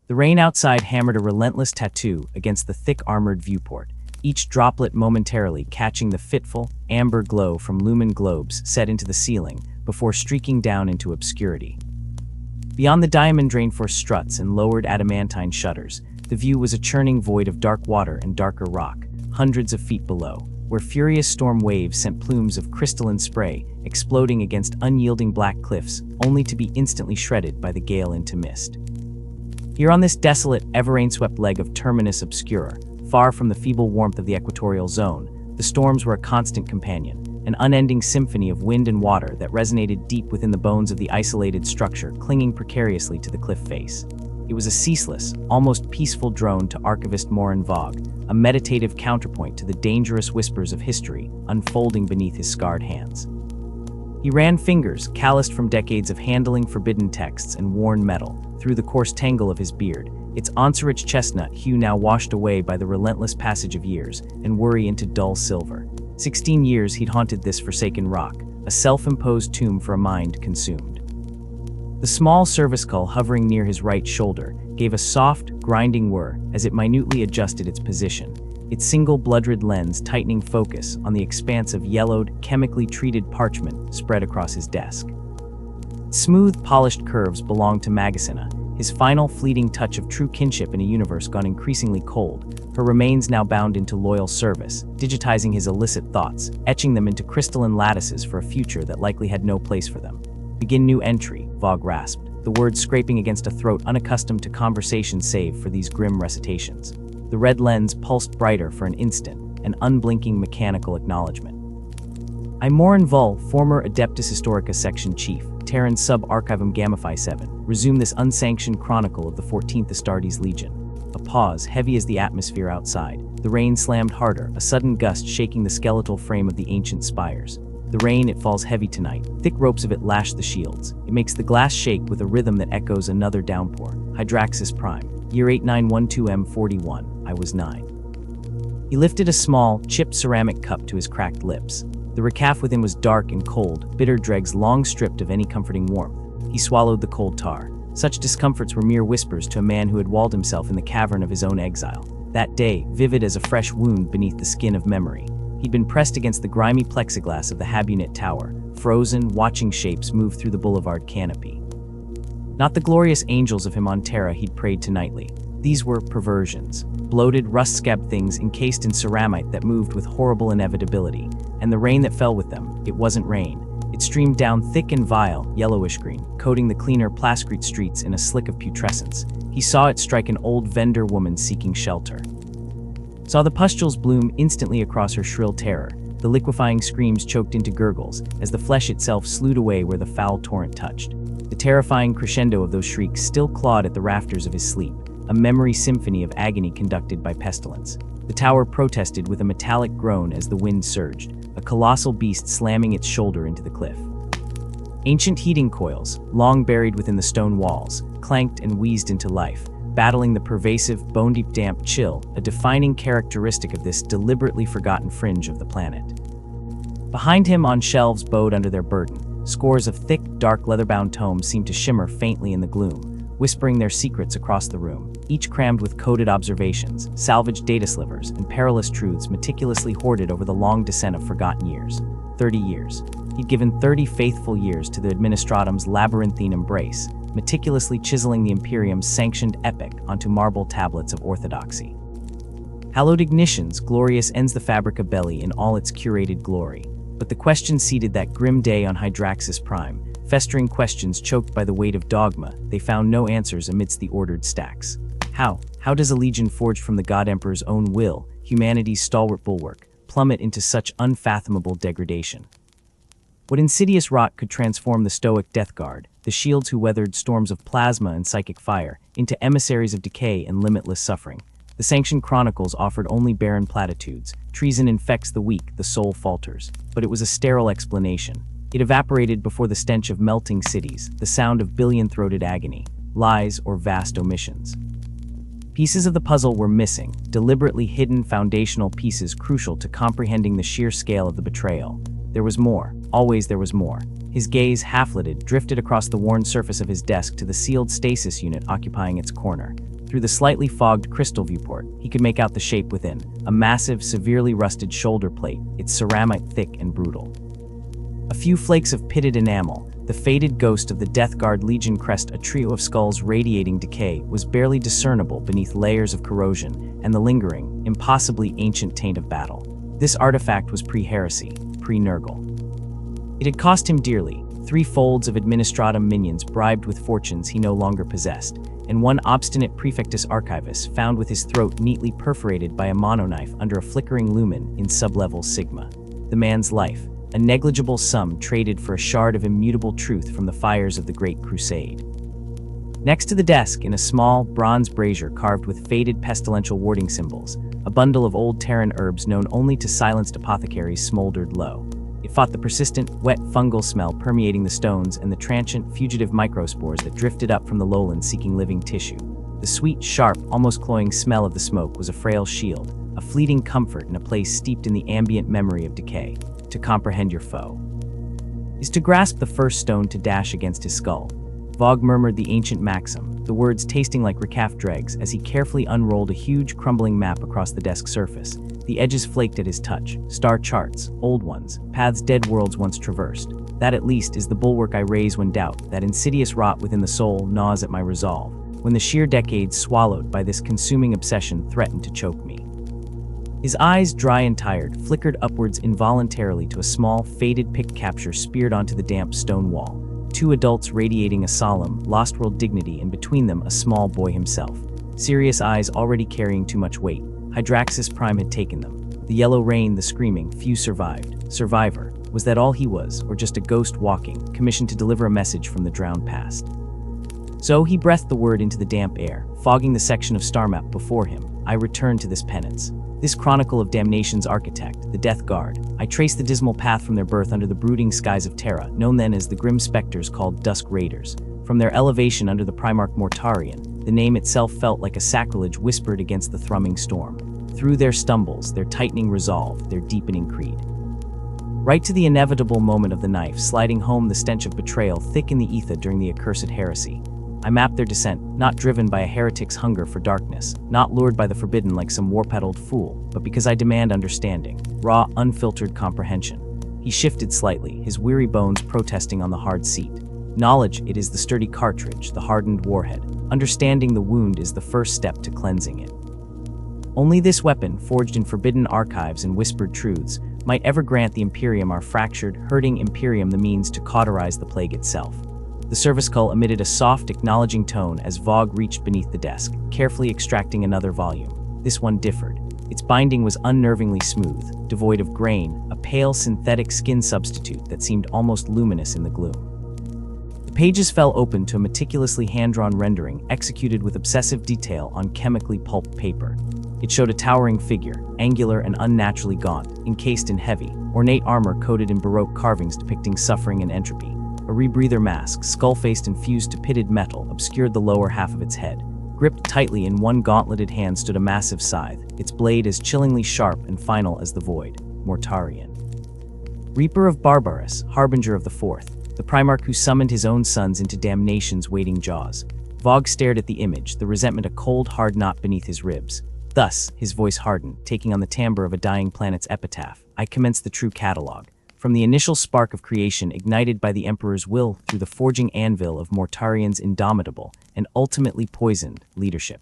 The rain outside hammered a relentless tattoo against the thick armored viewport, each droplet momentarily catching the fitful, amber glow from lumen globes set into the ceiling before streaking down into obscurity. Beyond the diamond drainforce struts and lowered adamantine shutters, the view was a churning void of dark water and darker rock, hundreds of feet below, where furious storm waves sent plumes of crystalline spray exploding against unyielding black cliffs, only to be instantly shredded by the gale into mist. Here on this desolate, ever-rain-swept leg of Terminus Obscura, far from the feeble warmth of the equatorial zone, the storms were a constant companion, an unending symphony of wind and water that resonated deep within the bones of the isolated structure clinging precariously to the cliff face. It was a ceaseless, almost peaceful drone to archivist Morin Vogue, a meditative counterpoint to the dangerous whispers of history unfolding beneath his scarred hands. He ran fingers, calloused from decades of handling forbidden texts and worn metal, through the coarse tangle of his beard, its once-rich chestnut hue now washed away by the relentless passage of years and worry into dull silver. 16 years he'd haunted this forsaken rock, a self-imposed tomb for a mind consumed. The small cervical hovering near his right shoulder gave a soft, grinding whir as it minutely adjusted its position, its single blood-red lens tightening focus on the expanse of yellowed, chemically treated parchment spread across his desk. Smooth, polished curves belonged to Magasina, his final fleeting touch of true kinship in a universe gone increasingly cold, her remains now bound into loyal service, digitizing his illicit thoughts, etching them into crystalline lattices for a future that likely had no place for them. Begin new entry, Vogue rasped, the words scraping against a throat unaccustomed to conversation save for these grim recitations. The red lens pulsed brighter for an instant, an unblinking mechanical acknowledgement. I'm Morin Vull, former Adeptus Historica Section Chief, Terran Sub-Archivum Gamma Phi 7, resume this unsanctioned chronicle of the 14th Astartes Legion. A pause, heavy as the atmosphere outside. The rain slammed harder, a sudden gust shaking the skeletal frame of the ancient spires. The rain, it falls heavy tonight. Thick ropes of it lash the shields. It makes the glass shake with a rhythm that echoes another downpour. Hydraxis Prime, year 8912M41, I was 9. He lifted a small, chipped ceramic cup to his cracked lips. The recaf within was dark and cold, bitter dregs long stripped of any comforting warmth. He swallowed the cold tar. Such discomforts were mere whispers to a man who had walled himself in the cavern of his own exile. That day, vivid as a fresh wound beneath the skin of memory, he'd been pressed against the grimy plexiglass of the Habunit Tower, frozen, watching shapes move through the boulevard canopy. Not the glorious angels of him on Terra he'd prayed to nightly. These were perversions, bloated, rust-scabbed things encased in ceramite that moved with horrible inevitability, and the rain that fell with them, it wasn't rain. It streamed down thick and vile, yellowish green, coating the cleaner plascrete streets in a slick of putrescence. He saw it strike an old vendor woman seeking shelter. Saw the pustules bloom instantly across her shrill terror, the liquefying screams choked into gurgles as the flesh itself slewed away where the foul torrent touched. The terrifying crescendo of those shrieks still clawed at the rafters of his sleep, a memory symphony of agony conducted by pestilence. The tower protested with a metallic groan as the wind surged, a colossal beast slamming its shoulder into the cliff. Ancient heating coils, long buried within the stone walls, clanked and wheezed into life, battling the pervasive, bone-deep damp chill, a defining characteristic of this deliberately forgotten fringe of the planet. Behind him, on shelves bowed under their burden, scores of thick, dark leather-bound tomes seemed to shimmer faintly in the gloom, whispering their secrets across the room, each crammed with coded observations, salvaged data slivers, and perilous truths meticulously hoarded over the long descent of forgotten years. 30 years. He'd given 30 faithful years to the Administratum's labyrinthine embrace, meticulously chiseling the Imperium's sanctioned epic onto marble tablets of orthodoxy. Hallowed ignitions, glorious ends the Fabrica Belli in all its curated glory. But the question seated that grim day on Hydraxis Prime, festering questions choked by the weight of dogma, they found no answers amidst the ordered stacks. How does a legion forged from the God Emperor's own will, humanity's stalwart bulwark, plummet into such unfathomable degradation? What insidious rot could transform the stoic Death Guard, the shields who weathered storms of plasma and psychic fire, into emissaries of decay and limitless suffering? The sanctioned chronicles offered only barren platitudes. Treason infects the weak, the soul falters. But it was a sterile explanation. It evaporated before the stench of melting cities, the sound of billion-throated agony, lies or vast omissions. Pieces of the puzzle were missing, deliberately hidden foundational pieces crucial to comprehending the sheer scale of the betrayal. There was more. Always there was more. His gaze, half-lidded, drifted across the worn surface of his desk to the sealed stasis unit occupying its corner. Through the slightly fogged crystal viewport, he could make out the shape within, a massive, severely rusted shoulder plate, its ceramic thick and brutal. A few flakes of pitted enamel, the faded ghost of the Death Guard Legion crest, a trio of skulls radiating decay, was barely discernible beneath layers of corrosion and the lingering, impossibly ancient taint of battle. This artifact was pre-heresy, pre-Nurgle. It had cost him dearly, 3 folds of administratum minions bribed with fortunes he no longer possessed, and one obstinate Prefectus Archivus found with his throat neatly perforated by a monoknife under a flickering lumen in sublevel Sigma. The man's life, a negligible sum traded for a shard of immutable truth from the fires of the Great Crusade. Next to the desk, in a small, bronze brazier carved with faded pestilential warding symbols, a bundle of old Terran herbs known only to silenced apothecaries smoldered low. It fought the persistent, wet fungal smell permeating the stones and the transient, fugitive microspores that drifted up from the lowlands seeking living tissue. The sweet, sharp, almost cloying smell of the smoke was a frail shield, a fleeting comfort in a place steeped in the ambient memory of decay. To comprehend your foe is to grasp the first stone to dash against his skull. Vogue murmured the ancient maxim, the words tasting like recaf dregs as he carefully unrolled a huge, crumbling map across the desk surface. The edges flaked at his touch, star charts, old ones, paths dead worlds once traversed. That at least is the bulwark I raise when doubt, that insidious rot within the soul, gnaws at my resolve, when the sheer decades swallowed by this consuming obsession threatened to choke me. His eyes, dry and tired, flickered upwards involuntarily to a small, faded pick capture speared onto the damp stone wall. 2 adults radiating a solemn, lost-world dignity, and between them a small boy himself. Serious eyes already carrying too much weight. Hydraxis Prime had taken them. The yellow rain, the screaming, few survived. Survivor, was that all he was, or just a ghost walking, commissioned to deliver a message from the drowned past? So he breathed the word into the damp air, fogging the section of star map before him. I returned to this penance. This chronicle of damnation's architect, the Death Guard. I traced the dismal path from their birth under the brooding skies of Terra, known then as the grim specters called Dusk Raiders. From their elevation under the Primarch Mortarion, the name itself felt like a sacrilege whispered against the thrumming storm. Through their stumbles, their tightening resolve, their deepening creed. Right to the inevitable moment of the knife, sliding home the stench of betrayal thick in the ether during the accursed heresy. I mapped their descent, not driven by a heretic's hunger for darkness, not lured by the forbidden like some war-peddled fool, but because I demand understanding, raw, unfiltered comprehension. He shifted slightly, his weary bones protesting on the hard seat. Knowledge, it is the sturdy cartridge, the hardened warhead. Understanding the wound is the first step to cleansing it. Only this weapon, forged in forbidden archives and whispered truths, might ever grant the Imperium, our fractured, hurting Imperium, the means to cauterize the plague itself. The service cull emitted a soft, acknowledging tone as Vogue reached beneath the desk, carefully extracting another volume. This one differed. Its binding was unnervingly smooth, devoid of grain, a pale synthetic skin substitute that seemed almost luminous in the gloom. The pages fell open to a meticulously hand-drawn rendering executed with obsessive detail on chemically pulped paper. It showed a towering figure, angular and unnaturally gaunt, encased in heavy, ornate armor coated in Baroque carvings depicting suffering and entropy. A rebreather mask, skull-faced and fused to pitted metal, obscured the lower half of its head. Gripped tightly in one gauntleted hand stood a massive scythe, its blade as chillingly sharp and final as the void. Mortarion. Reaper of Barbarous, harbinger of the Fourth, the Primarch who summoned his own sons into damnation's waiting jaws. Vogue stared at the image, the resentment a cold, hard knot beneath his ribs. Thus, his voice hardened, taking on the timbre of a dying planet's epitaph. I commenced the true catalog. From the initial spark of creation ignited by the Emperor's will through the forging anvil of Mortarion's indomitable and ultimately poisoned leadership.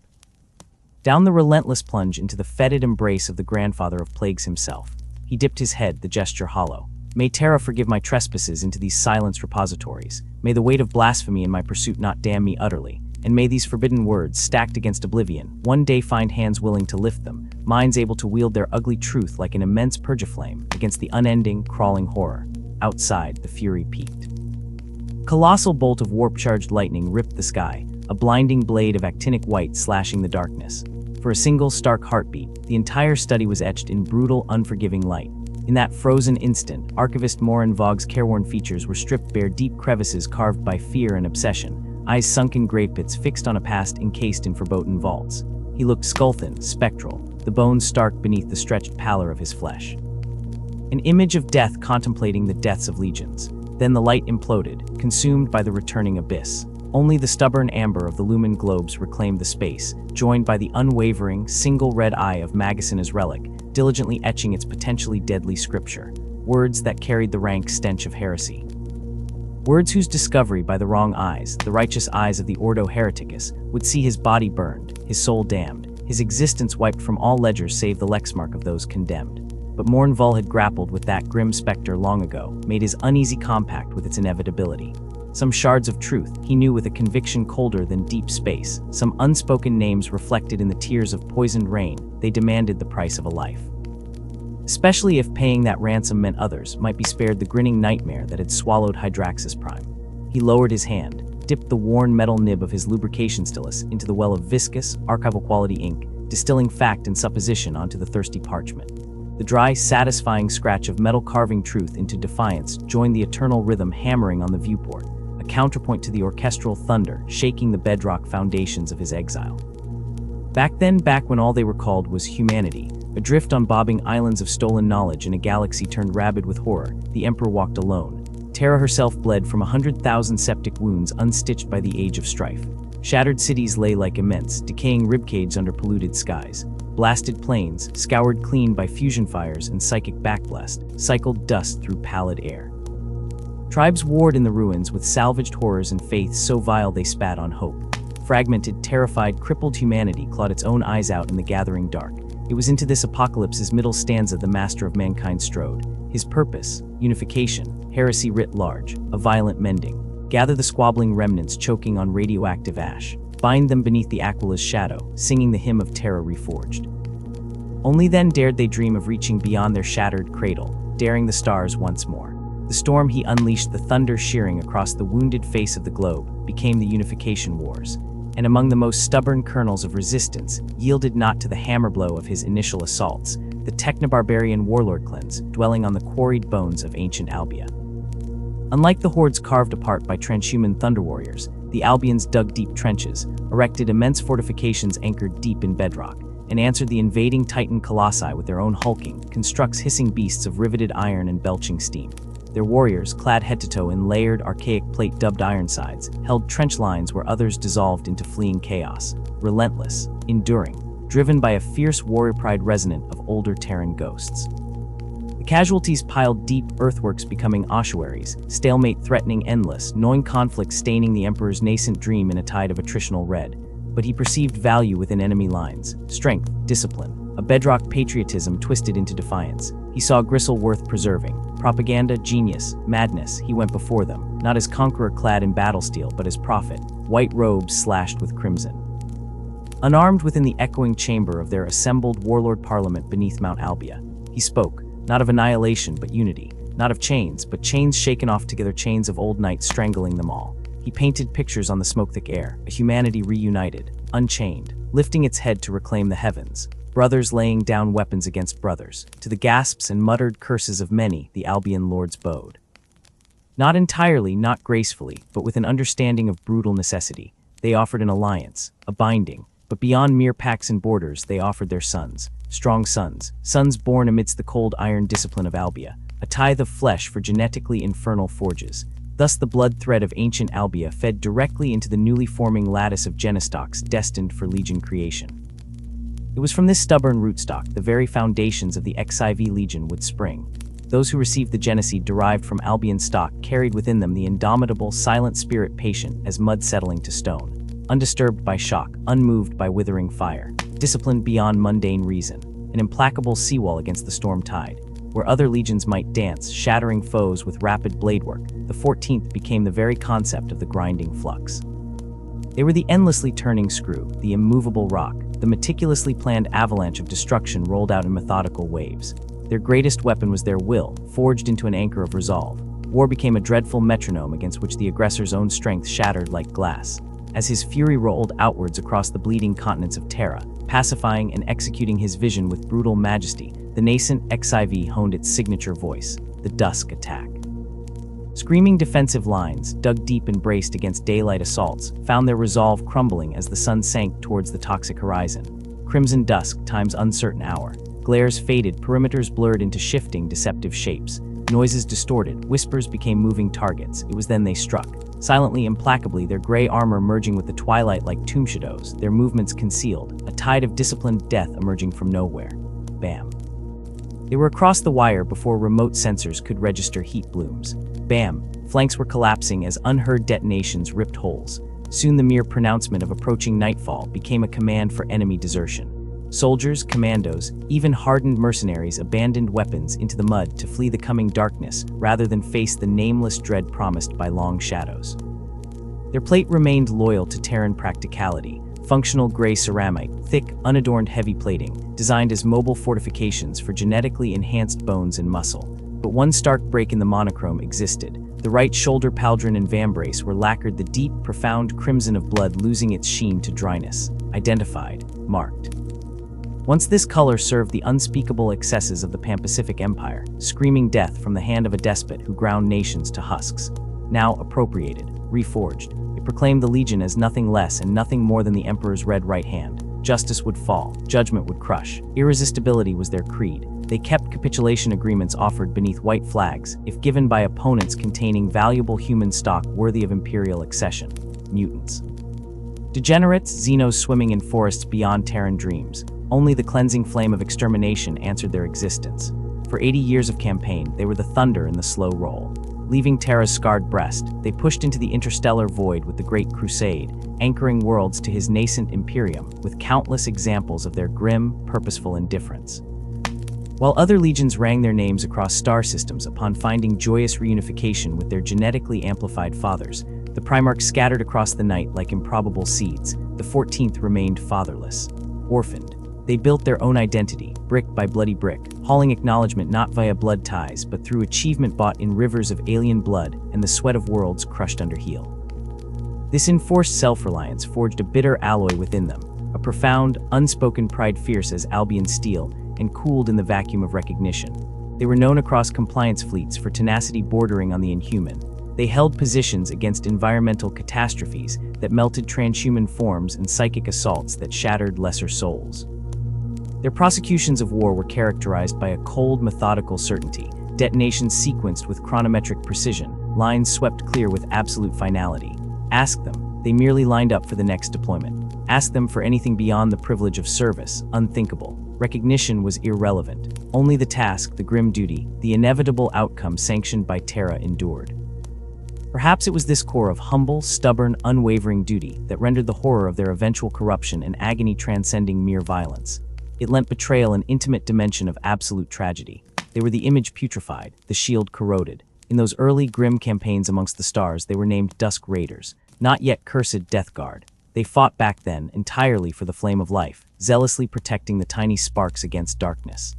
Down the relentless plunge into the fetid embrace of the grandfather of plagues himself. He dipped his head, the gesture hollow. May Terra forgive my trespasses into these silenced repositories. May the weight of blasphemy in my pursuit not damn me utterly. And may these forbidden words, stacked against oblivion, one day find hands willing to lift them, minds able to wield their ugly truth like an immense purgaflame against the unending, crawling horror. Outside, the fury peaked. Colossal bolt of warp-charged lightning ripped the sky, a blinding blade of actinic white slashing the darkness. For a single stark heartbeat, the entire study was etched in brutal, unforgiving light. In that frozen instant, Archivist Morin Vogue's careworn features were stripped bare, deep crevices carved by fear and obsession. Eyes sunk in grave pits fixed on a past encased in foreboding vaults. He looked skull-thin, spectral, the bones stark beneath the stretched pallor of his flesh. An image of death contemplating the deaths of legions. Then the light imploded, consumed by the returning abyss. Only the stubborn amber of the lumen globes reclaimed the space, joined by the unwavering, single red eye of Magasina's relic, diligently etching its potentially deadly scripture, words that carried the rank stench of heresy. Words whose discovery by the wrong eyes, the righteous eyes of the Ordo Hereticus, would see his body burned, his soul damned, his existence wiped from all ledgers save the lexmark of those condemned. But Mournval had grappled with that grim specter long ago, made his uneasy compact with its inevitability. Some shards of truth, he knew with a conviction colder than deep space, some unspoken names reflected in the tears of poisoned rain, they demanded the price of a life. Especially if paying that ransom meant others might be spared the grinning nightmare that had swallowed Hydraxis Prime. He lowered his hand, dipped the worn metal nib of his lubrication stylus into the well of viscous, archival quality ink, distilling fact and supposition onto the thirsty parchment. The dry, satisfying scratch of metal carving truth into defiance joined the eternal rhythm hammering on the viewport, a counterpoint to the orchestral thunder shaking the bedrock foundations of his exile. Back when all they recalled was humanity, adrift on bobbing islands of stolen knowledge in a galaxy turned rabid with horror, the Emperor walked alone. Terra herself bled from 100,000 septic wounds unstitched by the age of strife. Shattered cities lay like immense, decaying ribcage under polluted skies. Blasted plains, scoured clean by fusion fires and psychic backblast, cycled dust through pallid air. Tribes warred in the ruins with salvaged horrors and faiths so vile they spat on hope. Fragmented, terrified, crippled humanity clawed its own eyes out in the gathering dark. It was into this apocalypse's middle stanza the master of mankind strode. His purpose, unification, heresy writ large, a violent mending. Gather the squabbling remnants choking on radioactive ash. Bind them beneath the Aquila's shadow, singing the hymn of terror reforged. Only then dared they dream of reaching beyond their shattered cradle, daring the stars once more. The storm he unleashed, the thunder shearing across the wounded face of the globe, became the unification wars, and among the most stubborn kernels of resistance, yielded not to the hammer blow of his initial assaults, the techno-barbarian warlord clans, dwelling on the quarried bones of ancient Albia. Unlike the hordes carved apart by transhuman thunder warriors, the Albians dug deep trenches, erected immense fortifications anchored deep in bedrock, and answered the invading Titan colossi with their own hulking, constructs hissing beasts of riveted iron and belching steam. Their warriors, clad head to toe in layered, archaic plate dubbed Ironsides, held trench lines where others dissolved into fleeing chaos, relentless, enduring, driven by a fierce warrior pride resonant of older Terran ghosts. The casualties piled deep, earthworks becoming ossuaries, stalemate threatening endless, gnawing conflict staining the Emperor's nascent dream in a tide of attritional red. But he perceived value within enemy lines, strength, discipline, a bedrock patriotism twisted into defiance. He saw gristle worth preserving. Propaganda, genius, madness, he went before them, not as conqueror clad in battle steel, but as prophet, white robes slashed with crimson. Unarmed within the echoing chamber of their assembled warlord parliament beneath Mount Albia, he spoke, not of annihilation but unity, not of chains, but chains shaken off together, chains of old night strangling them all. He painted pictures on the smoke-thick air, a humanity reunited, unchained, lifting its head to reclaim the heavens. Brothers laying down weapons against brothers. To the gasps and muttered curses of many, the Albion lords bowed. Not entirely, not gracefully, but with an understanding of brutal necessity, they offered an alliance, a binding, but beyond mere pacts and borders, they offered their sons, strong sons, sons born amidst the cold iron discipline of Albia, a tithe of flesh for genetically infernal forges. Thus the blood thread of ancient Albia fed directly into the newly forming lattice of genostocks destined for legion creation. It was from this stubborn rootstock the very foundations of the XIV Legion would spring. Those who received the genoseed derived from Albion stock carried within them the indomitable, silent spirit patient as mud settling to stone, undisturbed by shock, unmoved by withering fire, disciplined beyond mundane reason, an implacable seawall against the storm tide. Where other legions might dance, shattering foes with rapid bladework, the 14th became the very concept of the grinding flux. They were the endlessly turning screw, the immovable rock, the meticulously planned avalanche of destruction rolled out in methodical waves. Their greatest weapon was their will, forged into an anchor of resolve. War became a dreadful metronome against which the aggressor's own strength shattered like glass. As his fury rolled outwards across the bleeding continents of Terra, pacifying and executing his vision with brutal majesty, the nascent XIV honed its signature voice, the Dusk Attack. Screaming defensive lines, dug deep and braced against daylight assaults, found their resolve crumbling as the sun sank towards the toxic horizon. Crimson dusk times uncertain hour. Glares faded, perimeters blurred into shifting, deceptive shapes. Noises distorted, whispers became moving targets. It was then they struck. Silently, implacably, their gray armor merging with the twilight like tomb shadows, their movements concealed, a tide of disciplined death emerging from nowhere. Bam. They were across the wire before remote sensors could register heat blooms. Bam. Flanks were collapsing as unheard detonations ripped holes. Soon the mere pronouncement of approaching nightfall became a command for enemy desertion. Soldiers, commandos, even hardened mercenaries abandoned weapons into the mud to flee the coming darkness rather than face the nameless dread promised by long shadows. Their plate remained loyal to Terran practicality, functional gray ceramic, thick, unadorned heavy plating, designed as mobile fortifications for genetically enhanced bones and muscle. But one stark break in the monochrome existed. The right shoulder pauldron and vambrace were lacquered the deep, profound crimson of blood losing its sheen to dryness. Identified, marked. Once this color served the unspeakable excesses of the Pan-Pacific Empire, screaming death from the hand of a despot who ground nations to husks. Now appropriated, reforged, it proclaimed the Legion as nothing less and nothing more than the Emperor's red right hand. Justice would fall, judgment would crush. Irresistibility was their creed. They kept capitulation agreements offered beneath white flags, if given by opponents containing valuable human stock worthy of imperial accession. Mutants. Degenerates, Xenos swimming in forests beyond Terran dreams. Only the cleansing flame of extermination answered their existence. For 80 years of campaign, they were the thunder in the slow roll. Leaving Terra's scarred breast, they pushed into the interstellar void with the Great Crusade, anchoring worlds to his nascent imperium with countless examples of their grim, purposeful indifference. While other legions rang their names across star systems upon finding joyous reunification with their genetically amplified fathers, the Primarchs scattered across the night like improbable seeds. The 14th remained fatherless, orphaned. They built their own identity, brick by bloody brick, hauling acknowledgement not via blood ties but through achievement bought in rivers of alien blood and the sweat of worlds crushed under heel. This enforced self-reliance forged a bitter alloy within them, a profound, unspoken pride fierce as Albion steel and cooled in the vacuum of recognition. They were known across compliance fleets for tenacity bordering on the inhuman. They held positions against environmental catastrophes that melted transhuman forms and psychic assaults that shattered lesser souls. Their prosecutions of war were characterized by a cold, methodical certainty, detonations sequenced with chronometric precision, lines swept clear with absolute finality. Ask them, they merely lined up for the next deployment. Ask them for anything beyond the privilege of service, unthinkable. Recognition was irrelevant. Only the task, the grim duty, the inevitable outcome sanctioned by Terra endured. Perhaps it was this core of humble, stubborn, unwavering duty that rendered the horror of their eventual corruption an agony transcending mere violence. It lent betrayal an intimate dimension of absolute tragedy. They were the image putrefied, the shield corroded. In those early grim campaigns amongst the stars, they were named Dusk Raiders, not yet cursed Death Guard. They fought back then entirely for the flame of life, zealously protecting the tiny sparks against darkness.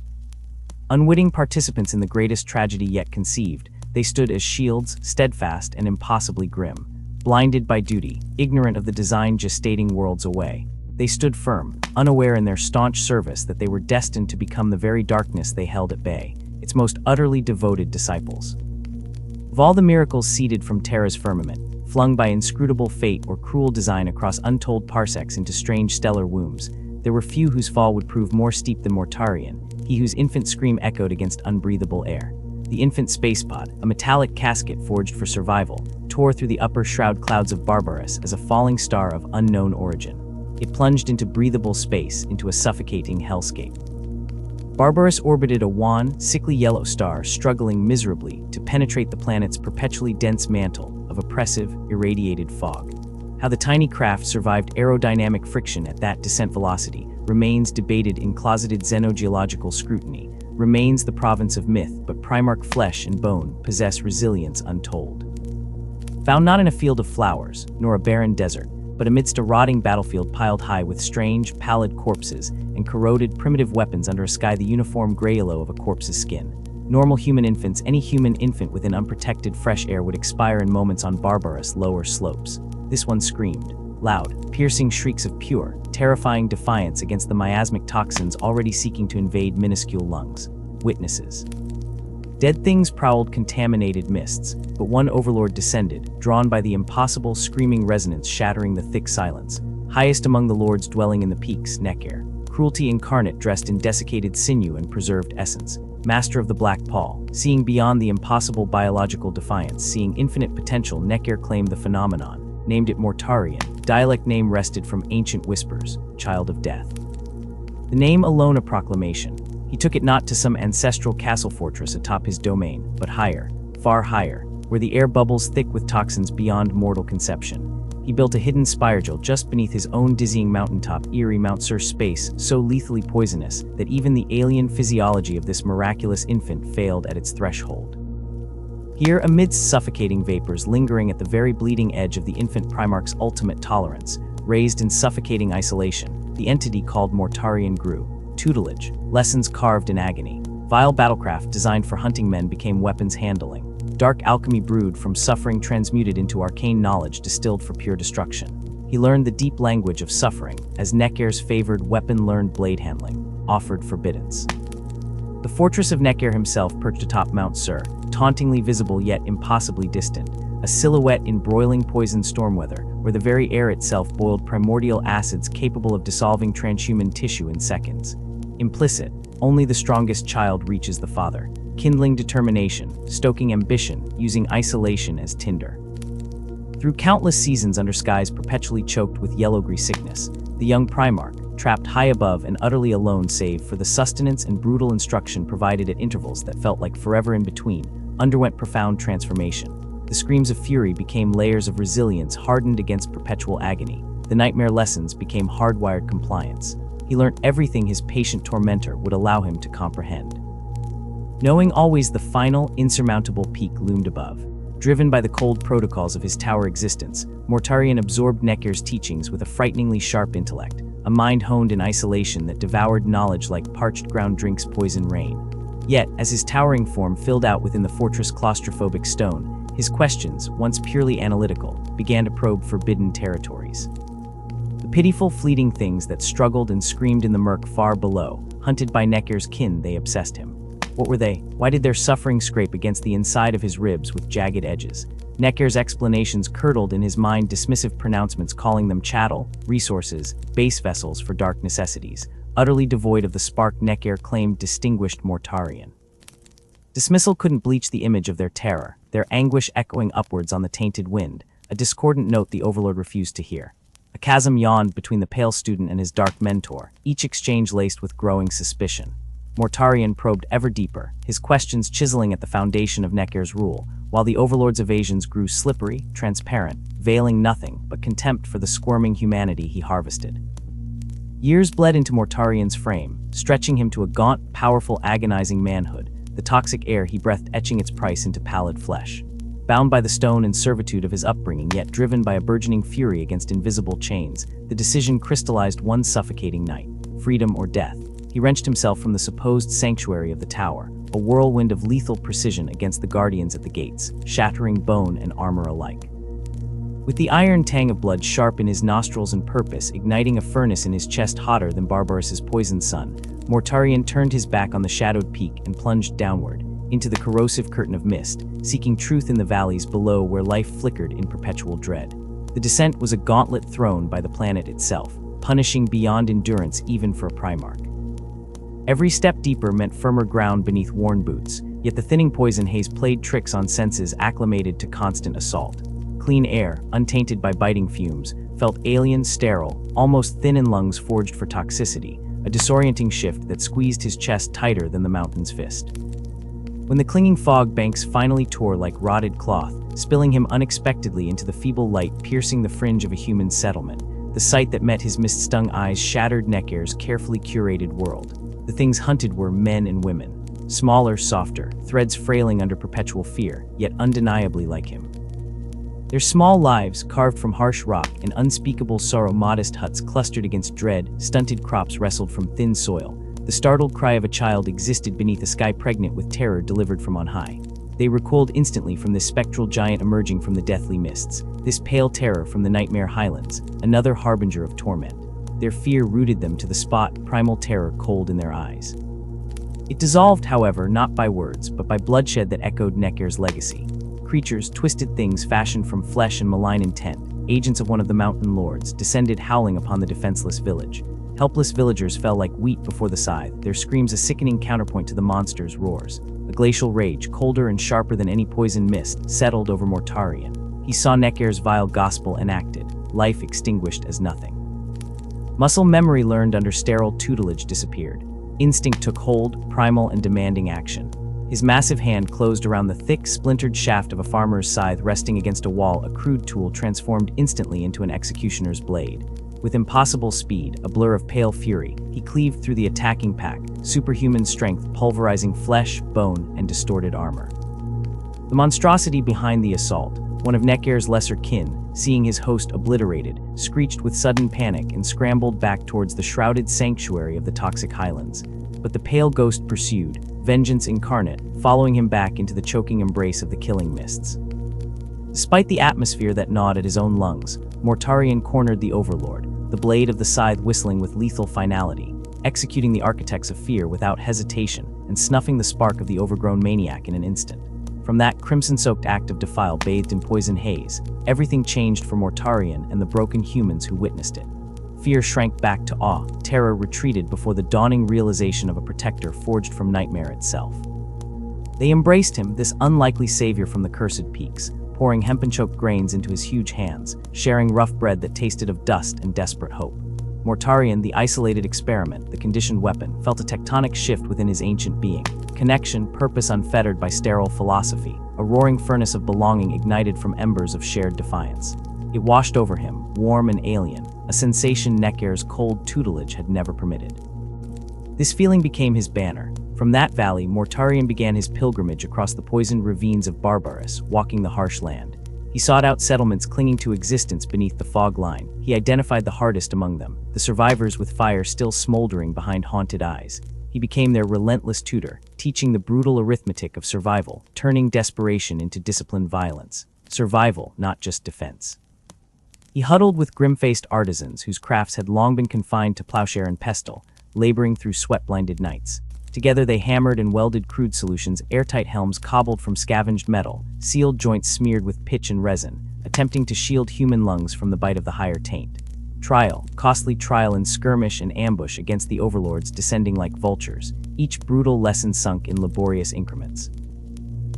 Unwitting participants in the greatest tragedy yet conceived, they stood as shields, steadfast and impossibly grim. Blinded by duty, ignorant of the design gestating worlds away. They stood firm, unaware in their staunch service that they were destined to become the very darkness they held at bay, its most utterly devoted disciples. Of all the miracles seeded from Terra's firmament, flung by inscrutable fate or cruel design across untold parsecs into strange stellar wombs, there were few whose fall would prove more steep than Mortarion, he whose infant scream echoed against unbreathable air. The infant spacepod, a metallic casket forged for survival, tore through the upper shroud clouds of Barbarous as a falling star of unknown origin. It plunged into breathable space, into a suffocating hellscape. Barbarous orbited a wan, sickly yellow star struggling miserably to penetrate the planet's perpetually dense mantle of oppressive, irradiated fog. How the tiny craft survived aerodynamic friction at that descent velocity remains debated in closeted xenogeological scrutiny, remains the province of myth, but Primarch flesh and bone possess resilience untold. Found not in a field of flowers, nor a barren desert, but amidst a rotting battlefield piled high with strange, pallid corpses and corroded primitive weapons under a sky the uniform gray yellow of a corpse's skin. Normal human infants, any human infant within unprotected fresh air would expire in moments on Barbarous lower slopes. This one screamed, loud, piercing shrieks of pure, terrifying defiance against the miasmic toxins already seeking to invade minuscule lungs. Witnesses. Dead things prowled contaminated mists, but one overlord descended, drawn by the impossible screaming resonance shattering the thick silence. Highest among the lords dwelling in the peaks, neck air. Cruelty incarnate dressed in desiccated sinew and preserved essence. master of the Black Paw. Seeing beyond the impossible biological defiance, seeing infinite potential, Necker claimed the phenomenon, named it Mortarion. Dialect name wrested from ancient whispers, child of death. The name alone a proclamation. He took it not to some ancestral castle fortress atop his domain, but higher, far higher, where the air bubbles thick with toxins beyond mortal conception. He built a hidden spirale just beneath his own dizzying mountaintop, eerie Mount Sur space, so lethally poisonous that even the alien physiology of this miraculous infant failed at its threshold. Here, amidst suffocating vapors lingering at the very bleeding edge of the infant Primarch's ultimate tolerance, raised in suffocating isolation, the entity called Mortarion grew. Tutelage, lessons carved in agony. Vile battlecraft designed for hunting men became weapons handling. Dark alchemy brewed from suffering transmuted into arcane knowledge distilled for pure destruction. He learned the deep language of suffering, as Necker's favored weapon learned blade handling, offered forbiddance. The fortress of Necker himself perched atop Mount Sur, tauntingly visible yet impossibly distant, a silhouette in broiling poison storm weather, where the very air itself boiled primordial acids capable of dissolving transhuman tissue in seconds. Implicit, only the strongest child reaches the father, kindling determination, stoking ambition, using isolation as tinder. Through countless seasons under skies perpetually choked with yellow-grey sickness, the young Primarch, trapped high above and utterly alone save for the sustenance and brutal instruction provided at intervals that felt like forever in between, underwent profound transformation. The screams of fury became layers of resilience hardened against perpetual agony. The nightmare lessons became hardwired compliance. He learned everything his patient tormentor would allow him to comprehend. Knowing always the final, insurmountable peak loomed above. Driven by the cold protocols of his tower existence, Mortarion absorbed Necker's teachings with a frighteningly sharp intellect, a mind honed in isolation that devoured knowledge like parched ground drinks poison rain. Yet, as his towering form filled out within the fortress' claustrophobic stone, his questions, once purely analytical, began to probe forbidden territories. The pitiful, fleeting things that struggled and screamed in the murk far below, hunted by Necker's kin, they obsessed him. What were they? Why did their suffering scrape against the inside of his ribs with jagged edges? Necker's explanations curdled in his mind, dismissive pronouncements calling them chattel, resources, base vessels for dark necessities, utterly devoid of the spark Necker claimed distinguished Mortarion. Dismissal couldn't bleach the image of their terror, their anguish echoing upwards on the tainted wind, a discordant note the Overlord refused to hear. A chasm yawned between the pale student and his dark mentor, each exchange laced with growing suspicion. Mortarion probed ever deeper, his questions chiseling at the foundation of Necker's rule, while the Overlord's evasions grew slippery, transparent, veiling nothing but contempt for the squirming humanity he harvested. Years bled into Mortarion's frame, stretching him to a gaunt, powerful, agonizing manhood, the toxic air he breathed etching its price into pallid flesh. Bound by the stone and servitude of his upbringing, yet driven by a burgeoning fury against invisible chains, the decision crystallized one suffocating night: freedom or death. He wrenched himself from the supposed sanctuary of the tower, a whirlwind of lethal precision against the guardians at the gates, shattering bone and armor alike. With the iron tang of blood sharp in his nostrils and purpose igniting a furnace in his chest hotter than Barbaros's poisoned sun, Mortarion turned his back on the shadowed peak and plunged downward, into the corrosive curtain of mist, seeking truth in the valleys below where life flickered in perpetual dread. The descent was a gauntlet thrown by the planet itself, punishing beyond endurance even for a Primarch. Every step deeper meant firmer ground beneath worn boots, yet the thinning poison haze played tricks on senses acclimated to constant assault. Clean air, untainted by biting fumes, felt alien, sterile, almost thin in lungs forged for toxicity, a disorienting shift that squeezed his chest tighter than the mountain's fist. When the clinging fog banks finally tore like rotted cloth, spilling him unexpectedly into the feeble light piercing the fringe of a human settlement, the sight that met his mist-stung eyes shattered Necker's carefully curated world. The things hunted were men and women, smaller, softer, threads frailing under perpetual fear, yet undeniably like him. Their small lives, carved from harsh rock and unspeakable sorrow, modest huts clustered against dread, stunted crops wrestled from thin soil. The startled cry of a child existed beneath a sky pregnant with terror delivered from on high. They recoiled instantly from this spectral giant emerging from the deathly mists, this pale terror from the nightmare highlands, another harbinger of torment. Their fear rooted them to the spot, primal terror cold in their eyes. It dissolved, however, not by words, but by bloodshed that echoed Necker's legacy. Creatures, twisted things fashioned from flesh and malign intent, agents of one of the mountain lords, descended howling upon the defenseless village. Helpless villagers fell like wheat before the scythe, their screams a sickening counterpoint to the monster's roars. A glacial rage, colder and sharper than any poison mist, settled over Mortarion. He saw Nekir's vile gospel enacted, life extinguished as nothing. Muscle memory learned under sterile tutelage disappeared. Instinct took hold, primal and demanding action. His massive hand closed around the thick, splintered shaft of a farmer's scythe resting against a wall. A crude tool transformed instantly into an executioner's blade. With impossible speed, a blur of pale fury, he cleaved through the attacking pack, superhuman strength pulverizing flesh, bone, and distorted armor. The monstrosity behind the assault, one of Nekir's lesser kin, seeing his host obliterated, screeched with sudden panic and scrambled back towards the shrouded sanctuary of the Toxic Highlands. But the pale ghost pursued, vengeance incarnate, following him back into the choking embrace of the killing mists. Despite the atmosphere that gnawed at his own lungs, Mortarion cornered the Overlord, the blade of the scythe whistling with lethal finality, executing the architects of fear without hesitation and snuffing the spark of the overgrown maniac in an instant. From that crimson-soaked act of defile bathed in poison haze, everything changed for Mortarion and the broken humans who witnessed it. Fear shrank back to awe, terror retreated before the dawning realization of a protector forged from nightmare itself. They embraced him, this unlikely savior from the cursed peaks, pouring hempen-choked grains into his huge hands, sharing rough bread that tasted of dust and desperate hope. Mortarion, the isolated experiment, the conditioned weapon, felt a tectonic shift within his ancient being. Connection, purpose unfettered by sterile philosophy, a roaring furnace of belonging ignited from embers of shared defiance. It washed over him, warm and alien, a sensation Nekir's cold tutelage had never permitted. This feeling became his banner. From that valley, Mortarion began his pilgrimage across the poisoned ravines of Barbarous, walking the harsh land. He sought out settlements clinging to existence beneath the fog line. He identified the hardest among them, the survivors with fire still smoldering behind haunted eyes. He became their relentless tutor, teaching the brutal arithmetic of survival, turning desperation into disciplined violence. Survival, not just defense. He huddled with grim-faced artisans whose crafts had long been confined to plowshare and pestle, laboring through sweat-blinded nights. Together they hammered and welded crude solutions, airtight helms cobbled from scavenged metal, sealed joints smeared with pitch and resin, attempting to shield human lungs from the bite of the higher taint. Costly trial in skirmish and ambush against the overlords descending like vultures, each brutal lesson sunk in laborious increments.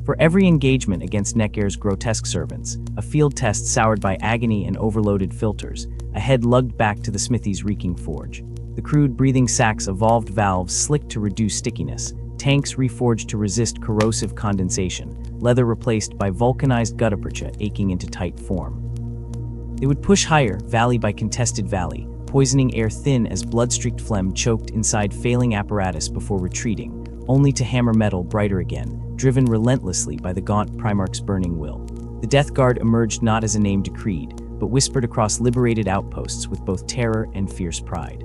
For every engagement against Nekir's grotesque servants, a field test soured by agony and overloaded filters, a head lugged back to the smithy's reeking forge. The crude breathing sacks evolved valves slicked to reduce stickiness, tanks reforged to resist corrosive condensation, leather replaced by vulcanized gutta-percha aching into tight form. They would push higher, valley by contested valley, poisoning air thin as blood-streaked phlegm choked inside failing apparatus before retreating, only to hammer metal brighter again, driven relentlessly by the gaunt Primarch's burning will. The Death Guard emerged not as a name decreed, but whispered across liberated outposts with both terror and fierce pride.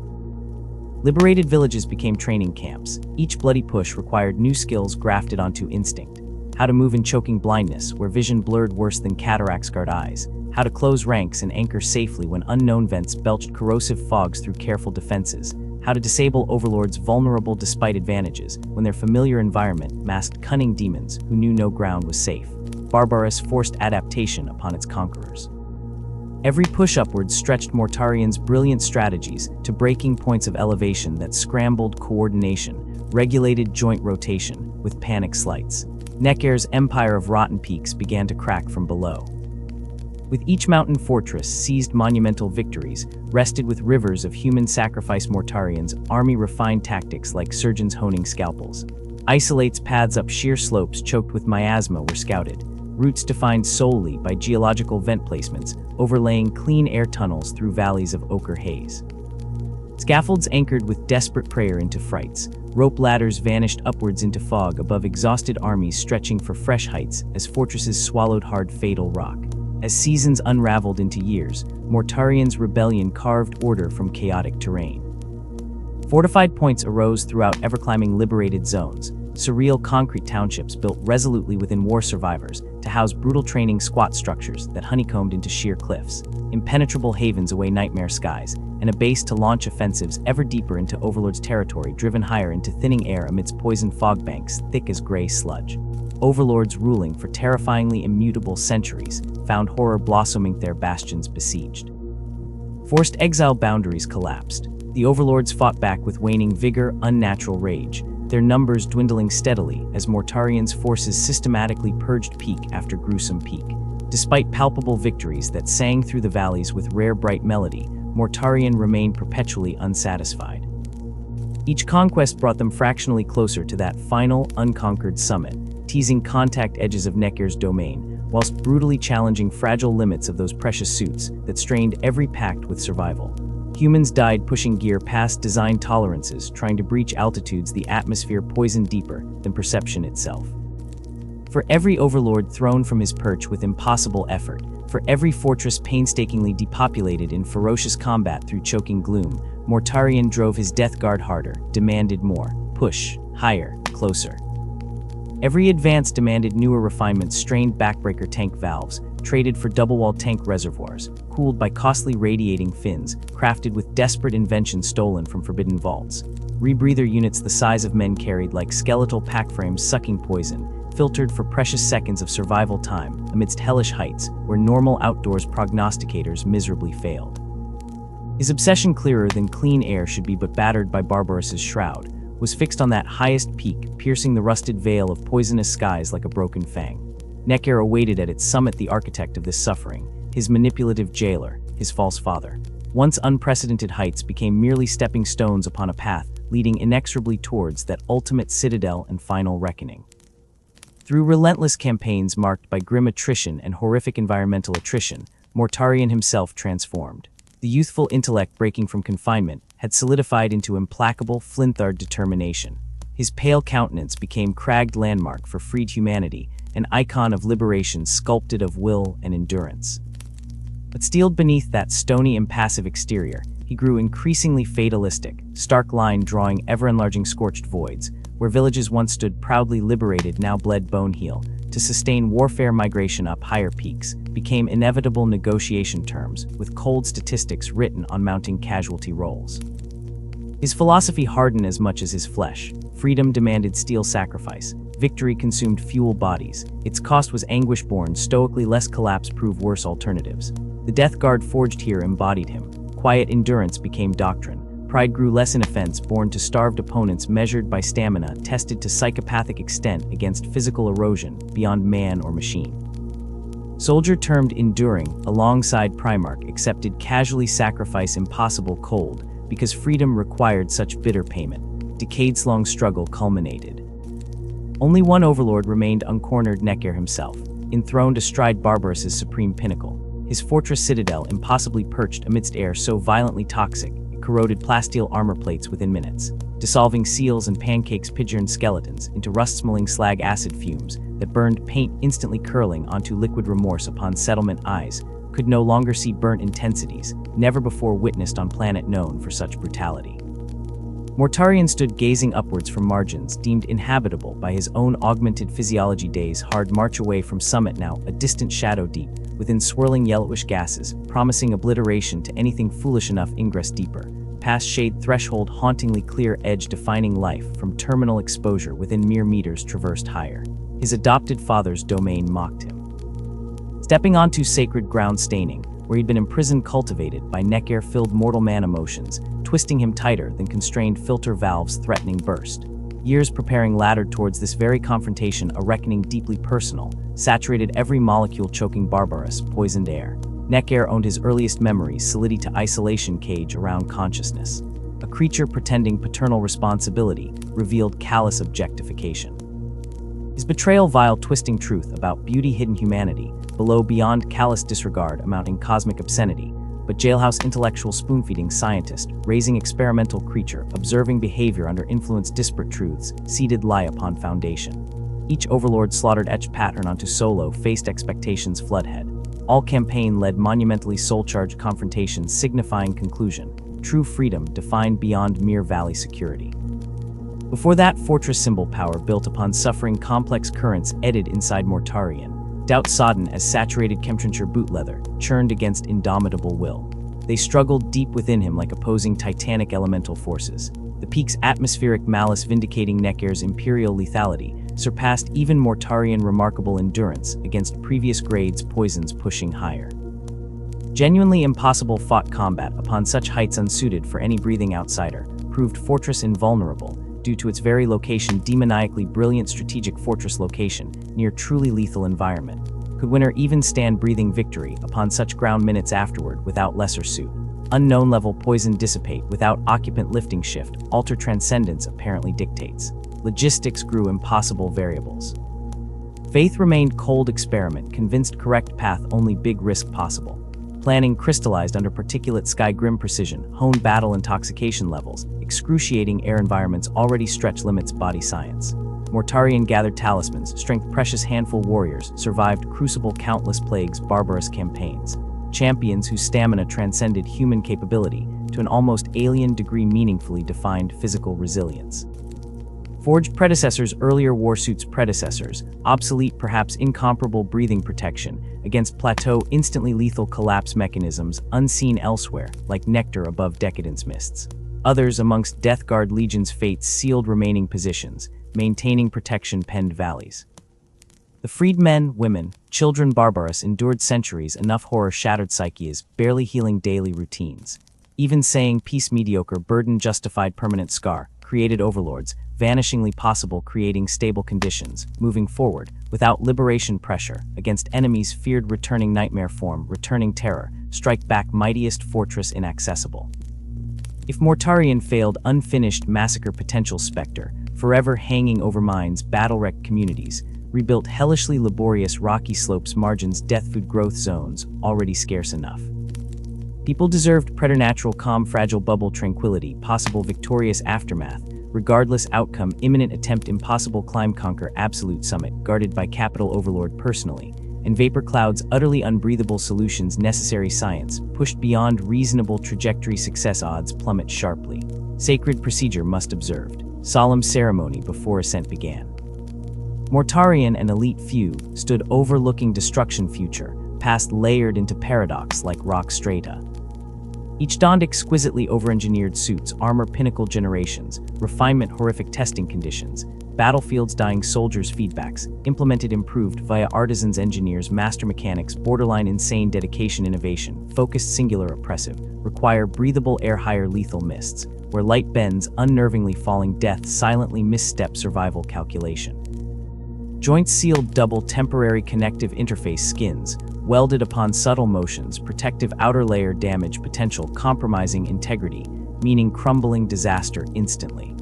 Liberated villages became training camps. Each bloody push required new skills grafted onto instinct. How to move in choking blindness, where vision blurred worse than cataracts scarred eyes. How to close ranks and anchor safely when unknown vents belched corrosive fogs through careful defenses. How to disable overlords vulnerable despite advantages, when their familiar environment masked cunning demons who knew no ground was safe. Barbarous forced adaptation upon its conquerors. Every push upwards stretched Mortarion's brilliant strategies to breaking points of elevation that scrambled coordination, regulated joint rotation, with panic slights. Nekir's empire of rotten peaks began to crack from below. With each mountain fortress seized monumental victories, rested with rivers of human sacrifice. Mortarion's army refined tactics like surgeons honing scalpels. Isolates paths up sheer slopes choked with miasma were scouted, routes defined solely by geological vent placements, overlaying clean air tunnels through valleys of ochre haze. Scaffolds anchored with desperate prayer into frights, rope ladders vanished upwards into fog above exhausted armies stretching for fresh heights as fortresses swallowed hard fatal rock. As seasons unraveled into years, Mortarion's rebellion carved order from chaotic terrain. Fortified points arose throughout ever-climbing liberated zones, surreal concrete townships built resolutely within war survivors to house brutal training squat structures that honeycombed into sheer cliffs, impenetrable havens away nightmare skies, and a base to launch offensives ever deeper into Overlord's territory driven higher into thinning air amidst poisoned fog banks thick as gray sludge. Overlords ruling for terrifyingly immutable centuries found horror blossoming their bastions besieged. Forced exile boundaries collapsed. The overlords fought back with waning vigor, unnatural rage, their numbers dwindling steadily as Mortarian's forces systematically purged peak after gruesome peak. Despite palpable victories that sang through the valleys with rare bright melody, Mortarian remained perpetually unsatisfied. Each conquest brought them fractionally closer to that final, unconquered summit, teasing contact edges of Nekir's domain, whilst brutally challenging fragile limits of those precious suits that strained every pact with survival. Humans died pushing gear past design tolerances, trying to breach altitudes the atmosphere poisoned deeper than perception itself. For every overlord thrown from his perch with impossible effort, for every fortress painstakingly depopulated in ferocious combat through choking gloom, Mortarian drove his death guard harder, demanded more, push, higher, closer. Every advance demanded newer refinements, strained backbreaker tank valves, traded for double-walled tank reservoirs, cooled by costly radiating fins, crafted with desperate inventions stolen from forbidden vaults. Rebreather units the size of men carried like skeletal pack frames sucking poison, filtered for precious seconds of survival time amidst hellish heights where normal outdoors prognosticators miserably failed. His obsession, clearer than clean air should be but battered by Barbaros's shroud, was fixed on that highest peak, piercing the rusted veil of poisonous skies like a broken fang. Nekir awaited at its summit the architect of this suffering, his manipulative jailer, his false father. Once unprecedented heights became merely stepping stones upon a path leading inexorably towards that ultimate citadel and final reckoning. Through relentless campaigns marked by grim attrition and horrific environmental attrition, Mortarian himself transformed. The youthful intellect breaking from confinement had solidified into implacable, flinthard determination. His pale countenance became cragged landmark for freed humanity, an icon of liberation sculpted of will and endurance. But steeled beneath that stony, impassive exterior, he grew increasingly fatalistic, stark line drawing ever-enlarging scorched voids, where villages once stood proudly liberated now bled bone heal. To sustain warfare, migration up higher peaks became inevitable negotiation terms, with cold statistics written on mounting casualty rolls. His philosophy hardened as much as his flesh. Freedom demanded steel sacrifice. Victory consumed fuel bodies. Its cost was anguish-born, stoically less collapse prove worse alternatives. The death guard forged here embodied him. Quiet endurance became doctrine. Pride grew less in offense, born to starved opponents measured by stamina, tested to psychopathic extent against physical erosion beyond man or machine. Soldier termed enduring, alongside Primarch, accepted casually sacrifice impossible cold, because freedom required such bitter payment. Decades-long struggle culminated. Only one overlord remained uncornered, Nekir himself, enthroned astride Barbaros's supreme pinnacle. His fortress citadel impossibly perched amidst air so violently toxic, it corroded plasteel armor plates within minutes, dissolving seals and pancakes pigeon skeletons into rust-smelling slag acid fumes that burned paint, instantly curling onto liquid remorse upon settlement eyes could no longer see burnt intensities, never before witnessed on planet known for such brutality. Mortarian stood gazing upwards from margins deemed inhabitable by his own augmented physiology, days hard march away from summit, now a distant shadow deep within swirling yellowish gases, promising obliteration to anything foolish enough ingress deeper, past shade threshold, hauntingly clear edge defining life from terminal exposure within mere meters traversed higher. His adopted father's domain mocked him. Stepping onto sacred ground, staining where he'd been imprisoned, cultivated by Nekir-filled mortal man emotions, twisting him tighter than constrained filter valves threatening burst. Years preparing laddered towards this very confrontation, a reckoning deeply personal, saturated every molecule, choking Barbaros, poisoned air. Nekir owned his earliest memories, solidity to isolation cage around consciousness. A creature pretending paternal responsibility revealed callous objectification. His betrayal, vile twisting truth about beauty, hidden humanity, below beyond callous disregard amounting cosmic obscenity, but jailhouse intellectual spoon-feeding scientist, raising experimental creature, observing behavior under influence, disparate truths, seeded lie upon foundation. Each overlord slaughtered etched pattern onto solo, faced expectations floodhead. All campaign led monumentally soul-charged confrontations signifying conclusion, true freedom defined beyond mere valley security. Before that, fortress symbol power built upon suffering, complex currents eddied inside Mortarian, doubt sodden as saturated chemtrencher boot leather churned against indomitable will. They struggled deep within him like opposing titanic elemental forces. The peak's atmospheric malice, vindicating Nekir's imperial lethality, surpassed even Mortarian remarkable endurance against previous grades, poisons pushing higher. Genuinely impossible fought combat upon such heights unsuited for any breathing outsider, proved fortress invulnerable, due to its very location demoniacally brilliant strategic fortress location, near truly lethal environment. Could winner even stand breathing victory upon such ground minutes afterward without lesser suit? Unknown level poison dissipate without occupant lifting shift, alter transcendence apparently dictates. Logistics grew impossible variables. Faith remained cold experiment, convinced correct path only big risk possible. Planning crystallized under particulate sky grim precision, honed battle intoxication levels, excruciating air environments already stretch limits body science. Mortarian gathered talismans, strength precious handful warriors, survived crucible countless plagues barbarous campaigns. Champions whose stamina transcended human capability to an almost alien degree meaningfully defined physical resilience. Forged predecessors earlier warsuits predecessors, obsolete perhaps incomparable breathing protection against plateau instantly lethal collapse mechanisms unseen elsewhere like nectar above decadence mists. Others amongst Death Guard Legion's fates sealed remaining positions, maintaining protection penned valleys. The freed men, women, children barbarous endured centuries enough horror shattered psyches, barely healing daily routines. Even saying peace mediocre burden justified permanent scar, created overlords, vanishingly possible creating stable conditions, moving forward, without liberation pressure, against enemies feared returning nightmare form, returning terror, strike back mightiest fortress inaccessible. If Mortarian failed unfinished massacre potential specter, forever hanging over mines, battle-wrecked communities, rebuilt hellishly laborious rocky slopes margins death food growth zones, already scarce enough. People deserved preternatural calm fragile bubble tranquility, possible victorious aftermath, regardless outcome imminent attempt impossible climb conquer absolute summit guarded by capital overlord personally, and vapor clouds utterly unbreathable solutions necessary science, pushed beyond reasonable trajectory success odds plummet sharply. Sacred procedure must observed. Solemn ceremony before ascent began. Mortarian and elite few stood overlooking destruction future, past layered into paradox like rock strata. Each donned exquisitely over-engineered suits, armor pinnacle generations, refinement horrific testing conditions, battlefields dying soldiers feedbacks, implemented improved via artisans engineers master mechanics borderline insane dedication innovation, focused singular oppressive, require breathable air higher lethal mists, where light bends unnervingly falling death silently misstep survival calculation. Joints sealed double temporary connective interface skins, welded upon subtle motions, protective outer layer damage potential compromising integrity, meaning crumbling disaster instantly.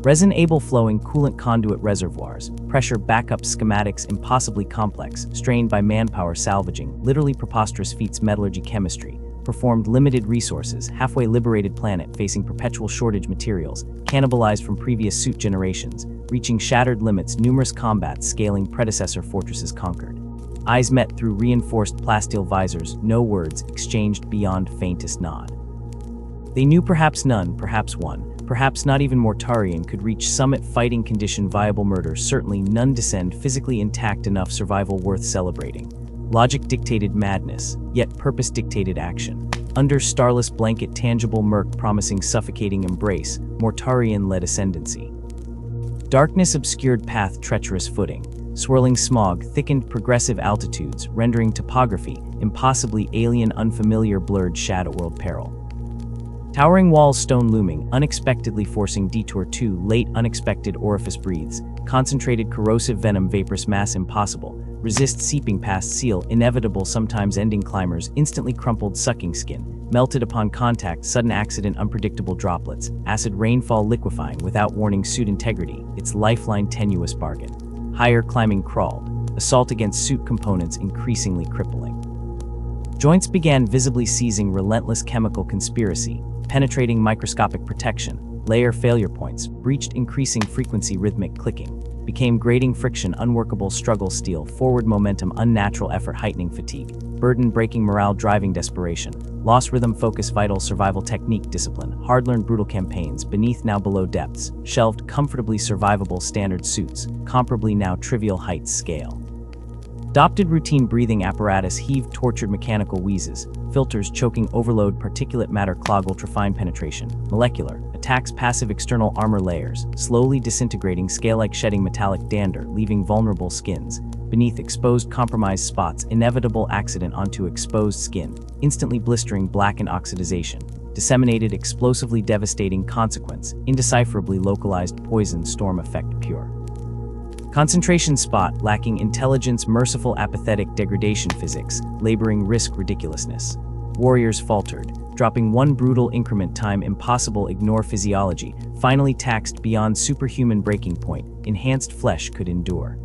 Resin-able flowing coolant conduit reservoirs, pressure backup schematics impossibly complex, strained by manpower salvaging, literally preposterous feats metallurgy chemistry, performed limited resources, halfway liberated planet facing perpetual shortage materials, cannibalized from previous suit generations, reaching shattered limits numerous combats scaling predecessor fortresses conquered. Eyes met through reinforced plasteel visors, no words exchanged beyond faintest nod. They knew perhaps none, perhaps one, perhaps not even Mortarian could reach summit fighting condition viable murder, certainly none descend physically intact enough survival worth celebrating. Logic dictated madness, yet purpose dictated action. Under starless blanket tangible murk promising suffocating embrace, Mortarian led ascendancy. Darkness obscured path treacherous footing, swirling smog thickened progressive altitudes, rendering topography impossibly alien unfamiliar blurred shadow world peril. Towering walls stone looming, unexpectedly forcing detour to late unexpected orifice breathes, concentrated corrosive venom vaporous mass impossible, resist seeping past seal inevitable sometimes ending climbers instantly crumpled sucking skin, melted upon contact sudden accident unpredictable droplets, acid rainfall liquefying without warning suit integrity, its lifeline tenuous bargain. Higher climbing crawled, assault against suit components increasingly crippling. Joints began visibly seizing relentless chemical conspiracy, penetrating microscopic protection, layer failure points, breached increasing frequency rhythmic clicking, became grating friction unworkable struggle steel forward momentum unnatural effort heightening fatigue, burden breaking morale driving desperation, lost rhythm focus vital survival technique discipline, hard-learned brutal campaigns beneath now below depths, shelved comfortably survivable standard suits, comparably now trivial heights scale. Adopted routine breathing apparatus heaved tortured mechanical wheezes, filters choking overload particulate matter clog ultrafine penetration, molecular, attacks passive external armor layers, slowly disintegrating scale-like shedding metallic dander, leaving vulnerable skins. Beneath exposed compromised spots, inevitable accident onto exposed skin, instantly blistering black and oxidization. Disseminated explosively devastating consequence, indecipherably localized poison storm effect pure. Concentration spot, lacking intelligence, merciful apathetic degradation physics, laboring risk ridiculousness. Warriors faltered, dropping one brutal increment time impossible ignore physiology, finally taxed beyond superhuman breaking point, enhanced flesh could endure.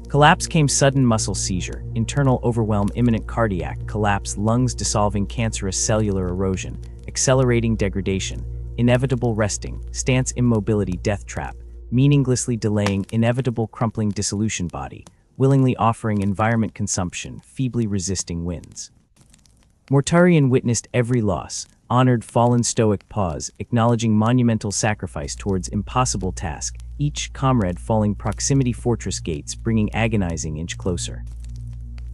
Collapse came sudden muscle seizure, internal overwhelm imminent cardiac collapse lungs dissolving cancerous cellular erosion, accelerating degradation, inevitable resting, stance immobility death trap, meaninglessly delaying inevitable crumpling dissolution body, willingly offering environment consumption, feebly resisting winds. Mortarion witnessed every loss, honored fallen stoic pause, acknowledging monumental sacrifice towards impossible task, each comrade falling proximity fortress gates bringing agonizing inch closer.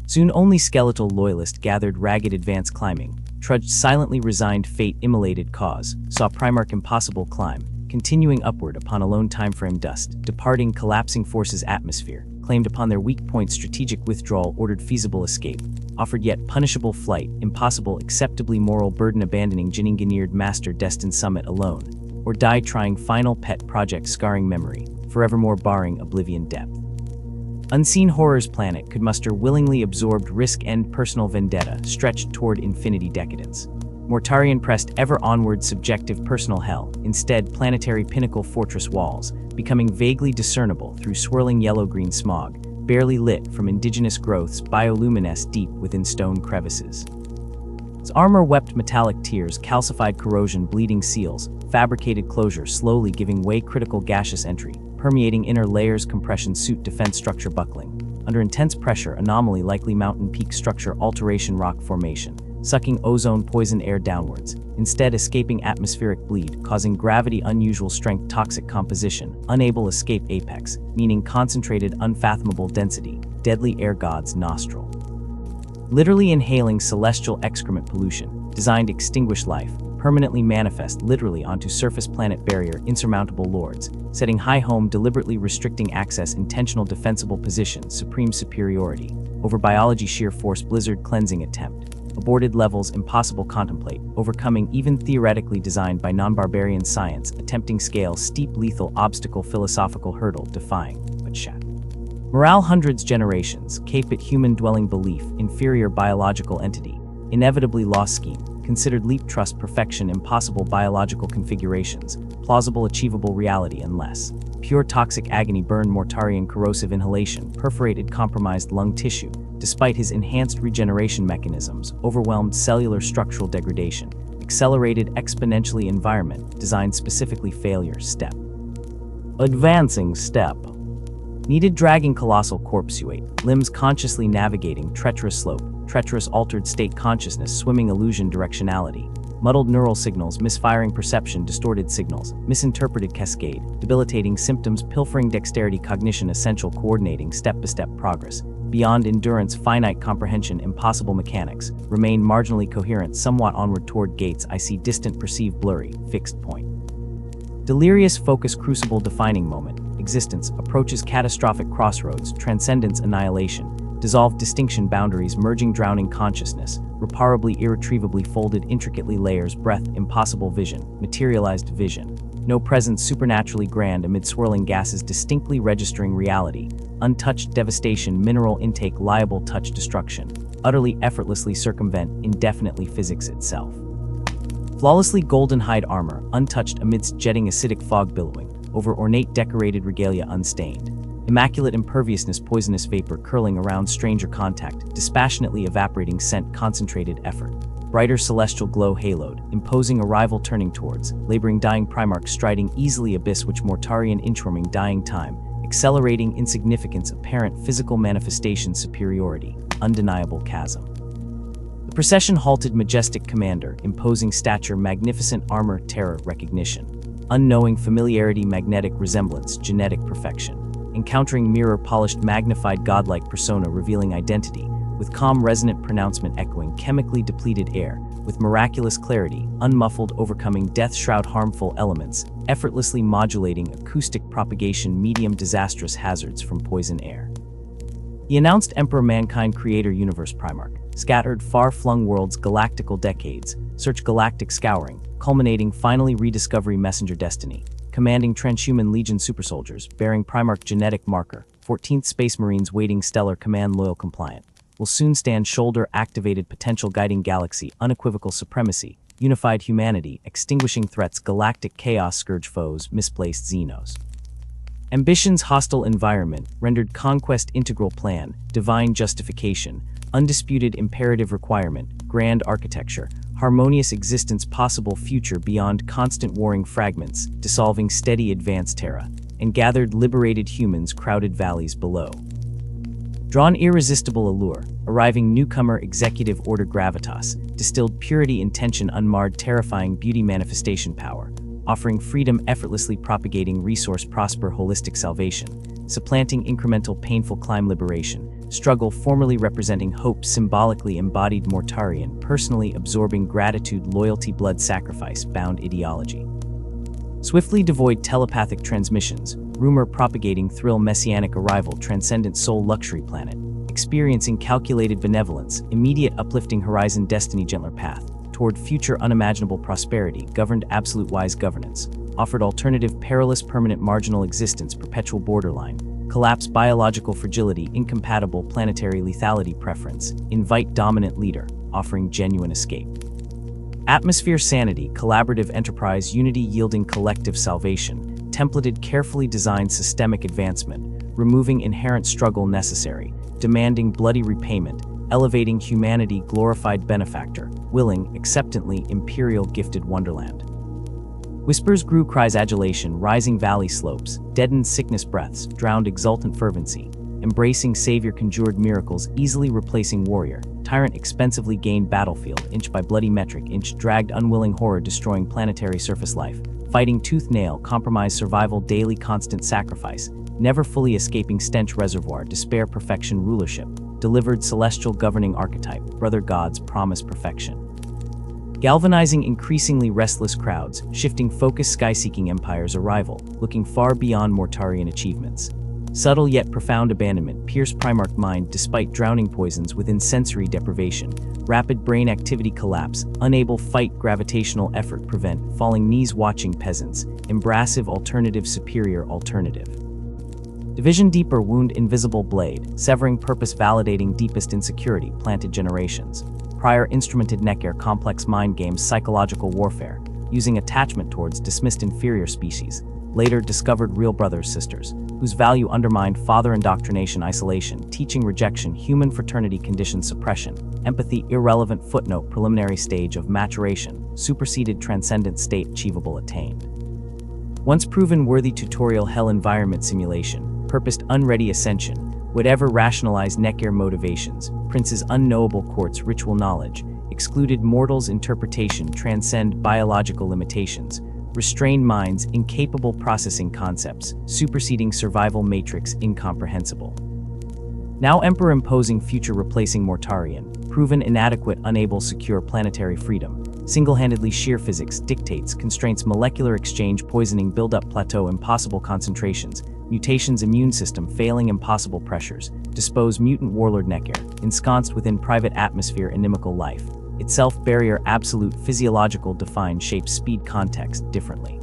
Soon only skeletal loyalist gathered ragged advance climbing, trudged silently resigned fate immolated cause, saw Primarch impossible climb, continuing upward upon a lone timeframe dust, departing collapsing forces atmosphere, claimed upon their weak point strategic withdrawal ordered feasible escape, offered yet punishable flight, impossible acceptably moral burden abandoning Jinninganeered master destined summit alone, or die trying final pet project scarring memory, forevermore barring oblivion depth. Unseen horrors planet could muster willingly absorbed risk end personal vendetta stretched toward infinity decadence. Mortarion pressed ever onward subjective personal hell, instead planetary pinnacle fortress walls, becoming vaguely discernible through swirling yellow-green smog, barely lit from indigenous growths bioluminesce deep within stone crevices. As armor wept metallic tears, calcified corrosion bleeding seals, fabricated closure slowly giving way critical gaseous entry, permeating inner layers compression suit defense structure buckling. Under intense pressure anomaly likely mountain peak structure alteration rock formation, sucking ozone poison air downwards, instead escaping atmospheric bleed, causing gravity unusual strength toxic composition, unable escape apex, meaning concentrated unfathomable density, deadly air god's nostril. Literally inhaling celestial excrement pollution, designed extinguish life, permanently manifest literally onto surface planet barrier insurmountable lords, setting high home deliberately restricting access intentional defensible position supreme superiority, over biology sheer force blizzard cleansing attempt, aborted levels impossible contemplate, overcoming even theoretically designed by non-barbarian science, attempting scale steep lethal obstacle philosophical hurdle defying, but shat. Morale hundreds generations, capit human-dwelling belief, inferior biological entity, inevitably lost scheme, considered leap trust perfection impossible biological configurations, plausible achievable reality unless, pure toxic agony burn Mortarion corrosive inhalation, perforated compromised lung tissue, despite his enhanced regeneration mechanisms, overwhelmed cellular structural degradation, accelerated exponentially environment, designed specifically failure step. Advancing step. Needed dragging colossal corpsuate, limbs consciously navigating treacherous slope, treacherous altered state consciousness swimming illusion directionality, muddled neural signals misfiring perception distorted signals, misinterpreted cascade, debilitating symptoms pilfering dexterity cognition essential coordinating step-by-step progress, beyond endurance finite comprehension impossible mechanics, remain marginally coherent somewhat onward toward gates I see distant perceive blurry, fixed point. Delirious focus crucible defining moment, existence approaches catastrophic crossroads, transcendence annihilation, dissolved distinction boundaries merging drowning consciousness, reparably irretrievably folded intricately layers breath impossible vision, materialized vision, no presence supernaturally grand amid swirling gases distinctly registering reality, untouched devastation mineral intake liable touch destruction, utterly effortlessly circumvent indefinitely physics itself. Flawlessly golden hide armor, untouched amidst jetting acidic fog billowing, over ornate decorated regalia unstained. Immaculate imperviousness poisonous vapor curling around stranger contact, dispassionately evaporating scent concentrated effort. Brighter celestial glow haloed, imposing arrival turning towards, laboring dying Primarch striding easily abyss which Mortarion inchworming dying time, accelerating insignificance apparent physical manifestation superiority, undeniable chasm. The procession halted majestic commander, imposing stature magnificent armor terror recognition. Unknowing familiarity magnetic resemblance genetic perfection. Encountering mirror polished magnified godlike persona revealing identity, with calm resonant pronouncement echoing chemically depleted air, with miraculous clarity, unmuffled, overcoming death-shroud harmful elements, effortlessly modulating acoustic propagation medium disastrous hazards from poison air. He announced Emperor Mankind Creator Universe Primarch, scattered far-flung worlds galactical decades, search galactic scouring, culminating finally rediscovery messenger destiny, commanding transhuman legion supersoldiers, bearing Primarch genetic marker, 14th Space Marines waiting stellar command loyal compliant, will soon stand shoulder-activated potential guiding galaxy unequivocal supremacy, unified humanity, extinguishing threats galactic chaos scourge foes, misplaced Xenos. Ambition's hostile environment, rendered conquest integral plan, divine justification, undisputed imperative requirement, grand architecture, harmonious existence possible future beyond constant warring fragments, dissolving steady advance terra, and gathered liberated humans crowded valleys below. Drawn irresistible allure, arriving newcomer executive order gravitas, distilled purity intention unmarred terrifying beauty manifestation power, offering freedom effortlessly propagating resource prosper holistic salvation, supplanting incremental painful climb liberation, struggle formerly representing hope symbolically embodied mortarian, personally absorbing gratitude loyalty blood sacrifice bound ideology. Swiftly devoid telepathic transmissions, rumor propagating thrill messianic arrival transcendent soul luxury planet, experiencing calculated benevolence, immediate uplifting horizon destiny gentler path, toward future unimaginable prosperity governed absolute wise governance, offered alternative perilous permanent marginal existence perpetual borderline, collapse biological fragility incompatible planetary lethality preference, invite dominant leader, offering genuine escape. Atmosphere sanity, collaborative enterprise unity yielding collective salvation, templated carefully designed systemic advancement, removing inherent struggle necessary, demanding bloody repayment, elevating humanity glorified benefactor, willing, acceptantly imperial gifted wonderland. Whispers grew cries adulation, rising valley slopes, deadened sickness breaths, drowned exultant fervency, embracing savior conjured miracles easily replacing warrior, tyrant expensively gained battlefield inch by bloody metric inch dragged unwilling horror destroying planetary surface life, fighting tooth nail compromise survival daily constant sacrifice, never fully escaping stench reservoir despair perfection rulership, delivered celestial governing archetype, brother gods promise perfection. Galvanizing increasingly restless crowds, shifting focus sky-seeking empires arrival, looking far beyond Mortarian achievements. Subtle yet profound abandonment pierce Primarch mind despite drowning poisons within sensory deprivation, rapid brain activity collapse, unable fight gravitational effort prevent, falling knees watching peasants, embrassive alternative superior alternative. Division deeper wound invisible blade, severing purpose validating deepest insecurity planted generations. Prior instrumented neck-air complex mind games psychological warfare, using attachment towards dismissed inferior species, later discovered real brothers sisters, whose value undermined father indoctrination isolation, teaching rejection human fraternity condition suppression, empathy irrelevant footnote preliminary stage of maturation, superseded transcendent state achievable attained. Once proven worthy tutorial hell environment simulation, purposed unready ascension, whatever rationalized neck-air motivations, prince's unknowable courts ritual knowledge, excluded mortals' interpretation transcend biological limitations, restrained minds incapable processing concepts, superseding survival matrix incomprehensible. Now emperor imposing future replacing Mortarian, proven inadequate unable secure planetary freedom, single-handedly sheer physics dictates constraints molecular exchange poisoning build-up plateau impossible concentrations, mutations immune system failing impossible pressures, dispose mutant warlord neck-air, ensconced within private atmosphere inimical life, itself barrier absolute physiological defined shape speed context differently.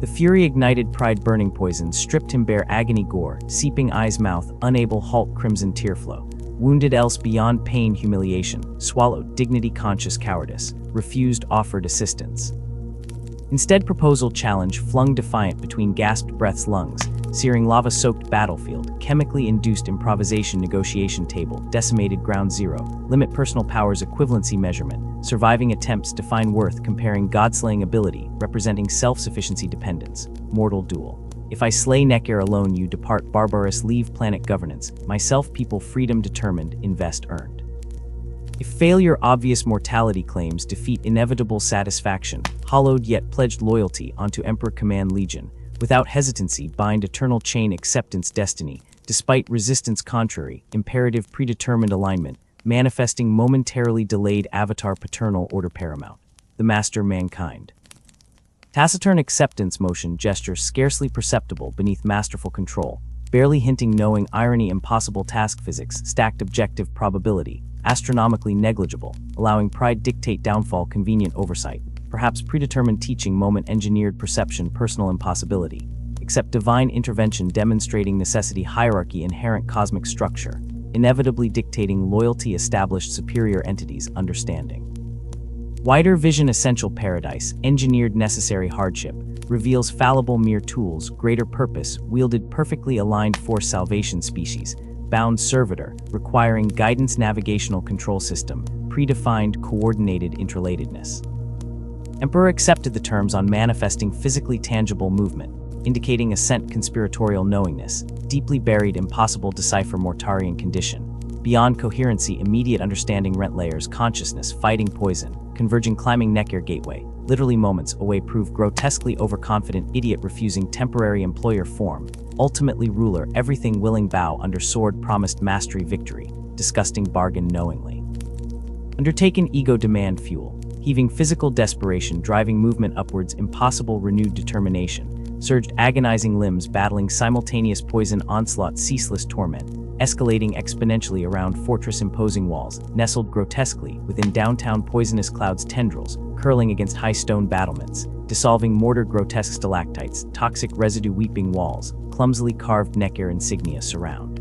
The fury ignited pride burning poison stripped him bare agony gore, seeping eyes mouth unable halt crimson tear flow, wounded else beyond pain humiliation, swallowed dignity conscious cowardice, refused offered assistance. Instead proposal challenge flung defiant between gasped breaths lungs, searing lava-soaked battlefield, chemically induced improvisation negotiation table, decimated ground zero, limit personal powers equivalency measurement, surviving attempts define worth comparing god-slaying ability, representing self-sufficiency dependence, mortal duel. If I slay neck-air alone you depart barbarous leave planet governance, myself people freedom determined, invest earned. If failure obvious mortality claims defeat inevitable satisfaction, hollowed yet pledged loyalty onto Emperor Command Legion, without hesitancy bind eternal chain acceptance destiny, despite resistance contrary, imperative predetermined alignment, manifesting momentarily delayed avatar paternal order paramount, the master mankind. Taciturn acceptance motion gesture scarcely perceptible beneath masterful control, barely hinting knowing irony impossible task physics, stacked objective probability, astronomically negligible, allowing pride dictate downfall convenient oversight, perhaps predetermined teaching moment engineered perception personal impossibility, except divine intervention demonstrating necessity hierarchy inherent cosmic structure, inevitably dictating loyalty established superior entities understanding. Wider vision essential paradise, engineered necessary hardship, reveals fallible mere tools, greater purpose, wielded perfectly aligned force salvation species, bound servitor, requiring guidance navigational control system, predefined coordinated interrelatedness. Emperor accepted the terms on manifesting physically tangible movement, indicating assent conspiratorial knowingness, deeply buried impossible decipher Mortarian condition, beyond coherency immediate understanding rent layers consciousness fighting poison, converging climbing neck-air gateway, literally moments away prove grotesquely overconfident idiot refusing temporary employer form, ultimately ruler everything willing bow under sword promised mastery victory, disgusting bargain knowingly. Undertaken ego demand fuel, heaving physical desperation driving movement upwards impossible renewed determination, surged agonizing limbs battling simultaneous poison onslaught ceaseless torment, escalating exponentially around fortress imposing walls, nestled grotesquely within downtown poisonous clouds tendrils, curling against high stone battlements, dissolving mortar grotesque stalactites, toxic residue weeping walls, clumsily carved neck-air insignia surround.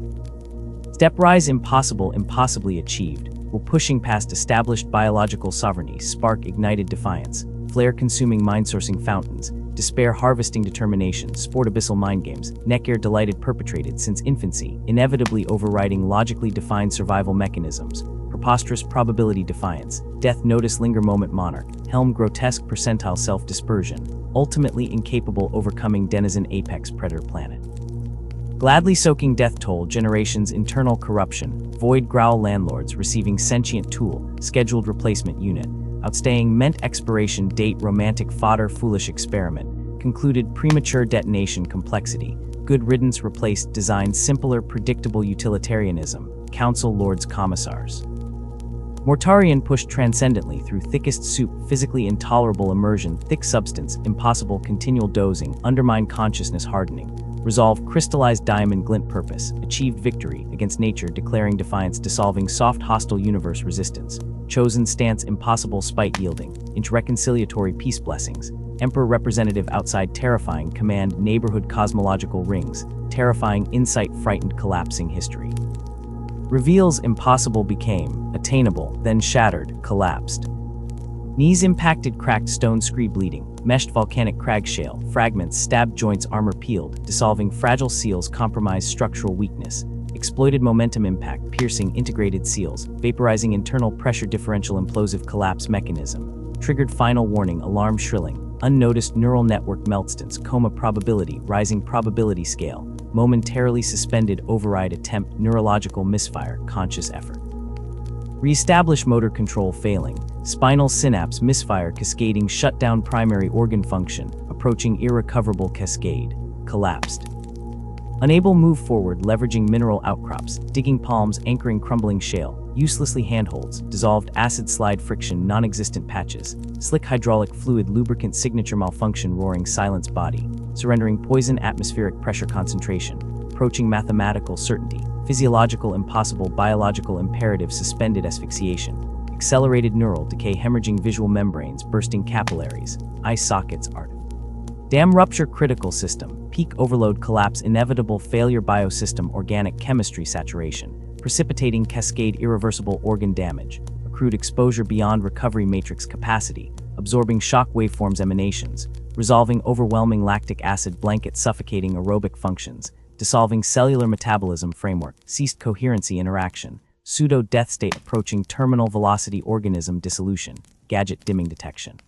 Steprise impossible impossibly achieved, while pushing past established biological sovereignty spark ignited defiance, flare-consuming mind-sourcing fountains, despair harvesting determination, sport abyssal mind games, neck-air delighted perpetrated since infancy, inevitably overriding logically defined survival mechanisms, preposterous probability defiance, death notice linger moment monarch, helm grotesque percentile self-dispersion, ultimately incapable overcoming denizen apex predator planet. Gladly soaking death toll generations internal corruption, void growl landlords receiving sentient tool, scheduled replacement unit, outstaying meant expiration date romantic fodder foolish experiment, concluded premature detonation complexity, good riddance replaced design simpler predictable utilitarianism, council lords commissars. Mortarian pushed transcendently through thickest soup physically intolerable immersion thick substance impossible continual dozing undermined consciousness hardening, resolve crystallized diamond glint purpose, achieved victory against nature declaring defiance dissolving soft hostile universe resistance, chosen stance impossible spite yielding, inch reconciliatory peace blessings, emperor representative outside terrifying command neighborhood cosmological rings, terrifying insight frightened collapsing history. Reveals impossible became, attainable, then shattered, collapsed. Knees impacted cracked stone scree bleeding, meshed volcanic crag shale, fragments stabbed joints armor peeled, dissolving fragile seals compromised structural weakness, exploited momentum impact piercing integrated seals, vaporizing internal pressure differential implosive collapse mechanism, triggered final warning alarm shrilling, unnoticed neural network meltstance coma probability rising probability scale, momentarily suspended override attempt neurological misfire conscious effort. Reestablish motor control failing, spinal synapse misfire cascading shutdown primary organ function, approaching irrecoverable cascade, collapsed. Unable move forward leveraging mineral outcrops, digging palms anchoring crumbling shale, uselessly handholds, dissolved acid slide friction non-existent patches, slick hydraulic fluid lubricant signature malfunction roaring silence body, surrendering poison atmospheric pressure concentration, approaching mathematical certainty, physiological impossible biological imperative suspended asphyxiation, accelerated neural decay hemorrhaging visual membranes bursting capillaries, eye sockets art. Dam rupture critical system, peak overload collapse inevitable failure biosystem organic chemistry saturation, precipitating cascade irreversible organ damage, accrued exposure beyond recovery matrix capacity, absorbing shock waveforms emanations, resolving overwhelming lactic acid blanket suffocating aerobic functions, dissolving cellular metabolism framework, ceased coherency interaction, pseudo-death state approaching terminal velocity organism dissolution, gadget dimming detection.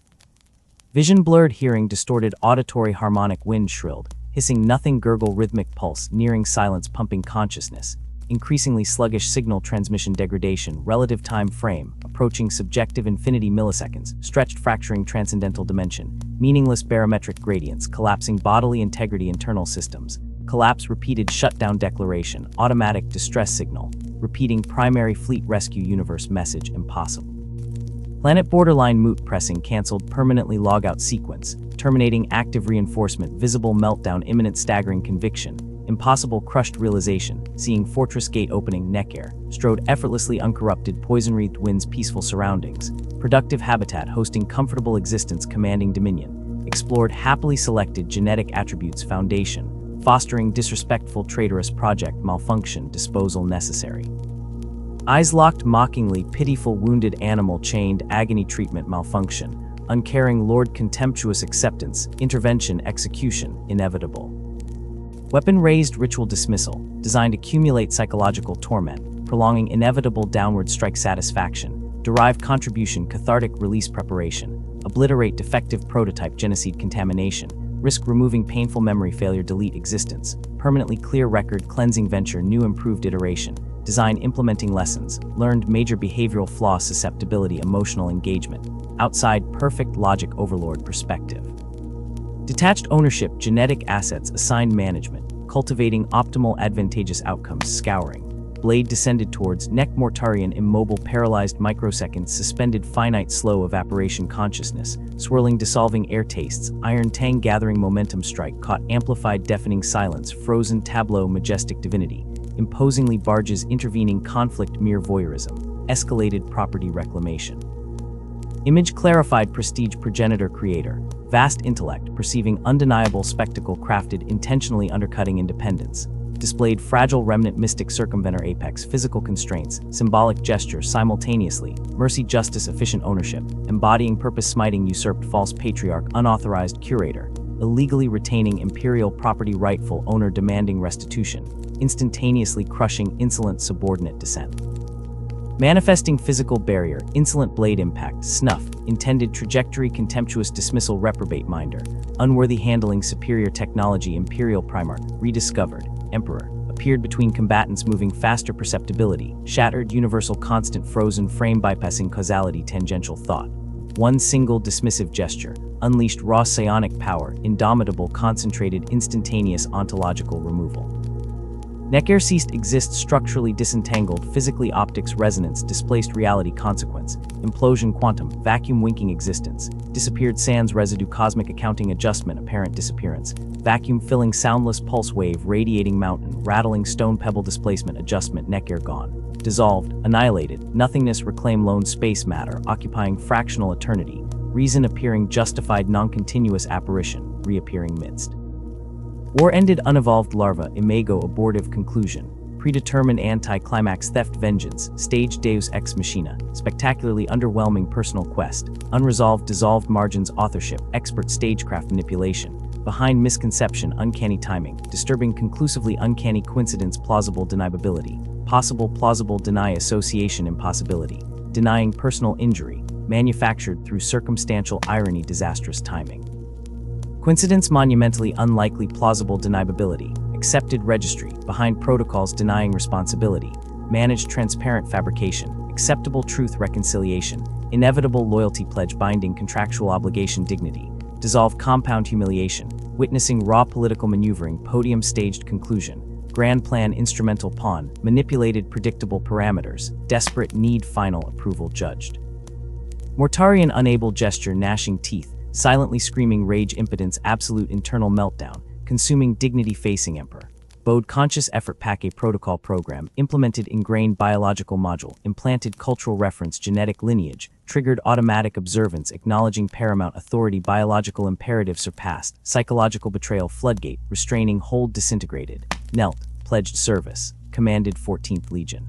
Vision blurred hearing distorted auditory harmonic wind shrilled, hissing nothing gurgle rhythmic pulse nearing silence pumping consciousness, increasingly sluggish signal transmission degradation relative time frame, approaching subjective infinity milliseconds, stretched fracturing transcendental dimension, meaningless barometric gradients collapsing bodily integrity internal systems, collapse repeated shutdown declaration, automatic distress signal, repeating primary fleet rescue universe message impossible. Planet borderline moot pressing cancelled permanently logout sequence, terminating active reinforcement, visible meltdown, imminent staggering conviction, impossible crushed realization, seeing fortress gate opening, neck air, strode effortlessly uncorrupted, poison-wreathed winds, peaceful surroundings, productive habitat hosting comfortable existence, commanding dominion, explored happily selected genetic attributes, foundation, fostering disrespectful traitorous project, malfunction, disposal necessary. Eyes locked mockingly, pitiful wounded animal chained, agony treatment, malfunction, uncaring lord, contemptuous acceptance, intervention, execution, inevitable. Weapon raised, ritual dismissal, designed accumulate psychological torment, prolonging inevitable downward strike, satisfaction, derive contribution, cathartic release, preparation, obliterate defective prototype, genocide, contamination, risk removing painful memory, failure, delete existence, permanently clear record, cleansing venture, new improved iteration, design implementing lessons, learned major behavioral flaw, susceptibility, emotional engagement, outside perfect logic, overlord, perspective. Detached ownership, genetic assets, assigned management, cultivating optimal advantageous outcomes, scouring, blade descended towards, neck Mortarian, immobile, paralyzed, microseconds, suspended, finite, slow evaporation, consciousness, swirling, dissolving air tastes, iron tang, gathering momentum, strike, caught, amplified, deafening silence, frozen tableau, majestic divinity, imposingly barges, intervening conflict, mere voyeurism, escalated property reclamation. Image clarified, prestige, progenitor, creator, vast intellect, perceiving undeniable spectacle, crafted, intentionally undercutting independence, displayed fragile remnant, mystic, circumventor, apex, physical constraints, symbolic gesture, simultaneously, mercy, justice, efficient ownership, embodying purpose, smiting, usurped, false patriarch, unauthorized curator, illegally retaining imperial property, rightful owner, demanding restitution, instantaneously crushing, insolent, subordinate, descent. Manifesting physical barrier, insolent blade impact, snuff, intended trajectory, contemptuous dismissal, reprobate minder, unworthy handling, superior technology, imperial primarch, rediscovered, emperor, appeared between combatants, moving faster, perceptibility, shattered, universal constant, frozen frame, bypassing causality, tangential thought. One single dismissive gesture, unleashed raw psionic power, indomitable, concentrated, instantaneous ontological removal. Necker ceased, exist, structurally disentangled, physically optics, resonance, displaced reality, consequence, implosion, quantum, vacuum, winking existence, disappeared sands, residue, cosmic accounting, adjustment, apparent disappearance, vacuum filling, soundless pulse wave, radiating mountain, rattling stone, pebble, displacement, adjustment, Necker gone, dissolved, annihilated, nothingness, reclaim, lone space matter, occupying fractional eternity, reason appearing justified, non-continuous apparition, reappearing midst. War ended, unevolved larva, imago, abortive conclusion, predetermined anti-climax, theft, vengeance, stage, deus ex machina, spectacularly underwhelming personal quest, unresolved, dissolved margins, authorship, expert stagecraft manipulation, behind misconception, uncanny timing, disturbing, conclusively uncanny coincidence, plausible deniability, possible, plausible, deny, association, impossibility, denying personal injury, manufactured through circumstantial irony, disastrous timing. Coincidence, monumentally unlikely, plausible deniability, accepted registry, behind protocols, denying responsibility, managed transparent fabrication, acceptable truth, reconciliation, inevitable loyalty, pledge, binding, contractual obligation, dignity, dissolve, compound humiliation, witnessing raw political maneuvering, podium, staged conclusion, grand plan, instrumental pawn, manipulated, predictable parameters, desperate need, final approval, judged. Mortarian, unable gesture, gnashing teeth, silently screaming rage, impotence, absolute internal meltdown, consuming dignity, facing emperor. Bode conscious effort, pack, a protocol program, implemented ingrained biological module, implanted cultural reference, genetic lineage, triggered automatic observance, acknowledging paramount authority, biological imperative surpassed, psychological betrayal, floodgate, restraining hold, disintegrated, knelt, pledged service, commanded 14th Legion.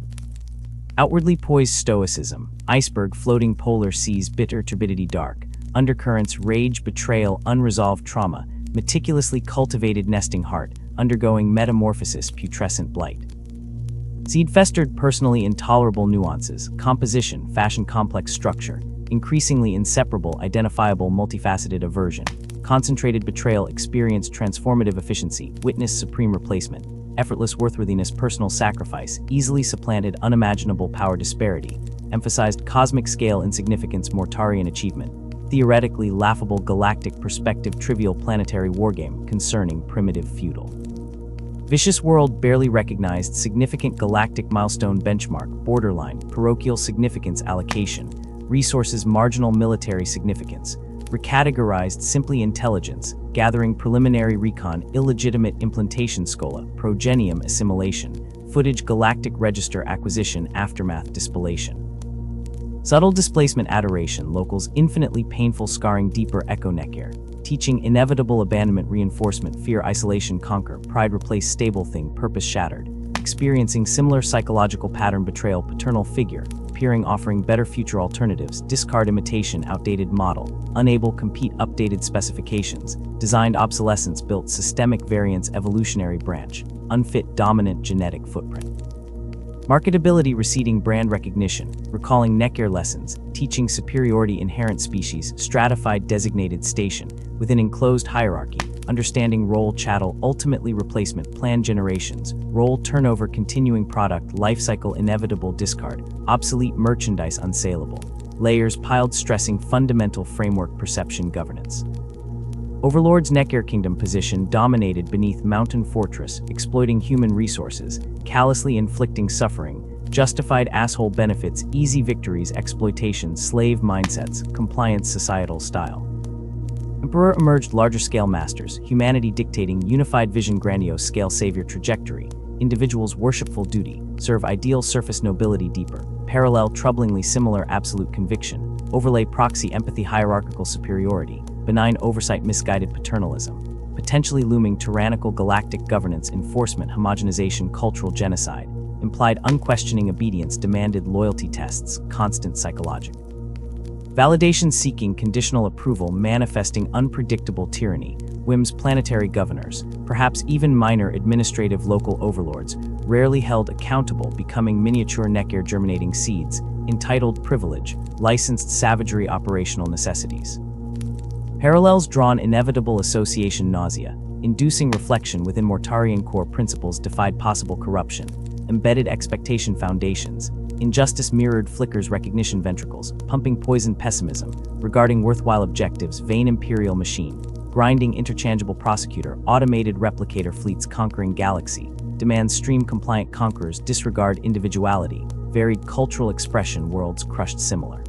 Outwardly poised stoicism, iceberg, floating polar seas, bitter turbidity, dark, undercurrents, rage, betrayal, unresolved trauma, meticulously cultivated nesting heart, undergoing metamorphosis, putrescent blight. Seed festered, personally intolerable nuances, composition, fashion, complex structure, increasingly inseparable, identifiable, multifaceted aversion, concentrated betrayal, experience, transformative efficiency, witness, supreme replacement, effortless worthworthiness, personal sacrifice, easily supplanted, unimaginable power disparity, emphasized cosmic scale, insignificance, Mortarian achievement, theoretically laughable galactic perspective, trivial planetary wargame concerning primitive feudal. Vicious World barely recognized significant galactic milestone benchmark, borderline, parochial significance allocation, resources marginal military significance, recategorized simply intelligence, gathering preliminary recon, illegitimate implantation scola, progenium assimilation, footage galactic register acquisition, aftermath dispellation. Subtle displacement adoration, locals infinitely painful scarring, deeper echo necker, teaching inevitable abandonment, reinforcement, fear, isolation, conquer, pride, replace, stable thing, purpose shattered, experiencing similar psychological pattern, betrayal, paternal figure, appearing, offering better future alternatives, discard, imitation, outdated model, unable, compete, updated specifications, designed obsolescence, built, systemic variance, evolutionary branch, unfit, dominant genetic footprint. Marketability, receding brand recognition, recalling Necker lessons, teaching superiority, inherent species, stratified designated station, within enclosed hierarchy, understanding role, chattel, ultimately replacement, plan generations, role turnover, continuing product, life cycle, inevitable discard, obsolete merchandise, unsaleable, layers, piled, stressing, fundamental framework, perception, governance. Overlord's Necker kingdom position dominated beneath mountain fortress, exploiting human resources, callously inflicting suffering, justified asshole benefits, easy victories, exploitation, slave mindsets, compliance, societal style. Emperor emerged, larger-scale masters, humanity dictating, unified vision, grandiose scale, savior trajectory, individuals, worshipful duty, serve ideal, surface nobility, deeper, parallel, troublingly similar, absolute conviction, overlay, proxy, empathy, hierarchical superiority, benign oversight, misguided paternalism, potentially looming, tyrannical galactic governance, enforcement, homogenization, cultural genocide, implied unquestioning obedience, demanded loyalty tests, constant psychological validation, seeking conditional approval, manifesting unpredictable tyranny, whims, planetary governors, perhaps even minor administrative local overlords, rarely held accountable, becoming miniature Necker germinating seeds, entitled privilege, licensed savagery, operational necessities. Parallels drawn, inevitable association, nausea, inducing reflection within Mortarian core principles, defied possible corruption, embedded expectation, foundations, injustice mirrored, flickers, recognition, ventricles, pumping poison, pessimism, regarding worthwhile objectives, vain imperial machine, grinding, interchangeable prosecutor, automated replicator, fleets, conquering galaxy, demands, stream compliant conquerors, disregard individuality, varied cultural expression, worlds crushed, similar.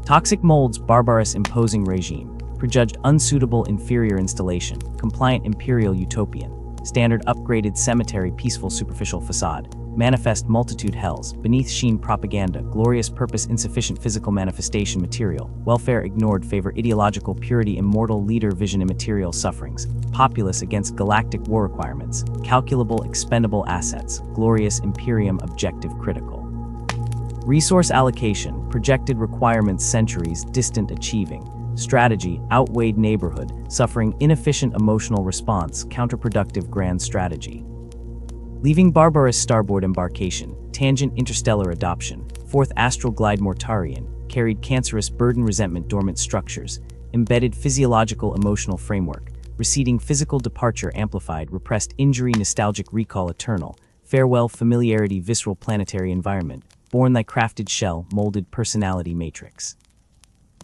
Toxic molds, barbarous imposing regime, prejudged unsuitable inferior installation, compliant imperial utopian, standard upgraded cemetery, peaceful superficial facade, manifest multitude hells, beneath sheen propaganda, glorious purpose, insufficient physical manifestation, material, welfare ignored, favor ideological purity, immortal leader, vision, immaterial sufferings, populace against galactic war requirements, calculable expendable assets, glorious imperium, objective critical. Resource allocation, projected requirements, centuries, distant achieving, strategy, outweighed neighborhood, suffering, inefficient emotional response, counterproductive grand strategy. Leaving barbarous starboard embarkation, tangent interstellar adoption, fourth astral glide Mortarian, carried cancerous burden, resentment, dormant structures, embedded physiological emotional framework, receding physical departure, amplified, repressed injury, nostalgic recall, eternal, farewell, familiarity, visceral, planetary environment, born thy crafted shell, molded personality matrix.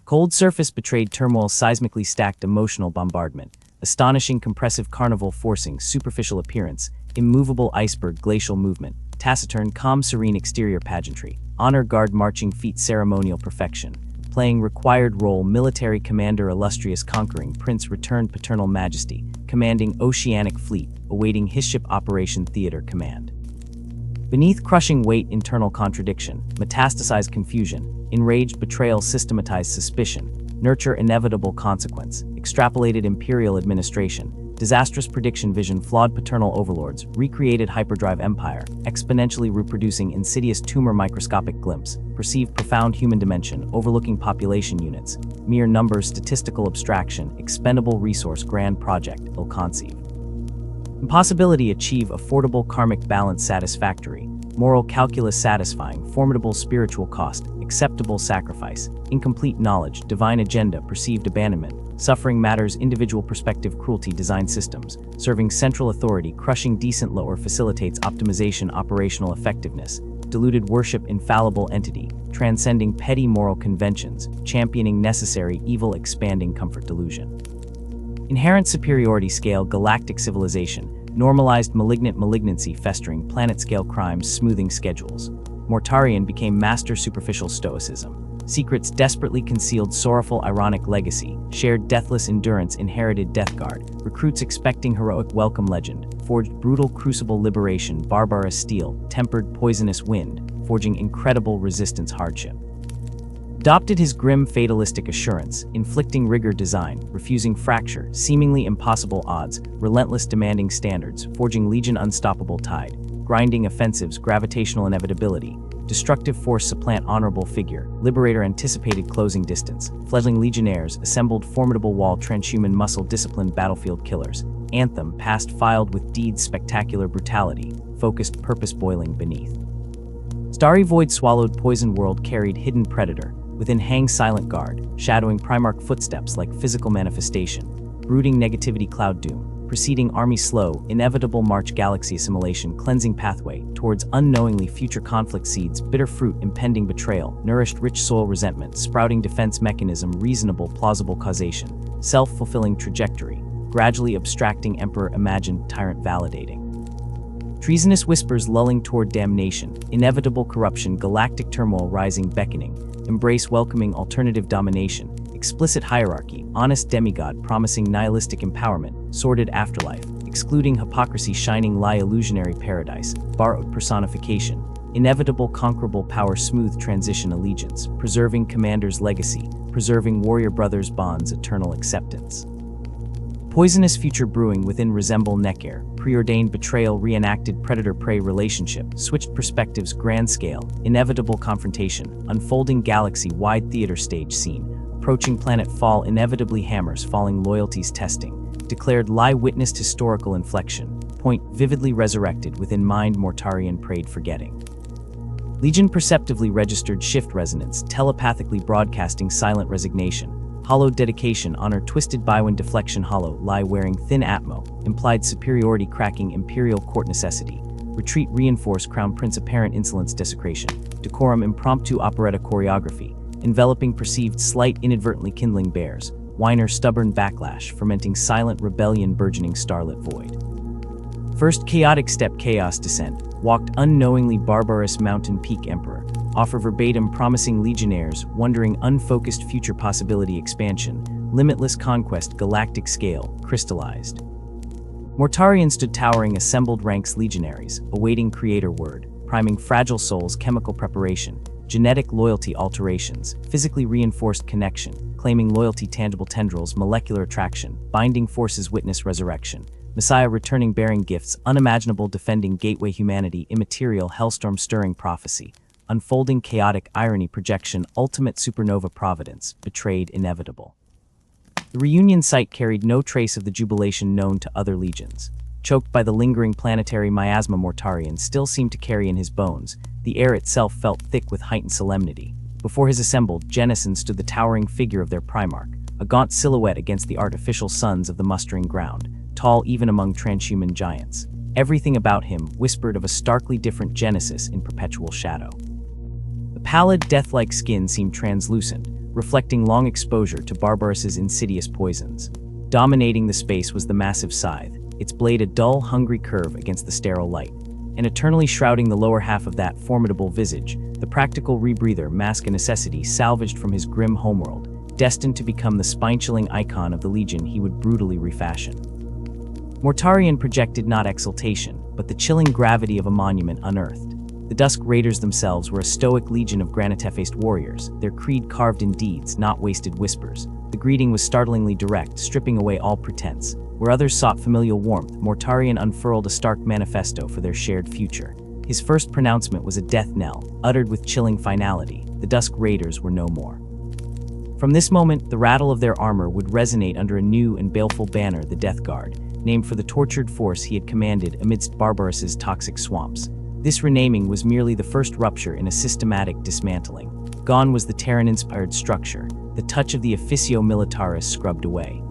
Cold surface, betrayed turmoil, seismically stacked emotional bombardment, astonishing compressive carnival, forcing superficial appearance, immovable iceberg, glacial movement, taciturn, calm, serene exterior pageantry, honor guard, marching feet, ceremonial perfection, playing required role, military commander, illustrious conquering prince, returned paternal majesty, commanding oceanic fleet, awaiting his ship, operation theater command. Beneath crushing weight, internal contradiction, metastasized confusion, enraged betrayal, systematized suspicion, nurture inevitable consequence, extrapolated imperial administration, disastrous prediction, vision, flawed paternal overlords, recreated hyperdrive empire, exponentially reproducing insidious tumor, microscopic glimpse, perceived profound human dimension, overlooking population units, mere numbers, statistical abstraction, expendable resource, grand project, ill-conceived. Impossibility, achieve affordable karmic balance, satisfactory, moral calculus, satisfying, formidable spiritual cost, acceptable sacrifice, incomplete knowledge, divine agenda, perceived abandonment, suffering matters, individual perspective, cruelty, design systems, serving central authority, crushing decent lower, facilitates optimization, operational effectiveness, diluted worship, infallible entity, transcending petty moral conventions, championing necessary evil, expanding comfort, delusion. Inherent superiority, scale, galactic civilization, normalized malignant malignancy festering planet-scale crimes smoothing schedules. Mortarion became master superficial stoicism. Secrets desperately concealed sorrowful ironic legacy, shared deathless endurance inherited death guard, recruits expecting heroic welcome legend, forged brutal crucible liberation barbarous steel, tempered poisonous wind, forging incredible resistance hardship. Adopted his grim fatalistic assurance, inflicting rigor design, refusing fracture, seemingly impossible odds, relentless demanding standards, forging legion unstoppable tide, grinding offensives gravitational inevitability, destructive force supplant honorable figure, liberator anticipated closing distance, fledgling legionnaires assembled formidable wall transhuman muscle disciplined battlefield killers, anthem past filed with deeds spectacular brutality, focused purpose boiling beneath. Starry void swallowed poison world carried hidden predator, within hang silent guard, shadowing Primarch footsteps like physical manifestation, brooding negativity cloud doom, preceding army slow, inevitable march galaxy assimilation cleansing pathway towards unknowingly future conflict seeds bitter fruit impending betrayal, nourished rich soil resentment sprouting defense mechanism reasonable plausible causation, self-fulfilling trajectory, gradually abstracting emperor imagined tyrant validating. Treasonous whispers lulling toward damnation, inevitable corruption galactic turmoil rising beckoning, embrace welcoming alternative domination, explicit hierarchy, honest demigod promising nihilistic empowerment, sordid afterlife, excluding hypocrisy shining lie illusionary paradise, borrowed personification, inevitable conquerable power smooth transition allegiance, preserving commander's legacy, preserving warrior brothers' bonds eternal acceptance. Poisonous future brewing within resemble neck-air, preordained betrayal reenacted predator-prey relationship, switched perspectives grand scale, inevitable confrontation, unfolding galaxy-wide theater stage scene, approaching planet fall inevitably hammers falling loyalties testing, declared lie witnessed historical inflection, point vividly resurrected within mind Mortarion prayed forgetting. Legion perceptively registered shift resonance, telepathically broadcasting silent resignation, hollow dedication honor twisted bywin deflection hollow lie wearing thin atmo, implied superiority cracking imperial court necessity, retreat reinforce crown prince apparent insolence desecration, decorum impromptu operetta choreography, enveloping perceived slight inadvertently kindling bears, whiner stubborn backlash fermenting silent rebellion burgeoning starlit void. First chaotic step chaos descent, walked unknowingly barbarous mountain peak emperor, offer verbatim promising legionnaires wondering unfocused future possibility expansion, limitless conquest galactic scale, crystallized. Mortarion stood towering assembled ranks legionaries, awaiting creator word, priming fragile souls chemical preparation, genetic loyalty alterations, physically reinforced connection, claiming loyalty tangible tendrils molecular attraction, binding forces witness resurrection, Messiah returning bearing gifts unimaginable defending gateway humanity immaterial hellstorm stirring prophecy, unfolding chaotic irony projection ultimate supernova providence, betrayed inevitable. The reunion site carried no trace of the jubilation known to other legions. Choked by the lingering planetary miasma Mortarion still seemed to carry in his bones, the air itself felt thick with heightened solemnity. Before his assembled Jennison stood the towering figure of their Primarch, a gaunt silhouette against the artificial suns of the mustering ground, tall even among transhuman giants. Everything about him whispered of a starkly different Genesis in perpetual shadow. The pallid, death-like skin seemed translucent, reflecting long exposure to Barbaros's insidious poisons. Dominating the space was the massive scythe, its blade a dull, hungry curve against the sterile light. And eternally shrouding the lower half of that formidable visage, the practical rebreather mask a necessity salvaged from his grim homeworld, destined to become the spine-chilling icon of the Legion he would brutally refashion. Mortarion projected not exultation, but the chilling gravity of a monument unearthed. The Dusk Raiders themselves were a stoic legion of granite-faced warriors, their creed carved in deeds, not wasted whispers. The greeting was startlingly direct, stripping away all pretense. Where others sought familial warmth, Mortarion unfurled a stark manifesto for their shared future. His first pronouncement was a death knell, uttered with chilling finality. The Dusk Raiders were no more. From this moment, the rattle of their armor would resonate under a new and baleful banner, the Death Guard, named for the tortured force he had commanded amidst Barbaros's toxic swamps. This renaming was merely the first rupture in a systematic dismantling. Gone was the Terran-inspired structure, the touch of the officio militaris scrubbed away.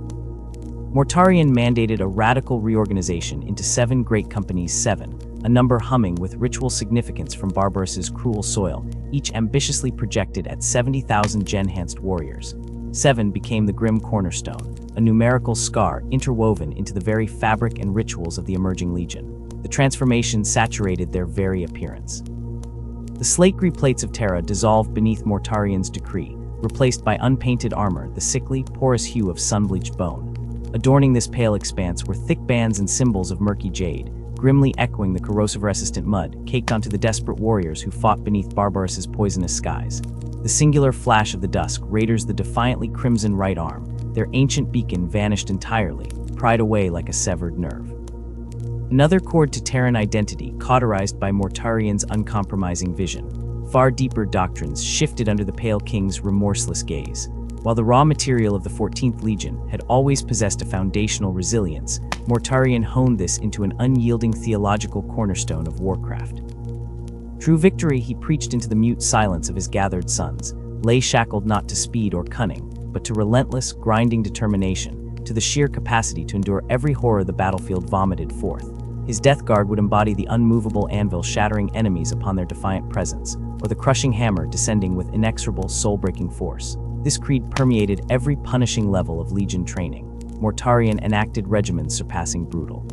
Mortarion mandated a radical reorganization into 7 great companies 7, a number humming with ritual significance from Barbaros's cruel soil, each ambitiously projected at 70,000 gen-enhanced warriors. 7 became the grim cornerstone, a numerical scar interwoven into the very fabric and rituals of the emerging legion. The transformation saturated their very appearance. The slate-grey plates of Terra dissolved beneath Mortarian's decree, replaced by unpainted armor, the sickly, porous hue of sun-bleached bone. Adorning this pale expanse were thick bands and symbols of murky jade, grimly echoing the corrosive-resistant mud caked onto the desperate warriors who fought beneath Barbaros's poisonous skies. The singular flash of the dusk raiders the defiantly crimson right arm. Their ancient beacon vanished entirely, pried away like a severed nerve. Another chord to Terran identity, cauterized by Mortarian's uncompromising vision. Far deeper doctrines shifted under the Pale King's remorseless gaze. While the raw material of the 14th Legion had always possessed a foundational resilience, Mortarian honed this into an unyielding theological cornerstone of warcraft. True victory, he preached into the mute silence of his gathered sons, lay shackled not to speed or cunning, but to relentless, grinding determination, to the sheer capacity to endure every horror the battlefield vomited forth. His death guard would embody the unmovable anvil shattering enemies upon their defiant presence, or the crushing hammer descending with inexorable, soul-breaking force. This creed permeated every punishing level of Legion training, Mortarian enacted regimens surpassing brutal.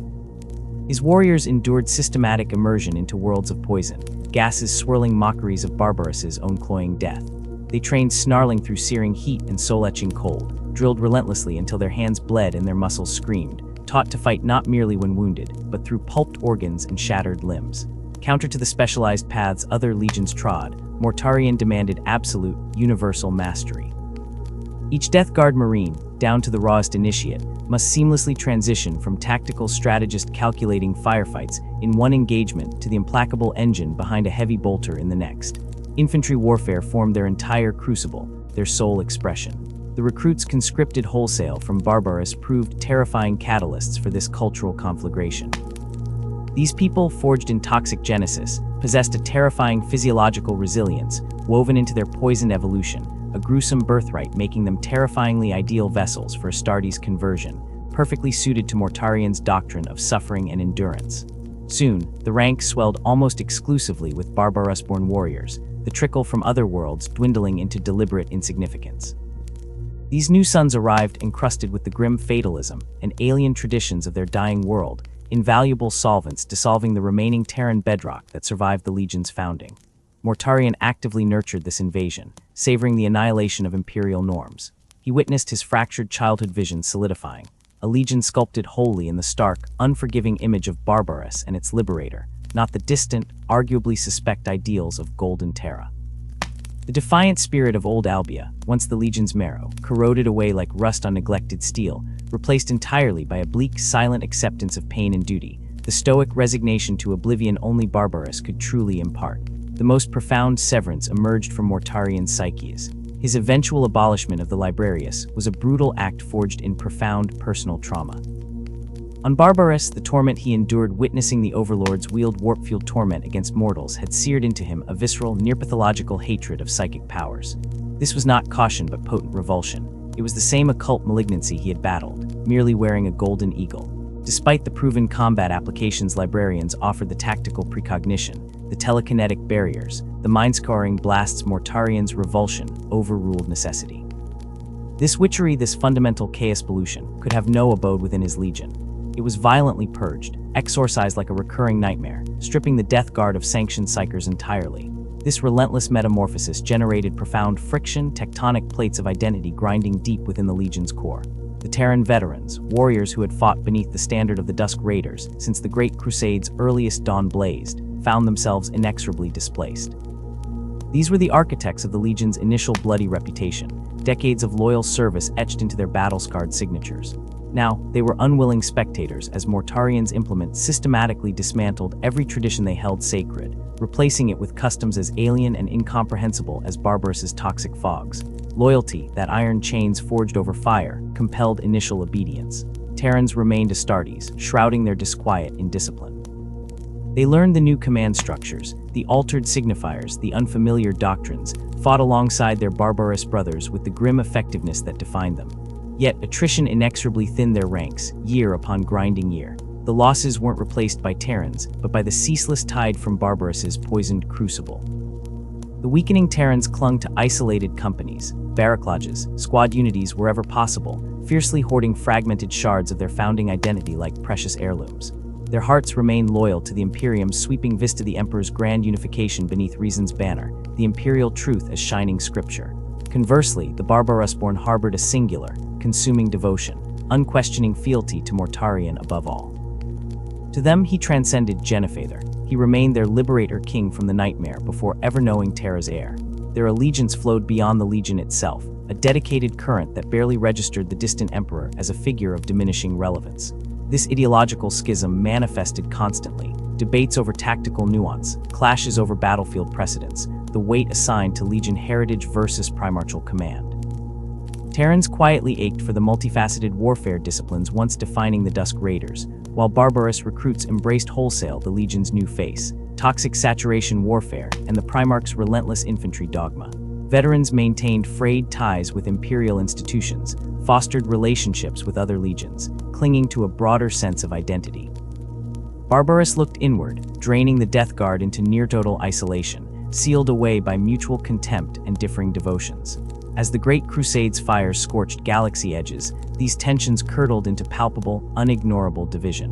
His warriors endured systematic immersion into worlds of poison, gases swirling mockeries of Barbaros's own cloying death. They trained snarling through searing heat and soul-etching cold, drilled relentlessly until their hands bled and their muscles screamed, taught to fight not merely when wounded, but through pulped organs and shattered limbs. Counter to the specialized paths other legions trod, Mortarian demanded absolute, universal mastery. Each Death Guard Marine, down to the rawest initiate, must seamlessly transition from tactical strategist calculating firefights in one engagement to the implacable engine behind a heavy bolter in the next. Infantry warfare formed their entire crucible, their sole expression. The recruits conscripted wholesale from Barbaros proved terrifying catalysts for this cultural conflagration. These people, forged in toxic genesis, possessed a terrifying physiological resilience woven into their poisoned evolution, a gruesome birthright making them terrifyingly ideal vessels for Astartes' conversion, perfectly suited to Mortarian's doctrine of suffering and endurance. Soon, the ranks swelled almost exclusively with Barbaros-born warriors, the trickle from other worlds dwindling into deliberate insignificance. These new sons arrived encrusted with the grim fatalism and alien traditions of their dying world, invaluable solvents dissolving the remaining Terran bedrock that survived the Legion's founding. Mortarian actively nurtured this invasion, savoring the annihilation of imperial norms. He witnessed his fractured childhood vision solidifying, a legion sculpted wholly in the stark, unforgiving image of Barbaros and its liberator, not the distant, arguably suspect ideals of Golden Terra. The defiant spirit of old Albia, once the Legion's marrow, corroded away like rust on neglected steel, replaced entirely by a bleak, silent acceptance of pain and duty, the stoic resignation to oblivion only Barbaros could truly impart. The most profound severance emerged from Mortarian's psyches. His eventual abolishment of the Librarius was a brutal act forged in profound personal trauma. On Barbaros, the torment he endured witnessing the overlords wield warp-fueled torment against mortals had seared into him a visceral, near-pathological hatred of psychic powers. This was not caution but potent revulsion. It was the same occult malignancy he had battled, merely wearing a golden eagle. Despite the proven combat applications librarians offered the tactical precognition, the telekinetic barriers, the mind-scarring blasts Mortarian's revulsion overruled necessity. This witchery, this fundamental chaos pollution, could have no abode within his legion. It was violently purged, exorcised like a recurring nightmare, stripping the death guard of sanctioned psychers entirely. This relentless metamorphosis generated profound friction, tectonic plates of identity grinding deep within the Legion's core. The Terran veterans, warriors who had fought beneath the standard of the Dusk Raiders since the Great Crusade's earliest dawn blazed, found themselves inexorably displaced. These were the architects of the Legion's initial bloody reputation, decades of loyal service etched into their battle-scarred signatures. Now, they were unwilling spectators as Mortarian's implement systematically dismantled every tradition they held sacred, replacing it with customs as alien and incomprehensible as Barbaros's toxic fogs. Loyalty, that iron chains forged over fire, compelled initial obedience. Terrans remained Astartes, shrouding their disquiet in discipline. They learned the new command structures, the altered signifiers, the unfamiliar doctrines, fought alongside their Barbaros brothers with the grim effectiveness that defined them. Yet attrition inexorably thinned their ranks, year upon grinding year. The losses weren't replaced by Terrans, but by the ceaseless tide from Barbaros's poisoned crucible. The weakening Terrans clung to isolated companies, barrack lodges, squad unities wherever possible, fiercely hoarding fragmented shards of their founding identity like precious heirlooms. Their hearts remained loyal to the Imperium's sweeping vista, the Emperor's grand unification beneath reason's banner, the imperial truth as shining scripture. Conversely, the Barbarosborn harbored a singular, consuming devotion, unquestioning fealty to Mortarion above all. To them he transcended Genefather. He remained their liberator king from the nightmare before ever knowing Terra's heir. Their allegiance flowed beyond the Legion itself, a dedicated current that barely registered the distant emperor as a figure of diminishing relevance. This ideological schism manifested constantly: debates over tactical nuance, clashes over battlefield precedents, the weight assigned to Legion heritage versus primarchal command. Terrans quietly ached for the multifaceted warfare disciplines once defining the Dusk Raiders, while Barbarous recruits embraced wholesale the Legion's new face, toxic saturation warfare, and the Primarch's relentless infantry dogma. Veterans maintained frayed ties with Imperial institutions, fostered relationships with other legions, clinging to a broader sense of identity. Barbarous looked inward, draining the Death Guard into near-total isolation, sealed away by mutual contempt and differing devotions. As the Great Crusade's fires scorched galaxy edges, these tensions curdled into palpable, unignorable division.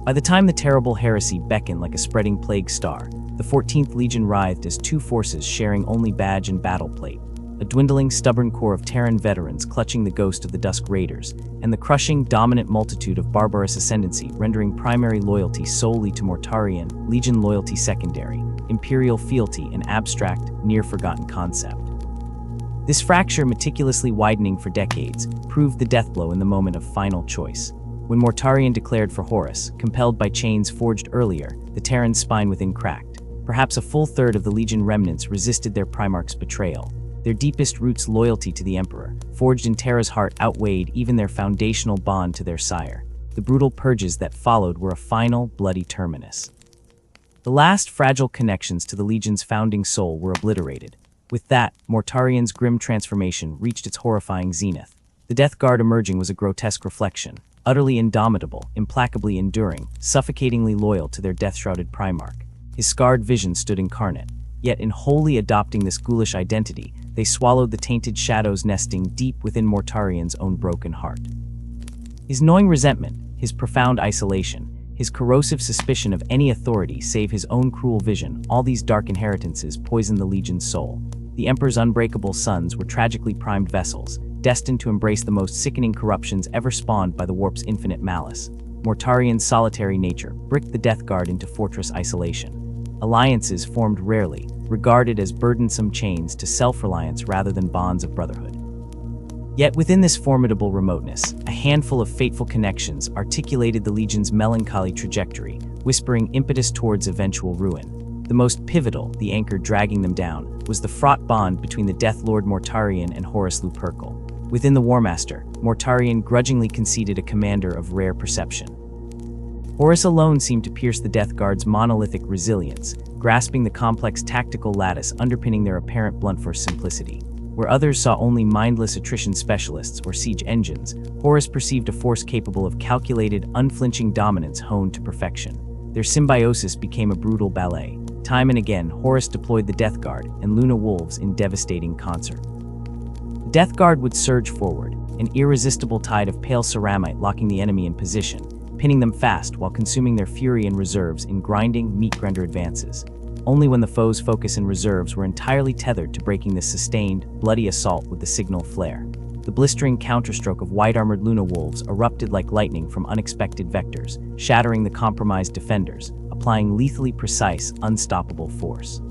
By the time the terrible heresy beckoned like a spreading plague star, the 14th Legion writhed as two forces sharing only badge and battle plate: a dwindling, stubborn core of Terran veterans clutching the ghost of the Dusk Raiders, and the crushing, dominant multitude of Barbarous ascendancy rendering primary loyalty solely to Mortarion, Legion loyalty secondary, Imperial fealty an abstract, near-forgotten concept. This fracture, meticulously widening for decades, proved the deathblow in the moment of final choice. When Mortarion declared for Horus, compelled by chains forged earlier, the Terran's spine within cracked. Perhaps a full third of the Legion remnants resisted their Primarch's betrayal. Their deepest roots, loyalty to the Emperor, forged in Terra's heart, outweighed even their foundational bond to their sire. The brutal purges that followed were a final, bloody terminus. The last fragile connections to the Legion's founding soul were obliterated. With that, Mortarion's grim transformation reached its horrifying zenith. The Death Guard emerging was a grotesque reflection, utterly indomitable, implacably enduring, suffocatingly loyal to their death-shrouded Primarch. His scarred vision stood incarnate. Yet in wholly adopting this ghoulish identity, they swallowed the tainted shadows nesting deep within Mortarion's own broken heart. His gnawing resentment, his profound isolation, his corrosive suspicion of any authority save his own cruel vision, all these dark inheritances poisoned the Legion's soul. The Emperor's unbreakable sons were tragically primed vessels, destined to embrace the most sickening corruptions ever spawned by the Warp's infinite malice. Mortarion's solitary nature bricked the Death Guard into fortress isolation. Alliances formed rarely, regarded as burdensome chains to self-reliance rather than bonds of brotherhood. Yet within this formidable remoteness, a handful of fateful connections articulated the Legion's melancholy trajectory, whispering impetus towards eventual ruin. The most pivotal, the anchor dragging them down, was the fraught bond between the Death Lord Mortarion and Horus Lupercal. Within the Warmaster, Mortarion grudgingly conceded a commander of rare perception. Horus alone seemed to pierce the Death Guard's monolithic resilience, grasping the complex tactical lattice underpinning their apparent blunt force simplicity. Where others saw only mindless attrition specialists or siege engines, Horus perceived a force capable of calculated, unflinching dominance honed to perfection. Their symbiosis became a brutal ballet. Time and again, Horus deployed the Death Guard and Luna Wolves in devastating concert. The Death Guard would surge forward, an irresistible tide of pale ceramite locking the enemy in position, pinning them fast while consuming their fury and reserves in grinding, meat-grinder advances. Only when the foe's focus and reserves were entirely tethered to breaking this sustained, bloody assault would the signal flare. The blistering counterstroke of white-armored Luna Wolves erupted like lightning from unexpected vectors, shattering the compromised defenders, applying lethally precise, unstoppable force.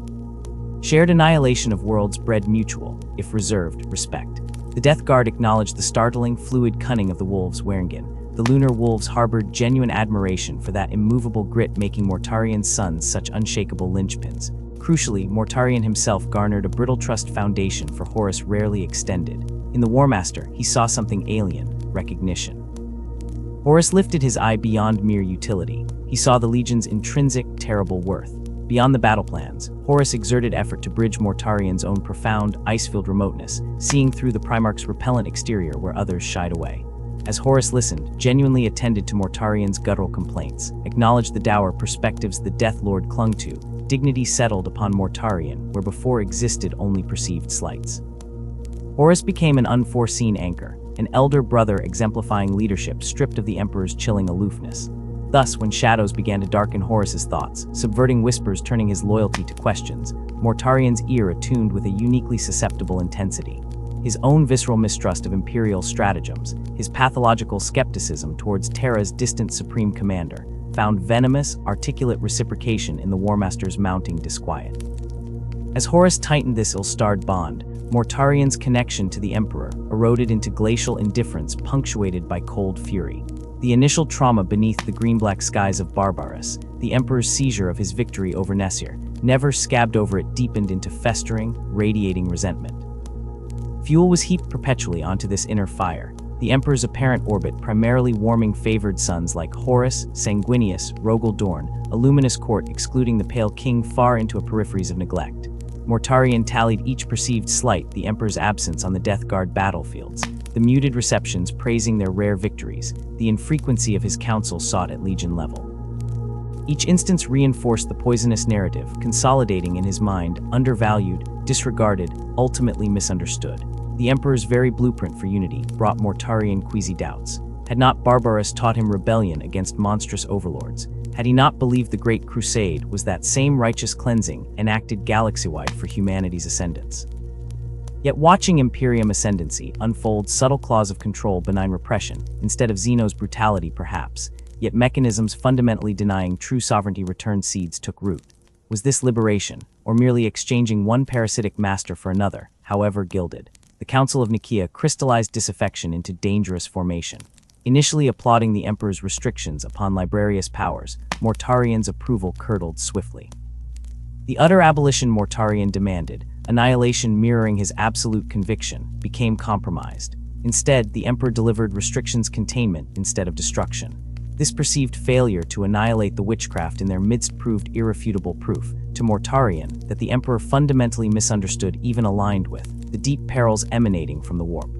Shared annihilation of worlds bred mutual, if reserved, respect. The Death Guard acknowledged the startling, fluid cunning of the Wolves' Werngin. The Lunar Wolves harbored genuine admiration for that immovable grit making Mortarion's sons such unshakable linchpins. Crucially, Mortarion himself garnered a brittle trust foundation for Horus rarely extended. In the Warmaster, he saw something alien: recognition. Horus lifted his eye beyond mere utility. He saw the Legion's intrinsic, terrible worth. Beyond the battle plans, Horus exerted effort to bridge Mortarion's own profound, ice-filled remoteness, seeing through the Primarch's repellent exterior where others shied away. As Horus listened, genuinely attended to Mortarian's guttural complaints, acknowledged the dour perspectives the Death Lord clung to, dignity settled upon Mortarian where before existed only perceived slights. Horus became an unforeseen anchor, an elder brother exemplifying leadership stripped of the Emperor's chilling aloofness. Thus, when shadows began to darken Horus's thoughts, subverting whispers turning his loyalty to questions, Mortarian's ear attuned with a uniquely susceptible intensity. His own visceral mistrust of Imperial stratagems, his pathological skepticism towards Terra's distant Supreme Commander, found venomous, articulate reciprocation in the Warmaster's mounting disquiet. As Horus tightened this ill-starred bond, Mortarian's connection to the Emperor eroded into glacial indifference punctuated by cold fury. The initial trauma beneath the green-black skies of Barbaros, the Emperor's seizure of his victory over Nessir, never scabbed over it deepened into festering, radiating resentment. Fuel was heaped perpetually onto this inner fire, the Emperor's apparent orbit primarily warming favored sons like Horus, Sanguinius, Rogel Dorn, a luminous court excluding the Pale King far into a peripheries of neglect. Mortarian tallied each perceived slight the Emperor's absence on the Death Guard battlefields, the muted receptions praising their rare victories, the infrequency of his counsel sought at Legion level. Each instance reinforced the poisonous narrative, consolidating in his mind, undervalued, disregarded, ultimately misunderstood. The Emperor's very blueprint for unity brought Mortarian queasy doubts. Had not Barbaros taught him rebellion against monstrous overlords? Had he not believed the Great Crusade was that same righteous cleansing enacted galaxy-wide for humanity's ascendance? Yet watching Imperium ascendancy unfold subtle claws of control benign repression, instead of Xeno's brutality perhaps, yet mechanisms fundamentally denying true sovereignty returned seeds took root. Was this liberation, or merely exchanging one parasitic master for another, however gilded? The Council of Nicaea crystallized disaffection into dangerous formation. Initially applauding the Emperor's restrictions upon librarious powers, Mortarian's approval curdled swiftly. The utter abolition Mortarian demanded, annihilation mirroring his absolute conviction, became compromised. Instead, the Emperor delivered restrictions containment instead of destruction. This perceived failure to annihilate the witchcraft in their midst proved irrefutable proof, to Mortarian, that the Emperor fundamentally misunderstood even aligned with the deep perils emanating from the warp.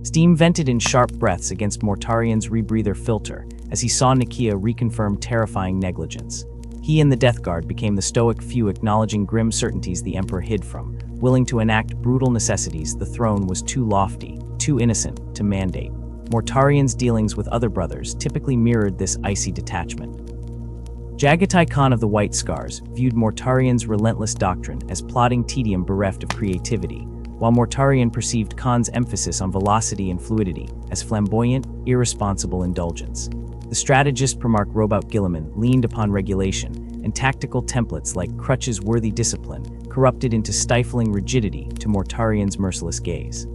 Steam vented in sharp breaths against Mortarian's rebreather filter as he saw Nicaea reconfirm terrifying negligence. He and the Death Guard became the stoic few acknowledging grim certainties the Emperor hid from, willing to enact brutal necessities the throne was too lofty, too innocent, to mandate. Mortarian's dealings with other brothers typically mirrored this icy detachment. Jagatai Khan of the White Scars viewed Mortarian's relentless doctrine as plodding tedium bereft of creativity, while Mortarian perceived Khan's emphasis on velocity and fluidity as flamboyant, irresponsible indulgence. The strategist Primarch Robout Gilliman leaned upon regulation, and tactical templates like crutches-worthy discipline corrupted into stifling rigidity to Mortarian's merciless gaze.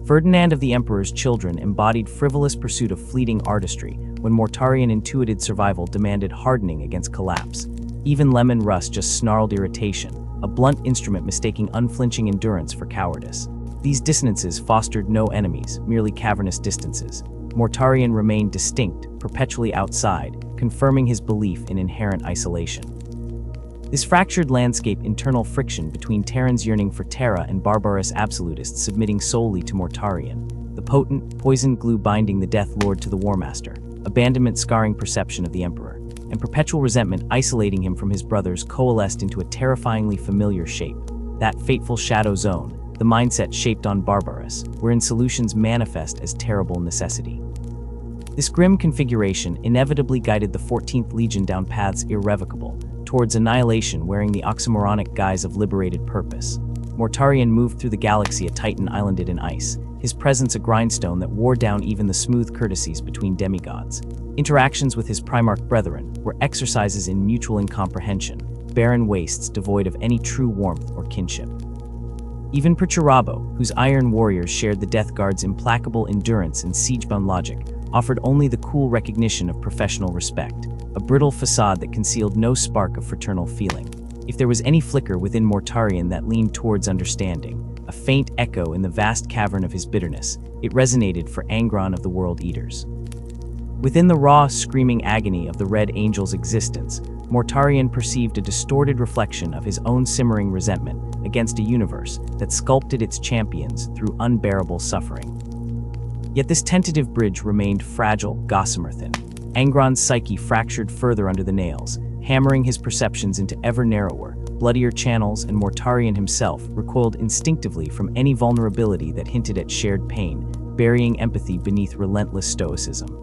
Ferdinand of the Emperor's Children embodied frivolous pursuit of fleeting artistry when Mortarian intuited survival demanded hardening against collapse. Even Lemon Russ just snarled irritation, a blunt instrument mistaking unflinching endurance for cowardice. These dissonances fostered no enemies, merely cavernous distances. Mortarian remained distinct, perpetually outside, confirming his belief in inherent isolation. This fractured landscape internal friction between Terran's yearning for Terra and Barbaros absolutists submitting solely to Mortarian, the potent, poisoned glue binding the Death Lord to the Warmaster, abandonment scarring perception of the Emperor, and perpetual resentment isolating him from his brothers coalesced into a terrifyingly familiar shape, that fateful shadow zone, the mindset shaped on Barbaros, wherein solutions manifest as terrible necessity. This grim configuration inevitably guided the 14th Legion down paths irrevocable, towards annihilation wearing the oxymoronic guise of liberated purpose. Mortarian moved through the galaxy a titan islanded in ice, his presence a grindstone that wore down even the smooth courtesies between demigods. Interactions with his Primarch brethren were exercises in mutual incomprehension, barren wastes devoid of any true warmth or kinship. Even Perturabo, whose iron warriors shared the Death Guard's implacable endurance and siege-bound logic, offered only the cool recognition of professional respect, a brittle facade that concealed no spark of fraternal feeling. If there was any flicker within Mortarian that leaned towards understanding, a faint echo in the vast cavern of his bitterness, it resonated for Angron of the World Eaters. Within the raw, screaming agony of the Red Angel's existence, Mortarian perceived a distorted reflection of his own simmering resentment against a universe that sculpted its champions through unbearable suffering. Yet this tentative bridge remained fragile, gossamer thin. Angron's psyche fractured further under the nails, hammering his perceptions into ever narrower, bloodier channels, and Mortarion himself recoiled instinctively from any vulnerability that hinted at shared pain, burying empathy beneath relentless stoicism.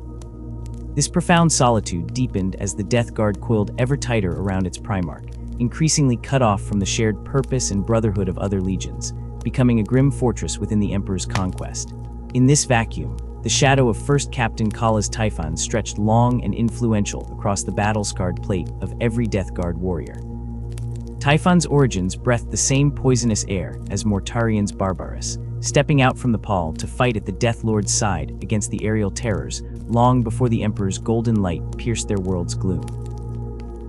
This profound solitude deepened as the Death Guard coiled ever tighter around its Primarch, increasingly cut off from the shared purpose and brotherhood of other legions, becoming a grim fortress within the Emperor's conquest. In this vacuum, the shadow of First Captain Kala's Typhon stretched long and influential across the battle-scarred plate of every Death Guard warrior. Typhon's origins breathed the same poisonous air as Mortarion's Barbarous, stepping out from the pall to fight at the Death Lord's side against the aerial terrors long before the Emperor's golden light pierced their world's gloom.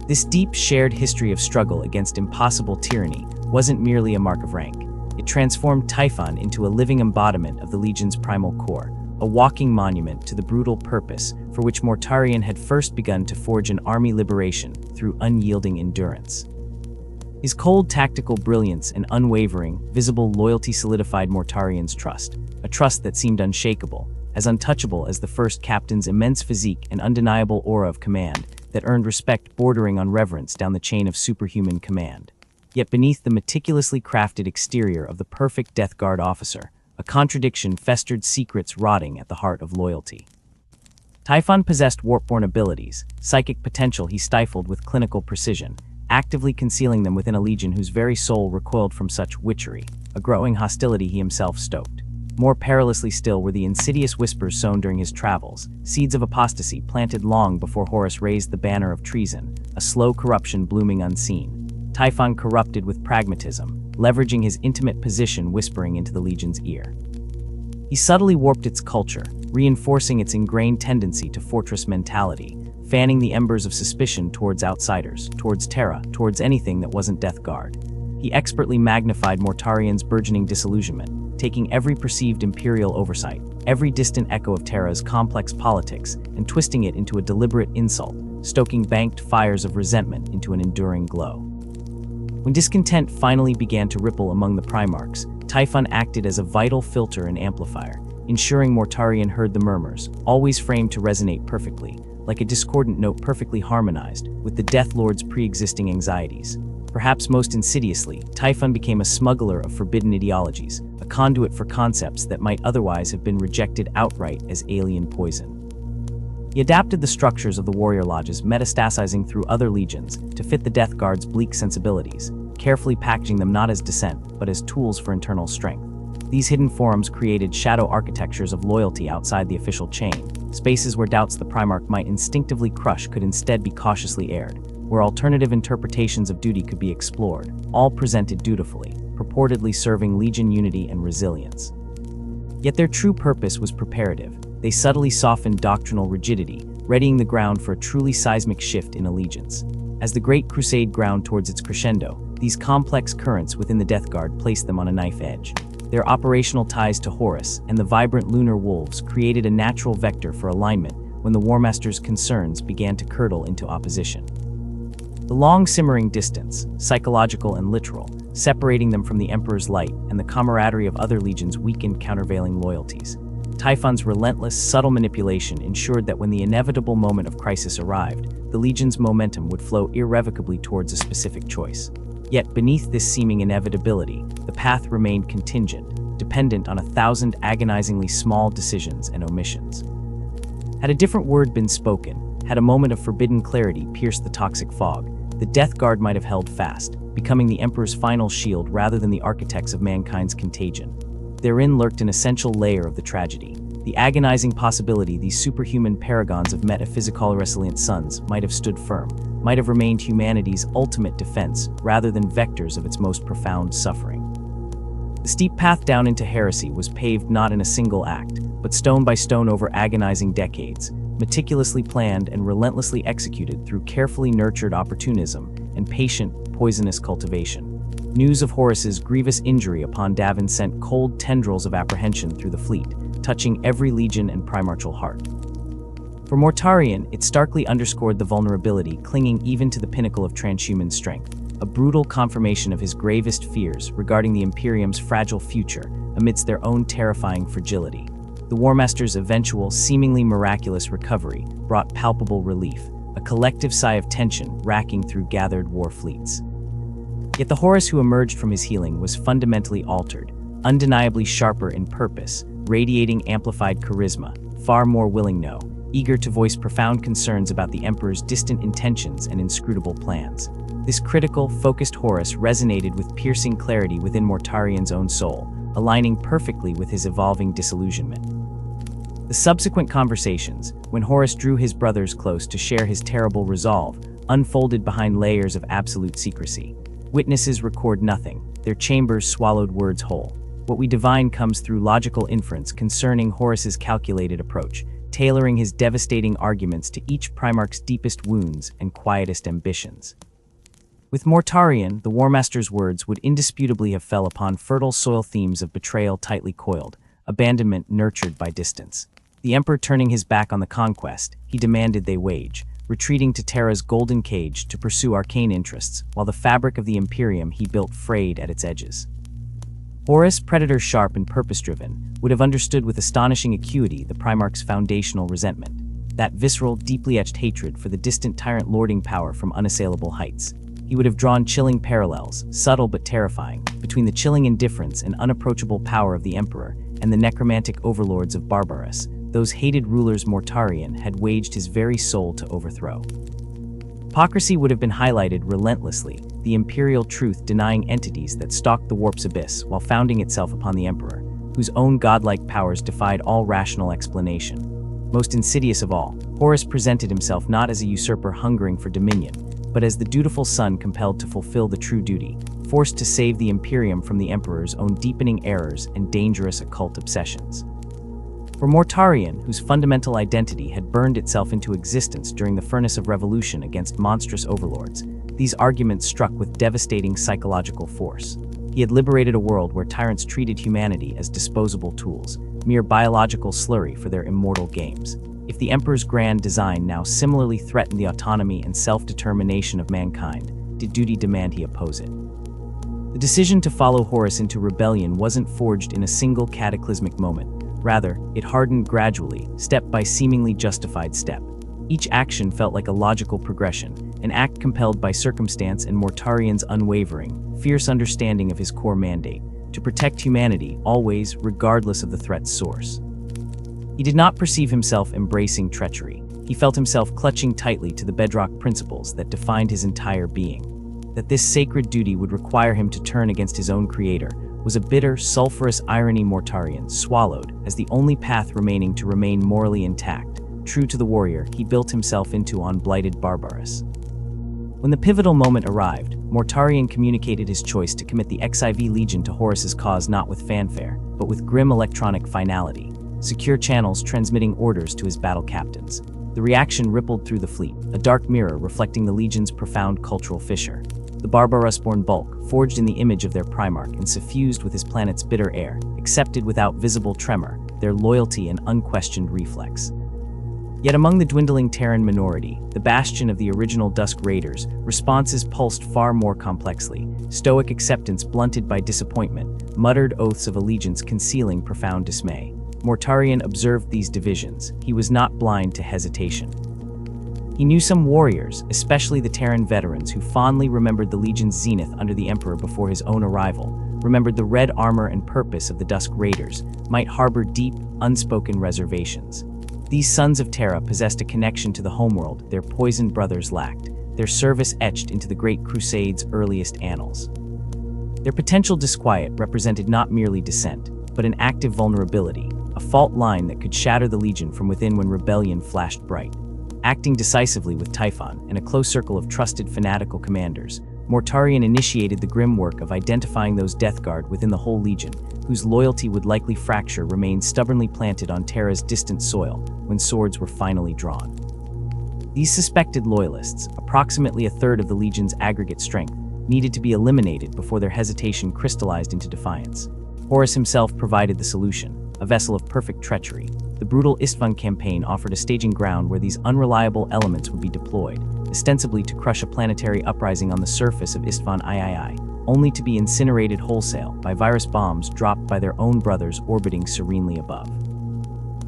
This deep, shared history of struggle against impossible tyranny wasn't merely a mark of rank. It transformed Typhon into a living embodiment of the Legion's primal core, a walking monument to the brutal purpose for which Mortarion had first begun to forge an army liberation through unyielding endurance. His cold tactical brilliance and unwavering, visible loyalty solidified Mortarion's trust, a trust that seemed unshakable, as untouchable as the First Captain's immense physique and undeniable aura of command that earned respect bordering on reverence down the chain of superhuman command. Yet beneath the meticulously crafted exterior of the perfect Death Guard officer, a contradiction festered, secrets rotting at the heart of loyalty. Typhon possessed warp-born abilities, psychic potential he stifled with clinical precision, actively concealing them within a legion whose very soul recoiled from such witchery, a growing hostility he himself stoked. More perilously still were the insidious whispers sown during his travels, seeds of apostasy planted long before Horus raised the banner of treason, a slow corruption blooming unseen. Typhon corrupted with pragmatism, leveraging his intimate position whispering into the Legion's ear. He subtly warped its culture, reinforcing its ingrained tendency to fortress mentality, fanning the embers of suspicion towards outsiders, towards Terra, towards anything that wasn't Death Guard. He expertly magnified Mortarion's burgeoning disillusionment, taking every perceived Imperial oversight, every distant echo of Terra's complex politics, and twisting it into a deliberate insult, stoking banked fires of resentment into an enduring glow. When discontent finally began to ripple among the Primarchs, Typhon acted as a vital filter and amplifier, ensuring Mortarion heard the murmurs, always framed to resonate perfectly, like a discordant note perfectly harmonized with the Death Lord's pre-existing anxieties. Perhaps most insidiously, Typhon became a smuggler of forbidden ideologies, a conduit for concepts that might otherwise have been rejected outright as alien poison. He adapted the structures of the warrior lodges, metastasizing through other legions to fit the Death Guard's bleak sensibilities, carefully packaging them not as dissent, but as tools for internal strength. These hidden forums created shadow architectures of loyalty outside the official chain. Spaces where doubts the Primarch might instinctively crush could instead be cautiously aired, where alternative interpretations of duty could be explored, all presented dutifully, purportedly serving Legion unity and resilience. Yet their true purpose was preparative. They subtly softened doctrinal rigidity, readying the ground for a truly seismic shift in allegiance. As the Great Crusade ground towards its crescendo, these complex currents within the Death Guard placed them on a knife edge. Their operational ties to Horus and the vibrant lunar wolves created a natural vector for alignment when the War Master's concerns began to curdle into opposition. The long simmering distance, psychological and literal, separating them from the Emperor's light and the camaraderie of other legions weakened countervailing loyalties. Typhon's relentless, subtle manipulation ensured that when the inevitable moment of crisis arrived, the Legion's momentum would flow irrevocably towards a specific choice. Yet beneath this seeming inevitability, the path remained contingent, dependent on 1,000 agonizingly small decisions and omissions. Had a different word been spoken, had a moment of forbidden clarity pierced the toxic fog, the Death Guard might have held fast, becoming the Emperor's final shield rather than the architects of mankind's contagion. Therein lurked an essential layer of the tragedy, the agonizing possibility these superhuman paragons of metaphysical resilient suns might have stood firm, might have remained humanity's ultimate defense rather than vectors of its most profound suffering. The steep path down into heresy was paved not in a single act, but stone by stone over agonizing decades, meticulously planned and relentlessly executed through carefully nurtured opportunism and patient, poisonous cultivation. News of Horus's grievous injury upon Davin sent cold tendrils of apprehension through the fleet, touching every legion and primarchal heart. For Mortarion, it starkly underscored the vulnerability clinging even to the pinnacle of transhuman strength, a brutal confirmation of his gravest fears regarding the Imperium's fragile future amidst their own terrifying fragility. The War Master's eventual, seemingly miraculous recovery brought palpable relief, a collective sigh of tension racking through gathered war fleets. Yet the Horus who emerged from his healing was fundamentally altered, undeniably sharper in purpose, radiating amplified charisma, far more willing no, eager to voice profound concerns about the Emperor's distant intentions and inscrutable plans. This critical, focused Horus resonated with piercing clarity within Mortarian's own soul, aligning perfectly with his evolving disillusionment. The subsequent conversations, when Horus drew his brothers close to share his terrible resolve, unfolded behind layers of absolute secrecy. Witnesses record nothing, their chambers swallowed words whole. What we divine comes through logical inference concerning Horus's calculated approach, tailoring his devastating arguments to each Primarch's deepest wounds and quietest ambitions. With Mortarion, the War Master's words would indisputably have fell upon fertile soil themes of betrayal tightly coiled, abandonment nurtured by distance. The Emperor turning his back on the conquest, he demanded they wage, retreating to Terra's golden cage to pursue arcane interests, while the fabric of the Imperium he built frayed at its edges. Horus, predator sharp and purpose-driven, would have understood with astonishing acuity the Primarch's foundational resentment, that visceral, deeply etched hatred for the distant tyrant lording power from unassailable heights. He would have drawn chilling parallels, subtle but terrifying, between the chilling indifference and unapproachable power of the Emperor and the necromantic overlords of Barbarous, those hated rulers Mortarion had waged his very soul to overthrow. Hypocrisy would have been highlighted relentlessly, the imperial truth denying entities that stalked the warp's abyss while founding itself upon the Emperor, whose own godlike powers defied all rational explanation. Most insidious of all, Horus presented himself not as a usurper hungering for dominion, but as the dutiful son compelled to fulfill the true duty, forced to save the Imperium from the Emperor's own deepening errors and dangerous occult obsessions. For Mortarion, whose fundamental identity had burned itself into existence during the furnace of revolution against monstrous overlords, these arguments struck with devastating psychological force. He had liberated a world where tyrants treated humanity as disposable tools, mere biological slurry for their immortal games. If the Emperor's grand design now similarly threatened the autonomy and self-determination of mankind, did duty demand he oppose it? The decision to follow Horus into rebellion wasn't forged in a single cataclysmic moment. Rather, it hardened gradually, step by seemingly justified step. Each action felt like a logical progression, an act compelled by circumstance and Mortarion's unwavering, fierce understanding of his core mandate, to protect humanity, always, regardless of the threat's source. He did not perceive himself embracing treachery. He felt himself clutching tightly to the bedrock principles that defined his entire being. That this sacred duty would require him to turn against his own creator was a bitter, sulphurous irony Mortarion swallowed as the only path remaining to remain morally intact, true to the warrior he built himself into on blighted Barbarous. When the pivotal moment arrived, Mortarion communicated his choice to commit the XIV Legion to Horus's cause not with fanfare, but with grim electronic finality, secure channels transmitting orders to his battle captains. The reaction rippled through the fleet, a dark mirror reflecting the Legion's profound cultural fissure. The Barbaros-born bulk, forged in the image of their Primarch and suffused with his planet's bitter air, accepted without visible tremor their loyalty and unquestioned reflex. Yet among the dwindling Terran minority, the bastion of the original Dusk Raiders, responses pulsed far more complexly, stoic acceptance blunted by disappointment, muttered oaths of allegiance concealing profound dismay. Mortarion observed these divisions. He was not blind to hesitation. He knew some warriors, especially the Terran veterans who fondly remembered the Legion's zenith under the Emperor before his own arrival, remembered the red armor and purpose of the Dusk Raiders, might harbor deep, unspoken reservations. These sons of Terra possessed a connection to the homeworld their poisoned brothers lacked, their service etched into the Great Crusade's earliest annals. Their potential disquiet represented not merely dissent, but an active vulnerability, a fault line that could shatter the Legion from within when rebellion flashed bright. Acting decisively with Typhon and a close circle of trusted fanatical commanders, Mortarion initiated the grim work of identifying those Death Guard within the whole Legion, whose loyalty would likely fracture remained stubbornly planted on Terra's distant soil when swords were finally drawn. These suspected loyalists, approximately a third of the Legion's aggregate strength, needed to be eliminated before their hesitation crystallized into defiance. Horus himself provided the solution, a vessel of perfect treachery. The brutal Istvan campaign offered a staging ground where these unreliable elements would be deployed, ostensibly to crush a planetary uprising on the surface of Istvan III, only to be incinerated wholesale by virus bombs dropped by their own brothers orbiting serenely above.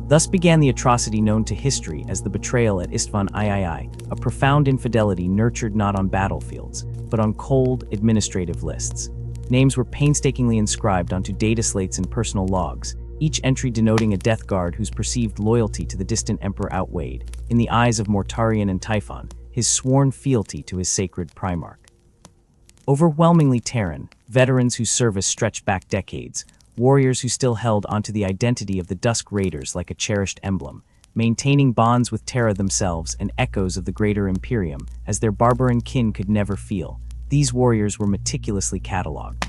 Thus began the atrocity known to history as the betrayal at Isstvan III, a profound infidelity nurtured not on battlefields, but on cold, administrative lists. Names were painstakingly inscribed onto data slates and personal logs, each entry denoting a death guard whose perceived loyalty to the distant emperor outweighed, in the eyes of Mortarion and Typhon, his sworn fealty to his sacred Primarch. Overwhelmingly Terran, veterans whose service stretched back decades, warriors who still held onto the identity of the Dusk Raiders like a cherished emblem, maintaining bonds with Terra themselves and echoes of the greater Imperium, as their Barbaran kin could never feel. These warriors were meticulously catalogued.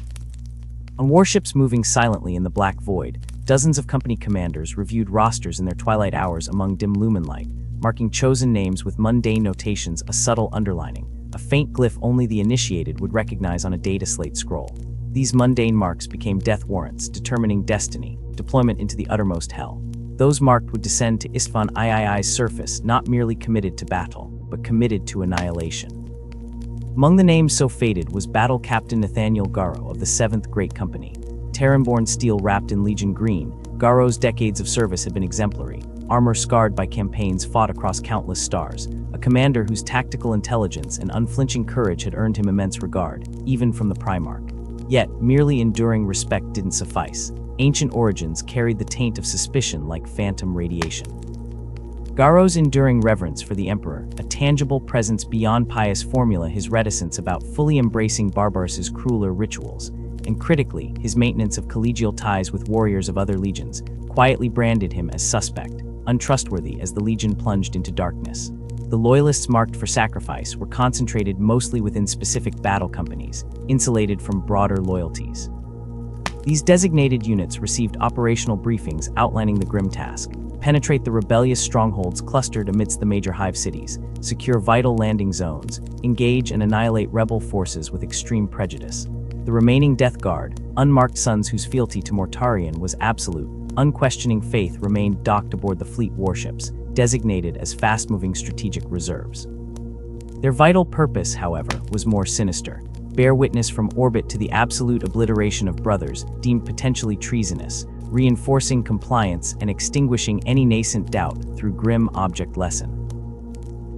On warships moving silently in the Black Void, dozens of company commanders reviewed rosters in their twilight hours among dim lumen light, marking chosen names with mundane notations, a subtle underlining, a faint glyph only the initiated would recognize on a data slate scroll. These mundane marks became death warrants, determining destiny, deployment into the uttermost hell. Those marked would descend to Isstvan III's surface, not merely committed to battle, but committed to annihilation. Among the names so fated was Battle Captain Nathaniel Garro of the 7th Great Company. Terran-born steel wrapped in Legion green, Garro's decades of service had been exemplary, armor scarred by campaigns fought across countless stars, a commander whose tactical intelligence and unflinching courage had earned him immense regard, even from the Primarch. Yet, merely enduring respect didn't suffice. Ancient origins carried the taint of suspicion like phantom radiation. Garro's enduring reverence for the Emperor, a tangible presence beyond pious formula, his reticence about fully embracing Barbaros's crueler rituals, and critically, his maintenance of collegial ties with warriors of other legions, quietly branded him as suspect, untrustworthy as the Legion plunged into darkness. The loyalists marked for sacrifice were concentrated mostly within specific battle companies, insulated from broader loyalties. These designated units received operational briefings outlining the grim task: penetrate the rebellious strongholds clustered amidst the major hive cities, secure vital landing zones, engage and annihilate rebel forces with extreme prejudice. The remaining Death Guard, unmarked sons whose fealty to Mortarion was absolute, unquestioning faith remained docked aboard the fleet warships, designated as fast-moving strategic reserves. Their vital purpose, however, was more sinister: bear witness from orbit to the absolute obliteration of brothers deemed potentially treasonous, reinforcing compliance and extinguishing any nascent doubt through grim object lesson.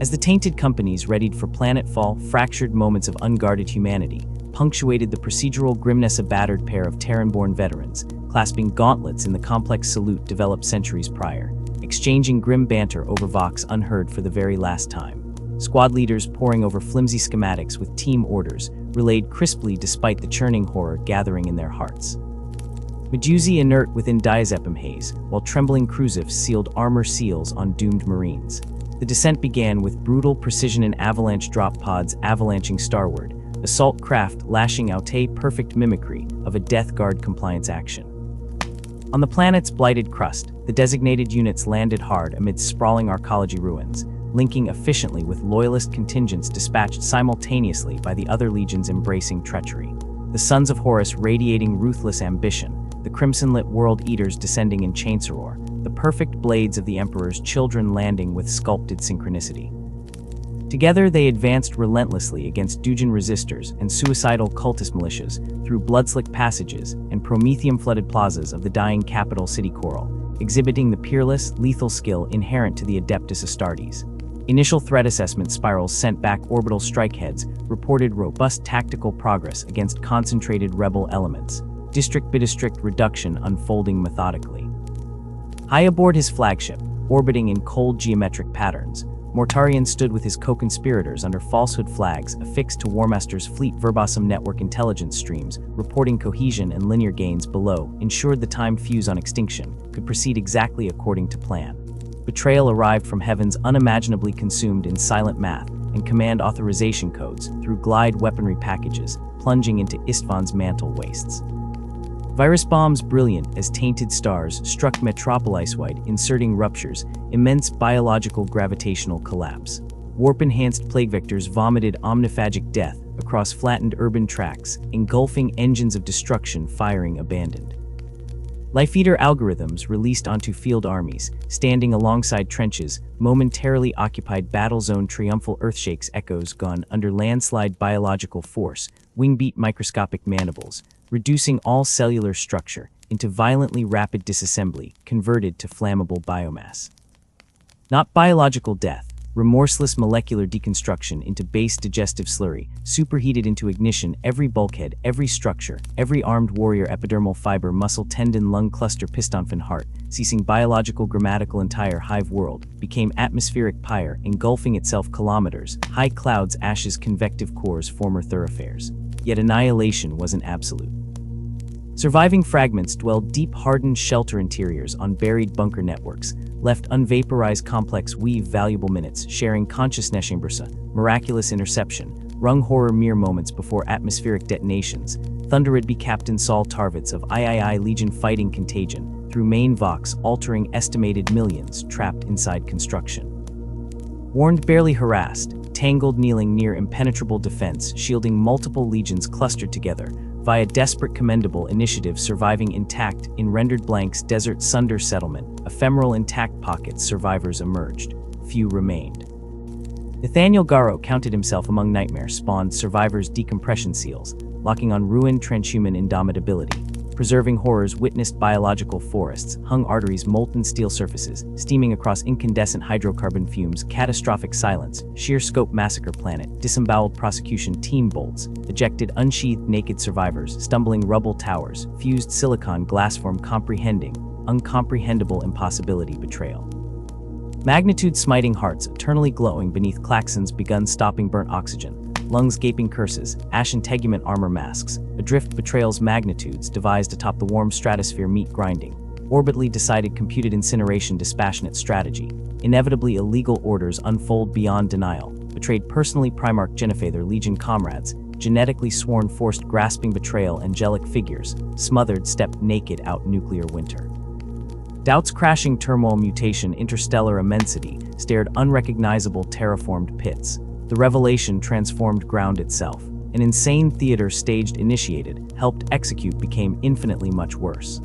As the tainted companies readied for planetfall, fractured moments of unguarded humanity punctuated the procedural grimness. A battered pair of Terran-born veterans, clasping gauntlets in the complex salute developed centuries prior, exchanging grim banter over Vox unheard for the very last time. Squad leaders poring over flimsy schematics with team orders, relayed crisply despite the churning horror gathering in their hearts. Medusi inert within diazepam haze, while trembling crucifs sealed armor seals on doomed marines. The descent began with brutal precision and avalanche drop pods avalanching starward, assault craft lashing out a perfect mimicry of a Death Guard compliance action. On the planet's blighted crust, the designated units landed hard amidst sprawling arcology ruins, linking efficiently with loyalist contingents dispatched simultaneously by the other legions embracing treachery. The Sons of Horus radiating ruthless ambition, the crimson-lit World Eaters descending in chainsoror, the perfect blades of the Emperor's children landing with sculpted synchronicity. Together they advanced relentlessly against Dujan resistors and suicidal cultist militias through blood-slick passages and promethium-flooded plazas of the dying capital city coral, exhibiting the peerless, lethal skill inherent to the Adeptus Astartes. Initial threat assessment spirals sent back orbital strike heads reported robust tactical progress against concentrated rebel elements, district-by-district reduction unfolding methodically. High aboard his flagship, orbiting in cold geometric patterns, Mortarion stood with his co-conspirators under falsehood flags affixed to Warmaster's fleet. Verbosum network intelligence streams, reporting cohesion and linear gains below, ensured the timed fuse on extinction could proceed exactly according to plan. Betrayal arrived from heavens unimaginably consumed in silent math and command authorization codes through glide weaponry packages, plunging into Isstvan's mantle wastes. Virus bombs, brilliant as tainted stars, struck Metropolis-wide, inserting ruptures, immense biological gravitational collapse. Warp-enhanced plague vectors vomited omniphagic death across flattened urban tracts, engulfing engines of destruction firing abandoned. Life-eater algorithms released onto field armies, standing alongside trenches, momentarily occupied battle zone. Triumphal earthshakes echoes gone under landslide biological force, wingbeat microscopic mandibles, reducing all cellular structure into violently rapid disassembly, converted to flammable biomass. Not biological death, remorseless molecular deconstruction into base digestive slurry, superheated into ignition, every bulkhead, every structure, every armed warrior, epidermal fiber, muscle, tendon, lung, cluster, piston, fin, heart, ceasing biological, grammatical, entire hive world, became atmospheric pyre, engulfing itself kilometers, high clouds, ashes, convective cores, former thoroughfares. Yet annihilation wasn't absolute. Surviving fragments dwelled deep, hardened shelter interiors on buried bunker networks, left unvaporized complex weave valuable minutes, sharing consciousness chambers, miraculous interception, rung horror mere moments before atmospheric detonations, Thunderid be Captain Saul Tarvitz of III Legion fighting contagion, through main Vox altering estimated millions trapped inside construction. Warned barely harassed, tangled kneeling near impenetrable defense, shielding multiple legions clustered together, via desperate commendable initiative surviving intact in rendered blanks desert sunder settlement, ephemeral intact pockets survivors emerged, few remained. Nathaniel Garrow counted himself among nightmare-spawned survivors decompression seals, locking on ruined transhuman indomitability, preserving horrors witnessed biological forests, hung arteries, molten steel surfaces, steaming across incandescent hydrocarbon fumes, catastrophic silence, sheer scope massacre planet, disemboweled prosecution team bolts, ejected unsheathed naked survivors, stumbling rubble towers, fused silicon glassform comprehending, uncomprehendable impossibility betrayal. Magnitude smiting hearts eternally glowing beneath claxons begun stopping burnt oxygen, lungs gaping curses, ashen tegument armor masks, adrift betrayals magnitudes devised atop the warm stratosphere meat grinding, orbitally decided computed incineration dispassionate strategy, inevitably illegal orders unfold beyond denial, betrayed personally Primarch Genephaether Legion comrades, genetically sworn forced grasping betrayal angelic figures, smothered stepped naked out nuclear winter. Doubt's crashing turmoil mutation interstellar immensity stared unrecognizable terraformed pits. The revelation transformed ground itself. An insane theater staged initiated, helped execute became infinitely much worse.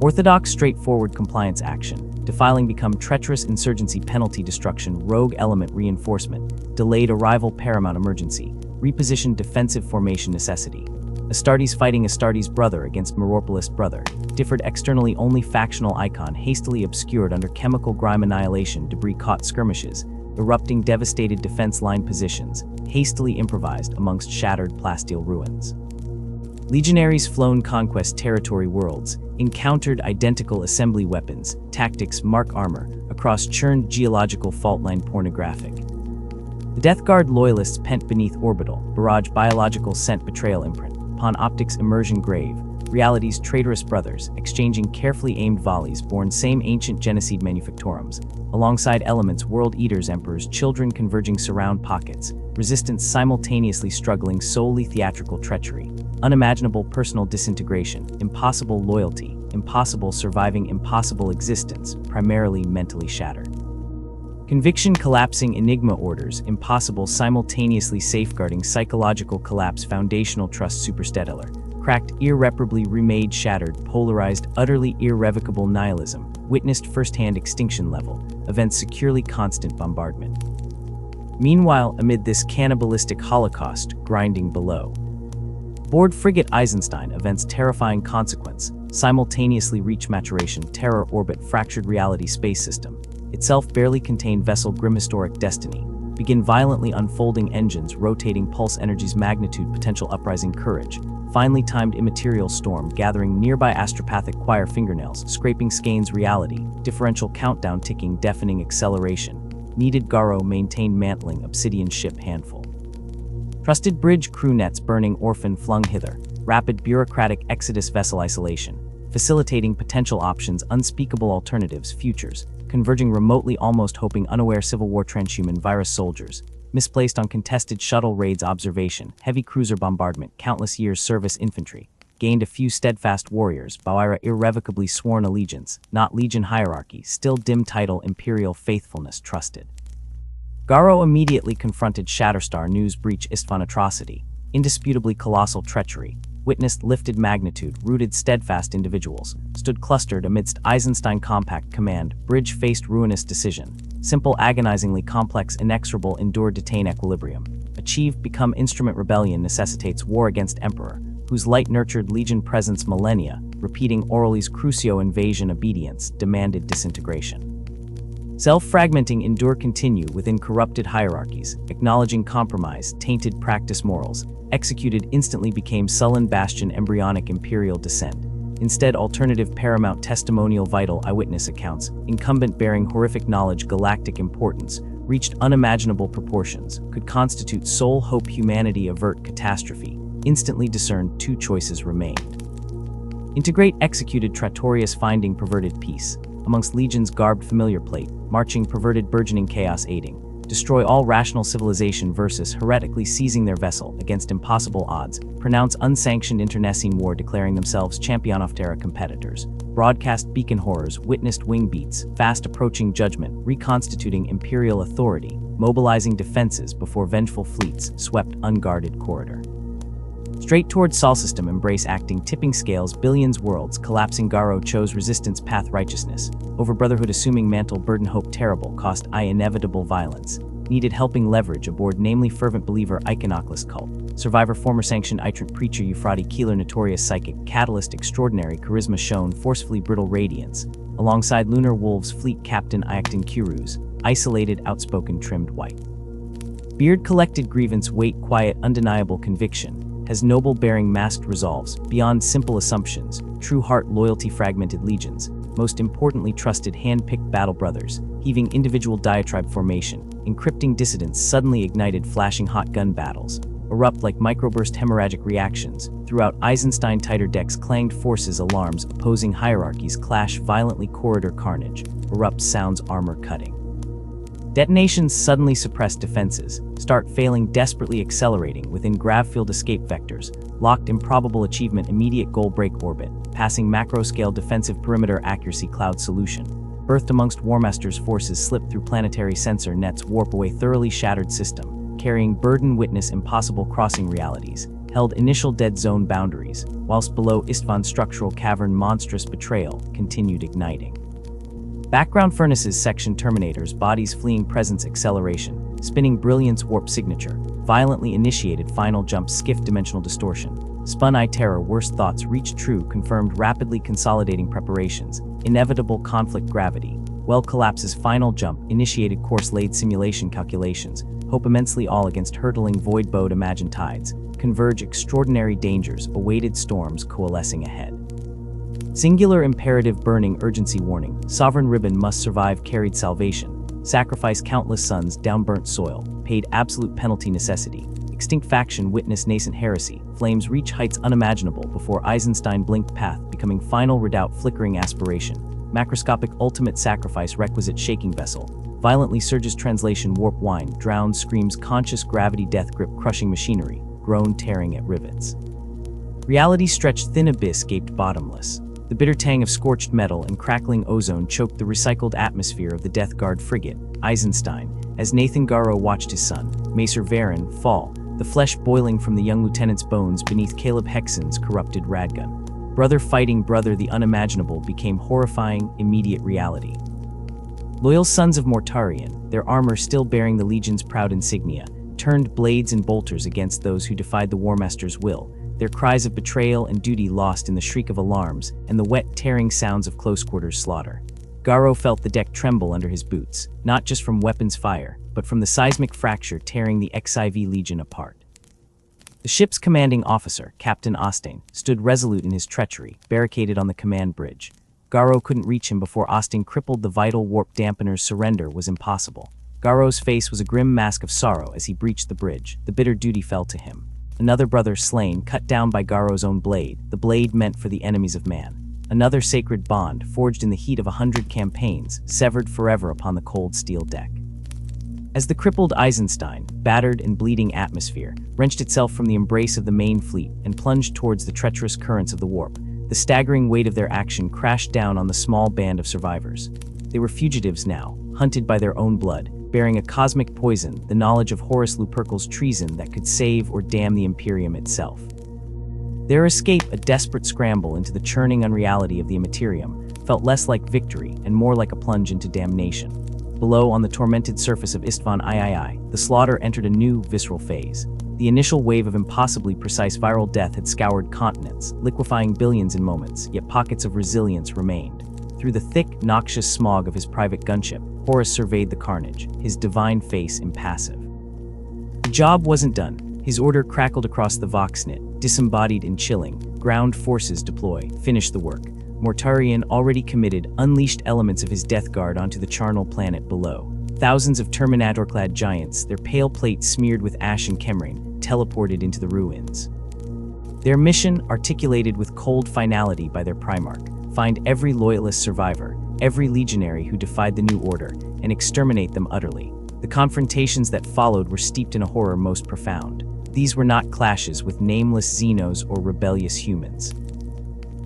Orthodox straightforward compliance action, defiling become treacherous insurgency penalty destruction rogue element reinforcement, delayed arrival paramount emergency, repositioned defensive formation necessity. Astartes fighting Astartes brother against Meropolis brother, differed externally only factional icon hastily obscured under chemical grime annihilation debris caught skirmishes, erupting devastated defense line positions, hastily improvised amongst shattered plasteel ruins. Legionaries flown conquest territory worlds, encountered identical assembly weapons, tactics, mark armor, across churned geological fault line pornographic. The Death Guard loyalists pent beneath orbital, barrage biological scent betrayal imprint, upon optics immersion grave, reality's traitorous brothers, exchanging carefully aimed volleys born same ancient genocide manufactorums, alongside elements world eaters emperors children converging surround pockets, resistance simultaneously struggling solely theatrical treachery, unimaginable personal disintegration, impossible loyalty, impossible surviving impossible existence, primarily mentally shattered. Conviction collapsing enigma orders, impossible simultaneously safeguarding psychological collapse foundational trust superstellar, cracked irreparably remade shattered polarized utterly irrevocable nihilism, witnessed firsthand extinction level, events securely constant bombardment. Meanwhile, amid this cannibalistic holocaust grinding below, board frigate Eisenstein events terrifying consequence, simultaneously reach maturation terror orbit fractured reality space system, itself barely contained vessel grim historic destiny, begin violently unfolding engines rotating pulse energies magnitude potential uprising courage, finely timed immaterial storm gathering nearby astropathic choir fingernails scraping skeins reality, differential countdown ticking deafening acceleration, needed Garrow maintained mantling obsidian ship handful. Trusted bridge crew nets burning orphan flung hither, rapid bureaucratic exodus vessel isolation, facilitating potential options unspeakable alternatives futures, converging remotely almost hoping unaware Civil War transhuman virus soldiers, misplaced on contested shuttle raids observation, heavy cruiser bombardment, countless years service infantry, gained a few steadfast warriors, Bauira irrevocably sworn allegiance, not legion hierarchy, still dim title imperial faithfulness trusted. Garrow immediately confronted Shatterstar news breach Istvan atrocity, indisputably colossal treachery, witnessed lifted magnitude, rooted steadfast individuals, stood clustered amidst Eisenstein compact command, bridge-faced ruinous decision, simple agonizingly complex inexorable endure detain equilibrium, achieved become instrument rebellion necessitates war against emperor, whose light-nurtured Legion presence millennia, repeating Orly's Crucio invasion obedience, demanded disintegration. Self-fragmenting endure continue within corrupted hierarchies, acknowledging compromise, tainted practice morals, executed instantly became sullen bastion embryonic imperial descent. Instead, alternative paramount testimonial vital eyewitness accounts, incumbent bearing horrific knowledge galactic importance, reached unimaginable proportions, could constitute sole hope humanity avert catastrophe, instantly discerned two choices remained. Integrate executed Tratorius finding perverted peace, amongst legions garbed familiar plate, marching perverted burgeoning chaos aiding, destroy all rational civilization versus heretically seizing their vessel against impossible odds, pronounce unsanctioned internecine war declaring themselves champion of terra competitors, broadcast beacon horrors, witnessed wing beats, fast approaching judgment, reconstituting imperial authority, mobilizing defenses before vengeful fleets swept unguarded corridor. Straight towards Sol system embrace acting tipping scales billions worlds collapsing Garo chose resistance path righteousness, over brotherhood assuming mantle burden hope terrible cost I inevitable violence, needed helping leverage aboard namely fervent believer iconoclast cult, survivor former sanctioned itrant preacher Euphrates Keeler notorious psychic catalyst extraordinary charisma shown forcefully brittle radiance, alongside lunar wolves fleet captain Iacton Kuruz, isolated outspoken trimmed white. Beard collected grievance weight quiet undeniable conviction, has noble bearing masked resolves, beyond simple assumptions, true heart loyalty fragmented legions, most importantly trusted hand-picked battle brothers, heaving individual diatribe formation, encrypting dissidents suddenly ignited flashing hot gun battles, erupt like microburst hemorrhagic reactions, throughout Eisenstein tighter decks clanged forces alarms opposing hierarchies clash violently corridor carnage, erupt sounds armor cutting. Detonations suddenly suppress defenses, start failing desperately accelerating within gravfield escape vectors, locked improbable achievement immediate goal break orbit, passing macro-scale defensive perimeter accuracy cloud solution, birthed amongst Warmaster's forces slip through planetary sensor nets warp away thoroughly shattered system, carrying burden witness impossible crossing realities, held initial dead zone boundaries, whilst below Istvan structural cavern monstrous betrayal continued igniting. Background furnaces section terminators bodies fleeing presence acceleration, spinning brilliance warp signature, violently initiated final jump skiff dimensional distortion, spun eye terror worst thoughts reach true confirmed rapidly consolidating preparations, inevitable conflict gravity, well collapses final jump initiated course laid simulation calculations, hope immensely all against hurtling void bowed imagined tides, converge extraordinary dangers awaited storms coalescing ahead. Singular imperative burning urgency warning, sovereign ribbon must survive carried salvation, sacrifice countless sons downburnt soil, paid absolute penalty necessity, extinct faction witness nascent heresy, flames reach heights unimaginable before Eisenstein blinked path becoming final redoubt flickering aspiration, macroscopic ultimate sacrifice requisite shaking vessel, violently surges translation warp wine, drowns screams conscious gravity death grip crushing machinery, groan tearing at rivets. Reality stretched thin abyss gaped bottomless. The bitter tang of scorched metal and crackling ozone choked the recycled atmosphere of the Death Guard frigate, Eisenstein, as Nathan Garo watched his son, Macer Varen, fall, the flesh boiling from the young lieutenant's bones beneath Caleb Hexen's corrupted radgun. Brother fighting brother the unimaginable became horrifying, immediate reality. Loyal sons of Mortarion, their armor still bearing the Legion's proud insignia, turned blades and bolters against those who defied the Warmaster's will, their cries of betrayal and duty lost in the shriek of alarms and the wet, tearing sounds of close-quarters slaughter. Garo felt the deck tremble under his boots, not just from weapons fire, but from the seismic fracture tearing the XIV Legion apart. The ship's commanding officer, Captain Ostain, stood resolute in his treachery, barricaded on the command bridge. Garo couldn't reach him before Ostain crippled the vital warp dampener's surrender was impossible. Garo's face was a grim mask of sorrow as he breached the bridge. The bitter duty fell to him. Another brother slain, cut down by Garo's own blade, the blade meant for the enemies of man. Another sacred bond, forged in the heat of 100 campaigns, severed forever upon the cold steel deck. As the crippled Eisenstein, battered and bleeding atmosphere, wrenched itself from the embrace of the main fleet and plunged towards the treacherous currents of the warp, the staggering weight of their action crashed down on the small band of survivors. They were fugitives now, hunted by their own blood, bearing a cosmic poison, the knowledge of Horus Lupercal's treason that could save or damn the Imperium itself. Their escape, a desperate scramble into the churning unreality of the Immaterium, felt less like victory and more like a plunge into damnation. Below, on the tormented surface of Istvan III, the slaughter entered a new, visceral phase. The initial wave of impossibly precise viral death had scoured continents, liquefying billions in moments, yet pockets of resilience remained. Through the thick, noxious smog of his private gunship, Horus surveyed the carnage, his divine face impassive. The job wasn't done. His order crackled across the Voxnit, disembodied and chilling. Ground forces deploy, finish the work. Mortarion, already committed, unleashed elements of his death guard onto the charnel planet below. Thousands of Terminator-clad giants, their pale plates smeared with ash and chemrine, teleported into the ruins. Their mission, articulated with cold finality by their Primarch, find every loyalist survivor, every legionary who defied the new order, and exterminate them utterly. The confrontations that followed were steeped in a horror most profound. These were not clashes with nameless Xenos or rebellious humans.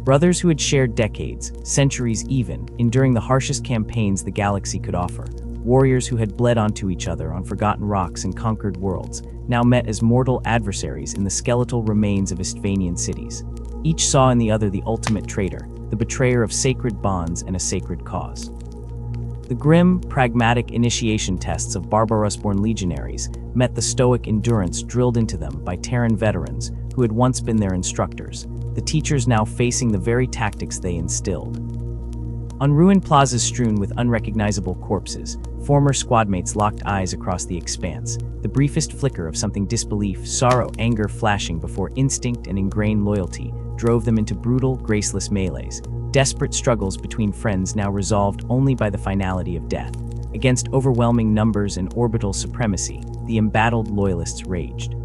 Brothers who had shared decades, centuries even, enduring the harshest campaigns the galaxy could offer. Warriors who had bled onto each other on forgotten rocks and conquered worlds, now met as mortal adversaries in the skeletal remains of Istvanian cities. Each saw in the other the ultimate traitor, the betrayer of sacred bonds and a sacred cause. The grim, pragmatic initiation tests of Barbaros-born legionaries met the stoic endurance drilled into them by Terran veterans who had once been their instructors, the teachers now facing the very tactics they instilled. On ruined plazas strewn with unrecognizable corpses, former squadmates locked eyes across the expanse, the briefest flicker of something disbelief, sorrow, anger flashing before instinct and ingrained loyalty drove them into brutal, graceless melees, desperate struggles between friends now resolved only by the finality of death. Against overwhelming numbers and orbital supremacy, the embattled loyalists raged.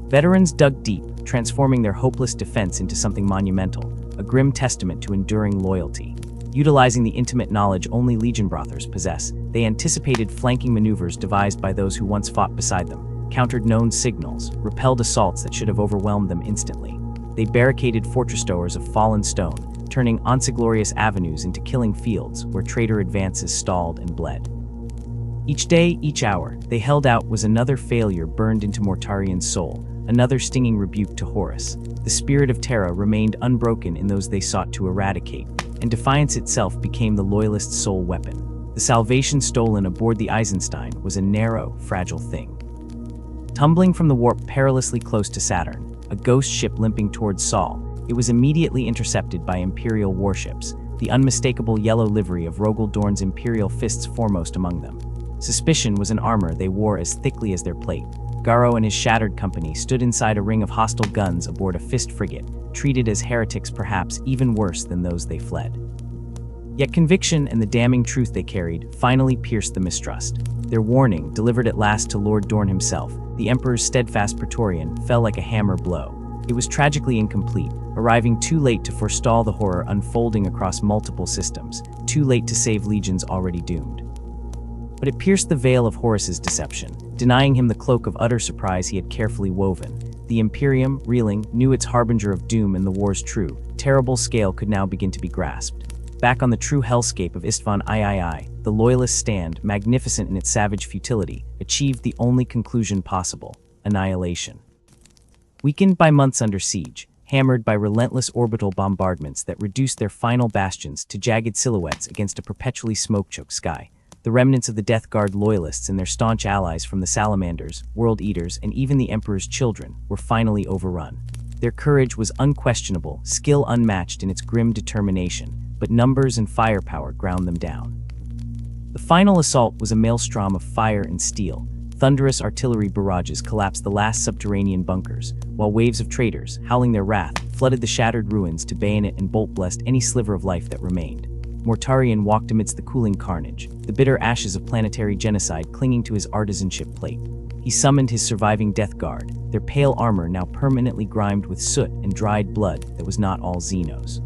Veterans dug deep, transforming their hopeless defense into something monumental, a grim testament to enduring loyalty. Utilizing the intimate knowledge only Legion brothers possess, they anticipated flanking maneuvers devised by those who once fought beside them, countered known signals, repelled assaults that should have overwhelmed them instantly. They barricaded fortress towers of fallen stone, turning once-glorious avenues into killing fields where traitor advances stalled and bled. Each day, each hour, they held out was another failure burned into Mortarion's soul, another stinging rebuke to Horus. The spirit of Terra remained unbroken in those they sought to eradicate, and defiance itself became the loyalist's sole weapon. The salvation stolen aboard the Eisenstein was a narrow, fragile thing. Tumbling from the warp perilously close to Saturn, a ghost ship limping towards Sol, it was immediately intercepted by Imperial warships, the unmistakable yellow livery of Rogel Dorn's Imperial fists foremost among them. Suspicion was an armor they wore as thickly as their plate. Garo and his shattered company stood inside a ring of hostile guns aboard a fist frigate, treated as heretics perhaps even worse than those they fled. Yet conviction and the damning truth they carried finally pierced the mistrust. Their warning, delivered at last to Lord Dorn himself, the Emperor's steadfast Praetorian, fell like a hammer blow. It was tragically incomplete, arriving too late to forestall the horror unfolding across multiple systems, too late to save legions already doomed. But it pierced the veil of Horus's deception, denying him the cloak of utter surprise he had carefully woven. The Imperium, reeling, knew its harbinger of doom and the war's true, terrible scale could now begin to be grasped. Back on the true hellscape of Istvan III, the Loyalist stand, magnificent in its savage futility, achieved the only conclusion possible: annihilation. Weakened by months under siege, hammered by relentless orbital bombardments that reduced their final bastions to jagged silhouettes against a perpetually smoke-choked sky, the remnants of the Death Guard loyalists and their staunch allies from the Salamanders, World Eaters, and even the Emperor's children were finally overrun. Their courage was unquestionable, skill unmatched in its grim determination, but numbers and firepower ground them down. The final assault was a maelstrom of fire and steel. Thunderous artillery barrages collapsed the last subterranean bunkers, while waves of traitors, howling their wrath, flooded the shattered ruins to bayonet and bolt-blast any sliver of life that remained. Mortarion walked amidst the cooling carnage, the bitter ashes of planetary genocide clinging to his artisanship plate. He summoned his surviving Death Guard, their pale armor now permanently grimed with soot and dried blood that was not all Xenos.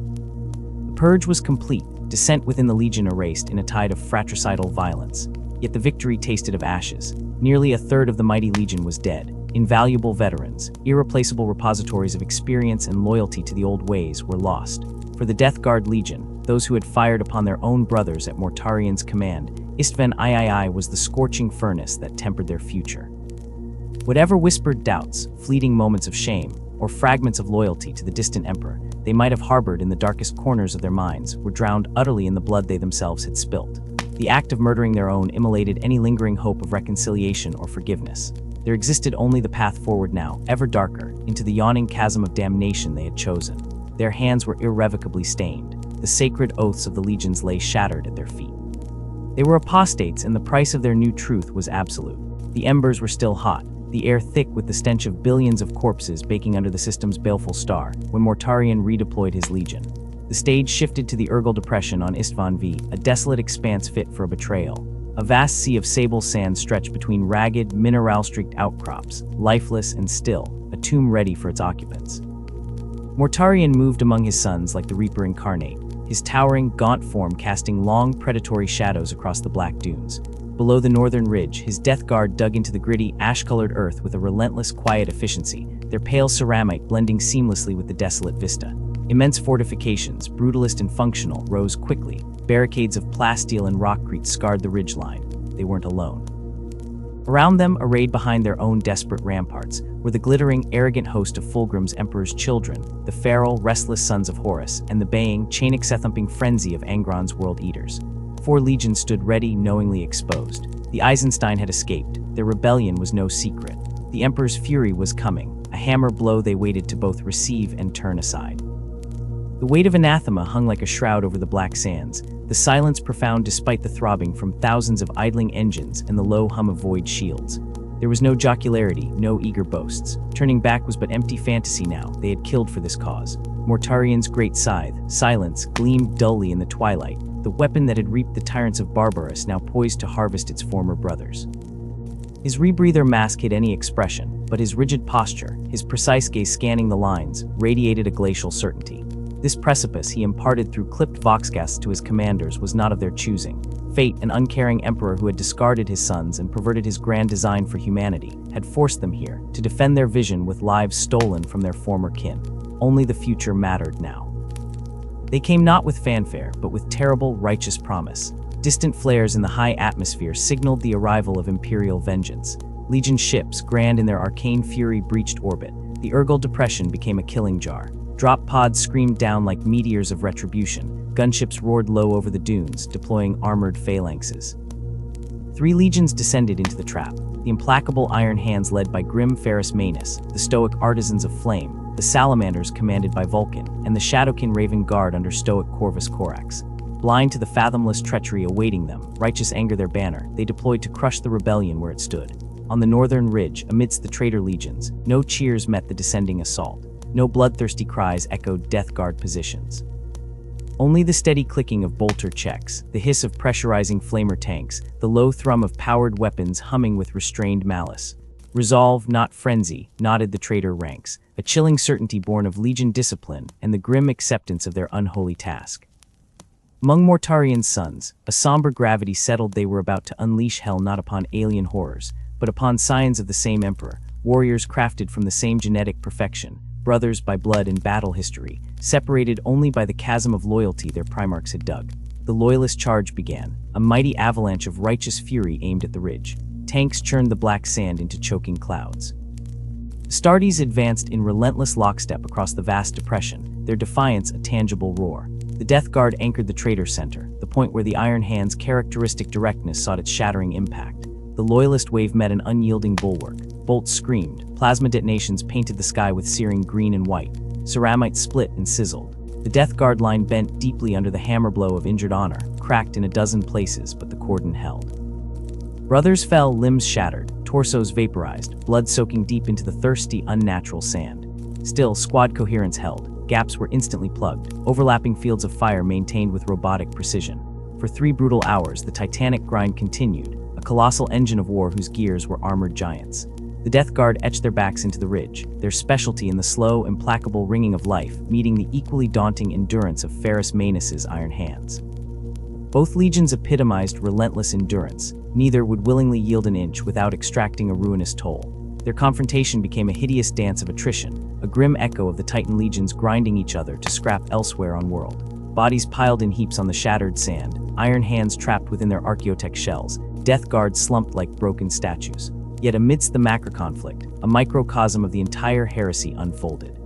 The purge was complete, dissent within the Legion erased in a tide of fratricidal violence. Yet the victory tasted of ashes. Nearly a third of the mighty Legion was dead. Invaluable veterans, irreplaceable repositories of experience and loyalty to the old ways, were lost. For the Death Guard Legion, those who had fired upon their own brothers at Mortarion's command, Istvan III was the scorching furnace that tempered their future. Whatever whispered doubts, fleeting moments of shame, or fragments of loyalty to the distant Emperor they might have harbored in the darkest corners of their minds were drowned utterly in the blood they themselves had spilt. The act of murdering their own immolated any lingering hope of reconciliation or forgiveness. There existed only the path forward now, ever darker, into the yawning chasm of damnation they had chosen. Their hands were irrevocably stained. The sacred oaths of the legions lay shattered at their feet. They were apostates, and the price of their new truth was absolute. The embers were still hot, the air thick with the stench of billions of corpses baking under the system's baleful star, when Mortarion redeployed his legion. The stage shifted to the Nurgle Depression on Istvan V, a desolate expanse fit for a betrayal. A vast sea of sable sand stretched between ragged, mineral-streaked outcrops, lifeless and still, a tomb ready for its occupants. Mortarion moved among his sons like the Reaper incarnate, his towering, gaunt form casting long, predatory shadows across the black dunes. Below the northern ridge, his death guard dug into the gritty, ash-colored earth with a relentless, quiet efficiency, their pale ceramite blending seamlessly with the desolate vista. Immense fortifications, brutalist and functional, rose quickly. Barricades of plasteel and rockcrete scarred the ridgeline. They weren't alone. Around them, arrayed behind their own desperate ramparts, were the glittering, arrogant host of Fulgrim's Emperor's children, the feral, restless sons of Horus, and the baying, chain-thumping frenzy of Angron's World Eaters. 4 legions stood ready, knowingly exposed. The Eisenstein had escaped. Their rebellion was no secret. The Emperor's fury was coming, a hammer blow they waited to both receive and turn aside. The weight of anathema hung like a shroud over the black sands, the silence profound despite the throbbing from thousands of idling engines and the low hum of void shields. There was no jocularity, no eager boasts. Turning back was but empty fantasy now. They had killed for this cause. Mortarion's great scythe, silence, gleamed dully in the twilight, the weapon that had reaped the tyrants of Barbarous now poised to harvest its former brothers. His rebreather mask hid any expression, but his rigid posture, his precise gaze scanning the lines, radiated a glacial certainty. This precipice he imparted through clipped voxcasts to his commanders was not of their choosing. Fate, an uncaring emperor who had discarded his sons and perverted his grand design for humanity, had forced them here to defend their vision with lives stolen from their former kin. Only the future mattered now. They came not with fanfare, but with terrible, righteous promise. Distant flares in the high atmosphere signaled the arrival of imperial vengeance. Legion ships, grand in their arcane fury, breached orbit. The Nurgle Depression became a killing jar. Drop pods screamed down like meteors of retribution. Gunships roared low over the dunes, deploying armored phalanxes. 3 legions descended into the trap. The implacable Iron Hands led by grim Ferrus Manus, the stoic Artisans of Flame, the Salamanders commanded by Vulcan, and the Shadowkin Raven Guard under stoic Corvus Corax. Blind to the fathomless treachery awaiting them, righteous anger their banner, they deployed to crush the rebellion where it stood. On the northern ridge, amidst the traitor legions, no cheers met the descending assault. No bloodthirsty cries echoed Death Guard positions. Only the steady clicking of bolter checks, the hiss of pressurizing flamer tanks, the low thrum of powered weapons humming with restrained malice. Resolve, not frenzy, knotted the traitor ranks, a chilling certainty born of legion discipline and the grim acceptance of their unholy task. Among Mortarion's sons, a somber gravity settled. They were about to unleash hell not upon alien horrors, but upon scions of the same emperor, warriors crafted from the same genetic perfection, brothers by blood and battle history, separated only by the chasm of loyalty their primarchs had dug. The loyalist charge began, a mighty avalanche of righteous fury aimed at the ridge. Tanks churned the black sand into choking clouds. Astartes advanced in relentless lockstep across the vast depression, their defiance a tangible roar. The Death Guard anchored the traitor center, the point where the Iron Hand's characteristic directness sought its shattering impact. The loyalist wave met an unyielding bulwark. Bolts screamed, plasma detonations painted the sky with searing green and white. Ceramite split and sizzled. The Death Guard line bent deeply under the hammer blow of injured honor, cracked in a dozen places, but the cordon held. Brothers fell, limbs shattered, torsos vaporized, blood soaking deep into the thirsty, unnatural sand. Still, squad coherence held. Gaps were instantly plugged, overlapping fields of fire maintained with robotic precision. For 3 brutal hours, the titanic grind continued, a colossal engine of war whose gears were armored giants. The Death Guard etched their backs into the ridge, their specialty in the slow, implacable ringing of life, meeting the equally daunting endurance of Ferrus Manus's Iron Hands. Both legions epitomized relentless endurance. Neither would willingly yield an inch without extracting a ruinous toll. Their confrontation became a hideous dance of attrition, a grim echo of the Titan legions grinding each other to scrap elsewhere on world. Bodies piled in heaps on the shattered sand, Iron Hands trapped within their archaeotech shells, Death Guard slumped like broken statues. Yet amidst the macro-conflict, a microcosm of the entire heresy unfolded.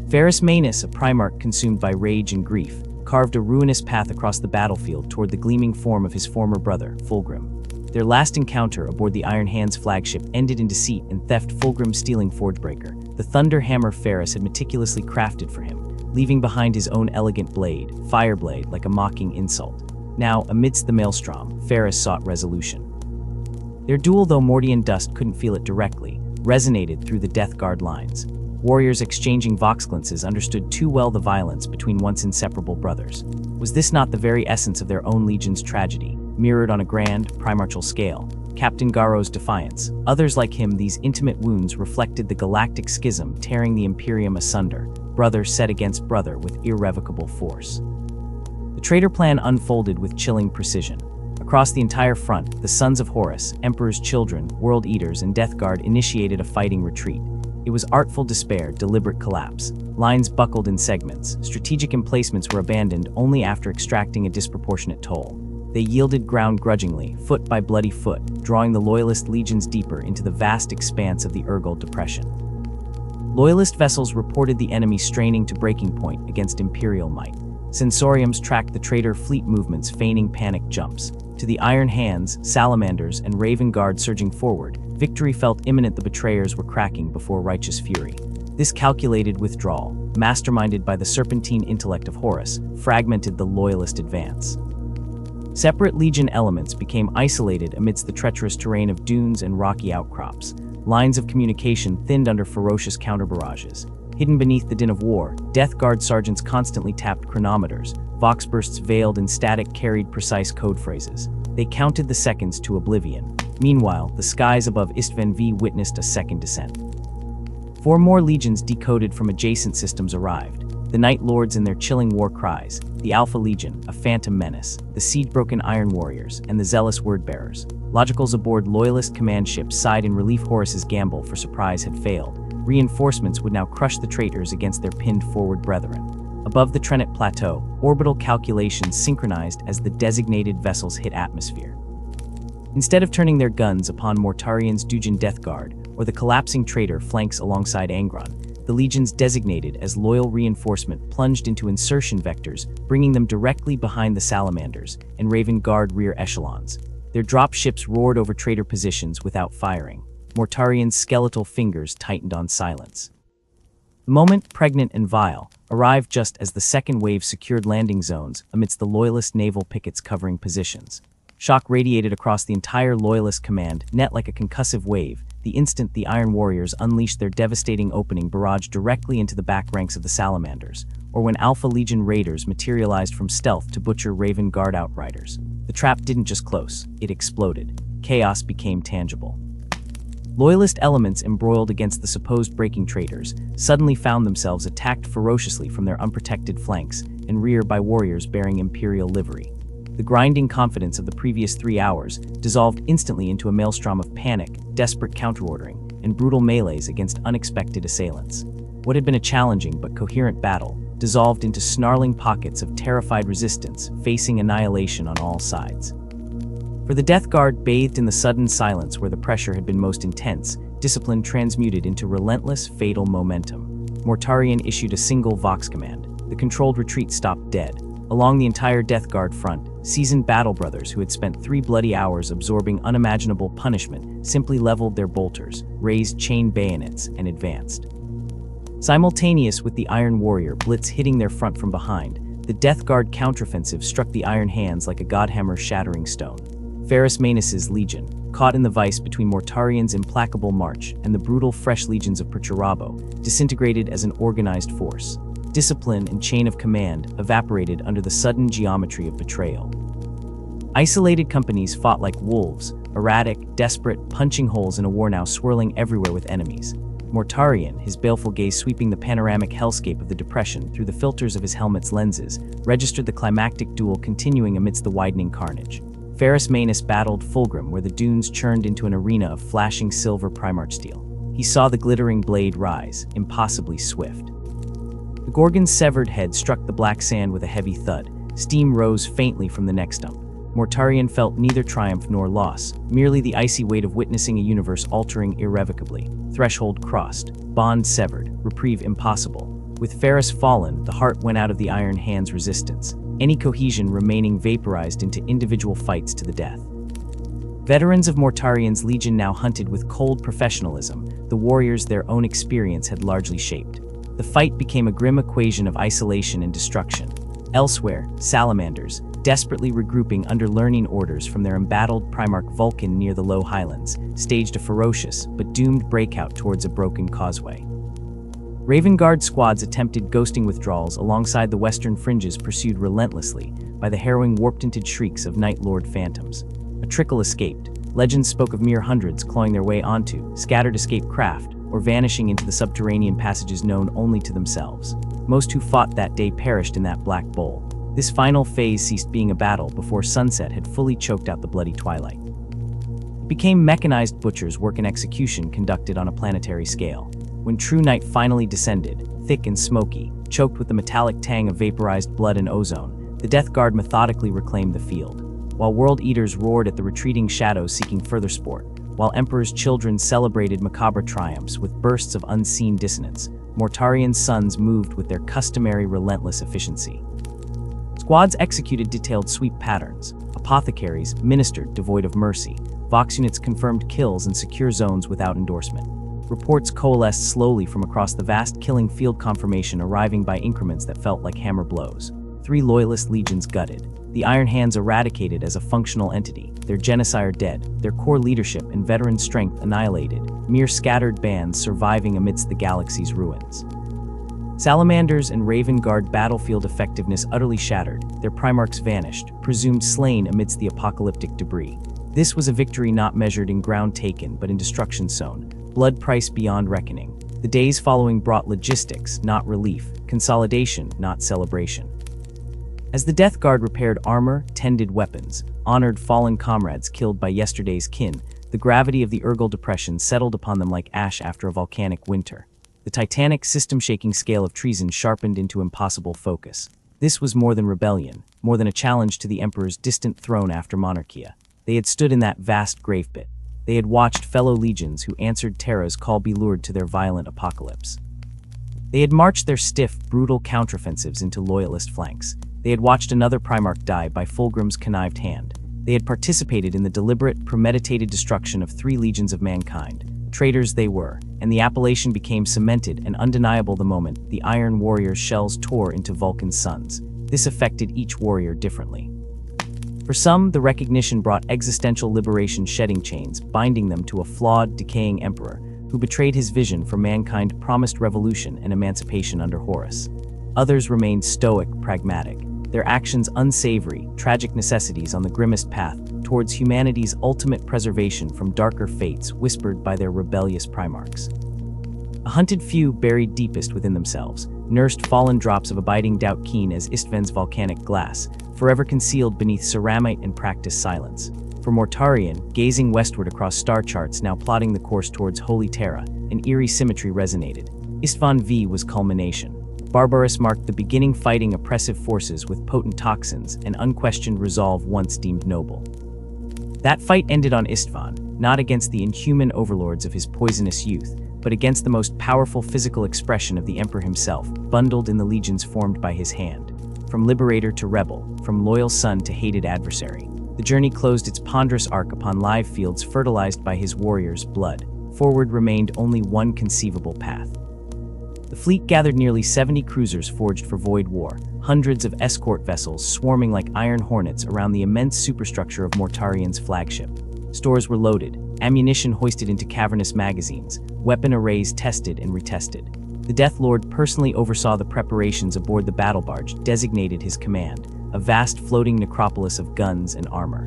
Ferrus Manus, a Primarch consumed by rage and grief, carved a ruinous path across the battlefield toward the gleaming form of his former brother, Fulgrim. Their last encounter aboard the Iron Hands flagship ended in deceit and theft, Fulgrim stealing Forgebreaker, the thunder hammer Ferris had meticulously crafted for him, leaving behind his own elegant blade, Fireblade, like a mocking insult. Now, amidst the maelstrom, Ferris sought resolution. Their duel, though Morty Dust couldn't feel it directly, resonated through the Death Guard lines. Warriors exchanging vox glances understood too well the violence between once inseparable brothers. Was this not the very essence of their own legion's tragedy, mirrored on a grand, primarchal scale? Captain Garo's defiance. Others like him, these intimate wounds reflected the galactic schism tearing the Imperium asunder, brother set against brother with irrevocable force. The traitor plan unfolded with chilling precision. Across the entire front, the Sons of Horus, Emperor's Children, World Eaters, and Death Guard initiated a fighting retreat. It was artful despair, deliberate collapse. Lines buckled in segments. Strategic emplacements were abandoned only after extracting a disproportionate toll. They yielded ground grudgingly, foot by bloody foot, drawing the Loyalist legions deeper into the vast expanse of the Nurgle Depression. Loyalist vessels reported the enemy straining to breaking point against Imperial might. Sensoriums tracked the traitor fleet movements, feigning panic jumps. To the Iron Hands, Salamanders, and Raven Guard surging forward, victory felt imminent. The betrayers were cracking before righteous fury. This calculated withdrawal, masterminded by the serpentine intellect of Horus, fragmented the Loyalist advance. Separate legion elements became isolated amidst the treacherous terrain of dunes and rocky outcrops. Lines of communication thinned under ferocious counter-barrages. Hidden beneath the din of war, Death Guard sergeants constantly tapped chronometers. Vox bursts veiled in static carried precise code phrases. They counted the seconds to oblivion. Meanwhile, the skies above Istvan V witnessed a second descent. 4 more legions decoded from adjacent systems arrived. The Night Lords and their chilling war cries, the Alpha Legion, a phantom menace, the siege-broken Iron Warriors, and the zealous Wordbearers. Logicals aboard Loyalist command ships sighed in relief. Horus's gamble for surprise had failed. Reinforcements would now crush the traitors against their pinned forward brethren. Above the Trennet Plateau, orbital calculations synchronized as the designated vessels hit atmosphere. Instead of turning their guns upon Mortarian's Dujin Death Guard or the collapsing traitor flanks alongside Angron, the legions designated as loyal reinforcement plunged into insertion vectors, bringing them directly behind the Salamanders and Raven Guard rear echelons. Their drop ships roared over traitor positions without firing. Mortarian's skeletal fingers tightened on silence. The moment, pregnant and vile, arrived just as the second wave secured landing zones amidst the Loyalist naval pickets covering positions. Shock radiated across the entire Loyalist command, net like a concussive wave, the instant the Iron Warriors unleashed their devastating opening barrage directly into the back ranks of the Salamanders, or when Alpha Legion raiders materialized from stealth to butcher Raven Guard outriders. The trap didn't just close, it exploded. Chaos became tangible. Loyalist elements embroiled against the supposed breaking traitors suddenly found themselves attacked ferociously from their unprotected flanks and rear by warriors bearing Imperial livery. The grinding confidence of the previous 3 hours dissolved instantly into a maelstrom of panic, desperate counterordering, and brutal melees against unexpected assailants. What had been a challenging but coherent battle dissolved into snarling pockets of terrified resistance, facing annihilation on all sides. For the Death Guard, bathed in the sudden silence where the pressure had been most intense, discipline transmuted into relentless, fatal momentum. Mortarian issued a single Vox command. The controlled retreat stopped dead. Along the entire Death Guard front, seasoned battle brothers who had spent 3 bloody hours absorbing unimaginable punishment simply leveled their bolters, raised chain bayonets, and advanced. Simultaneous with the Iron Warrior blitz hitting their front from behind, the Death Guard counteroffensive struck the Iron Hands like a godhammer shattering stone. Ferrus Manus's legion, caught in the vice between Mortarian's implacable march and the brutal fresh legions of Perturabo, disintegrated as an organized force. Discipline and chain of command evaporated under the sudden geometry of betrayal. Isolated companies fought like wolves, erratic, desperate, punching holes in a war now swirling everywhere with enemies. Mortarian, his baleful gaze sweeping the panoramic hellscape of the Depression through the filters of his helmet's lenses, registered the climactic duel continuing amidst the widening carnage. Ferrus Manus battled Fulgrim where the dunes churned into an arena of flashing silver Primarch steel. He saw the glittering blade rise, impossibly swift. The Gorgon's severed head struck the black sand with a heavy thud. Steam rose faintly from the neck stump. Mortarian felt neither triumph nor loss, merely the icy weight of witnessing a universe altering irrevocably. Threshold crossed, bond severed, reprieve impossible. With Ferrus fallen, the heart went out of the Iron Hands' resistance, any cohesion remaining vaporized into individual fights to the death. Veterans of Mortarian's legion now hunted with cold professionalism, the warriors their own experience had largely shaped. The fight became a grim equation of isolation and destruction. Elsewhere, salamanders, desperately regrouping under learning orders from their embattled Primarch Vulcan near the Low Highlands, staged a ferocious but doomed breakout towards a broken causeway. Raven Guard squads attempted ghosting withdrawals alongside the western fringes pursued relentlessly by the harrowing warp-tinted shrieks of Night Lord phantoms. A trickle escaped. Legends spoke of mere hundreds clawing their way onto scattered escape craft or vanishing into the subterranean passages known only to themselves. Most who fought that day perished in that black bowl. This final phase ceased being a battle before sunset had fully choked out the bloody twilight. It became mechanized butchers' work and execution conducted on a planetary scale. When true night finally descended, thick and smoky, choked with the metallic tang of vaporized blood and ozone, the Death Guard methodically reclaimed the field. While world eaters roared at the retreating shadows seeking further sport, while Emperor's children celebrated macabre triumphs with bursts of unseen dissonance, Mortarian's sons moved with their customary relentless efficiency. Squads executed detailed sweep patterns, apothecaries ministered devoid of mercy, Vox units confirmed kills in secure zones without endorsement. Reports coalesced slowly from across the vast killing field, confirmation arriving by increments that felt like hammer blows. 3 loyalist legions gutted, the Iron Hands eradicated as a functional entity, their genocide dead, their core leadership and veteran strength annihilated, mere scattered bands surviving amidst the galaxy's ruins. Salamanders and Raven Guard battlefield effectiveness utterly shattered, their primarchs vanished, presumed slain amidst the apocalyptic debris. This was a victory not measured in ground taken but in destruction sown, blood price beyond reckoning. The days following brought logistics, not relief, consolidation, not celebration. As the Death Guard repaired armor, tended weapons, honored fallen comrades killed by yesterday's kin, the gravity of the Nurgle depression settled upon them like ash after a volcanic winter. The titanic, system-shaking scale of treason sharpened into impossible focus. This was more than rebellion, more than a challenge to the Emperor's distant throne after Monarchia. They had stood in that vast grave pit. They had watched fellow legions who answered Terra's call be lured to their violent apocalypse. They had marched their stiff, brutal counteroffensives into loyalist flanks. They had watched another Primarch die by Fulgrim's connived hand. They had participated in the deliberate, premeditated destruction of 3 legions of mankind. Traitors they were, and the appellation became cemented and undeniable the moment the Iron Warrior's shells tore into Vulcan's sons. This affected each warrior differently. For some, the recognition brought existential liberation, shedding chains, binding them to a flawed, decaying emperor who betrayed his vision for mankind, promised revolution and emancipation under Horus. Others remained stoic, pragmatic, their actions unsavory, tragic necessities on the grimmest path towards humanity's ultimate preservation from darker fates whispered by their rebellious primarchs. A hunted few buried deepest within themselves, nursed fallen drops of abiding doubt keen as Istven's volcanic glass, forever concealed beneath ceramite and practiced silence. For Mortarian, gazing westward across star charts now plotting the course towards Holy Terra, an eerie symmetry resonated. Istvan V was culmination. Barbarous marked the beginning, fighting oppressive forces with potent toxins and unquestioned resolve once deemed noble. That fight ended on Istvan, not against the inhuman overlords of his poisonous youth, but against the most powerful physical expression of the Emperor himself, bundled in the legions formed by his hand. From liberator to rebel, from loyal son to hated adversary, the journey closed its ponderous arc upon live fields fertilized by his warriors' blood. Forward remained only one conceivable path. The fleet gathered nearly 70 cruisers forged for void war, hundreds of escort vessels swarming like iron hornets around the immense superstructure of Mortarian's flagship. Stores were loaded, ammunition hoisted into cavernous magazines, weapon arrays tested and retested. The Death Lord personally oversaw the preparations aboard the battle barge designated his command, a vast floating necropolis of guns and armor.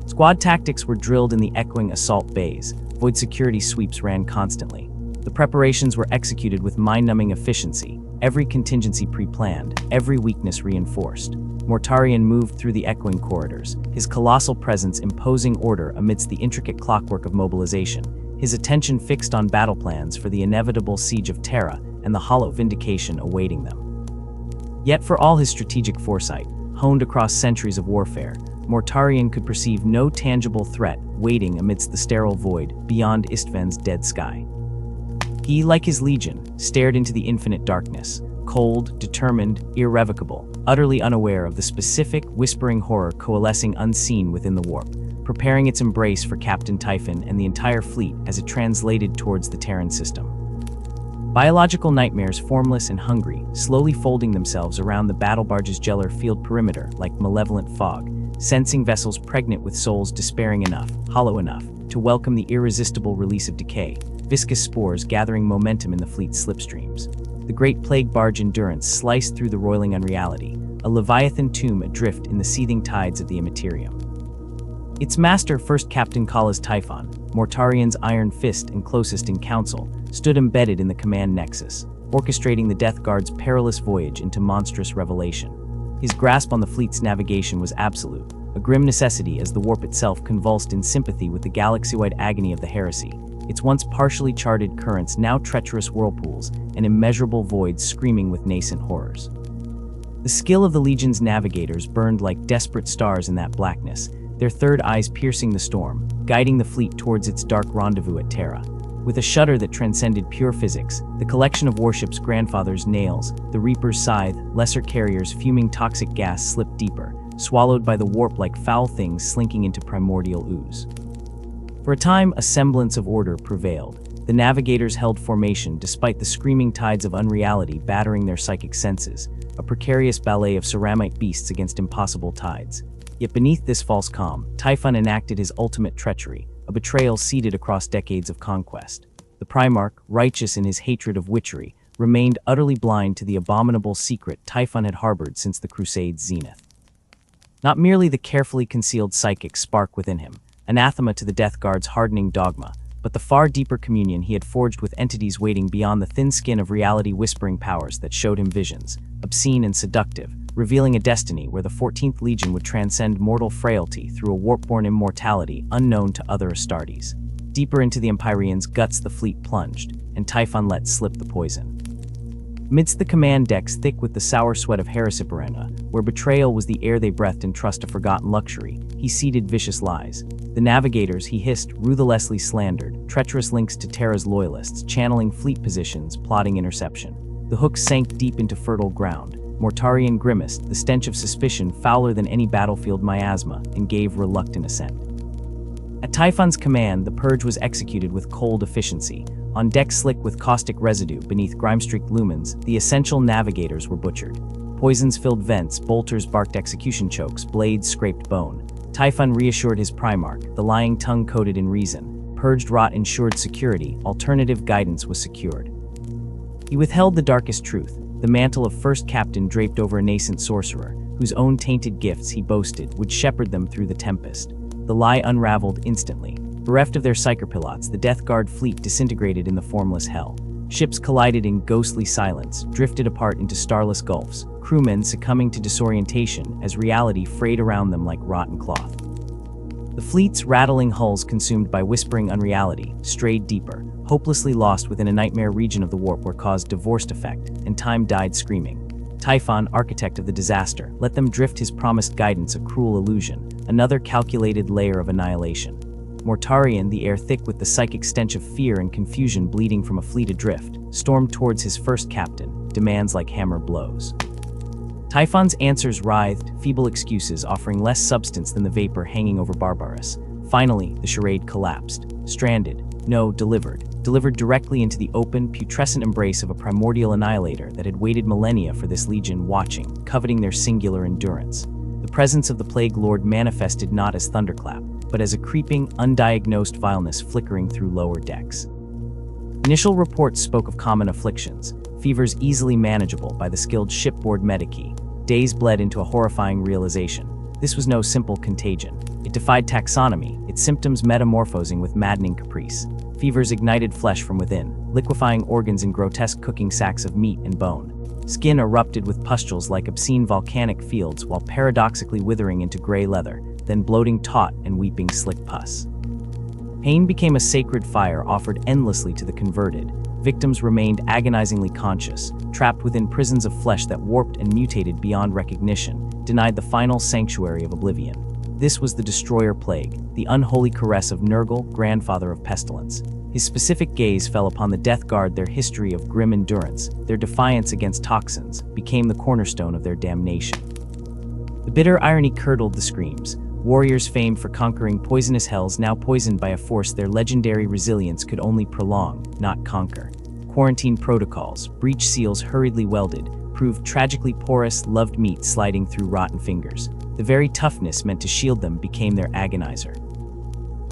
Squad tactics were drilled in the echoing assault bays, void security sweeps ran constantly. The preparations were executed with mind-numbing efficiency, every contingency pre-planned, every weakness reinforced. Mortarian moved through the echoing corridors, his colossal presence imposing order amidst the intricate clockwork of mobilization, his attention fixed on battle plans for the inevitable siege of Terra and the hollow vindication awaiting them. Yet for all his strategic foresight, honed across centuries of warfare, Mortarian could perceive no tangible threat waiting amidst the sterile void beyond Istven's dead sky. He, like his legion, stared into the infinite darkness, cold, determined, irrevocable, utterly unaware of the specific, whispering horror coalescing unseen within the warp, preparing its embrace for Captain Typhon and the entire fleet as it translated towards the Terran system. Biological nightmares, formless and hungry, slowly folding themselves around the battle barge's gellar field perimeter like malevolent fog, sensing vessels pregnant with souls despairing enough, hollow enough, to welcome the irresistible release of decay, viscous spores gathering momentum in the fleet's slipstreams. The great plague barge Endurance sliced through the roiling unreality, a leviathan tomb adrift in the seething tides of the immaterium. Its master, First Captain Kala's Typhon, Mortarian's iron fist and closest in council, stood embedded in the command nexus, orchestrating the Death Guard's perilous voyage into monstrous revelation. His grasp on the fleet's navigation was absolute, a grim necessity as the warp itself convulsed in sympathy with the galaxy-wide agony of the heresy, its once partially charted currents now treacherous whirlpools and immeasurable voids screaming with nascent horrors. The skill of the Legion's navigators burned like desperate stars in that blackness, their third eyes piercing the storm, guiding the fleet towards its dark rendezvous at Terra. With a shudder that transcended pure physics, the collection of warship's grandfather's nails, the Reaper's scythe, lesser carriers fuming toxic gas slipped deeper, swallowed by the warp like foul things slinking into primordial ooze. For a time, a semblance of order prevailed. The navigators held formation despite the screaming tides of unreality battering their psychic senses, a precarious ballet of ceramite beasts against impossible tides. Yet beneath this false calm, Typhon enacted his ultimate treachery, a betrayal seeded across decades of conquest. The Primarch, righteous in his hatred of witchery, remained utterly blind to the abominable secret Typhon had harbored since the Crusade's zenith. Not merely the carefully concealed psychic spark within him, anathema to the Death Guard's hardening dogma, but the far deeper communion he had forged with entities waiting beyond the thin skin of reality-whispering powers that showed him visions, obscene and seductive, revealing a destiny where the 14th Legion would transcend mortal frailty through a warp-born immortality unknown to other Astartes. Deeper into the Empyrean's guts the fleet plunged, and Typhon let slip the poison. Amidst the command decks thick with the sour sweat of Heresiperena, where betrayal was the air they breathed in trust of forgotten luxury, he seeded vicious lies. The navigators, he hissed, ruthlessly slandered, treacherous links to Terra's loyalists, channeling fleet positions, plotting interception. The hooks sank deep into fertile ground. Mortarian grimaced, the stench of suspicion fouler than any battlefield miasma, and gave reluctant assent. At Typhon's command, the purge was executed with cold efficiency. On deck slick with caustic residue beneath grime-streaked lumens, the essential navigators were butchered. Poisons-filled vents, bolters barked execution chokes, blades scraped bone. Typhon reassured his Primarch, the lying tongue coated in reason. Purged rot ensured security, alternative guidance was secured. He withheld the darkest truth, the mantle of First Captain draped over a nascent sorcerer, whose own tainted gifts, he boasted, would shepherd them through the tempest. The lie unraveled instantly. Bereft of their psychopilots, the Death Guard fleet disintegrated in the formless hell. Ships collided in ghostly silence, drifted apart into starless gulfs, crewmen succumbing to disorientation as reality frayed around them like rotten cloth. The fleet's rattling hulls, consumed by whispering unreality, strayed deeper, hopelessly lost within a nightmare region of the warp where caused divorced effect, and time died screaming. Typhon, architect of the disaster, let them drift his promised guidance a cruel illusion, another calculated layer of annihilation. Mortarian, the air thick with the psychic stench of fear and confusion bleeding from a fleet adrift, stormed towards his first captain, demands like hammer blows. Typhon's answers writhed, feeble excuses offering less substance than the vapor hanging over Barbarus. Finally, the charade collapsed. Stranded. No, delivered. Delivered directly into the open, putrescent embrace of a primordial annihilator that had waited millennia for this legion, watching, coveting their singular endurance. The presence of the Plague Lord manifested not as thunderclap, but as a creeping, undiagnosed vileness flickering through lower decks. Initial reports spoke of common afflictions, fevers easily manageable by the skilled shipboard medici. Days bled into a horrifying realization. This was no simple contagion. It defied taxonomy, its symptoms metamorphosing with maddening caprice. Fevers ignited flesh from within, liquefying organs in grotesque cooking sacks of meat and bone. Skin erupted with pustules like obscene volcanic fields while paradoxically withering into gray leather, then bloating taut and weeping slick pus. Pain became a sacred fire offered endlessly to the converted. Victims remained agonizingly conscious, trapped within prisons of flesh that warped and mutated beyond recognition, denied the final sanctuary of oblivion. This was the destroyer plague, the unholy caress of Nurgle, grandfather of pestilence. His specific gaze fell upon the Death Guard. Their history of grim endurance, their defiance against toxins, became the cornerstone of their damnation. The bitter irony curdled the screams. Warriors famed for conquering poisonous hells now poisoned by a force their legendary resilience could only prolong, not conquer. Quarantine protocols, breach seals hurriedly welded, proved tragically porous, loved meat sliding through rotten fingers. The very toughness meant to shield them became their agonizer.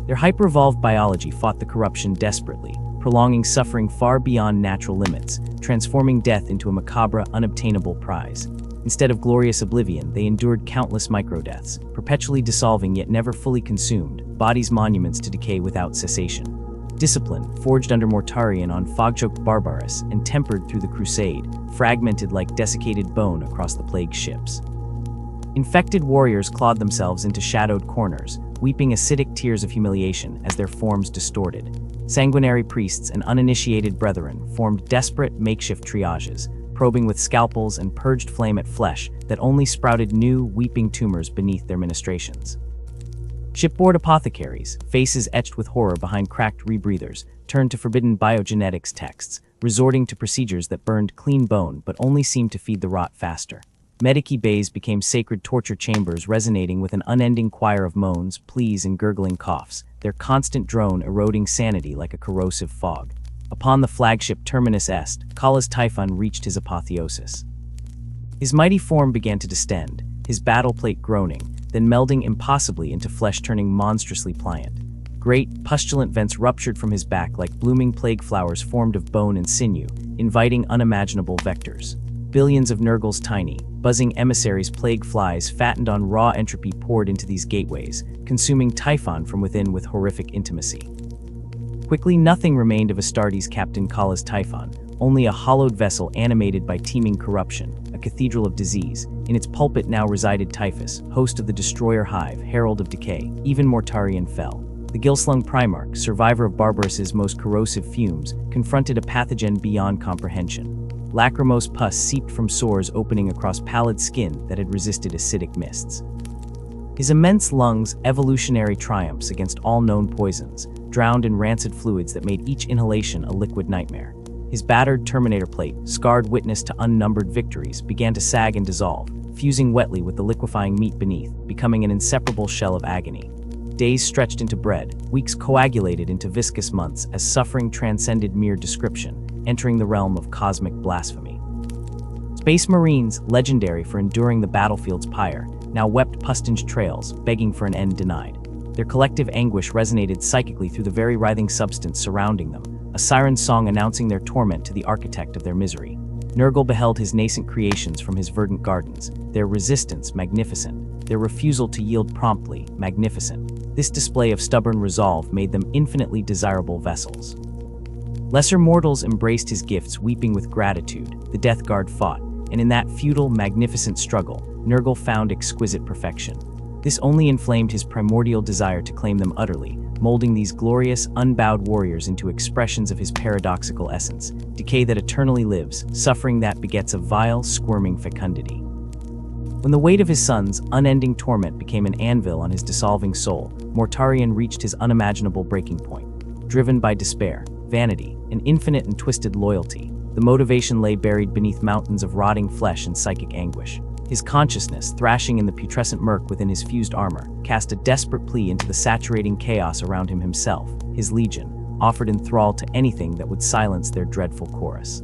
Their hyper-evolved biology fought the corruption desperately, prolonging suffering far beyond natural limits, transforming death into a macabre, unobtainable prize. Instead of glorious oblivion, they endured countless microdeaths, perpetually dissolving yet never fully consumed, bodies monuments to decay without cessation. Discipline, forged under Mortarion on fog-choked Barbarous and tempered through the Crusade, fragmented like desiccated bone across the plagued ships. Infected warriors clawed themselves into shadowed corners, weeping acidic tears of humiliation as their forms distorted. Sanguinary priests and uninitiated brethren formed desperate makeshift triages, probing with scalpels and purged flame at flesh that only sprouted new, weeping tumors beneath their ministrations. Shipboard apothecaries, faces etched with horror behind cracked rebreathers, turned to forbidden biogenetics texts, resorting to procedures that burned clean bone but only seemed to feed the rot faster. Medici bays became sacred torture chambers resonating with an unending choir of moans, pleas, and gurgling coughs, their constant drone eroding sanity like a corrosive fog. Upon the flagship Terminus Est, Kala's Typhon reached his apotheosis. His mighty form began to distend, his battle plate groaning, then melding impossibly into flesh turning monstrously pliant. Great, pustulant vents ruptured from his back like blooming plague flowers formed of bone and sinew, inviting unimaginable vectors. Billions of Nurgle's tiny, buzzing emissaries plague flies fattened on raw entropy poured into these gateways, consuming Typhon from within with horrific intimacy. Quickly nothing remained of Astartes' Captain Kala's Typhon, only a hollowed vessel animated by teeming corruption, a cathedral of disease. In its pulpit now resided Typhus, host of the destroyer hive, herald of decay. Even Mortarion fell. The gill-slung Primarch, survivor of Barbarous' most corrosive fumes, confronted a pathogen beyond comprehension. Lachrymose pus seeped from sores opening across pallid skin that had resisted acidic mists. His immense lungs, evolutionary triumphs against all known poisons, drowned in rancid fluids that made each inhalation a liquid nightmare. His battered Terminator plate, scarred witness to unnumbered victories, began to sag and dissolve, fusing wetly with the liquefying meat beneath, becoming an inseparable shell of agony. Days stretched into bread, weeks coagulated into viscous months as suffering transcended mere description, entering the realm of cosmic blasphemy. Space Marines, legendary for enduring the battlefield's pyre, now wept pus-tinged trails, begging for an end denied. Their collective anguish resonated psychically through the very writhing substance surrounding them, a siren song announcing their torment to the architect of their misery. Nurgle beheld his nascent creations from his verdant gardens, their resistance magnificent, their refusal to yield promptly magnificent. This display of stubborn resolve made them infinitely desirable vessels. Lesser mortals embraced his gifts, weeping with gratitude. The Death Guard fought, and in that futile, magnificent struggle, Nurgle found exquisite perfection. This only inflamed his primordial desire to claim them utterly, molding these glorious, unbowed warriors into expressions of his paradoxical essence, decay that eternally lives, suffering that begets a vile, squirming fecundity. When the weight of his son's unending torment became an anvil on his dissolving soul, Mortarion reached his unimaginable breaking point. Driven by despair, vanity, and infinite and twisted loyalty, the motivation lay buried beneath mountains of rotting flesh and psychic anguish. His consciousness, thrashing in the putrescent murk within his fused armor, cast a desperate plea into the saturating chaos around him himself. His legion, offered enthralled to anything that would silence their dreadful chorus.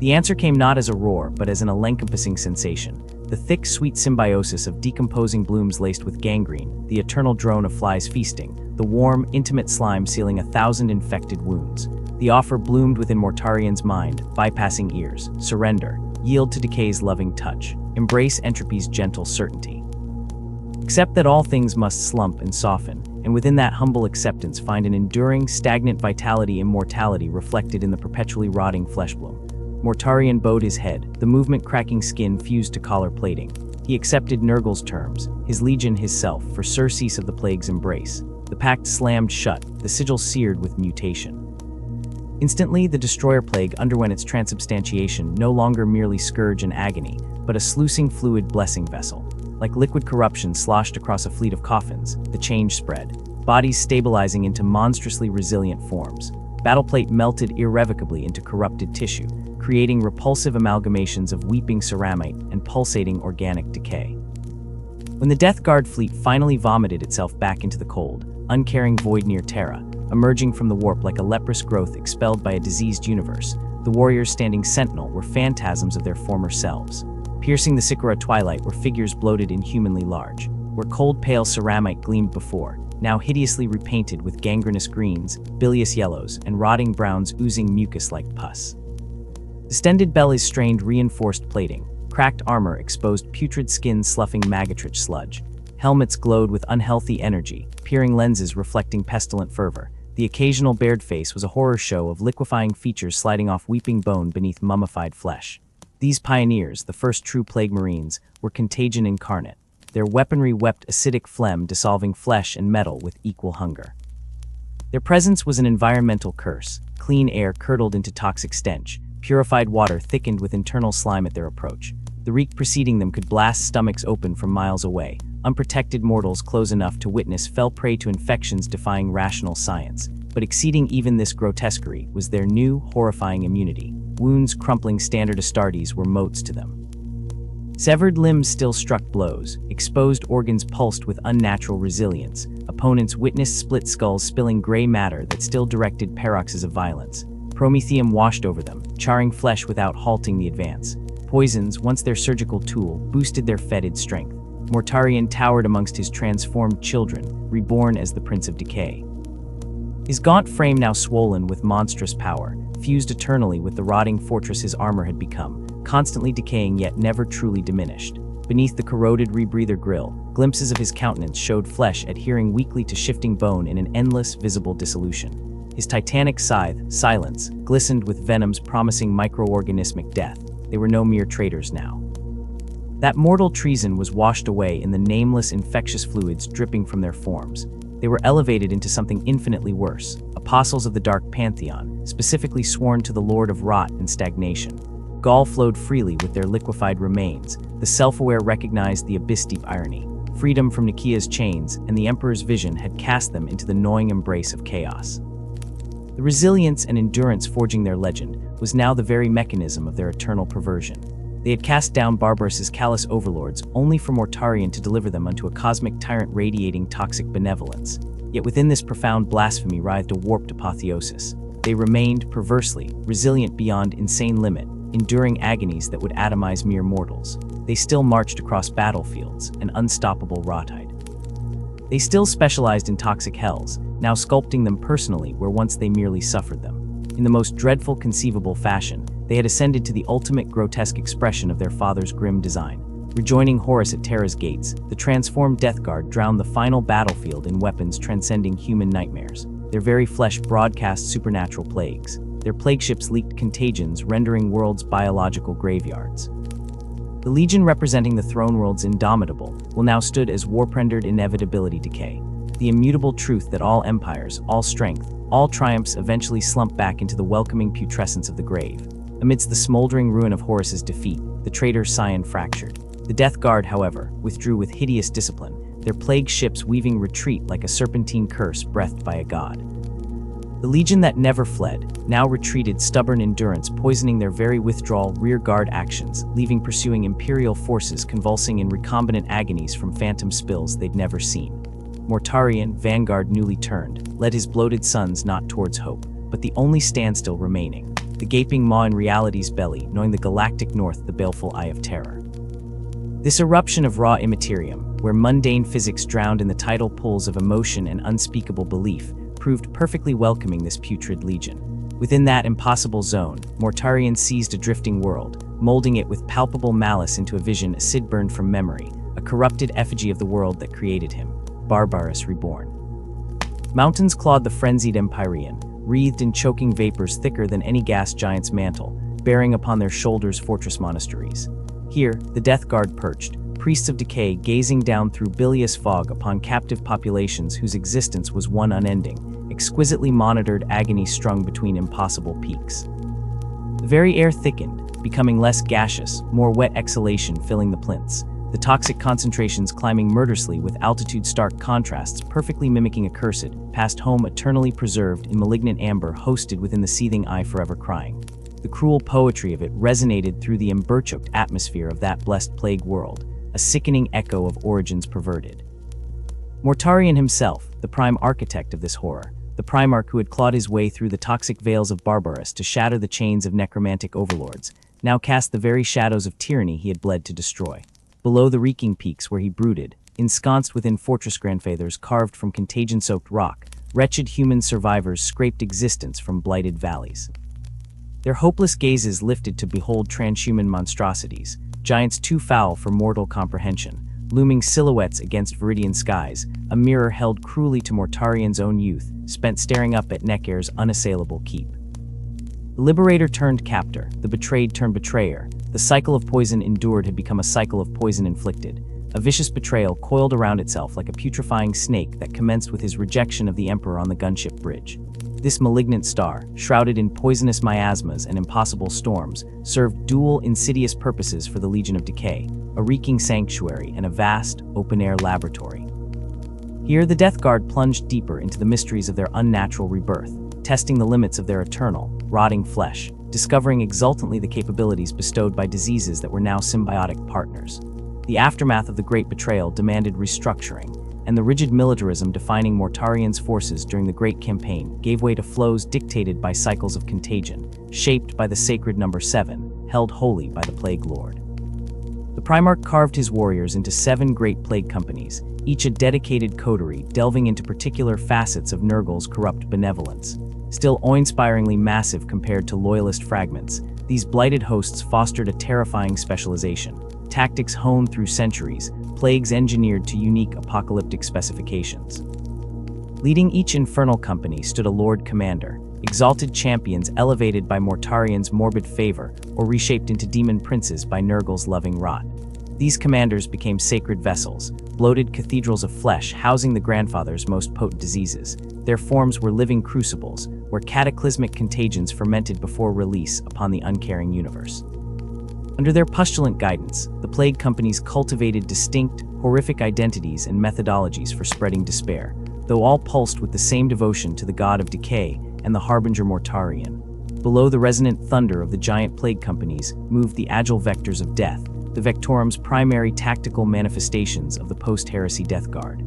The answer came not as a roar, but as an all-encompassing sensation. The thick, sweet symbiosis of decomposing blooms laced with gangrene, the eternal drone of flies feasting, the warm, intimate slime sealing 1,000 infected wounds. The offer bloomed within Mortarion's mind, bypassing ears. Surrender. Yield to decay's loving touch. Embrace entropy's gentle certainty. Accept that all things must slump and soften, and within that humble acceptance find an enduring, stagnant vitality and mortality reflected in the perpetually rotting flesh bloom. Mortarion bowed his head, the movement-cracking skin fused to collar plating. He accepted Nurgle's terms, his legion his self, for surcease of the plague's embrace. The pact slammed shut, the sigil seared with mutation. Instantly, the destroyer plague underwent its transubstantiation, no longer merely scourge and agony, but a sluicing fluid blessing vessel. Like liquid corruption sloshed across a fleet of coffins, the change spread, bodies stabilizing into monstrously resilient forms. Battleplate melted irrevocably into corrupted tissue, creating repulsive amalgamations of weeping ceramite and pulsating organic decay. When the Death Guard fleet finally vomited itself back into the cold, uncaring void near Terra, emerging from the warp like a leprous growth expelled by a diseased universe, the warriors standing sentinel were phantasms of their former selves. Piercing the Sikora twilight were figures bloated inhumanly large, where cold pale ceramite gleamed before, now hideously repainted with gangrenous greens, bilious yellows, and rotting browns oozing mucus like pus. Distended bellies strained reinforced plating, cracked armor exposed putrid skin sloughing magatrich sludge. Helmets glowed with unhealthy energy, peering lenses reflecting pestilent fervor. The occasional bared face was a horror show of liquefying features sliding off weeping bone beneath mummified flesh. These pioneers, the first true plague marines, were contagion incarnate. Their weaponry wept acidic phlegm dissolving flesh and metal with equal hunger. Their presence was an environmental curse. Clean air curdled into toxic stench. Purified water thickened with internal slime at their approach. The reek preceding them could blast stomachs open from miles away. Unprotected mortals close enough to witness fell prey to infections defying rational science. But exceeding even this grotesquerie was their new, horrifying immunity. Wounds crumpling standard Astartes were motes to them. Severed limbs still struck blows. Exposed organs pulsed with unnatural resilience. Opponents witnessed split skulls spilling gray matter that still directed paroxysms of violence. Prometheum washed over them, charring flesh without halting the advance. Poisons, once their surgical tool, boosted their fetid strength. Mortarion towered amongst his transformed children, reborn as the Prince of Decay. His gaunt frame now swollen with monstrous power, fused eternally with the rotting fortress his armor had become, constantly decaying yet never truly diminished. Beneath the corroded rebreather grill, glimpses of his countenance showed flesh adhering weakly to shifting bone in an endless, visible dissolution. His titanic scythe, Silence, glistened with venoms promising microorganismic death. They were no mere traitors now. That mortal treason was washed away in the nameless infectious fluids dripping from their forms. They were elevated into something infinitely worse, apostles of the Dark Pantheon, specifically sworn to the Lord of Rot and Stagnation. Gall flowed freely with their liquefied remains. The self-aware recognized the abyss-deep irony. Freedom from Nikia's chains and the Emperor's vision had cast them into the gnawing embrace of chaos. The resilience and endurance forging their legend was now the very mechanism of their eternal perversion. They had cast down Barbaros's callous overlords only for Mortarion to deliver them unto a cosmic tyrant radiating toxic benevolence. Yet within this profound blasphemy writhed a warped apotheosis. They remained, perversely, resilient beyond insane limit, enduring agonies that would atomize mere mortals. They still marched across battlefields, an unstoppable rawhide. They still specialized in toxic hells, now sculpting them personally where once they merely suffered them. In the most dreadful conceivable fashion, they had ascended to the ultimate grotesque expression of their father's grim design. Rejoining Horus at Terra's gates, the transformed Death Guard drowned the final battlefield in weapons transcending human nightmares. Their very flesh broadcast supernatural plagues. Their plague ships leaked contagions, rendering worlds biological graveyards. The legion representing the throne world's indomitable will now stood as warp-rendered inevitability decay. The immutable truth that all empires, all strength, all triumphs eventually slump back into the welcoming putrescence of the grave. Amidst the smoldering ruin of Horus's defeat, the traitor Scion fractured. The Death Guard, however, withdrew with hideous discipline, their plague ships weaving retreat like a serpentine curse breathed by a god. The legion that never fled, now retreated stubborn endurance poisoning their very withdrawal rear-guard actions, leaving pursuing Imperial forces convulsing in recombinant agonies from phantom spills they'd never seen. Mortarion, vanguard newly turned, led his bloated sons not towards hope, but the only standstill remaining, the gaping maw in reality's belly, knowing the galactic north the baleful eye of terror. This eruption of raw immaterium, where mundane physics drowned in the tidal pools of emotion and unspeakable belief, proved perfectly welcoming this putrid legion. Within that impossible zone, Mortarion seized a drifting world, molding it with palpable malice into a vision acid burned from memory, a corrupted effigy of the world that created him, Barbaros reborn. Mountains clawed the frenzied Empyrean, wreathed in choking vapors thicker than any gas giant's mantle, bearing upon their shoulders fortress monasteries. Here, the Death Guard perched, priests of decay gazing down through bilious fog upon captive populations whose existence was one unending, exquisitely monitored agony strung between impossible peaks. The very air thickened, becoming less gaseous, more wet exhalation filling the plinths, the toxic concentrations climbing murderously with altitude stark contrasts perfectly mimicking a cursed, past home eternally preserved in malignant amber hosted within the seething eye forever crying. The cruel poetry of it resonated through the ember-choked atmosphere of that blessed plague world. a sickening echo of origins perverted. Mortarion himself, the prime architect of this horror, the Primarch who had clawed his way through the toxic veils of Barbarous to shatter the chains of necromantic overlords, now cast the very shadows of tyranny he had bled to destroy. Below the reeking peaks where he brooded, ensconced within fortress grandfathers carved from contagion-soaked rock, wretched human survivors scraped existence from blighted valleys. Their hopeless gazes lifted to behold transhuman monstrosities, giants too foul for mortal comprehension, looming silhouettes against Viridian skies, a mirror held cruelly to Mortarion's own youth, spent staring up at Neckair's unassailable keep. The liberator turned captor, the betrayed turned betrayer. The cycle of poison endured had become a cycle of poison inflicted. A vicious betrayal coiled around itself like a putrefying snake that commenced with his rejection of the Emperor on the gunship bridge. This malignant star, shrouded in poisonous miasmas and impossible storms, served dual insidious purposes for the Legion of Decay, a reeking sanctuary and a vast, open-air laboratory. Here the Death Guard plunged deeper into the mysteries of their unnatural rebirth, testing the limits of their eternal, rotting flesh, discovering exultantly the capabilities bestowed by diseases that were now symbiotic partners. The aftermath of the Great Betrayal demanded restructuring, and the rigid militarism defining Mortarion's forces during the Great Campaign gave way to flows dictated by cycles of contagion, shaped by the sacred number 7, held holy by the Plague Lord. The Primarch carved his warriors into 7 great plague companies, each a dedicated coterie delving into particular facets of Nurgle's corrupt benevolence. Still awe-inspiringly massive compared to loyalist fragments, these blighted hosts fostered a terrifying specialization. Tactics honed through centuries, plagues engineered to unique apocalyptic specifications. Leading each infernal company stood a Lord Commander, exalted champions elevated by Mortarion's morbid favor or reshaped into demon princes by Nurgle's loving rot. These commanders became sacred vessels, bloated cathedrals of flesh housing the grandfather's most potent diseases. Their forms were living crucibles, where cataclysmic contagions fermented before release upon the uncaring universe. Under their pustulant guidance, the plague companies cultivated distinct, horrific identities and methodologies for spreading despair, though all pulsed with the same devotion to the god of decay and the harbinger Mortarion. Below the resonant thunder of the giant plague companies moved the agile vectors of death, the Vectorum's primary tactical manifestations of the post-heresy Death Guard.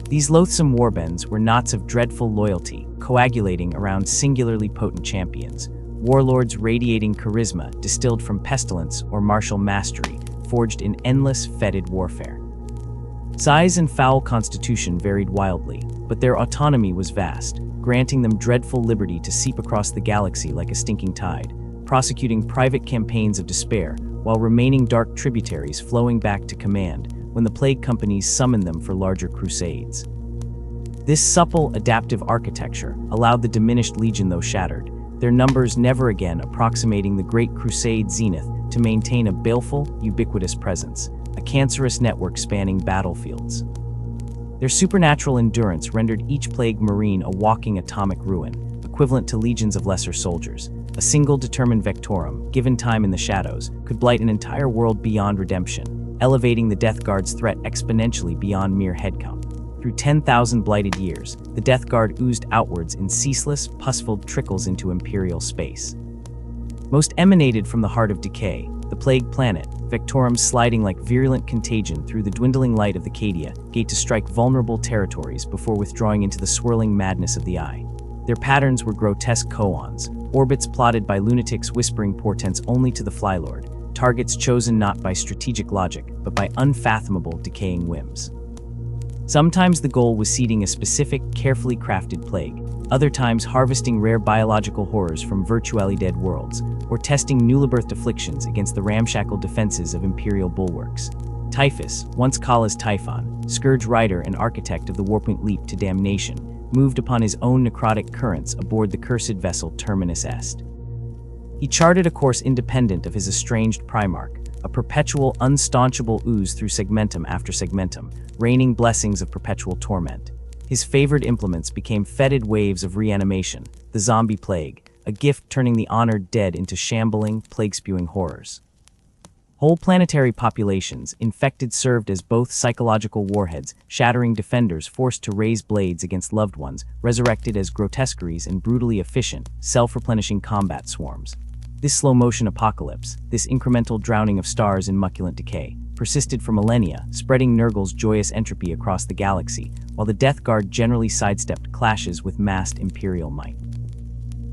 These loathsome warbands were knots of dreadful loyalty, coagulating around singularly potent champions, warlords radiating charisma distilled from pestilence or martial mastery, forged in endless, fetid warfare. Size and foul constitution varied wildly, but their autonomy was vast, granting them dreadful liberty to seep across the galaxy like a stinking tide, prosecuting private campaigns of despair, while remaining dark tributaries flowing back to command when the plague companies summoned them for larger crusades. This supple, adaptive architecture allowed the diminished legion, though shattered, their numbers never again approximating the Great Crusade zenith, to maintain a baleful, ubiquitous presence, a cancerous network spanning battlefields. Their supernatural endurance rendered each plague marine a walking atomic ruin, equivalent to legions of lesser soldiers. A single determined Vectorum, given time in the shadows, could blight an entire world beyond redemption, elevating the Death Guard's threat exponentially beyond mere headcount. Through 10,000 blighted years, the Death Guard oozed outwards in ceaseless, pus-filled trickles into Imperial space. Most emanated from the heart of decay, the plague planet, Vectorum sliding like virulent contagion through the dwindling light of the Cadia, gate to strike vulnerable territories before withdrawing into the swirling madness of the eye. Their patterns were grotesque koans, orbits plotted by lunatics whispering portents only to the Flylord, targets chosen not by strategic logic, but by unfathomable decaying whims. Sometimes the goal was seeding a specific, carefully crafted plague, other times harvesting rare biological horrors from virtually dead worlds, or testing newly-birthed afflictions against the ramshackle defenses of Imperial bulwarks. Typhus, once Kala's Typhon, scourge rider and architect of the Warpoint Leap to Damnation, moved upon his own necrotic currents aboard the cursed vessel Terminus Est. He charted a course independent of his estranged Primarch, a perpetual, unstaunchable ooze through segmentum after segmentum, raining blessings of perpetual torment. His favored implements became fetid waves of reanimation, the zombie plague, a gift turning the honored dead into shambling, plague-spewing horrors. Whole planetary populations, infected, served as both psychological warheads, shattering defenders forced to raise blades against loved ones, resurrected as grotesqueries and brutally efficient, self-replenishing combat swarms. This slow-motion apocalypse, this incremental drowning of stars in muculent decay, persisted for millennia, spreading Nurgle's joyous entropy across the galaxy, while the Death Guard generally sidestepped clashes with massed Imperial might.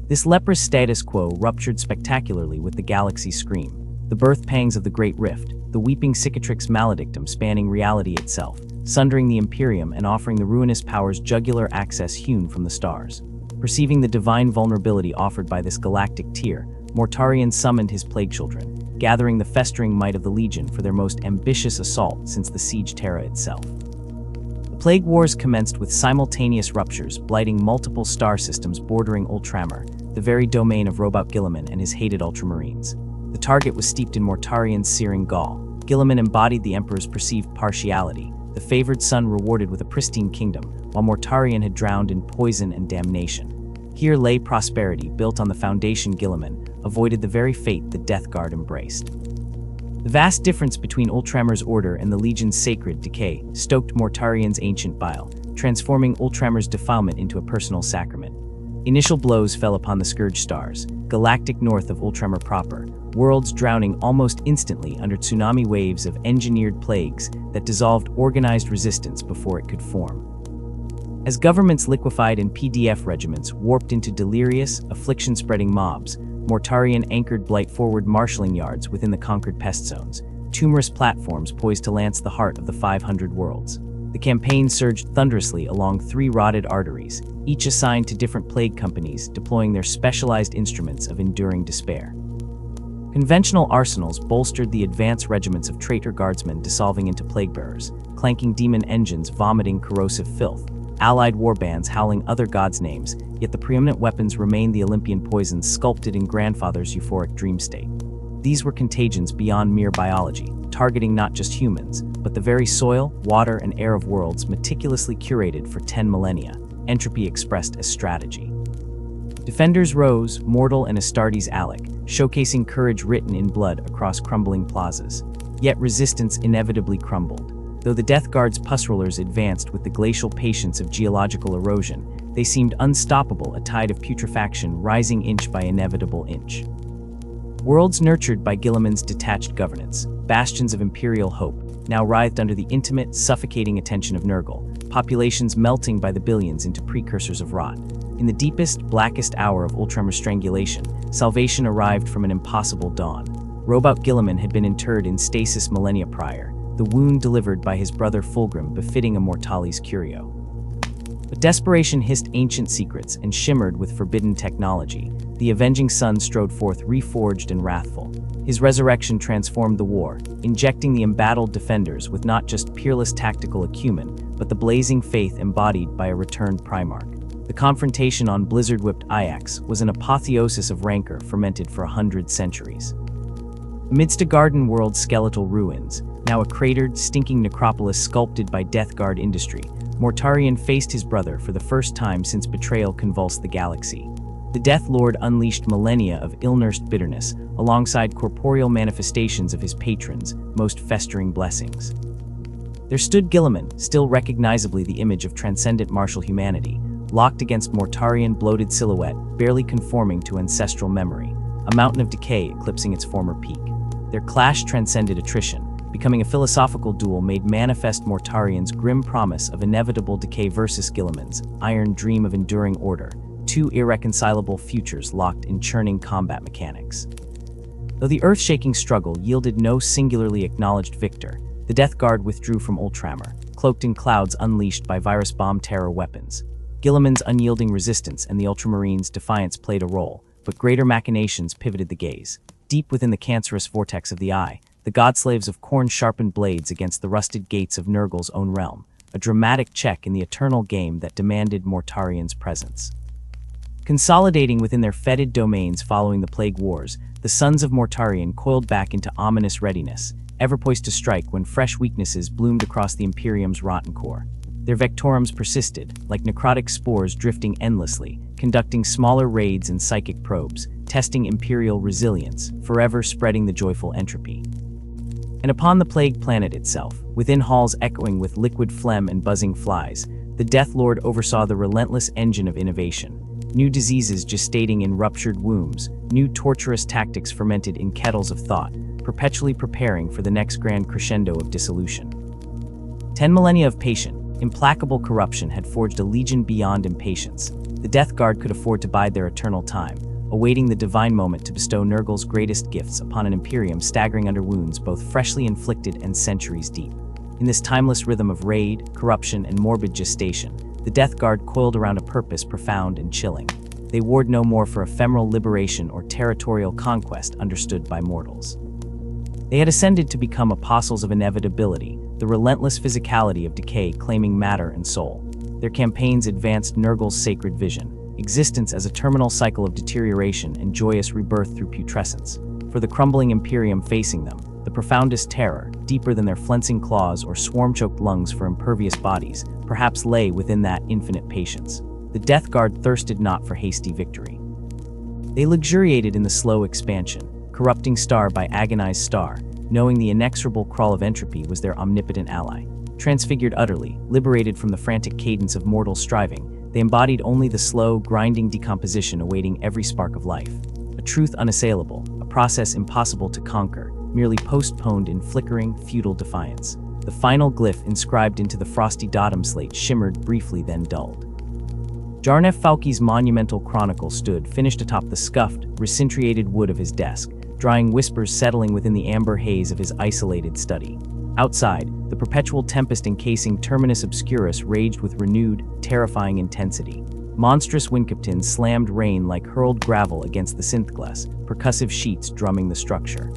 This leprous status quo ruptured spectacularly with the Galaxy's Scream, the birth pangs of the Great Rift, the weeping cicatrix maledictum spanning reality itself, sundering the Imperium and offering the ruinous powers jugular access hewn from the stars. Perceiving the divine vulnerability offered by this galactic tier, Mortarion summoned his plague children, gathering the festering might of the Legion for their most ambitious assault since the Siege Terra itself. The Plague Wars commenced with simultaneous ruptures, blighting multiple star systems bordering Ultramar, the very domain of Robot Guilliman and his hated Ultramarines. The target was steeped in Mortarion's searing gall. Guilliman embodied the Emperor's perceived partiality, the favored son rewarded with a pristine kingdom, while Mortarion had drowned in poison and damnation. Here lay prosperity, built on the foundation Guilliman avoided the very fate the Death Guard embraced. The vast difference between Ultramar's order and the Legion's sacred decay stoked Mortarion's ancient bile, transforming Ultramar's defilement into a personal sacrament. Initial blows fell upon the Scourge Stars, galactic north of Ultramar proper, worlds drowning almost instantly under tsunami waves of engineered plagues that dissolved organized resistance before it could form. As governments liquefied and PDF regiments warped into delirious, affliction-spreading mobs, Mortarion anchored blight-forward marshalling yards within the conquered pest zones, tumorous platforms poised to lance the heart of the 500 worlds. The campaign surged thunderously along 3 rotted arteries, each assigned to different plague companies deploying their specialized instruments of enduring despair. Conventional arsenals bolstered the advance regiments of traitor guardsmen dissolving into plague-bearers, clanking demon engines vomiting corrosive filth, allied warbands howling other gods' names, yet the preeminent weapons remained the Olympian poisons sculpted in Grandfather's euphoric dream state. These were contagions beyond mere biology, targeting not just humans, but the very soil, water, and air of worlds meticulously curated for 10 millennia, entropy expressed as strategy. Defenders rose, mortal and Astartes Alec, showcasing courage written in blood across crumbling plazas. Yet resistance inevitably crumbled. Though the Death Guard's pus rollers advanced with the glacial patience of geological erosion, they seemed unstoppable, a tide of putrefaction rising inch by inevitable inch. Worlds nurtured by Guilliman's detached governance, bastions of imperial hope, now writhed under the intimate, suffocating attention of Nurgle, populations melting by the billions into precursors of rot. In the deepest, blackest hour of Ultramar strangulation, salvation arrived from an impossible dawn. Robot Guilliman had been interred in stasis millennia prior, the wound delivered by his brother Fulgrim befitting a Mortales curio. But desperation hissed ancient secrets and shimmered with forbidden technology. The avenging sun strode forth reforged and wrathful. His resurrection transformed the war, injecting the embattled defenders with not just peerless tactical acumen, but the blazing faith embodied by a returned Primarch. The confrontation on blizzard-whipped Ajax was an apotheosis of rancor fermented for 100 centuries. Amidst a garden world's skeletal ruins, now a cratered, stinking necropolis sculpted by Death Guard industry, Mortarion faced his brother for the first time since betrayal convulsed the galaxy. The Death Lord unleashed millennia of ill-nursed bitterness, alongside corporeal manifestations of his patron's most festering blessings. There stood Guilliman, still recognizably the image of transcendent martial humanity, locked against Mortarion bloated silhouette, barely conforming to ancestral memory, a mountain of decay eclipsing its former peak. Their clash transcended attrition, becoming a philosophical duel made manifest Mortarion's grim promise of inevitable decay versus Guilliman's iron dream of enduring order, 2 irreconcilable futures locked in churning combat mechanics. Though the earth-shaking struggle yielded no singularly acknowledged victor, the Death Guard withdrew from Ultramar, cloaked in clouds unleashed by virus bomb terror weapons. Guilliman's unyielding resistance and the Ultramarines' defiance played a role, but greater machinations pivoted the gaze. Deep within the cancerous vortex of the eye, the godslaves of Khorne sharpened blades against the rusted gates of Nurgle's own realm, a dramatic check in the eternal game that demanded Mortarion's presence. Consolidating within their fetid domains following the Plague Wars, the Sons of Mortarion coiled back into ominous readiness, ever poised to strike when fresh weaknesses bloomed across the Imperium's rotten core. Their Vectorums persisted, like necrotic spores drifting endlessly, conducting smaller raids and psychic probes, testing Imperial resilience, forever spreading the joyful entropy. And upon the plague planet itself, within halls echoing with liquid phlegm and buzzing flies, the Death Lord oversaw the relentless engine of innovation. New diseases gestating in ruptured wombs, new torturous tactics fermented in kettles of thought, perpetually preparing for the next grand crescendo of dissolution. 10 millennia of patient, implacable corruption had forged a legion beyond impatience. The Death Guard could afford to bide their eternal time, awaiting the divine moment to bestow Nurgle's greatest gifts upon an Imperium staggering under wounds both freshly inflicted and centuries deep. In this timeless rhythm of raid, corruption, and morbid gestation, the Death Guard coiled around a purpose profound and chilling. They warred no more for ephemeral liberation or territorial conquest understood by mortals. They had ascended to become apostles of inevitability, the relentless physicality of decay claiming matter and soul. Their campaigns advanced Nurgle's sacred vision, existence as a terminal cycle of deterioration and joyous rebirth through putrescence. For the crumbling Imperium facing them, the profoundest terror, deeper than their flensing claws or swarm-choked lungs for impervious bodies, perhaps lay within that infinite patience. The Death Guard thirsted not for hasty victory. They luxuriated in the slow expansion, corrupting star by agonized star, knowing the inexorable crawl of entropy was their omnipotent ally. Transfigured utterly, liberated from the frantic cadence of mortal striving, they embodied only the slow, grinding decomposition awaiting every spark of life. A truth unassailable, a process impossible to conquer, merely postponed in flickering, futile defiance. The final glyph inscribed into the frosty datum slate shimmered briefly, then dulled. Jarnef Fauci's monumental chronicle stood finished atop the scuffed, recintriated wood of his desk, drying whispers settling within the amber haze of his isolated study. Outside, the perpetual tempest encasing Terminus Obscurus raged with renewed, terrifying intensity. Monstrous windcaptins slammed rain like hurled gravel against the synthglass, percussive sheets drumming the structure.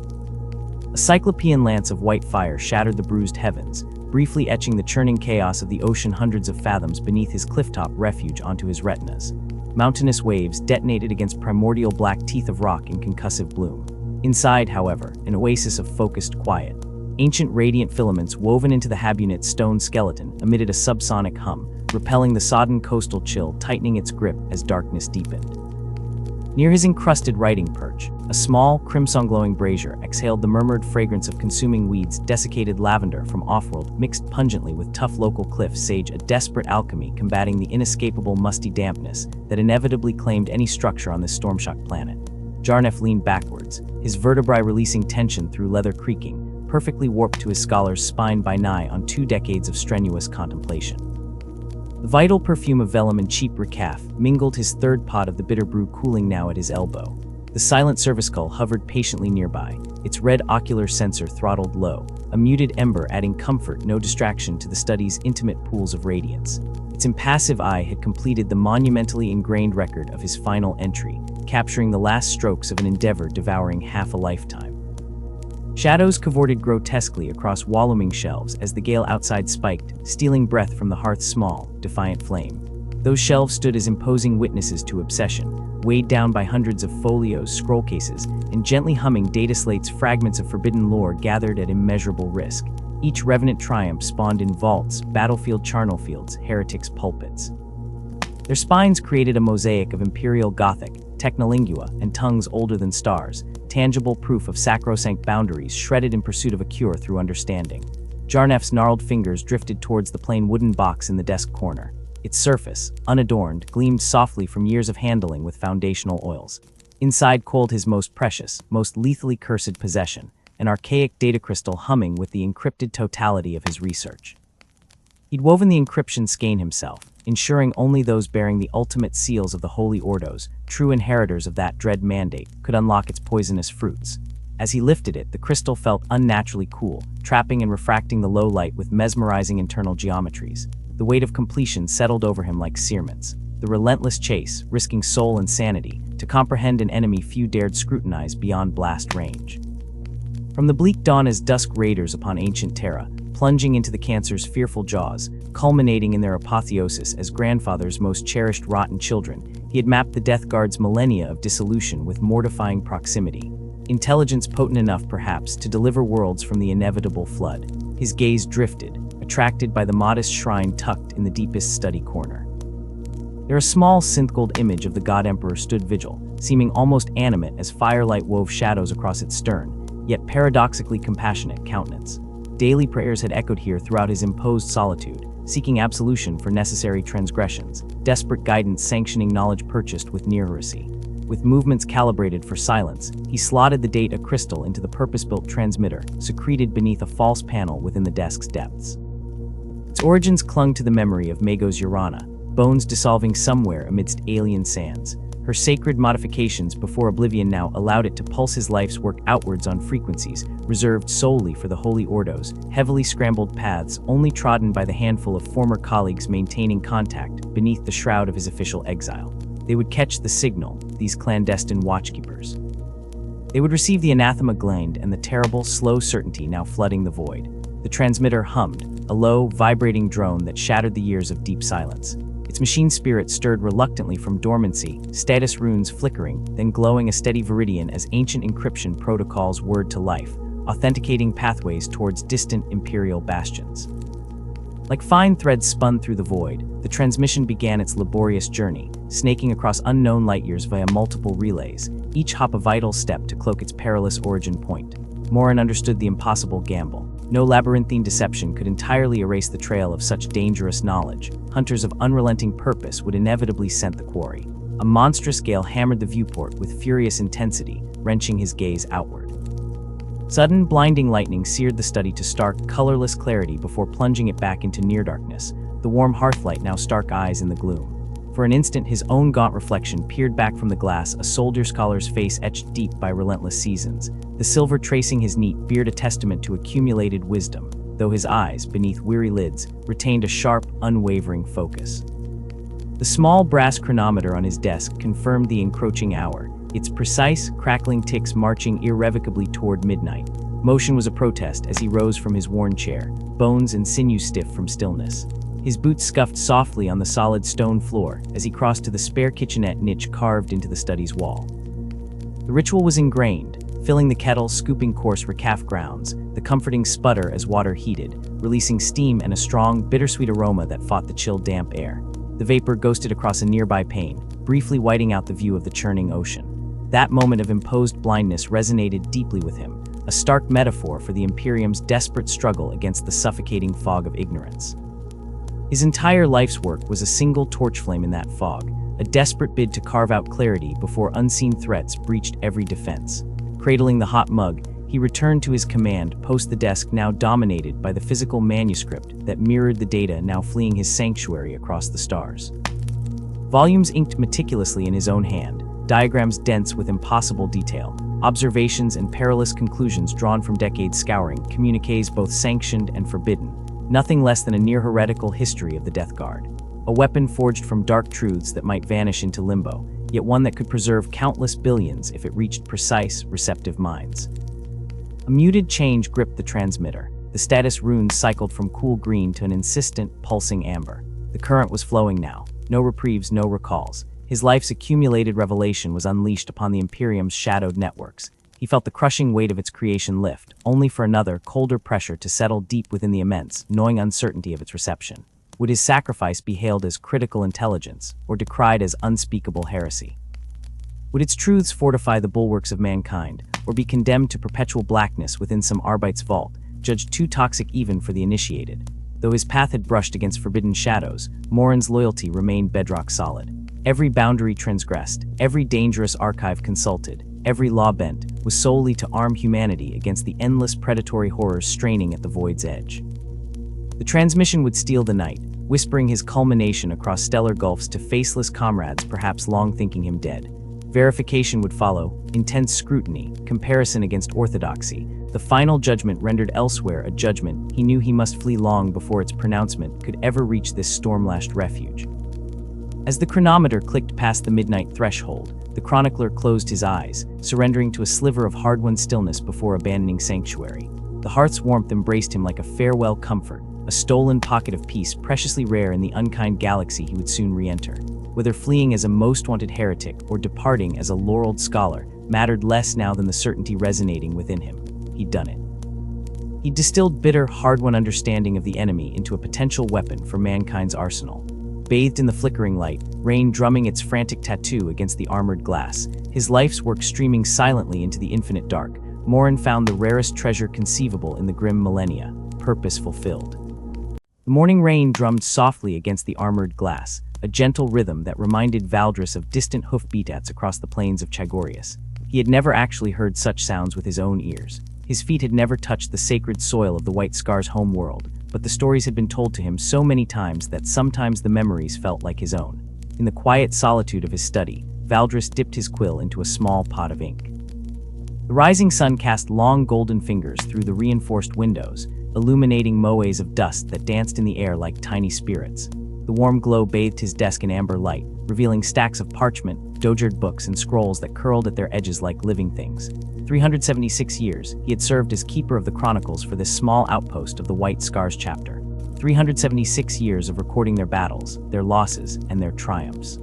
A cyclopean lance of white fire shattered the bruised heavens, briefly etching the churning chaos of the ocean hundreds of fathoms beneath his clifftop refuge onto his retinas. Mountainous waves detonated against primordial black teeth of rock in concussive bloom. Inside, however, an oasis of focused quiet. Ancient radiant filaments woven into the habunet's stone skeleton emitted a subsonic hum, repelling the sodden coastal chill, tightening its grip as darkness deepened. Near his encrusted writing perch, a small, crimson-glowing brazier exhaled the murmured fragrance of consuming weeds, desiccated lavender from offworld mixed pungently with tough local cliff sage, a desperate alchemy combating the inescapable musty dampness that inevitably claimed any structure on this storm-shocked planet. Jarnef leaned backwards, his vertebrae releasing tension through leather creaking, perfectly warped to his scholar's spine by nigh on 2 decades of strenuous contemplation. The vital perfume of vellum and cheap recaf mingled his third pot of the bitter brew, cooling now at his elbow. The silent service cull hovered patiently nearby, its red ocular sensor throttled low, a muted ember adding comfort, no distraction to the study's intimate pools of radiance. Its impassive eye had completed the monumentally ingrained record of his final entry, capturing the last strokes of an endeavor devouring half a lifetime. Shadows cavorted grotesquely across wallowing shelves as the gale outside spiked, stealing breath from the hearth's small, defiant flame. Those shelves stood as imposing witnesses to obsession, weighed down by hundreds of folios, scroll cases, and gently humming data slates, fragments of forbidden lore gathered at immeasurable risk. Each revenant triumph spawned in vaults, battlefield charnel fields, heretics' pulpits. Their spines created a mosaic of imperial Gothic, technolingua, and tongues older than stars, tangible proof of sacrosanct boundaries shredded in pursuit of a cure through understanding. Jarnef's gnarled fingers drifted towards the plain wooden box in the desk corner. Its surface, unadorned, gleamed softly from years of handling with foundational oils. Inside coiled his most precious, most lethally cursed possession, an archaic data crystal humming with the encrypted totality of his research. He'd woven the encryption skein himself, ensuring only those bearing the ultimate seals of the Holy Ordos, true inheritors of that dread mandate, could unlock its poisonous fruits. As he lifted it, the crystal felt unnaturally cool, trapping and refracting the low light with mesmerizing internal geometries. The weight of completion settled over him like cerements. The relentless chase, risking soul and sanity, to comprehend an enemy few dared scrutinize beyond blast range. From the bleak dawn as dusk raiders upon ancient Terra, plunging into the Cancer's fearful jaws, culminating in their apotheosis as grandfather's most cherished rotten children, he had mapped the Death Guard's millennia of dissolution with mortifying proximity. Intelligence potent enough, perhaps, to deliver worlds from the inevitable flood. His gaze drifted, attracted by the modest shrine tucked in the deepest study corner. There a small synth-gold image of the God Emperor stood vigil, seeming almost animate as firelight wove shadows across its stern, yet paradoxically compassionate countenance. Daily prayers had echoed here throughout his imposed solitude, seeking absolution for necessary transgressions, desperate guidance sanctioning knowledge purchased with near heresy. With movements calibrated for silence, he slotted the data crystal into the purpose-built transmitter, secreted beneath a false panel within the desk's depths. Its origins clung to the memory of Magos Urana, bones dissolving somewhere amidst alien sands. Her sacred modifications before oblivion now allowed it to pulse his life's work outwards on frequencies reserved solely for the Holy Ordos, heavily scrambled paths only trodden by the handful of former colleagues maintaining contact beneath the shroud of his official exile. They would catch the signal, these clandestine watchkeepers. They would receive the anathema gland and the terrible, slow certainty now flooding the void. The transmitter hummed, a low, vibrating drone that shattered the years of deep silence. Its machine spirit stirred reluctantly from dormancy, status runes flickering, then glowing a steady viridian as ancient encryption protocols whirred to life, authenticating pathways towards distant imperial bastions. Like fine threads spun through the void, the transmission began its laborious journey, snaking across unknown light years via multiple relays, each hop a vital step to cloak its perilous origin point. Morin understood the impossible gamble. No labyrinthine deception could entirely erase the trail of such dangerous knowledge. Hunters of unrelenting purpose would inevitably scent the quarry. A monstrous gale hammered the viewport with furious intensity, wrenching his gaze outward. Sudden, blinding lightning seared the study to stark, colorless clarity before plunging it back into near darkness, the warm hearthlight now stark eyes in the gloom. For an instant, his own gaunt reflection peered back from the glass, a soldier scholar's face etched deep by relentless seasons, the silver tracing his neat beard a testament to accumulated wisdom, though his eyes, beneath weary lids, retained a sharp, unwavering focus. The small brass chronometer on his desk confirmed the encroaching hour, its precise, crackling ticks marching irrevocably toward midnight. Motion was a protest as he rose from his worn chair, bones and sinews stiff from stillness. His boots scuffed softly on the solid stone floor as he crossed to the spare kitchenette niche carved into the study's wall. The ritual was ingrained, filling the kettle, scooping coarse recaf grounds, the comforting sputter as water heated, releasing steam and a strong, bittersweet aroma that fought the chill, damp air. The vapor ghosted across a nearby pane, briefly whiting out the view of the churning ocean. That moment of imposed blindness resonated deeply with him, a stark metaphor for the Imperium's desperate struggle against the suffocating fog of ignorance. His entire life's work was a single torch flame in that fog, a desperate bid to carve out clarity before unseen threats breached every defense. Cradling the hot mug, he returned to his command post, the desk now dominated by the physical manuscript that mirrored the data now fleeing his sanctuary across the stars. Volumes inked meticulously in his own hand, diagrams dense with impossible detail, observations and perilous conclusions drawn from decades scouring, communiques both sanctioned and forbidden, nothing less than a near-heretical history of the Death Guard. A weapon forged from dark truths that might vanish into limbo, yet one that could preserve countless billions if it reached precise, receptive minds. A muted change gripped the transmitter. The status runes cycled from cool green to an insistent, pulsing amber. The current was flowing now. No reprieves, no recalls. His life's accumulated revelation was unleashed upon the Imperium's shadowed networks. He felt the crushing weight of its creation lift, only for another, colder pressure to settle deep within the immense, gnawing uncertainty of its reception. Would his sacrifice be hailed as critical intelligence, or decried as unspeakable heresy? Would its truths fortify the bulwarks of mankind, or be condemned to perpetual blackness within some Arbite's vault, judged too toxic even for the initiated? Though his path had brushed against forbidden shadows, Morin's loyalty remained bedrock solid. Every boundary transgressed, every dangerous archive consulted, every law bent, was solely to arm humanity against the endless predatory horrors straining at the void's edge. The transmission would steal the night, whispering his culmination across stellar gulfs to faceless comrades perhaps long thinking him dead. Verification would follow, intense scrutiny, comparison against orthodoxy, the final judgment rendered elsewhere a judgment he knew he must flee long before its pronouncement could ever reach this storm-lashed refuge. As the chronometer clicked past the midnight threshold, the chronicler closed his eyes, surrendering to a sliver of hard-won stillness before abandoning sanctuary. The hearth's warmth embraced him like a farewell comfort, a stolen pocket of peace preciously rare in the unkind galaxy he would soon re-enter. Whether fleeing as a most wanted heretic or departing as a laureled scholar mattered less now than the certainty resonating within him. He'd done it. He distilled bitter, hard-won understanding of the enemy into a potential weapon for mankind's arsenal. Bathed in the flickering light, rain drumming its frantic tattoo against the armored glass, his life's work streaming silently into the infinite dark, Morin found the rarest treasure conceivable in the grim millennia, purpose fulfilled. The morning rain drummed softly against the armored glass, a gentle rhythm that reminded Valdris of distant hoof-beats across the plains of Chagorius. He had never actually heard such sounds with his own ears. His feet had never touched the sacred soil of the White Scar's home world, but the stories had been told to him so many times that sometimes the memories felt like his own. In the quiet solitude of his study, Valdris dipped his quill into a small pot of ink. The rising sun cast long golden fingers through the reinforced windows, illuminating moires of dust that danced in the air like tiny spirits. The warm glow bathed his desk in amber light, revealing stacks of parchment, dogered books, and scrolls that curled at their edges like living things. 376 years, he had served as keeper of the chronicles for this small outpost of the White Scars chapter. 376 years of recording their battles, their losses, and their triumphs.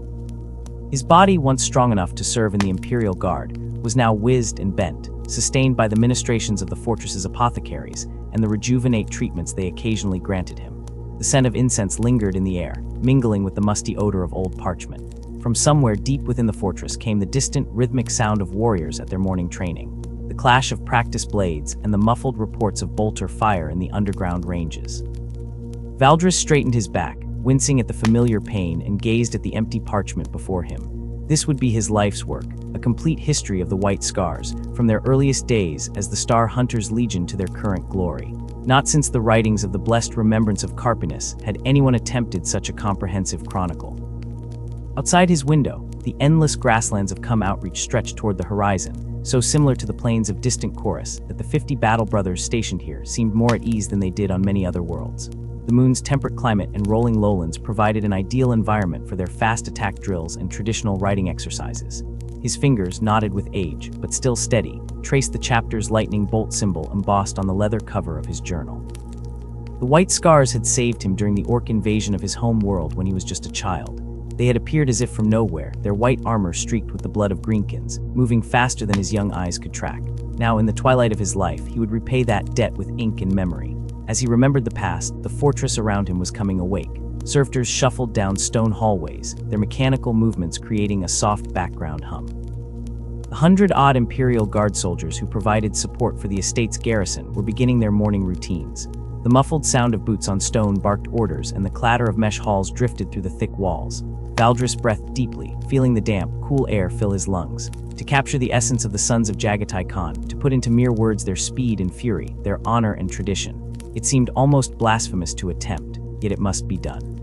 His body, once strong enough to serve in the Imperial Guard, was now wizened and bent, sustained by the ministrations of the fortress's apothecaries and the rejuvenate treatments they occasionally granted him. The scent of incense lingered in the air, mingling with the musty odor of old parchment. From somewhere deep within the fortress came the distant, rhythmic sound of warriors at their morning training, the clash of practiced blades and the muffled reports of bolter fire in the underground ranges. Valdris straightened his back, wincing at the familiar pain, and gazed at the empty parchment before him. This would be his life's work, a complete history of the White Scars, from their earliest days as the Star Hunters' Legion to their current glory. Not since the writings of the blessed remembrance of Carpinus had anyone attempted such a comprehensive chronicle. Outside his window, the endless grasslands of Come Outreach stretched toward the horizon, so similar to the plains of distant Chorus that the 50 battle brothers stationed here seemed more at ease than they did on many other worlds. The moon's temperate climate and rolling lowlands provided an ideal environment for their fast attack drills and traditional riding exercises. His fingers, knotted with age, but still steady, traced the chapter's lightning bolt symbol embossed on the leather cover of his journal. The White Scars had saved him during the orc invasion of his home world when he was just a child. They had appeared as if from nowhere, their white armor streaked with the blood of greenkins, moving faster than his young eyes could track. Now, in the twilight of his life, he would repay that debt with ink and memory. As he remembered the past, the fortress around him was coming awake. Servitors shuffled down stone hallways, their mechanical movements creating a soft background hum. The 100-odd Imperial Guard soldiers who provided support for the estate's garrison were beginning their morning routines. The muffled sound of boots on stone barked orders, and the clatter of mesh halls drifted through the thick walls. Valdris breathed deeply, feeling the damp, cool air fill his lungs. To capture the essence of the sons of Jagatai Khan, to put into mere words their speed and fury, their honor and tradition. It seemed almost blasphemous to attempt, yet it must be done.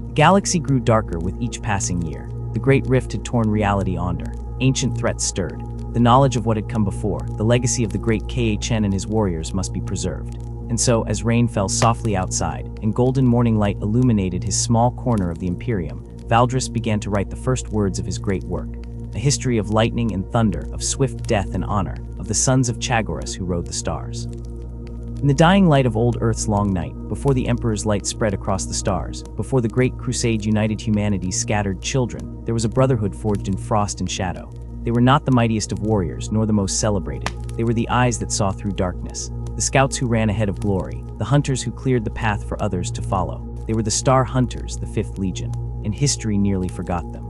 The galaxy grew darker with each passing year. The great rift had torn reality under. Ancient threats stirred. The knowledge of what had come before, the legacy of the great Khen and his warriors must be preserved. And so, as rain fell softly outside, and golden morning light illuminated his small corner of the Imperium, Valdris began to write the first words of his great work. A history of lightning and thunder, of swift death and honor, of the sons of Chagorius who rode the stars. In the dying light of old Earth's long night, before the Emperor's light spread across the stars, before the great crusade united humanity's scattered children, there was a brotherhood forged in frost and shadow. They were not the mightiest of warriors, nor the most celebrated. They were the eyes that saw through darkness, the scouts who ran ahead of glory, the hunters who cleared the path for others to follow. They were the Star Hunters, the 5th Legion, and history nearly forgot them.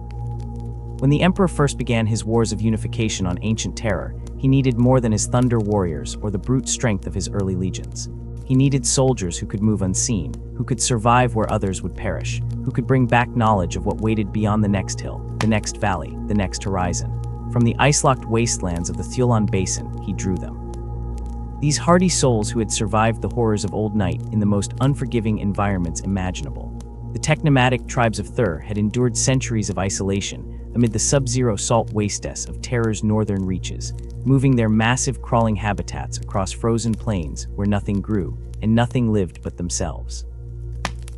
When the Emperor first began his wars of unification on ancient terror, he needed more than his thunder warriors or the brute strength of his early legions. He needed soldiers who could move unseen, who could survive where others would perish, who could bring back knowledge of what waited beyond the next hill, the next valley, the next horizon. From the ice-locked wastelands of the Thulon Basin, he drew them. These hardy souls who had survived the horrors of old night in the most unforgiving environments imaginable. The tech-nomadic tribes of Thur had endured centuries of isolation amid the sub-zero salt wastes of Terror's northern reaches, moving their massive crawling habitats across frozen plains where nothing grew and nothing lived but themselves.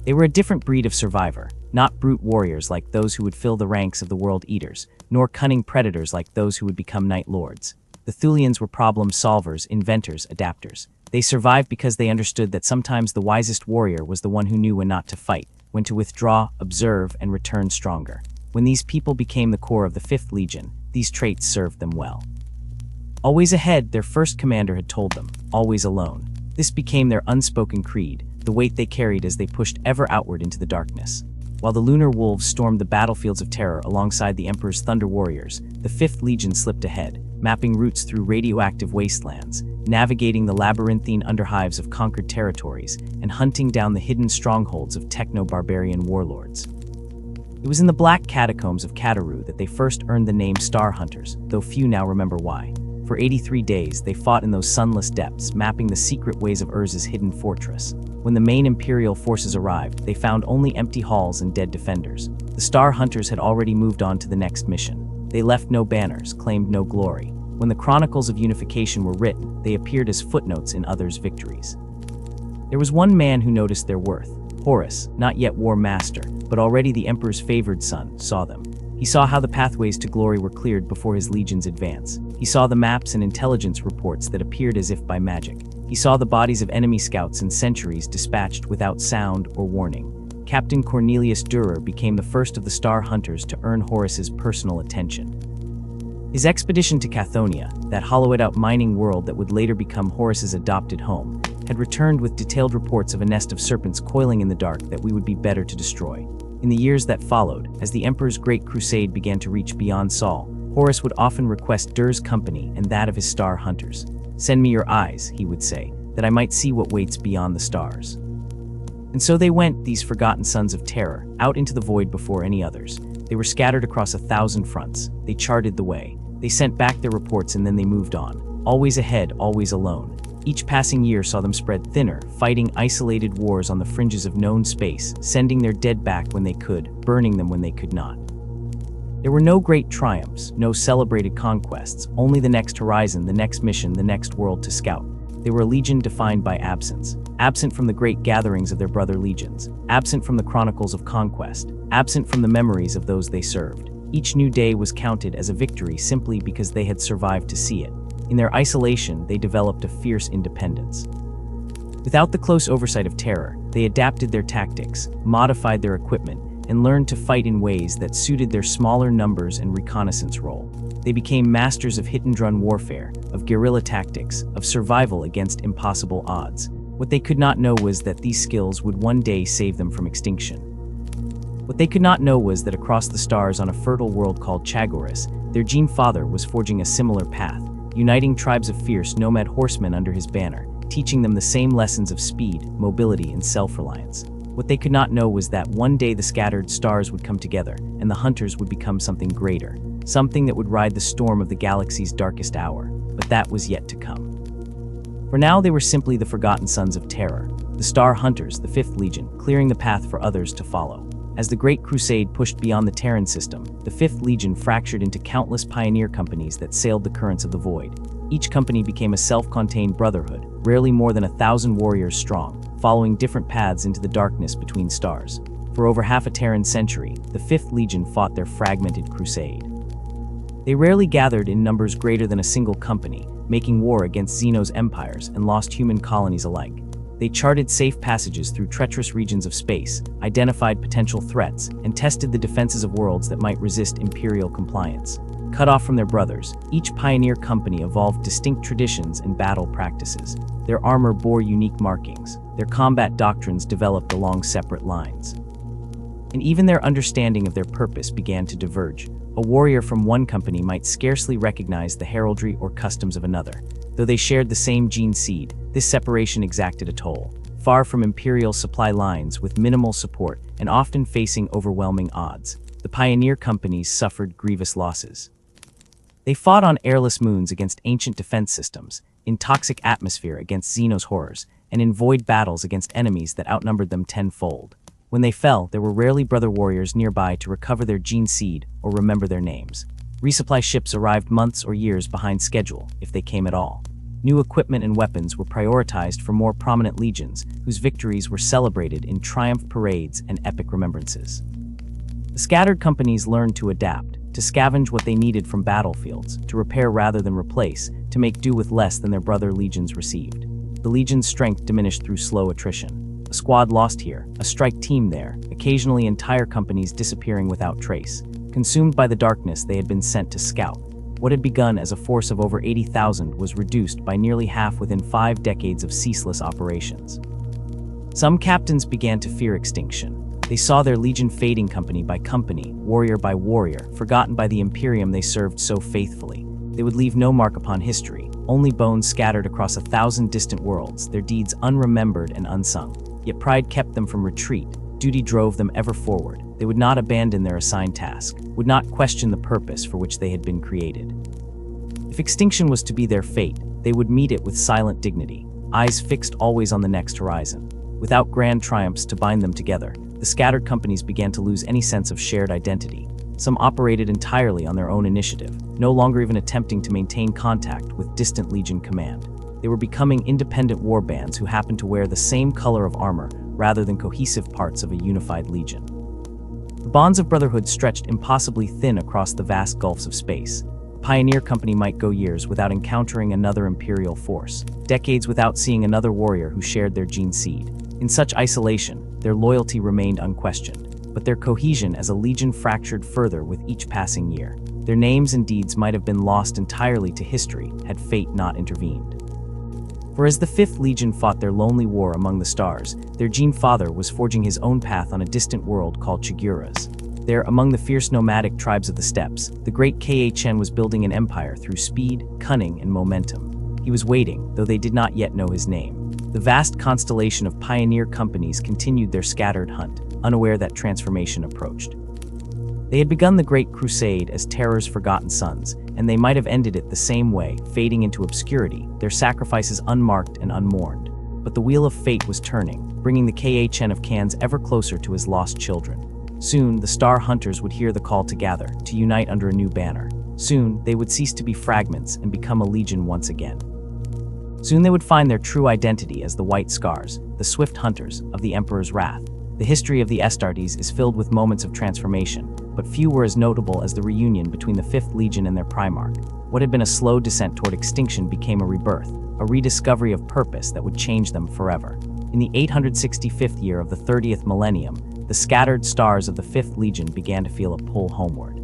They were a different breed of survivor, not brute warriors like those who would fill the ranks of the World Eaters, nor cunning predators like those who would become Night Lords. The Thulians were problem solvers, inventors, adapters. They survived because they understood that sometimes the wisest warrior was the one who knew when not to fight, when to withdraw, observe, and return stronger. When these people became the core of the 5th Legion, these traits served them well. Always ahead, their first commander had told them, always alone. This became their unspoken creed, the weight they carried as they pushed ever outward into the darkness. While the Lunar Wolves stormed the battlefields of terror alongside the Emperor's Thunder Warriors, the 5th Legion slipped ahead, mapping routes through radioactive wastelands, navigating the labyrinthine underhives of conquered territories, and hunting down the hidden strongholds of techno-barbarian warlords. It was in the black catacombs of Kataru that they first earned the name Star Hunters, though few now remember why. For 83 days, they fought in those sunless depths, mapping the secret ways of Urz's hidden fortress. When the main Imperial forces arrived, they found only empty halls and dead defenders. The Star Hunters had already moved on to the next mission. They left no banners, claimed no glory. When the Chronicles of Unification were written, they appeared as footnotes in others' victories. There was one man who noticed their worth. Horus, not yet War Master, but already the Emperor's favored son, saw them. He saw how the pathways to glory were cleared before his legions advance. He saw the maps and intelligence reports that appeared as if by magic. He saw the bodies of enemy scouts and sentries dispatched without sound or warning. Captain Cornelius Durer became the first of the Star Hunters to earn Horus's personal attention. His expedition to Cathonia, that hollowed-out mining world that would later become Horus's adopted home, had returned with detailed reports of a nest of serpents coiling in the dark that we would be better to destroy. In the years that followed, as the Emperor's great crusade began to reach beyond Saul, Horus would often request Durr's company and that of his Star Hunters. "Send me your eyes," he would say, "that I might see what waits beyond the stars." And so they went, these forgotten sons of terror, out into the void before any others. They were scattered across 1,000 fronts. They charted the way. They sent back their reports and then they moved on. Always ahead, always alone. Each passing year saw them spread thinner, fighting isolated wars on the fringes of known space, sending their dead back when they could, burning them when they could not. There were no great triumphs, no celebrated conquests, only the next horizon, the next mission, the next world to scout. They were a legion defined by absence. Absent from the great gatherings of their brother legions, absent from the chronicles of conquest, absent from the memories of those they served. Each new day was counted as a victory simply because they had survived to see it. In their isolation, they developed a fierce independence. Without the close oversight of terror, they adapted their tactics, modified their equipment, and learned to fight in ways that suited their smaller numbers and reconnaissance role. They became masters of hit-and-run warfare, of guerrilla tactics, of survival against impossible odds. What they could not know was that these skills would one day save them from extinction. What they could not know was that across the stars on a fertile world called Chagoris, their Gene Father was forging a similar path, uniting tribes of fierce nomad horsemen under his banner, teaching them the same lessons of speed, mobility, and self-reliance. What they could not know was that one day the scattered stars would come together, and the hunters would become something greater, something that would ride the storm of the galaxy's darkest hour. But that was yet to come. For now, they were simply the forgotten sons of terror, the Star Hunters, the 5th Legion, clearing the path for others to follow. As the Great Crusade pushed beyond the Terran system, the 5th Legion fractured into countless pioneer companies that sailed the currents of the void. Each company became a self-contained brotherhood, rarely more than 1,000 warriors strong, following different paths into the darkness between stars. For over half a Terran century, the 5th Legion fought their fragmented crusade. They rarely gathered in numbers greater than a single company, making war against Xeno's empires and lost human colonies alike. They charted safe passages through treacherous regions of space, identified potential threats, and tested the defenses of worlds that might resist Imperial compliance. Cut off from their brothers, each pioneer company evolved distinct traditions and battle practices. Their armor bore unique markings. Their combat doctrines developed along separate lines. And even their understanding of their purpose began to diverge. A warrior from one company might scarcely recognize the heraldry or customs of another. Though they shared the same gene seed, this separation exacted a toll. Far from Imperial supply lines with minimal support and often facing overwhelming odds, the pioneer companies suffered grievous losses. They fought on airless moons against ancient defense systems, in toxic atmosphere against Xeno's horrors, and in void battles against enemies that outnumbered them tenfold. When they fell, there were rarely brother warriors nearby to recover their gene seed or remember their names. Resupply ships arrived months or years behind schedule, if they came at all. New equipment and weapons were prioritized for more prominent legions, whose victories were celebrated in triumph parades and epic remembrances. The scattered companies learned to adapt, to scavenge what they needed from battlefields, to repair rather than replace, to make do with less than their brother legions received. The legion's strength diminished through slow attrition. A squad lost here, a strike team there, occasionally entire companies disappearing without trace. Consumed by the darkness they had been sent to scout. What had begun as a force of over 80,000 was reduced by nearly half within 5 decades of ceaseless operations. Some captains began to fear extinction. They saw their legion fading company by company, warrior by warrior, forgotten by the Imperium they served so faithfully. They would leave no mark upon history, only bones scattered across 1,000 distant worlds, their deeds unremembered and unsung. Yet pride kept them from retreat. Duty drove them ever forward. They would not abandon their assigned task, would not question the purpose for which they had been created. If extinction was to be their fate, they would meet it with silent dignity, eyes fixed always on the next horizon. Without grand triumphs to bind them together, the scattered companies began to lose any sense of shared identity. Some operated entirely on their own initiative, no longer even attempting to maintain contact with distant Legion command. They were becoming independent warbands who happened to wear the same color of armor rather than cohesive parts of a unified legion. The bonds of brotherhood stretched impossibly thin across the vast gulfs of space. A pioneer company might go years without encountering another Imperial force, decades without seeing another warrior who shared their gene seed. In such isolation, their loyalty remained unquestioned, but their cohesion as a legion fractured further with each passing year. Their names and deeds might have been lost entirely to history had fate not intervened. For as the 5th Legion fought their lonely war among the stars, their Gene Father was forging his own path on a distant world called Chiguras. There, among the fierce nomadic tribes of the steppes, the great KHN was building an empire through speed, cunning, and momentum. He was waiting, though they did not yet know his name. The vast constellation of pioneer companies continued their scattered hunt, unaware that transformation approached. They had begun the Great Crusade as Terror's forgotten sons, and they might have ended it the same way, fading into obscurity, their sacrifices unmarked and unmourned. But the wheel of fate was turning, bringing the KHN of Khans ever closer to his lost children. Soon, the Star Hunters would hear the call to gather, to unite under a new banner. Soon, they would cease to be fragments and become a legion once again. Soon they would find their true identity as the White Scars, the swift hunters of the Emperor's wrath. The history of the Astartes is filled with moments of transformation, but few were as notable as the reunion between the 5th Legion and their Primarch. What had been a slow descent toward extinction became a rebirth, a rediscovery of purpose that would change them forever. In the 865th year of the 30th millennium, the scattered stars of the 5th Legion began to feel a pull homeward.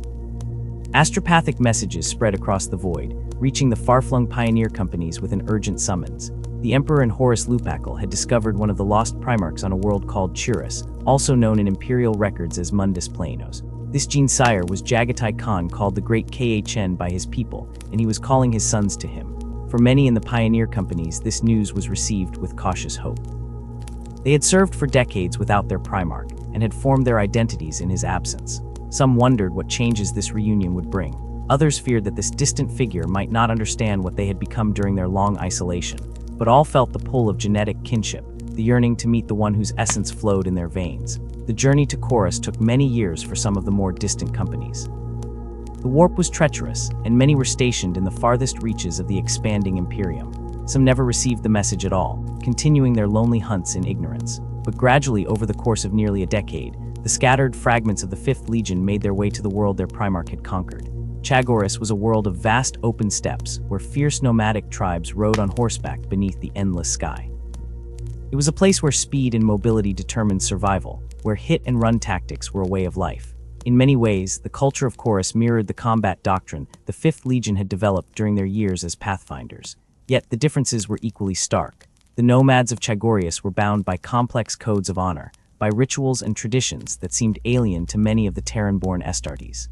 Astropathic messages spread across the void, reaching the far-flung pioneer companies with an urgent summons. The Emperor and Horus Lupercal had discovered one of the lost Primarchs on a world called Churus, also known in Imperial records as Mundus Planos. This Gene Sire was Jagatai Khan, called the Great Khn by his people, and he was calling his sons to him. For many in the pioneer companies, this news was received with cautious hope. They had served for decades without their Primarch, and had formed their identities in his absence. Some wondered what changes this reunion would bring. Others feared that this distant figure might not understand what they had become during their long isolation. But all felt the pull of genetic kinship, the yearning to meet the one whose essence flowed in their veins. The journey to Chorus took many years for some of the more distant companies. The warp was treacherous, and many were stationed in the farthest reaches of the expanding Imperium. Some never received the message at all, continuing their lonely hunts in ignorance. But gradually, over the course of nearly a decade, the scattered fragments of the 5th Legion made their way to the world their Primarch had conquered. Chagorus was a world of vast open steppes where fierce nomadic tribes rode on horseback beneath the endless sky. It was a place where speed and mobility determined survival, where hit-and-run tactics were a way of life. In many ways, the culture of Chorus mirrored the combat doctrine the 5th Legion had developed during their years as pathfinders. Yet the differences were equally stark. The nomads of Chagorius were bound by complex codes of honor, by rituals and traditions that seemed alien to many of the Terran-born Astartes.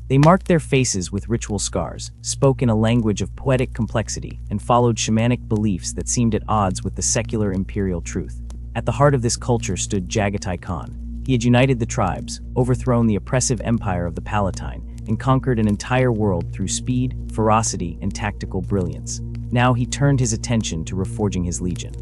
They marked their faces with ritual scars, spoke in a language of poetic complexity, and followed shamanic beliefs that seemed at odds with the secular imperial truth. At the heart of this culture stood Jagatai Khan. He had united the tribes, overthrown the oppressive empire of the Palatine, and conquered an entire world through speed, ferocity, and tactical brilliance. Now he turned his attention to reforging his legion.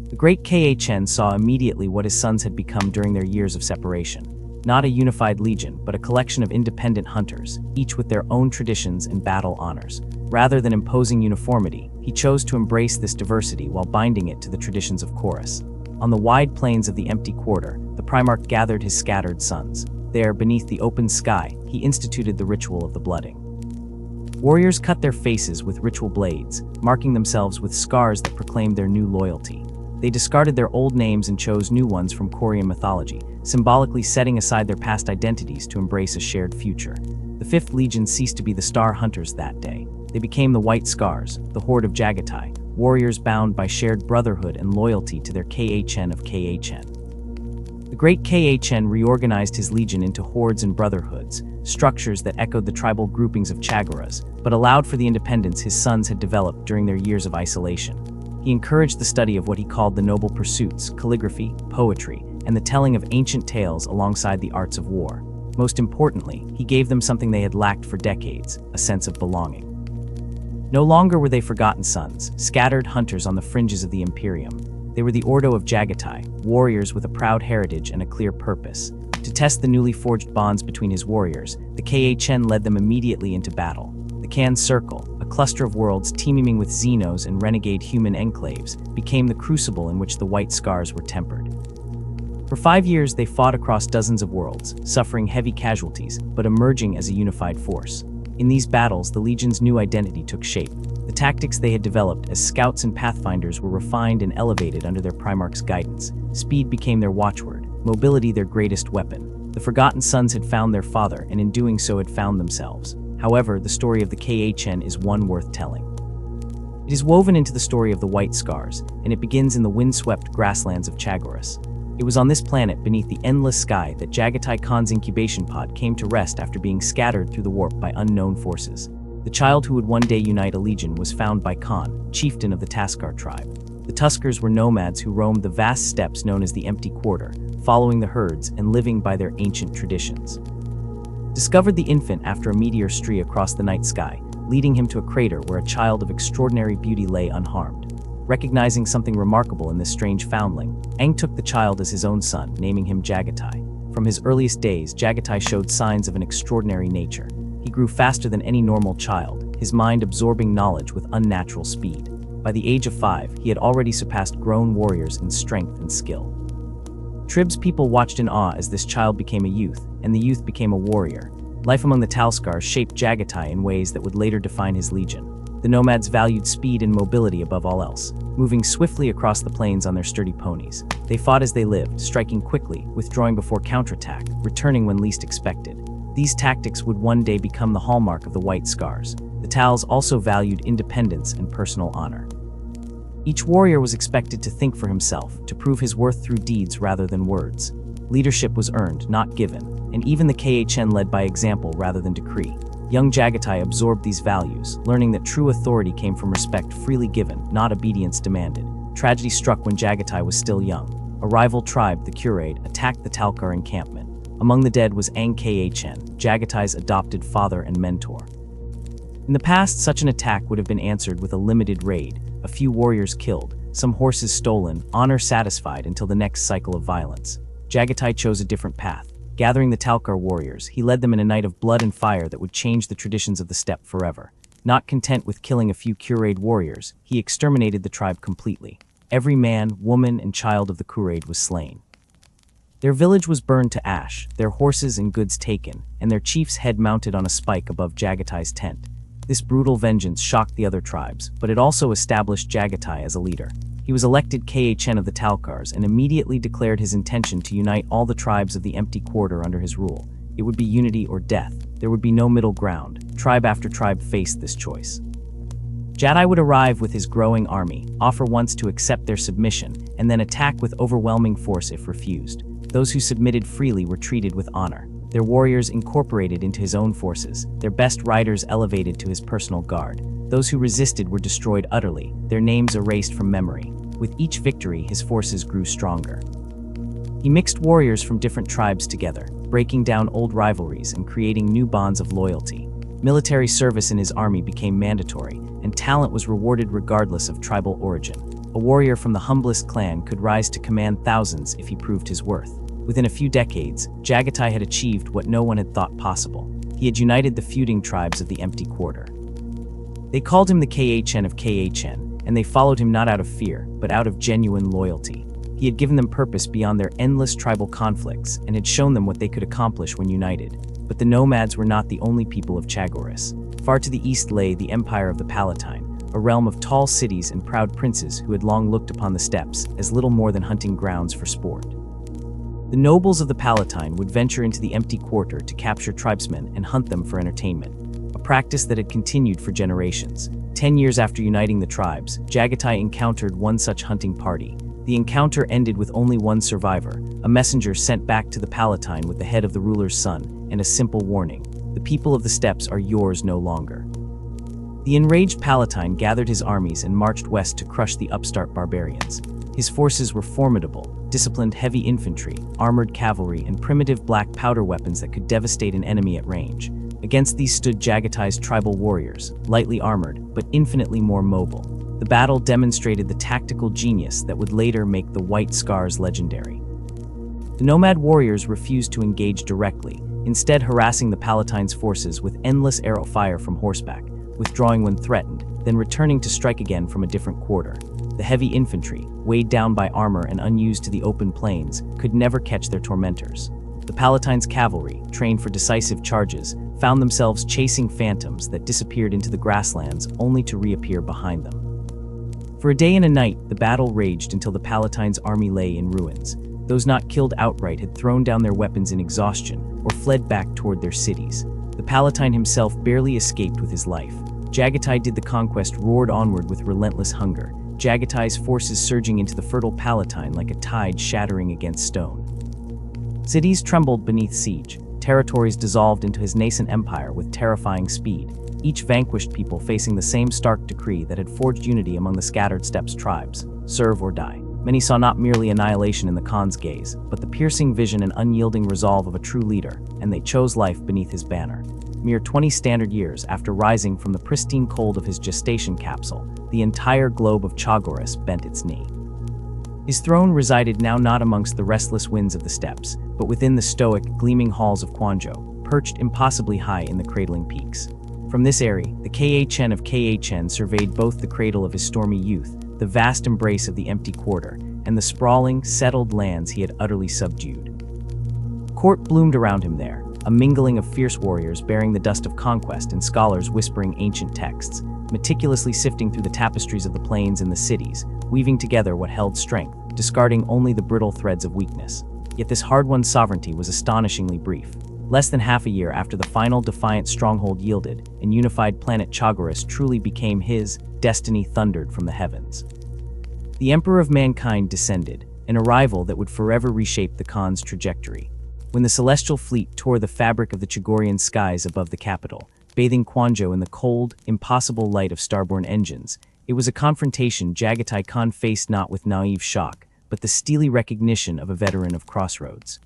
The great Khn saw immediately what his sons had become during their years of separation. Not a unified legion, but a collection of independent hunters, each with their own traditions and battle honors. Rather than imposing uniformity, he chose to embrace this diversity while binding it to the traditions of Chorus. On the wide plains of the empty quarter, the Primarch gathered his scattered sons. There, beneath the open sky, he instituted the ritual of the blooding. Warriors cut their faces with ritual blades, marking themselves with scars that proclaimed their new loyalty. They discarded their old names and chose new ones from Korean mythology, symbolically setting aside their past identities to embrace a shared future. The 5th Legion ceased to be the Star Hunters that day. They became the White Scars, the Horde of Jagatai, warriors bound by shared brotherhood and loyalty to their Khn of Khn. The great Khn reorganized his legion into hordes and brotherhoods, structures that echoed the tribal groupings of Chagoras, but allowed for the independence his sons had developed during their years of isolation. He encouraged the study of what he called the noble pursuits, calligraphy, poetry, and the telling of ancient tales alongside the arts of war. Most importantly, he gave them something they had lacked for decades, a sense of belonging. No longer were they forgotten sons, scattered hunters on the fringes of the Imperium. They were the Ordo of Jagatai, warriors with a proud heritage and a clear purpose. To test the newly forged bonds between his warriors, the Khen led them immediately into battle. The Khan Circle, a cluster of worlds teeming with Xenos and renegade human enclaves, became the crucible in which the White Scars were tempered. For 5 years, they fought across dozens of worlds, suffering heavy casualties, but emerging as a unified force. In these battles, the Legion's new identity took shape. The tactics they had developed as scouts and pathfinders were refined and elevated under their Primarch's guidance. Speed became their watchword, mobility their greatest weapon. The Forgotten Sons had found their father, and in doing so had found themselves. However, the story of the Khen is one worth telling. It is woven into the story of the White Scars, and it begins in the windswept grasslands of Chagoris. It was on this planet beneath the endless sky that Jagatai Khan's incubation pod came to rest after being scattered through the warp by unknown forces. The child who would one day unite a legion was found by Khan, chieftain of the Taskar tribe. The Tuskers were nomads who roamed the vast steppes known as the Empty Quarter, following the herds and living by their ancient traditions. Discovered the infant after a meteor streak across the night sky, leading him to a crater where a child of extraordinary beauty lay unharmed. Recognizing something remarkable in this strange foundling, Aang took the child as his own son, naming him Jagatai. From his earliest days, Jagatai showed signs of an extraordinary nature. He grew faster than any normal child, his mind absorbing knowledge with unnatural speed. By the age of 5, he had already surpassed grown warriors in strength and skill. Trib's people watched in awe as this child became a youth, and the youth became a warrior. Life among the Talskars shaped Jagatai in ways that would later define his legion. The nomads valued speed and mobility above all else, moving swiftly across the plains on their sturdy ponies. They fought as they lived, striking quickly, withdrawing before counterattack, returning when least expected. These tactics would one day become the hallmark of the White Scars. The Tals also valued independence and personal honor. Each warrior was expected to think for himself, to prove his worth through deeds rather than words. Leadership was earned, not given, and even the Khen led by example rather than decree. Young Jagatai absorbed these values, learning that true authority came from respect freely given, not obedience demanded. Tragedy struck when Jagatai was still young. A rival tribe, the Kurade, attacked the Talkar encampment. Among the dead was Aang Khen, Jagatai's adopted father and mentor. In the past, such an attack would have been answered with a limited raid, a few warriors killed, some horses stolen, honor satisfied until the next cycle of violence. Jagatai chose a different path. Gathering the Talkar warriors, he led them in a night of blood and fire that would change the traditions of the steppe forever. Not content with killing a few Kurade warriors, he exterminated the tribe completely. Every man, woman, and child of the Kurade was slain. Their village was burned to ash, their horses and goods taken, and their chief's head mounted on a spike above Jagatai's tent. This brutal vengeance shocked the other tribes, but it also established Jagatai as a leader. He was elected Khen of the Talkars and immediately declared his intention to unite all the tribes of the Empty Quarter under his rule. It would be unity or death. There would be no middle ground. Tribe after tribe faced this choice. Jadai would arrive with his growing army, offer once to accept their submission, and then attack with overwhelming force if refused. Those who submitted freely were treated with honor. Their warriors incorporated into his own forces, their best riders elevated to his personal guard. Those who resisted were destroyed utterly, their names erased from memory. With each victory, his forces grew stronger. He mixed warriors from different tribes together, breaking down old rivalries and creating new bonds of loyalty. Military service in his army became mandatory, and talent was rewarded regardless of tribal origin. A warrior from the humblest clan could rise to command thousands if he proved his worth. Within a few decades, Jagatai had achieved what no one had thought possible. He had united the feuding tribes of the Empty Quarter. They called him the Khen of Khen, and they followed him not out of fear, but out of genuine loyalty. He had given them purpose beyond their endless tribal conflicts and had shown them what they could accomplish when united. But the nomads were not the only people of Chagoris. Far to the east lay the Empire of the Palatine, a realm of tall cities and proud princes who had long looked upon the steppes as little more than hunting grounds for sport. The nobles of the Palatine would venture into the Empty Quarter to capture tribesmen and hunt them for entertainment, a practice that had continued for generations. 10 years after uniting the tribes, Jagatai encountered one such hunting party. The encounter ended with only one survivor, a messenger sent back to the Palatine with the head of the ruler's son, and a simple warning: the people of the steppes are yours no longer. The enraged Palatine gathered his armies and marched west to crush the upstart barbarians. His forces were formidable, disciplined heavy infantry, armored cavalry, and primitive black powder weapons that could devastate an enemy at range. Against these stood Jagatai's tribal warriors, lightly armored, but infinitely more mobile. The battle demonstrated the tactical genius that would later make the White Scars legendary. The nomad warriors refused to engage directly, instead harassing the Palatine's forces with endless arrow fire from horseback, withdrawing when threatened, then returning to strike again from a different quarter. The heavy infantry, weighed down by armor and unused to the open plains, could never catch their tormentors. The Palatine's cavalry, trained for decisive charges, found themselves chasing phantoms that disappeared into the grasslands only to reappear behind them. For a day and a night, the battle raged until the Palatine's army lay in ruins. Those not killed outright had thrown down their weapons in exhaustion or fled back toward their cities. The Palatine himself barely escaped with his life. Jagatai did the conquest roared onward with relentless hunger, Jagatai's forces surging into the fertile Palatine like a tide shattering against stone. Cities trembled beneath siege, territories dissolved into his nascent empire with terrifying speed, each vanquished people facing the same stark decree that had forged unity among the scattered steppes tribes: serve or die. Many saw not merely annihilation in the Khan's gaze, but the piercing vision and unyielding resolve of a true leader, and they chose life beneath his banner. Mere 20 standard years after rising from the pristine cold of his gestation capsule, the entire globe of Chagoris bent its knee. His throne resided now not amongst the restless winds of the steppes, but within the stoic, gleaming halls of Quanzhou, perched impossibly high in the cradling peaks. From this eyrie, the Kha of Kha surveyed both the cradle of his stormy youth, the vast embrace of the empty quarter, and the sprawling, settled lands he had utterly subdued. Court bloomed around him there, a mingling of fierce warriors bearing the dust of conquest and scholars whispering ancient texts, meticulously sifting through the tapestries of the plains and the cities, weaving together what held strength, discarding only the brittle threads of weakness. Yet this hard-won sovereignty was astonishingly brief. Less than half a year after the final defiant stronghold yielded, and unified planet Chagoris truly became his, destiny thundered from the heavens. The Emperor of Mankind descended, an arrival that would forever reshape the Khan's trajectory. When the celestial fleet tore the fabric of the Chagorian skies above the capital, bathing Quanzhou in the cold, impossible light of starborn engines, it was a confrontation Jagatai Khan faced not with naive shock, but the steely recognition of a veteran of crossroads.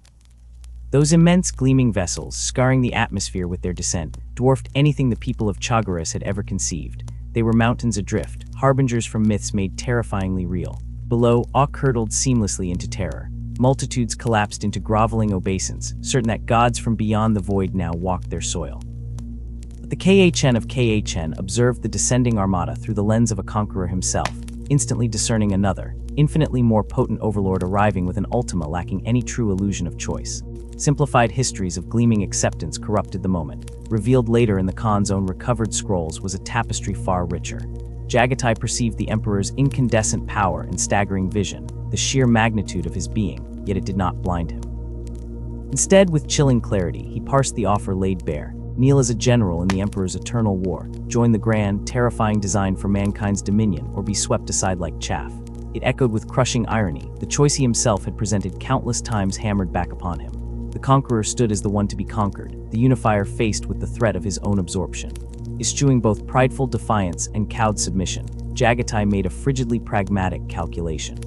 Those immense gleaming vessels, scarring the atmosphere with their descent, dwarfed anything the people of Chagoris had ever conceived. They were mountains adrift, harbingers from myths made terrifyingly real. Below, awe curdled seamlessly into terror. Multitudes collapsed into groveling obeisance, certain that gods from beyond the void now walked their soil. But the Kha of Kha observed the descending armada through the lens of a conqueror himself, instantly discerning another, infinitely more potent overlord arriving with an ultima lacking any true illusion of choice. Simplified histories of gleaming acceptance corrupted the moment. Revealed later in the Khan's own recovered scrolls was a tapestry far richer. Jagatai perceived the Emperor's incandescent power and staggering vision, the sheer magnitude of his being, yet it did not blind him. Instead, with chilling clarity, he parsed the offer laid bare. Kneel as a general in the Emperor's eternal war, join the grand, terrifying design for mankind's dominion, or be swept aside like chaff. It echoed with crushing irony, the choice he himself had presented countless times hammered back upon him. The conqueror stood as the one to be conquered, the unifier faced with the threat of his own absorption. Eschewing both prideful defiance and cowed submission, Jagatai made a frigidly pragmatic calculation.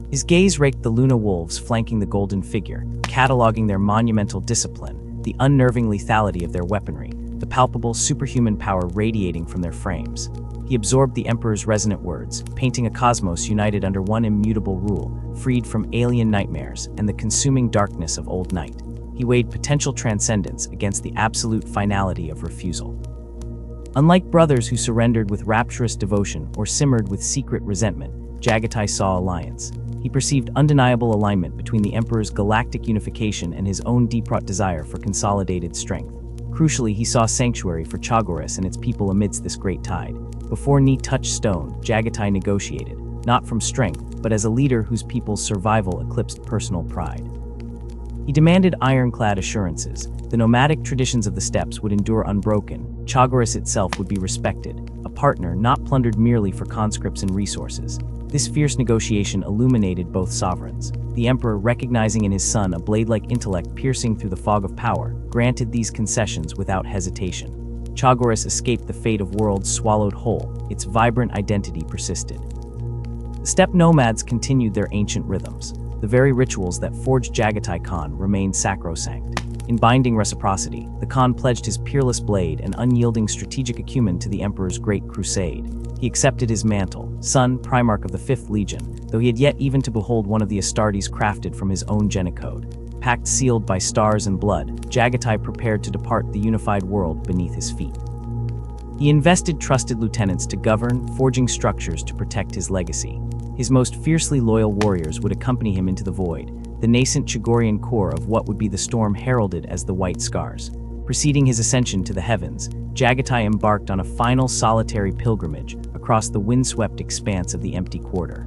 His gaze raked the Luna wolves flanking the golden figure, cataloging their monumental discipline, the unnerving lethality of their weaponry, the palpable superhuman power radiating from their frames. He absorbed the Emperor's resonant words, painting a cosmos united under one immutable rule, freed from alien nightmares and the consuming darkness of old night. He weighed potential transcendence against the absolute finality of refusal. Unlike brothers who surrendered with rapturous devotion or simmered with secret resentment, Jagatai saw alliance. He perceived undeniable alignment between the Emperor's galactic unification and his own deep-wrought desire for consolidated strength. Crucially, he saw sanctuary for Chagoris and its people amidst this great tide. Before knee touched stone, Jagatai negotiated, not from strength, but as a leader whose people's survival eclipsed personal pride. He demanded ironclad assurances. The nomadic traditions of the steppes would endure unbroken. Chagoris itself would be respected, a partner not plundered merely for conscripts and resources. This fierce negotiation illuminated both sovereigns. The Emperor, recognizing in his son a blade-like intellect piercing through the fog of power, granted these concessions without hesitation. Chagoris escaped the fate of worlds swallowed whole, its vibrant identity persisted. The steppe nomads continued their ancient rhythms. The very rituals that forged Jagatai Khan remained sacrosanct. In binding reciprocity, the Khan pledged his peerless blade and unyielding strategic acumen to the Emperor's great crusade. He accepted his mantle, son, Primarch of the 5th Legion, though he had yet even to behold one of the Astartes crafted from his own genicode. Pact sealed by stars and blood, Jagatai prepared to depart the unified world beneath his feet. He invested trusted lieutenants to govern, forging structures to protect his legacy. His most fiercely loyal warriors would accompany him into the void, the nascent Chagorian core of what would be the storm heralded as the White Scars. Preceding his ascension to the heavens, Jagatai embarked on a final solitary pilgrimage across the windswept expanse of the empty quarter.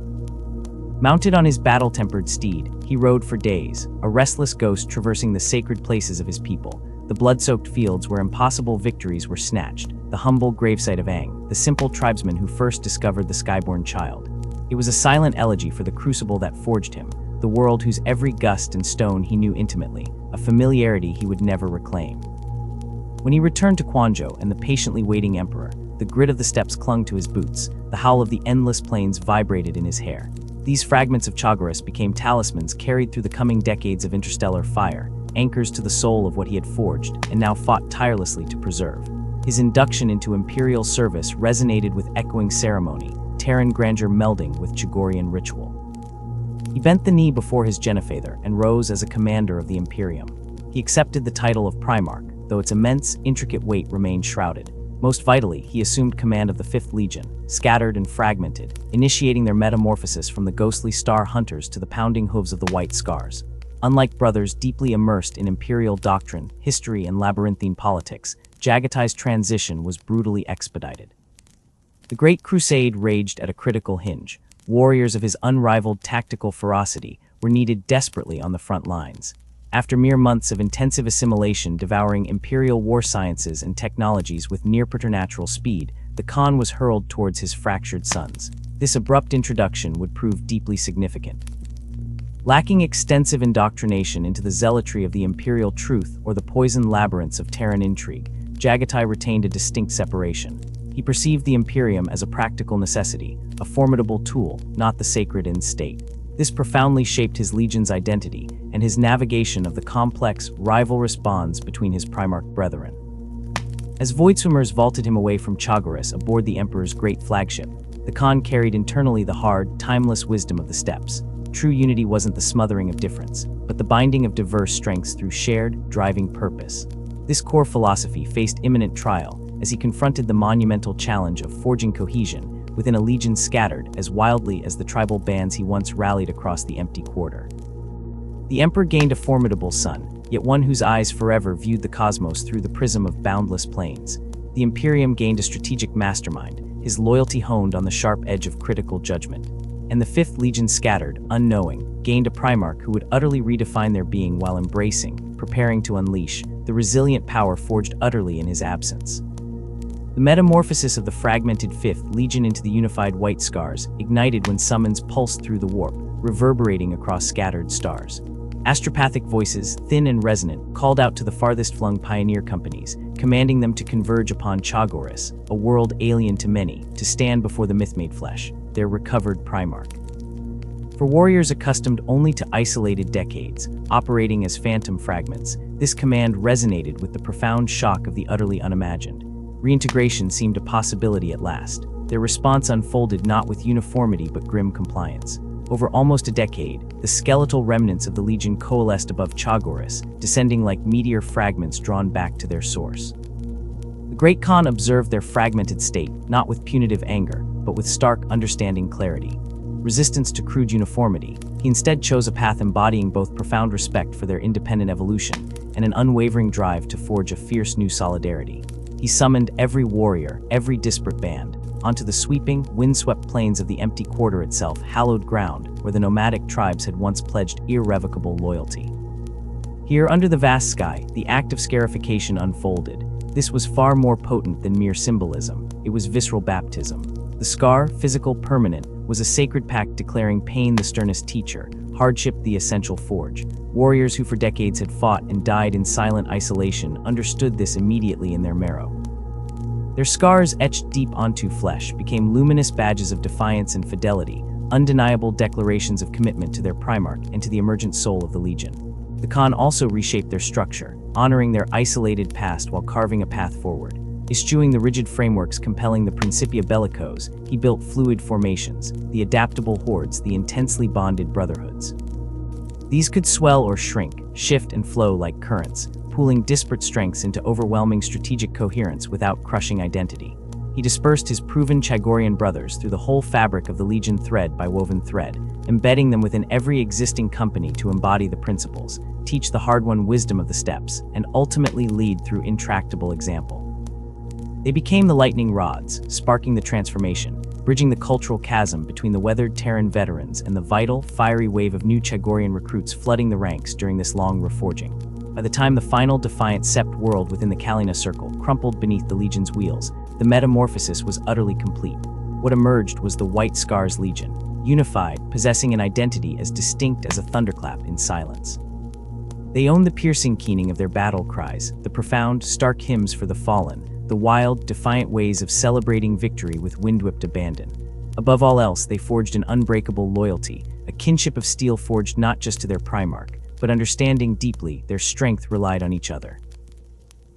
Mounted on his battle-tempered steed, he rode for days, a restless ghost traversing the sacred places of his people, the blood-soaked fields where impossible victories were snatched, the humble gravesite of Aang, the simple tribesman who first discovered the skyborn child. It was a silent elegy for the crucible that forged him, the world whose every gust and stone he knew intimately, a familiarity he would never reclaim. When he returned to Quanzhou and the patiently waiting emperor, the grit of the steppes clung to his boots, the howl of the endless plains vibrated in his hair. These fragments of Chagorus became talismans carried through the coming decades of interstellar fire, anchors to the soul of what he had forged and now fought tirelessly to preserve. His induction into imperial service resonated with echoing ceremony, Terran grandeur melding with Chagorian ritual. He bent the knee before his Genefather and rose as a commander of the Imperium. He accepted the title of Primarch, though its immense, intricate weight remained shrouded. Most vitally, he assumed command of the 5th Legion, scattered and fragmented, initiating their metamorphosis from the ghostly star hunters to the pounding hooves of the White Scars. Unlike brothers deeply immersed in imperial doctrine, history, and labyrinthine politics, Jagatai's transition was brutally expedited. The Great Crusade raged at a critical hinge. Warriors of his unrivaled tactical ferocity were needed desperately on the front lines. After mere months of intensive assimilation devouring imperial war sciences and technologies with near preternatural speed, the Khan was hurled towards his fractured sons. This abrupt introduction would prove deeply significant. Lacking extensive indoctrination into the zealotry of the imperial truth or the poisoned labyrinths of Terran intrigue, Jagatai retained a distinct separation. He perceived the Imperium as a practical necessity, a formidable tool, not the sacred end state. This profoundly shaped his legion's identity and his navigation of the complex, rivalrous bonds between his Primarch brethren. As voidswimmers vaulted him away from Chagorus aboard the Emperor's great flagship, the Khan carried internally the hard, timeless wisdom of the steppes. True unity wasn't the smothering of difference, but the binding of diverse strengths through shared, driving purpose. This core philosophy faced imminent trial as he confronted the monumental challenge of forging cohesion within a legion scattered as wildly as the tribal bands he once rallied across the empty quarter. The Emperor gained a formidable son, yet one whose eyes forever viewed the cosmos through the prism of boundless plains. The Imperium gained a strategic mastermind, his loyalty honed on the sharp edge of critical judgment. And the 5th Legion scattered, unknowing, gained a Primarch who would utterly redefine their being while embracing, preparing to unleash, the resilient power forged utterly in his absence. The metamorphosis of the fragmented 5th Legion into the unified White Scars ignited when summons pulsed through the warp, reverberating across scattered stars. Astropathic voices, thin and resonant, called out to the farthest-flung pioneer companies, commanding them to converge upon Chagorus, a world alien to many, to stand before the myth-made flesh, their recovered Primarch. For warriors accustomed only to isolated decades, operating as phantom fragments, this command resonated with the profound shock of the utterly unimagined. Reintegration seemed a possibility at last. Their response unfolded not with uniformity but grim compliance. Over almost a decade, the skeletal remnants of the Legion coalesced above Chagorus, descending like meteor fragments drawn back to their source. The Great Khan observed their fragmented state, not with punitive anger, but with stark, understanding clarity. Resistance to crude uniformity, he instead chose a path embodying both profound respect for their independent evolution and an unwavering drive to forge a fierce new solidarity. He summoned every warrior, every disparate band, onto the sweeping, windswept plains of the empty quarter itself, hallowed ground where the nomadic tribes had once pledged irrevocable loyalty. Here, under the vast sky, the act of scarification unfolded. This was far more potent than mere symbolism. It was visceral baptism. The scar, physical, permanent, was a sacred pact declaring pain the sternest teacher, hardship the essential forge. Warriors who for decades had fought and died in silent isolation understood this immediately in their marrow. Their scars, etched deep onto flesh, became luminous badges of defiance and fidelity, undeniable declarations of commitment to their Primarch and to the emergent soul of the Legion. The Khan also reshaped their structure, honoring their isolated past while carving a path forward. Eschewing the rigid frameworks compelling the Principia Bellicose, he built fluid formations, the adaptable hordes, the intensely bonded brotherhoods. These could swell or shrink, shift and flow like currents, pooling disparate strengths into overwhelming strategic coherence without crushing identity. He dispersed his proven Chagorian brothers through the whole fabric of the Legion thread by woven thread, embedding them within every existing company to embody the principles, teach the hard-won wisdom of the steps, and ultimately lead through intractable example. They became the lightning rods, sparking the transformation, bridging the cultural chasm between the weathered Terran veterans and the vital, fiery wave of new Chagorian recruits flooding the ranks during this long reforging. By the time the final defiant Sept world within the Kalina Circle crumpled beneath the Legion's wheels, the metamorphosis was utterly complete. What emerged was the White Scars Legion, unified, possessing an identity as distinct as a thunderclap in silence. They owned the piercing keening of their battle cries, the profound, stark hymns for the fallen, the wild, defiant ways of celebrating victory with wind-whipped abandon. Above all else, they forged an unbreakable loyalty, a kinship of steel forged not just to their Primarch, but understanding deeply their strength relied on each other.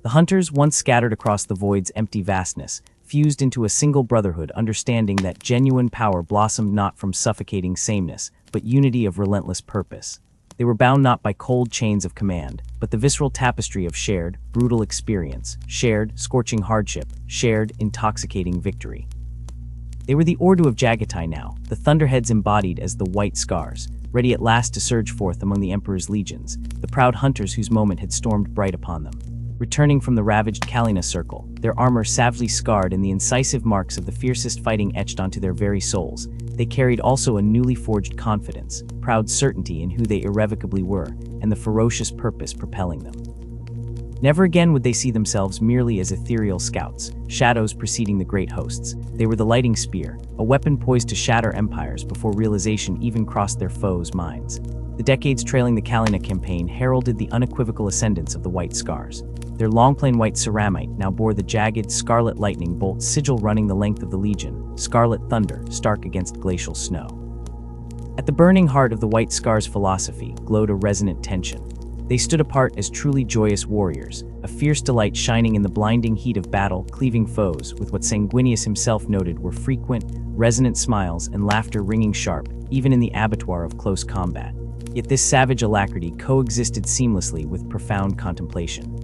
The hunters, once scattered across the void's empty vastness, fused into a single brotherhood, understanding that genuine power blossomed not from suffocating sameness, but unity of relentless purpose. They were bound not by cold chains of command, but the visceral tapestry of shared, brutal experience, shared, scorching hardship, shared, intoxicating victory. They were the Ordu of Jagatai now, the Thunderheads embodied as the White Scars, ready at last to surge forth among the Emperor's legions, the proud hunters whose moment had stormed bright upon them. Returning from the ravaged Kalina Circle, their armor savagely scarred and the incisive marks of the fiercest fighting etched onto their very souls, they carried also a newly forged confidence, proud certainty in who they irrevocably were, and the ferocious purpose propelling them. Never again would they see themselves merely as ethereal scouts, shadows preceding the great hosts. They were the lighting spear, a weapon poised to shatter empires before realization even crossed their foes' minds. The decades trailing the Kalina campaign heralded the unequivocal ascendance of the White Scars. Their long-plain white ceramite now bore the jagged, scarlet lightning bolt sigil running the length of the Legion, scarlet thunder, stark against glacial snow. At the burning heart of the White Scars' philosophy glowed a resonant tension. They stood apart as truly joyous warriors, a fierce delight shining in the blinding heat of battle, cleaving foes with what Sanguinius himself noted were frequent, resonant smiles and laughter ringing sharp, even in the abattoir of close combat. Yet this savage alacrity coexisted seamlessly with profound contemplation.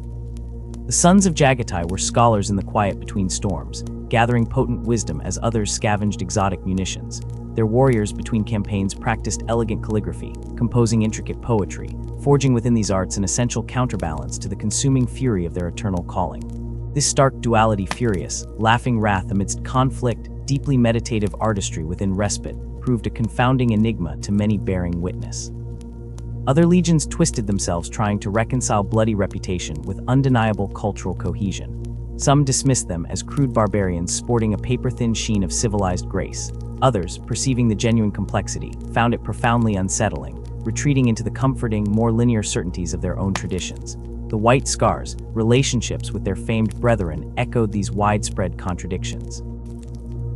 The sons of Jagatai were scholars in the quiet between storms, gathering potent wisdom as others scavenged exotic munitions. Their warriors between campaigns practiced elegant calligraphy, composing intricate poetry, forging within these arts an essential counterbalance to the consuming fury of their eternal calling. This stark duality, furious, laughing wrath amidst conflict, deeply meditative artistry within respite, proved a confounding enigma to many bearing witness. Other legions twisted themselves trying to reconcile bloody reputation with undeniable cultural cohesion. Some dismissed them as crude barbarians sporting a paper-thin sheen of civilized grace. Others, perceiving the genuine complexity, found it profoundly unsettling, retreating into the comforting, more linear certainties of their own traditions. The White Scars, relationships with their famed brethren, echoed these widespread contradictions.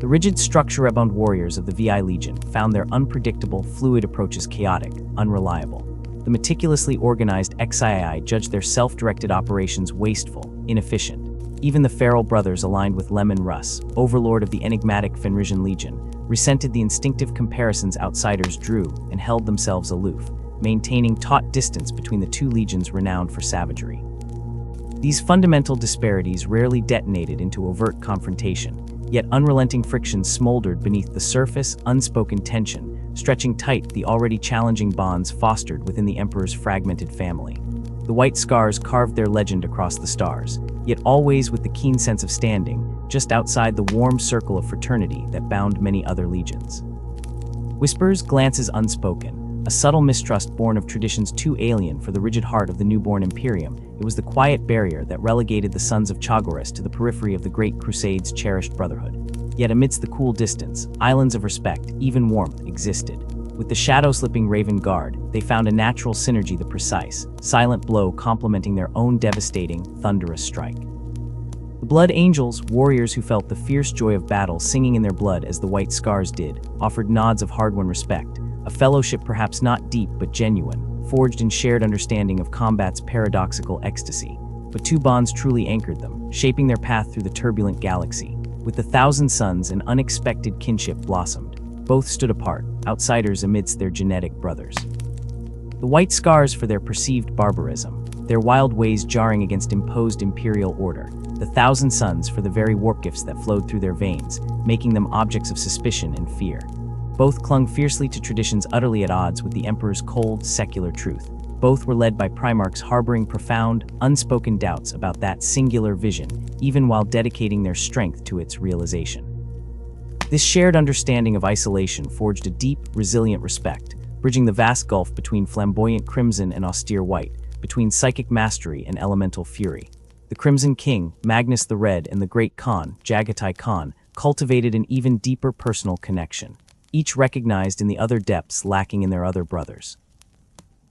The rigid structure-bound warriors of the VI Legion found their unpredictable, fluid approaches chaotic, unreliable. The meticulously organized XII judged their self-directed operations wasteful, inefficient. Even the Feral brothers aligned with Lemon Russ, overlord of the enigmatic Fenrisian Legion, resented the instinctive comparisons outsiders drew and held themselves aloof, maintaining taut distance between the two legions renowned for savagery. These fundamental disparities rarely detonated into overt confrontation, yet unrelenting friction smoldered beneath the surface, unspoken tension, stretching tight the already challenging bonds fostered within the Emperor's fragmented family. The White Scars carved their legend across the stars, yet always with the keen sense of standing, just outside the warm circle of fraternity that bound many other legions. Whispers, glances unspoken, a subtle mistrust born of traditions too alien for the rigid heart of the newborn Imperium, it was the quiet barrier that relegated the sons of Chagoris to the periphery of the Great Crusade's cherished brotherhood. Yet amidst the cool distance, islands of respect, even warmth, existed. With the shadow-slipping Raven Guard, they found a natural synergy, the precise, silent blow complementing their own devastating, thunderous strike. The Blood Angels, warriors who felt the fierce joy of battle singing in their blood as the White Scars did, offered nods of hard-won respect, a fellowship perhaps not deep but genuine, forged in shared understanding of combat's paradoxical ecstasy. But two bonds truly anchored them, shaping their path through the turbulent galaxy. With the Thousand Suns, an unexpected kinship blossomed. Both stood apart, outsiders amidst their genetic brothers. The White Scars for their perceived barbarism, their wild ways jarring against imposed imperial order. The Thousand Suns for the very warp gifts that flowed through their veins, making them objects of suspicion and fear. Both clung fiercely to traditions utterly at odds with the Emperor's cold, secular truth. Both were led by Primarchs harboring profound, unspoken doubts about that singular vision, even while dedicating their strength to its realization. This shared understanding of isolation forged a deep, resilient respect, bridging the vast gulf between flamboyant crimson and austere white, between psychic mastery and elemental fury. The Crimson King, Magnus the Red, and the Great Khan, Jagatai Khan, cultivated an even deeper personal connection, each recognized in the other depths lacking in their other brothers.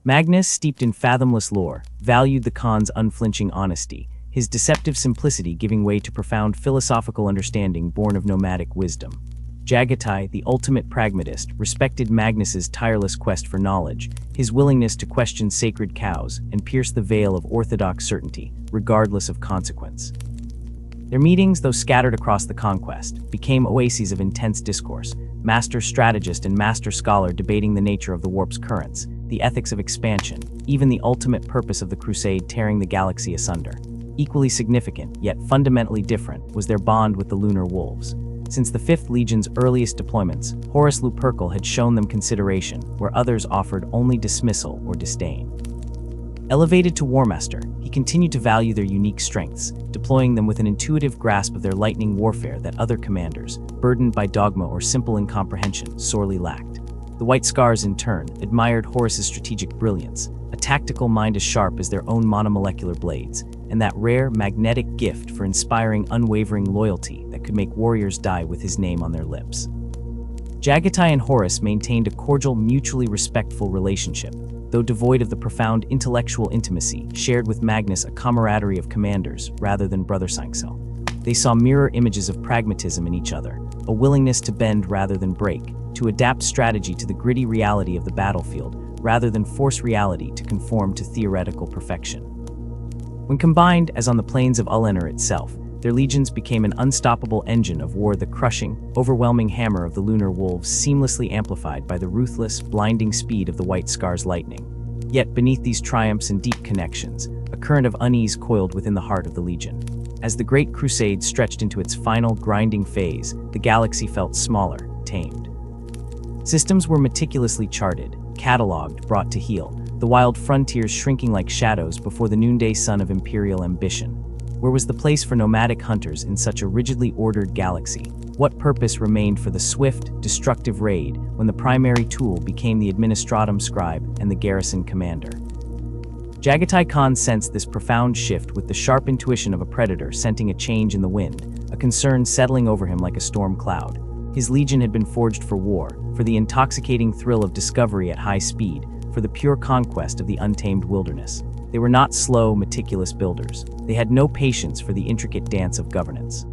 Magnus, steeped in fathomless lore, valued the Khan's unflinching honesty, his deceptive simplicity giving way to profound philosophical understanding born of nomadic wisdom. Jagatai, the ultimate pragmatist, respected Magnus's tireless quest for knowledge, his willingness to question sacred cows and pierce the veil of orthodox certainty, regardless of consequence. Their meetings, though scattered across the conquest, became oases of intense discourse, master strategist and master scholar debating the nature of the warp's currents, the ethics of expansion, even the ultimate purpose of the crusade tearing the galaxy asunder. Equally significant, yet fundamentally different, was their bond with the Lunar Wolves. Since the 5th Legion's earliest deployments, Horus Lupercal had shown them consideration, where others offered only dismissal or disdain. Elevated to Warmaster, he continued to value their unique strengths, deploying them with an intuitive grasp of their lightning warfare that other commanders, burdened by dogma or simple incomprehension, sorely lacked. The White Scars, in turn, admired Horus's strategic brilliance, a tactical mind as sharp as their own monomolecular blades, and that rare, magnetic gift for inspiring unwavering loyalty that could make warriors die with his name on their lips. Jagatai and Horus maintained a cordial, mutually respectful relationship, though devoid of the profound intellectual intimacy shared with Magnus, a camaraderie of commanders rather than brother-sangcel. They saw mirror images of pragmatism in each other, a willingness to bend rather than break, to adapt strategy to the gritty reality of the battlefield rather than force reality to conform to theoretical perfection. When combined, as on the plains of Ul'Anar itself, their legions became an unstoppable engine of war, the crushing, overwhelming hammer of the Lunar Wolves seamlessly amplified by the ruthless, blinding speed of the White Scars' lightning. Yet beneath these triumphs and deep connections, a current of unease coiled within the heart of the Legion. As the Great Crusade stretched into its final, grinding phase, the galaxy felt smaller, tamed. Systems were meticulously charted, catalogued, brought to heel, the wild frontiers shrinking like shadows before the noonday sun of imperial ambition. Where was the place for nomadic hunters in such a rigidly ordered galaxy? What purpose remained for the swift, destructive raid when the primary tool became the administratum scribe and the garrison commander? Jagatai Khan sensed this profound shift with the sharp intuition of a predator scenting a change in the wind, a concern settling over him like a storm cloud. His legion had been forged for war, for the intoxicating thrill of discovery at high speed, for the pure conquest of the untamed wilderness. They were not slow, meticulous builders. They had no patience for the intricate dance of governance.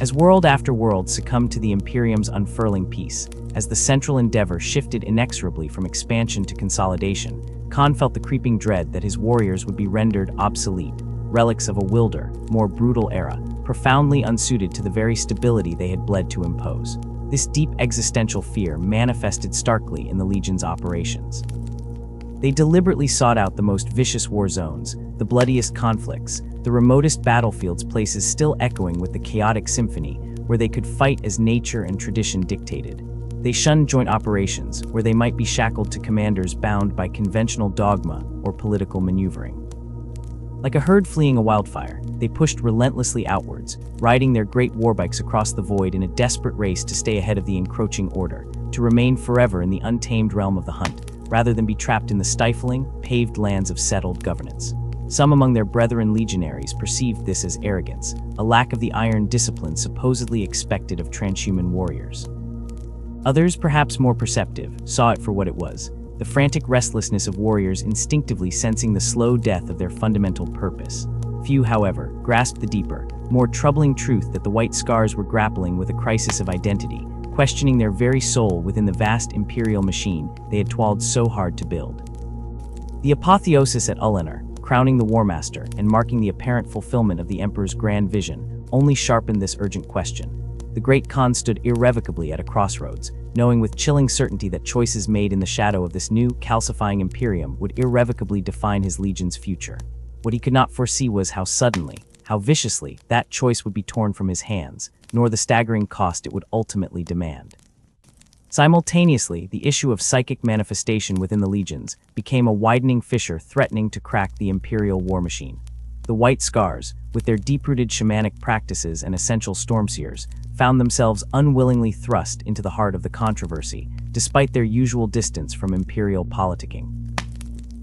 As world after world succumbed to the Imperium's unfurling peace, as the central endeavor shifted inexorably from expansion to consolidation, Khan felt the creeping dread that his warriors would be rendered obsolete, relics of a wilder, more brutal era, profoundly unsuited to the very stability they had bled to impose. This deep existential fear manifested starkly in the Legion's operations. They deliberately sought out the most vicious war zones, the bloodiest conflicts, the remotest battlefields, places still echoing with the chaotic symphony, where they could fight as nature and tradition dictated. They shunned joint operations, where they might be shackled to commanders bound by conventional dogma or political maneuvering. Like a herd fleeing a wildfire, they pushed relentlessly outwards, riding their great warbikes across the void in a desperate race to stay ahead of the encroaching order, to remain forever in the untamed realm of the hunt, rather than be trapped in the stifling, paved lands of settled governance. Some among their brethren legionaries perceived this as arrogance, a lack of the iron discipline supposedly expected of transhuman warriors. Others, perhaps more perceptive, saw it for what it was, the frantic restlessness of warriors instinctively sensing the slow death of their fundamental purpose. Few, however, grasped the deeper, more troubling truth that the White Scars were grappling with a crisis of identity, questioning their very soul within the vast imperial machine they had toiled so hard to build. The apotheosis at Ullanr, crowning the War Master and marking the apparent fulfillment of the Emperor's grand vision, only sharpened this urgent question. The Great Khan stood irrevocably at a crossroads, knowing with chilling certainty that choices made in the shadow of this new, calcifying imperium would irrevocably define his legion's future. What he could not foresee was how suddenly, how viciously, that choice would be torn from his hands, nor the staggering cost it would ultimately demand. Simultaneously, the issue of psychic manifestation within the legions became a widening fissure threatening to crack the imperial war machine. The White Scars, with their deep-rooted shamanic practices and essential stormseers, found themselves unwillingly thrust into the heart of the controversy, despite their usual distance from imperial politicking.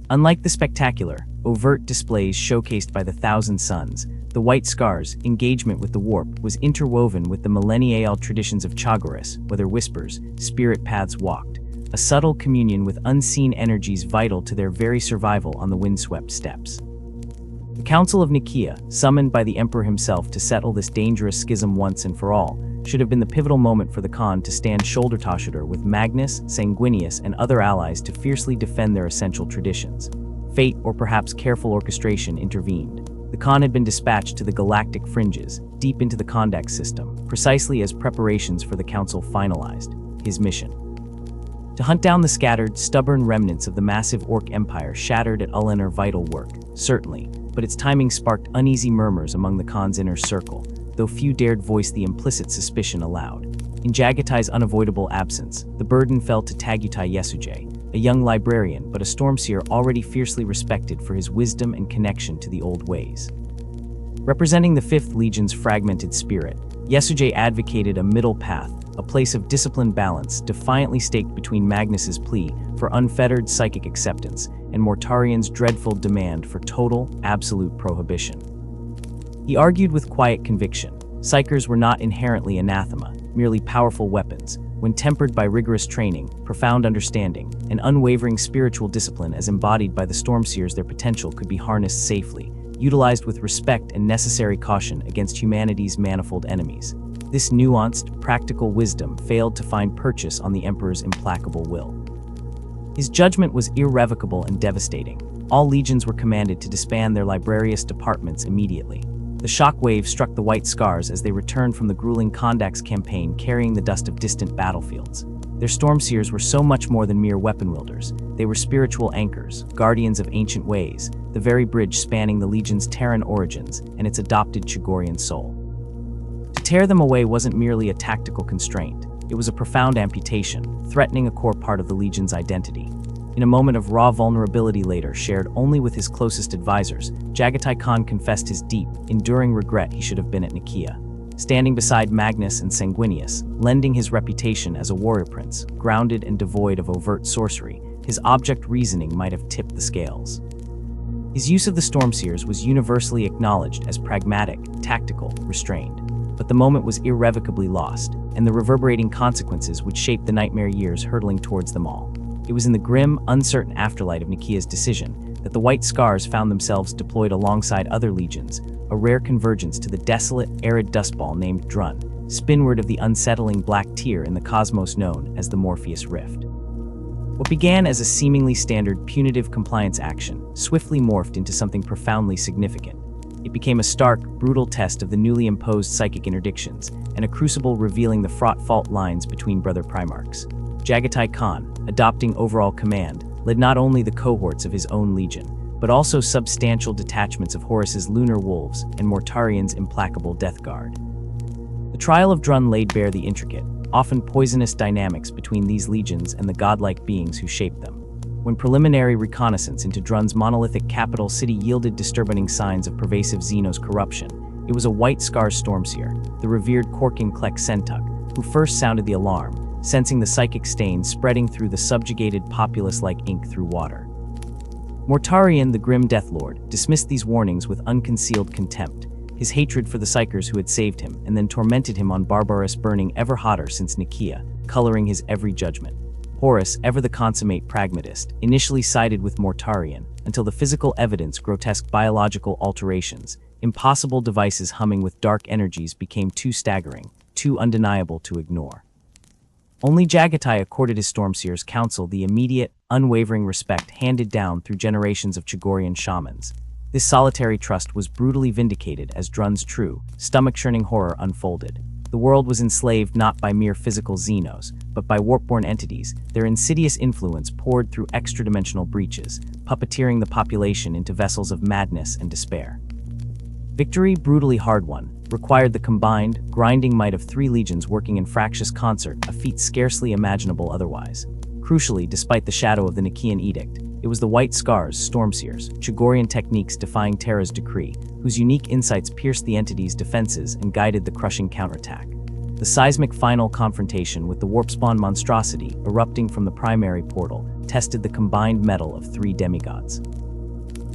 Unlike the spectacular, overt displays showcased by the Thousand Suns, the White Scars' engagement with the warp was interwoven with the millennial traditions of Chagoris, whether whispers, spirit paths walked, a subtle communion with unseen energies vital to their very survival on the windswept steppes. The Council of Nicaea, summoned by the Emperor himself to settle this dangerous schism once and for all, should have been the pivotal moment for the Khan to stand shoulder-to-shoulder with Magnus, Sanguinius, and other allies to fiercely defend their essential traditions. Fate, or perhaps careful orchestration, intervened. The Khan had been dispatched to the galactic fringes, deep into the Kondak system, precisely as preparations for the Council finalized his mission. To hunt down the scattered, stubborn remnants of the massive Orc Empire shattered at Ullanr vital work, certainly, but its timing sparked uneasy murmurs among the Khan's inner circle, though few dared voice the implicit suspicion aloud. In Jagatai's unavoidable absence, the burden fell to Tagutai Yesujay, a young librarian but a stormseer already fiercely respected for his wisdom and connection to the old ways. Representing the 5th Legion's fragmented spirit, Yesujay advocated a middle path, a place of disciplined balance defiantly staked between Magnus's plea for unfettered psychic acceptance and Mortarian's dreadful demand for total, absolute prohibition. He argued with quiet conviction. Psykers were not inherently anathema, merely powerful weapons, when tempered by rigorous training, profound understanding, and unwavering spiritual discipline as embodied by the Stormseers. Their potential could be harnessed safely, utilized with respect and necessary caution against humanity's manifold enemies. This nuanced, practical wisdom failed to find purchase on the Emperor's implacable will. His judgment was irrevocable and devastating. All legions were commanded to disband their librarious departments immediately. The shockwave struck the White Scars as they returned from the grueling Kondax campaign carrying the dust of distant battlefields. Their Stormseers were so much more than mere weapon wielders. They were spiritual anchors, guardians of ancient ways, the very bridge spanning the Legion's Terran origins and its adopted Chagorian soul. To tear them away wasn't merely a tactical constraint. It was a profound amputation, threatening a core part of the Legion's identity. In a moment of raw vulnerability later shared only with his closest advisors, Jagatai Khan confessed his deep, enduring regret he should have been at Nicaea. Standing beside Magnus and Sanguinius, lending his reputation as a warrior prince, grounded and devoid of overt sorcery, his object reasoning might have tipped the scales. His use of the Stormseers was universally acknowledged as pragmatic, tactical, restrained. But the moment was irrevocably lost, and the reverberating consequences would shape the nightmare years hurtling towards them all. It was in the grim, uncertain afterlight of Nicaea's decision that the White Scars found themselves deployed alongside other legions, a rare convergence to the desolate, arid dustball named Drun, spinward of the unsettling black tier in the cosmos known as the Morpheus Rift. What began as a seemingly standard punitive compliance action swiftly morphed into something profoundly significant. It became a stark, brutal test of the newly imposed psychic interdictions, and a crucible revealing the fraught fault lines between brother Primarchs. Jagatai Khan, adopting overall command, led not only the cohorts of his own legion, but also substantial detachments of Horus's Lunar Wolves and Mortarian's implacable Death Guard. The trial of Drun laid bare the intricate, often poisonous dynamics between these legions and the godlike beings who shaped them. When preliminary reconnaissance into Drun's monolithic capital city yielded disturbing signs of pervasive Xenos corruption, it was a White Scars Stormseer, the revered Korkin Klek Sentuk, who first sounded the alarm, sensing the psychic stains spreading through the subjugated populace like ink through water. Mortarian, the grim Deathlord, dismissed these warnings with unconcealed contempt, his hatred for the Psykers who had saved him and then tormented him on Barbarous burning ever hotter since Nicaea, coloring his every judgment. Horus, ever the consummate pragmatist, initially sided with Mortarian until the physical evidence grotesque biological alterations impossible devices humming with dark energies became too staggering, too undeniable to ignore. Only Jagatai accorded his Stormseer's counsel the immediate, unwavering respect handed down through generations of Chagorian shamans. This solitary trust was brutally vindicated as Drun's true, stomach-churning horror unfolded. The world was enslaved not by mere physical xenos, but by warp-born entities. Their insidious influence poured through extra-dimensional breaches, puppeteering the population into vessels of madness and despair. Victory, brutally hard won, required the combined, grinding might of 3 legions working in fractious concert, a feat scarcely imaginable otherwise. Crucially, despite the shadow of the Nicaean Edict, it was the White Scars, Stormseers, Chagorian techniques defying Terra's decree, whose unique insights pierced the entity's defenses and guided the crushing counterattack. The seismic final confrontation with the warpspawn monstrosity erupting from the primary portal tested the combined mettle of 3 demigods.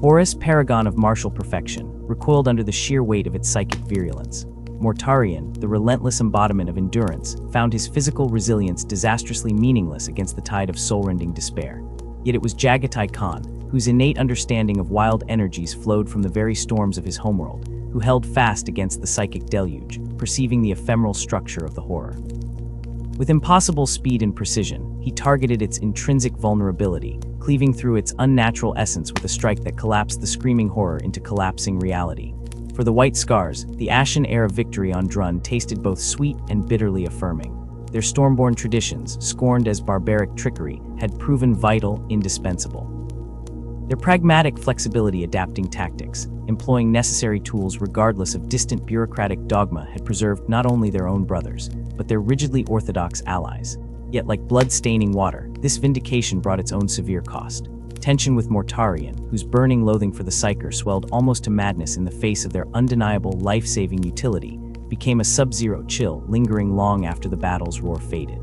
Horus, paragon of martial perfection, recoiled under the sheer weight of its psychic virulence. Mortarion, the relentless embodiment of endurance, found his physical resilience disastrously meaningless against the tide of soul-rending despair. Yet it was Jagatai Khan, whose innate understanding of wild energies flowed from the very storms of his homeworld, who held fast against the psychic deluge, perceiving the ephemeral structure of the horror. With impossible speed and precision, he targeted its intrinsic vulnerability, cleaving through its unnatural essence with a strike that collapsed the screaming horror into collapsing reality. For the White Scars, the ashen air of victory on Drun tasted both sweet and bitterly affirming. Their stormborn traditions, scorned as barbaric trickery, had proven vital, indispensable. Their pragmatic flexibility adapting tactics, employing necessary tools regardless of distant bureaucratic dogma, had preserved not only their own brothers, but their rigidly orthodox allies. Yet like blood-staining water, this vindication brought its own severe cost. Tension with Mortarion, whose burning loathing for the Psyker swelled almost to madness in the face of their undeniable life-saving utility, became a sub-zero chill lingering long after the battle's roar faded.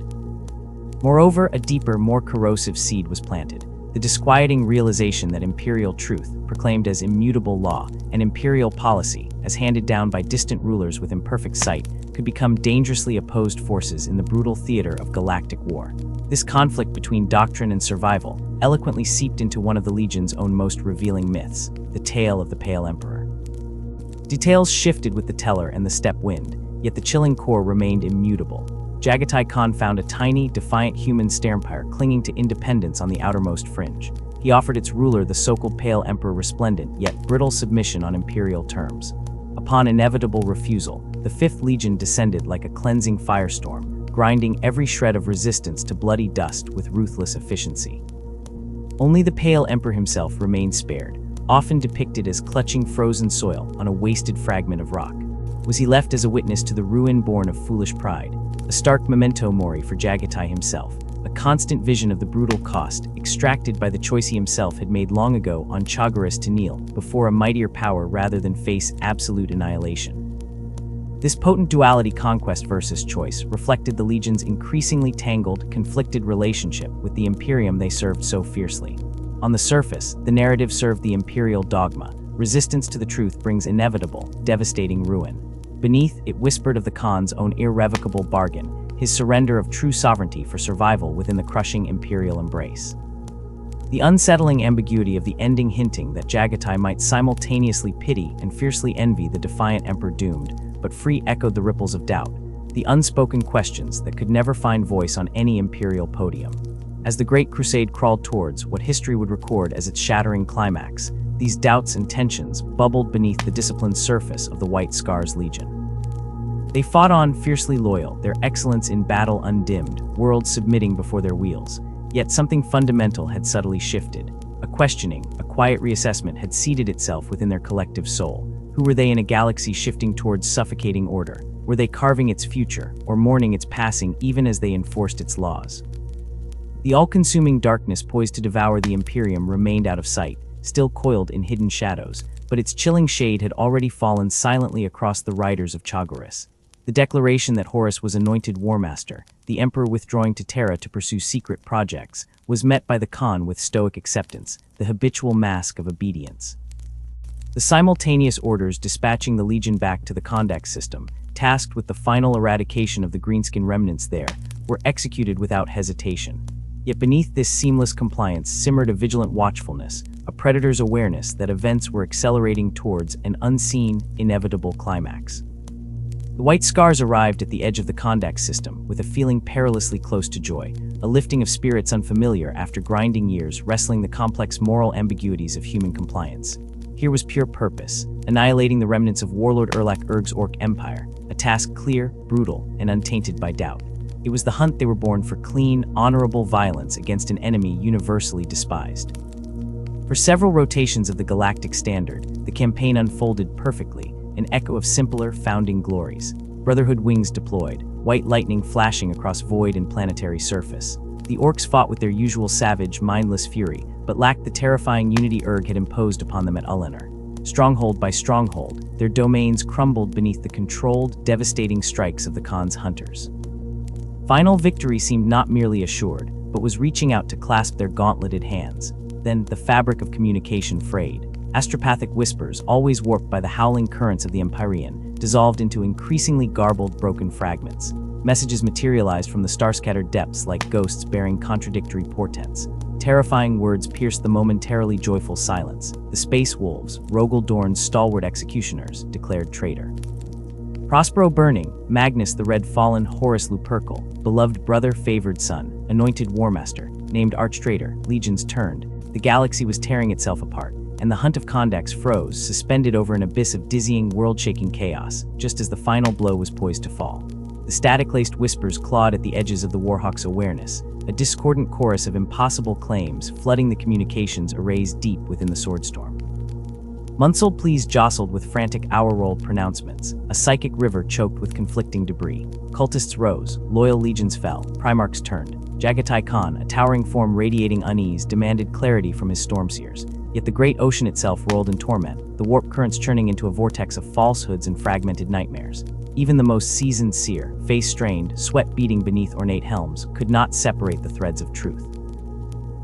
Moreover, a deeper, more corrosive seed was planted. The disquieting realization that imperial truth, proclaimed as immutable law, and imperial policy, as handed down by distant rulers with imperfect sight, could become dangerously opposed forces in the brutal theater of galactic war. This conflict between doctrine and survival eloquently seeped into one of the Legion's own most revealing myths, the tale of the Pale Emperor. Details shifted with the teller and the steppe wind, yet the chilling core remained immutable. Jagatai Khan found a tiny, defiant human starempire clinging to independence on the outermost fringe. He offered its ruler the so-called Pale Emperor resplendent yet brittle submission on imperial terms. Upon inevitable refusal, the 5th Legion descended like a cleansing firestorm, grinding every shred of resistance to bloody dust with ruthless efficiency. Only the Pale Emperor himself remained spared, often depicted as clutching frozen soil on a wasted fragment of rock. Was he left as a witness to the ruin born of foolish pride? A stark memento mori for Jagatai himself, a constant vision of the brutal cost extracted by the choice he himself had made long ago on Chagoris to kneel before a mightier power rather than face absolute annihilation. This potent duality, conquest versus choice, reflected the Legion's increasingly tangled, conflicted relationship with the Imperium they served so fiercely. On the surface, the narrative served the imperial dogma: resistance to the truth brings inevitable, devastating ruin. Beneath, it whispered of the Khan's own irrevocable bargain, his surrender of true sovereignty for survival within the crushing imperial embrace. The unsettling ambiguity of the ending hinting that Jagatai might simultaneously pity and fiercely envy the defiant emperor doomed, but free echoed the ripples of doubt, the unspoken questions that could never find voice on any imperial podium. As the Great Crusade crawled towards what history would record as its shattering climax, these doubts and tensions bubbled beneath the disciplined surface of the White Scars Legion. They fought on, fiercely loyal, their excellence in battle undimmed, worlds submitting before their wheels. Yet something fundamental had subtly shifted. A questioning, a quiet reassessment had seeded itself within their collective soul. Who were they in a galaxy shifting towards suffocating order? Were they carving its future, or mourning its passing even as they enforced its laws? The all-consuming darkness poised to devour the Imperium remained out of sight, still coiled in hidden shadows, but its chilling shade had already fallen silently across the riders of Chagoris. The declaration that Horus was anointed Warmaster, the Emperor withdrawing to Terra to pursue secret projects, was met by the Khan with stoic acceptance, the habitual mask of obedience. The simultaneous orders dispatching the Legion back to the Kondak system, tasked with the final eradication of the greenskin remnants there, were executed without hesitation. Yet beneath this seamless compliance simmered a vigilant watchfulness, a predator's awareness that events were accelerating towards an unseen, inevitable climax. The white scars arrived at the edge of the Kondak system with a feeling perilously close to joy, a lifting of spirits unfamiliar after grinding years wrestling the complex moral ambiguities of human compliance. Here was pure purpose, annihilating the remnants of Warlord Erlak Urg's Orc Empire, a task clear, brutal, and untainted by doubt. It was the hunt they were born for: clean, honorable violence against an enemy universally despised. For several rotations of the Galactic Standard, the campaign unfolded perfectly, an echo of simpler founding glories. Brotherhood wings deployed, white lightning flashing across void and planetary surface. The Orcs fought with their usual savage, mindless fury, but lacked the terrifying unity Urg had imposed upon them at Ullanor. Stronghold by stronghold, their domains crumbled beneath the controlled, devastating strikes of the Khan's hunters. Final victory seemed not merely assured, but was reaching out to clasp their gauntleted hands. Then the fabric of communication frayed. Astropathic whispers, always warped by the howling currents of the Empyrean, dissolved into increasingly garbled, broken fragments. Messages materialized from the star-scattered depths like ghosts bearing contradictory portents. Terrifying words pierced the momentarily joyful silence. The Space Wolves, Rogel Dorn's stalwart executioners, declared traitor. Prospero Burning, Magnus the Red Fallen, Horus Lupercal, beloved brother, favored son, anointed warmaster, named arch-traitor, legions turned. The galaxy was tearing itself apart, and the hunt of Kondaks froze, suspended over an abyss of dizzying, world-shaking chaos, just as the final blow was poised to fall. The static-laced whispers clawed at the edges of the Warhawk's awareness, a discordant chorus of impossible claims flooding the communications arrays deep within the Swordstorm. Months-old pleas jostled with frantic hour-rolled pronouncements, a psychic river choked with conflicting debris. Cultists rose, loyal legions fell, Primarchs turned. Jagatai Khan, a towering form radiating unease, demanded clarity from his stormseers. Yet the great ocean itself rolled in torment, the warp currents churning into a vortex of falsehoods and fragmented nightmares. Even the most seasoned seer, face strained, sweat beating beneath ornate helms, could not separate the threads of truth.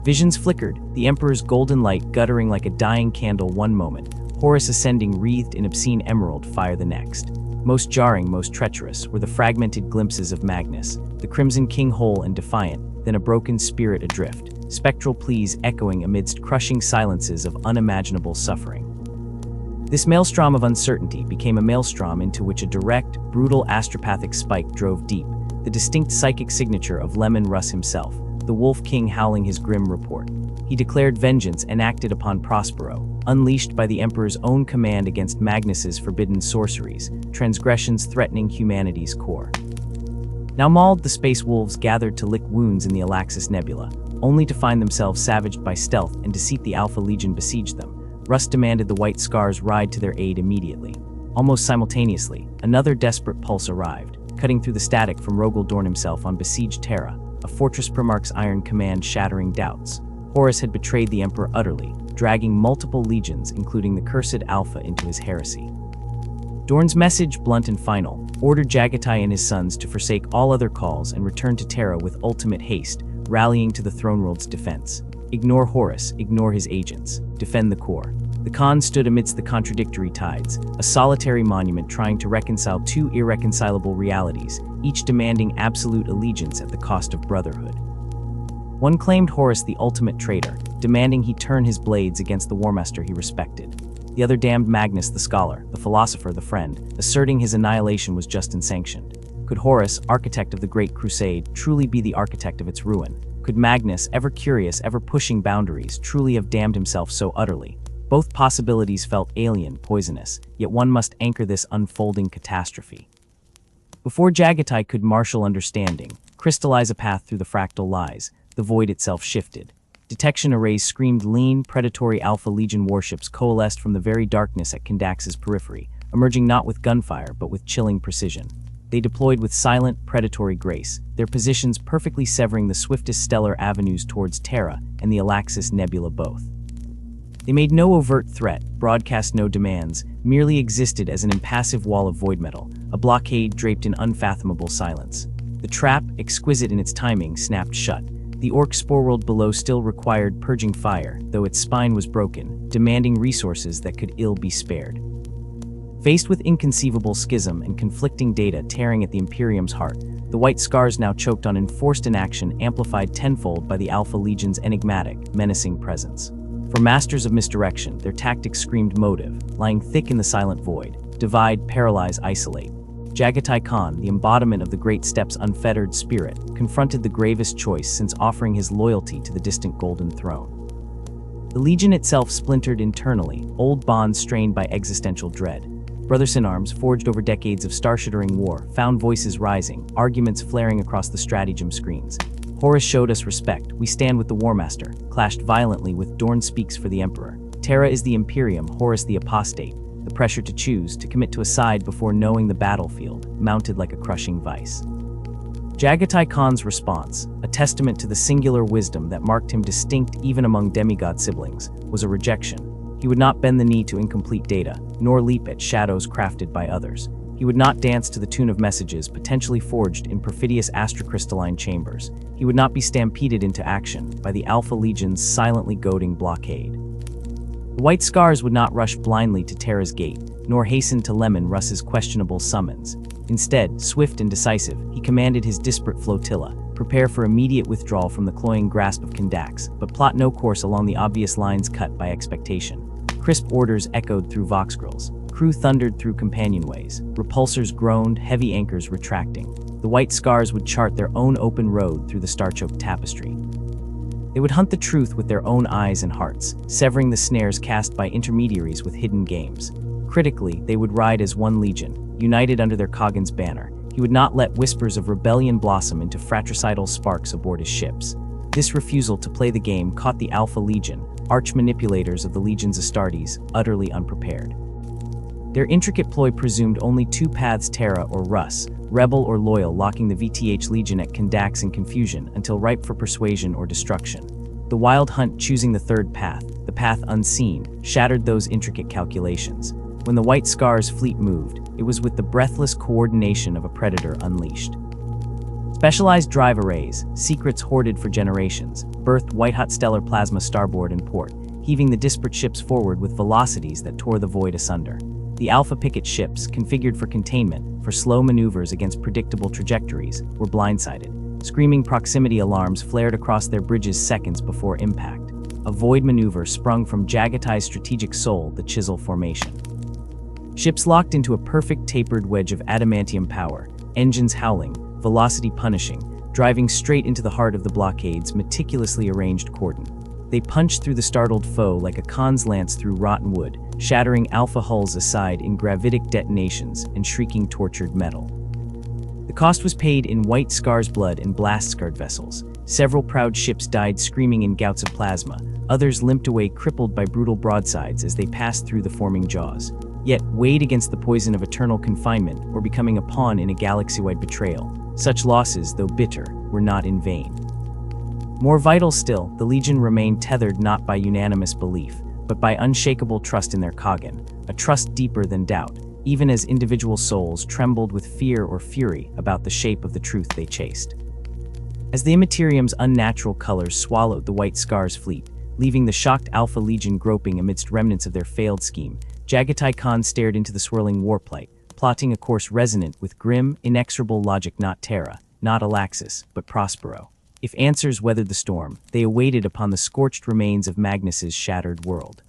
Visions flickered, the Emperor's golden light guttering like a dying candle one moment, Horus ascending wreathed in obscene emerald fire the next. Most jarring, most treacherous, were the fragmented glimpses of Magnus, the Crimson King whole and defiant, then a broken spirit adrift, spectral pleas echoing amidst crushing silences of unimaginable suffering. This maelstrom of uncertainty became a maelstrom into which a direct, brutal astropathic spike drove deep, the distinct psychic signature of Lemon Russ himself, the Wolf King howling his grim report. He declared vengeance enacted upon Prospero, unleashed by the Emperor's own command against Magnus's forbidden sorceries, transgressions threatening humanity's core. Now mauled, the Space Wolves gathered to lick wounds in the Alaxis Nebula, only to find themselves savaged by stealth and deceit. The Alpha Legion besieged them. Russ demanded the White Scars ride to their aid immediately. Almost simultaneously, another desperate pulse arrived, cutting through the static from Rogel Dorn himself on besieged Terra, a Fortress Primarch's iron command shattering doubts. Horus had betrayed the Emperor utterly, dragging multiple legions, including the cursed Alpha, into his heresy. Dorn's message, blunt and final, ordered Jagatai and his sons to forsake all other calls and return to Terra with ultimate haste, rallying to the Throneworld's defense. Ignore Horus, ignore his agents, defend the core. The Khan stood amidst the contradictory tides, a solitary monument trying to reconcile two irreconcilable realities, each demanding absolute allegiance at the cost of brotherhood. One claimed Horus the ultimate traitor, demanding he turn his blades against the warmaster he respected. The other damned Magnus the scholar, the philosopher, the friend, asserting his annihilation was just and sanctioned. Could Horus, architect of the Great Crusade, truly be the architect of its ruin? Could Magnus, ever curious, ever pushing boundaries, truly have damned himself so utterly? Both possibilities felt alien, poisonous, yet one must anchor this unfolding catastrophe. Before Jagatai could marshal understanding, crystallize a path through the fractal lies, the void itself shifted. Detection arrays screamed lean, predatory Alpha Legion warships coalesced from the very darkness at Kondax's periphery, emerging not with gunfire but with chilling precision. They deployed with silent, predatory grace, their positions perfectly severing the swiftest stellar avenues towards Terra and the Alaxis Nebula both. They made no overt threat, broadcast no demands, merely existed as an impassive wall of void metal, a blockade draped in unfathomable silence. The trap, exquisite in its timing, snapped shut. The Orc spore world below still required purging fire, though its spine was broken, demanding resources that could ill be spared. Faced with inconceivable schism and conflicting data tearing at the Imperium's heart, the White Scars now choked on enforced inaction amplified tenfold by the Alpha Legion's enigmatic, menacing presence. For masters of misdirection, their tactics screamed motive, lying thick in the silent void. Divide, paralyze, isolate. Jagatai Khan, the embodiment of the Great Step's unfettered spirit, confronted the gravest choice since offering his loyalty to the distant Golden Throne. The Legion itself splintered internally, old bonds strained by existential dread. Brothers in arms, forged over decades of star-shattering war, found voices rising, arguments flaring across the stratagem screens. Horus showed us respect. We stand with the Warmaster, clashed violently with Dorn speaks for the Emperor. Terra is the Imperium, Horus the Apostate. The pressure to choose, to commit to a side before knowing the battlefield, mounted like a crushing vice. Jagatai Khan's response, a testament to the singular wisdom that marked him distinct even among demigod siblings, was a rejection. He would not bend the knee to incomplete data, nor leap at shadows crafted by others. He would not dance to the tune of messages potentially forged in perfidious astrocrystalline chambers. He would not be stampeded into action by the Alpha Legion's silently goading blockade. The White Scars would not rush blindly to Terra's gate, nor hasten to Lemon Russ's questionable summons. Instead, swift and decisive, he commanded his disparate flotilla, prepare for immediate withdrawal from the cloying grasp of Kandax, but plot no course along the obvious lines cut by expectation. Crisp orders echoed through voxgrills. Crew thundered through companionways. Repulsors groaned, heavy anchors retracting. The White Scars would chart their own open road through the star-choked tapestry. They would hunt the truth with their own eyes and hearts, severing the snares cast by intermediaries with hidden games. Critically, they would ride as one legion, united under their Kaghan's banner. He would not let whispers of rebellion blossom into fratricidal sparks aboard his ships. This refusal to play the game caught the Alpha Legion, arch-manipulators of the Legion's Astartes, utterly unprepared. Their intricate ploy presumed only two paths: Terra or Russ, rebel or loyal, locking the VTH Legion at Kandax in confusion until ripe for persuasion or destruction. The Wild Hunt, choosing the third path, the path unseen, shattered those intricate calculations. When the White Scars fleet moved, it was with the breathless coordination of a predator unleashed. Specialized drive arrays, secrets hoarded for generations, birthed white-hot stellar plasma starboard and port, heaving the disparate ships forward with velocities that tore the void asunder. The Alpha Picket ships, configured for containment, for slow maneuvers against predictable trajectories, were blindsided. Screaming proximity alarms flared across their bridges seconds before impact. A void maneuver sprung from Jagatai's strategic soul, the Chisel Formation. Ships locked into a perfect tapered wedge of adamantium power, engines howling, velocity punishing, driving straight into the heart of the blockade's meticulously arranged cordon. They punched through the startled foe like a Khan's lance through rotten wood, shattering Alpha hulls aside in gravitic detonations and shrieking tortured metal. The cost was paid in White Scars blood and blast-scarred vessels. Several proud ships died screaming in gouts of plasma, others limped away crippled by brutal broadsides as they passed through the forming jaws. Yet, weighed against the poison of eternal confinement or becoming a pawn in a galaxy-wide betrayal, such losses, though bitter, were not in vain. More vital still, the Legion remained tethered not by unanimous belief, but by unshakable trust in their Kaghan, a trust deeper than doubt, even as individual souls trembled with fear or fury about the shape of the truth they chased. As the Immaterium's unnatural colors swallowed the White Scars fleet, leaving the shocked Alpha Legion groping amidst remnants of their failed scheme, Jagatai Khan stared into the swirling warplight, plotting a course resonant with grim, inexorable logic. Not Terra, not Alaxis, but Prospero. If answers weathered the storm, they awaited upon the scorched remains of Magnus's shattered world.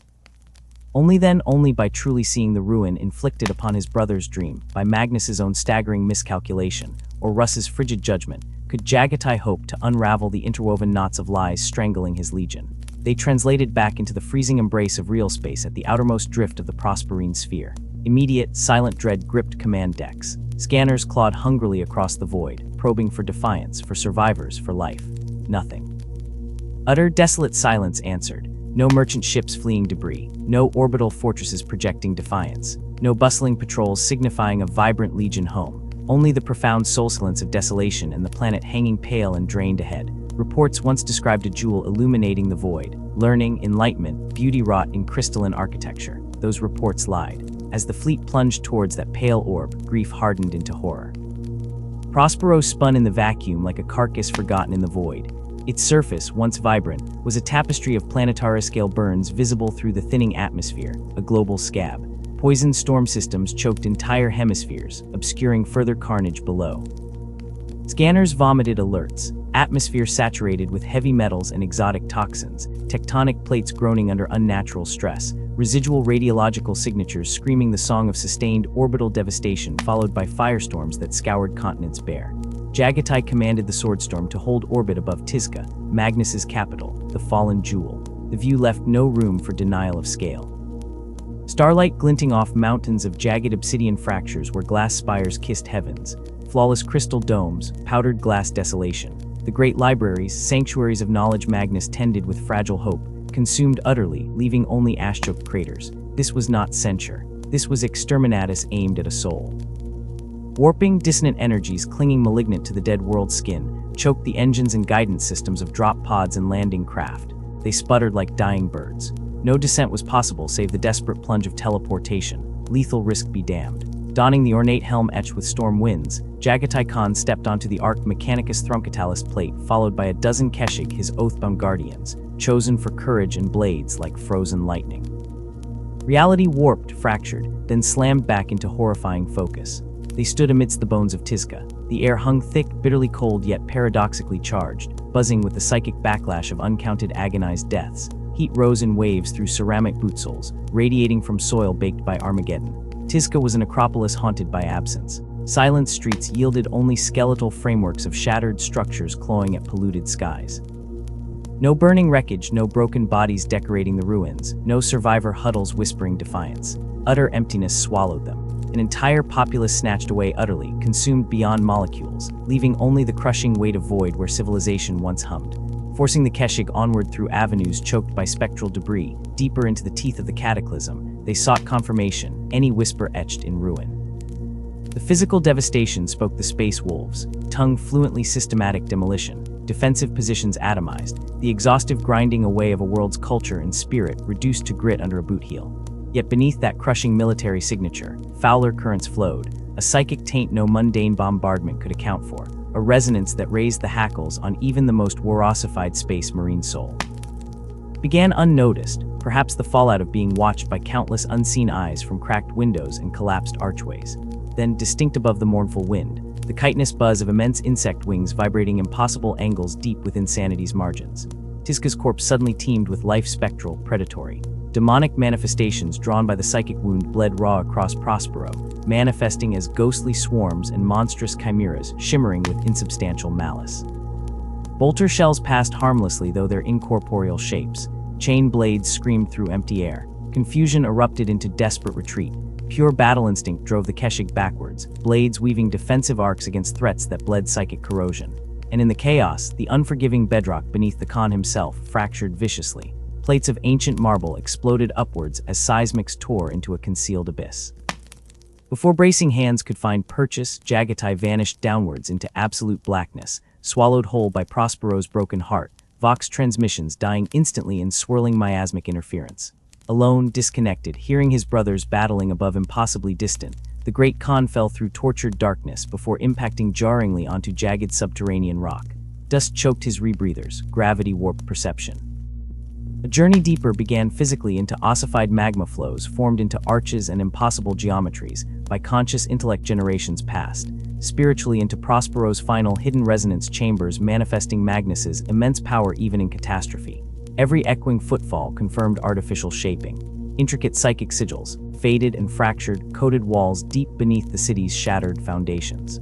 Only then, only by truly seeing the ruin inflicted upon his brother's dream, by Magnus's own staggering miscalculation, or Russ's frigid judgment, could Jagatai hope to unravel the interwoven knots of lies strangling his legion. They translated back into the freezing embrace of real space at the outermost drift of the Prosperine sphere. Immediate, silent dread gripped command decks. Scanners clawed hungrily across the void, probing for defiance, for survivors, for life. Nothing. Utter, desolate silence answered. No merchant ships fleeing debris, no orbital fortresses projecting defiance, no bustling patrols signifying a vibrant Legion home, only the profound soul silence of desolation and the planet hanging pale and drained ahead. Reports once described a jewel illuminating the void, learning, enlightenment, beauty wrought in crystalline architecture. Those reports lied. As the fleet plunged towards that pale orb, grief hardened into horror. Prospero spun in the vacuum like a carcass forgotten in the void. Its surface, once vibrant, was a tapestry of planetary-scale burns visible through the thinning atmosphere, a global scab. Poisoned storm systems choked entire hemispheres, obscuring further carnage below. Scanners vomited alerts. atmosphere saturated with heavy metals and exotic toxins, tectonic plates groaning under unnatural stress, residual radiological signatures screaming the song of sustained orbital devastation followed by firestorms that scoured continents bare. Jagatai commanded the Swordstorm to hold orbit above Tizca, Magnus's capital, the fallen jewel. The view left no room for denial of scale. Starlight glinting off mountains of jagged obsidian fractures where glass spires kissed heavens, flawless crystal domes, powdered glass desolation. The great libraries, sanctuaries of knowledge Magnus tended with fragile hope, consumed utterly, leaving only ash-choked craters. This was not censure. This was exterminatus aimed at a soul. Warping, dissonant energies clinging malignant to the dead world's skin choked the engines and guidance systems of drop pods and landing craft. They sputtered like dying birds. No descent was possible save the desperate plunge of teleportation. Lethal risk be damned. Donning the ornate helm etched with storm winds, Jagatai Khan stepped onto the Arc Mechanicus Thrumcatalis plate, followed by a dozen Keshig, his oath-bound guardians, chosen for courage and blades like frozen lightning. Reality warped, fractured, then slammed back into horrifying focus. They stood amidst the bones of Tizca. The air hung thick, bitterly cold yet paradoxically charged, buzzing with the psychic backlash of uncounted agonized deaths. Heat rose in waves through ceramic boot soles, radiating from soil baked by Armageddon. Tizca was an acropolis haunted by absence. Silent streets yielded only skeletal frameworks of shattered structures clawing at polluted skies. No burning wreckage, no broken bodies decorating the ruins, no survivor huddles whispering defiance. Utter emptiness swallowed them. An entire populace snatched away utterly, consumed beyond molecules, leaving only the crushing weight of void where civilization once hummed. Forcing the Keshig onward through avenues choked by spectral debris, deeper into the teeth of the cataclysm, they sought confirmation, any whisper etched in ruin. The physical devastation spoke the space wolves, tongue fluently systematic demolition, defensive positions atomized, the exhaustive grinding away of a world's culture and spirit reduced to grit under a boot heel. Yet beneath that crushing military signature, fouler currents flowed, a psychic taint no mundane bombardment could account for, a resonance that raised the hackles on even the most war-ossified space marine soul. Began unnoticed, perhaps the fallout of being watched by countless unseen eyes from cracked windows and collapsed archways. Then, distinct above the mournful wind, the chitinous buzz of immense insect wings vibrating impossible angles deep within sanity's margins. Tizca's corpse suddenly teemed with life spectral, predatory. Demonic manifestations drawn by the psychic wound bled raw across Prospero, manifesting as ghostly swarms and monstrous chimeras shimmering with insubstantial malice. Bolter shells passed harmlessly though their incorporeal shapes. Chain blades screamed through empty air. Confusion erupted into desperate retreat. Pure battle instinct drove the Keshig backwards, blades weaving defensive arcs against threats that bled psychic corrosion. And in the chaos, the unforgiving bedrock beneath the Khan himself fractured viciously. Plates of ancient marble exploded upwards as seismics tore into a concealed abyss. Before bracing hands could find purchase, Jagatai vanished downwards into absolute blackness, swallowed whole by Prospero's broken heart, Vox transmissions dying instantly in swirling miasmic interference. Alone, disconnected, hearing his brothers battling above impossibly distant, the great Khan fell through tortured darkness before impacting jarringly onto jagged subterranean rock. Dust choked his rebreathers, gravity warped perception. A journey deeper began physically into ossified magma flows formed into arches and impossible geometries by conscious intellect generations past, spiritually into Prospero's final hidden resonance chambers manifesting Magnus's immense power even in catastrophe. Every echoing footfall confirmed artificial shaping. Intricate psychic sigils, faded and fractured, coated walls deep beneath the city's shattered foundations.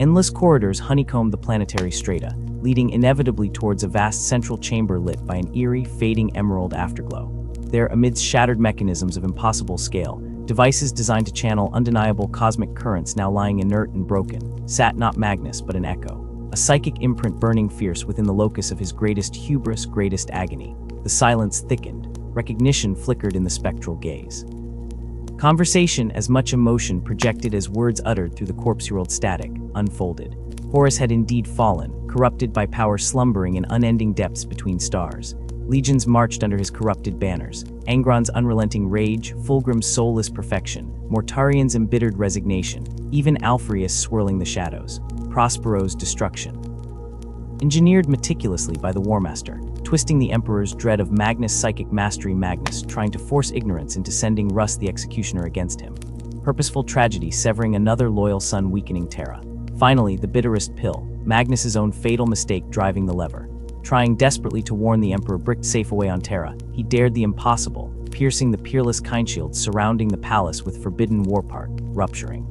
Endless corridors honeycombed the planetary strata, leading inevitably towards a vast central chamber lit by an eerie, fading emerald afterglow. There, amidst shattered mechanisms of impossible scale, devices designed to channel undeniable cosmic currents now lying inert and broken, sat not Magnus but an echo. A psychic imprint burning fierce within the locus of his greatest hubris, greatest agony. The silence thickened, recognition flickered in the spectral gaze. Conversation, as much emotion projected as words uttered through the corpse-rolled static, unfolded. Horus had indeed fallen, corrupted by power slumbering in unending depths between stars. Legions marched under his corrupted banners, Angron's unrelenting rage, Fulgrim's soulless perfection, Mortarian's embittered resignation, even Alphreus swirling the shadows. Prospero's destruction. Engineered meticulously by the Warmaster, twisting the Emperor's dread of Magnus' psychic mastery Magnus trying to force ignorance into sending Rus the Executioner against him. Purposeful tragedy severing another loyal son weakening Terra. Finally, the bitterest pill, Magnus's own fatal mistake driving the lever. Trying desperately to warn the Emperor bricked safe away on Terra, he dared the impossible, piercing the peerless kindshield surrounding the palace with forbidden warpart, rupturing.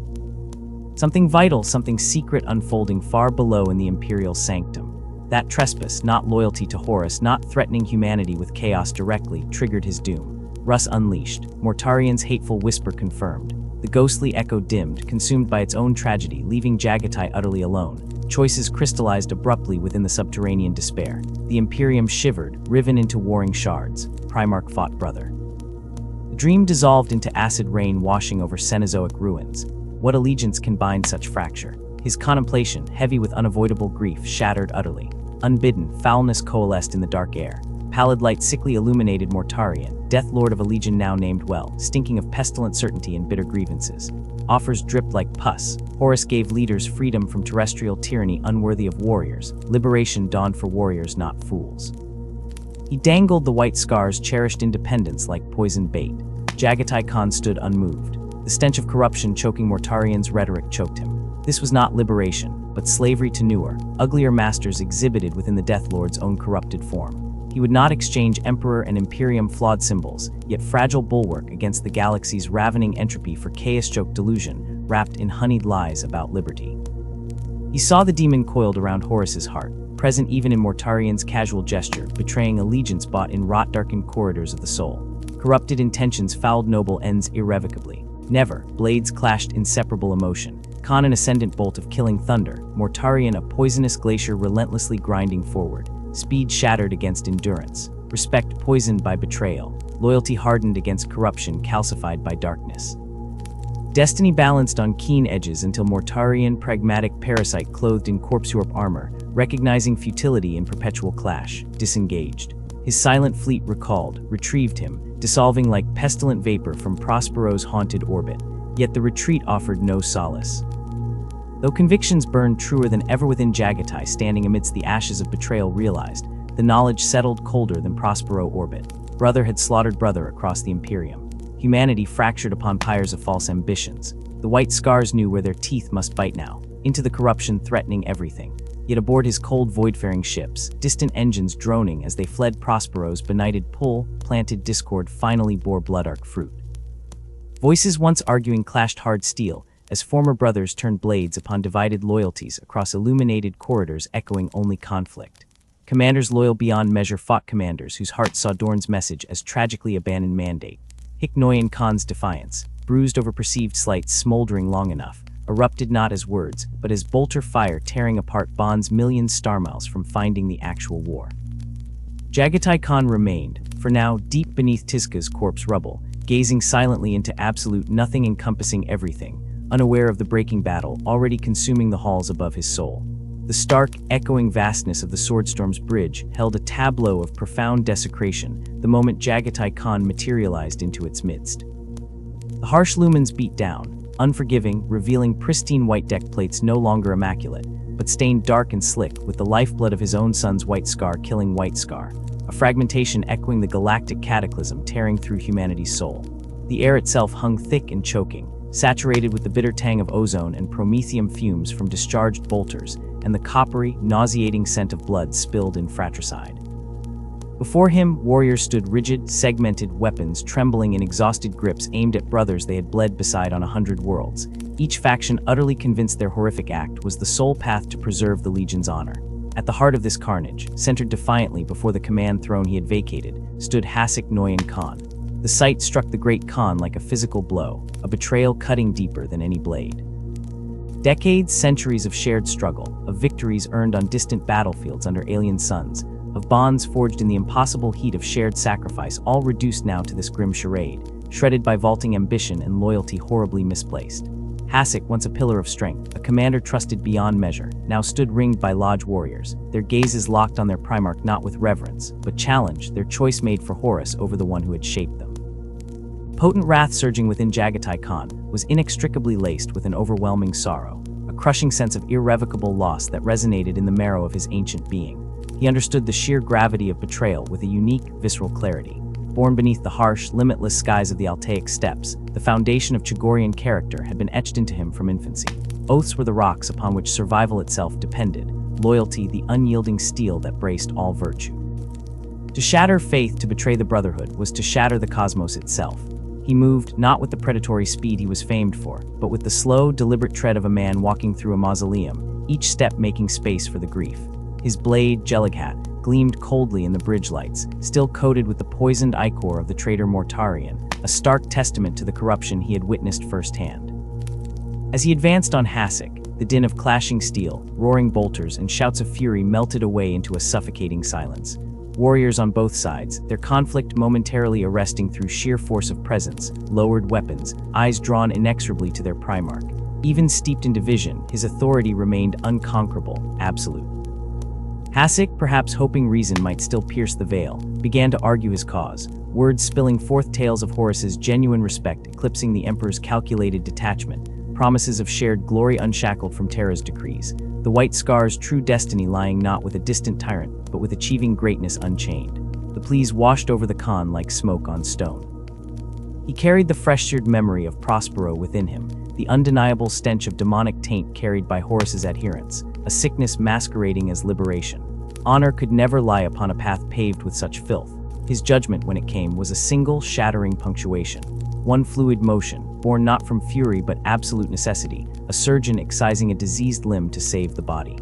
Something vital, something secret unfolding far below in the Imperial sanctum. That trespass, not loyalty to Horus, not threatening humanity with chaos directly, triggered his doom. Rus unleashed, Mortarian's hateful whisper confirmed. The ghostly echo dimmed, consumed by its own tragedy, leaving Jagatai utterly alone. Choices crystallized abruptly within the subterranean despair. The Imperium shivered, riven into warring shards. Primarch fought brother. The dream dissolved into acid rain washing over Cenozoic ruins. What allegiance can bind such fracture? His contemplation, heavy with unavoidable grief, shattered utterly. Unbidden, foulness coalesced in the dark air. Pallid light sickly illuminated Mortarian, Death Lord of a legion now named well, stinking of pestilent certainty and bitter grievances. Offers dripped like pus. Horus gave leaders freedom from terrestrial tyranny unworthy of warriors. Liberation dawned for warriors, not fools. He dangled the white scar's cherished independence like poisoned bait. Jagatai Khan stood unmoved. The stench of corruption choking Mortarian's rhetoric choked him. This was not liberation, but slavery to newer, uglier masters exhibited within the Death Lord's own corrupted form. He would not exchange Emperor and Imperium flawed symbols, yet fragile bulwark against the galaxy's ravening entropy for chaos-choked delusion, wrapped in honeyed lies about liberty. He saw the demon coiled around Horus's heart, present even in Mortarian's casual gesture, betraying allegiance bought in rot-darkened corridors of the soul. Corrupted intentions fouled noble ends irrevocably. Never, blades clashed inseparable emotion. Khan an ascendant bolt of killing thunder, Mortarian a poisonous glacier relentlessly grinding forward. Speed shattered against endurance, respect poisoned by betrayal, loyalty hardened against corruption calcified by darkness. Destiny balanced on keen edges until Mortarian, pragmatic parasite clothed in corpse-warp armor, recognizing futility in perpetual clash, disengaged. His silent fleet recalled, retrieved him, dissolving like pestilent vapor from Prospero's haunted orbit. Yet the retreat offered no solace. Though convictions burned truer than ever within Jagatai standing amidst the ashes of betrayal realized, the knowledge settled colder than Prospero orbit. Brother had slaughtered brother across the Imperium. Humanity fractured upon pyres of false ambitions. The white scars knew where their teeth must bite now, into the corruption threatening everything. Yet aboard his cold void-faring ships, distant engines droning as they fled Prospero's benighted pull, planted discord finally bore Bloodarc fruit. Voices once arguing clashed hard steel, as former brothers turned blades upon divided loyalties across illuminated corridors echoing only conflict. Commanders loyal beyond measure fought commanders whose hearts saw Dorn's message as tragically abandoned mandate. Hiknoyan Khan's defiance, bruised over perceived slights smoldering long enough, erupted not as words, but as bolter fire tearing apart bonds millions star miles from finding the actual war. Jagatai Khan remained, for now deep beneath Tizca's corpse rubble, gazing silently into absolute nothing encompassing everything, unaware of the breaking battle already consuming the halls above his soul. The stark, echoing vastness of the Swordstorm's bridge held a tableau of profound desecration the moment Jagatai Khan materialized into its midst. The harsh lumens beat down, unforgiving, revealing pristine white deck plates no longer immaculate, but stained dark and slick with the lifeblood of his own son's white scar killing white scar, a fragmentation echoing the galactic cataclysm tearing through humanity's soul. The air itself hung thick and choking, saturated with the bitter tang of ozone and promethium fumes from discharged bolters, and the coppery, nauseating scent of blood spilled in fratricide. Before him, warriors stood rigid, segmented weapons trembling in exhausted grips aimed at brothers they had bled beside on 100 worlds. Each faction utterly convinced their horrific act was the sole path to preserve the Legion's honor. At the heart of this carnage, centered defiantly before the command throne he had vacated, stood Hasik Noyan Khan. The sight struck the great Khan like a physical blow, a betrayal cutting deeper than any blade. Decades, centuries of shared struggle, of victories earned on distant battlefields under alien suns, of bonds forged in the impossible heat of shared sacrifice, all reduced now to this grim charade, shredded by vaulting ambition and loyalty horribly misplaced. Hasik, once a pillar of strength, a commander trusted beyond measure, now stood ringed by lodge warriors, their gazes locked on their Primarch not with reverence, but challenge, their choice made for Horus over the one who had shaped them. Potent wrath surging within Jagatai Khan was inextricably laced with an overwhelming sorrow, a crushing sense of irrevocable loss that resonated in the marrow of his ancient being. He understood the sheer gravity of betrayal with a unique, visceral clarity. Born beneath the harsh, limitless skies of the Altaic steppes, the foundation of Chagorian character had been etched into him from infancy. Oaths were the rocks upon which survival itself depended, loyalty, the unyielding steel that braced all virtue. To shatter faith, to betray the Brotherhood, was to shatter the cosmos itself. He moved not with the predatory speed he was famed for, but with the slow, deliberate tread of a man walking through a mausoleum, each step making space for the grief. His blade, Jellicat, gleamed coldly in the bridge lights, still coated with the poisoned ichor of the traitor Mortarion, a stark testament to the corruption he had witnessed firsthand. As he advanced on Hasek, the din of clashing steel, roaring bolters, and shouts of fury melted away into a suffocating silence. Warriors on both sides, their conflict momentarily arresting through sheer force of presence, lowered weapons, eyes drawn inexorably to their Primarch. Even steeped in division, his authority remained unconquerable, absolute. Hasek, perhaps hoping reason might still pierce the veil, began to argue his cause, words spilling forth tales of Horus's genuine respect eclipsing the Emperor's calculated detachment, promises of shared glory unshackled from Terra's decrees, the White Scar's true destiny lying not with a distant tyrant, but with achieving greatness unchained. The pleas washed over the Khan like smoke on stone. He carried the fresh-seared memory of Prospero within him, the undeniable stench of demonic taint carried by Horus's adherents, a sickness masquerading as liberation. Honor could never lie upon a path paved with such filth. His judgment, when it came, was a single, shattering punctuation. One fluid motion, born not from fury but absolute necessity, a surgeon excising a diseased limb to save the body.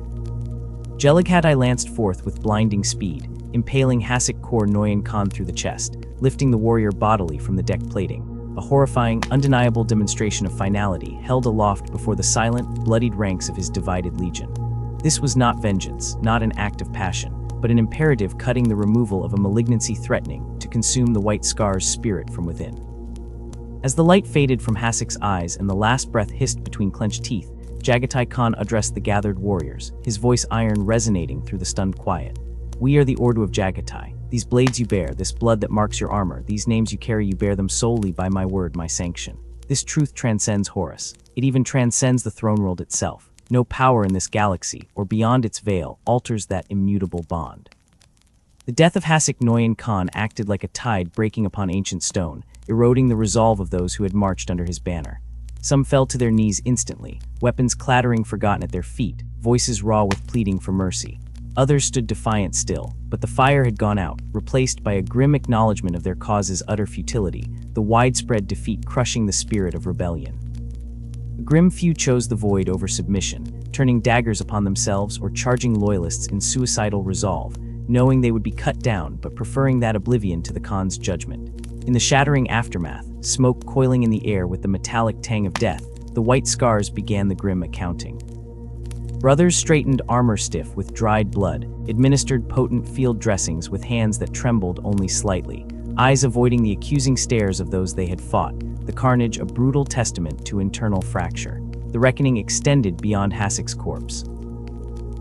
Jellicat I lanced forth with blinding speed, impaling Hasek Kor Noyan Khan through the chest, lifting the warrior bodily from the deck plating, a horrifying, undeniable demonstration of finality held aloft before the silent, bloodied ranks of his divided legion. This was not vengeance, not an act of passion, but an imperative cutting the removal of a malignancy threatening to consume the White Scar's spirit from within. As the light faded from Hasek's eyes and the last breath hissed between clenched teeth, Jagatai Khan addressed the gathered warriors, his voice iron resonating through the stunned quiet. "We are the Ordu of Jagatai. These blades you bear, this blood that marks your armor, these names you carry, you bear them solely by my word, my sanction. This truth transcends Horus. It even transcends the throne world itself. No power in this galaxy, or beyond its veil, alters that immutable bond." The death of Hasek Noyan Khan acted like a tide breaking upon ancient stone, eroding the resolve of those who had marched under his banner. Some fell to their knees instantly, weapons clattering forgotten at their feet, voices raw with pleading for mercy. Others stood defiant still, but the fire had gone out, replaced by a grim acknowledgement of their cause's utter futility, the widespread defeat crushing the spirit of rebellion. A grim few chose the void over submission, turning daggers upon themselves or charging loyalists in suicidal resolve, knowing they would be cut down but preferring that oblivion to the Khan's judgment. In the shattering aftermath, smoke coiling in the air with the metallic tang of death, the White Scars began the grim accounting. Brothers straightened armor stiff with dried blood, administered potent field dressings with hands that trembled only slightly, eyes avoiding the accusing stares of those they had fought, the carnage a brutal testament to internal fracture. The reckoning extended beyond Hasek's corpse.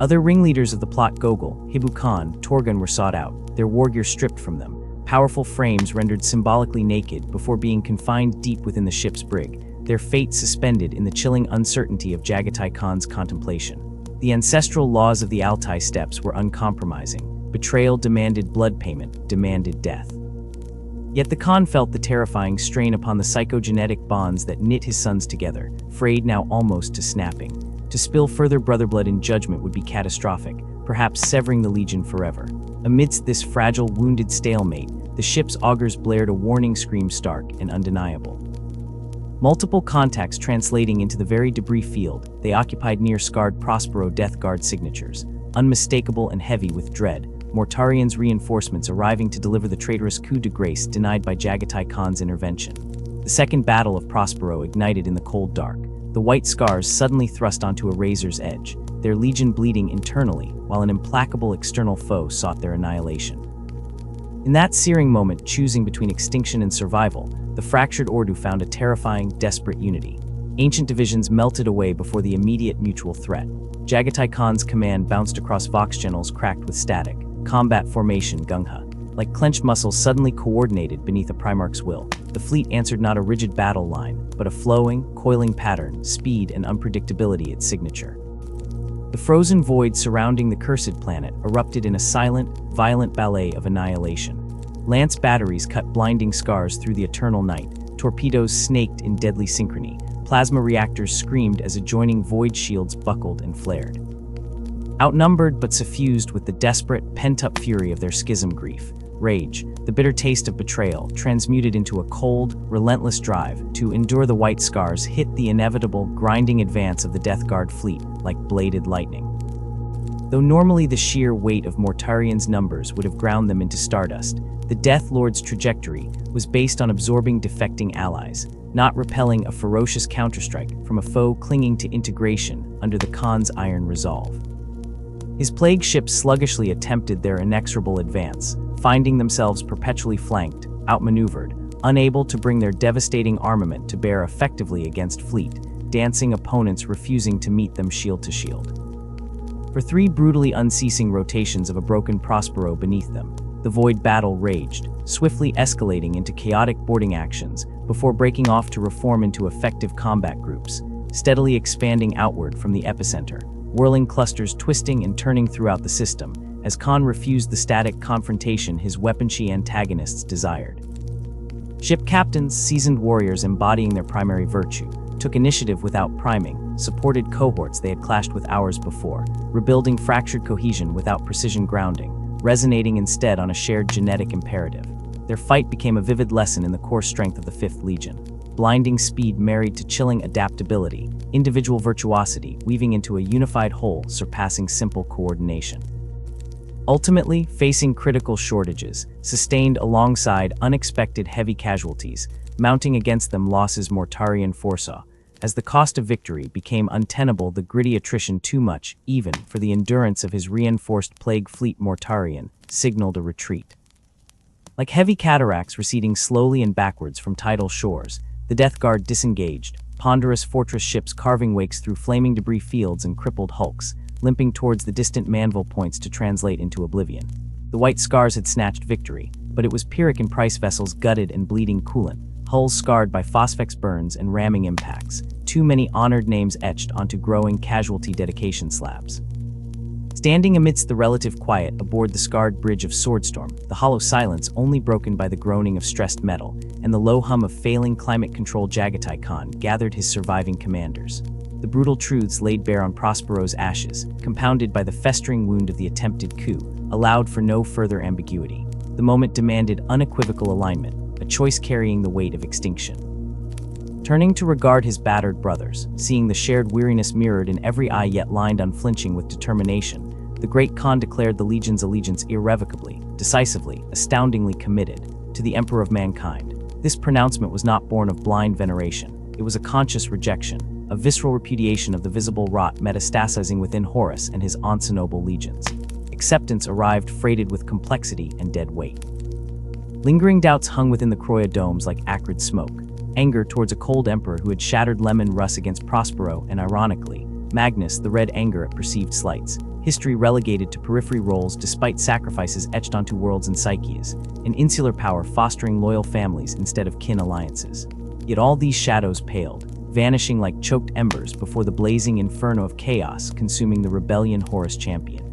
Other ringleaders of the plot, Gogol, Hibu Khan, Torgun, were sought out, their war gear stripped from them, powerful frames rendered symbolically naked before being confined deep within the ship's brig, their fate suspended in the chilling uncertainty of Jagatai Khan's contemplation. The ancestral laws of the Altai steppes were uncompromising. Betrayal demanded blood payment, demanded death. Yet the Khan felt the terrifying strain upon the psychogenetic bonds that knit his sons together, frayed now almost to snapping. To spill further brotherblood in judgment would be catastrophic, perhaps severing the Legion forever. Amidst this fragile, wounded stalemate, the ship's augurs blared a warning scream stark and undeniable. Multiple contacts translating into the very debris field they occupied near scarred Prospero Death Guard signatures, unmistakable and heavy with dread, Mortarion's reinforcements arriving to deliver the traitorous coup de grace denied by Jagatai Khan's intervention. The second battle of Prospero ignited in the cold dark, the White Scars suddenly thrust onto a razor's edge, their legion bleeding internally, while an implacable external foe sought their annihilation. In that searing moment, choosing between extinction and survival, the fractured Ordu found a terrifying, desperate unity. Ancient divisions melted away before the immediate mutual threat. Jagatai Khan's command bounced across vox channels cracked with static, combat formation gung-ha. Like clenched muscles suddenly coordinated beneath a Primarch's will, the fleet answered not a rigid battle line, but a flowing, coiling pattern, speed and unpredictability its signature. The frozen void surrounding the cursed planet erupted in a silent, violent ballet of annihilation. Lance batteries cut blinding scars through the eternal night, torpedoes snaked in deadly synchrony, plasma reactors screamed as adjoining void shields buckled and flared. Outnumbered but suffused with the desperate, pent-up fury of their schism grief, rage, the bitter taste of betrayal transmuted into a cold, relentless drive to endure, the White Scars hit the inevitable, grinding advance of the Death Guard fleet like bladed lightning. Though normally the sheer weight of Mortarian's numbers would have ground them into stardust, the Death Lord's trajectory was based on absorbing defecting allies, not repelling a ferocious counterstrike from a foe clinging to integration under the Khan's iron resolve. His plague ships sluggishly attempted their inexorable advance, finding themselves perpetually flanked, outmaneuvered, unable to bring their devastating armament to bear effectively against fleet, dancing opponents refusing to meet them shield to shield. For 3 brutally unceasing rotations of a broken Prospero beneath them, the void battle raged, swiftly escalating into chaotic boarding actions before breaking off to reform into effective combat groups, steadily expanding outward from the epicenter, whirling clusters twisting and turning throughout the system, as Khan refused the static confrontation his weaponry antagonists desired. Ship captains, seasoned warriors embodying their primary virtue, took initiative without priming, supported cohorts they had clashed with hours before, rebuilding fractured cohesion without precision grounding, resonating instead on a shared genetic imperative. Their fight became a vivid lesson in the core strength of the 5th Legion. Blinding speed married to chilling adaptability, individual virtuosity weaving into a unified whole surpassing simple coordination. Ultimately, facing critical shortages, sustained alongside unexpected heavy casualties, mounting against them losses Mortarian foresaw. As the cost of victory became untenable, the gritty attrition too much, even for the endurance of his reinforced plague fleet, Mortarian signaled a retreat. Like heavy cataracts receding slowly and backwards from tidal shores, the Death Guard disengaged, ponderous fortress ships carving wakes through flaming debris fields and crippled hulks, limping towards the distant Manville points to translate into oblivion. The White Scars had snatched victory, but it was Pyrrhic and Price vessels gutted and bleeding coolant, hulls scarred by phosphex burns and ramming impacts, too many honored names etched onto growing casualty dedication slabs. Standing amidst the relative quiet aboard the scarred bridge of Swordstorm, the hollow silence only broken by the groaning of stressed metal and the low hum of failing climate-controlled Jagatai Khan gathered his surviving commanders. The brutal truths laid bare on Prospero's ashes, compounded by the festering wound of the attempted coup, allowed for no further ambiguity. The moment demanded unequivocal alignment, a choice carrying the weight of extinction. Turning to regard his battered brothers, seeing the shared weariness mirrored in every eye yet lined unflinching with determination, the great Khan declared the Legion's allegiance irrevocably, decisively, astoundingly committed to the Emperor of Mankind. This pronouncement was not born of blind veneration. It was a conscious rejection, a visceral repudiation of the visible rot metastasizing within Horus and his once-noble legions. Acceptance arrived freighted with complexity and dead weight. Lingering doubts hung within the Croya domes like acrid smoke. Anger towards a cold emperor who had shattered Lemon Russ against Prospero, and ironically, Magnus, the red anger at perceived slights. History relegated to periphery roles despite sacrifices etched onto worlds and psyches. An insular power fostering loyal families instead of kin alliances. Yet all these shadows paled, vanishing like choked embers before the blazing inferno of chaos consuming the rebellion Horus championed.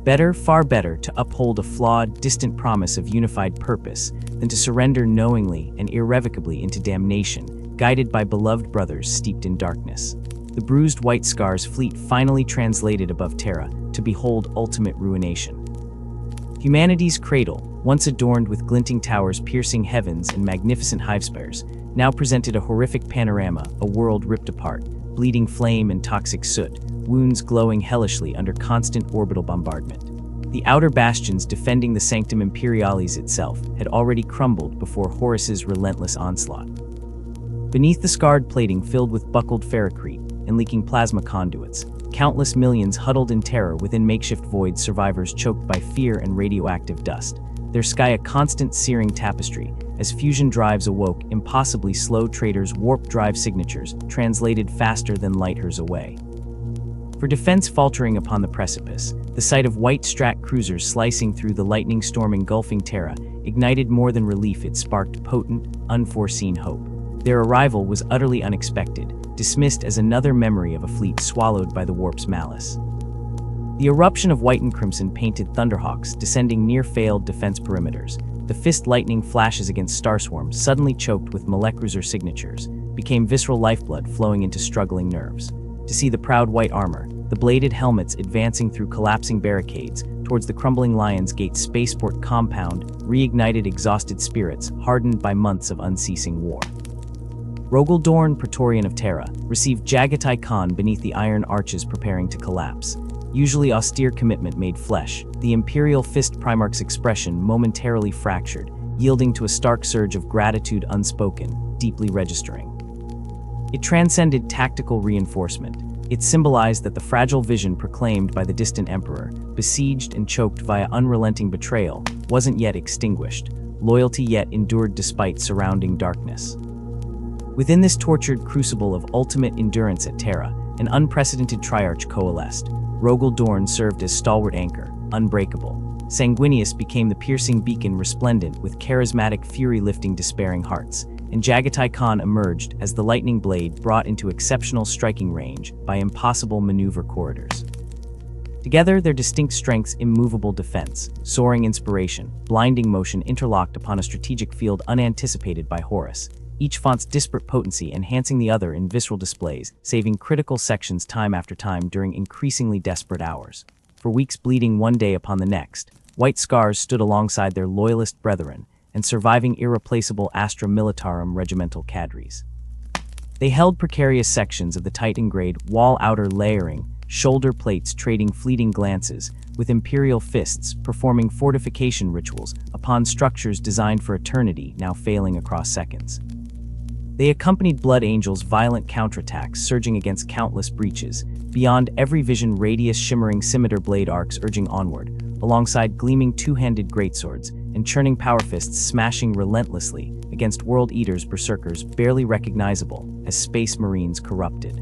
Better, far better, to uphold a flawed, distant promise of unified purpose than to surrender knowingly and irrevocably into damnation, guided by beloved brothers steeped in darkness. The bruised White Scars fleet finally translated above Terra to behold ultimate ruination. Humanity's cradle, once adorned with glinting towers piercing heavens and magnificent hivespires, now presented a horrific panorama, a world ripped apart, bleeding flame and toxic soot, wounds glowing hellishly under constant orbital bombardment. The outer bastions defending the Sanctum Imperialis itself had already crumbled before Horus's relentless onslaught. Beneath the scarred plating filled with buckled ferrocrete and leaking plasma conduits, countless millions huddled in terror within makeshift voids, survivors choked by fear and radioactive dust, their sky a constant searing tapestry as fusion drives awoke impossibly slow traders' warp drive signatures translated faster than light years away. For defense faltering upon the precipice, the sight of white Strat cruisers slicing through the lightning storm engulfing Terra ignited more than relief, it sparked potent, unforeseen hope. Their arrival was utterly unexpected, dismissed as another memory of a fleet swallowed by the warp's malice. The eruption of white and crimson painted thunderhawks descending near failed defense perimeters. The fist lightning flashes against Starswarm, suddenly choked with molecular signatures, became visceral lifeblood flowing into struggling nerves. To see the proud white armor, the bladed helmets advancing through collapsing barricades towards the crumbling Lion's Gate spaceport compound, reignited exhausted spirits hardened by months of unceasing war. Rogel Dorn, Praetorian of Terra, received Jagatai Khan beneath the iron arches preparing to collapse. Usually austere commitment made flesh, the Imperial Fist Primarch's expression momentarily fractured, yielding to a stark surge of gratitude unspoken, deeply registering. It transcended tactical reinforcement. It symbolized that the fragile vision proclaimed by the distant emperor, besieged and choked via unrelenting betrayal, wasn't yet extinguished, loyalty yet endured despite surrounding darkness. Within this tortured crucible of ultimate endurance at Terra, an unprecedented triarch coalesced. Rogel Dorn served as stalwart anchor, unbreakable. Sanguinius became the piercing beacon resplendent with charismatic fury lifting despairing hearts, and Jagatai Khan emerged as the lightning blade brought into exceptional striking range by impossible maneuver corridors. Together, their distinct strengths: immovable defense, soaring inspiration, blinding motion interlocked upon a strategic field unanticipated by Horus, each font's disparate potency enhancing the other in visceral displays, saving critical sections time after time during increasingly desperate hours. For weeks bleeding one day upon the next, white scars stood alongside their loyalist brethren and surviving irreplaceable Astra Militarum regimental cadres. They held precarious sections of the Titan-grade wall outer layering, shoulder plates trading fleeting glances, with Imperial fists performing fortification rituals upon structures designed for eternity now failing across seconds. They accompanied Blood Angel's violent counterattacks surging against countless breaches, beyond every vision radius shimmering scimitar blade arcs urging onward, alongside gleaming two-handed greatswords and churning power fists smashing relentlessly against World Eater's berserkers barely recognizable as Space Marines corrupted.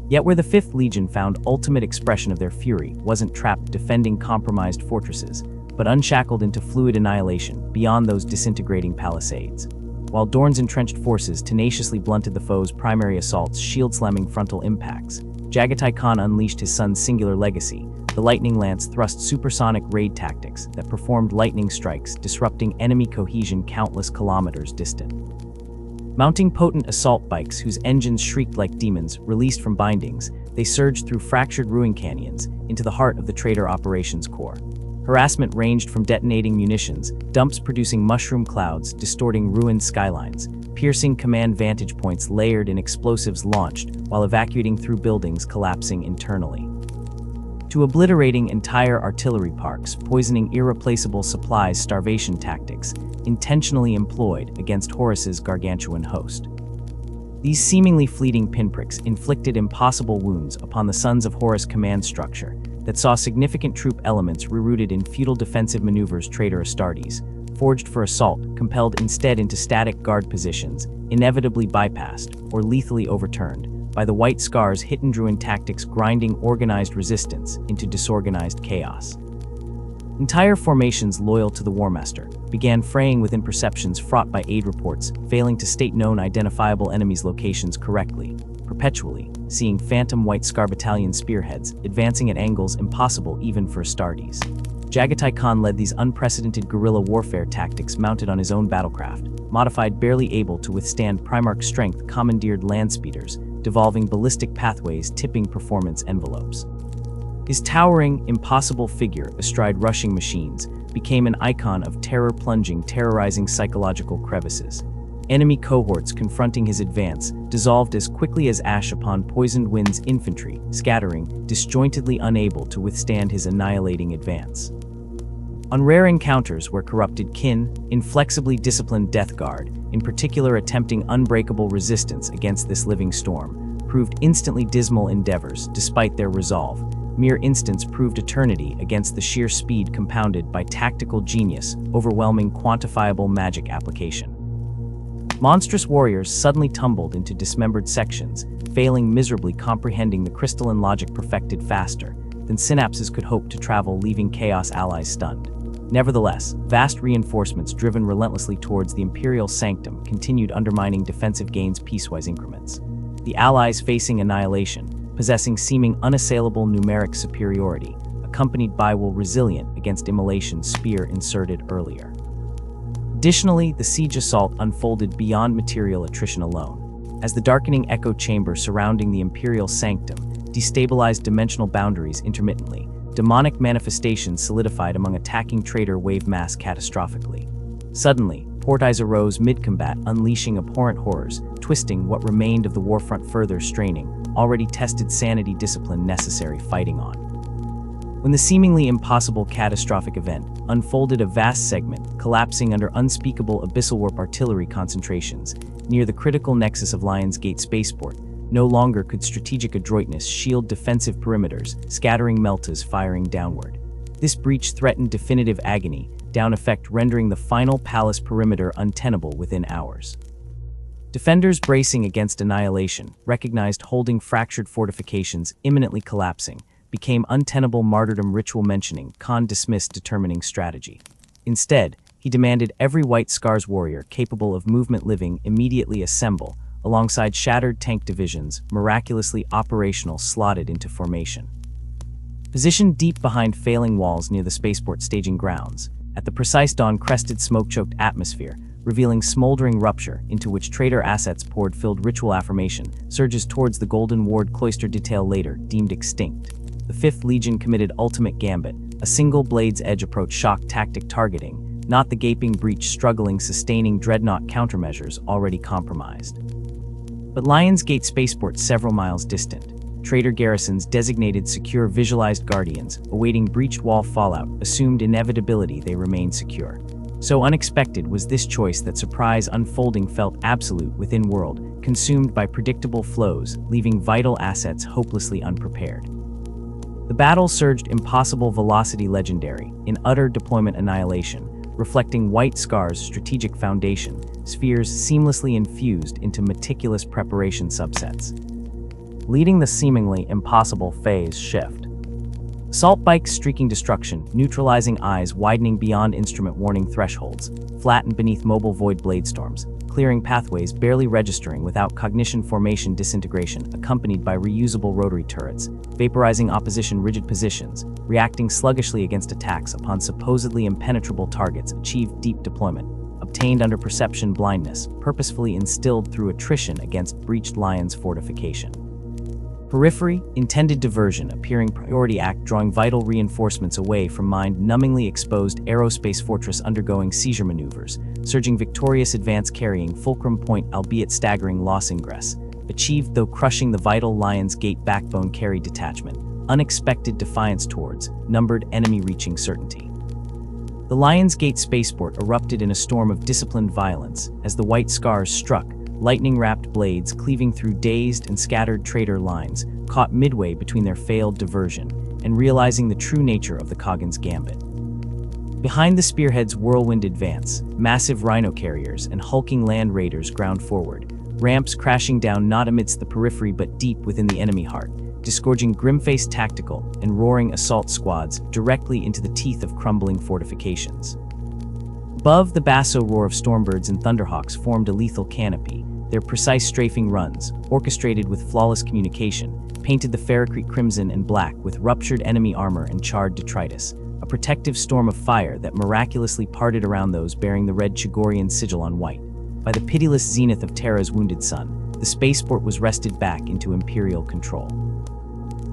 Yet where the 5th Legion found ultimate expression of their fury wasn't trapped defending compromised fortresses, but unshackled into fluid annihilation beyond those disintegrating palisades. While Dorn's entrenched forces tenaciously blunted the foe's primary assaults, shield-slamming frontal impacts, Jagatai Khan unleashed his son's singular legacy. The Lightning Lance thrust supersonic raid tactics that performed lightning strikes, disrupting enemy cohesion countless kilometers distant. Mounting potent assault bikes whose engines shrieked like demons released from bindings, they surged through fractured ruin canyons into the heart of the traitor operations core. Harassment ranged from detonating munitions, dumps producing mushroom clouds distorting ruined skylines, piercing command vantage points layered in explosives launched while evacuating through buildings collapsing internally, to obliterating entire artillery parks, poisoning irreplaceable supplies starvation tactics intentionally employed against Horus's gargantuan host. These seemingly fleeting pinpricks inflicted impossible wounds upon the Sons of Horus command structure that saw significant troop elements rerouted in futile defensive maneuvers. Traitor Astartes, forged for assault, compelled instead into static guard positions, inevitably bypassed or lethally overturned by the White Scar's hidden Druid tactics, grinding organized resistance into disorganized chaos. Entire formations loyal to the Warmaster began fraying within perceptions fraught by aid reports, failing to state known identifiable enemies' locations correctly, perpetually seeing phantom White Scar battalion spearheads advancing at angles impossible even for Astartes. Jagatai Khan led these unprecedented guerrilla warfare tactics mounted on his own battlecraft, modified barely able to withstand Primarch strength commandeered land speeders, devolving ballistic pathways tipping performance envelopes. His towering, impossible figure astride rushing machines became an icon of terror-plunging, terrorizing psychological crevices. Enemy cohorts confronting his advance dissolved as quickly as ash upon poisoned wind's infantry, scattering, disjointedly unable to withstand his annihilating advance. On rare encounters where corrupted kin, inflexibly disciplined Death Guard, in particular attempting unbreakable resistance against this living storm, proved instantly dismal endeavors despite their resolve. Mere instants proved eternity against the sheer speed compounded by tactical genius, overwhelming quantifiable magic application. Monstrous warriors suddenly tumbled into dismembered sections, failing miserably comprehending the crystalline logic perfected faster than synapses could hope to travel, leaving Chaos allies stunned. Nevertheless, vast reinforcements driven relentlessly towards the Imperial sanctum continued undermining defensive gains piecewise increments. The allies facing annihilation, possessing seeming unassailable numeric superiority, accompanied by will resilient against immolation's spear inserted earlier. Additionally, the siege assault unfolded beyond material attrition alone, as the darkening echo chamber surrounding the Imperial sanctum destabilized dimensional boundaries intermittently. Demonic manifestations solidified among attacking traitor wave mass catastrophically. Suddenly, Porteyes arose mid-combat, unleashing abhorrent horrors, twisting what remained of the warfront further, straining already tested sanity discipline necessary fighting on. When the seemingly impossible catastrophic event unfolded, a vast segment, collapsing under unspeakable abyssal warp artillery concentrations, near the critical nexus of Lion's Gate spaceport, no longer could strategic adroitness shield defensive perimeters, scattering meltas firing downward. This breach threatened definitive agony, down effect rendering the final palace perimeter untenable within hours. Defenders bracing against annihilation recognized holding fractured fortifications imminently collapsing became untenable martyrdom ritual. Mentioning Khan dismissed determining strategy. Instead, he demanded every White Scars warrior capable of movement living immediately assemble, alongside shattered tank divisions, miraculously operational, slotted into formation. Positioned deep behind failing walls near the spaceport staging grounds, at the precise dawn, crested smoke-choked atmosphere, revealing smoldering rupture into which traitor assets poured, filled ritual affirmation, surges towards the Golden Ward cloister, detail later deemed extinct. The 5th Legion committed ultimate gambit, a single blade's edge approach shock tactic targeting, not the gaping breach struggling sustaining dreadnought countermeasures already compromised. But Lion's Gate spaceport several miles distant, traitor garrisons designated secure visualized guardians, awaiting breached wall fallout, assumed inevitability they remained secure. So unexpected was this choice that surprise unfolding felt absolute within world, consumed by predictable flows, leaving vital assets hopelessly unprepared. The battle surged impossible velocity legendary, in utter deployment annihilation, reflecting White Scars' strategic foundation, spheres seamlessly infused into meticulous preparation subsets. Leading the seemingly impossible phase shift. Assault bikes streaking destruction, neutralizing eyes widening beyond instrument warning thresholds, flattened beneath mobile void blade storms, clearing pathways barely registering without cognition, formation disintegration accompanied by reusable rotary turrets, vaporizing opposition rigid positions, reacting sluggishly against attacks upon supposedly impenetrable targets, achieved deep deployment, obtained under perception blindness, purposefully instilled through attrition against breached Lion's fortification. Periphery, intended diversion, appearing priority act, drawing vital reinforcements away from mind-numbingly exposed aerospace fortress, undergoing seizure maneuvers, surging victorious advance, carrying fulcrum point albeit staggering loss ingress, achieved though crushing the vital Lion's Gate backbone carry detachment, unexpected defiance towards numbered enemy reaching certainty. The Lion's Gate spaceport erupted in a storm of disciplined violence as the White Scars struck, lightning-wrapped blades cleaving through dazed and scattered traitor lines, caught midway between their failed diversion, and realizing the true nature of the Koghan's gambit. Behind the spearhead's whirlwind advance, massive rhino carriers and hulking land raiders ground forward, ramps crashing down not amidst the periphery but deep within the enemy heart, disgorging grim-faced tactical and roaring assault squads directly into the teeth of crumbling fortifications. Above, the basso roar of Stormbirds and Thunderhawks formed a lethal canopy, their precise strafing runs, orchestrated with flawless communication, painted the Ferrocrete crimson and black with ruptured enemy armor and charred detritus, a protective storm of fire that miraculously parted around those bearing the red Chigorian sigil on white. By the pitiless zenith of Terra's wounded sun, the spaceport was wrested back into Imperial control.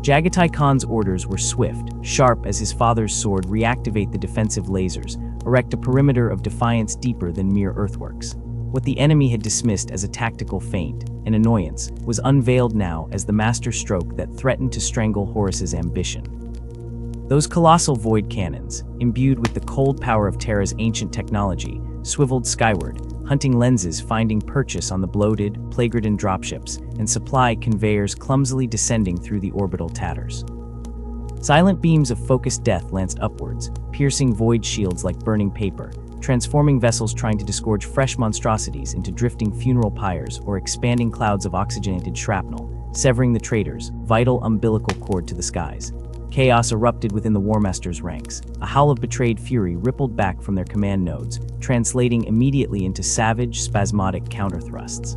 Jagatai Khan's orders were swift, sharp as his father's sword, reactivate the defensive lasers, erect a perimeter of defiance deeper than mere earthworks. What the enemy had dismissed as a tactical feint, an annoyance, was unveiled now as the master stroke that threatened to strangle Horus's ambition. Those colossal void cannons, imbued with the cold power of Terra's ancient technology, swiveled skyward, hunting lenses finding purchase on the bloated, plague-ridden dropships, and supply conveyors clumsily descending through the orbital tatters. Silent beams of focused death lanced upwards, piercing void shields like burning paper, transforming vessels trying to disgorge fresh monstrosities into drifting funeral pyres or expanding clouds of oxygenated shrapnel, severing the traitors' vital umbilical cord to the skies. Chaos erupted within the Warmaster's ranks. A howl of betrayed fury rippled back from their command nodes, translating immediately into savage, spasmodic counterthrusts.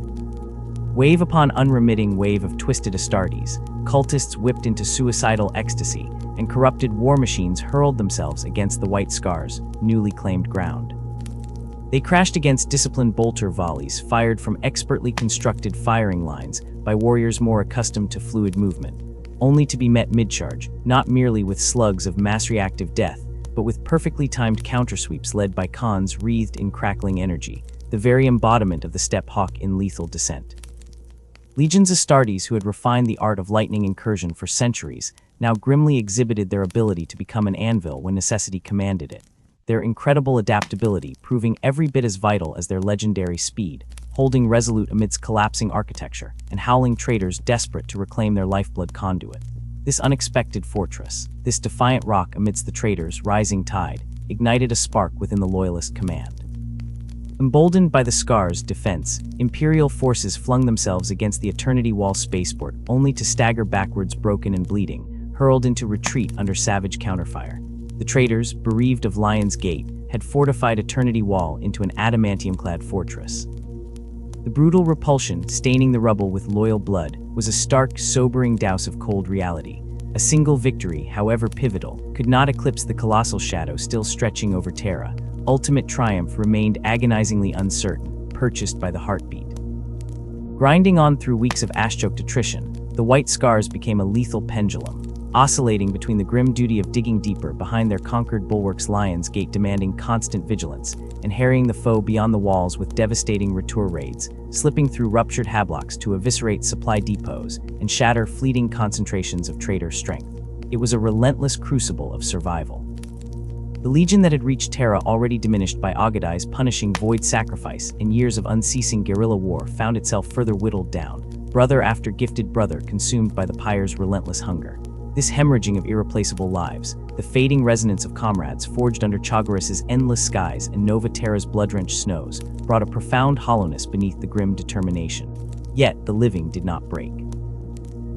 Wave upon unremitting wave of twisted Astartes, cultists whipped into suicidal ecstasy, and corrupted war machines hurled themselves against the White Scars' newly claimed ground. They crashed against disciplined bolter volleys fired from expertly constructed firing lines by warriors more accustomed to fluid movement. only to be met mid-charge, not merely with slugs of mass-reactive death, but with perfectly timed countersweeps led by Khans wreathed in crackling energy, the very embodiment of the steppe hawk in lethal descent. Legions Astartes, who had refined the art of lightning incursion for centuries, now grimly exhibited their ability to become an anvil when necessity commanded it, their incredible adaptability proving every bit as vital as their legendary speed, holding resolute amidst collapsing architecture, and howling traitors desperate to reclaim their lifeblood conduit. This unexpected fortress, this defiant rock amidst the traitors' rising tide, ignited a spark within the loyalist command. Emboldened by the Scar's defense, Imperial forces flung themselves against the Eternity Wall spaceport, only to stagger backwards broken and bleeding, hurled into retreat under savage counterfire. The traitors, bereaved of Lion's Gate, had fortified Eternity Wall into an adamantium-clad fortress. The brutal repulsion, staining the rubble with loyal blood, was a stark, sobering douse of cold reality. A single victory, however pivotal, could not eclipse the colossal shadow still stretching over Terra. Ultimate triumph remained agonizingly uncertain, purchased by the heartbeat. Grinding on through weeks of ash-choked attrition, the White Scars became a lethal pendulum, oscillating between the grim duty of digging deeper behind their conquered bulwarks, Lion's Gate demanding constant vigilance, and harrying the foe beyond the walls with devastating retour raids, slipping through ruptured hablocks to eviscerate supply depots and shatter fleeting concentrations of traitor strength. It was a relentless crucible of survival. The legion that had reached Terra, already diminished by Agadai's punishing void sacrifice and years of unceasing guerrilla war, found itself further whittled down, brother after gifted brother consumed by the Pyre's relentless hunger. This hemorrhaging of irreplaceable lives, the fading resonance of comrades forged under Chagoras's endless skies and Nova Terra's blood-drenched snows, brought a profound hollowness beneath the grim determination. Yet the living did not break.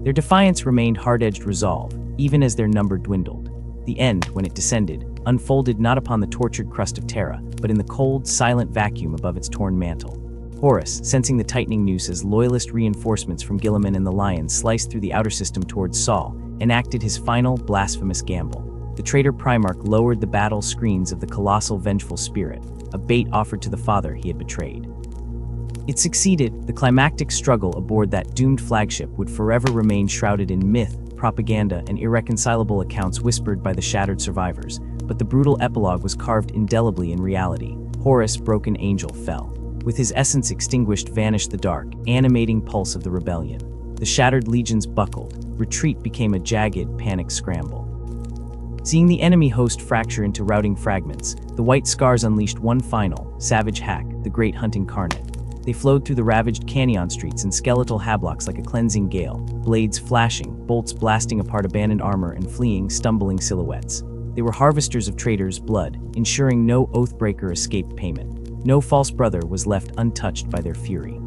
Their defiance remained hard-edged resolve, even as their number dwindled. The end, when it descended, unfolded not upon the tortured crust of Terra, but in the cold, silent vacuum above its torn mantle. Horus, sensing the tightening noose as loyalist reinforcements from Guilliman and the Lions sliced through the outer system towards Sol, enacted his final, blasphemous gamble. The traitor Primarch lowered the battle screens of the colossal vengeful spirit, a bait offered to the father he had betrayed. It succeeded. The climactic struggle aboard that doomed flagship would forever remain shrouded in myth, propaganda, and irreconcilable accounts whispered by the shattered survivors, but the brutal epilogue was carved indelibly in reality. Horus, broken angel, fell. With his essence extinguished vanished the dark, animating pulse of the rebellion. The shattered legions buckled. Retreat became a jagged, panicked scramble. Seeing the enemy host fracture into routing fragments, the White Scars unleashed one final, savage hack, the Great Hunt Incarnate. They flowed through the ravaged canyon streets in skeletal hablocks like a cleansing gale, blades flashing, bolts blasting apart abandoned armor and fleeing, stumbling silhouettes. They were harvesters of traitors' blood, ensuring no oathbreaker escaped payment. No false brother was left untouched by their fury.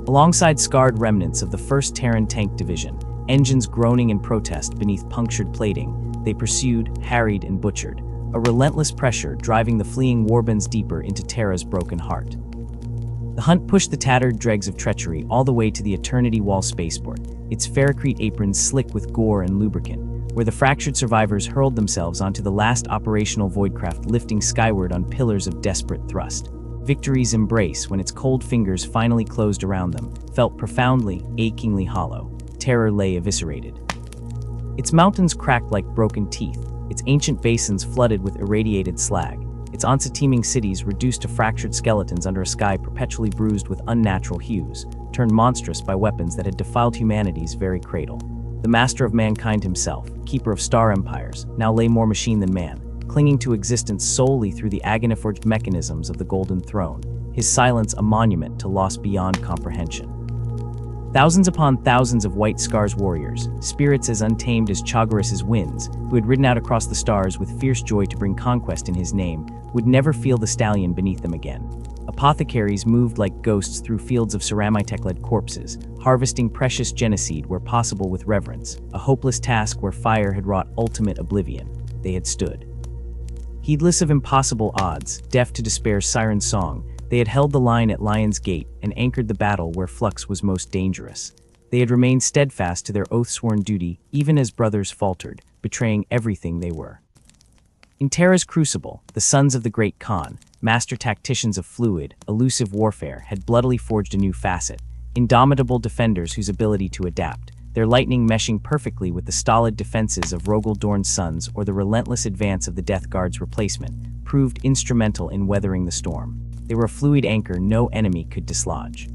Alongside scarred remnants of the 1st Terran Tank Division, engines groaning in protest beneath punctured plating, they pursued, harried, and butchered, a relentless pressure driving the fleeing warbands deeper into Terra's broken heart. The hunt pushed the tattered dregs of treachery all the way to the Eternity Wall spaceport, its ferrocrete aprons slick with gore and lubricant, where the fractured survivors hurled themselves onto the last operational voidcraft, lifting skyward on pillars of desperate thrust. Victory's embrace, when its cold fingers finally closed around them, felt profoundly, achingly hollow. Terror lay eviscerated. Its mountains cracked like broken teeth, its ancient basins flooded with irradiated slag, its once teeming cities reduced to fractured skeletons under a sky perpetually bruised with unnatural hues, turned monstrous by weapons that had defiled humanity's very cradle. The master of mankind himself, keeper of star empires, now lay more machine than man, clinging to existence solely through the agoniforged mechanisms of the Golden Throne, his silence a monument to loss beyond comprehension. Thousands upon thousands of White Scars warriors, spirits as untamed as Chagoras's winds, who had ridden out across the stars with fierce joy to bring conquest in his name, would never feel the stallion beneath them again. Apothecaries moved like ghosts through fields of Ceramitek-led corpses, harvesting precious genocide where possible with reverence, a hopeless task where fire had wrought ultimate oblivion. They had stood. Heedless of impossible odds, deaf to despair's siren song, they had held the line at Lion's Gate and anchored the battle where flux was most dangerous. They had remained steadfast to their oath-sworn duty, even as brothers faltered, betraying everything they were. In Terra's crucible, the sons of the Great Khan, master tacticians of fluid, elusive warfare, had bloodily forged a new facet, indomitable defenders whose ability to adapt, their lightning meshing perfectly with the stolid defenses of Rogel Dorn's sons or the relentless advance of the Death Guard's replacement, proved instrumental in weathering the storm. They were a fluid anchor no enemy could dislodge.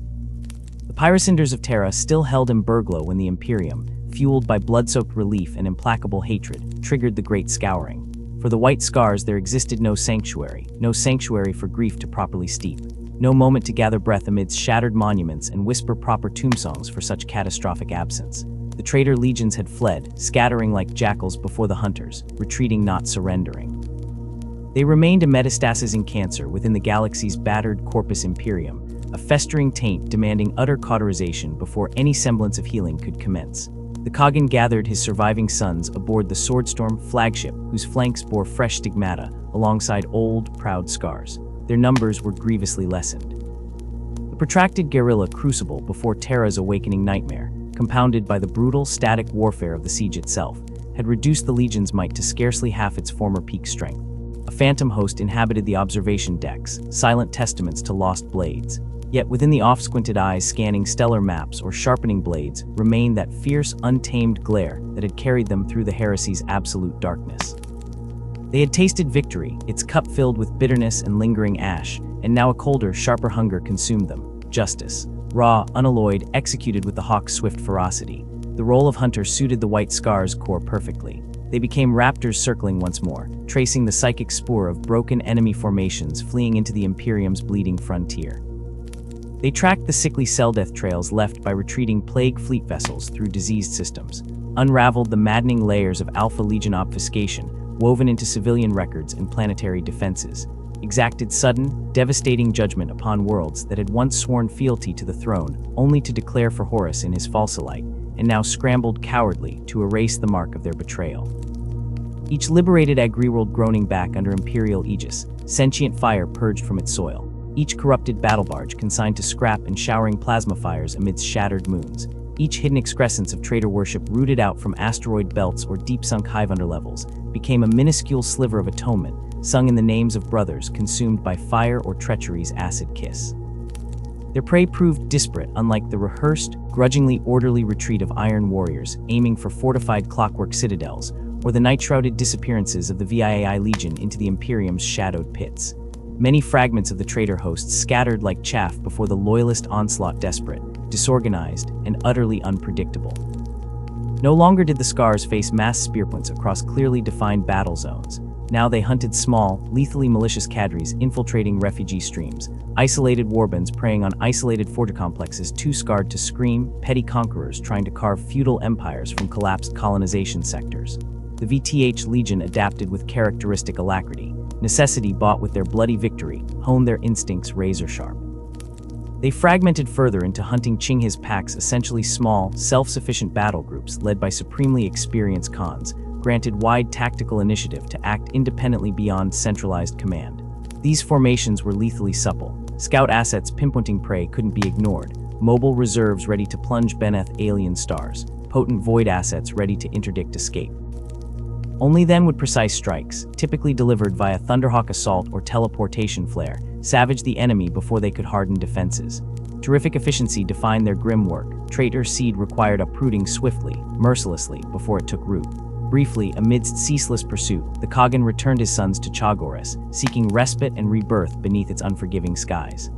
The Pyrocinders of Terra still held in Burglow when the Imperium, fueled by blood-soaked relief and implacable hatred, triggered the Great Scouring. For the White Scars there existed no sanctuary for grief to properly steep, no moment to gather breath amidst shattered monuments and whisper proper tombsongs for such catastrophic absence. The traitor legions had fled, scattering like jackals before the hunters, retreating not surrendering. They remained a metastasizing cancer within the galaxy's battered Corpus Imperium, a festering taint demanding utter cauterization before any semblance of healing could commence. The Khagan gathered his surviving sons aboard the Swordstorm flagship, whose flanks bore fresh stigmata alongside old, proud scars. Their numbers were grievously lessened. The protracted guerrilla crucible before Terra's awakening nightmare, compounded by the brutal, static warfare of the siege itself, had reduced the Legion's might to scarcely half its former peak strength. A phantom host inhabited the observation decks, silent testaments to lost blades. Yet within the off-squinted eyes scanning stellar maps or sharpening blades remained that fierce, untamed glare that had carried them through the heresy's absolute darkness. They had tasted victory, its cup filled with bitterness and lingering ash, and now a colder, sharper hunger consumed them. Justice, raw, unalloyed, executed with the hawk's swift ferocity. The role of hunter suited the White Scars' core perfectly. They became raptors circling once more, tracing the psychic spoor of broken enemy formations fleeing into the Imperium's bleeding frontier. They tracked the sickly cell death trails left by retreating plague fleet vessels through diseased systems, unraveled the maddening layers of Alpha Legion obfuscation woven into civilian records and planetary defenses, exacted sudden, devastating judgment upon worlds that had once sworn fealty to the throne only to declare for Horus in his falsilite, and now scrambled cowardly to erase the mark of their betrayal. Each liberated agri-world groaning back under Imperial aegis, sentient fire purged from its soil. Each corrupted battle barge consigned to scrap and showering plasma fires amidst shattered moons. Each hidden excrescence of traitor worship rooted out from asteroid belts or deep-sunk hive underlevels became a minuscule sliver of atonement, sung in the names of brothers consumed by fire or treachery's acid kiss. Their prey proved disparate, unlike the rehearsed, grudgingly orderly retreat of iron warriors aiming for fortified clockwork citadels, or the night-shrouded disappearances of the VIAI Legion into the Imperium's shadowed pits. Many fragments of the traitor hosts scattered like chaff before the loyalist onslaught, desperate, disorganized, and utterly unpredictable. No longer did the Scars face mass spearpoints across clearly defined battle zones. Now they hunted small, lethally malicious cadres infiltrating refugee streams, isolated warbands preying on isolated forge complexes too scarred to scream, petty conquerors trying to carve feudal empires from collapsed colonization sectors. The VTH Legion adapted with characteristic alacrity. Necessity bought with their bloody victory, honed their instincts razor-sharp. They fragmented further into hunting Chinghi's packs, essentially small, self-sufficient battle groups led by supremely experienced Khans, granted wide tactical initiative to act independently beyond centralized command. These formations were lethally supple. Scout assets pinpointing prey couldn't be ignored, mobile reserves ready to plunge Beneth alien stars, potent void assets ready to interdict escape. Only then would precise strikes, typically delivered via Thunderhawk assault or teleportation flare, savage the enemy before they could harden defenses. Terrific efficiency defined their grim work. Traitor seed required uprooting swiftly, mercilessly, before it took root. Briefly, amidst ceaseless pursuit, the Khagan returned his sons to Chagoris, seeking respite and rebirth beneath its unforgiving skies.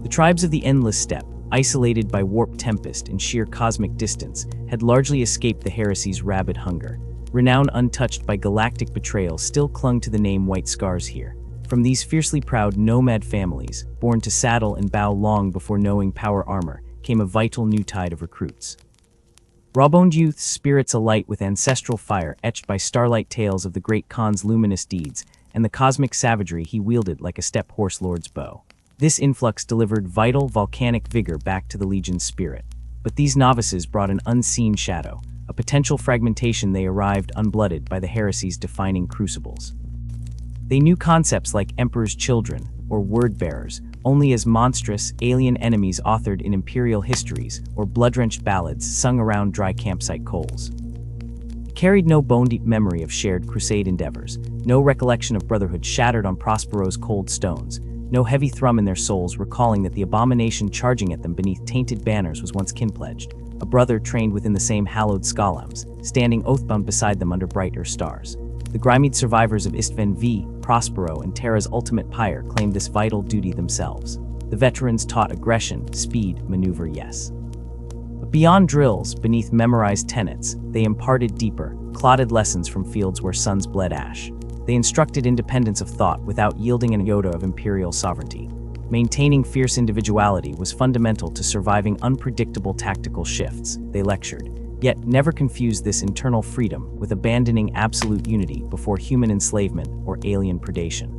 The tribes of the Endless Steppe, isolated by warp tempest and sheer cosmic distance, had largely escaped the heresy's rabid hunger. Renown untouched by galactic betrayal still clung to the name White Scars here. From these fiercely proud nomad families, born to saddle and bow long before knowing power armor, came a vital new tide of recruits. Raw-boned youths, spirits alight with ancestral fire etched by starlight tales of the great Khan's luminous deeds, and the cosmic savagery he wielded like a steppe horse lord's bow. This influx delivered vital, volcanic vigor back to the Legion's spirit. But these novices brought an unseen shadow, a potential fragmentation they arrived unblooded by the heresy's defining crucibles. They knew concepts like Emperor's Children, or Word-bearers, only as monstrous, alien enemies authored in imperial histories or blood-drenched ballads sung around dry campsite coals. It carried no bone-deep memory of shared crusade endeavors, no recollection of brotherhood shattered on Prospero's cold stones, no heavy thrum in their souls recalling that the abomination charging at them beneath tainted banners was once kin-pledged. a brother trained within the same hallowed Skalams, standing oathbound beside them under brighter stars. The grimy survivors of Istvan V, Prospero, and Terra's ultimate pyre claimed this vital duty themselves. The veterans taught aggression, speed, maneuver, yes. But beyond drills, beneath memorized tenets, they imparted deeper, clotted lessons from fields where sons bled ash. They instructed independence of thought without yielding an iota of imperial sovereignty. Maintaining fierce individuality was fundamental to surviving unpredictable tactical shifts, they lectured, yet never confused this internal freedom with abandoning absolute unity before human enslavement or alien predation.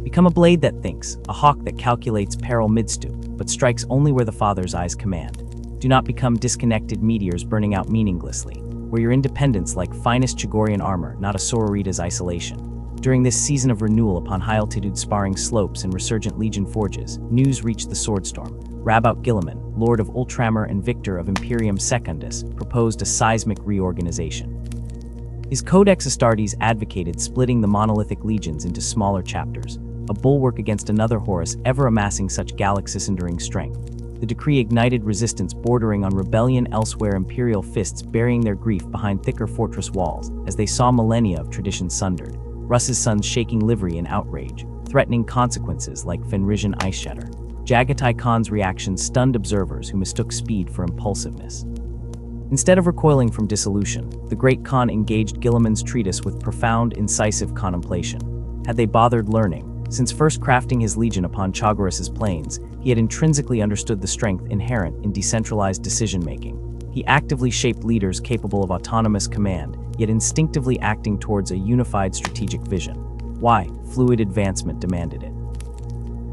Become a blade that thinks, a hawk that calculates peril mid-stoop, but strikes only where the father's eyes command. Do not become disconnected meteors burning out meaninglessly, where your independence like finest Chagorian armor, not a Sororita's isolation. During this season of renewal upon high-altitude sparring slopes and resurgent legion forges, news reached the Swordstorm. Rabaut Guilliman, Lord of Ultramar and Victor of Imperium Secundus, proposed a seismic reorganization. His Codex Astartes advocated splitting the monolithic legions into smaller chapters, a bulwark against another Horus ever amassing such galaxy-sundering strength. The decree ignited resistance bordering on rebellion elsewhere, imperial fists burying their grief behind thicker fortress walls as they saw millennia of tradition sundered. Russ's sons shaking livery in outrage, threatening consequences like Fenrisian ice shatter. Jagatai Khan's reaction stunned observers who mistook speed for impulsiveness. Instead of recoiling from dissolution, the great Khan engaged Guilliman's treatise with profound, incisive contemplation. Had they bothered learning? Since first crafting his legion upon Chagoras's plains, he had intrinsically understood the strength inherent in decentralized decision-making. He actively shaped leaders capable of autonomous command, yet instinctively acting towards a unified strategic vision. Why? Fluid advancement demanded it.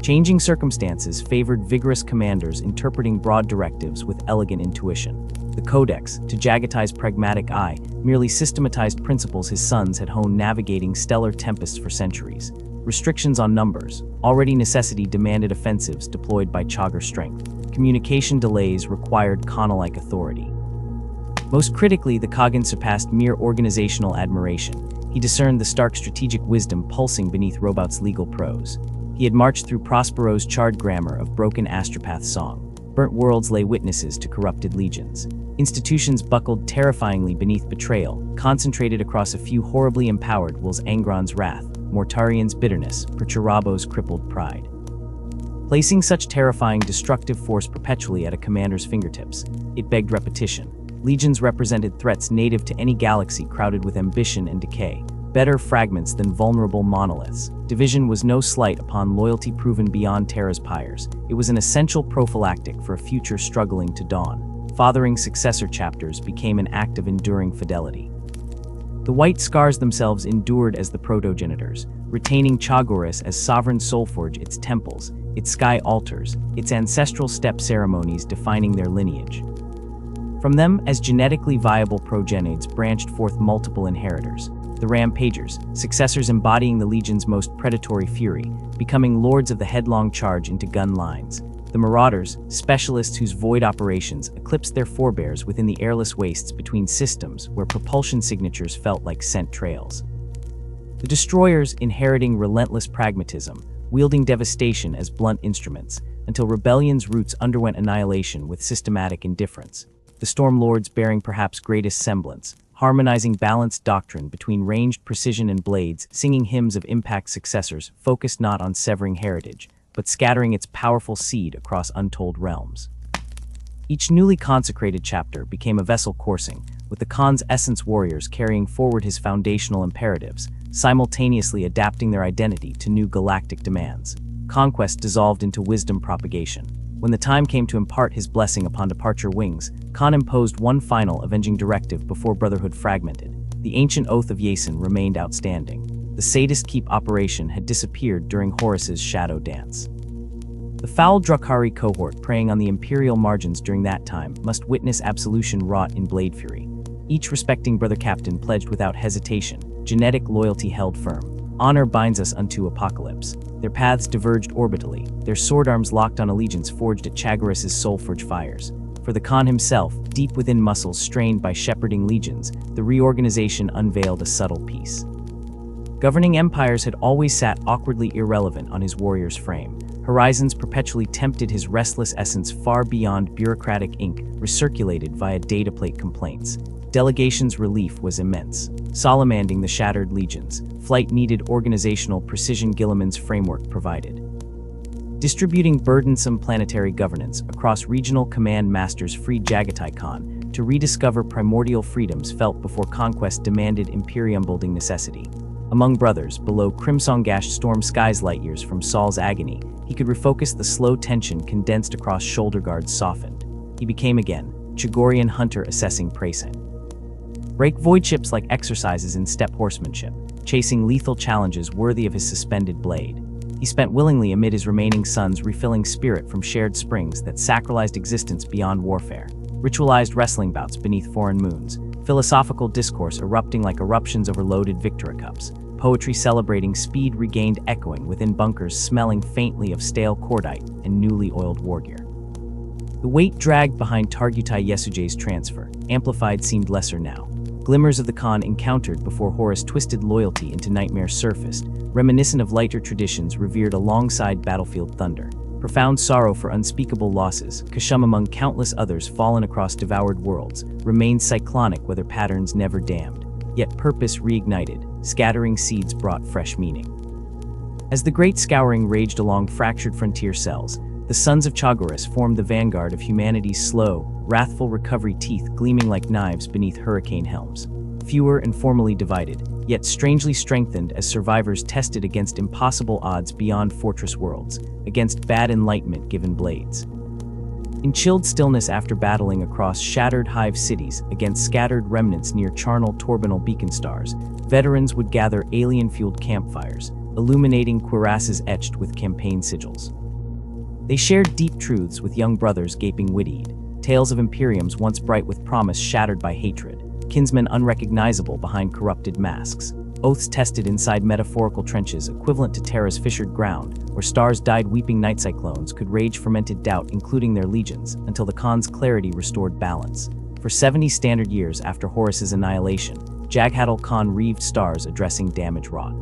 Changing circumstances favored vigorous commanders interpreting broad directives with elegant intuition. The Codex, to Jagatai's pragmatic eye, merely systematized principles his sons had honed navigating stellar tempests for centuries. Restrictions on numbers, already necessity demanded offensives deployed by Chagar strength. Communication delays required Khan-like authority. Most critically, the Khagan surpassed mere organizational admiration. He discerned the stark strategic wisdom pulsing beneath Robout's legal prose. He had marched through Prospero's charred grammar of broken astropath song. Burnt worlds lay witnesses to corrupted legions. Institutions buckled terrifyingly beneath betrayal, concentrated across a few horribly empowered Wil's Angron's wrath, Mortarian's bitterness, Perturabo's crippled pride. Placing such terrifying destructive force perpetually at a commander's fingertips, it begged repetition. Legions represented threats native to any galaxy crowded with ambition and decay, better fragments than vulnerable monoliths. Division was no slight upon loyalty proven beyond Terra's pyres. It was an essential prophylactic for a future struggling to dawn. Fathering successor chapters became an act of enduring fidelity. The white scars themselves endured as the protogenitors, retaining Chagoras as sovereign soulforge, its temples, its sky altars, its ancestral step ceremonies defining their lineage. From them, as genetically viable progenides branched forth multiple inheritors. The Rampagers, successors embodying the Legion's most predatory fury, becoming lords of the headlong charge into gun lines. The Marauders, specialists whose void operations eclipsed their forebears within the airless wastes between systems where propulsion signatures felt like scent trails. The Destroyers, inheriting relentless pragmatism, wielding devastation as blunt instruments, until rebellion's roots underwent annihilation with systematic indifference. The Stormlords, bearing perhaps greatest semblance, harmonizing balanced doctrine between ranged precision and blades, singing hymns of impact successors focused not on severing heritage, but scattering its powerful seed across untold realms. Each newly consecrated chapter became a vessel coursing, with the Khan's essence warriors carrying forward his foundational imperatives, simultaneously adapting their identity to new galactic demands. Conquest dissolved into wisdom propagation. When the time came to impart his blessing upon departure wings, Khan imposed one final avenging directive before Brotherhood fragmented. The ancient oath of Yasin remained outstanding. The Sadist Keep operation had disappeared during Horus's shadow dance. The foul Drukhari cohort preying on the Imperial margins during that time must witness absolution wrought in blade fury. Each respecting brother captain pledged without hesitation, genetic loyalty held firm. Honor binds us unto apocalypse. Their paths diverged orbitally, their sword arms locked on allegiance forged at Chagoras's soulforge fires. For the Khan himself, deep within muscles strained by shepherding legions, the reorganization unveiled a subtle peace. Governing empires had always sat awkwardly irrelevant on his warrior's frame. Horizons perpetually tempted his restless essence far beyond bureaucratic ink, recirculated via data plate complaints. Delegation's relief was immense. Salamanding the shattered legions, flight needed organizational precision Gilliman's framework provided. Distributing burdensome planetary governance across regional command masters freed Jagatai Khan to rediscover primordial freedoms felt before conquest demanded imperium-building necessity. Among brothers, below Crimson-gashed storm skies light years from Saul's agony, he could refocus the slow tension condensed across shoulder guards softened. He became again, Chagorian hunter assessing pricing. Break void ships like exercises in steppe horsemanship, chasing lethal challenges worthy of his suspended blade. He spent willingly amid his remaining sons refilling spirit from shared springs that sacralized existence beyond warfare. Ritualized wrestling bouts beneath foreign moons, philosophical discourse erupting like eruptions over loaded Victoria cups, poetry celebrating speed regained echoing within bunkers smelling faintly of stale cordite and newly oiled wargear. The weight dragged behind Targutai Yesujay's transfer, amplified seemed lesser now. Glimmers of the Khan encountered before Horus twisted loyalty into nightmare surfaced, reminiscent of lighter traditions revered alongside battlefield thunder. Profound sorrow for unspeakable losses, Kashum among countless others fallen across devoured worlds, remained cyclonic weather patterns never damned. Yet purpose reignited, scattering seeds brought fresh meaning. As the great scouring raged along fractured frontier cells, the sons of Chagoras formed the vanguard of humanity's slow, wrathful recovery, teeth gleaming like knives beneath hurricane helms. Fewer and formally divided, yet strangely strengthened as survivors tested against impossible odds beyond fortress worlds, against bad enlightenment given blades. In chilled stillness after battling across shattered hive cities against scattered remnants near charnel Torbinal beacon stars, veterans would gather alien-fueled campfires, illuminating cuirasses etched with campaign sigils. They shared deep truths with young brothers gaping wit-eyed, tales of imperiums once bright with promise shattered by hatred, kinsmen unrecognizable behind corrupted masks, oaths tested inside metaphorical trenches equivalent to Terra's fissured ground, where stars dyed weeping night cyclones could rage fermented doubt including their legions, until the Khan's clarity restored balance. For 70 standard years after Horus's annihilation, Jaghatal Khan reaved stars addressing damage wrought.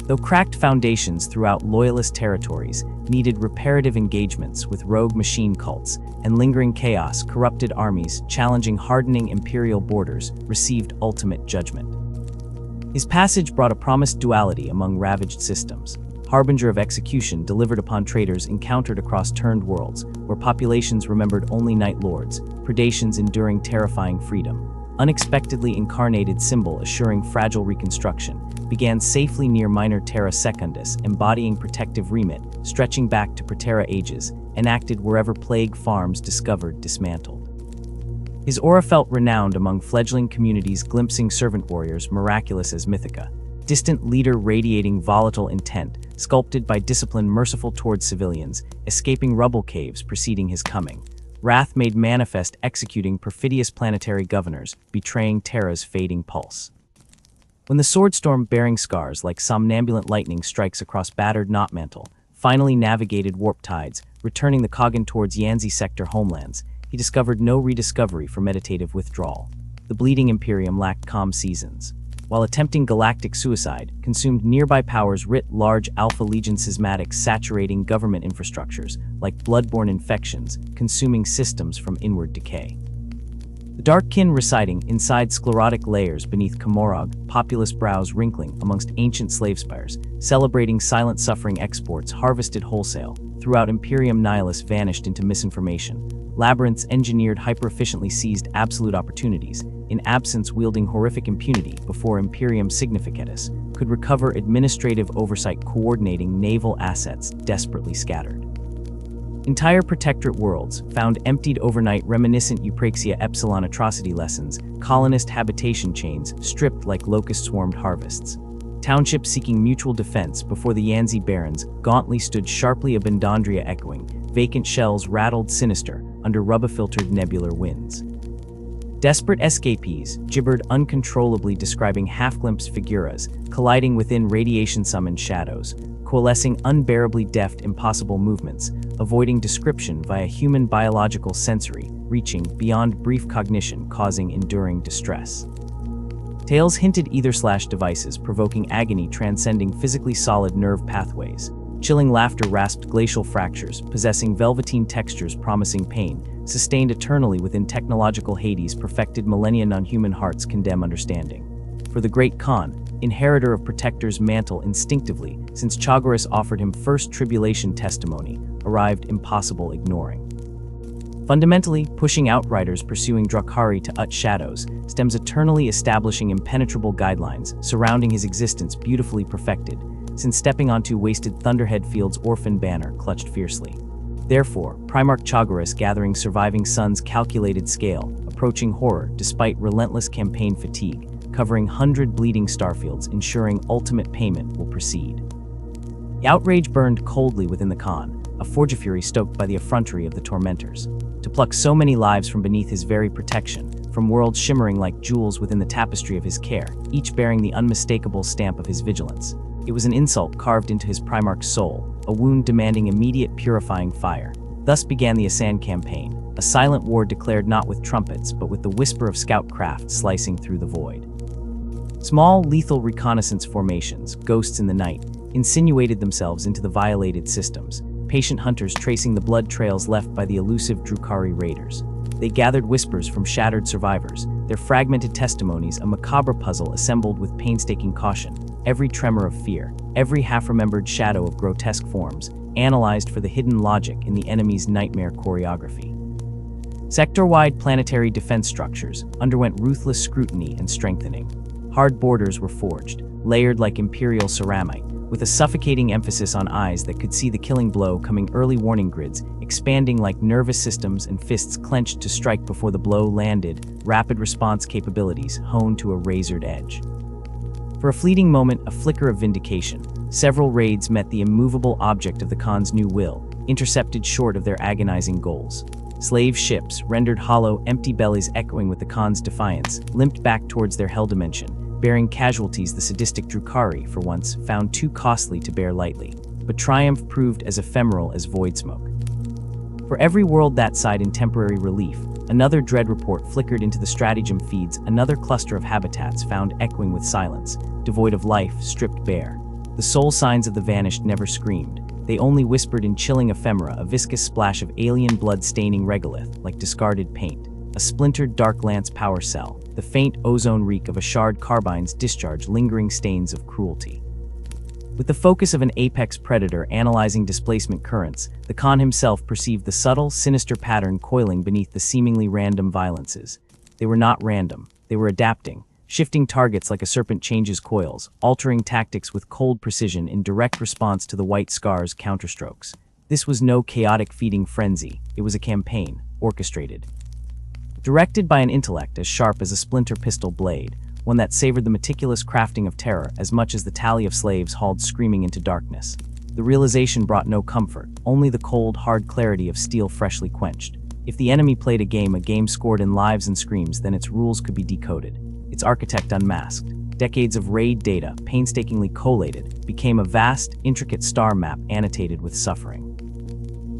Though cracked foundations throughout loyalist territories needed reparative engagements with rogue machine cults and lingering chaos, corrupted armies challenging hardening imperial borders received ultimate judgment. His passage brought a promised duality among ravaged systems, harbinger of execution delivered upon traitors encountered across turned worlds, where populations remembered only night lords, predations enduring terrifying freedom. Unexpectedly incarnated symbol assuring fragile reconstruction, began safely near Minor Terra Secundus, embodying protective remit, stretching back to Praeterra ages, enacted wherever plague farms discovered dismantled. His aura felt renowned among fledgling communities glimpsing servant warriors miraculous as Mythica, distant leader radiating volatile intent, sculpted by discipline merciful towards civilians, escaping rubble caves preceding his coming. Wrath made manifest executing perfidious planetary governors, betraying Terra's fading pulse. When the swordstorm bearing scars like somnambulant lightning strikes across battered knotmantle, finally navigated warp tides, returning the Khagan towards Yanzi sector homelands, he discovered no rediscovery for meditative withdrawal. The bleeding Imperium lacked calm seasons. While attempting galactic suicide, consumed nearby powers writ large Alpha Legion schismatics saturating government infrastructures, like bloodborne infections, consuming systems from inward decay. The dark kin residing inside sclerotic layers beneath Komorog, populous brows wrinkling amongst ancient slave spires, celebrating silent suffering exports harvested wholesale, throughout Imperium Nihilus vanished into misinformation. Labyrinths engineered hyper-efficiently seized absolute opportunities, in absence wielding horrific impunity before Imperium Significatus could recover administrative oversight coordinating naval assets desperately scattered. Entire protectorate worlds found emptied overnight reminiscent Eupraxia Epsilon atrocity lessons, colonist habitation chains stripped like locust-swarmed harvests. Townships seeking mutual defense before the Yanzi barons gauntly stood sharply Abundandria echoing, vacant shells rattled sinister under rubber-filtered nebular winds. Desperate escapees gibbered uncontrollably describing half-glimpsed figuras, colliding within radiation-summoned shadows, coalescing unbearably deft impossible movements, avoiding description via human biological sensory, reaching beyond brief cognition causing enduring distress. Tales hinted ether/devices provoking agony transcending physically solid nerve pathways. Chilling laughter rasped glacial fractures, possessing velveteen textures promising pain, sustained eternally within technological Hades perfected millennia non-human hearts condemn understanding. For the great Khan, inheritor of Protector's mantle instinctively, since Chagoras offered him first tribulation testimony, arrived impossible ignoring. Fundamentally, pushing outriders pursuing Drukhari to ut shadows, stems eternally establishing impenetrable guidelines surrounding his existence beautifully perfected, since stepping onto wasted Thunderhead Field's orphan banner clutched fiercely. Therefore, Primarch Chagoras gathering surviving suns calculated scale, approaching horror despite relentless campaign fatigue, covering 100 bleeding starfields ensuring ultimate payment will proceed. The outrage burned coldly within the Khan, a forge of fury stoked by the effrontery of the tormentors. To pluck so many lives from beneath his very protection, from worlds shimmering like jewels within the tapestry of his care, each bearing the unmistakable stamp of his vigilance. It was an insult carved into his Primarch's soul, a wound demanding immediate purifying fire. Thus began the Asan campaign, a silent war declared not with trumpets but with the whisper of scout craft slicing through the void. Small, lethal reconnaissance formations, ghosts in the night, insinuated themselves into the violated systems, patient hunters tracing the blood trails left by the elusive Drukhari raiders. They gathered whispers from shattered survivors, their fragmented testimonies a macabre puzzle assembled with painstaking caution, every tremor of fear, every half-remembered shadow of grotesque forms, analyzed for the hidden logic in the enemy's nightmare choreography. Sector-wide planetary defense structures underwent ruthless scrutiny and strengthening. Hard borders were forged, layered like imperial ceramite, with a suffocating emphasis on eyes that could see the killing blow coming, early warning grids expanding like nervous systems and fists clenched to strike before the blow landed, rapid response capabilities honed to a razored edge. For a fleeting moment, a flicker of vindication, several raids met the immovable object of the Khan's new will, intercepted short of their agonizing goals. Slave ships, rendered hollow, empty bellies echoing with the Khan's defiance, limped back towards their hell dimension, bearing casualties the sadistic Drukhari, for once, found too costly to bear lightly. But triumph proved as ephemeral as void smoke. For every world that sighed in temporary relief, another dread report flickered into the stratagem feeds, another cluster of habitats found echoing with silence, devoid of life, stripped bare. The soul signs of the vanished never screamed. They only whispered in chilling ephemera, a viscous splash of alien blood staining regolith like discarded paint, a splintered dark lance power cell, the faint ozone reek of a shard carbine's discharge lingering stains of cruelty. With the focus of an apex predator analyzing displacement currents, the Khan himself perceived the subtle, sinister pattern coiling beneath the seemingly random violences. They were not random, they were adapting, shifting targets like a serpent changes coils, altering tactics with cold precision in direct response to the White Scar's counterstrokes. This was no chaotic feeding frenzy, it was a campaign, orchestrated. Directed by an intellect as sharp as a splinter pistol blade, one that savored the meticulous crafting of terror as much as the tally of slaves hauled screaming into darkness. The realization brought no comfort, only the cold, hard clarity of steel freshly quenched. If the enemy played a game scored in lives and screams, then its rules could be decoded. Its architect unmasked. Decades of raid data, painstakingly collated, became a vast, intricate star map annotated with suffering.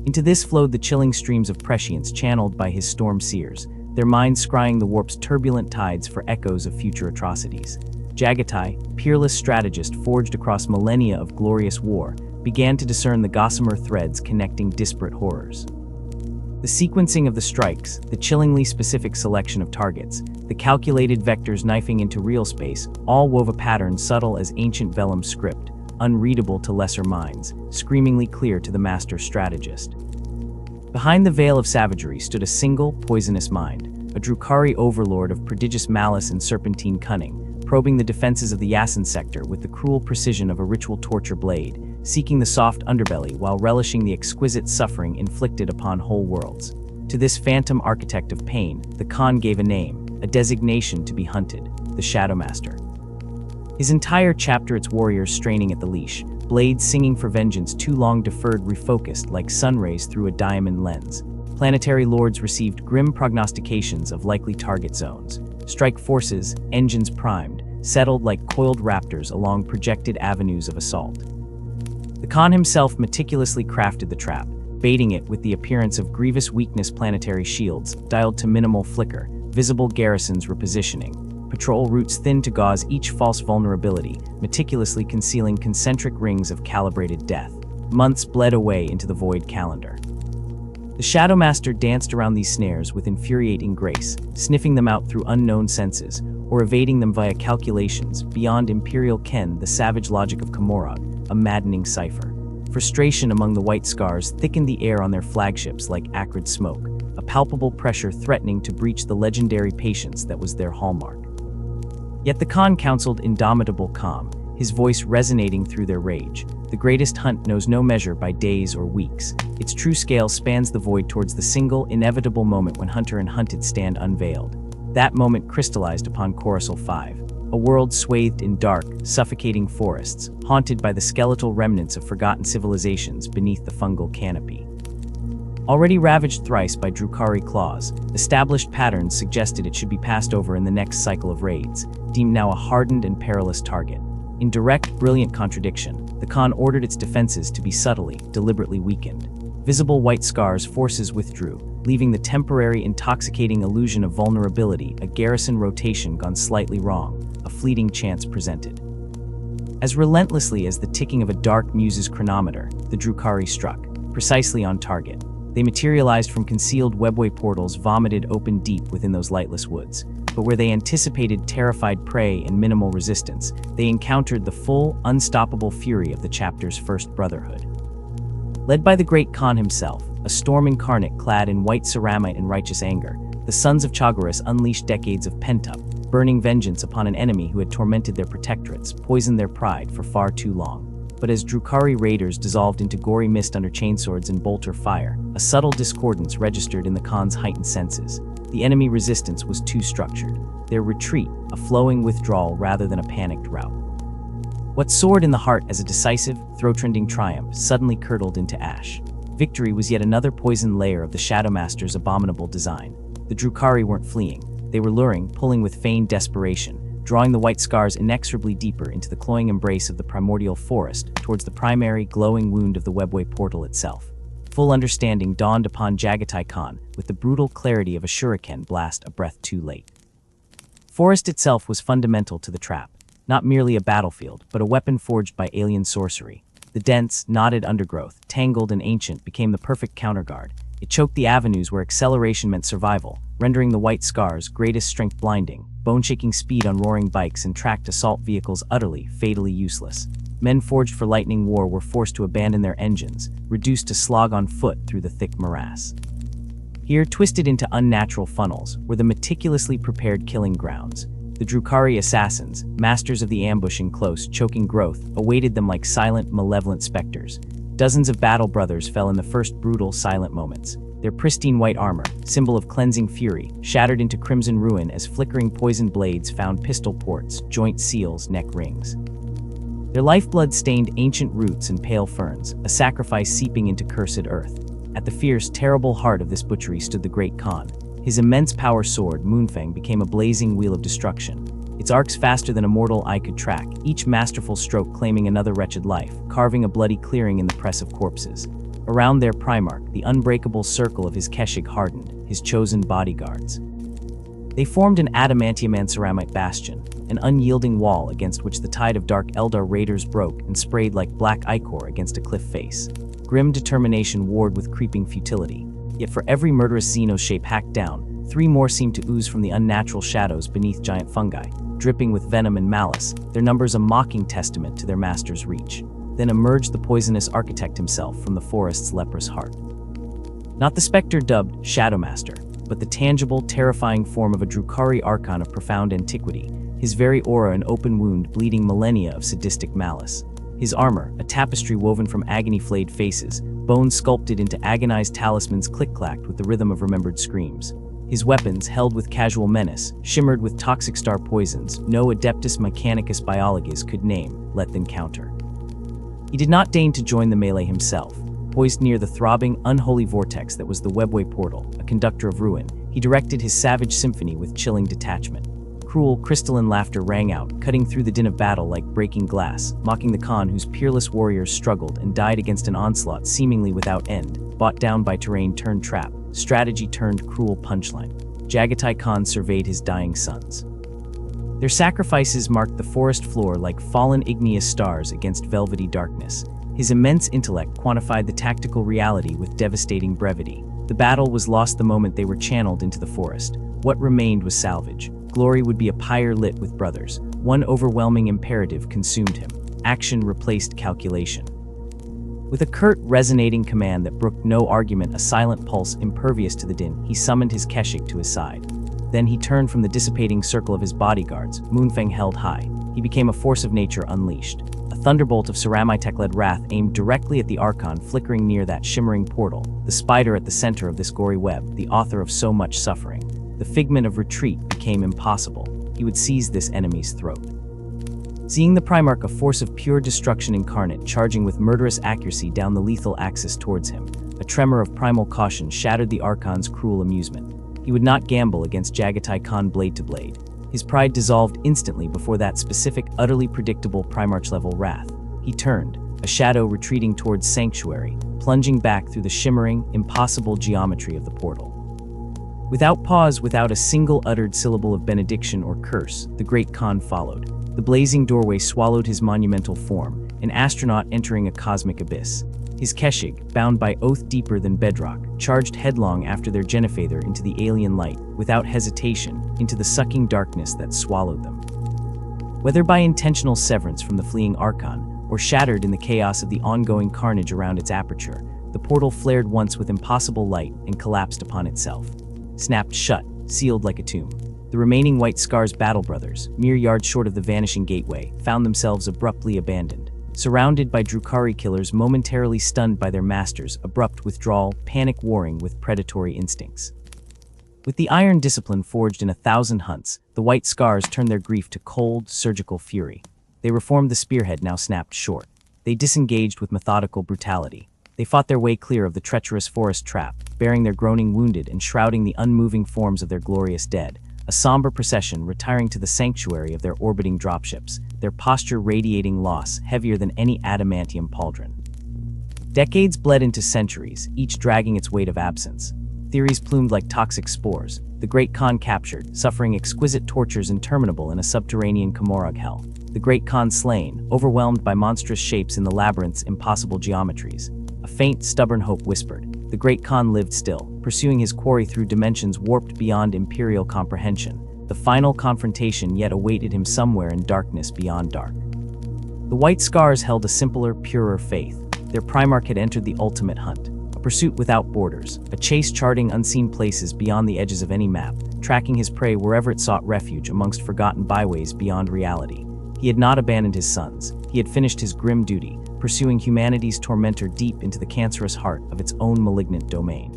Into this flowed the chilling streams of prescience channeled by his storm seers, their minds scrying the warp's turbulent tides for echoes of future atrocities. Jagatai, peerless strategist forged across millennia of glorious war, began to discern the gossamer threads connecting disparate horrors. The sequencing of the strikes, the chillingly specific selection of targets, the calculated vectors knifing into real space, all wove a pattern subtle as ancient vellum script, unreadable to lesser minds, screamingly clear to the master strategist. Behind the veil of savagery stood a single, poisonous mind, a Drukhari overlord of prodigious malice and serpentine cunning, probing the defenses of the Yasin sector with the cruel precision of a ritual torture blade, seeking the soft underbelly while relishing the exquisite suffering inflicted upon whole worlds. To this phantom architect of pain, the Khan gave a name, a designation to be hunted, the Shadowmaster. His entire chapter, its warriors straining at the leash, blades singing for vengeance too long deferred, refocused like sunrays through a diamond lens. Planetary lords received grim prognostications of likely target zones. Strike forces, engines primed, settled like coiled raptors along projected avenues of assault. The Khan himself meticulously crafted the trap, baiting it with the appearance of grievous weakness planetary shields, dialed to minimal flicker, visible garrisons repositioning. patrol routes thin to gauze each false vulnerability, meticulously concealing concentric rings of calibrated death. Months bled away into the void calendar. The Shadow Master danced around these snares with infuriating grace, sniffing them out through unknown senses, or evading them via calculations beyond Imperial Ken, the savage logic of Komorog, a maddening cipher. Frustration among the White Scars thickened the air on their flagships like acrid smoke, a palpable pressure threatening to breach the legendary patience that was their hallmark. Yet the Khan counseled indomitable calm, his voice resonating through their rage. The greatest hunt knows no measure by days or weeks. Its true scale spans the void towards the single, inevitable moment when hunter and hunted stand unveiled. That moment crystallized upon Coruscant 5, a world swathed in dark, suffocating forests, haunted by the skeletal remnants of forgotten civilizations beneath the fungal canopy. Already ravaged thrice by Drukhari claws, established patterns suggested it should be passed over in the next cycle of raids, deemed now a hardened and perilous target. In direct, brilliant contradiction, the Khan ordered its defenses to be subtly, deliberately weakened. Visible White Scars forces withdrew, leaving the temporary, intoxicating illusion of vulnerability, a garrison rotation gone slightly wrong, a fleeting chance presented. As relentlessly as the ticking of a dark muse's chronometer, the Drukhari struck, precisely on target. They materialized from concealed webway portals vomited open deep within those lightless woods. But where they anticipated terrified prey and minimal resistance, they encountered the full, unstoppable fury of the chapter's first brotherhood. Led by the great Khan himself, a storm incarnate clad in white ceramite and righteous anger, the sons of Chagorus unleashed decades of pent-up, burning vengeance upon an enemy who had tormented their protectorates, poisoned their pride for far too long. But as Drukhari raiders dissolved into gory mist under chainswords and bolter fire, a subtle discordance registered in the Khan's heightened senses. The enemy resistance was too structured, their retreat a flowing withdrawal rather than a panicked rout. What soared in the heart as a decisive, throat-rending triumph suddenly curdled into ash. Victory was yet another poisoned layer of the Shadow Master's abominable design. The Drukhari weren't fleeing, they were luring, pulling with feigned desperation, drawing the White Scars inexorably deeper into the cloying embrace of the primordial forest towards the primary, glowing wound of the webway portal itself. Full understanding dawned upon Jagatai Khan with the brutal clarity of a shuriken blast a breath too late. Forest itself was fundamental to the trap, not merely a battlefield, but a weapon forged by alien sorcery. The dense, knotted undergrowth, tangled and ancient, became the perfect counterguard. It choked the avenues where acceleration meant survival, rendering the White Scars' greatest strength blinding, bone-shaking speed on roaring bikes and tracked assault vehicles utterly, fatally useless. Men forged for lightning war were forced to abandon their engines, reduced to slog on foot through the thick morass. Here, twisted into unnatural funnels, were the meticulously prepared killing grounds. The Drukhari assassins, masters of the ambush in close, choking growth, awaited them like silent, malevolent specters. Dozens of battle brothers fell in the first brutal, silent moments. Their pristine white armor, symbol of cleansing fury, shattered into crimson ruin as flickering poisoned blades found pistol ports, joint seals, neck rings. Their lifeblood stained ancient roots and pale ferns, a sacrifice seeping into cursed earth. At the fierce, terrible heart of this butchery stood the great Khan. His immense power sword, Moonfang, became a blazing wheel of destruction. Its arcs faster than a mortal eye could track, each masterful stroke claiming another wretched life, carving a bloody clearing in the press of corpses. Around their Primarch, the unbreakable circle of his Keshig hardened, his chosen bodyguards. They formed an adamantium and ceramite bastion, an unyielding wall against which the tide of dark Eldar raiders broke and sprayed like black ichor against a cliff face. Grim determination warred with creeping futility. Yet for every murderous Xeno shape hacked down, 3 more seemed to ooze from the unnatural shadows beneath giant fungi, dripping with venom and malice, their numbers a mocking testament to their master's reach. Then emerged the poisonous architect himself from the forest's leprous heart. Not the specter dubbed Shadow Master, but the tangible, terrifying form of a Drukhari archon of profound antiquity, his very aura an open wound bleeding millennia of sadistic malice. His armor, a tapestry woven from agony-flayed faces, bones sculpted into agonized talismans click-clacked with the rhythm of remembered screams. His weapons, held with casual menace, shimmered with toxic star poisons no Adeptus Mechanicus Biologis could name, let them counter. He did not deign to join the melee himself. Poised near the throbbing, unholy vortex that was the webway portal, a conductor of ruin, he directed his savage symphony with chilling detachment. Cruel, crystalline laughter rang out, cutting through the din of battle like breaking glass, mocking the Khan whose peerless warriors struggled and died against an onslaught seemingly without end, bought down by terrain turned trap, strategy turned cruel punchline. Jagatai Khan surveyed his dying sons. Their sacrifices marked the forest floor like fallen igneous stars against velvety darkness. His immense intellect quantified the tactical reality with devastating brevity. The battle was lost the moment they were channeled into the forest. What remained was salvage. Glory would be a pyre lit with brothers. One overwhelming imperative consumed him. Action replaced calculation. With a curt, resonating command that brooked no argument, a silent pulse impervious to the din, he summoned his Keshig to his side. Then he turned from the dissipating circle of his bodyguards, Moonfang held high. He became a force of nature unleashed. A thunderbolt of Ceramitek-led wrath aimed directly at the Archon flickering near that shimmering portal, the spider at the center of this gory web, the author of so much suffering. The figment of retreat became impossible. He would seize this enemy's throat. Seeing the Primarch, a force of pure destruction incarnate, charging with murderous accuracy down the lethal axis towards him, a tremor of primal caution shattered the Archon's cruel amusement. He would not gamble against Jagatai Khan blade to blade. His pride dissolved instantly before that specific, utterly predictable Primarch-level wrath. He turned, a shadow retreating towards Sanctuary, plunging back through the shimmering, impossible geometry of the portal. Without pause, without a single uttered syllable of benediction or curse, the great Khan followed. The blazing doorway swallowed his monumental form, an astronaut entering a cosmic abyss. His Keshig, bound by oath deeper than bedrock, charged headlong after their Genefather into the alien light, without hesitation, into the sucking darkness that swallowed them. Whether by intentional severance from the fleeing Archon, or shattered in the chaos of the ongoing carnage around its aperture, the portal flared once with impossible light and collapsed upon itself. Snapped shut, sealed like a tomb. The remaining White Scar's battle brothers, mere yards short of the vanishing gateway, found themselves abruptly abandoned. Surrounded by Drukhari killers momentarily stunned by their masters' abrupt withdrawal, panic warring with predatory instincts. With the iron discipline forged in 1,000 hunts, the White Scars turned their grief to cold, surgical fury. They reformed the spearhead now snapped short. They disengaged with methodical brutality. They fought their way clear of the treacherous forest trap, bearing their groaning wounded and shrouding the unmoving forms of their glorious dead. A somber procession retiring to the sanctuary of their orbiting dropships, their posture radiating loss heavier than any adamantium pauldron. Decades bled into centuries, each dragging its weight of absence. Theories plumed like toxic spores. The Great Khan captured, suffering exquisite tortures interminable in a subterranean Komorog hell. The Great Khan slain, overwhelmed by monstrous shapes in the labyrinth's impossible geometries. A faint, stubborn hope whispered. The Great Khan lived still, pursuing his quarry through dimensions warped beyond imperial comprehension. The final confrontation yet awaited him somewhere in darkness beyond dark. The White Scars held a simpler, purer faith. Their Primarch had entered the ultimate hunt, a pursuit without borders, a chase charting unseen places beyond the edges of any map, tracking his prey wherever it sought refuge amongst forgotten byways beyond reality. He had not abandoned his sons. He had finished his grim duty, pursuing humanity's tormentor deep into the cancerous heart of its own malignant domain.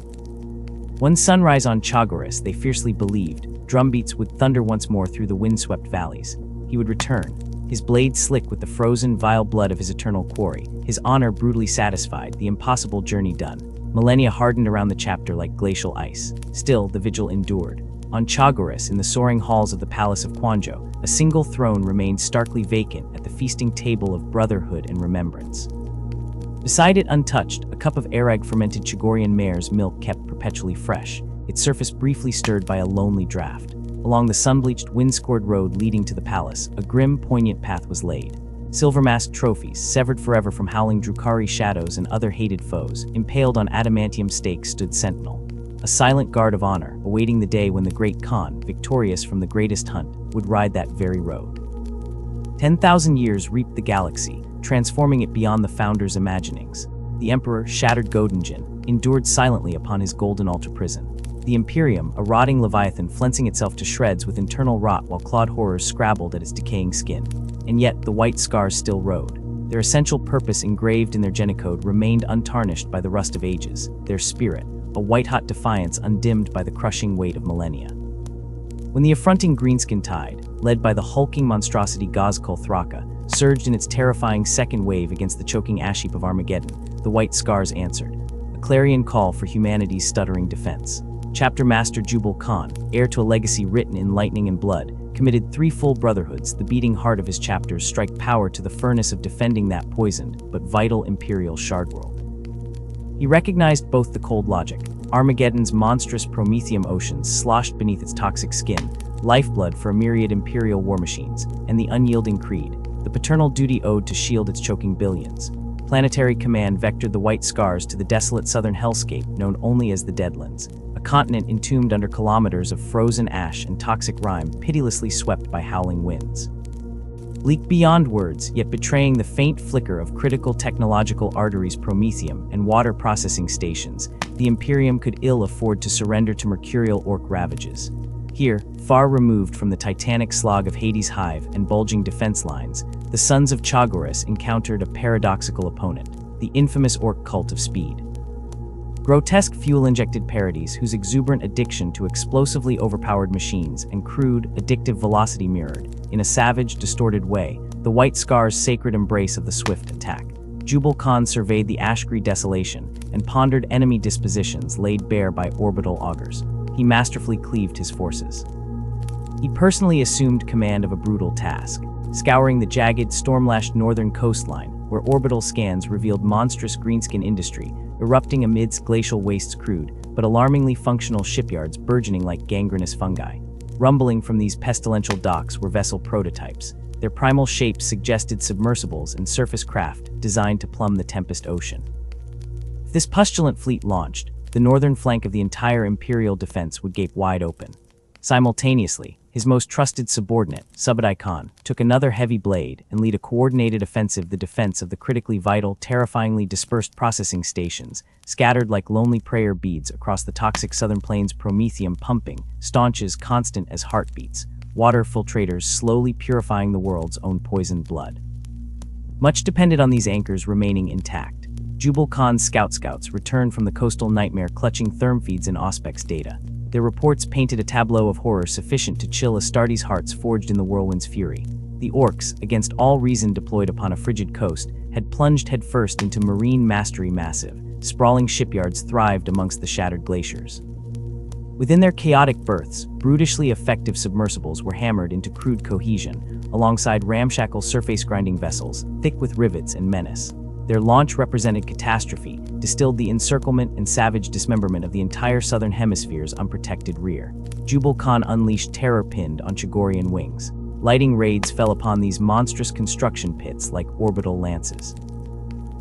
One sunrise on Chagoris, they fiercely believed, drumbeats would thunder once more through the windswept valleys. He would return, his blade slick with the frozen, vile blood of his eternal quarry, his honor brutally satisfied, the impossible journey done. Millennia hardened around the chapter like glacial ice. Still, the vigil endured. On Chagoris, in the soaring halls of the Palace of Quanjo, a single throne remained starkly vacant at the feasting table of brotherhood and remembrance. Beside it, untouched, a cup of Arag-fermented Chagorian mare's milk kept perpetually fresh, its surface briefly stirred by a lonely draught. Along the sun-bleached, wind-scored road leading to the palace, a grim, poignant path was laid. Silver-masked trophies, severed forever from howling Drukhari shadows and other hated foes, impaled on adamantium stakes stood sentinel. A silent guard of honor, awaiting the day when the Great Khan, victorious from the greatest hunt, would ride that very road. 10,000 years reaped the galaxy, transforming it beyond the Founder's imaginings. The Emperor, shattered Godinjin, endured silently upon his golden altar prison. The Imperium, a rotting leviathan flensing itself to shreds with internal rot while clawed horrors scrabbled at its decaying skin. And yet, the White Scars still rode. Their essential purpose engraved in their genocode remained untarnished by the rust of ages, their spirit, a white-hot defiance undimmed by the crushing weight of millennia. When the affronting greenskin tide, led by the hulking monstrosity Gazkul Thraka, surged in its terrifying second wave against the choking ash heap of Armageddon, the White Scars answered, a clarion call for humanity's stuttering defense. Chapter Master Jubal Khan, heir to a legacy written in lightning and blood, committed 3 full brotherhoods. The beating heart of his chapters strike power to the furnace of defending that poisoned but vital imperial shard world. He recognized both the cold logic, Armageddon's monstrous Prometheum oceans sloshed beneath its toxic skin, lifeblood for a myriad imperial war machines, and the unyielding creed, the paternal duty owed to shield its choking billions. Planetary command vectored the white scars to the desolate southern hellscape known only as the Deadlands, a continent entombed under kilometers of frozen ash and toxic rime pitilessly swept by howling winds. Bleak beyond words, yet betraying the faint flicker of critical technological arteries Promethium and water processing stations, the Imperium could ill afford to surrender to mercurial orc ravages. Here, far removed from the titanic slog of Hades' hive and bulging defense lines, the sons of Chagoras encountered a paradoxical opponent, the infamous orc cult of speed. Grotesque fuel-injected parodies whose exuberant addiction to explosively overpowered machines and crude, addictive velocity mirrored, in a savage, distorted way, the White Scar's sacred embrace of the swift attack. Jubal Khan surveyed the Ashgree desolation and pondered enemy dispositions laid bare by orbital augurs. He masterfully cleaved his forces. He personally assumed command of a brutal task, scouring the jagged, storm-lashed northern coastline, where orbital scans revealed monstrous greenskin industry erupting amidst glacial wastes, crude but alarmingly functional shipyards burgeoning like gangrenous fungi. Rumbling from these pestilential docks were vessel prototypes. Their primal shapes suggested submersibles and surface craft designed to plumb the Tempest Ocean. If this pustulant fleet launched, the northern flank of the entire Imperial defense would gape wide open. Simultaneously, his most trusted subordinate, Subadai Khan, took another heavy blade and led a coordinated offensive the defense of the critically vital, terrifyingly dispersed processing stations, scattered like lonely prayer beads across the toxic southern plains. Promethium pumping, staunches constant as heartbeats, water filtrators slowly purifying the world's own poisoned blood. Much depended on these anchors remaining intact. Jubal Khan's scouts returned from the coastal nightmare clutching therm feeds and Auspex data. Their reports painted a tableau of horror sufficient to chill Astartes' hearts forged in the whirlwind's fury. The orcs, against all reason deployed upon a frigid coast, had plunged headfirst into marine mastery massive. Sprawling shipyards thrived amongst the shattered glaciers. Within their chaotic berths, brutishly effective submersibles were hammered into crude cohesion, alongside ramshackle surface-grinding vessels, thick with rivets and menace. Their launch represented catastrophe, distilled the encirclement and savage dismemberment of the entire southern hemisphere's unprotected rear. Jubal Khan unleashed terror pinned on Chagorian wings. Lighting raids fell upon these monstrous construction pits like orbital lances.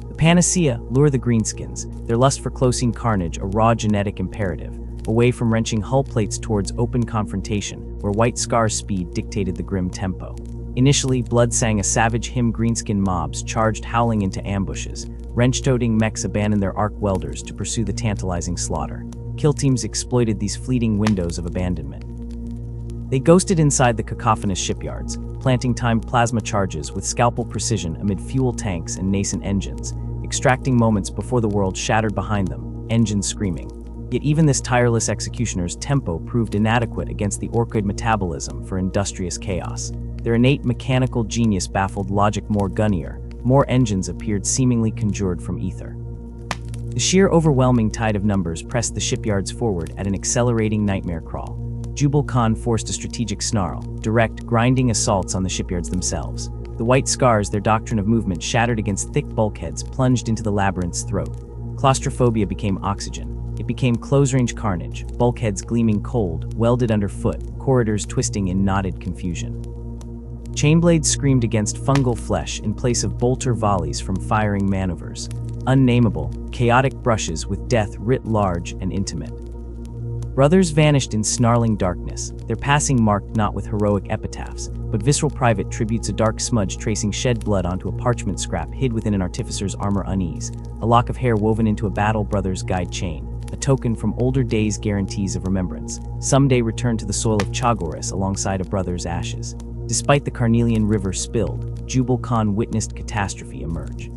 The panacea, lure the greenskins, their lust for closing carnage a raw genetic imperative, away from wrenching hull plates towards open confrontation, where White Scar's speed dictated the grim tempo. Initially, blood sang a savage hymn. Greenskin mobs charged howling into ambushes. Wrench-toting mechs abandoned their arc welders to pursue the tantalizing slaughter. Kill teams exploited these fleeting windows of abandonment. They ghosted inside the cacophonous shipyards, planting timed plasma charges with scalpel precision amid fuel tanks and nascent engines, extracting moments before the world shattered behind them, engines screaming. Yet even this tireless executioner's tempo proved inadequate against the orcoid metabolism for industrious chaos. Their innate mechanical genius baffled logic. More gunnier, more engines appeared seemingly conjured from ether. The sheer overwhelming tide of numbers pressed the shipyards forward at an accelerating nightmare crawl. Jubal Khan forced a strategic snarl, direct, grinding assaults on the shipyards themselves. The White Scars, their doctrine of movement shattered against thick bulkheads, plunged into the labyrinth's throat. Claustrophobia became oxygen. It became close-range carnage, bulkheads gleaming cold, welded underfoot, corridors twisting in knotted confusion. Chainblades screamed against fungal flesh in place of bolter volleys from firing maneuvers. Unnameable, chaotic brushes with death writ large and intimate. Brothers vanished in snarling darkness, their passing marked not with heroic epitaphs, but visceral private tributes, a dark smudge tracing shed blood onto a parchment scrap hid within an artificer's armor unease, a lock of hair woven into a battle brother's guide chain, a token from older days' guarantees of remembrance, someday returned to the soil of Chagoras alongside a brother's ashes. Despite the Carnelian River spilled, Jubal Khan witnessed catastrophe emerge.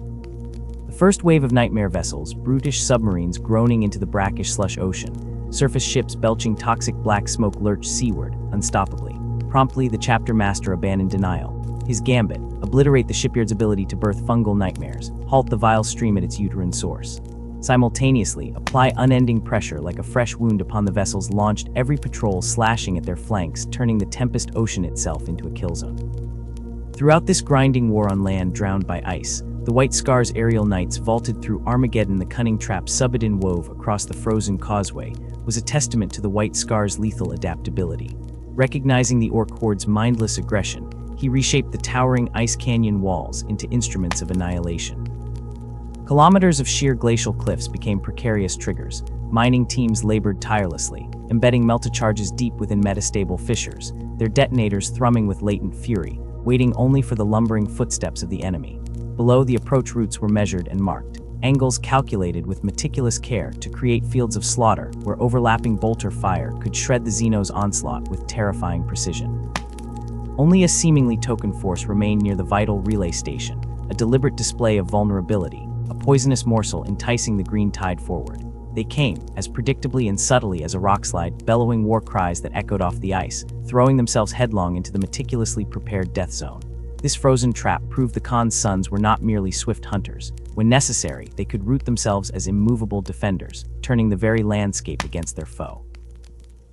The first wave of nightmare vessels, brutish submarines groaning into the brackish slush ocean, surface ships belching toxic black smoke lurched seaward, unstoppably. Promptly, the chapter master abandoned denial. His gambit, obliterate the shipyard's ability to birth fungal nightmares, halt the vile stream at its uterine source. Simultaneously, apply unending pressure like a fresh wound upon the vessels launched, every patrol slashing at their flanks, turning the Tempest Ocean itself into a kill zone. Throughout this grinding war on land drowned by ice, the White Scar's aerial knights vaulted through Armageddon. The cunning trap Subadin wove across the frozen causeway was a testament to the White Scar's lethal adaptability. Recognizing the orc horde's mindless aggression, he reshaped the towering ice canyon walls into instruments of annihilation. Kilometers of sheer glacial cliffs became precarious triggers. Mining teams labored tirelessly, embedding melta-charges deep within metastable fissures, their detonators thrumming with latent fury, waiting only for the lumbering footsteps of the enemy. Below, the approach routes were measured and marked, angles calculated with meticulous care to create fields of slaughter where overlapping bolter fire could shred the Xeno's onslaught with terrifying precision. Only a seemingly token force remained near the vital relay station, a deliberate display of vulnerability, a poisonous morsel enticing the green tide forward. They came, as predictably and subtly as a rockslide, bellowing war cries that echoed off the ice, throwing themselves headlong into the meticulously prepared death zone. This frozen trap proved the Khan's sons were not merely swift hunters. When necessary, they could root themselves as immovable defenders, turning the very landscape against their foe.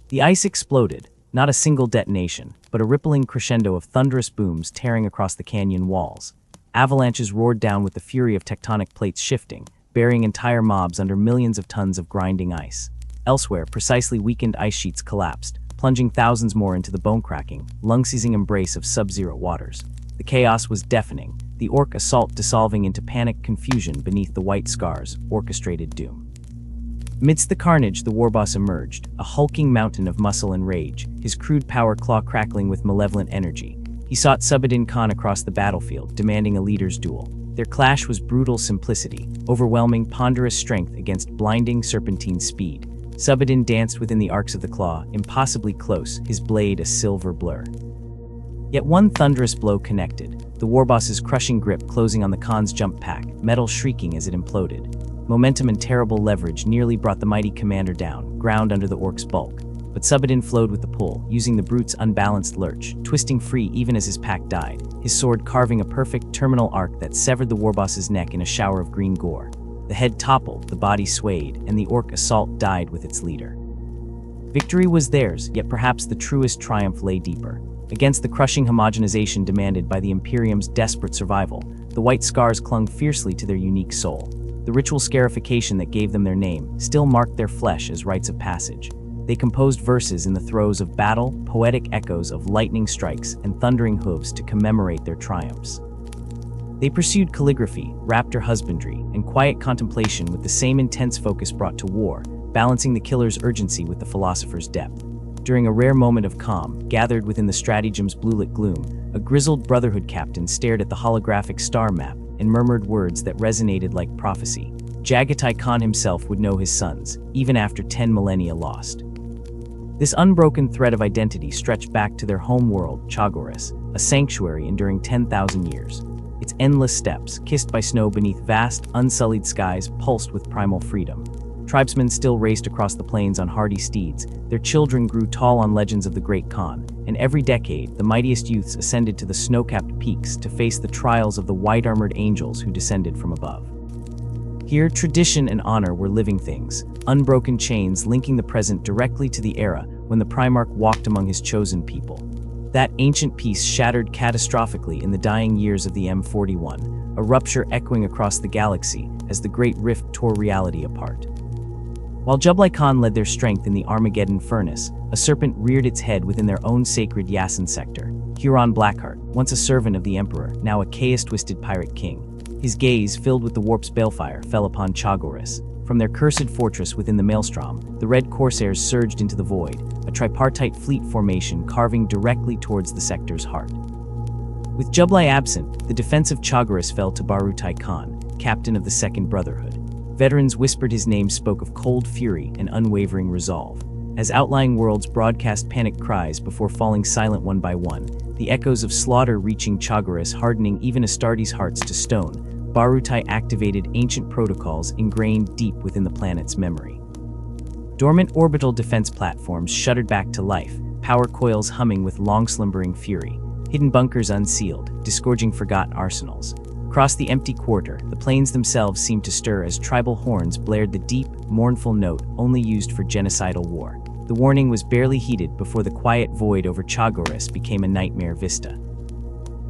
The ice exploded, not a single detonation, but a rippling crescendo of thunderous booms tearing across the canyon walls. Avalanches roared down with the fury of tectonic plates shifting, burying entire mobs under millions of tons of grinding ice. Elsewhere, precisely weakened ice sheets collapsed, plunging thousands more into the bone-cracking, lung-seizing embrace of sub-zero waters. The chaos was deafening, the orc assault dissolving into panicked confusion beneath the white scars' orchestrated doom. Amidst the carnage, the warboss emerged, a hulking mountain of muscle and rage, his crude power claw crackling with malevolent energy. He sought Subadin Khan across the battlefield, demanding a leader's duel. Their clash was brutal simplicity, overwhelming ponderous strength against blinding serpentine speed. Subadin danced within the arcs of the claw, impossibly close, his blade a silver blur. Yet one thunderous blow connected, the warboss's crushing grip closing on the Khan's jump pack, metal shrieking as it imploded. Momentum and terrible leverage nearly brought the mighty commander down, ground under the orc's bulk. But Subadin flowed with the pull, using the brute's unbalanced lurch, twisting free even as his pack died, his sword carving a perfect terminal arc that severed the warboss's neck in a shower of green gore. The head toppled, the body swayed, and the orc assault died with its leader. Victory was theirs, yet perhaps the truest triumph lay deeper. Against the crushing homogenization demanded by the Imperium's desperate survival, the white scars clung fiercely to their unique soul. The ritual scarification that gave them their name still marked their flesh as rites of passage. They composed verses in the throes of battle, poetic echoes of lightning strikes and thundering hooves to commemorate their triumphs. They pursued calligraphy, raptor husbandry, and quiet contemplation with the same intense focus brought to war, balancing the killer's urgency with the philosopher's depth. During a rare moment of calm, gathered within the stratagem's blue-lit gloom, a grizzled Brotherhood captain stared at the holographic star map and murmured words that resonated like prophecy. Jagatai Khan himself would know his sons, even after 10 millennia lost. This unbroken thread of identity stretched back to their home world, Chagoris, a sanctuary enduring 10,000 years. Its endless steppes, kissed by snow beneath vast, unsullied skies, pulsed with primal freedom. Tribesmen still raced across the plains on hardy steeds, their children grew tall on legends of the Great Khan, and every decade, the mightiest youths ascended to the snow-capped peaks to face the trials of the white-armored angels who descended from above. Here, tradition and honor were living things, unbroken chains linking the present directly to the era when the Primarch walked among his chosen people. That ancient peace shattered catastrophically in the dying years of the M41, a rupture echoing across the galaxy as the Great Rift tore reality apart. While Jublai Khan led their strength in the Armageddon furnace, a serpent reared its head within their own sacred Yasin sector. Huron Blackheart, once a servant of the Emperor, now a chaos-twisted pirate king. His gaze, filled with the warp's balefire, fell upon Chagoris. From their cursed fortress within the Maelstrom, the Red Corsairs surged into the void, a tripartite fleet formation carving directly towards the sector's heart. With Jublai absent, the defense of Chagoris fell to Barutai Khan, captain of the Second Brotherhood. Veterans whispered his name spoke of cold fury and unwavering resolve. As outlying worlds broadcast panicked cries before falling silent one by one, the echoes of slaughter reaching Chagoris hardening even Astartes' hearts to stone, Barutai activated ancient protocols ingrained deep within the planet's memory. Dormant orbital defense platforms shuddered back to life, power coils humming with long-slumbering fury, hidden bunkers unsealed, disgorging forgotten arsenals. Across the empty quarter, the plains themselves seemed to stir as tribal horns blared the deep, mournful note only used for genocidal war. The warning was barely heeded before the quiet void over Chagoris became a nightmare vista.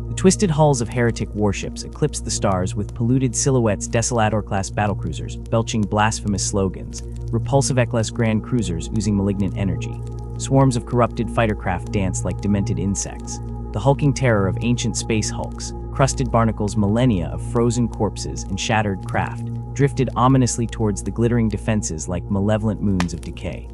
The twisted hulls of heretic warships eclipsed the stars with polluted silhouettes, Desolator-class battlecruisers belching blasphemous slogans, repulsive Eklas grand cruisers oozing malignant energy. Swarms of corrupted fighter craft danced like demented insects. The hulking terror of ancient space hulks, crusted barnacles, millennia of frozen corpses and shattered craft, drifted ominously towards the glittering defenses like malevolent moons of decay.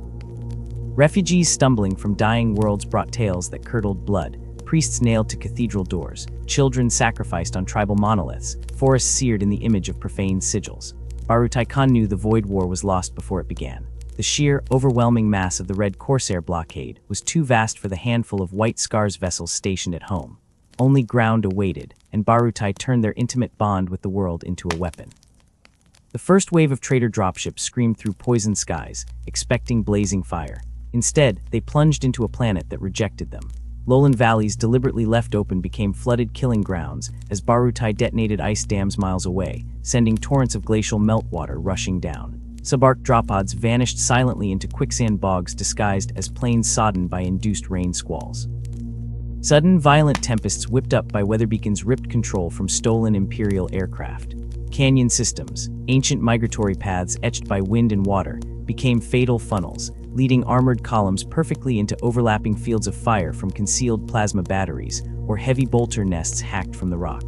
Refugees stumbling from dying worlds brought tales that curdled blood, priests nailed to cathedral doors, children sacrificed on tribal monoliths, forests seared in the image of profane sigils. Barutai Khan knew the Void War was lost before it began. The sheer, overwhelming mass of the Red Corsair blockade was too vast for the handful of White Scar's vessels stationed at home. Only ground awaited, and Barutai turned their intimate bond with the world into a weapon. The first wave of trader dropships screamed through poisoned skies, expecting blazing fire. Instead, they plunged into a planet that rejected them. Lowland valleys deliberately left open became flooded killing grounds as Barutai detonated ice dams miles away, sending torrents of glacial meltwater rushing down. Subarc dropods vanished silently into quicksand bogs disguised as plains sodden by induced rain squalls. Sudden, violent tempests whipped up by weather beacons ripped control from stolen Imperial aircraft. Canyon systems, ancient migratory paths etched by wind and water, became fatal funnels, leading armored columns perfectly into overlapping fields of fire from concealed plasma batteries or heavy bolter nests hacked from the rock.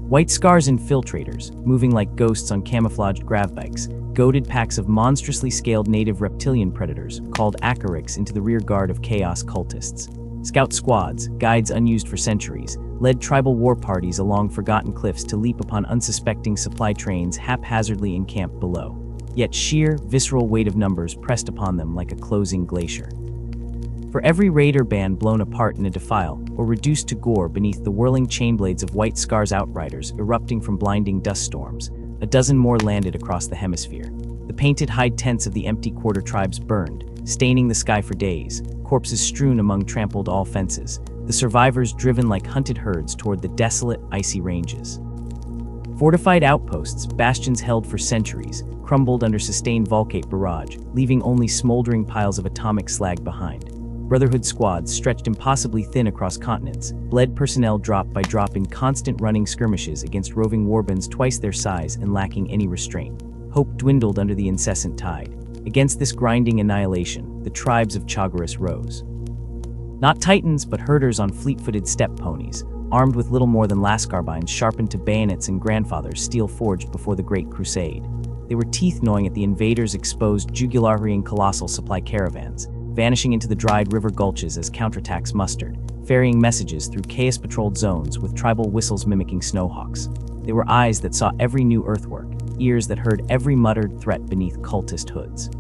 White Scar's infiltrators, moving like ghosts on camouflaged gravbikes, goaded packs of monstrously scaled native reptilian predators, called Akariks, into the rear guard of chaos cultists. Scout squads, guides unused for centuries, led tribal war parties along forgotten cliffs to leap upon unsuspecting supply trains haphazardly encamped below. Yet sheer, visceral weight of numbers pressed upon them like a closing glacier. For every raid or band blown apart in a defile, or reduced to gore beneath the whirling chainblades of White Scar's outriders erupting from blinding dust storms, a dozen more landed across the hemisphere. The painted hide tents of the empty quarter tribes burned, staining the sky for days, corpses strewn among trampled all fences, the survivors driven like hunted herds toward the desolate, icy ranges. Fortified outposts, bastions held for centuries, crumbled under sustained volcate barrage, leaving only smoldering piles of atomic slag behind. Brotherhood squads stretched impossibly thin across continents, bled personnel drop by drop in constant running skirmishes against roving warbands twice their size and lacking any restraint. Hope dwindled under the incessant tide. Against this grinding annihilation, the tribes of Chaggaris rose. Not titans, but herders on fleet-footed steppe ponies, armed with little more than lascarbines sharpened to bayonets and grandfathers steel forged before the Great Crusade. They were teeth-gnawing at the invaders' exposed jugular-hurrying colossal supply caravans, vanishing into the dried river gulches as counterattacks mustered, ferrying messages through chaos-patrolled zones with tribal whistles mimicking snowhawks. They were eyes that saw every new earthwork, ears that heard every muttered threat beneath cultist hoods.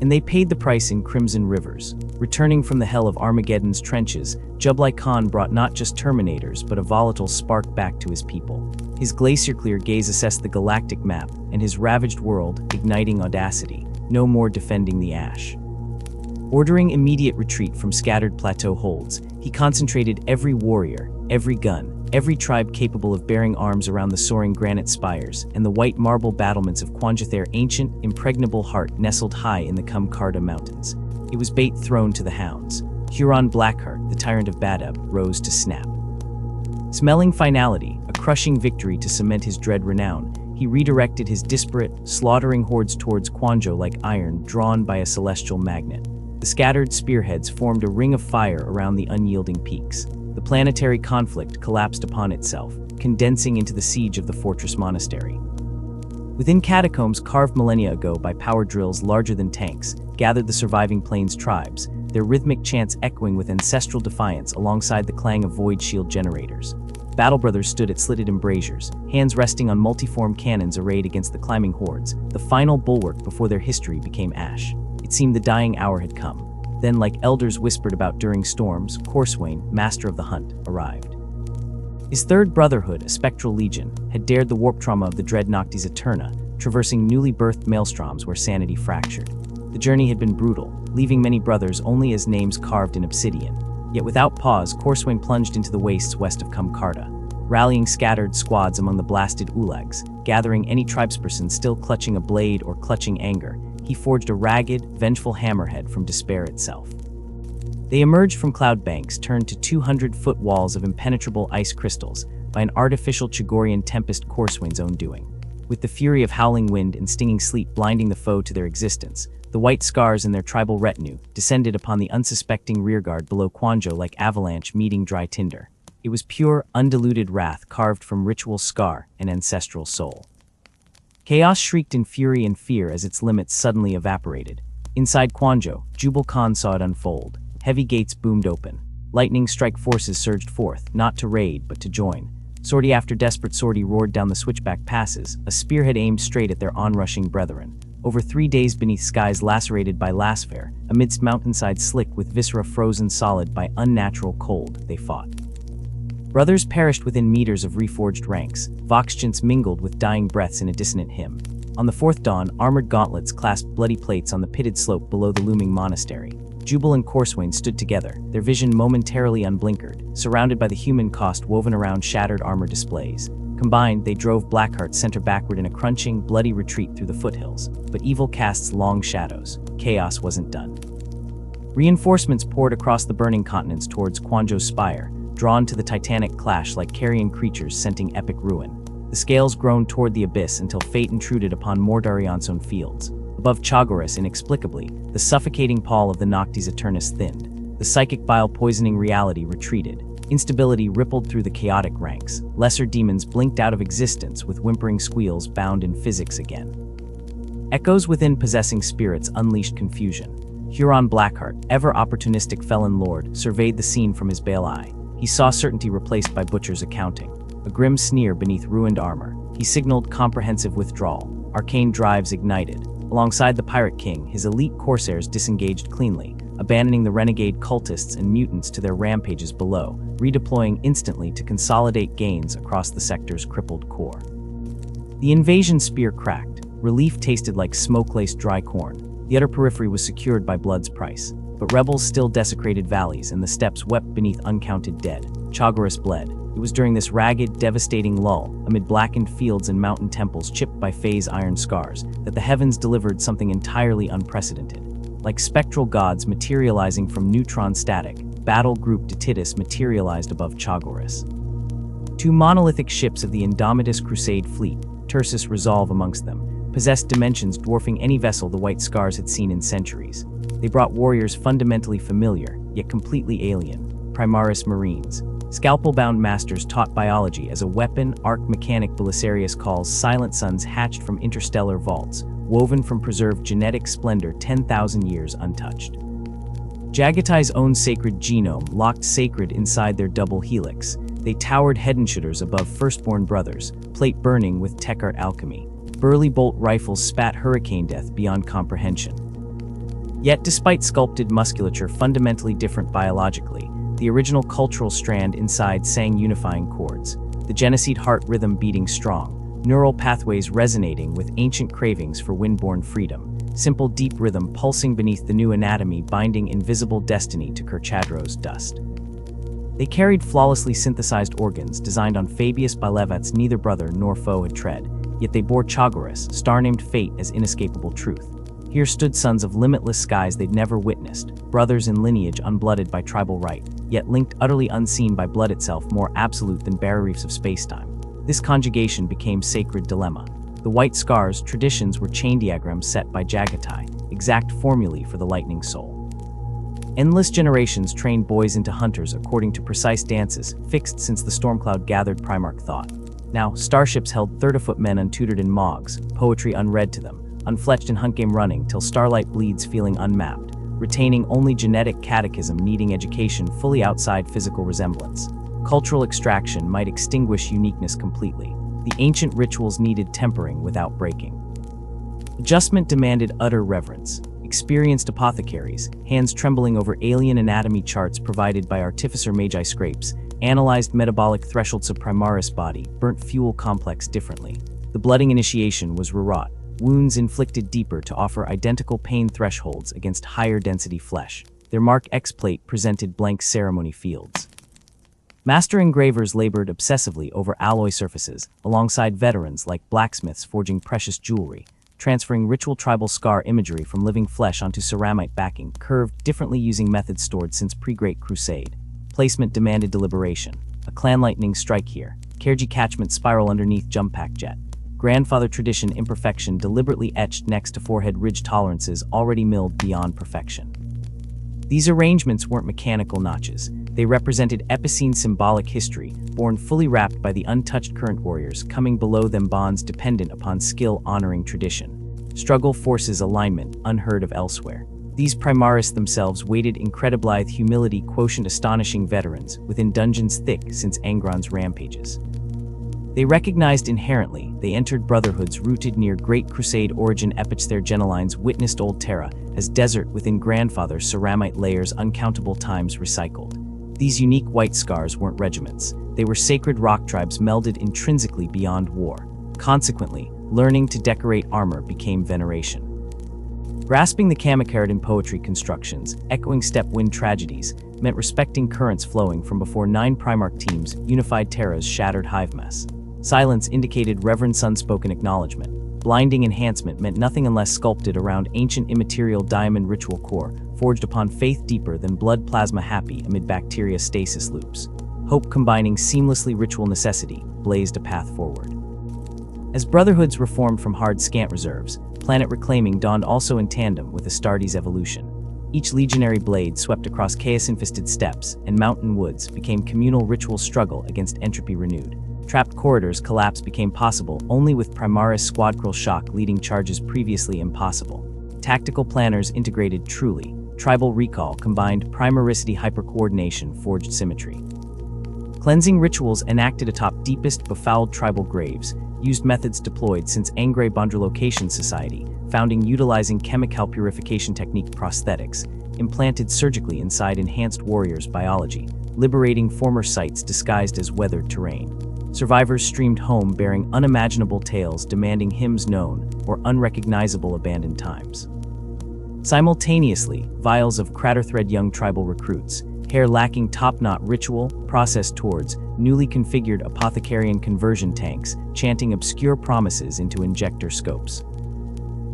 And they paid the price in crimson rivers. Returning from the hell of Armageddon's trenches, Jublai Khan brought not just Terminators, but a volatile spark back to his people. His glacier-clear gaze assessed the galactic map, and his ravaged world, igniting audacity, no more defending the ash. Ordering immediate retreat from scattered plateau holds, he concentrated every warrior, every gun, every tribe capable of bearing arms around the soaring granite spires and the white marble battlements of Quanjathair's ancient, impregnable heart nestled high in the Kumkarda mountains. It was bait thrown to the hounds. Huron Blackheart, the tyrant of Badab, rose to snap. Smelling finality, a crushing victory to cement his dread renown, he redirected his disparate, slaughtering hordes towards Quanjo like iron drawn by a celestial magnet. The scattered spearheads formed a ring of fire around the unyielding peaks. The planetary conflict collapsed upon itself, condensing into the siege of the fortress monastery. Within catacombs carved millennia ago by power drills larger than tanks, gathered the surviving plains tribes, their rhythmic chants echoing with ancestral defiance alongside the clang of void shield generators. Battle brothers stood at slitted embrasures, hands resting on multiform cannons arrayed against the climbing hordes, the final bulwark before their history became ash. It seemed the dying hour had come. Then, like elders whispered about during storms, Corswain, master of the hunt, arrived. His third brotherhood, a spectral legion, had dared the warp trauma of the dread Noctis Eterna, traversing newly birthed maelstroms where sanity fractured. The journey had been brutal, leaving many brothers only as names carved in obsidian. Yet without pause, Corswain plunged into the wastes west of Kumkarda, rallying scattered squads among the blasted ulags, gathering any tribesperson still clutching a blade or clutching anger. He forged a ragged, vengeful hammerhead from despair itself. They emerged from cloud banks, turned to 200-foot walls of impenetrable ice crystals by an artificial Chagorian tempest Corswain's own doing. With the fury of howling wind and stinging sleet blinding the foe to their existence, The white scars in their tribal retinue descended upon the unsuspecting rearguard below Quanjo like avalanche meeting dry tinder. It was pure, undiluted wrath carved from ritual scar and ancestral soul. Chaos shrieked in fury and fear as its limits suddenly evaporated. Inside Quanjo, Jubal Khan saw it unfold. Heavy gates boomed open. Lightning strike forces surged forth, not to raid, but to join. Sortie after desperate sortie roared down the switchback passes, a spearhead aimed straight at their onrushing brethren. Over 3 days beneath skies lacerated by lasfare, amidst mountainsides slick with viscera frozen solid by unnatural cold, they fought. Brothers perished within meters of reforged ranks. Voxgents mingled with dying breaths in a dissonant hymn. On the fourth dawn, armored gauntlets clasped bloody plates on the pitted slope below the looming monastery. Jubal and Corswain stood together, their vision momentarily unblinkered, surrounded by the human cost woven around shattered armor displays. Combined, they drove Blackheart center backward in a crunching, bloody retreat through the foothills. But evil casts long shadows. Chaos wasn't done. Reinforcements poured across the burning continents towards Quanjo's spire, drawn to the titanic clash like carrion creatures scenting epic ruin. The scales groaned toward the abyss until fate intruded upon Mordarion's own fields. Above Chagoris, inexplicably, the suffocating pall of the Noctis Eternus thinned. The psychic bile-poisoning reality retreated. Instability rippled through the chaotic ranks. Lesser demons blinked out of existence with whimpering squeals bound in physics again. Echoes within possessing spirits unleashed confusion. Huron Blackheart, ever opportunistic felon lord, surveyed the scene from his bale eye. He saw certainty replaced by butcher's accounting. A grim sneer beneath ruined armor. He signaled comprehensive withdrawal. Arcane drives ignited. Alongside the Pirate King, his elite corsairs disengaged cleanly, abandoning the renegade cultists and mutants to their rampages below, redeploying instantly to consolidate gains across the sector's crippled core. The invasion spear cracked. Relief tasted like smoke-laced dry corn. The utter periphery was secured by blood's price. But rebels still desecrated valleys, and the steppes wept beneath uncounted dead. Chagoris bled. It was during this ragged, devastating lull, amid blackened fields and mountain temples chipped by Fae's iron scars, that the heavens delivered something entirely unprecedented. Like spectral gods materializing from neutron static, battle group Detitus materialized above Chagoris. 2 monolithic ships of the Indomitus Crusade fleet, Tursus Resolve amongst them, possessed dimensions dwarfing any vessel the White Scars had seen in centuries. They brought warriors fundamentally familiar, yet completely alien, Primaris Marines. Scalpel-bound masters taught biology as a weapon arc mechanic Belisarius calls silent suns hatched from interstellar vaults, woven from preserved genetic splendor 10,000 years untouched. Jagatai's own sacred genome locked sacred inside their double helix. They towered head and shoulders above firstborn brothers, plate burning with Techart alchemy. Burly bolt rifles spat hurricane death beyond comprehension. Yet despite sculpted musculature fundamentally different biologically, the original cultural strand inside sang unifying chords, the Genesede heart rhythm beating strong, neural pathways resonating with ancient cravings for wind-born freedom, simple deep rhythm pulsing beneath the new anatomy binding invisible destiny to Kurchadro's dust. They carried flawlessly synthesized organs designed on Fabius Bilevat's neither brother nor foe had tread, yet they bore Chagoris, star-named fate, as inescapable truth. Here stood sons of limitless skies they'd never witnessed, brothers in lineage unblooded by tribal right, yet linked utterly unseen by blood itself more absolute than barrier reefs of spacetime. This conjugation became sacred dilemma. The White Scars' traditions were chain diagrams set by Jagatai, exact formulae for the lightning soul. Endless generations trained boys into hunters according to precise dances, fixed since the Stormcloud gathered Primarch thought. Now, starships held 30-foot men untutored in Mogs, poetry unread to them, unfletched in hunt game running till starlight bleeds feeling unmapped, retaining only genetic catechism needing education fully outside physical resemblance. Cultural extraction might extinguish uniqueness completely. The ancient rituals needed tempering without breaking. Adjustment demanded utter reverence. Experienced apothecaries, hands trembling over alien anatomy charts provided by artificer magi scrapes, analyzed metabolic thresholds of Primaris body, burnt fuel complex differently. The blooding initiation was rewrought, wounds inflicted deeper to offer identical pain thresholds against higher density flesh. Their Mark X plate presented blank ceremony fields. Master engravers labored obsessively over alloy surfaces, alongside veterans like blacksmiths forging precious jewelry, transferring ritual tribal scar imagery from living flesh onto ceramite backing, curved differently using methods stored since pre-Great Crusade. Placement demanded deliberation. A clan lightning strike here. Khairji catchment spiral underneath jump pack jet. grandfather tradition imperfection deliberately etched next to forehead ridge tolerances already milled beyond perfection. These arrangements weren't mechanical notches. They represented epicene symbolic history, born fully wrapped by the untouched current warriors, coming below them bonds dependent upon skill honoring tradition. Struggle forces alignment, unheard of elsewhere. These Primaris themselves waited incrediblithe humility quotient astonishing veterans within dungeons thick since Angron's rampages. They recognized inherently, they entered brotherhoods rooted near Great Crusade origin epics their genelines witnessed Old Terra as desert within grandfather ceramite layers uncountable times recycled. These unique white scars weren't regiments, they were sacred rock tribes melded intrinsically beyond war. Consequently, learning to decorate armor became veneration. Grasping the kamikarat in poetry constructions, echoing steppe wind tragedies, meant respecting currents flowing from before 9 Primarch teams unified Terra's shattered hive mess. Silence indicated reverent unspoken acknowledgement. Blinding enhancement meant nothing unless sculpted around ancient immaterial diamond ritual core, forged upon faith deeper than blood plasma happy amid bacteria stasis loops. Hope combining seamlessly ritual necessity blazed a path forward. As brotherhoods reformed from hard scant reserves, planet reclaiming dawned also in tandem with Astartes' evolution. Each legionary blade swept across chaos-infested steppes and mountain woods became communal ritual struggle against entropy renewed. Trapped corridors collapse became possible only with Primaris squadcrawl shock leading charges previously impossible. Tactical planners integrated truly. Tribal recall combined Primaricity hypercoordination forged symmetry. Cleansing rituals enacted atop deepest befouled tribal graves used methods deployed since Angre Bondrolocation Society, founding utilizing chemical purification technique prosthetics, implanted surgically inside enhanced warriors' biology, liberating former sites disguised as weathered terrain. Survivors streamed home bearing unimaginable tales demanding hymns known or unrecognizable abandoned times. Simultaneously, vials of crater-thread young tribal recruits, hair lacking top-knot ritual, processed towards newly configured apothecarian conversion tanks, chanting obscure promises into injector scopes.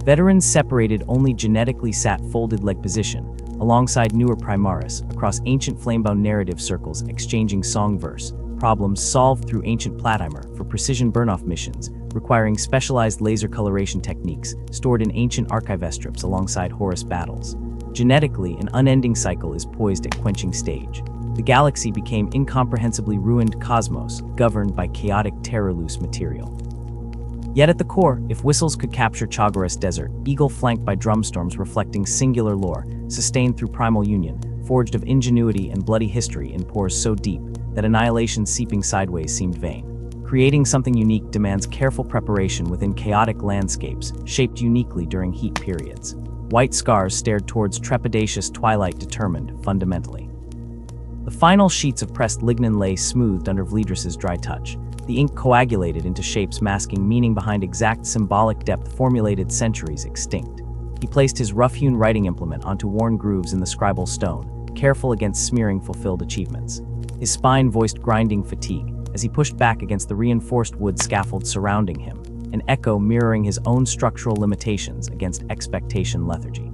Veterans separated only genetically sat folded leg position, alongside newer Primaris, across ancient flamebound narrative circles exchanging song verse, problems solved through ancient Platimer for precision burn-off missions, requiring specialized laser coloration techniques stored in ancient archive strips alongside Horus battles. Genetically, an unending cycle is poised at quenching stage. The galaxy became incomprehensibly ruined cosmos, governed by chaotic terror-loose material. Yet at the core, if whistles could capture Chagoras Desert, Eagle flanked by drumstorms reflecting singular lore, sustained through primal union, forged of ingenuity and bloody history in pores so deep that annihilation seeping sideways seemed vain. Creating something unique demands careful preparation within chaotic landscapes, shaped uniquely during heat periods. White scars stared towards trepidatious twilight determined, fundamentally. The final sheets of pressed lignin lay smoothed under Vlidris's dry touch. The ink coagulated into shapes masking meaning behind exact symbolic depth formulated centuries extinct. He placed his rough-hewn writing implement onto worn grooves in the scribal stone, careful against smearing fulfilled achievements. His spine voiced grinding fatigue as he pushed back against the reinforced wood scaffold surrounding him, an echo mirroring his own structural limitations against expectation lethargy.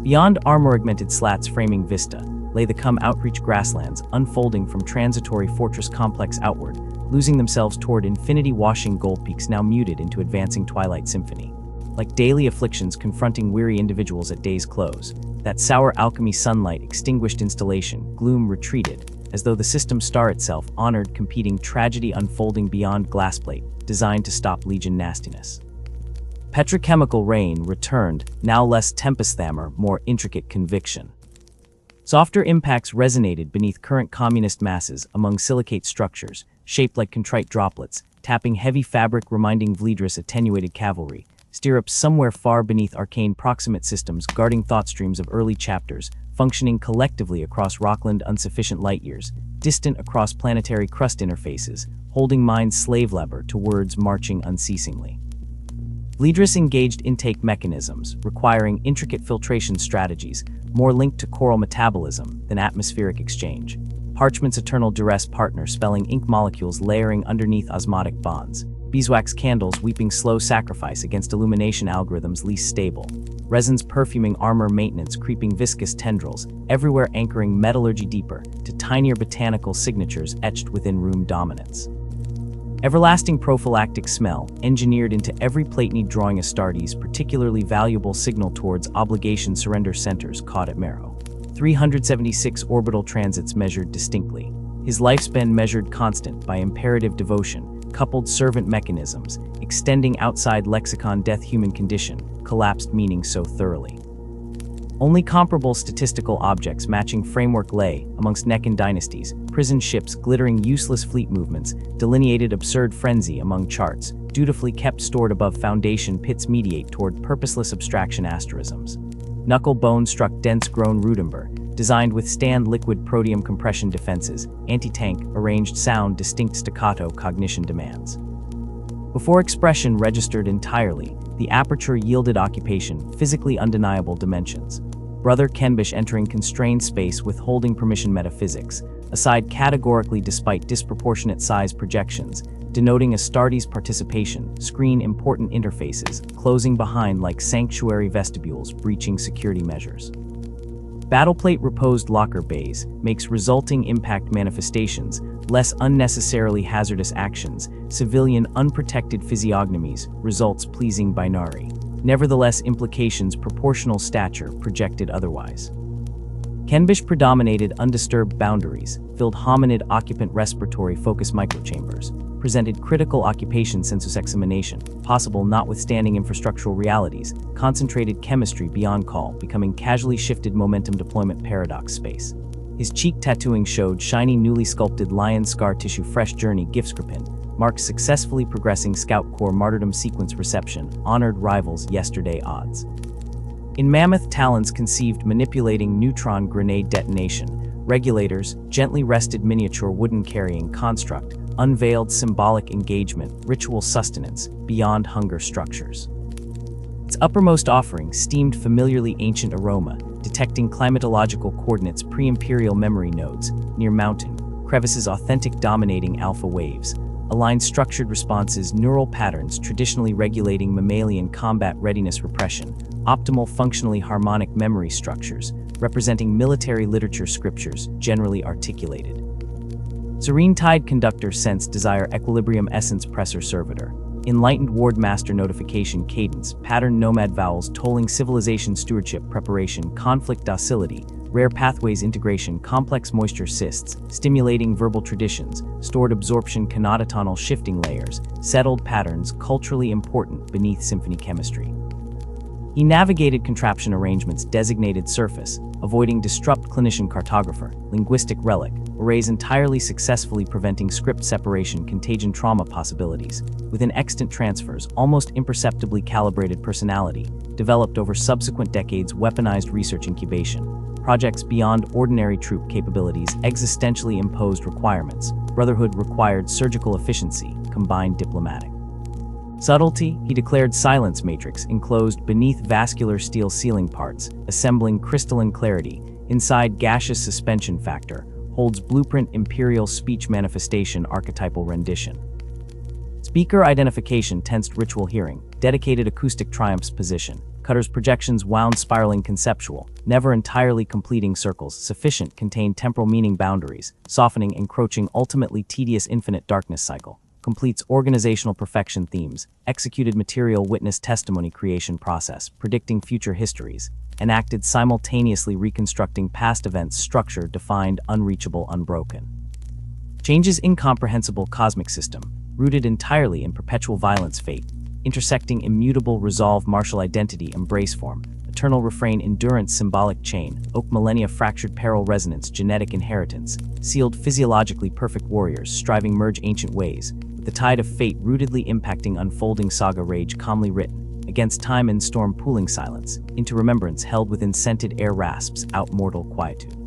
Beyond armor-augmented slats framing vista lay the come-outreach grasslands unfolding from transitory fortress complex outward, losing themselves toward infinity-washing gold peaks now muted into advancing twilight symphony. Like daily afflictions confronting weary individuals at day's close, that sour alchemy sunlight extinguished installation, gloom retreated, as though the system star itself honored competing tragedy unfolding beyond glassplate, designed to stop legion nastiness. Petrochemical rain returned, now less tempest-thammer, more intricate conviction. Softer impacts resonated beneath current communist masses among silicate structures, shaped like contrite droplets, tapping heavy fabric reminding Vlidris attenuated cavalry, stirrups somewhere far beneath arcane proximate systems guarding thought streams of early chapters, functioning collectively across Rockland unsufficient light years, distant across planetary crust interfaces, holding mind's slave lever to words marching unceasingly. Vlidris engaged intake mechanisms, requiring intricate filtration strategies, more linked to coral metabolism than atmospheric exchange. Parchment's eternal duress partner spelling ink molecules layering underneath osmotic bonds. Beeswax candles weeping slow sacrifice against illumination algorithms least stable. Resin's perfuming armor maintenance creeping viscous tendrils, everywhere anchoring metallurgy deeper to tinier botanical signatures etched within room dominance. Everlasting prophylactic smell, engineered into every Platini drawing Astartes, particularly valuable signal towards obligation surrender centers caught at Marrow. 376 orbital transits measured distinctly. His lifespan measured constant by imperative devotion, coupled servant mechanisms, extending outside lexicon death human condition, collapsed meaning so thoroughly. Only comparable statistical objects matching framework lay amongst Neccan dynasties, prison ships glittering useless fleet movements, delineated absurd frenzy among charts, dutifully kept stored above foundation pits mediate toward purposeless abstraction asterisms. Knuckle bone struck dense grown Rudenber, designed withstand liquid proteum compression defenses, anti-tank, arranged sound distinct staccato cognition demands. Before expression registered entirely, the aperture yielded occupation, physically undeniable dimensions. Brother Kenbish entering constrained space withholding permission metaphysics, aside categorically despite disproportionate size projections, denoting Astartes' participation, screen important interfaces, closing behind like sanctuary vestibules breaching security measures. Battleplate reposed locker bays makes resulting impact manifestations, less unnecessarily hazardous actions, civilian unprotected physiognomies, results pleasing binary. Nevertheless implications proportional stature projected otherwise. Kenbish predominated undisturbed boundaries, filled hominid occupant respiratory focus microchambers, presented critical occupation census examination, possible notwithstanding infrastructural realities, concentrated chemistry beyond call, becoming casually shifted momentum deployment paradox space. His cheek tattooing showed shiny newly sculpted lion scar tissue fresh journey giftscripin, marked successfully progressing Scout Corps martyrdom sequence reception, honored rivals yesterday odds. In mammoth talons conceived manipulating neutron grenade detonation, regulators, gently rested miniature wooden carrying construct, unveiled symbolic engagement, ritual sustenance, beyond hunger structures. Its uppermost offering steamed familiarly ancient aroma, detecting climatological coordinates pre-imperial memory nodes, near mountain, crevices authentic dominating alpha waves, aligned structured responses neural patterns traditionally regulating mammalian combat readiness repression, optimal functionally harmonic memory structures, representing military literature scriptures generally articulated. Serene tide conductor sense desire equilibrium essence pressor servitor. Enlightened ward master notification cadence, pattern nomad vowels tolling civilization stewardship preparation conflict docility, rare pathways integration complex moisture cysts, stimulating verbal traditions, stored absorption canonitonal shifting layers, settled patterns culturally important beneath symphony chemistry. He navigated contraption arrangements designated surface, avoiding disrupt clinician cartographer, linguistic relic, arrays entirely successfully preventing script separation contagion trauma possibilities, within extant transfers almost imperceptibly calibrated personality, developed over subsequent decades weaponized research incubation, projects beyond ordinary troop capabilities existentially imposed requirements, Brotherhood required surgical efficiency, combined diplomatic. Subtlety, he declared silence matrix enclosed beneath vascular steel sealing parts, assembling crystalline clarity, inside gaseous suspension factor, holds blueprint imperial speech manifestation archetypal rendition. Speaker identification tensed ritual hearing, dedicated acoustic triumphs position, Cutter's projections wound spiraling conceptual, never entirely completing circles, sufficient contain temporal meaning boundaries, softening encroaching ultimately tedious infinite darkness cycle. Completes organizational perfection themes, executed material witness testimony creation process, predicting future histories, enacted simultaneously reconstructing past events structure defined unreachable unbroken. Changes incomprehensible cosmic system, rooted entirely in perpetual violence fate, intersecting immutable resolve martial identity embrace form, eternal refrain endurance symbolic chain, oak millennia fractured peril resonance genetic inheritance, sealed physiologically perfect warriors striving merge ancient ways, the tide of fate rootedly impacting unfolding saga rage calmly written, against time and storm pooling silence, into remembrance held within scented air rasps out mortal quietude.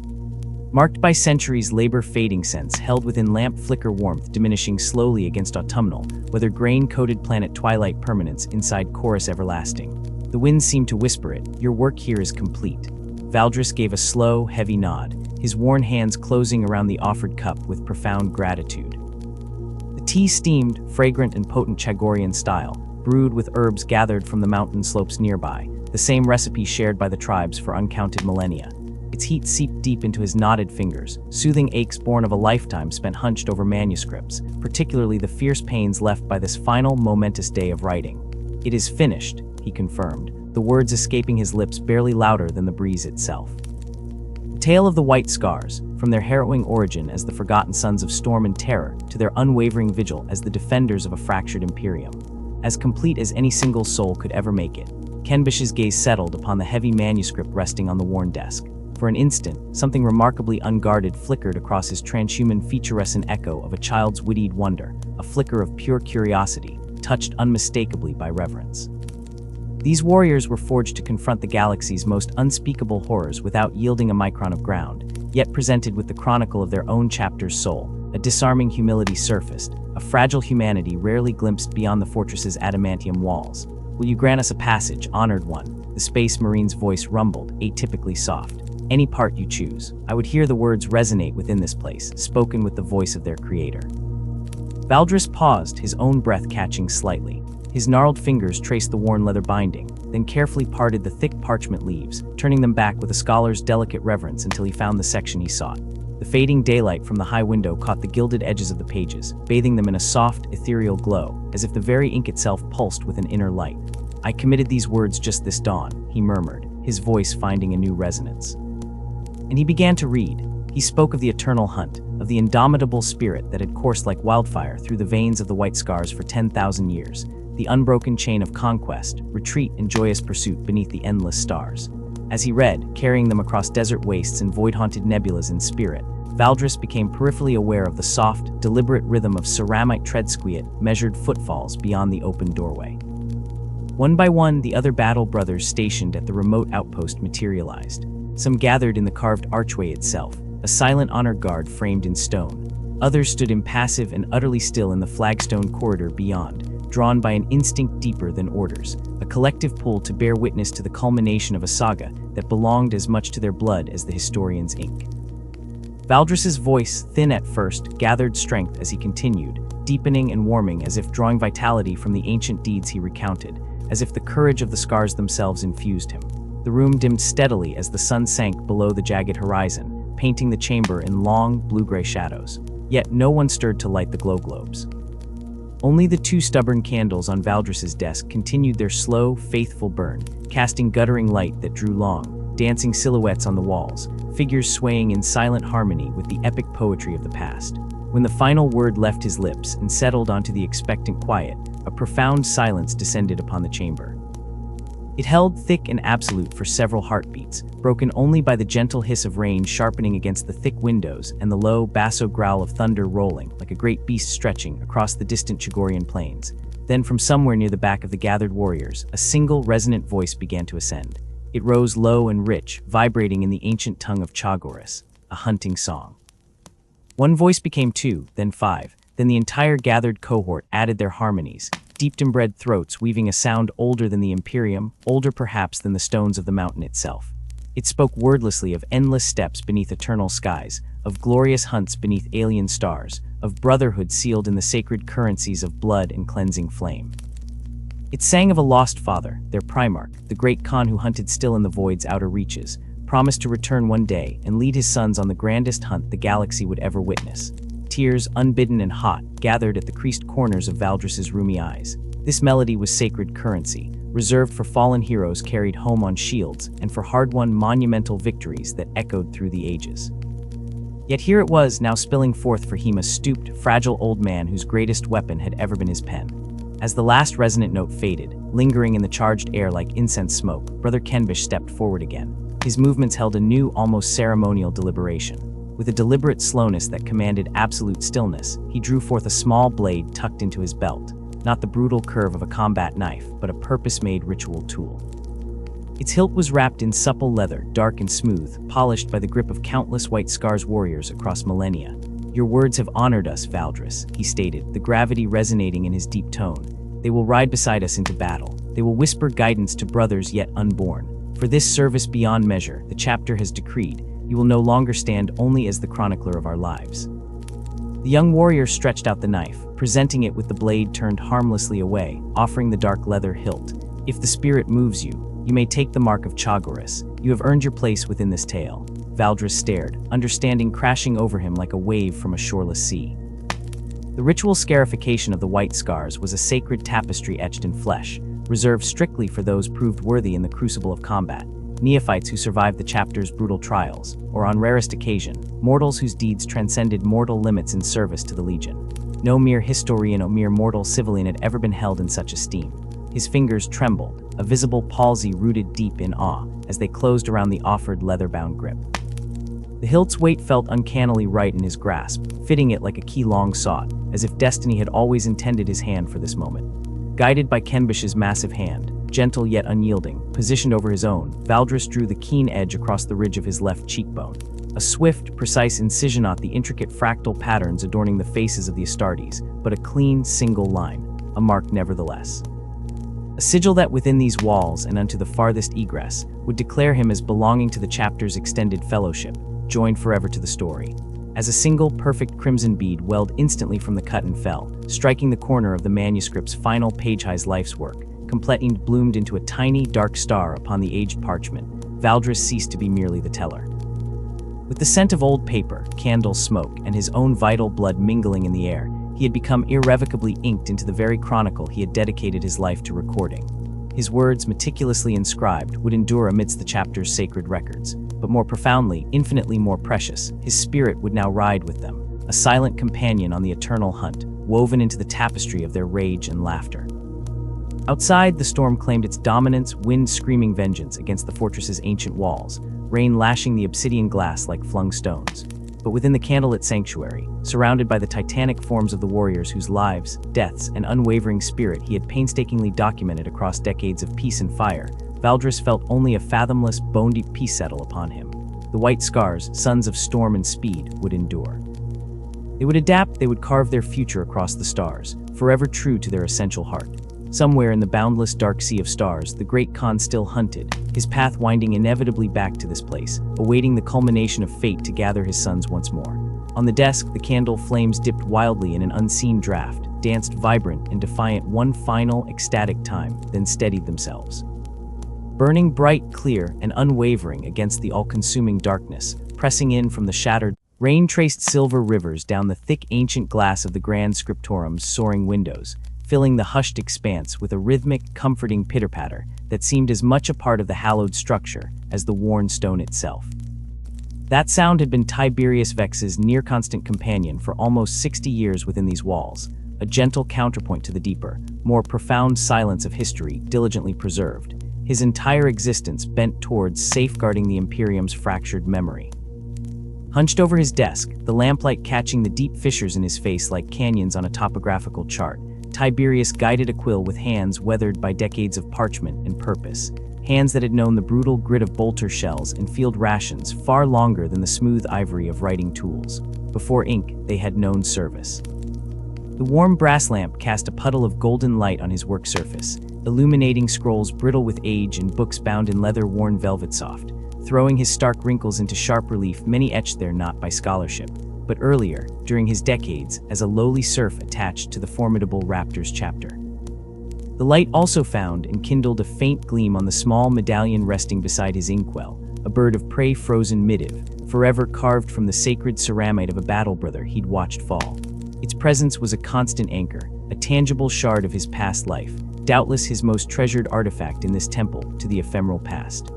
Marked by centuries labor fading sense held within lamp flicker warmth diminishing slowly against autumnal, whether grain-coated planet twilight permanence inside chorus everlasting. The winds seemed to whisper it, your work here is complete. Valdris gave a slow, heavy nod, his worn hands closing around the offered cup with profound gratitude. The tea steamed, fragrant and potent Chagorian style, brewed with herbs gathered from the mountain slopes nearby, the same recipe shared by the tribes for uncounted millennia. Its Its heat seeped deep into his knotted fingers, soothing aches born of a lifetime spent hunched over manuscripts, particularly the fierce pains left by this final, momentous day of writing. "It is finished," he confirmed, the words escaping his lips barely louder than the breeze itself. The tale of the White Scars, from their harrowing origin as the forgotten sons of storm and terror to their unwavering vigil as the defenders of a fractured imperium. As complete as any single soul could ever make it, Kenbish's gaze settled upon the heavy manuscript resting on the worn desk. For an instant, something remarkably unguarded flickered across his transhuman featurescent echo of a child's wittied wonder, a flicker of pure curiosity, touched unmistakably by reverence. These warriors were forged to confront the galaxy's most unspeakable horrors without yielding a micron of ground, yet presented with the chronicle of their own chapter's soul, a disarming humility surfaced, a fragile humanity rarely glimpsed beyond the fortress's adamantium walls. "Will you grant us a passage, honored one?" The Space Marine's voice rumbled, atypically soft. "Any part you choose. I would hear the words resonate within this place, spoken with the voice of their creator." Valdris paused, his own breath catching slightly. His gnarled fingers traced the worn leather binding, then carefully parted the thick parchment leaves, turning them back with a scholar's delicate reverence until he found the section he sought. The fading daylight from the high window caught the gilded edges of the pages, bathing them in a soft, ethereal glow, as if the very ink itself pulsed with an inner light. "I committed these words just this dawn," he murmured, his voice finding a new resonance. And he began to read. He spoke of the eternal hunt, of the indomitable spirit that had coursed like wildfire through the veins of the White Scars for 10,000 years, the unbroken chain of conquest, retreat, and joyous pursuit beneath the endless stars. As he read, carrying them across desert wastes and void-haunted nebulas in spirit, Valdris became peripherally aware of the soft, deliberate rhythm of ceramite treadsquiet, measured footfalls beyond the open doorway. One by one, the other battle brothers stationed at the remote outpost materialized. Some gathered in the carved archway itself, a silent honor guard framed in stone. Others stood impassive and utterly still in the flagstone corridor beyond, drawn by an instinct deeper than orders, a collective pull to bear witness to the culmination of a saga that belonged as much to their blood as the historian's ink. Valdris's voice, thin at first, gathered strength as he continued, deepening and warming as if drawing vitality from the ancient deeds he recounted, as if the courage of the scars themselves infused him. The room dimmed steadily as the sun sank below the jagged horizon, painting the chamber in long, blue-gray shadows. Yet no one stirred to light the glow globes. Only the two stubborn candles on Valdris's desk continued their slow, faithful burn, casting guttering light that drew long, dancing silhouettes on the walls, figures swaying in silent harmony with the epic poetry of the past. When the final word left his lips and settled onto the expectant quiet, a profound silence descended upon the chamber. It held thick and absolute for several heartbeats, broken only by the gentle hiss of rain sharpening against the thick windows and the low, basso growl of thunder rolling, like a great beast stretching, across the distant Chagorian plains. Then from somewhere near the back of the gathered warriors, a single, resonant voice began to ascend. It rose low and rich, vibrating in the ancient tongue of Chagoris, a hunting song. One voice became two, then five, then the entire gathered cohort added their harmonies, deep inbred throats weaving a sound older than the Imperium, older perhaps than the stones of the mountain itself. It spoke wordlessly of endless steppes beneath eternal skies, of glorious hunts beneath alien stars, of brotherhood sealed in the sacred currencies of blood and cleansing flame. It sang of a lost father, their primarch, the great Khan who hunted still in the void's outer reaches, promised to return one day and lead his sons on the grandest hunt the galaxy would ever witness. Tears, unbidden and hot, gathered at the creased corners of Valdris's rheumy eyes. This melody was sacred currency, reserved for fallen heroes carried home on shields and for hard-won monumental victories that echoed through the ages. Yet here it was, now spilling forth for him, a stooped, fragile old man whose greatest weapon had ever been his pen. As the last resonant note faded, lingering in the charged air like incense smoke, Brother Kenbish stepped forward again. His movements held a new, almost ceremonial deliberation. With a deliberate slowness that commanded absolute stillness, he drew forth a small blade tucked into his belt, not the brutal curve of a combat knife, but a purpose-made ritual tool. Its hilt was wrapped in supple leather, dark and smooth, polished by the grip of countless White Scars warriors across millennia. "Your words have honored us, Valdris," he stated, the gravity resonating in his deep tone. "They will ride beside us into battle. They will whisper guidance to brothers yet unborn. For this service beyond measure, the chapter has decreed, you will no longer stand only as the chronicler of our lives." The young warrior stretched out the knife, presenting it with the blade turned harmlessly away, offering the dark leather hilt. "If the spirit moves you, you may take the mark of Chagoris. You have earned your place within this tale." Valdris stared, understanding crashing over him like a wave from a shoreless sea. The ritual scarification of the white scars was a sacred tapestry etched in flesh, reserved strictly for those proved worthy in the crucible of combat, neophytes who survived the chapter's brutal trials, or on rarest occasion, mortals whose deeds transcended mortal limits in service to the Legion. No mere historian or mere mortal civilian had ever been held in such esteem. His fingers trembled, a visible palsy rooted deep in awe, as they closed around the offered leather-bound grip. The hilt's weight felt uncannily right in his grasp, fitting it like a key long sought, as if destiny had always intended his hand for this moment. Guided by Kenbish's massive hand, gentle yet unyielding, positioned over his own, Valdris drew the keen edge across the ridge of his left cheekbone. A swift, precise incision not the intricate fractal patterns adorning the faces of the Astartes, but a clean, single line, a mark nevertheless. A sigil that within these walls and unto the farthest egress would declare him as belonging to the chapter's extended fellowship, joined forever to the story. As a single, perfect crimson bead welled instantly from the cut and fell, striking the corner of the manuscript's final page-high's life's work, completing bloomed into a tiny, dark star upon the aged parchment. Valdris ceased to be merely the teller. With the scent of old paper, candle smoke, and his own vital blood mingling in the air, he had become irrevocably inked into the very chronicle he had dedicated his life to recording. His words, meticulously inscribed, would endure amidst the chapter's sacred records. But more profoundly, infinitely more precious, his spirit would now ride with them, a silent companion on the eternal hunt, woven into the tapestry of their rage and laughter. Outside, the storm claimed its dominance, wind screaming vengeance against the fortress's ancient walls, rain lashing the obsidian glass like flung stones. But within the candlelit sanctuary, surrounded by the titanic forms of the warriors whose lives, deaths, and unwavering spirit he had painstakingly documented across decades of peace and fire, Valdris felt only a fathomless, bone-deep peace settle upon him. The white scars, sons of storm and speed, would endure. They would adapt, they would carve their future across the stars, forever true to their essential heart. Somewhere in the boundless dark sea of stars, the great Khan still hunted, his path winding inevitably back to this place, awaiting the culmination of fate to gather his sons once more. On the desk, the candle flames dipped wildly in an unseen draft, danced vibrant and defiant one final, ecstatic time, then steadied themselves. Burning bright, clear, and unwavering against the all-consuming darkness, pressing in from the shattered, rain-traced silver rivers down the thick ancient glass of the grand scriptorum's soaring windows, filling the hushed expanse with a rhythmic, comforting pitter-patter that seemed as much a part of the hallowed structure as the worn stone itself. That sound had been Tiberius Vex's near-constant companion for almost 60 years within these walls, a gentle counterpoint to the deeper, more profound silence of history diligently preserved, his entire existence bent towards safeguarding the Imperium's fractured memory. Hunched over his desk, the lamplight catching the deep fissures in his face like canyons on a topographical chart, Tiberius guided a quill with hands weathered by decades of parchment and purpose, hands that had known the brutal grit of bolter shells and field rations far longer than the smooth ivory of writing tools. Before ink, they had known service. The warm brass lamp cast a puddle of golden light on his work surface, illuminating scrolls brittle with age and books bound in leather-worn velvet soft, throwing his stark wrinkles into sharp relief, many etched there not by scholarship, but earlier, during his decades, as a lowly serf attached to the formidable Raptors chapter. The light also found and kindled a faint gleam on the small medallion resting beside his inkwell, a bird of prey frozen midiv, forever carved from the sacred ceramite of a battle brother he'd watched fall. Its presence was a constant anchor, a tangible shard of his past life, doubtless his most treasured artifact in this temple to the ephemeral past.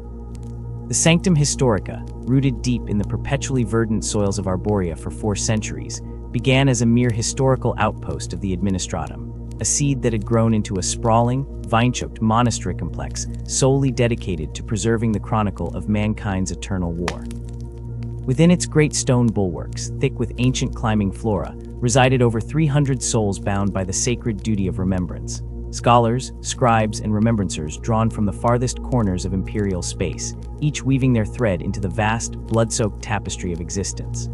The Sanctum Historica, rooted deep in the perpetually verdant soils of Arborea for 4 centuries, began as a mere historical outpost of the Administratum, a seed that had grown into a sprawling, vine-choked monastery complex solely dedicated to preserving the chronicle of mankind's eternal war. Within its great stone bulwarks, thick with ancient climbing flora, resided over 300 souls bound by the sacred duty of remembrance. Scholars, scribes, and remembrancers drawn from the farthest corners of imperial space, each weaving their thread into the vast, blood-soaked tapestry of existence.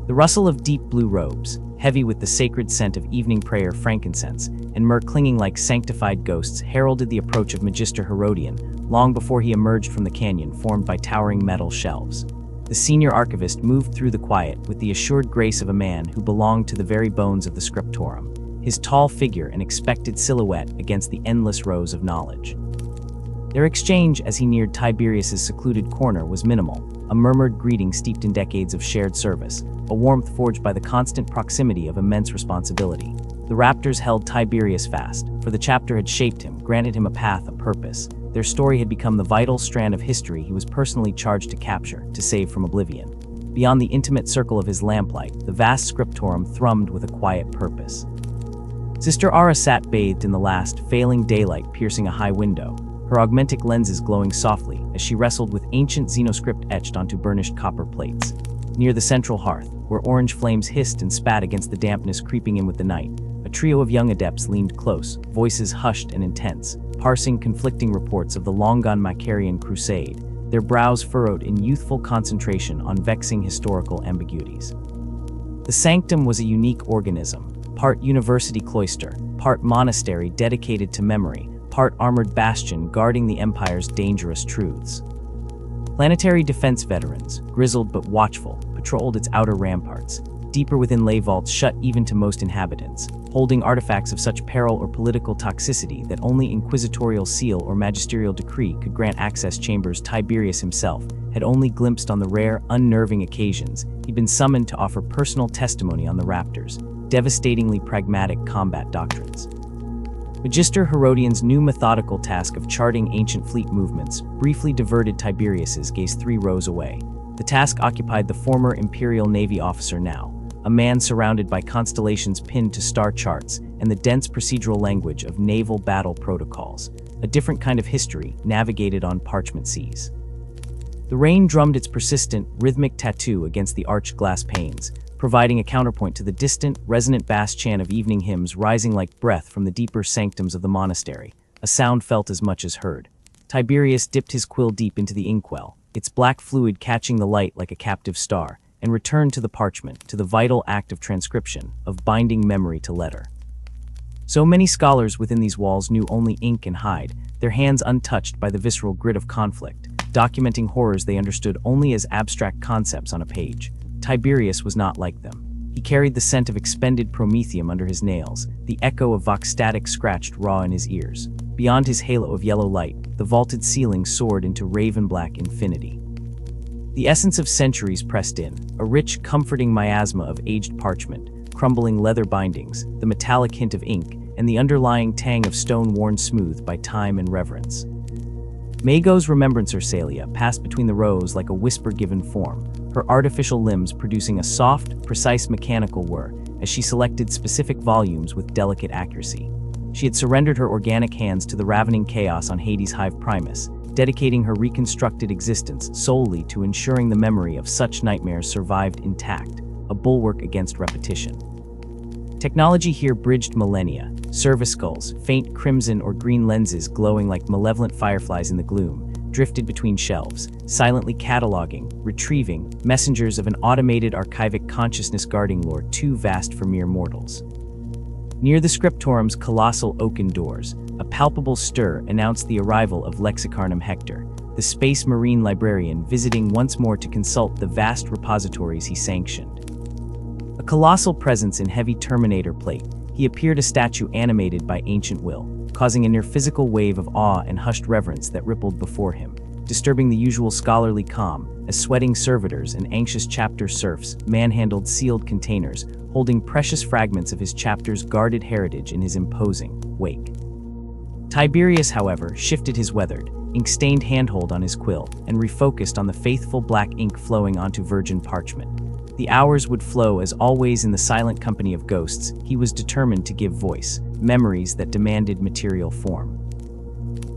The rustle of deep blue robes, heavy with the sacred scent of evening prayer frankincense, and myrrh clinging like sanctified ghosts, heralded the approach of Magister Herodian, long before he emerged from the canyon formed by towering metal shelves. The senior archivist moved through the quiet with the assured grace of a man who belonged to the very bones of the scriptorum, his tall figure an expected silhouette against the endless rows of knowledge. Their exchange as he neared Tiberius's secluded corner was minimal, a murmured greeting steeped in decades of shared service, a warmth forged by the constant proximity of immense responsibility. The Raptors held Tiberius fast, for the chapter had shaped him, granted him a path, a purpose. Their story had become the vital strand of history he was personally charged to capture, to save from oblivion. Beyond the intimate circle of his lamplight, the vast scriptorum thrummed with a quiet purpose. Sister Ara sat bathed in the last, failing daylight piercing a high window, her augmentic lenses glowing softly as she wrestled with ancient xenoscript etched onto burnished copper plates. Near the central hearth, where orange flames hissed and spat against the dampness creeping in with the night, a trio of young adepts leaned close, voices hushed and intense, parsing conflicting reports of the long-gone Macarian crusade, their brows furrowed in youthful concentration on vexing historical ambiguities. The sanctum was a unique organism, part university cloister, part monastery dedicated to memory, part armored bastion guarding the Empire's dangerous truths. Planetary defense veterans, grizzled but watchful, patrolled its outer ramparts. Deeper within lay vaults shut even to most inhabitants, holding artifacts of such peril or political toxicity that only inquisitorial seal or magisterial decree could grant access. Chambers. Tiberius himself had only glimpsed on the rare, unnerving occasions he'd been summoned to offer personal testimony on the Raptors' devastatingly pragmatic combat doctrines. Magister Herodian's new methodical task of charting ancient fleet movements briefly diverted Tiberius's gaze 3 rows away. The task occupied the former Imperial Navy officer now, a man surrounded by constellations pinned to star charts and the dense procedural language of naval battle protocols, a different kind of history navigated on parchment seas. The rain drummed its persistent, rhythmic tattoo against the arched glass panes, providing a counterpoint to the distant, resonant bass chant of evening hymns rising like breath from the deeper sanctums of the monastery, a sound felt as much as heard. Tiberius dipped his quill deep into the inkwell, its black fluid catching the light like a captive star, and returned to the parchment, to the vital act of transcription, of binding memory to letter. So many scholars within these walls knew only ink and hide, their hands untouched by the visceral grit of conflict, documenting horrors they understood only as abstract concepts on a page. Tiberius was not like them. He carried the scent of expended promethium under his nails, the echo of vox static scratched raw in his ears. Beyond his halo of yellow light, the vaulted ceiling soared into raven-black infinity. The essence of centuries pressed in, a rich, comforting miasma of aged parchment, crumbling leather bindings, the metallic hint of ink, and the underlying tang of stone worn smooth by time and reverence. Mago's remembrancer Celia passed between the rows like a whisper given form, her artificial limbs producing a soft, precise mechanical whir as she selected specific volumes with delicate accuracy. She had surrendered her organic hands to the ravening chaos on Hades' Hive Primus, dedicating her reconstructed existence solely to ensuring the memory of such nightmares survived intact, a bulwark against repetition. Technology here bridged millennia, service skulls, faint crimson or green lenses glowing like malevolent fireflies in the gloom, drifted between shelves, silently cataloging, retrieving, messengers of an automated archivic consciousness guarding lore too vast for mere mortals. Near the scriptorum's colossal oaken doors, a palpable stir announced the arrival of Lexicarnum Hector, the space marine librarian visiting once more to consult the vast repositories he sanctioned. A colossal presence in heavy Terminator plate, he appeared a statue animated by ancient will, causing a near-physical wave of awe and hushed reverence that rippled before him, disturbing the usual scholarly calm as sweating servitors and anxious chapter serfs manhandled sealed containers, holding precious fragments of his chapter's guarded heritage in his imposing wake. Tiberius, however, shifted his weathered, ink-stained handhold on his quill and refocused on the faithful black ink flowing onto virgin parchment. The hours would flow as always in the silent company of ghosts. He was determined to give voice, memories that demanded material form.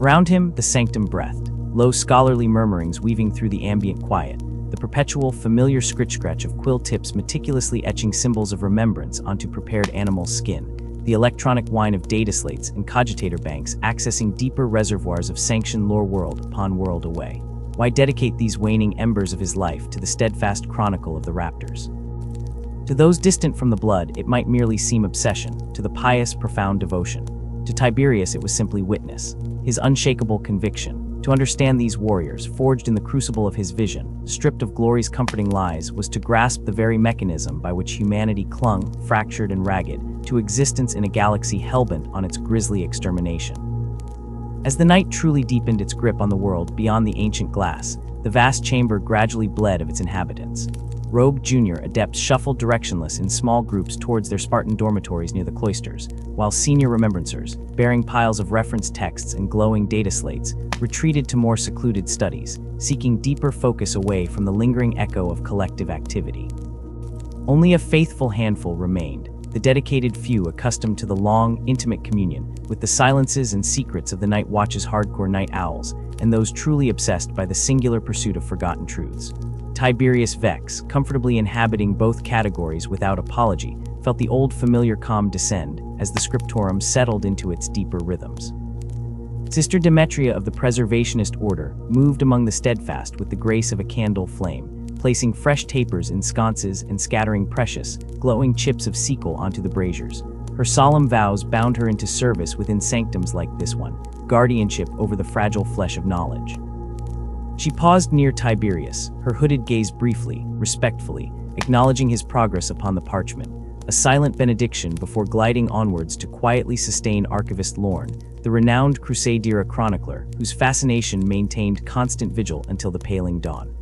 Around him, the sanctum breathed, low scholarly murmurings weaving through the ambient quiet, the perpetual familiar scritch-scratch of quill tips meticulously etching symbols of remembrance onto prepared animal skin, the electronic whine of data slates and cogitator banks accessing deeper reservoirs of sanctioned lore world upon world away. Why dedicate these waning embers of his life to the steadfast chronicle of the Raptors? To those distant from the blood, it might merely seem obsession, to the pious, profound devotion. To Tiberius, it was simply witness, his unshakable conviction. To understand these warriors, forged in the crucible of his vision, stripped of glory's comforting lies, was to grasp the very mechanism by which humanity clung, fractured and ragged, to existence in a galaxy hellbent on its grisly extermination. As the night truly deepened its grip on the world beyond the ancient glass, the vast chamber gradually bled of its inhabitants. Rogue Junior adepts shuffled directionless in small groups towards their Spartan dormitories near the cloisters, while senior remembrancers, bearing piles of reference texts and glowing data slates, retreated to more secluded studies, seeking deeper focus away from the lingering echo of collective activity. Only a faithful handful remained, the dedicated few accustomed to the long, intimate communion with the silences and secrets of the Night Watch's hardcore night owls, and those truly obsessed by the singular pursuit of forgotten truths. Tiberius Vex, comfortably inhabiting both categories without apology, felt the old familiar calm descend as the scriptorum settled into its deeper rhythms. Sister Demetria of the Preservationist Order moved among the steadfast with the grace of a candle flame, placing fresh tapers in sconces and scattering precious, glowing chips of sequel onto the braziers. Her solemn vows bound her into service within sanctums like this one, guardianship over the fragile flesh of knowledge. She paused near Tiberius, her hooded gaze briefly, respectfully, acknowledging his progress upon the parchment, a silent benediction before gliding onwards to quietly sustain Archivist Lorne, the renowned Crusader chronicler whose fascination maintained constant vigil until the paling dawn.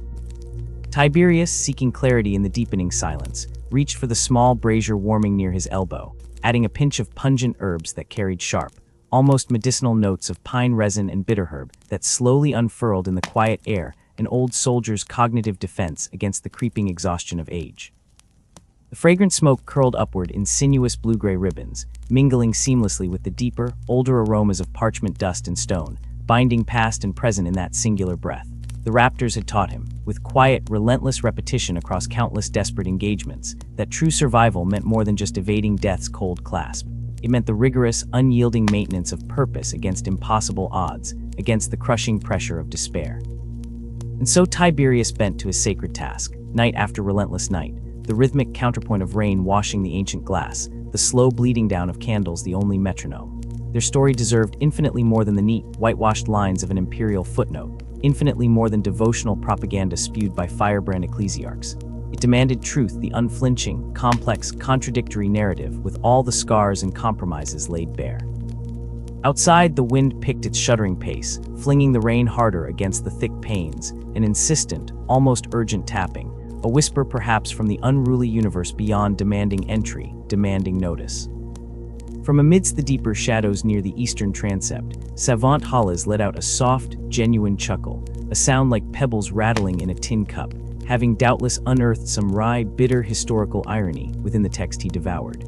Tiberius, seeking clarity in the deepening silence, reached for the small brazier warming near his elbow, adding a pinch of pungent herbs that carried sharp, almost medicinal notes of pine resin and bitterherb that slowly unfurled in the quiet air, an old soldier's cognitive defense against the creeping exhaustion of age. The fragrant smoke curled upward in sinuous blue-gray ribbons, mingling seamlessly with the deeper, older aromas of parchment dust and stone, binding past and present in that singular breath. The Raptors had taught him, with quiet, relentless repetition across countless desperate engagements, that true survival meant more than just evading death's cold clasp. It meant the rigorous, unyielding maintenance of purpose against impossible odds, against the crushing pressure of despair. And so Tiberius bent to his sacred task, night after relentless night, the rhythmic counterpoint of rain washing the ancient glass, the slow bleeding down of candles the only metronome. Their story deserved infinitely more than the neat, whitewashed lines of an imperial footnote, infinitely more than devotional propaganda spewed by firebrand ecclesiarchs. It demanded truth, the unflinching, complex, contradictory narrative with all the scars and compromises laid bare. Outside, the wind picked its shuddering pace, flinging the rain harder against the thick panes, an insistent, almost urgent tapping, a whisper perhaps from the unruly universe beyond demanding entry, demanding notice. From amidst the deeper shadows near the eastern transept, Savant Hollis let out a soft, genuine chuckle, a sound like pebbles rattling in a tin cup, having doubtless unearthed some wry, bitter historical irony within the text he devoured.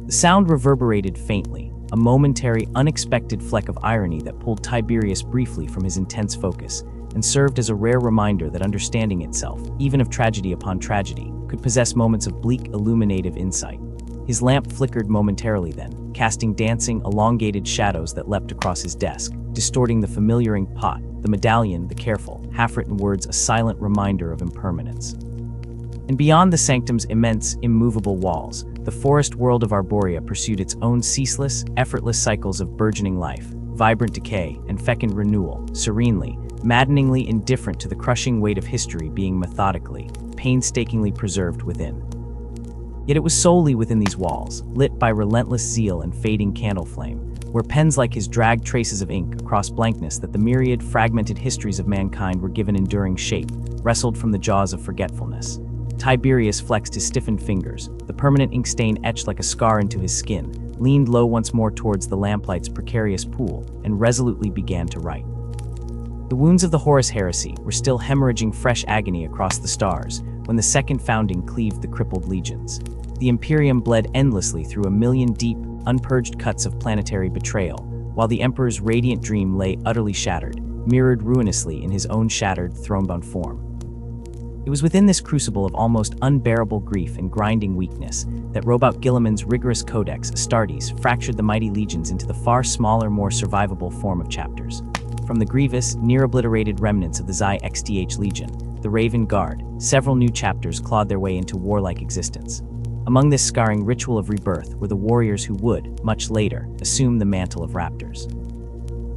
The sound reverberated faintly, a momentary, unexpected fleck of irony that pulled Tiberius briefly from his intense focus, and served as a rare reminder that understanding itself, even of tragedy upon tragedy, could possess moments of bleak, illuminative insight. His lamp flickered momentarily then, casting dancing, elongated shadows that leapt across his desk, distorting the familiar ink pot, the medallion, the careful, half-written words a silent reminder of impermanence. And beyond the sanctum's immense, immovable walls, the forest world of Arborea pursued its own ceaseless, effortless cycles of burgeoning life, vibrant decay, and fecund renewal, serenely, maddeningly indifferent to the crushing weight of history being methodically, painstakingly preserved within. Yet it was solely within these walls, lit by relentless zeal and fading candle flame, where pens like his dragged traces of ink across blankness that the myriad fragmented histories of mankind were given enduring shape, wrestled from the jaws of forgetfulness. Tiberius flexed his stiffened fingers, the permanent ink stain etched like a scar into his skin, leaned low once more towards the lamplight's precarious pool, and resolutely began to write. The wounds of the Horus heresy were still hemorrhaging fresh agony across the stars when the second founding cleaved the crippled legions. The Imperium bled endlessly through a million deep, unpurged cuts of planetary betrayal, while the Emperor's radiant dream lay utterly shattered, mirrored ruinously in his own shattered, throne-bound form. It was within this crucible of almost unbearable grief and grinding weakness that Robout Guilliman's rigorous codex, Astartes, fractured the mighty legions into the far smaller, more survivable form of chapters. From the grievous, near-obliterated remnants of the Xi XDH Legion, the Raven Guard, several new chapters clawed their way into warlike existence. Among this scarring ritual of rebirth were the warriors who would, much later, assume the mantle of raptors.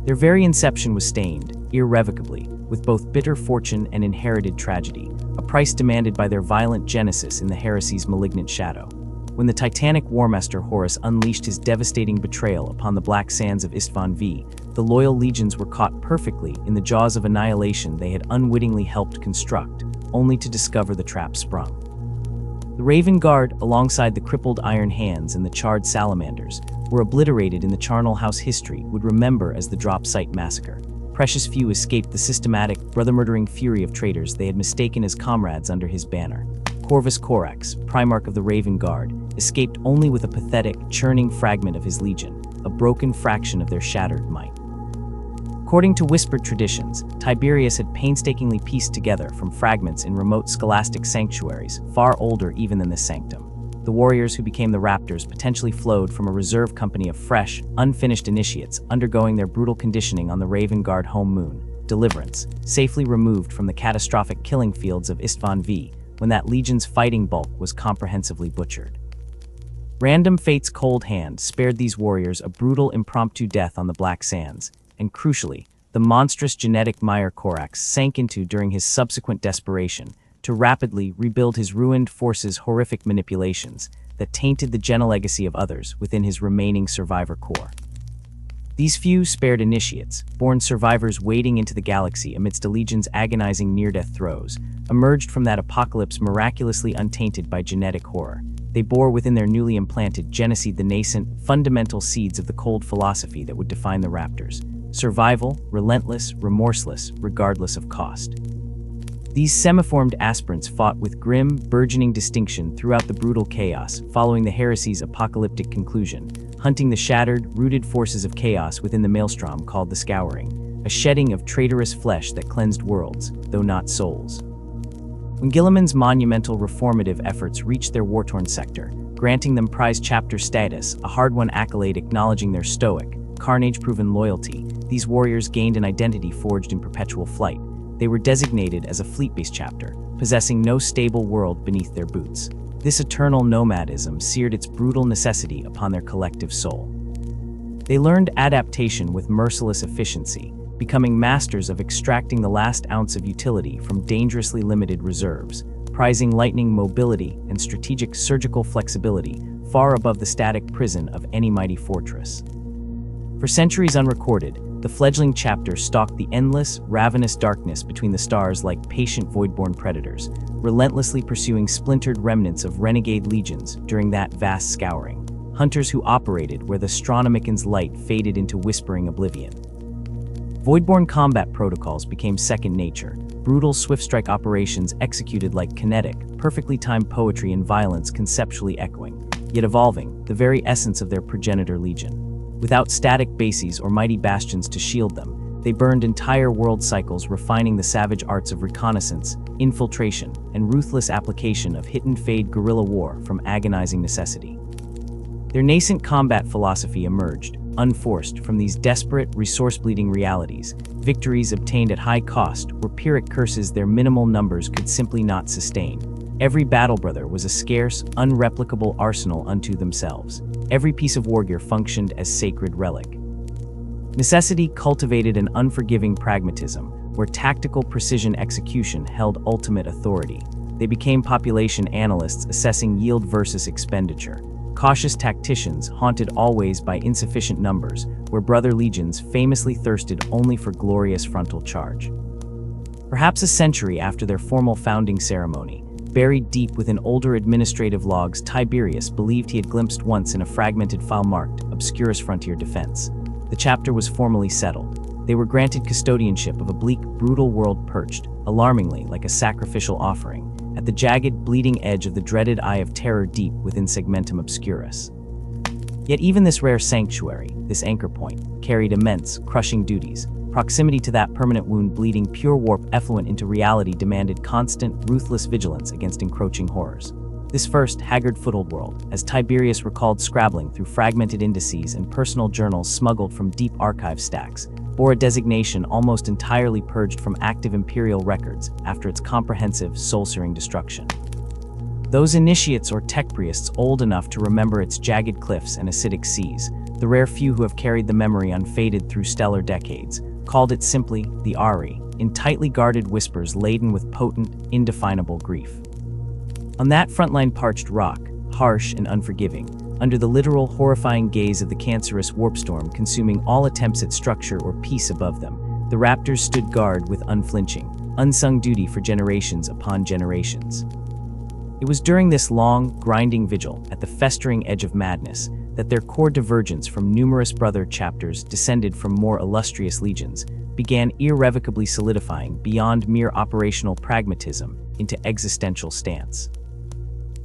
Their very inception was stained, irrevocably, with both bitter fortune and inherited tragedy, a price demanded by their violent genesis in the heresy's malignant shadow. When the titanic Warmaster Horus unleashed his devastating betrayal upon the black sands of Istvan V, the loyal legions were caught perfectly in the jaws of annihilation they had unwittingly helped construct, only to discover the trap sprung. The Raven Guard, alongside the crippled Iron Hands and the charred Salamanders, were obliterated in the Charnel House history would remember as the Drop Site Massacre. Precious few escaped the systematic, brother-murdering fury of traitors they had mistaken as comrades under his banner. Corvus Corax, Primarch of the Raven Guard, escaped only with a pathetic, churning fragment of his legion, a broken fraction of their shattered might. According to whispered traditions, Tiberius had painstakingly pieced together from fragments in remote scholastic sanctuaries, far older even than this sanctum. The warriors who became the Raptors potentially flowed from a reserve company of fresh, unfinished initiates undergoing their brutal conditioning on the Raven Guard home moon, Deliverance, safely removed from the catastrophic killing fields of Istvan V, when that legion's fighting bulk was comprehensively butchered. Random fate's cold hand spared these warriors a brutal impromptu death on the Black Sands, and crucially, the monstrous genetic mire Corax sank into during his subsequent desperation to rapidly rebuild his ruined forces' horrific manipulations that tainted the genelegacy of others within his remaining survivor core. These few spared initiates, born survivors wading into the galaxy amidst a legion's agonizing near-death throes, emerged from that apocalypse miraculously untainted by genetic horror. They bore within their newly implanted genocide the nascent, fundamental seeds of the cold philosophy that would define the Raptors: survival, relentless, remorseless, regardless of cost. These semiformed aspirants fought with grim, burgeoning distinction throughout the brutal chaos, following the heresy's apocalyptic conclusion, hunting the shattered, rooted forces of chaos within the maelstrom called the Scouring, a shedding of traitorous flesh that cleansed worlds, though not souls. When Guilliman's monumental reformative efforts reached their war-torn sector, granting them prize chapter status, a hard-won accolade acknowledging their stoic, carnage-proven loyalty, these warriors gained an identity forged in perpetual flight. They were designated as a fleet-based chapter, possessing no stable world beneath their boots. This eternal nomadism seared its brutal necessity upon their collective soul. They learned adaptation with merciless efficiency, becoming masters of extracting the last ounce of utility from dangerously limited reserves, prizing lightning mobility and strategic surgical flexibility far above the static prison of any mighty fortress. For centuries unrecorded, the fledgling chapter stalked the endless, ravenous darkness between the stars like patient void-born predators, relentlessly pursuing splintered remnants of renegade legions during that vast scouring, hunters who operated where the Astronomican's light faded into whispering oblivion. Voidborn combat protocols became second nature, brutal swift-strike operations executed like kinetic, perfectly timed poetry and violence conceptually echoing, yet evolving, the very essence of their progenitor legion. Without static bases or mighty bastions to shield them, they burned entire world cycles refining the savage arts of reconnaissance, infiltration, and ruthless application of hit-and-fade guerrilla war from agonizing necessity. Their nascent combat philosophy emerged, unforced, from these desperate, resource-bleeding realities, victories obtained at high cost were Pyrrhic curses their minimal numbers could simply not sustain. Every battle brother was a scarce, unreplicable arsenal unto themselves. Every piece of war gear functioned as sacred relic. Necessity cultivated an unforgiving pragmatism, where tactical precision execution held ultimate authority. They became population analysts assessing yield versus expenditure, cautious tacticians haunted always by insufficient numbers, where brother legions famously thirsted only for glorious frontal charge. Perhaps a century after their formal founding ceremony, buried deep within older administrative logs, Tiberius believed he had glimpsed once in a fragmented file marked Obscurus Frontier Defense. The chapter was formally settled. They were granted custodianship of a bleak, brutal world perched, alarmingly like a sacrificial offering, at the jagged, bleeding edge of the dreaded Eye of Terror deep within Segmentum Obscurus. Yet even this rare sanctuary, this anchor point, carried immense, crushing duties. Proximity to that permanent wound bleeding pure warp effluent into reality demanded constant, ruthless vigilance against encroaching horrors. This first, haggard foothold world, as Tiberius recalled scrabbling through fragmented indices and personal journals smuggled from deep archive stacks, bore a designation almost entirely purged from active imperial records after its comprehensive, soul-searing destruction. Those initiates or tech priests old enough to remember its jagged cliffs and acidic seas, the rare few who have carried the memory unfaded through stellar decades, called it simply the Ari, in tightly guarded whispers laden with potent, indefinable grief. On that frontline parched rock, harsh and unforgiving, under the literal horrifying gaze of the cancerous warp storm consuming all attempts at structure or peace above them. The Raptors stood guard with unflinching, unsung duty for generations upon generations. It was during this long, grinding vigil, at the festering edge of madness, that their core divergence from numerous brother chapters descended from more illustrious legions began irrevocably solidifying beyond mere operational pragmatism into existential stance.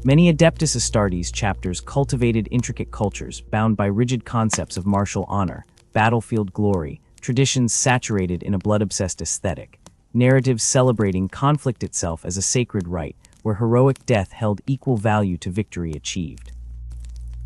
Many Adeptus Astartes chapters cultivated intricate cultures bound by rigid concepts of martial honor, battlefield glory, traditions saturated in a blood-obsessed aesthetic, narratives celebrating conflict itself as a sacred rite, where heroic death held equal value to victory achieved.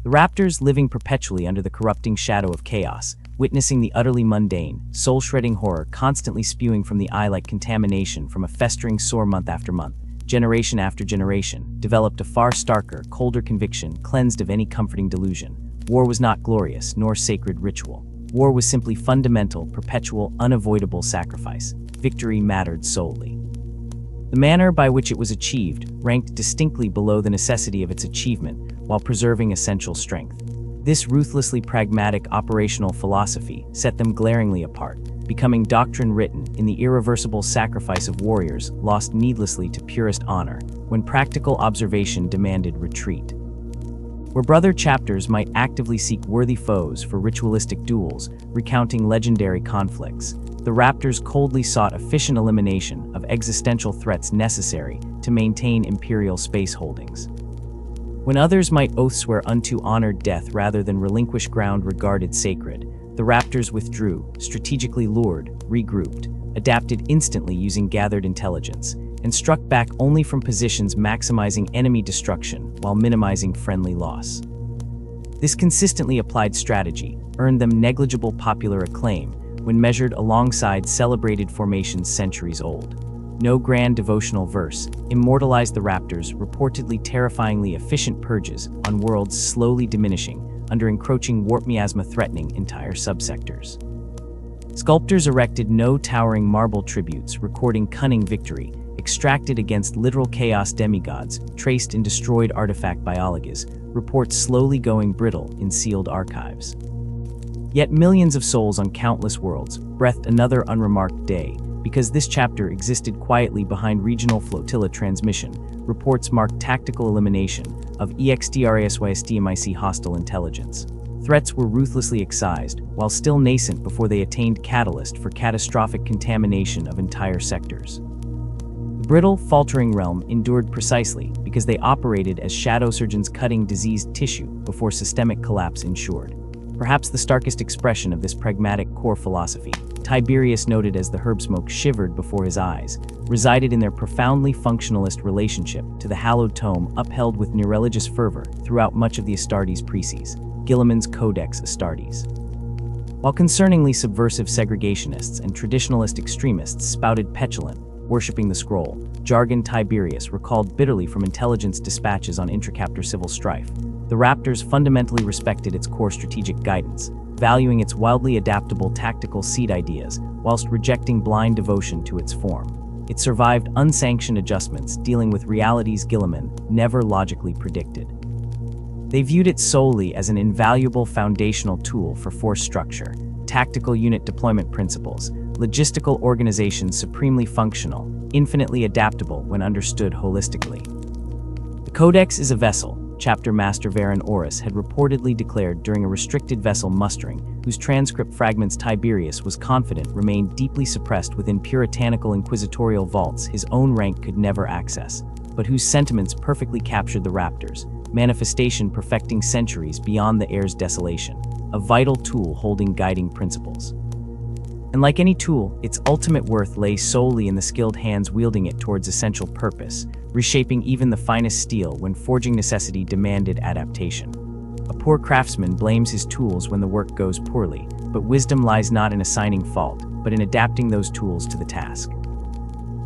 The Raptors, living perpetually under the corrupting shadow of chaos, witnessing the utterly mundane, soul-shredding horror constantly spewing from the eye like contamination from a festering sore month after month, generation after generation, developed a far starker, colder conviction, cleansed of any comforting delusion. War was not glorious, nor sacred ritual. War was simply fundamental, perpetual, unavoidable sacrifice. Victory mattered solely. The manner by which it was achieved ranked distinctly below the necessity of its achievement while preserving essential strength. This ruthlessly pragmatic operational philosophy set them glaringly apart, becoming doctrine written in the irreversible sacrifice of warriors lost needlessly to purest honor when practical observation demanded retreat. Where brother chapters might actively seek worthy foes for ritualistic duels, recounting legendary conflicts, the Raptors coldly sought efficient elimination of existential threats necessary to maintain imperial space holdings. When others might oath swear unto honored death rather than relinquish ground regarded sacred, the Raptors withdrew, strategically lured, regrouped, adapted instantly using gathered intelligence, and struck back only from positions maximizing enemy destruction while minimizing friendly loss. This consistently applied strategy earned them negligible popular acclaim when measured alongside celebrated formations centuries old. No grand devotional verse immortalized the Raptors' reportedly terrifyingly efficient purges on worlds slowly diminishing under encroaching warp miasma threatening entire subsectors. Sculptors erected no towering marble tributes recording cunning victory, extracted against literal chaos demigods, traced in destroyed artifact biologies, reports slowly going brittle in sealed archives. Yet millions of souls on countless worlds breathed another unremarked day, because this chapter existed quietly behind regional flotilla transmission. Reports marked tactical elimination of EXTRASYSTMIC hostile intelligence. Threats were ruthlessly excised, while still nascent before they attained catalyst for catastrophic contamination of entire sectors. The brittle, faltering realm endured precisely because they operated as shadow surgeons cutting diseased tissue before systemic collapse ensured. Perhaps the starkest expression of this pragmatic core philosophy, Tiberius noted as the herb smoke shivered before his eyes, resided in their profoundly functionalist relationship to the hallowed tome upheld with nereligious fervor throughout much of the Astartes Preces, Gilliman's Codex Astartes. While concerningly subversive segregationists and traditionalist extremists spouted petulant, worshipping the scroll, jargon Tiberius recalled bitterly from intelligence dispatches on intracaptor civil strife. The Raptors fundamentally respected its core strategic guidance, valuing its wildly adaptable tactical seed ideas whilst rejecting blind devotion to its form. It survived unsanctioned adjustments dealing with realities Gilliman never logically predicted. They viewed it solely as an invaluable foundational tool for force structure, tactical unit deployment principles, logistical organizations supremely functional, infinitely adaptable when understood holistically. The Codex is a vessel, Chapter Master Varen Oris had reportedly declared during a restricted vessel mustering, whose transcript fragments Tiberius was confident remained deeply suppressed within puritanical inquisitorial vaults his own rank could never access, but whose sentiments perfectly captured the Raptors, manifestation perfecting centuries beyond the air's desolation, a vital tool holding guiding principles. And like any tool, its ultimate worth lay solely in the skilled hands wielding it towards essential purpose, reshaping even the finest steel when forging necessity demanded adaptation. A poor craftsman blames his tools when the work goes poorly, but wisdom lies not in assigning fault, but in adapting those tools to the task.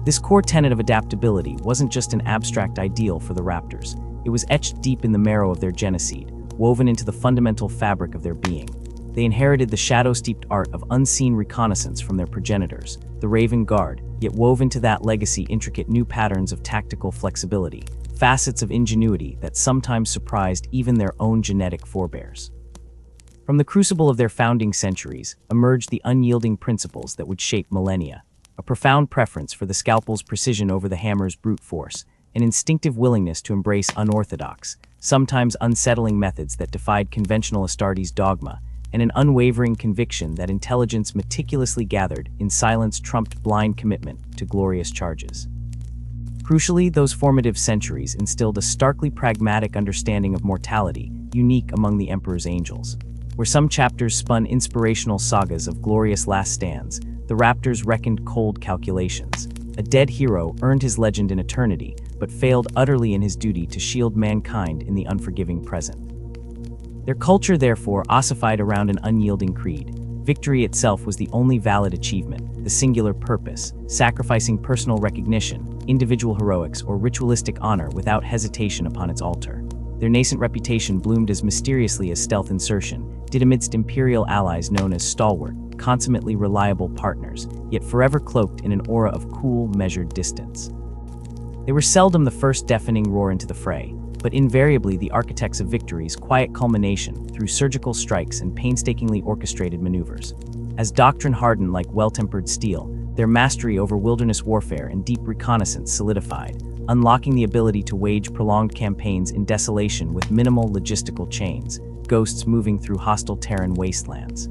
This core tenet of adaptability wasn't just an abstract ideal for the Raptors. It was etched deep in the marrow of their genocide, woven into the fundamental fabric of their being. They inherited the shadow-steeped art of unseen reconnaissance from their progenitors, the Raven Guard, yet wove into that legacy intricate new patterns of tactical flexibility, facets of ingenuity that sometimes surprised even their own genetic forebears. From the crucible of their founding centuries emerged the unyielding principles that would shape millennia: a profound preference for the scalpel's precision over the hammer's brute force, an instinctive willingness to embrace unorthodox, sometimes unsettling methods that defied conventional Astartes dogma, and an unwavering conviction that intelligence meticulously gathered in silence trumped blind commitment to glorious charges. Crucially, those formative centuries instilled a starkly pragmatic understanding of mortality, unique among the Emperor's angels. Where some chapters spun inspirational sagas of glorious last stands, the Raptors reckoned cold calculations. A dead hero earned his legend in eternity, but failed utterly in his duty to shield mankind in the unforgiving present. Their culture, therefore, ossified around an unyielding creed. Victory itself was the only valid achievement, the singular purpose, sacrificing personal recognition, individual heroics, or ritualistic honor without hesitation upon its altar. Their nascent reputation bloomed as mysteriously as stealth insertion, did amidst imperial allies known as stalwart, consummately reliable partners, yet forever cloaked in an aura of cool, measured distance. They were seldom the first deafening roar into the fray, but invariably the architects of victory's quiet culmination through surgical strikes and painstakingly orchestrated maneuvers. As doctrine hardened like well-tempered steel, their mastery over wilderness warfare and deep reconnaissance solidified, unlocking the ability to wage prolonged campaigns in desolation with minimal logistical chains, ghosts moving through hostile Terran wastelands.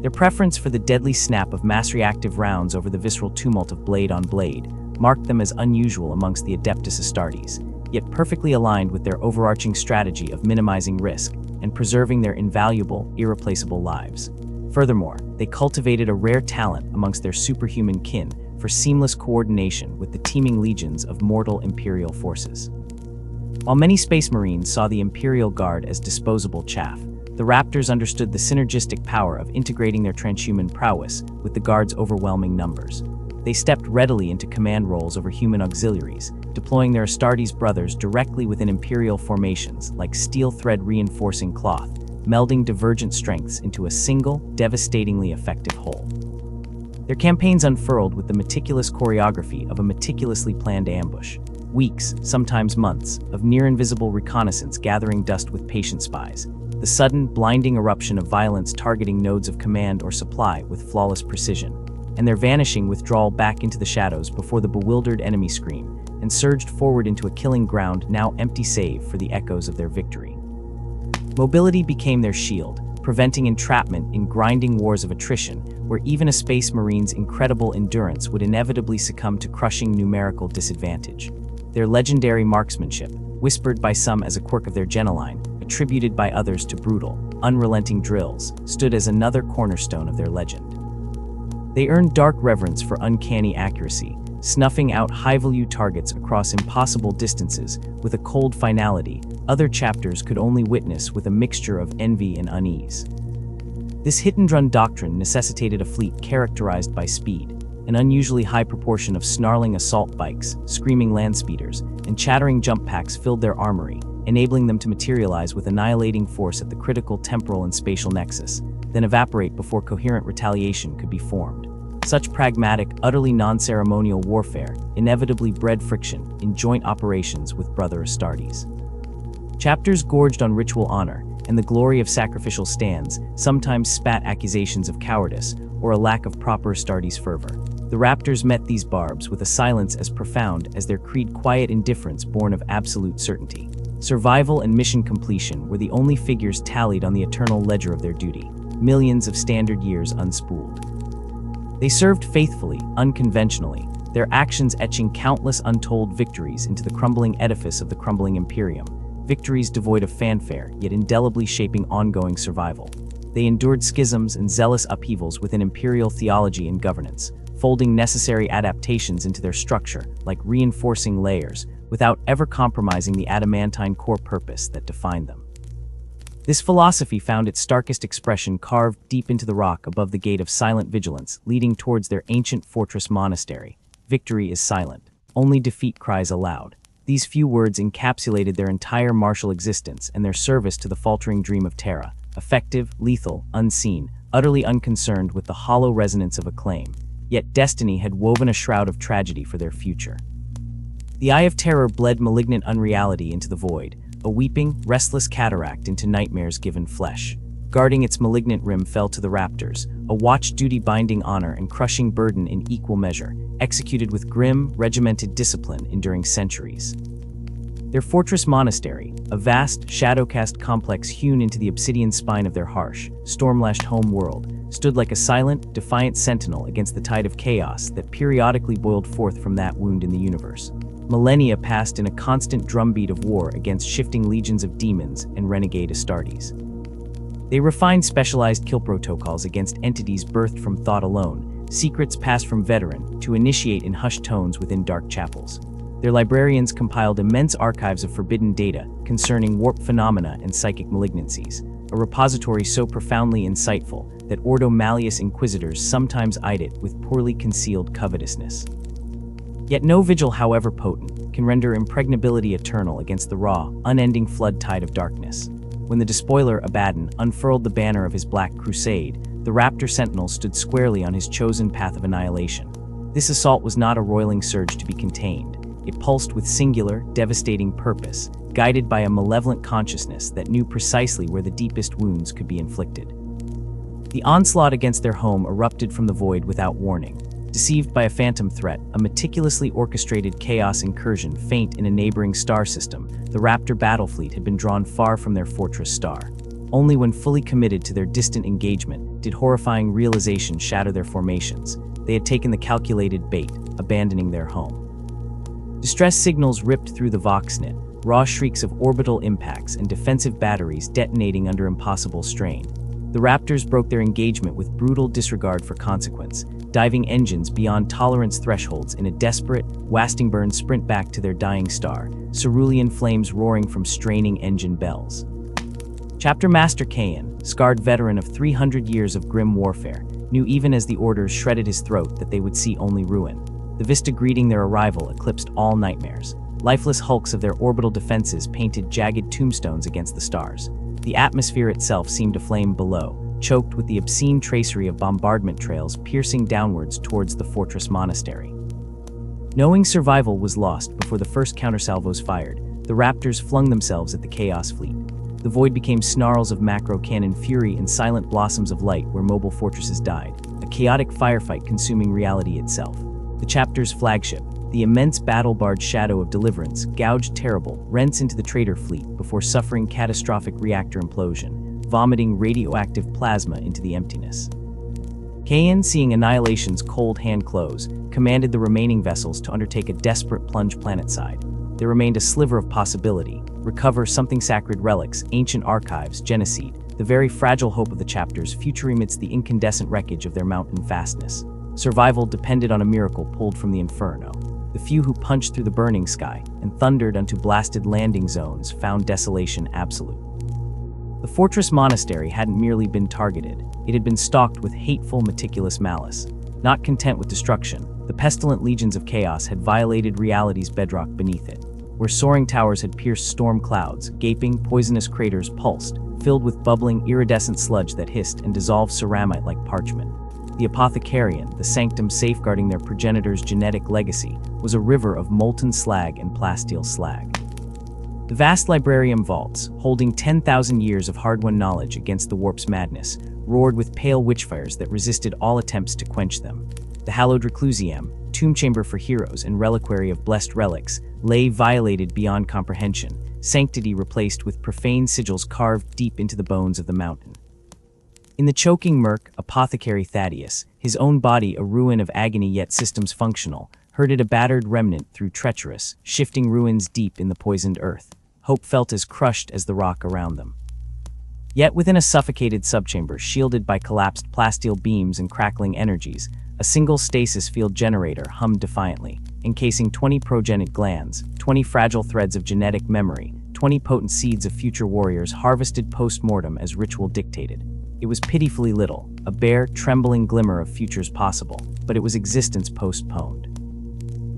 Their preference for the deadly snap of mass-reactive rounds over the visceral tumult of blade on blade marked them as unusual amongst the Adeptus Astartes, yet perfectly aligned with their overarching strategy of minimizing risk and preserving their invaluable, irreplaceable lives. Furthermore, they cultivated a rare talent amongst their superhuman kin for seamless coordination with the teeming legions of mortal Imperial forces. While many Space Marines saw the Imperial Guard as disposable chaff, the Raptors understood the synergistic power of integrating their transhuman prowess with the Guard's overwhelming numbers. They stepped readily into command roles over human auxiliaries, deploying their Astartes brothers directly within Imperial formations like steel thread reinforcing cloth, melding divergent strengths into a single, devastatingly effective whole. Their campaigns unfurled with the meticulous choreography of a meticulously planned ambush. Weeks, sometimes months, of near-invisible reconnaissance gathering dust with patient spies. The sudden, blinding eruption of violence targeting nodes of command or supply with flawless precision, and their vanishing withdrawal back into the shadows before the bewildered enemy screamed and surged forward into a killing ground now empty save for the echoes of their victory. Mobility became their shield, preventing entrapment in grinding wars of attrition, where even a Space Marine's incredible endurance would inevitably succumb to crushing numerical disadvantage. Their legendary marksmanship, whispered by some as a quirk of their genoline, attributed by others to brutal, unrelenting drills, stood as another cornerstone of their legend. They earned dark reverence for uncanny accuracy, snuffing out high-value targets across impossible distances with a cold finality other chapters could only witness with a mixture of envy and unease. This hit-and-run doctrine necessitated a fleet characterized by speed, an unusually high proportion of snarling assault bikes, screaming landspeeders, and chattering jump packs filled their armory, enabling them to materialize with annihilating force at the critical temporal and spatial nexus, then evaporate before coherent retaliation could be formed. Such pragmatic, utterly non-ceremonial warfare inevitably bred friction in joint operations with brother Astartes. Chapters gorged on ritual honor and the glory of sacrificial stands sometimes spat accusations of cowardice or a lack of proper Astartes fervor. The Raptors met these barbs with a silence as profound as their creed quiet indifference born of absolute certainty. Survival and mission completion were the only figures tallied on the eternal ledger of their duty, millions of standard years unspooled. They served faithfully, unconventionally, their actions etching countless untold victories into the crumbling edifice of the crumbling Imperium, victories devoid of fanfare, yet indelibly shaping ongoing survival. They endured schisms and zealous upheavals within Imperial theology and governance, folding necessary adaptations into their structure like reinforcing layers, without ever compromising the adamantine core purpose that defined them. This philosophy found its starkest expression carved deep into the rock above the gate of silent vigilance, leading towards their ancient fortress monastery. Victory is silent, only defeat cries aloud. These few words encapsulated their entire martial existence and their service to the faltering dream of Terra, effective, lethal, unseen, utterly unconcerned with the hollow resonance of acclaim. yet destiny had woven a shroud of tragedy for their future. The Eye of Terror bled malignant unreality into the void, a weeping, restless cataract into nightmares given flesh. Guarding its malignant rim fell to the raptors, a watch duty binding honor and crushing burden in equal measure, executed with grim, regimented discipline enduring centuries. Their fortress monastery, a vast, shadow-cast complex hewn into the obsidian spine of their harsh, storm-lashed home world, stood like a silent, defiant sentinel against the tide of chaos that periodically boiled forth from that wound in the universe. Millennia passed in a constant drumbeat of war against shifting legions of demons and renegade Astartes. They refined specialized kill protocols against entities birthed from thought alone, secrets passed from veteran to initiate in hushed tones within dark chapels. Their librarians compiled immense archives of forbidden data concerning warp phenomena and psychic malignancies, a repository so profoundly insightful that Ordo Malleus inquisitors sometimes eyed it with poorly concealed covetousness. Yet no vigil, however potent, can render impregnability eternal against the raw, unending flood tide of darkness. When the despoiler Abaddon unfurled the banner of his Black Crusade, the Raptor Sentinel stood squarely on his chosen path of annihilation. This assault was not a roiling surge to be contained. It pulsed with singular, devastating purpose, guided by a malevolent consciousness that knew precisely where the deepest wounds could be inflicted. The onslaught against their home erupted from the void without warning. Deceived by a phantom threat, a meticulously orchestrated chaos incursion faint in a neighboring star system, the Raptor battle fleet had been drawn far from their fortress star. Only when fully committed to their distant engagement did horrifying realization shatter their formations. They had taken the calculated bait, abandoning their home. Distress signals ripped through the Voxnet, raw shrieks of orbital impacts and defensive batteries detonating under impossible strain. The Raptors broke their engagement with brutal disregard for consequence, diving engines beyond tolerance thresholds in a desperate, Wastingburn sprint back to their dying star, cerulean flames roaring from straining engine bells. Chapter Master Kayan, scarred veteran of 300 years of grim warfare, knew even as the orders shredded his throat that they would see only ruin. The vista greeting their arrival eclipsed all nightmares. Lifeless hulks of their orbital defenses painted jagged tombstones against the stars. The atmosphere itself seemed aflame below, choked with the obscene tracery of bombardment trails piercing downwards towards the fortress monastery. Knowing survival was lost before the first countersalvos fired, the Raptors flung themselves at the Chaos Fleet. The void became snarls of macro cannon fury and silent blossoms of light where mobile fortresses died, a chaotic firefight consuming reality itself. The chapter's flagship, the immense battle-barred Shadow of Deliverance, gouged terrible rents into the traitor fleet before suffering catastrophic reactor implosion, vomiting radioactive plasma into the emptiness. Kayan, seeing Annihilation's cold hand close, commanded the remaining vessels to undertake a desperate plunge planetside. There remained a sliver of possibility: recover something sacred relics, ancient archives, Geneseed, the very fragile hope of the chapter's future amidst the incandescent wreckage of their mountain fastness. Survival depended on a miracle pulled from the inferno. The few who punched through the burning sky and thundered onto blasted landing zones found desolation absolute. The fortress monastery hadn't merely been targeted, it had been stalked with hateful, meticulous malice. Not content with destruction, the pestilent legions of chaos had violated reality's bedrock beneath it. Where soaring towers had pierced storm clouds, gaping, poisonous craters pulsed, filled with bubbling, iridescent sludge that hissed and dissolved ceramite like parchment. The Apothecarian, the sanctum safeguarding their progenitor's genetic legacy, was a river of molten slag and plasteel slag. The vast librarium vaults, holding 10,000 years of hard-won knowledge against the warp's madness, roared with pale witchfires that resisted all attempts to quench them. The hallowed Reclusium, tomb chamber for heroes and reliquary of blessed relics, lay violated beyond comprehension, sanctity replaced with profane sigils carved deep into the bones of the mountain. In the choking murk, Apothecary Thaddeus, his own body a ruin of agony yet systems functional, herded a battered remnant through treacherous, shifting ruins deep in the poisoned earth. Hope felt as crushed as the rock around them. Yet within a suffocated subchamber shielded by collapsed plasteel beams and crackling energies, a single stasis field generator hummed defiantly, encasing 20 progenic glands, 20 fragile threads of genetic memory, 20 potent seeds of future warriors harvested post-mortem as ritual dictated. It was pitifully little, a bare, trembling glimmer of futures possible, but it was existence postponed.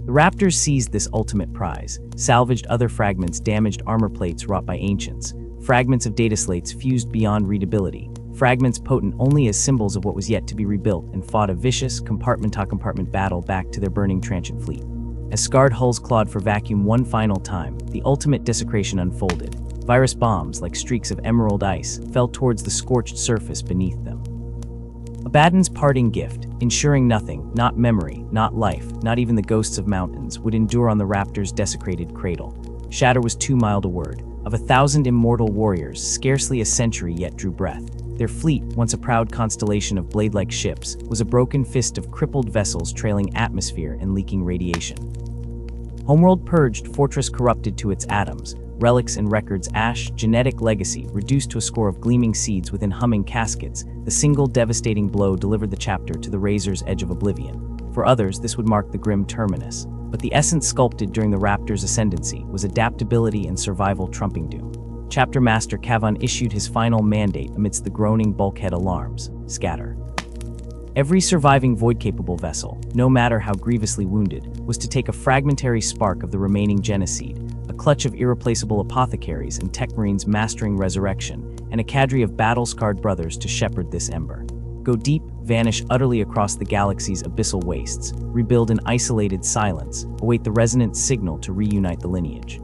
The Raptors seized this ultimate prize, salvaged other fragments, damaged armor plates wrought by ancients, fragments of data slates fused beyond readability, fragments potent only as symbols of what was yet to be rebuilt, and fought a vicious, compartment-to-compartment battle back to their burning transient fleet. As scarred hulls clawed for vacuum one final time, the ultimate desecration unfolded. Virus bombs, like streaks of emerald ice, fell towards the scorched surface beneath them. Abaddon's parting gift, ensuring nothing, not memory, not life, not even the ghosts of mountains, would endure on the raptor's desecrated cradle. Shatter was too mild a word. Of 1,000 immortal warriors, scarcely a century yet drew breath. Their fleet, once a proud constellation of blade-like ships, was a broken fist of crippled vessels trailing atmosphere and leaking radiation. Homeworld purged, fortress corrupted to its atoms, relics and records ash, genetic legacy reduced to a score of gleaming seeds within humming caskets. The single devastating blow delivered the chapter to the razor's edge of oblivion. For others, this would mark the grim terminus. But the essence sculpted during the raptor's ascendancy was adaptability and survival trumping doom. Chapter Master Kavan issued his final mandate amidst the groaning bulkhead alarms: scatter. Every surviving void-capable vessel, no matter how grievously wounded, was to take a fragmentary spark of the remaining genocide, a clutch of irreplaceable apothecaries and tech marines mastering resurrection, and a cadre of battle-scarred brothers to shepherd this ember. Go deep, vanish utterly across the galaxy's abyssal wastes, rebuild in isolated silence, await the resonant signal to reunite the lineage.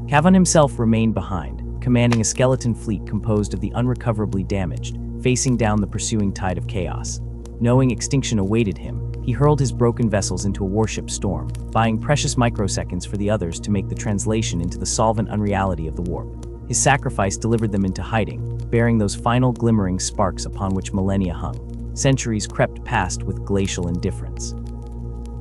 Kavan himself remained behind, commanding a skeleton fleet composed of the unrecoverably damaged, facing down the pursuing tide of chaos. Knowing extinction awaited him, he hurled his broken vessels into a warship storm, buying precious microseconds for the others to make the translation into the solvent unreality of the warp. His sacrifice delivered them into hiding, bearing those final glimmering sparks upon which millennia hung. Centuries crept past with glacial indifference.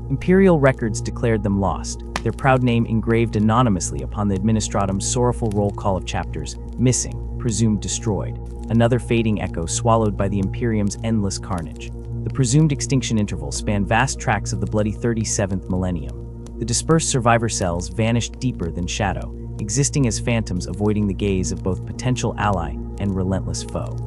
Imperial records declared them lost, their proud name engraved anonymously upon the Administratum's sorrowful roll call of chapters: missing, presumed destroyed, another fading echo swallowed by the Imperium's endless carnage. The presumed extinction interval spanned vast tracts of the bloody 37th millennium. The dispersed survivor cells vanished deeper than shadow, existing as phantoms avoiding the gaze of both potential ally and relentless foe.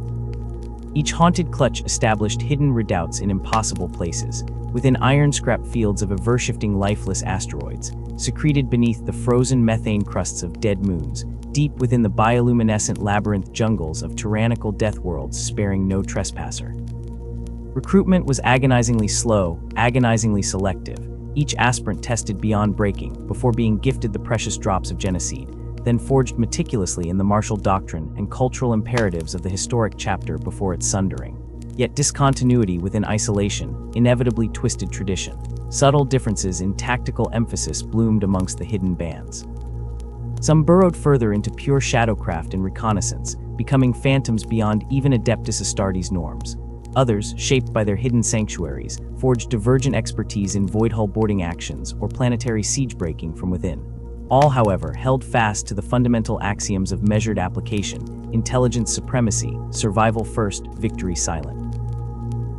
Each haunted clutch established hidden redoubts in impossible places, within iron-scrap fields of ever-shifting lifeless asteroids, secreted beneath the frozen methane crusts of dead moons, deep within the bioluminescent labyrinth jungles of tyrannical death worlds sparing no trespasser. Recruitment was agonizingly slow, agonizingly selective, each aspirant tested beyond breaking before being gifted the precious drops of genocide, then forged meticulously in the martial doctrine and cultural imperatives of the historic chapter before its sundering. Yet discontinuity within isolation inevitably twisted tradition. Subtle differences in tactical emphasis bloomed amongst the hidden bands. Some burrowed further into pure shadowcraft and reconnaissance, becoming phantoms beyond even Adeptus Astartes norms. Others, shaped by their hidden sanctuaries, forged divergent expertise in void hull boarding actions or planetary siege breaking from within. All, however, held fast to the fundamental axioms of measured application: intelligence supremacy, survival first, victory silent.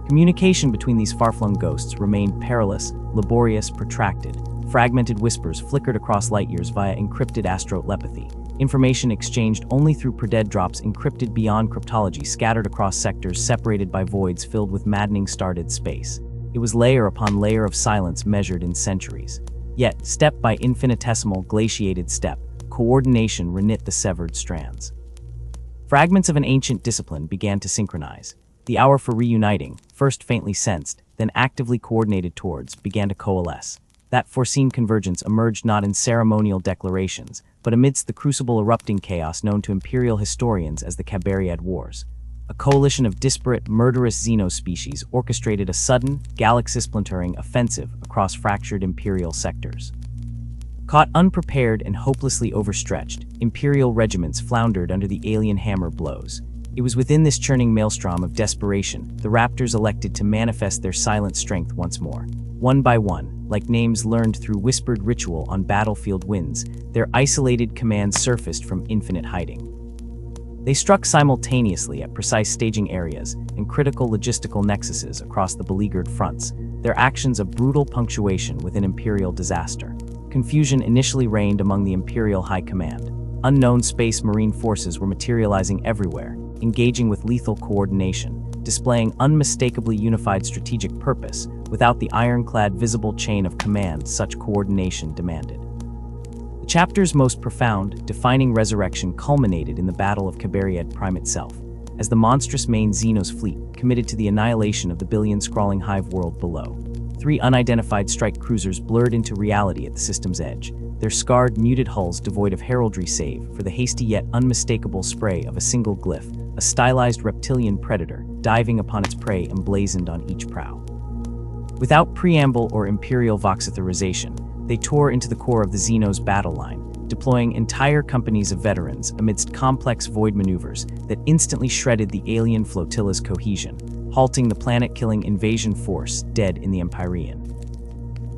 Communication between these far-flung ghosts remained perilous, laborious, protracted. Fragmented whispers flickered across light years via encrypted astrotelepathy. Information exchanged only through per-dead drops encrypted beyond cryptology scattered across sectors separated by voids filled with maddening started space. It was layer upon layer of silence measured in centuries. Yet, step by infinitesimal glaciated step, coordination reknit the severed strands. Fragments of an ancient discipline began to synchronize. The hour for reuniting, first faintly sensed, then actively coordinated towards, began to coalesce. That foreseen convergence emerged not in ceremonial declarations, but amidst the crucible erupting chaos known to imperial historians as the Cabariad Wars. A coalition of disparate, murderous xenospecies orchestrated a sudden, galaxy-splintering offensive across fractured imperial sectors. Caught unprepared and hopelessly overstretched, imperial regiments floundered under the alien hammer blows. It was within this churning maelstrom of desperation the Raptors elected to manifest their silent strength once more. One by one, like names learned through whispered ritual on battlefield winds, their isolated commands surfaced from infinite hiding. They struck simultaneously at precise staging areas and critical logistical nexuses across the beleaguered fronts, their actions a brutal punctuation within imperial disaster. Confusion initially reigned among the Imperial High Command. Unknown space marine forces were materializing everywhere, engaging with lethal coordination, displaying unmistakably unified strategic purpose without the ironclad visible chain of command such coordination demanded. The chapter's most profound, defining resurrection culminated in the Battle of Cabariad Prime itself. as the monstrous main Xenos fleet committed to the annihilation of the billion-scrawling hive world below. 3 unidentified strike cruisers blurred into reality at the system's edge, their scarred, muted hulls devoid of heraldry save for the hasty yet unmistakable spray of a single glyph, a stylized reptilian predator diving upon its prey emblazoned on each prow. Without preamble or Imperial voxauthorization, they tore into the core of the Xenos battle line, deploying entire companies of veterans amidst complex void maneuvers that instantly shredded the alien flotilla's cohesion, halting the planet-killing invasion force dead in the Empyrean.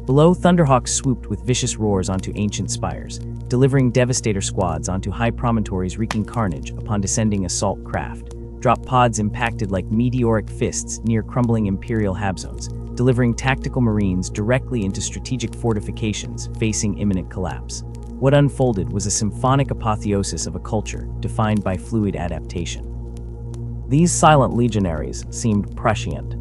Below, Thunderhawks swooped with vicious roars onto ancient spires, delivering devastator squads onto high promontories wreaking carnage upon descending assault craft. Drop pods impacted like meteoric fists near crumbling Imperial habzones, delivering tactical marines directly into strategic fortifications facing imminent collapse. What unfolded was a symphonic apotheosis of a culture defined by fluid adaptation. These silent legionaries seemed prescient.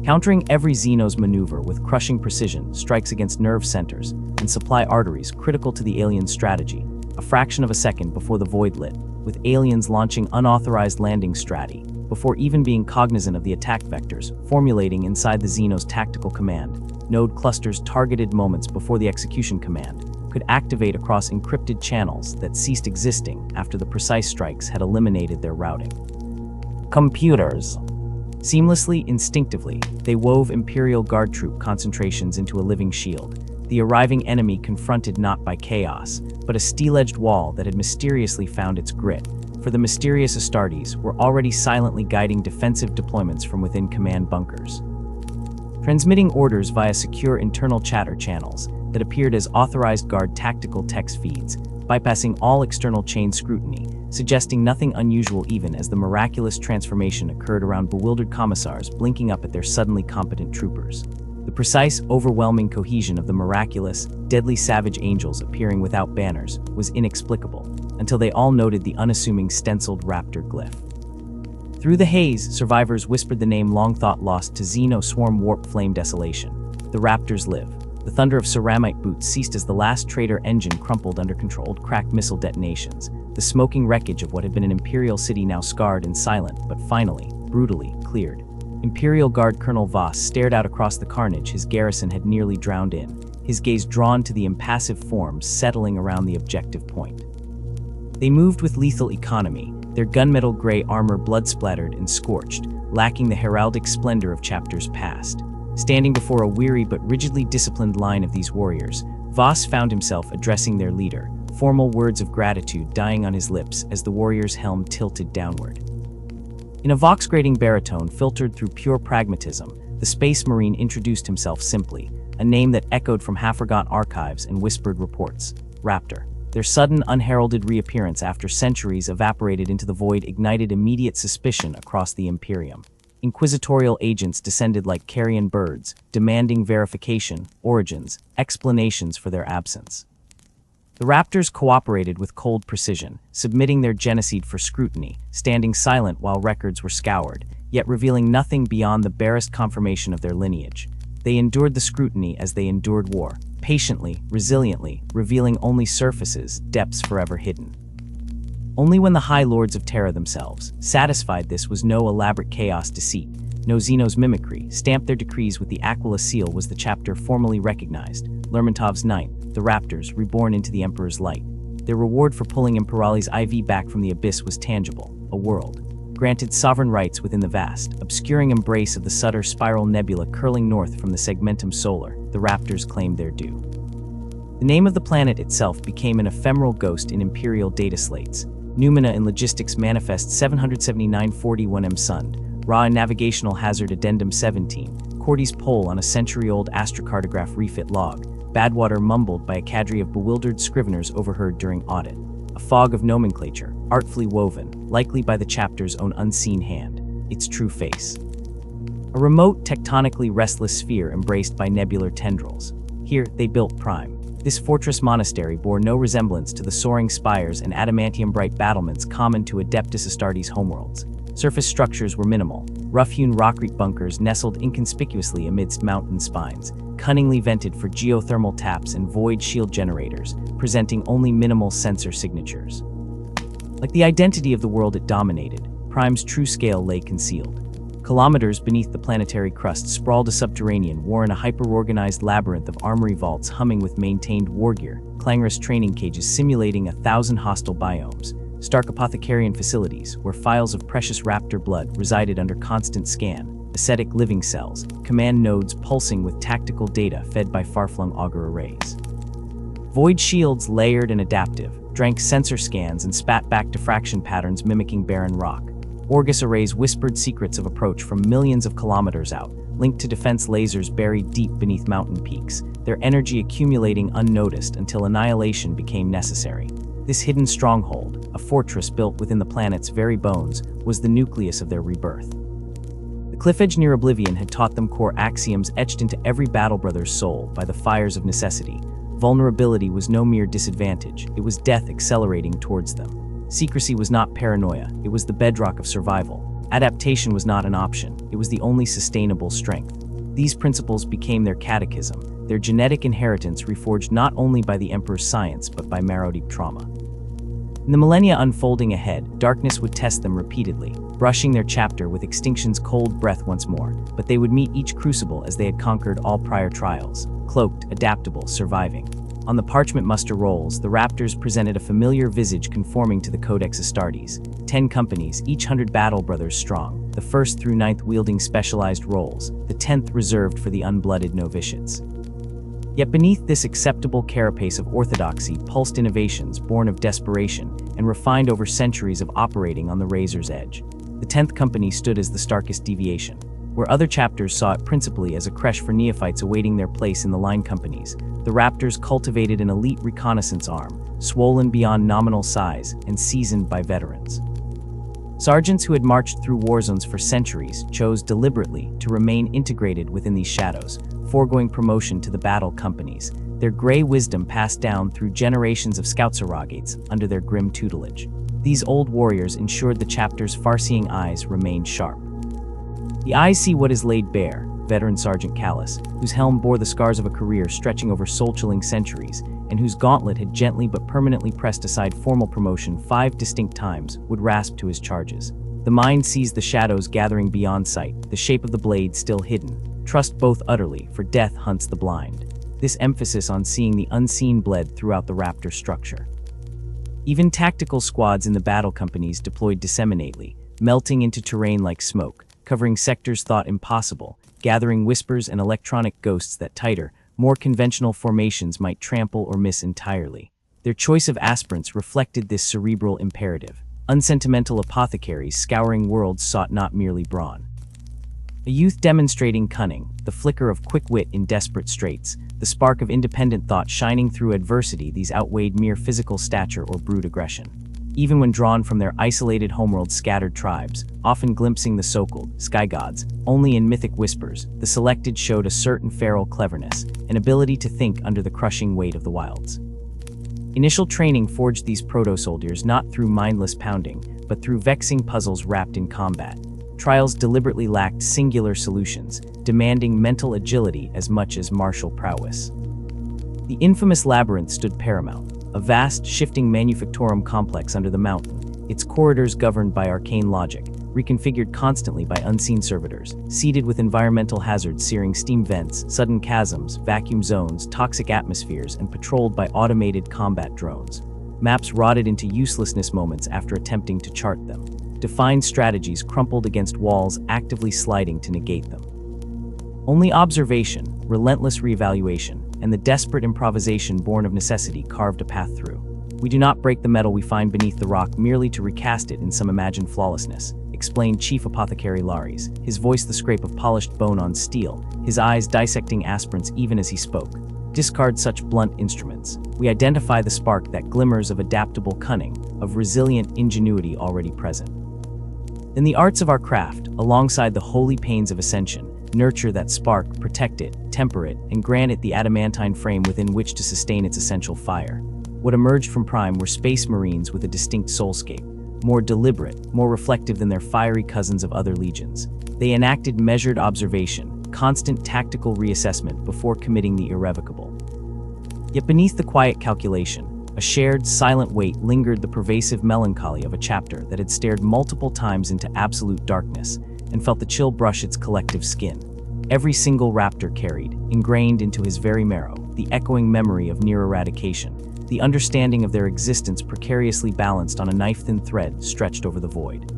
Countering every Xenos maneuver with crushing precision, strikes against nerve centers and supply arteries critical to the alien strategy, a fraction of a second before the void lit, with aliens launching unauthorized landing strati, before even being cognizant of the attack vectors formulating inside the Xenos tactical command. Node clusters targeted moments before the execution command could activate across encrypted channels that ceased existing after the precise strikes had eliminated their routing. Computers. Seamlessly, instinctively, they wove Imperial Guard troop concentrations into a living shield. The arriving enemy confronted not by chaos, but a steel-edged wall that had mysteriously found its grit, for the mysterious Astartes were already silently guiding defensive deployments from within command bunkers. Transmitting orders via secure internal chatter channels that appeared as authorized Guard tactical text feeds, bypassing all external chain scrutiny, suggesting nothing unusual even as the miraculous transformation occurred around bewildered commissars blinking up at their suddenly competent troopers. The precise, overwhelming cohesion of the miraculous, deadly savage angels appearing without banners was inexplicable, until they all noted the unassuming stenciled raptor glyph. Through the haze, survivors whispered the name long thought lost to Xeno swarm warp flame desolation. The raptors live. The thunder of ceramite boots ceased as the last traitor engine crumpled under controlled cracked missile detonations, the smoking wreckage of what had been an Imperial city now scarred and silent, but finally, brutally, cleared. Imperial Guard Colonel Voss stared out across the carnage his garrison had nearly drowned in, his gaze drawn to the impassive forms settling around the objective point. They moved with lethal economy, their gunmetal gray armor blood-splattered and scorched, lacking the heraldic splendor of chapters past. Standing before a weary but rigidly disciplined line of these warriors, Voss found himself addressing their leader, formal words of gratitude dying on his lips as the warrior's helm tilted downward. In a vox-grating baritone filtered through pure pragmatism, the Space Marine introduced himself simply, a name that echoed from half-forgotten archives and whispered reports: Raptor. Their sudden, unheralded reappearance after centuries evaporated into the void ignited immediate suspicion across the Imperium. Inquisitorial agents descended like carrion birds, demanding verification, origins, explanations for their absence. The Raptors cooperated with cold precision, submitting their genocide for scrutiny, standing silent while records were scoured, yet revealing nothing beyond the barest confirmation of their lineage. They endured the scrutiny as they endured war, patiently, resiliently, revealing only surfaces, depths forever hidden. Only when the High Lords of Terra themselves, satisfied this was no elaborate chaos deceit, no Xenos mimicry, stamped their decrees with the Aquila seal was the chapter formally recognized, Lermontov's Ninth, the Raptors, reborn into the Emperor's light. Their reward for pulling Imperiali's IV back from the abyss was tangible, a world, granted sovereign rights within the vast, obscuring embrace of the Sutter spiral nebula curling north from the Segmentum Solar. The Raptors claimed their due. The name of the planet itself became an ephemeral ghost in Imperial data slates. Numina in Logistics Manifest 77941M Sund, Ra in Navigational Hazard Addendum 17, Cordy's Pole on a century-old astrocartograph refit log, Badwater mumbled by a cadre of bewildered scriveners overheard during audit. A fog of nomenclature, artfully woven, likely by the chapter's own unseen hand, its true face. A remote, tectonically restless sphere embraced by nebular tendrils. Here, they built Prime. This fortress monastery bore no resemblance to the soaring spires and adamantium-bright battlements common to Adeptus Astartes homeworlds. Surface structures were minimal, rough-hewn rockreat bunkers nestled inconspicuously amidst mountain spines, cunningly vented for geothermal taps and void shield generators, presenting only minimal sensor signatures. Like the identity of the world it dominated, Prime's true scale lay concealed. Kilometers beneath the planetary crust sprawled a subterranean war in a hyper-organized labyrinth of armory vaults humming with maintained war gear, clangorous training cages simulating 1,000 hostile biomes, stark apothecarian facilities where files of precious raptor blood resided under constant scan, ascetic living cells, command nodes pulsing with tactical data fed by far-flung auger arrays. Void shields, layered and adaptive, drank sensor scans and spat back diffraction patterns mimicking barren rock. Orgus arrays whispered secrets of approach from millions of kilometers out, linked to defense lasers buried deep beneath mountain peaks, their energy accumulating unnoticed until annihilation became necessary. This hidden stronghold, a fortress built within the planet's very bones, was the nucleus of their rebirth. The cliff edge near Oblivion had taught them core axioms etched into every Battle Brother's soul by the fires of necessity. Vulnerability was no mere disadvantage, it was death accelerating towards them. Secrecy was not paranoia, it was the bedrock of survival. Adaptation was not an option, it was the only sustainable strength. These principles became their catechism, their genetic inheritance reforged not only by the Emperor's science but by marrow-deep trauma. In the millennia unfolding ahead, darkness would test them repeatedly, brushing their chapter with extinction's cold breath once more, but they would meet each crucible as they had conquered all prior trials, cloaked, adaptable, surviving. On the parchment muster rolls, the Raptors presented a familiar visage conforming to the Codex Astartes. 10 companies, each 100 Battle Brothers strong, the 1st through 9th wielding specialized roles, the 10th reserved for the unblooded novitiates. Yet beneath this acceptable carapace of orthodoxy pulsed innovations born of desperation and refined over centuries of operating on the razor's edge. The 10th company stood as the starkest deviation. Where other chapters saw it principally as a creche for neophytes awaiting their place in the line companies, the Raptors cultivated an elite reconnaissance arm, swollen beyond nominal size and seasoned by veterans. Sergeants who had marched through war zones for centuries chose deliberately to remain integrated within these shadows, foregoing promotion to the battle companies, their gray wisdom passed down through generations of scout surrogates under their grim tutelage. These old warriors ensured the chapter's far-seeing eyes remained sharp. The eyes see what is laid bare, veteran Sergeant Callus, whose helm bore the scars of a career stretching over soul-chilling centuries, and whose gauntlet had gently but permanently pressed aside formal promotion 5 distinct times, would rasp to his charges. The mind sees the shadows gathering beyond sight, the shape of the blade still hidden. Trust both utterly, for death hunts the blind. This emphasis on seeing the unseen bled throughout the Raptor structure. Even tactical squads in the battle companies deployed disseminately, melting into terrain like smoke, covering sectors thought impossible, gathering whispers and electronic ghosts that tighter, more conventional formations might trample or miss entirely. Their choice of aspirants reflected this cerebral imperative. Unsentimental apothecaries scouring worlds sought not merely brawn. A youth demonstrating cunning, the flicker of quick wit in desperate straits, the spark of independent thought shining through adversity, these outweighed mere physical stature or brute aggression. Even when drawn from their isolated homeworld's scattered tribes, often glimpsing the so-called sky gods only in mythic whispers, the selected showed a certain feral cleverness, an ability to think under the crushing weight of the wilds. Initial training forged these proto-soldiers not through mindless pounding, but through vexing puzzles wrapped in combat. Trials deliberately lacked singular solutions, demanding mental agility as much as martial prowess. The infamous labyrinth stood paramount, a vast, shifting manufactorum complex under the mountain, its corridors governed by arcane logic, reconfigured constantly by unseen servitors, seeded with environmental hazards searing steam vents, sudden chasms, vacuum zones, toxic atmospheres, and patrolled by automated combat drones. Maps rotted into uselessness moments after attempting to chart them. Defined strategies crumpled against walls actively sliding to negate them. Only observation, relentless reevaluation, and the desperate improvisation born of necessity carved a path through. We do not break the metal we find beneath the rock merely to recast it in some imagined flawlessness, explained Chief Apothecary Lares, his voice the scrape of polished bone on steel, his eyes dissecting aspirants even as he spoke. Discard such blunt instruments. We identify the spark that glimmers of adaptable cunning, of resilient ingenuity already present. In the arts of our craft, alongside the holy pains of ascension, nurture that spark, protect it, temper it, and grant it the adamantine frame within which to sustain its essential fire. What emerged from Prime were space marines with a distinct soulscape, more deliberate, more reflective than their fiery cousins of other legions. They enacted measured observation, constant tactical reassessment before committing the irrevocable. Yet beneath the quiet calculation, A shared, silent weight lingered, the pervasive melancholy of a chapter that had stared multiple times into absolute darkness and felt the chill brush its collective skin. Every single raptor carried, ingrained into his very marrow, the echoing memory of near eradication, the understanding of their existence precariously balanced on a knife-thin thread stretched over the void.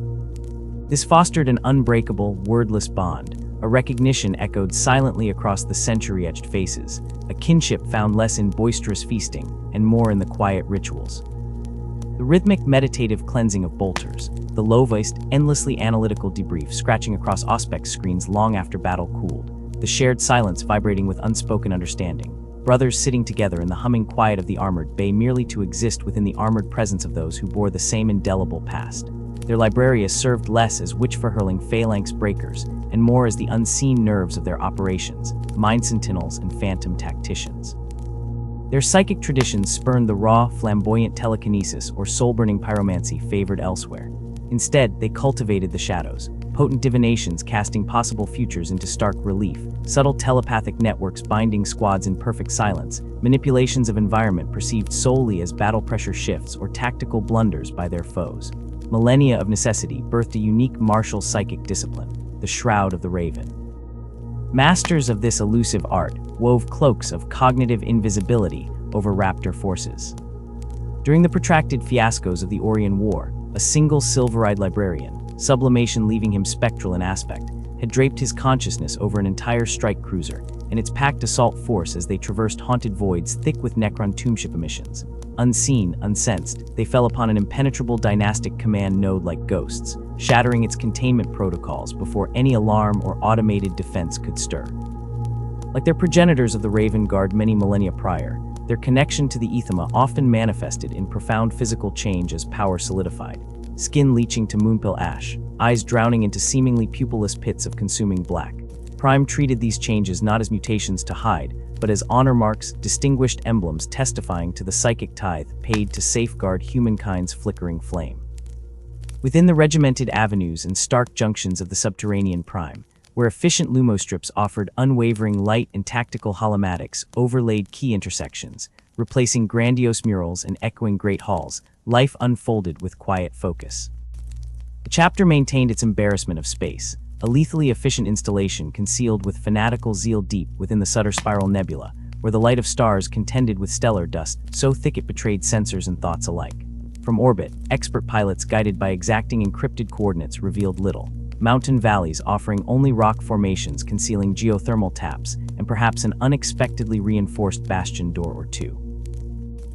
This fostered an unbreakable, wordless bond. A recognition echoed silently across the century-etched faces, a kinship found less in boisterous feasting and more in the quiet rituals. The rhythmic, meditative cleansing of bolters, the low-voiced, endlessly analytical debrief scratching across Auspex screens long after battle cooled, the shared silence vibrating with unspoken understanding, brothers sitting together in the humming quiet of the armored bay merely to exist within the armored presence of those who bore the same indelible past. Their libraria served less as witch-for-hurling phalanx breakers and more as the unseen nerves of their operations, mind sentinels and phantom tacticians. Their psychic traditions spurned the raw, flamboyant telekinesis or soul-burning pyromancy favored elsewhere. Instead, they cultivated the shadows, potent divinations casting possible futures into stark relief, subtle telepathic networks binding squads in perfect silence, manipulations of environment perceived solely as battle pressure shifts or tactical blunders by their foes. Millennia of necessity birthed a unique martial psychic discipline, the Shroud of the Raven. Masters of this elusive art wove cloaks of cognitive invisibility over raptor forces. During the protracted fiascos of the Orion War, a single silver-eyed librarian, sublimation leaving him spectral in aspect, had draped his consciousness over an entire strike cruiser and its packed assault force as they traversed haunted voids thick with Necron tombship emissions. Unseen, unsensed, they fell upon an impenetrable dynastic command node like ghosts, shattering its containment protocols before any alarm or automated defense could stir. Like their progenitors of the Raven Guard many millennia prior, their connection to the Ethema often manifested in profound physical change as power solidified, skin leaching to moonpill ash, eyes drowning into seemingly pupilless pits of consuming black. Prime treated these changes not as mutations to hide, but as honor marks, distinguished emblems testifying to the psychic tithe paid to safeguard humankind's flickering flame. Within the regimented avenues and stark junctions of the subterranean Prime, where efficient lumostrips offered unwavering light and tactical holomatics overlaid key intersections, replacing grandiose murals and echoing great halls, life unfolded with quiet focus. The chapter maintained its embarrassment of space, a lethally efficient installation concealed with fanatical zeal deep within the Sutter Spiral Nebula, where the light of stars contended with stellar dust so thick it betrayed sensors and thoughts alike. From orbit, expert pilots guided by exacting encrypted coordinates revealed little. Mountain valleys offering only rock formations concealing geothermal taps and perhaps an unexpectedly reinforced bastion door or two.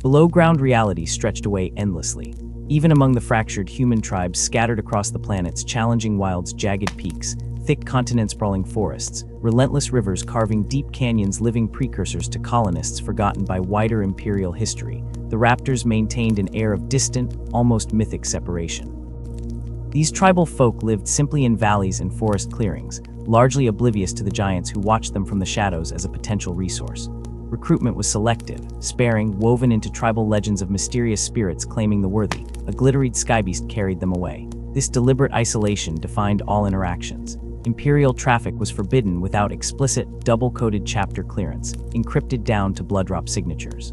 Below-ground reality stretched away endlessly. Even among the fractured human tribes scattered across the planet's challenging wilds, jagged peaks, thick continents, sprawling forests, relentless rivers carving deep canyons, living precursors to colonists forgotten by wider imperial history, the raptors maintained an air of distant, almost mythic separation. These tribal folk lived simply in valleys and forest clearings, largely oblivious to the giants who watched them from the shadows as a potential resource. Recruitment was selective, sparing, woven into tribal legends of mysterious spirits claiming the worthy. A glitteried skybeast carried them away. This deliberate isolation defined all interactions. Imperial traffic was forbidden without explicit, double-coded chapter clearance, encrypted down to blood-drop signatures.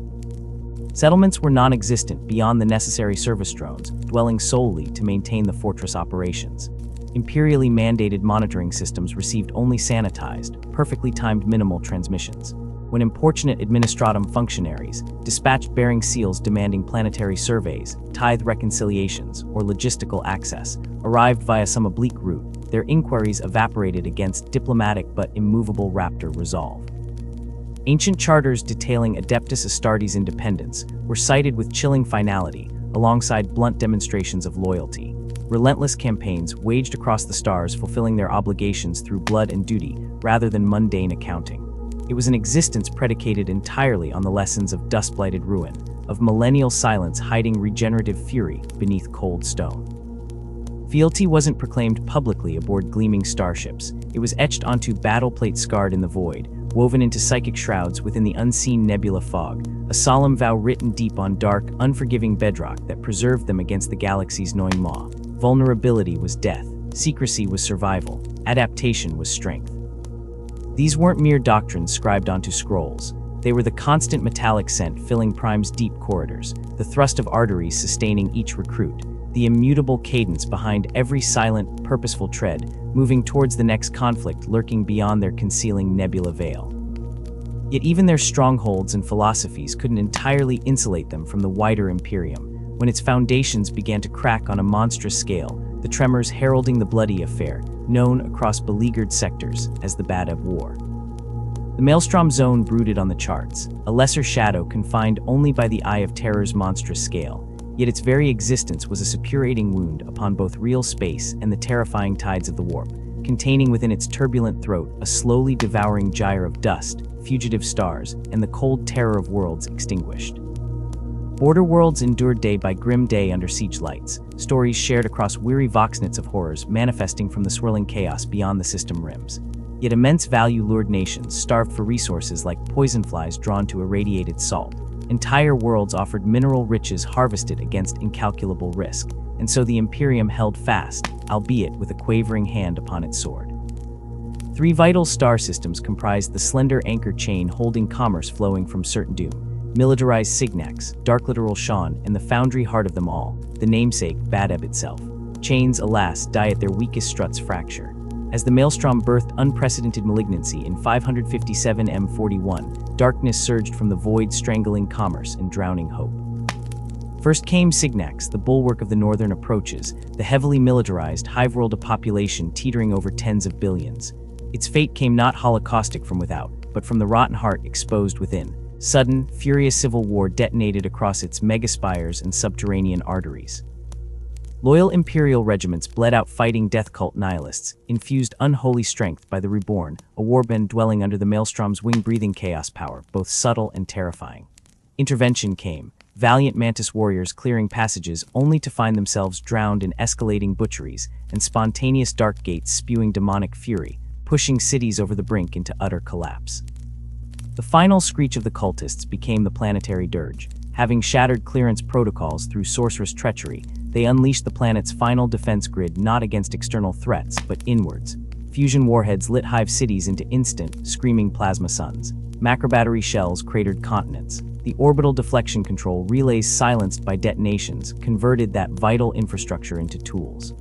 Settlements were non-existent beyond the necessary service drones, dwelling solely to maintain the fortress operations. Imperially mandated monitoring systems received only sanitized, perfectly timed minimal transmissions. When importunate administratum functionaries, dispatched bearing seals demanding planetary surveys, tithe reconciliations, or logistical access, arrived via some oblique route, their inquiries evaporated against diplomatic but immovable raptor resolve. Ancient charters detailing Adeptus Astartes' independence were cited with chilling finality, alongside blunt demonstrations of loyalty. Relentless campaigns waged across the stars fulfilling their obligations through blood and duty, rather than mundane accounting. It was an existence predicated entirely on the lessons of dust-blighted ruin, of millennial silence hiding regenerative fury beneath cold stone. Fealty wasn't proclaimed publicly aboard gleaming starships. It was etched onto battle plate scarred in the void, woven into psychic shrouds within the unseen nebula fog, a solemn vow written deep on dark, unforgiving bedrock that preserved them against the galaxy's gnawing maw. Vulnerability was death, secrecy was survival, adaptation was strength. These weren't mere doctrines scribed onto scrolls. They were the constant metallic scent filling Prime's deep corridors, the thrust of arteries sustaining each recruit, the immutable cadence behind every silent, purposeful tread, moving towards the next conflict lurking beyond their concealing nebula veil. Yet even their strongholds and philosophies couldn't entirely insulate them from the wider Imperium. When its foundations began to crack on a monstrous scale, the tremors heralding the bloody affair, known across beleaguered sectors as the Badab War. The Maelstrom Zone brooded on the charts, a lesser shadow confined only by the Eye of Terror's monstrous scale, yet its very existence was a suppurating wound upon both real space and the terrifying tides of the warp, containing within its turbulent throat a slowly devouring gyre of dust, fugitive stars, and the cold terror of worlds extinguished. Border worlds endured day by grim day under siege lights, stories shared across weary voxnets of horrors manifesting from the swirling chaos beyond the system rims. Yet immense value lured nations, starved for resources like poison flies drawn to irradiated salt. Entire worlds offered mineral riches harvested against incalculable risk, and so the Imperium held fast, albeit with a quavering hand upon its sword. 3 vital star systems comprised the slender anchor chain holding commerce flowing from certain doom. Militarized Signax, dark literal Shan, and the foundry heart of them all, the namesake Badab itself. Chains, alas, die at their weakest struts fracture. As the Maelstrom birthed unprecedented malignancy in 557 M41, darkness surged from the void, strangling commerce and drowning hope. First came Signax, the bulwark of the northern approaches, the heavily militarized hive-world of population teetering over tens of billions. Its fate came not holocaustic from without, but from the rotten heart exposed within. Sudden, furious civil war detonated across its megaspires and subterranean arteries. Loyal Imperial regiments bled out fighting death cult nihilists, infused unholy strength by the Reborn, a warband dwelling under the Maelstrom's wing-breathing chaos power, both subtle and terrifying. Intervention came, valiant Mantis warriors clearing passages only to find themselves drowned in escalating butcheries and spontaneous dark gates spewing demonic fury, pushing cities over the brink into utter collapse. The final screech of the cultists became the planetary dirge. Having shattered clearance protocols through sorcerous treachery, they unleashed the planet's final defense grid not against external threats, but inwards. Fusion warheads lit hive cities into instant, screaming plasma suns. Macrobattery shells cratered continents. The orbital deflection control relays silenced by detonations converted that vital infrastructure into tools.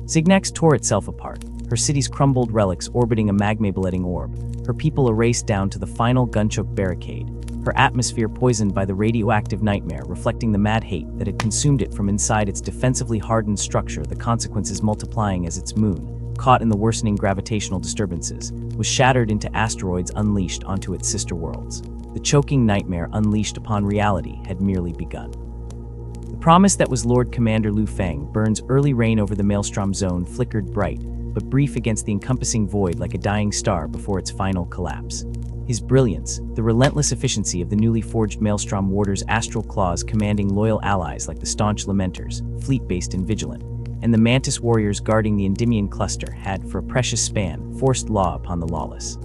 Signax tore itself apart, her city's crumbled relics orbiting a magma-bleeding orb, her people erased down to the final gunchoke barricade, her atmosphere poisoned by the radioactive nightmare reflecting the mad hate that had consumed it from inside its defensively hardened structure, the consequences multiplying as its moon, caught in the worsening gravitational disturbances, was shattered into asteroids unleashed onto its sister worlds. The choking nightmare unleashed upon reality had merely begun. The promise that was Lord Commander Lu Feng Burn's early reign over the Maelstrom Zone flickered bright, but brief against the encompassing void like a dying star before its final collapse. His brilliance, the relentless efficiency of the newly forged Maelstrom Warder's astral claws commanding loyal allies like the staunch Lamenters, fleet-based and vigilant, and the Mantis warriors guarding the Endymion cluster had, for a precious span, forced law upon the lawless.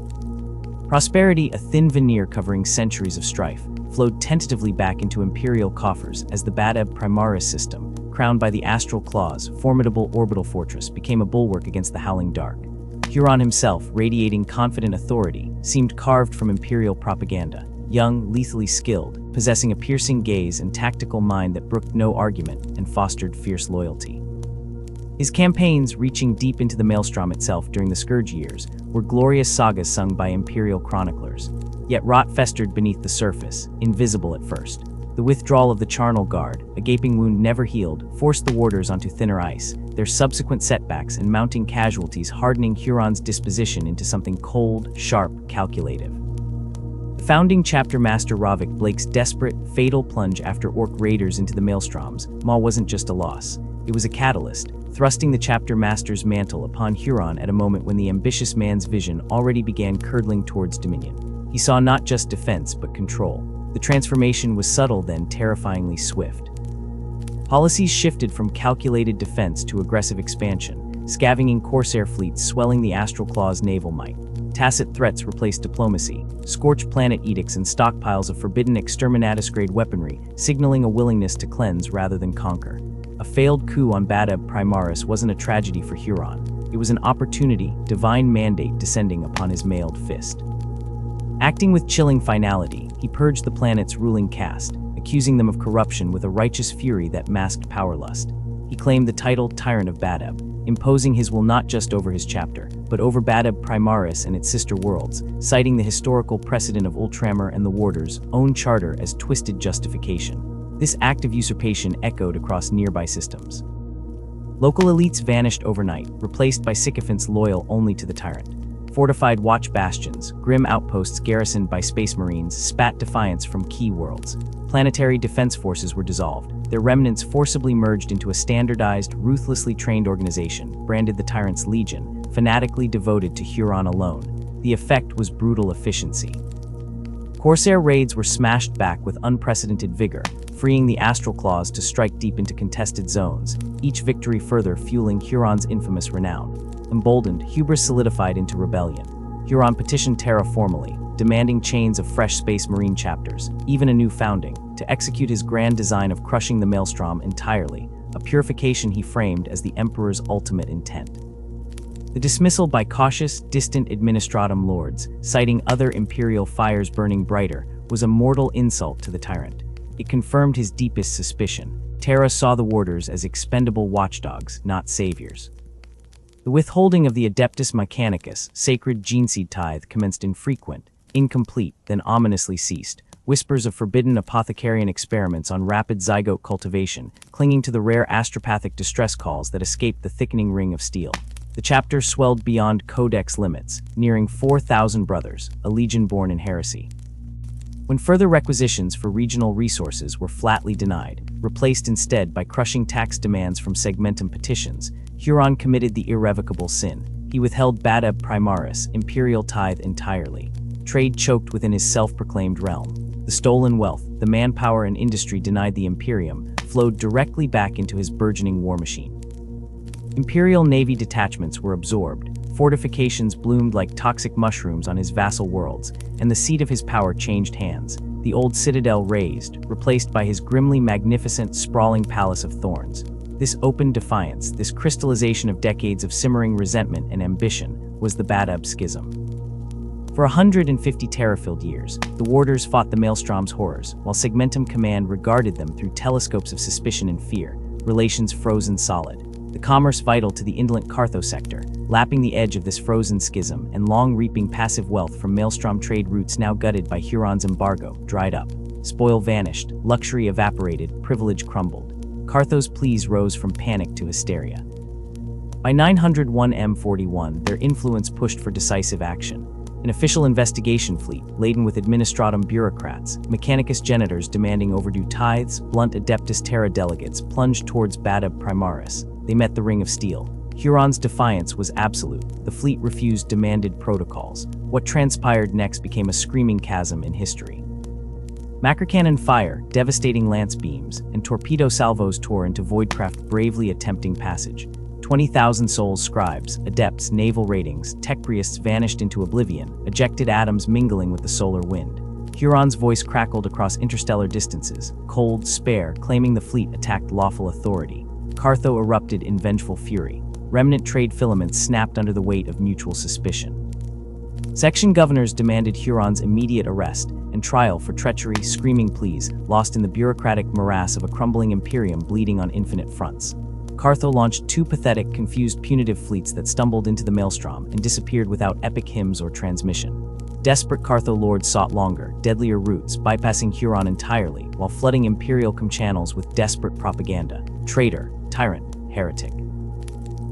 Prosperity, a thin veneer covering centuries of strife, flowed tentatively back into Imperial coffers as the Badab Primaris system, crowned by the Astral Claws, formidable orbital fortress, became a bulwark against the howling dark. Huron himself, radiating confident authority, seemed carved from Imperial propaganda, young, lethally skilled, possessing a piercing gaze and tactical mind that brooked no argument and fostered fierce loyalty. His campaigns, reaching deep into the Maelstrom itself during the Scourge years, were glorious sagas sung by Imperial chroniclers. Yet rot festered beneath the surface, invisible at first. The withdrawal of the Charnel Guard, a gaping wound never healed, forced the warders onto thinner ice, their subsequent setbacks and mounting casualties hardening Huron's disposition into something cold, sharp, calculative. The founding chapter master Ravik Blake's desperate, fatal plunge after Orc raiders into the Maelstroms, Maw wasn't just a loss. It was a catalyst, thrusting the chapter master's mantle upon Huron at a moment when the ambitious man's vision already began curdling towards dominion. He saw not just defense, but control. The transformation was subtle, then terrifyingly swift. Policies shifted from calculated defense to aggressive expansion, scavenging Corsair fleets swelling the Astral Claw's naval might. Tacit threats replaced diplomacy, scorched planet edicts and stockpiles of forbidden exterminatus-grade weaponry, signaling a willingness to cleanse rather than conquer. A failed coup on Badab Primaris wasn't a tragedy for Huron. It was an opportunity, divine mandate descending upon his mailed fist. Acting with chilling finality, he purged the planet's ruling caste, accusing them of corruption with a righteous fury that masked power lust. He claimed the title Tyrant of Badab, imposing his will not just over his chapter, but over Badab Primaris and its sister worlds, citing the historical precedent of Ultramar and the Warder's own charter as twisted justification. This act of usurpation echoed across nearby systems. Local elites vanished overnight, replaced by sycophants loyal only to the tyrant. Fortified watch bastions, grim outposts garrisoned by space marines, spat defiance from key worlds. Planetary defense forces were dissolved, their remnants forcibly merged into a standardized, ruthlessly trained organization, branded the Tyrant's Legion, fanatically devoted to Huron alone. The effect was brutal efficiency. Corsair raids were smashed back with unprecedented vigor, freeing the Astral Claws to strike deep into contested zones, each victory further fueling Huron's infamous renown. Emboldened, hubris solidified into rebellion. Huron petitioned Terra formally, demanding chains of fresh Space Marine chapters, even a new founding, to execute his grand design of crushing the Maelstrom entirely, a purification he framed as the Emperor's ultimate intent. The dismissal by cautious, distant administratum lords, citing other Imperial fires burning brighter, was a mortal insult to the tyrant. It confirmed his deepest suspicion. Terra saw the Warders as expendable watchdogs, not saviors. The withholding of the Adeptus Mechanicus, sacred geneseed tithe, commenced infrequent, incomplete, then ominously ceased. Whispers of forbidden apothecarian experiments on rapid zygote cultivation, clinging to the rare astropathic distress calls that escaped the thickening ring of steel. The chapter swelled beyond codex limits, nearing 4,000 brothers, a legion born in heresy. When further requisitions for regional resources were flatly denied, replaced instead by crushing tax demands from segmentum petitions, Huron committed the irrevocable sin. He withheld Badab Primaris, imperial tithe entirely. Trade choked within his self-proclaimed realm. The stolen wealth, the manpower and industry denied the Imperium, flowed directly back into his burgeoning war machine. Imperial Navy detachments were absorbed, fortifications bloomed like toxic mushrooms on his vassal worlds, and the seat of his power changed hands, the old citadel razed, replaced by his grimly magnificent, sprawling palace of thorns. This open defiance, this crystallization of decades of simmering resentment and ambition, was the Badab Schism. For 150 terror-filled years, the Warders fought the Maelstrom's horrors, while Segmentum Command regarded them through telescopes of suspicion and fear, relations frozen solid. The commerce vital to the indolent Cartho sector, lapping the edge of this frozen schism and long reaping passive wealth from Maelstrom trade routes now gutted by Huron's embargo, dried up. Spoil vanished, luxury evaporated, privilege crumbled. Cartho's pleas rose from panic to hysteria. By 901 M41, their influence pushed for decisive action. An official investigation fleet, laden with administratum bureaucrats, Mechanicus genitors demanding overdue tithes, blunt Adeptus Terra delegates plunged towards Badab Primaris. They met the Ring of Steel. Huron's defiance was absolute. The fleet refused demanded protocols. What transpired next became a screaming chasm in history. Macrocannon fire, devastating lance beams, and torpedo salvos tore into Voidcraft, bravely attempting passage. 20,000 souls, scribes, adepts, naval ratings, tech priests vanished into oblivion, ejected atoms mingling with the solar wind. Huron's voice crackled across interstellar distances, cold, spare, claiming the fleet attacked lawful authority. Cartho erupted in vengeful fury. Remnant trade filaments snapped under the weight of mutual suspicion. Section governors demanded Huron's immediate arrest and trial for treachery, screaming pleas, lost in the bureaucratic morass of a crumbling imperium bleeding on infinite fronts. Cartho launched two pathetic, confused punitive fleets that stumbled into the Maelstrom and disappeared without epic hymns or transmission. Desperate Cartho lords sought longer, deadlier routes, bypassing Huron entirely, while flooding Imperial channels with desperate propaganda. Traitor, tyrant, heretic.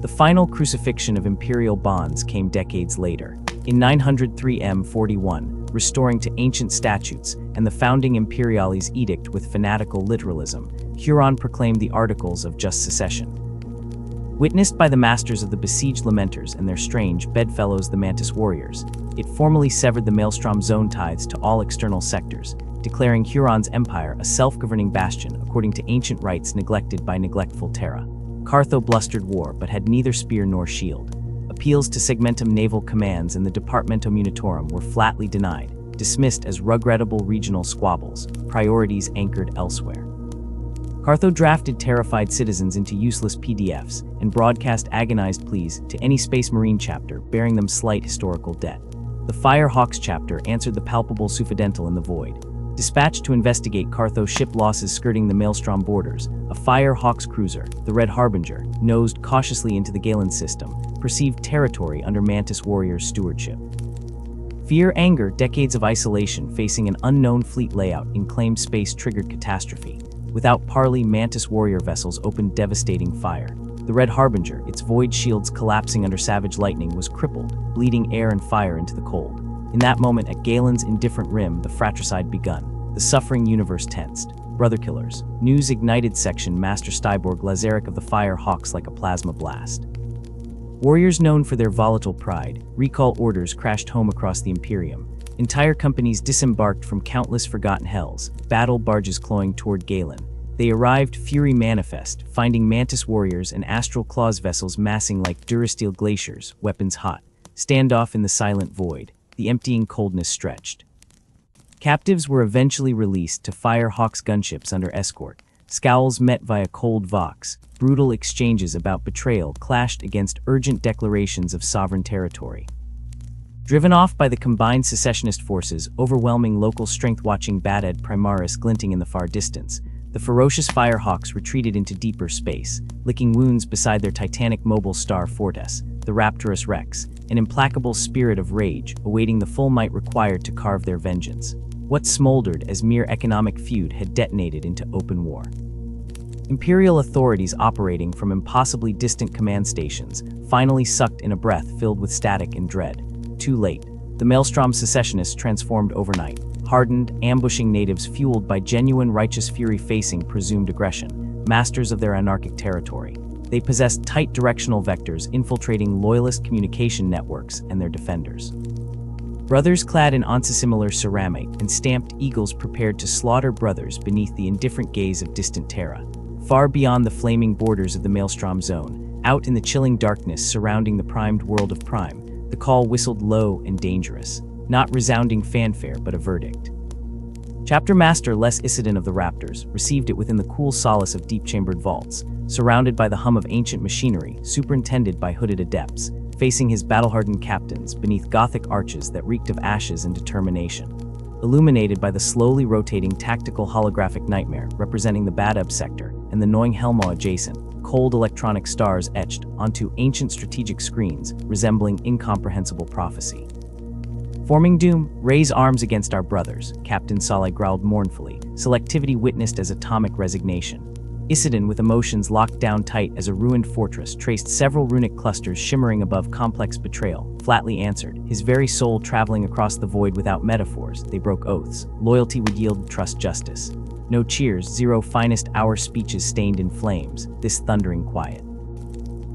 The final crucifixion of Imperial bonds came decades later. In 903 M41, restoring to ancient statutes and the founding Imperiales edict with fanatical literalism, Huron proclaimed the Articles of Just Succession. Witnessed by the masters of the besieged Lamenters and their strange bedfellows the Mantis warriors, it formally severed the Maelstrom zone tithes to all external sectors, declaring Huron's empire a self-governing bastion according to ancient rites neglected by neglectful Terra. Cartho blustered war but had neither spear nor shield. Appeals to Segmentum naval commands and the Departamento Munitorum were flatly denied, dismissed as regrettable regional squabbles, priorities anchored elsewhere. Cartho drafted terrified citizens into useless PDFs and broadcast agonized pleas to any Space Marine chapter bearing them slight historical debt. The Fire Hawks chapter answered the palpable Sufadental in the void. Dispatched to investigate Cartho ship losses skirting the Maelstrom borders, a Fire Hawks cruiser, the Red Harbinger, nosed cautiously into the Galen system, perceived territory under Mantis Warrior's stewardship. Fear, anger, decades of isolation facing an unknown fleet layout in claimed space triggered catastrophe. Without parley, Mantis Warrior vessels opened devastating fire. The Red Harbinger, its void shields collapsing under savage lightning, was crippled, bleeding air and fire into the cold. In that moment, at Galen's indifferent rim, the fratricide begun. The suffering universe tensed. Brother killers. News ignited section Master Styborg Lazaric of the Fire Hawks like a plasma blast. Warriors known for their volatile pride, recall orders crashed home across the Imperium. Entire companies disembarked from countless forgotten hells, battle barges clawing toward Galen. They arrived fury manifest, finding Mantis Warriors and Astral Claws vessels massing like Durasteel glaciers, weapons hot. Standoff in the silent void. The emptying coldness stretched. Captives were eventually released to Fire Hawks gunships under escort. Scowls met via cold vox. Brutal exchanges about betrayal clashed against urgent declarations of sovereign territory. Driven off by the combined secessionist forces, overwhelming local strength watching Baded Primaris glinting in the far distance, the ferocious Fire Hawks retreated into deeper space, licking wounds beside their titanic mobile star Fortes, the Raptorus Rex, an implacable spirit of rage, awaiting the full might required to carve their vengeance. What smoldered as mere economic feud had detonated into open war. Imperial authorities operating from impossibly distant command stations finally sucked in a breath filled with static and dread. Too late. The Maelstrom secessionists transformed overnight, hardened, ambushing natives fueled by genuine righteous fury facing presumed aggression, masters of their anarchic territory. They possessed tight directional vectors infiltrating loyalist communication networks and their defenders. Brothers clad in onsimilar ceramite and stamped eagles prepared to slaughter brothers beneath the indifferent gaze of distant Terra. Far beyond the flaming borders of the Maelstrom zone, out in the chilling darkness surrounding the primed world of Prime, the call whistled low and dangerous, not resounding fanfare but a verdict. Chapter Master Les Isidon of the Raptors received it within the cool solace of deep-chambered vaults, surrounded by the hum of ancient machinery, superintended by hooded adepts, facing his battle-hardened captains beneath Gothic arches that reeked of ashes and determination. Illuminated by the slowly rotating tactical holographic nightmare representing the Badab sector and the gnawing Helma adjacent, cold electronic stars etched onto ancient strategic screens resembling incomprehensible prophecy. Forming doom, raise arms against our brothers, Captain Saleh growled mournfully, selectivity witnessed as atomic resignation. Isidon, with emotions locked down tight as a ruined fortress, traced several runic clusters shimmering above complex betrayal, flatly answered, his very soul traveling across the void without metaphors. They broke oaths. Loyalty would yield trust justice. No cheers, zero finest hour speeches stained in flames, this thundering quiet.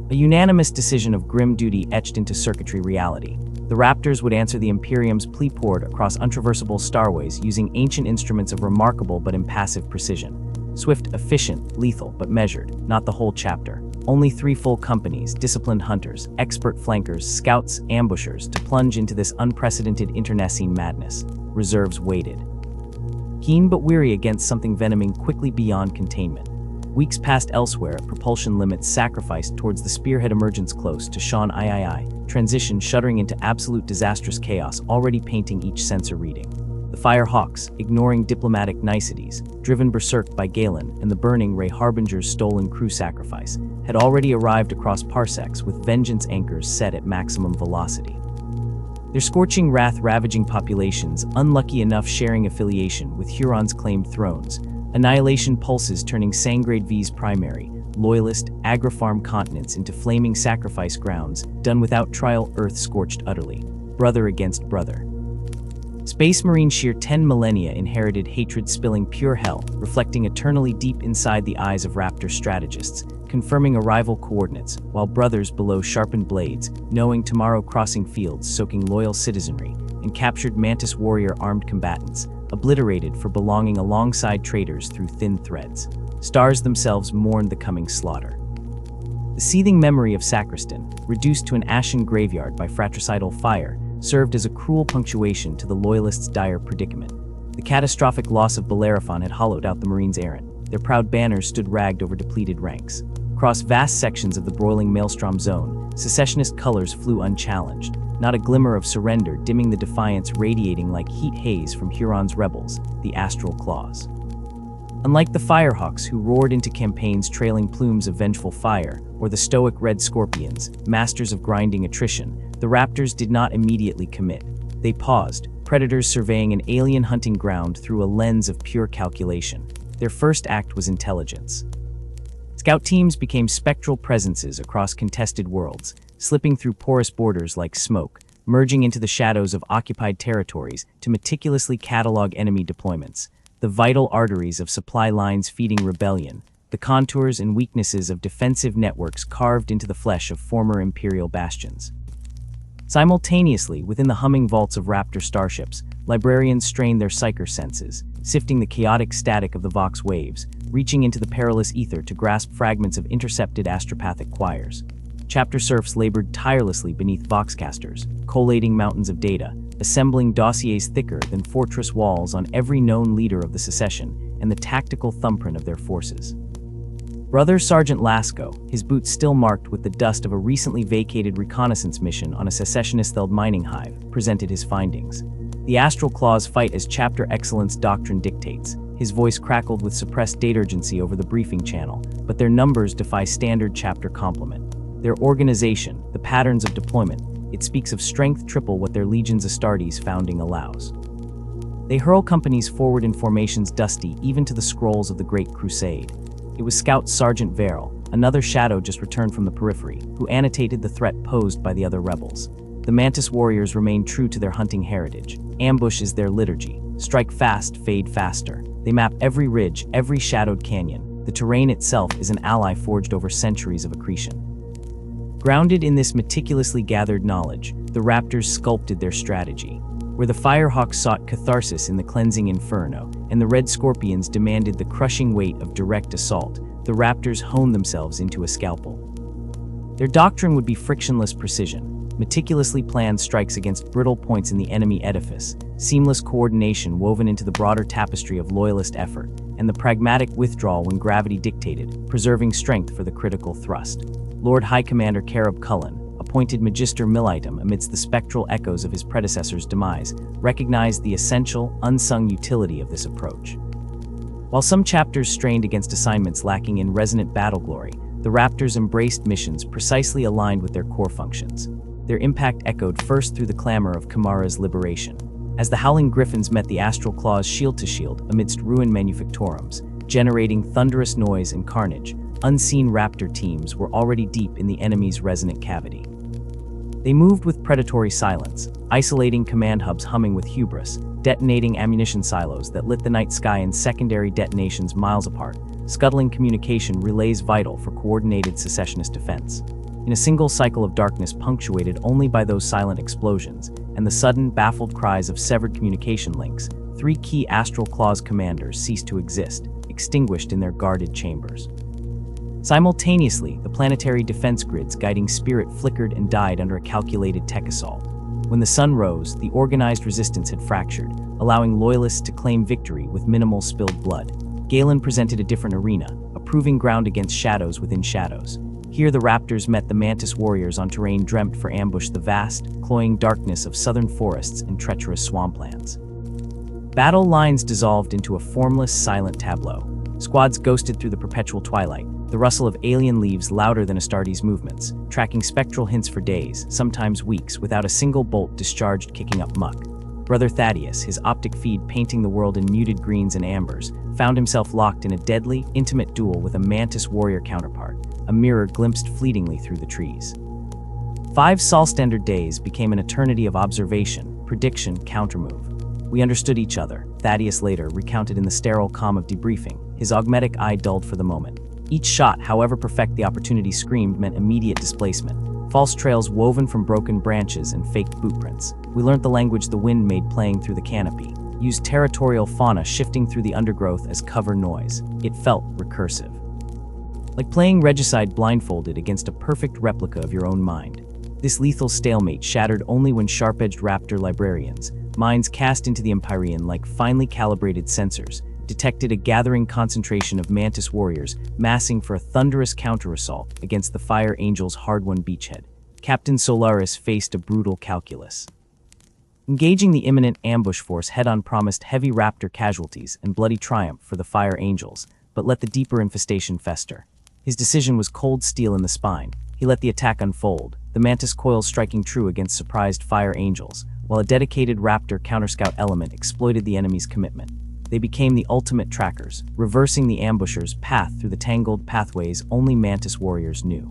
A unanimous decision of grim duty etched into circuitry reality. The Raptors would answer the Imperium's plea poured across untraversable starways using ancient instruments of remarkable but impassive precision. Swift, efficient, lethal, but measured, not the whole chapter. Only 3 full companies, disciplined hunters, expert flankers, scouts, ambushers, to plunge into this unprecedented internecine madness. Reserves waited. Keen but weary against something venoming quickly beyond containment. Weeks passed elsewhere, propulsion limits sacrificed towards the spearhead emergence close to Sean III, transition shuddering into absolute disastrous chaos already painting each sensor reading. The Fire Hawks, ignoring diplomatic niceties, driven berserk by Galen and the burning Ray Harbinger's stolen crew sacrifice, had already arrived across parsecs with vengeance anchors set at maximum velocity. Their scorching wrath ravaging populations, unlucky enough sharing affiliation with Huron's claimed thrones, annihilation pulses turning Sangrade V's primary, loyalist, agri-farm continents into flaming sacrifice grounds, done without trial, earth scorched utterly. Brother against brother. Space Marine sheer 10 millennia inherited hatred spilling pure hell, reflecting eternally deep inside the eyes of Raptor strategists, confirming arrival coordinates, while brothers below sharpened blades, knowing tomorrow crossing fields soaking loyal citizenry, and captured Mantis Warrior armed combatants, obliterated for belonging alongside traitors through thin threads. Stars themselves mourned the coming slaughter. The seething memory of Sacristan, reduced to an ashen graveyard by fratricidal fire, served as a cruel punctuation to the Loyalists' dire predicament. The catastrophic loss of Bellerophon had hollowed out the Marines' errant. Their proud banners stood ragged over depleted ranks. Across vast sections of the broiling Maelstrom zone, secessionist colors flew unchallenged. not a glimmer of surrender, dimming the defiance radiating like heat haze from Huron's rebels, the Astral Claws. Unlike the Firehawks who roared into campaigns trailing plumes of vengeful fire, or the stoic Red Scorpions, masters of grinding attrition, the Raptors did not immediately commit. They paused, predators surveying an alien hunting ground through a lens of pure calculation. Their first act was intelligence. Scout teams became spectral presences across contested worlds, slipping through porous borders like smoke, merging into the shadows of occupied territories to meticulously catalog enemy deployments, the vital arteries of supply lines feeding rebellion, the contours and weaknesses of defensive networks carved into the flesh of former Imperial bastions. Simultaneously, within the humming vaults of Raptor starships, librarians strained their psyker senses, sifting the chaotic static of the Vox waves, reaching into the perilous ether to grasp fragments of intercepted astropathic choirs. Chapter serfs labored tirelessly beneath Voxcasters, collating mountains of data, assembling dossiers thicker than fortress walls on every known leader of the secession and the tactical thumbprint of their forces. Brother Sergeant Lasco, his boots still marked with the dust of a recently vacated reconnaissance mission on a secessionist-held mining hive, presented his findings. The Astral Claws fight as chapter excellence doctrine dictates. His voice crackled with suppressed data urgency over the briefing channel, but their numbers defy standard chapter complement. Their organization, the patterns of deployment, it speaks of strength triple what their Legions Astartes founding allows. They hurl companies forward in formations dusty even to the scrolls of the Great Crusade. It was Scout Sergeant Verrill, another shadow just returned from the periphery, who annotated the threat posed by the other rebels. The Mantis warriors remain true to their hunting heritage. Ambush is their liturgy. Strike fast, fade faster. They map every ridge, every shadowed canyon. The terrain itself is an ally forged over centuries of accretion. Grounded in this meticulously gathered knowledge, the Raptors sculpted their strategy. Where the Firehawks sought catharsis in the cleansing inferno, and the Red Scorpions demanded the crushing weight of direct assault, the Raptors honed themselves into a scalpel. Their doctrine would be frictionless precision, meticulously planned strikes against brittle points in the enemy edifice, seamless coordination woven into the broader tapestry of loyalist effort, and the pragmatic withdrawal when gravity dictated, preserving strength for the critical thrust. Lord High Commander Carib Cullen, appointed Magister Militum amidst the spectral echoes of his predecessor's demise, recognized the essential, unsung utility of this approach. While some chapters strained against assignments lacking in resonant battle glory, the Raptors embraced missions precisely aligned with their core functions. Their impact echoed first through the clamor of Kamara's liberation. As the Howling Griffins met the Astral Claws shield to shield amidst ruined manufactorums, generating thunderous noise and carnage, unseen Raptor teams were already deep in the enemy's resonant cavity. They moved with predatory silence, isolating command hubs humming with hubris, detonating ammunition silos that lit the night sky in secondary detonations miles apart, scuttling communication relays vital for coordinated secessionist defense. In a single cycle of darkness punctuated only by those silent explosions and the sudden, baffled cries of severed communication links, 3 key Astral Claws commanders ceased to exist, extinguished in their guarded chambers. Simultaneously, the planetary defense grids guiding Spirit flickered and died under a calculated tech assault. When the sun rose, the organized resistance had fractured, allowing loyalists to claim victory with minimal spilled blood. Galen presented a different arena, a proving ground against shadows within shadows. Here the Raptors met the Mantis warriors on terrain dreamt for ambush, the vast, cloying darkness of southern forests and treacherous swamplands. Battle lines dissolved into a formless, silent tableau. Squads ghosted through the perpetual twilight, the rustle of alien leaves louder than Astartes' movements, tracking spectral hints for days, sometimes weeks, without a single bolt discharged kicking up muck. Brother Thaddeus, his optic feed painting the world in muted greens and ambers, found himself locked in a deadly, intimate duel with a Mantis warrior counterpart, a mirror glimpsed fleetingly through the trees. 5 Sol Standard days became an eternity of observation, prediction, countermove. We understood each other, Thaddeus later recounted in the sterile calm of debriefing, his augmetic eye dulled for the moment. Each shot, however perfect the opportunity screamed, meant immediate displacement. False trails woven from broken branches and faked boot prints. We learned the language the wind made playing through the canopy, used territorial fauna shifting through the undergrowth as cover noise. It felt recursive. Like playing regicide blindfolded against a perfect replica of your own mind. This lethal stalemate shattered only when sharp-edged Raptor librarians, minds cast into the Empyrean like finely calibrated sensors, detected a gathering concentration of Mantis warriors massing for a thunderous counter-assault against the Fire Angel's hard-won beachhead. Captain Solaris faced a brutal calculus. Engaging the imminent ambush force head-on promised heavy raptor casualties and bloody triumph for the Fire Angels, but let the deeper infestation fester. His decision was cold steel in the spine. He let the attack unfold, the Mantis coils striking true against surprised Fire Angels, while a dedicated Raptor counterscout element exploited the enemy's commitment. They became the ultimate trackers, reversing the ambushers' path through the tangled pathways only Mantis warriors knew.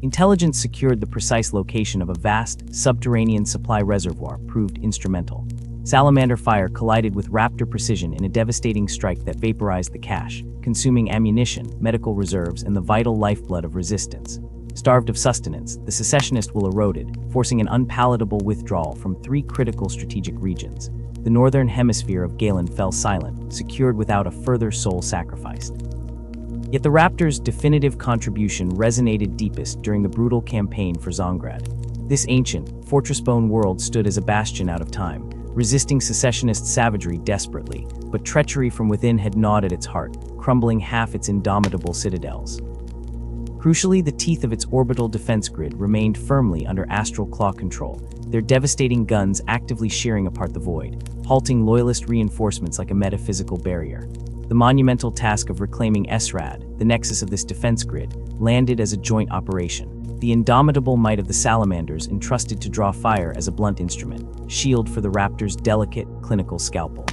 Intelligence secured the precise location of a vast, subterranean supply reservoir proved instrumental. Salamander fire collided with Raptor precision in a devastating strike that vaporized the cache, consuming ammunition, medical reserves, and the vital lifeblood of resistance. Starved of sustenance, the secessionists will eroded, forcing an unpalatable withdrawal from 3 critical strategic regions. The northern hemisphere of Galen fell silent, secured without a further soul sacrificed. Yet the Raptors' definitive contribution resonated deepest during the brutal campaign for Zongrad. This ancient, fortress-bone world stood as a bastion out of time, resisting secessionist savagery desperately, but treachery from within had gnawed at its heart, crumbling half its indomitable citadels. Crucially, the teeth of its orbital defense grid remained firmly under astral claw control, their devastating guns actively shearing apart the void, halting loyalist reinforcements like a metaphysical barrier. The monumental task of reclaiming Esrad, the nexus of this defense grid, landed as a joint operation. The indomitable might of the Salamanders entrusted to draw fire as a blunt instrument, shield for the Raptor's delicate, clinical scalpel.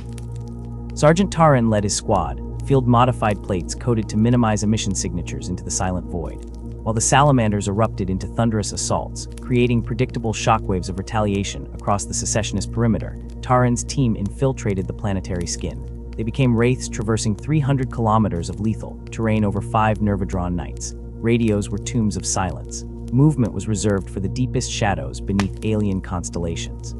Sergeant Taran led his squad, field-modified plates coded to minimize emission signatures into the silent void, while the Salamanders erupted into thunderous assaults, creating predictable shockwaves of retaliation across the secessionist perimeter. Taran's team infiltrated the planetary skin. They became wraiths traversing 300 kilometers of lethal terrain over 5 Nervadron nights. Radios were tombs of silence. Movement was reserved for the deepest shadows beneath alien constellations.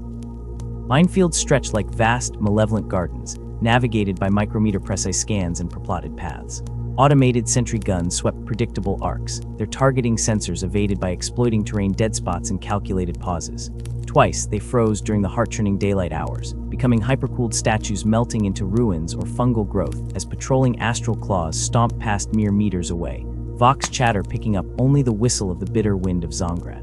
Minefields stretched like vast, malevolent gardens, navigated by micrometer-precise scans and preplotted paths. Automated sentry guns swept predictable arcs, their targeting sensors evaded by exploiting terrain dead spots and calculated pauses. Twice, they froze during the heart-churning daylight hours, becoming hypercooled statues melting into ruins or fungal growth as patrolling astral claws stomped past mere meters away, Vox chatter picking up only the whistle of the bitter wind of Zongrad.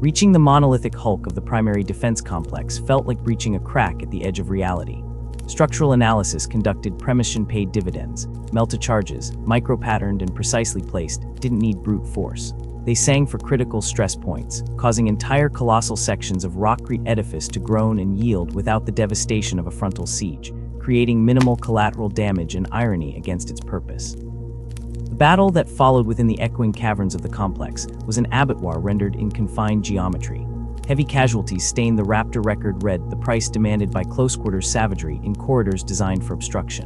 Reaching the monolithic hulk of the primary defense complex felt like breaching a crack at the edge of reality. Structural analysis conducted premission-paid dividends. Melta charges, micro-patterned and precisely placed, didn't need brute force. They sang for critical stress points, causing entire colossal sections of rockcrete edifice to groan and yield without the devastation of a frontal siege, creating minimal collateral damage and irony against its purpose. The battle that followed within the echoing caverns of the complex was an abattoir rendered in confined geometry. Heavy casualties stained the Raptor record red, the price demanded by close-quarters savagery in corridors designed for obstruction.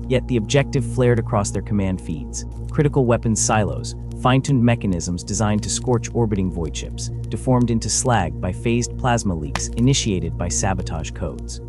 Yet the objective flared across their command feeds. Critical weapons silos, fine-tuned mechanisms designed to scorch orbiting void ships, deformed into slag by phased plasma leaks initiated by sabotage codes.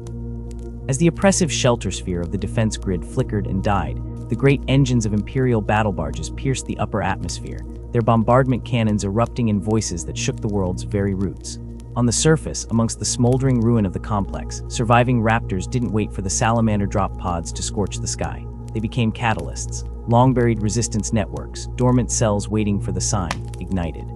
As the oppressive shelter sphere of the defense grid flickered and died, the great engines of Imperial battle barges pierced the upper atmosphere, their bombardment cannons erupting in voices that shook the world's very roots. On the surface, amongst the smoldering ruin of the complex, surviving Raptors didn't wait for the Salamander drop pods to scorch the sky. They became catalysts, long-buried resistance networks, dormant cells waiting for the sign, ignited.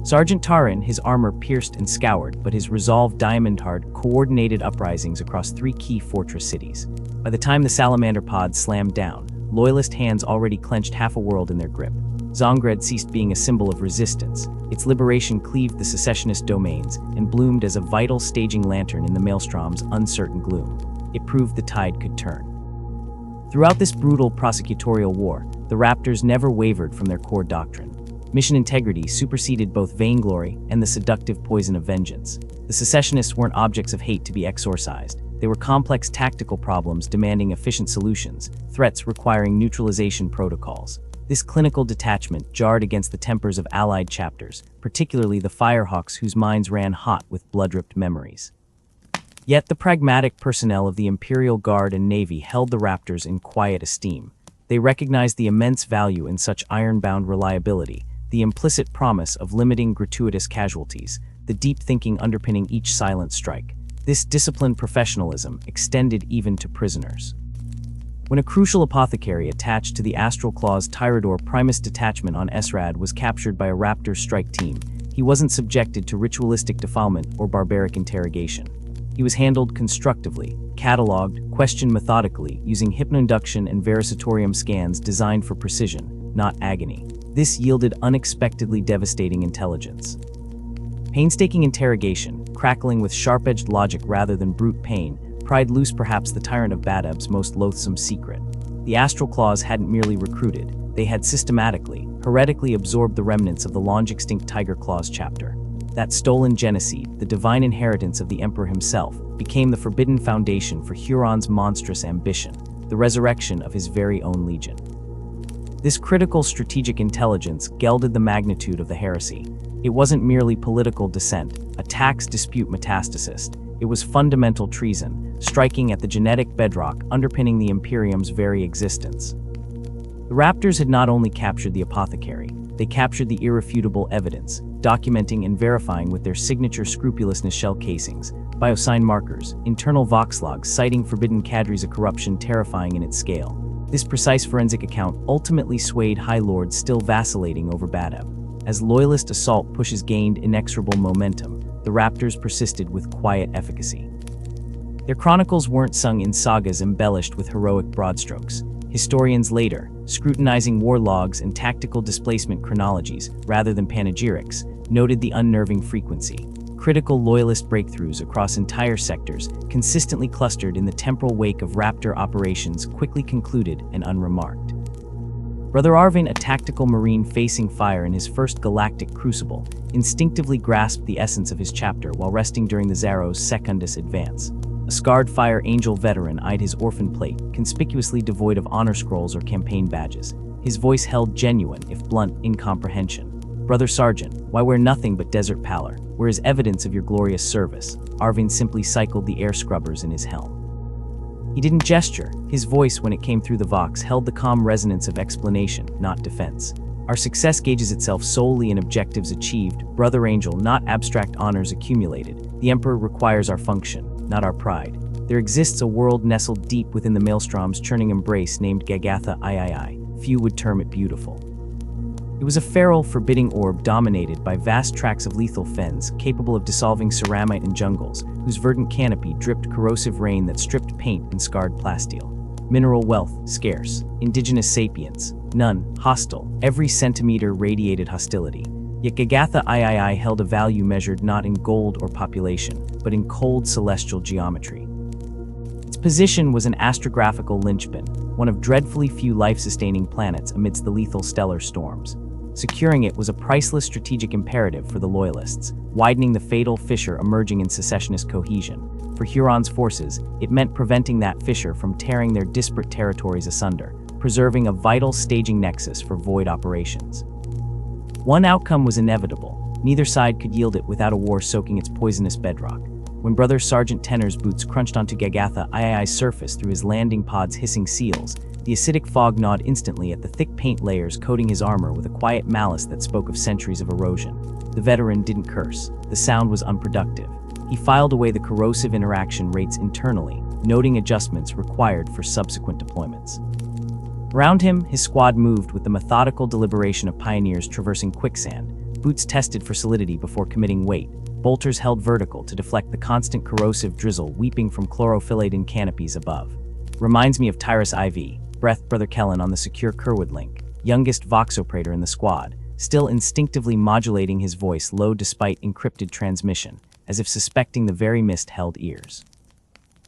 Sergeant Taran, his armor pierced and scoured, but his resolve diamond-hard, coordinated uprisings across 3 key fortress cities. By the time the Salamander pods slammed down, loyalist hands already clenched half a world in their grip. Zongrad ceased being a symbol of resistance. Its liberation cleaved the secessionist domains and bloomed as a vital staging lantern in the maelstrom's uncertain gloom. It proved the tide could turn. Throughout this brutal prosecutorial war, the Raptors never wavered from their core doctrine. Mission integrity superseded both vainglory and the seductive poison of vengeance. The secessionists weren't objects of hate to be exorcised. They were complex tactical problems demanding efficient solutions, threats requiring neutralization protocols. This clinical detachment jarred against the tempers of allied chapters, particularly the Firehawks whose minds ran hot with blood-dripped memories. Yet the pragmatic personnel of the Imperial Guard and Navy held the Raptors in quiet esteem. They recognized the immense value in such iron-bound reliability, the implicit promise of limiting gratuitous casualties, the deep thinking underpinning each silent strike. This disciplined professionalism extended even to prisoners. When a crucial apothecary attached to the Astral Claw's Tyrador Primus detachment on Esrad was captured by a Raptor strike team, he wasn't subjected to ritualistic defilement or barbaric interrogation. He was handled constructively, cataloged, questioned methodically, using hypnoinduction and veritatorium scans designed for precision, not agony. This yielded unexpectedly devastating intelligence. Painstaking interrogation, crackling with sharp-edged logic rather than brute pain, pried loose perhaps the tyrant of Badab's most loathsome secret. The astral claws hadn't merely recruited, they had systematically, heretically absorbed the remnants of the long-extinct Tiger Claws chapter. That stolen genocide, the divine inheritance of the Emperor himself, became the forbidden foundation for Huron's monstrous ambition, the resurrection of his very own legion. This critical strategic intelligence gelded the magnitude of the heresy. It wasn't merely political dissent, a tax dispute metastasist. It was fundamental treason, striking at the genetic bedrock underpinning the Imperium's very existence. The Raptors had not only captured the apothecary, they captured the irrefutable evidence, documenting and verifying with their signature scrupulousness shell casings, biosign markers, internal vox logs citing forbidden cadres of corruption terrifying in its scale. This precise forensic account ultimately swayed High Lords still vacillating over Badab. As loyalist assault pushes gained inexorable momentum, the Raptors persisted with quiet efficacy. Their chronicles weren't sung in sagas embellished with heroic broadstrokes. Historians later, scrutinizing war logs and tactical displacement chronologies rather than panegyrics, noted the unnerving frequency. Critical loyalist breakthroughs across entire sectors, consistently clustered in the temporal wake of Raptor operations, quickly concluded and unremarked. Brother Arvin, a tactical marine facing fire in his first galactic crucible, instinctively grasped the essence of his chapter while resting during the Zaro's Secundus advance. A scarred Fire Angel veteran eyed his orphan plate, conspicuously devoid of honor scrolls or campaign badges. His voice held genuine, if blunt, incomprehension. "Brother Sergeant, why wear nothing but desert pallor? Where is evidence of your glorious service?" Arvin simply cycled the air scrubbers in his helm. He didn't gesture. His voice, when it came through the vox, held the calm resonance of explanation, not defense. "Our success gauges itself solely in objectives achieved, Brother Angel, not abstract honors accumulated. The Emperor requires our function, not our pride. There exists a world nestled deep within the Maelstrom's churning embrace named Gagatha III. Few would term it beautiful." It was a feral, forbidding orb dominated by vast tracts of lethal fens, capable of dissolving ceramite and jungles, whose verdant canopy dripped corrosive rain that stripped paint and scarred plasteel. Mineral wealth, scarce. Indigenous sapience, none. Hostile. Every centimeter radiated hostility. Yet Gagatha III held a value measured not in gold or population, but in cold celestial geometry. Its position was an astrographical linchpin, one of dreadfully few life-sustaining planets amidst the lethal stellar storms. Securing it was a priceless strategic imperative for the Loyalists, widening the fatal fissure emerging in secessionist cohesion. For Huron's forces, it meant preventing that fissure from tearing their disparate territories asunder, preserving a vital staging nexus for void operations. One outcome was inevitable. Neither side could yield it without a war soaking its poisonous bedrock. When Brother Sergeant Tenor's boots crunched onto Gagatha II's surface through his landing pod's hissing seals, the acidic fog gnawed instantly at the thick paint layers coating his armor with a quiet malice that spoke of centuries of erosion. The veteran didn't curse. The sound was unproductive. He filed away the corrosive interaction rates internally, noting adjustments required for subsequent deployments. Around him, his squad moved with the methodical deliberation of pioneers traversing quicksand, boots tested for solidity before committing weight, bolters held vertical to deflect the constant corrosive drizzle weeping from chlorophyllated canopies above. Reminds me of Tyrus IV, breathed Brother Kellen on the secure Kerwood link, youngest Vox operator in the squad, still instinctively modulating his voice low despite encrypted transmission, as if suspecting the very mist held ears.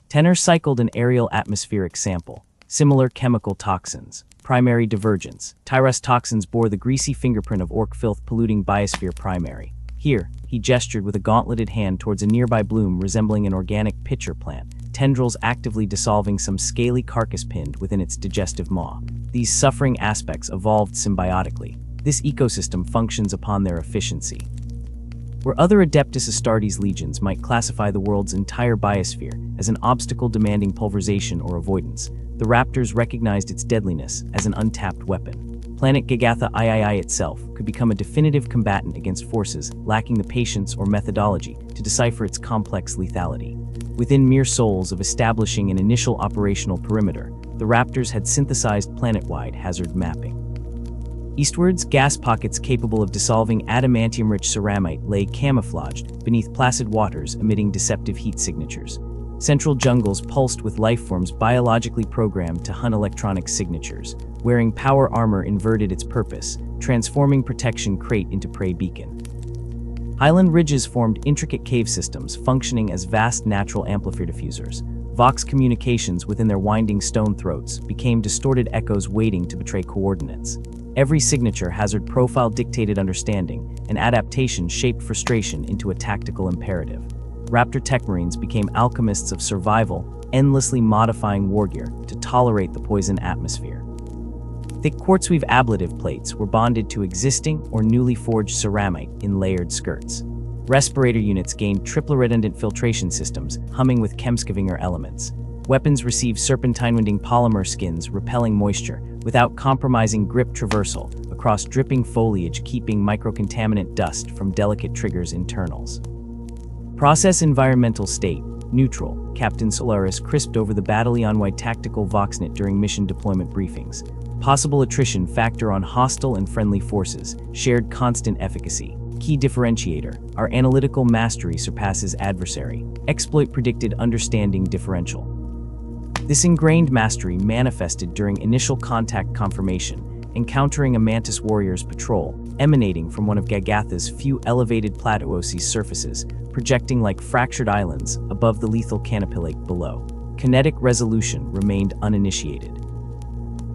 Tenor cycled an aerial atmospheric sample. Similar chemical toxins. Primary divergence. Tyrus toxins bore the greasy fingerprint of orc filth polluting biosphere primary. Here, he gestured with a gauntleted hand towards a nearby bloom resembling an organic pitcher plant, tendrils actively dissolving some scaly carcass pinned within its digestive maw. These suffering aspects evolved symbiotically. This ecosystem functions upon their efficiency. Where other Adeptus Astartes legions might classify the world's entire biosphere as an obstacle demanding pulverization or avoidance, the Raptors recognized its deadliness as an untapped weapon. Planet Gagatha III itself could become a definitive combatant against forces lacking the patience or methodology to decipher its complex lethality. Within mere souls of establishing an initial operational perimeter, the Raptors had synthesized planet-wide hazard mapping. Eastwards, gas pockets capable of dissolving adamantium-rich ceramite lay camouflaged beneath placid waters, emitting deceptive heat signatures. Central jungles pulsed with lifeforms biologically programmed to hunt electronic signatures. Wearing power armor inverted its purpose, transforming protection crate into prey beacon. Highland ridges formed intricate cave systems functioning as vast natural amplifier diffusers. Vox communications within their winding stone throats became distorted echoes waiting to betray coordinates. Every signature hazard profile dictated understanding, and adaptation shaped frustration into a tactical imperative. Raptor tech marines became alchemists of survival, endlessly modifying wargear to tolerate the poison atmosphere. Thick quartz-weave ablative plates were bonded to existing or newly forged ceramite in layered skirts. Respirator units gained triple-redundant filtration systems, humming with Chemscavinger elements. Weapons received serpentine-winding polymer skins repelling moisture, without compromising grip traversal, across dripping foliage keeping microcontaminant dust from delicate triggers' internals. Process environmental state, neutral, Captain Solaris crisped over the battalion-wide tactical Voxnet during mission deployment briefings. Possible attrition factor on hostile and friendly forces, shared constant efficacy. Key differentiator, our analytical mastery surpasses adversary. Exploit predicted understanding differential. This ingrained mastery manifested during initial contact confirmation, encountering a Mantis warrior's patrol, emanating from one of Gagatha's few elevated plateau's surfaces, projecting like fractured islands above the lethal canopy lake below. Kinetic resolution remained uninitiated.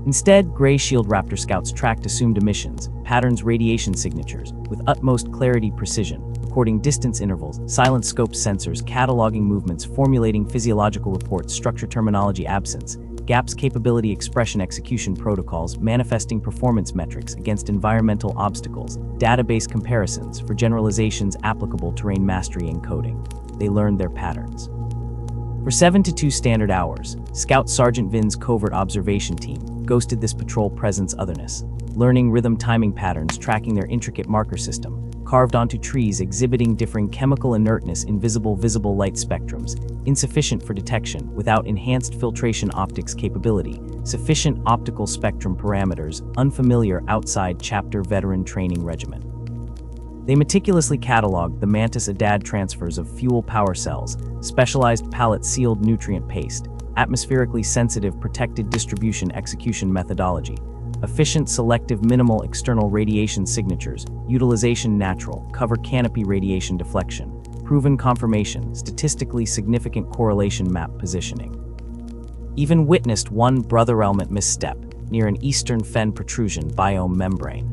Instead, Gray Shield Raptor scouts tracked assumed emissions, patterns radiation signatures, with utmost clarity precision, recording distance intervals, silent scope sensors cataloging movements, formulating physiological reports, structure terminology absence, gaps capability expression execution protocols, manifesting performance metrics against environmental obstacles, database comparisons for generalizations applicable terrain mastery encoding. They learned their patterns. For 7 to 2 standard hours, Scout Sergeant Vin's covert observation team ghosted this patrol presence otherness, learning rhythm timing patterns, tracking their intricate marker system, carved onto trees exhibiting differing chemical inertness in visible light spectrums, insufficient for detection without enhanced filtration optics capability, sufficient optical spectrum parameters, unfamiliar outside chapter veteran training regimen. They meticulously cataloged the Mantis ADAD transfers of fuel power cells, specialized pallet-sealed nutrient paste, atmospherically sensitive protected distribution execution methodology, efficient selective minimal external radiation signatures, utilization natural, cover canopy radiation deflection, proven confirmation, statistically significant correlation map positioning. Even witnessed one brother element misstep near an eastern fen protrusion biome membrane.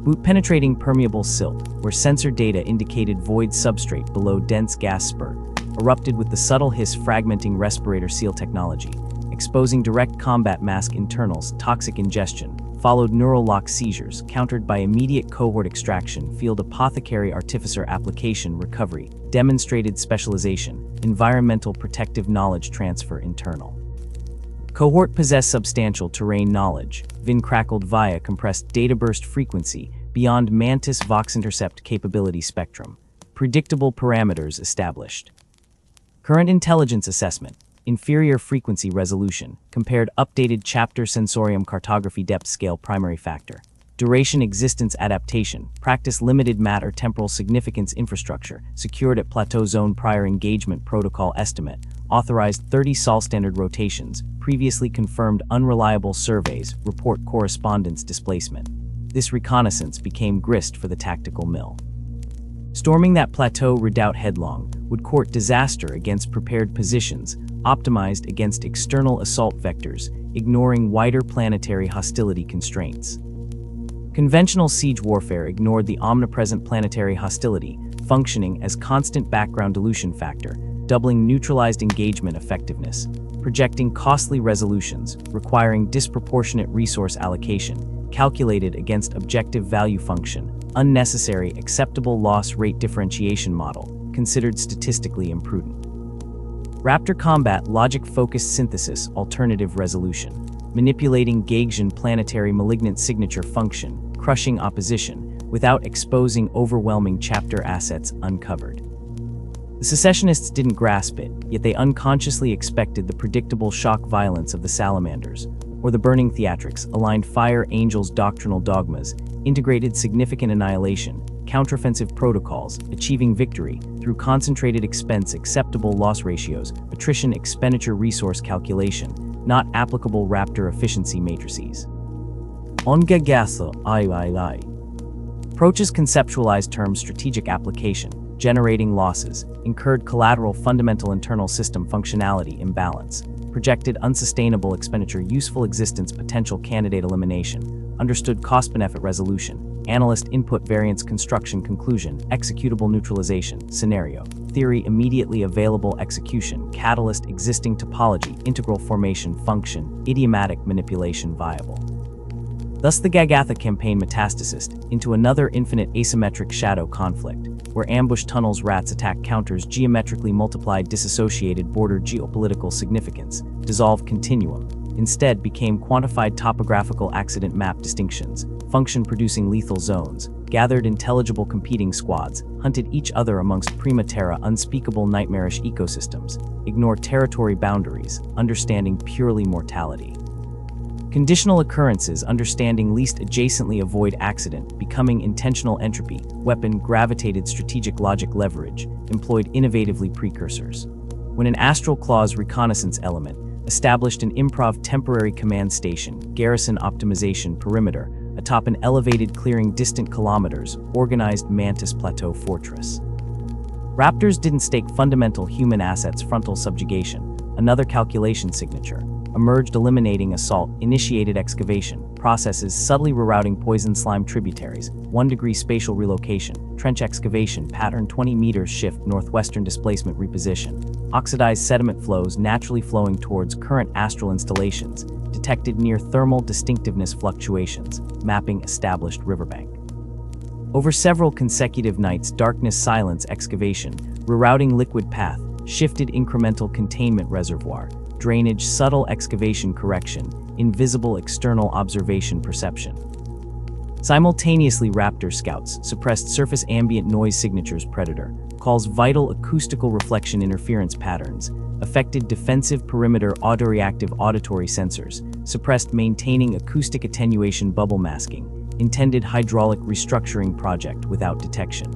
Boot-penetrating permeable silt, where sensor data indicated void substrate below dense gas spurt, erupted with the subtle hiss fragmenting respirator seal technology, exposing direct combat mask internals, toxic ingestion, followed neural lock seizures, countered by immediate cohort extraction, field apothecary artificer application recovery, demonstrated specialization, environmental protective knowledge transfer internal. Cohort possessed substantial terrain knowledge, VIN crackled via compressed data burst frequency beyond Mantis Vox intercept capability spectrum. Predictable parameters established. Current intelligence assessment, inferior frequency resolution, compared updated chapter sensorium cartography depth scale primary factor. Duration existence adaptation, practice limited matter temporal significance infrastructure, secured at plateau zone prior engagement protocol estimate, authorized 30 sol standard rotations, previously confirmed unreliable surveys, report correspondence displacement. This reconnaissance became grist for the tactical mill. Storming that plateau redoubt headlong would court disaster against prepared positions, optimized against external assault vectors, ignoring wider planetary hostility constraints. Conventional siege warfare ignored the omnipresent planetary hostility, functioning as constant background dilution factor, doubling neutralized engagement effectiveness, projecting costly resolutions, requiring disproportionate resource allocation, calculated against objective value function, unnecessary acceptable loss rate differentiation model, considered statistically imprudent. Raptor combat logic-focused synthesis alternative resolution, manipulating Gagesian planetary malignant signature function, crushing opposition, without exposing overwhelming chapter assets uncovered. The secessionists didn't grasp it, yet they unconsciously expected the predictable shock violence of the salamanders, or the Burning Theatrics aligned Fire Angels' doctrinal dogmas, integrated significant annihilation, counteroffensive protocols, achieving victory through concentrated expense acceptable loss ratios, attrition expenditure resource calculation, not applicable Raptor efficiency matrices. Ongagatha III. Approaches conceptualized terms strategic application, generating losses, incurred collateral fundamental internal system functionality imbalance, projected unsustainable expenditure useful existence potential candidate elimination, understood cost-benefit resolution, analyst input variance construction conclusion, executable neutralization, scenario, theory immediately available execution, catalyst existing topology, integral formation function, idiomatic manipulation viable. Thus the Gagatha campaign metastasized into another infinite asymmetric shadow conflict, where ambush tunnels rats attack counters geometrically multiplied disassociated border geopolitical significance, dissolved continuum, instead became quantified topographical accident map distinctions, function-producing lethal zones, gathered intelligible competing squads, hunted each other amongst prima terra unspeakable nightmarish ecosystems, ignore territory boundaries, understanding purely mortality. Conditional occurrences understanding least adjacently avoid accident, becoming intentional entropy, weapon gravitated strategic logic leverage, employed innovatively precursors. When an astral clause reconnaissance element established an improv temporary command station, garrison optimization perimeter, atop an elevated clearing distant kilometers, organized Mantis Plateau fortress. Raptors didn't stake fundamental human assets frontal subjugation, another calculation signature, emerged eliminating assault, initiated excavation, processes subtly rerouting poison slime tributaries, 1-degree spatial relocation, trench excavation, pattern 20 meters shift northwestern displacement reposition, oxidized sediment flows naturally flowing towards current astral installations, detected near thermal distinctiveness fluctuations, mapping established riverbank. Over several consecutive nights, darkness silence excavation, rerouting liquid path, shifted incremental containment reservoir, drainage subtle excavation correction, invisible external observation perception. Simultaneously Raptor scouts suppressed surface ambient noise signatures predator, calls vital acoustical reflection interference patterns, affected defensive perimeter autoreactive auditory sensors, suppressed maintaining acoustic attenuation bubble masking, intended hydraulic restructuring project without detection.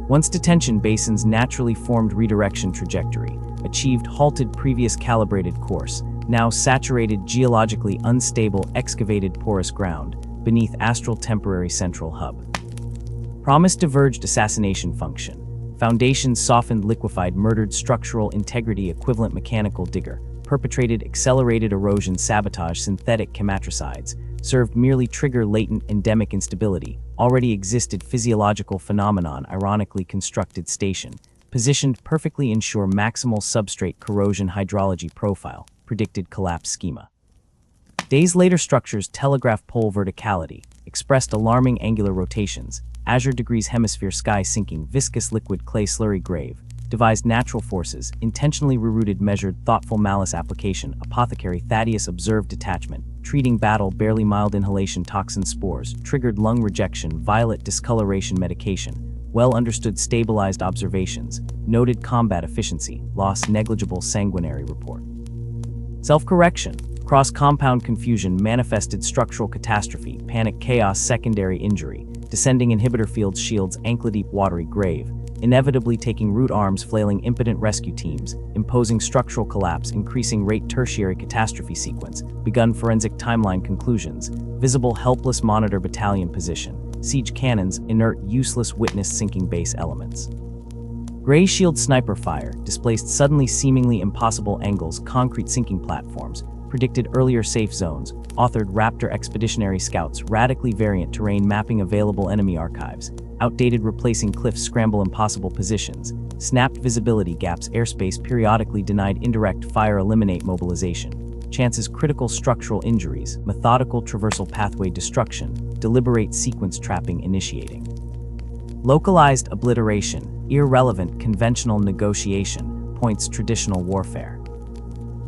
Once detention basins naturally formed redirection trajectory, achieved halted previous calibrated course, now saturated geologically unstable excavated porous ground, beneath astral temporary central hub. Promised diverged assassination function, foundations softened liquefied murdered structural integrity equivalent mechanical digger, perpetrated accelerated erosion sabotage synthetic chematricides, served merely trigger latent endemic instability, already existed physiological phenomenon ironically constructed station, positioned perfectly ensure maximal substrate corrosion hydrology profile, predicted collapse schema. Days later structures telegraph pole verticality, expressed alarming angular rotations, azure degrees hemisphere sky sinking viscous liquid clay slurry grave, devised natural forces, intentionally rerouted measured thoughtful malice application, apothecary Thaddeus observed detachment, treating battle barely mild inhalation toxin spores, triggered lung rejection violet discoloration medication, well understood stabilized observations, noted combat efficiency, loss negligible sanguinary report. Self-correction, cross-compound confusion manifested structural catastrophe, panic chaos secondary injury, descending inhibitor fields shields ankle-deep watery grave, inevitably taking root arms flailing impotent rescue teams, imposing structural collapse increasing rate tertiary catastrophe sequence, begun forensic timeline conclusions, visible helpless monitor battalion position, siege cannons, inert useless witness sinking base elements. Gray shield sniper fire, displaced suddenly seemingly impossible angles concrete sinking platforms, predicted earlier safe zones, authored Raptor expeditionary scouts radically variant terrain mapping available enemy archives, outdated replacing cliffs scramble impossible positions, snapped visibility gaps airspace periodically denied indirect fire eliminate mobilization, chances critical structural injuries, methodical traversal pathway destruction, deliberate sequence trapping initiating. Localized obliteration, irrelevant conventional negotiation, points traditional warfare.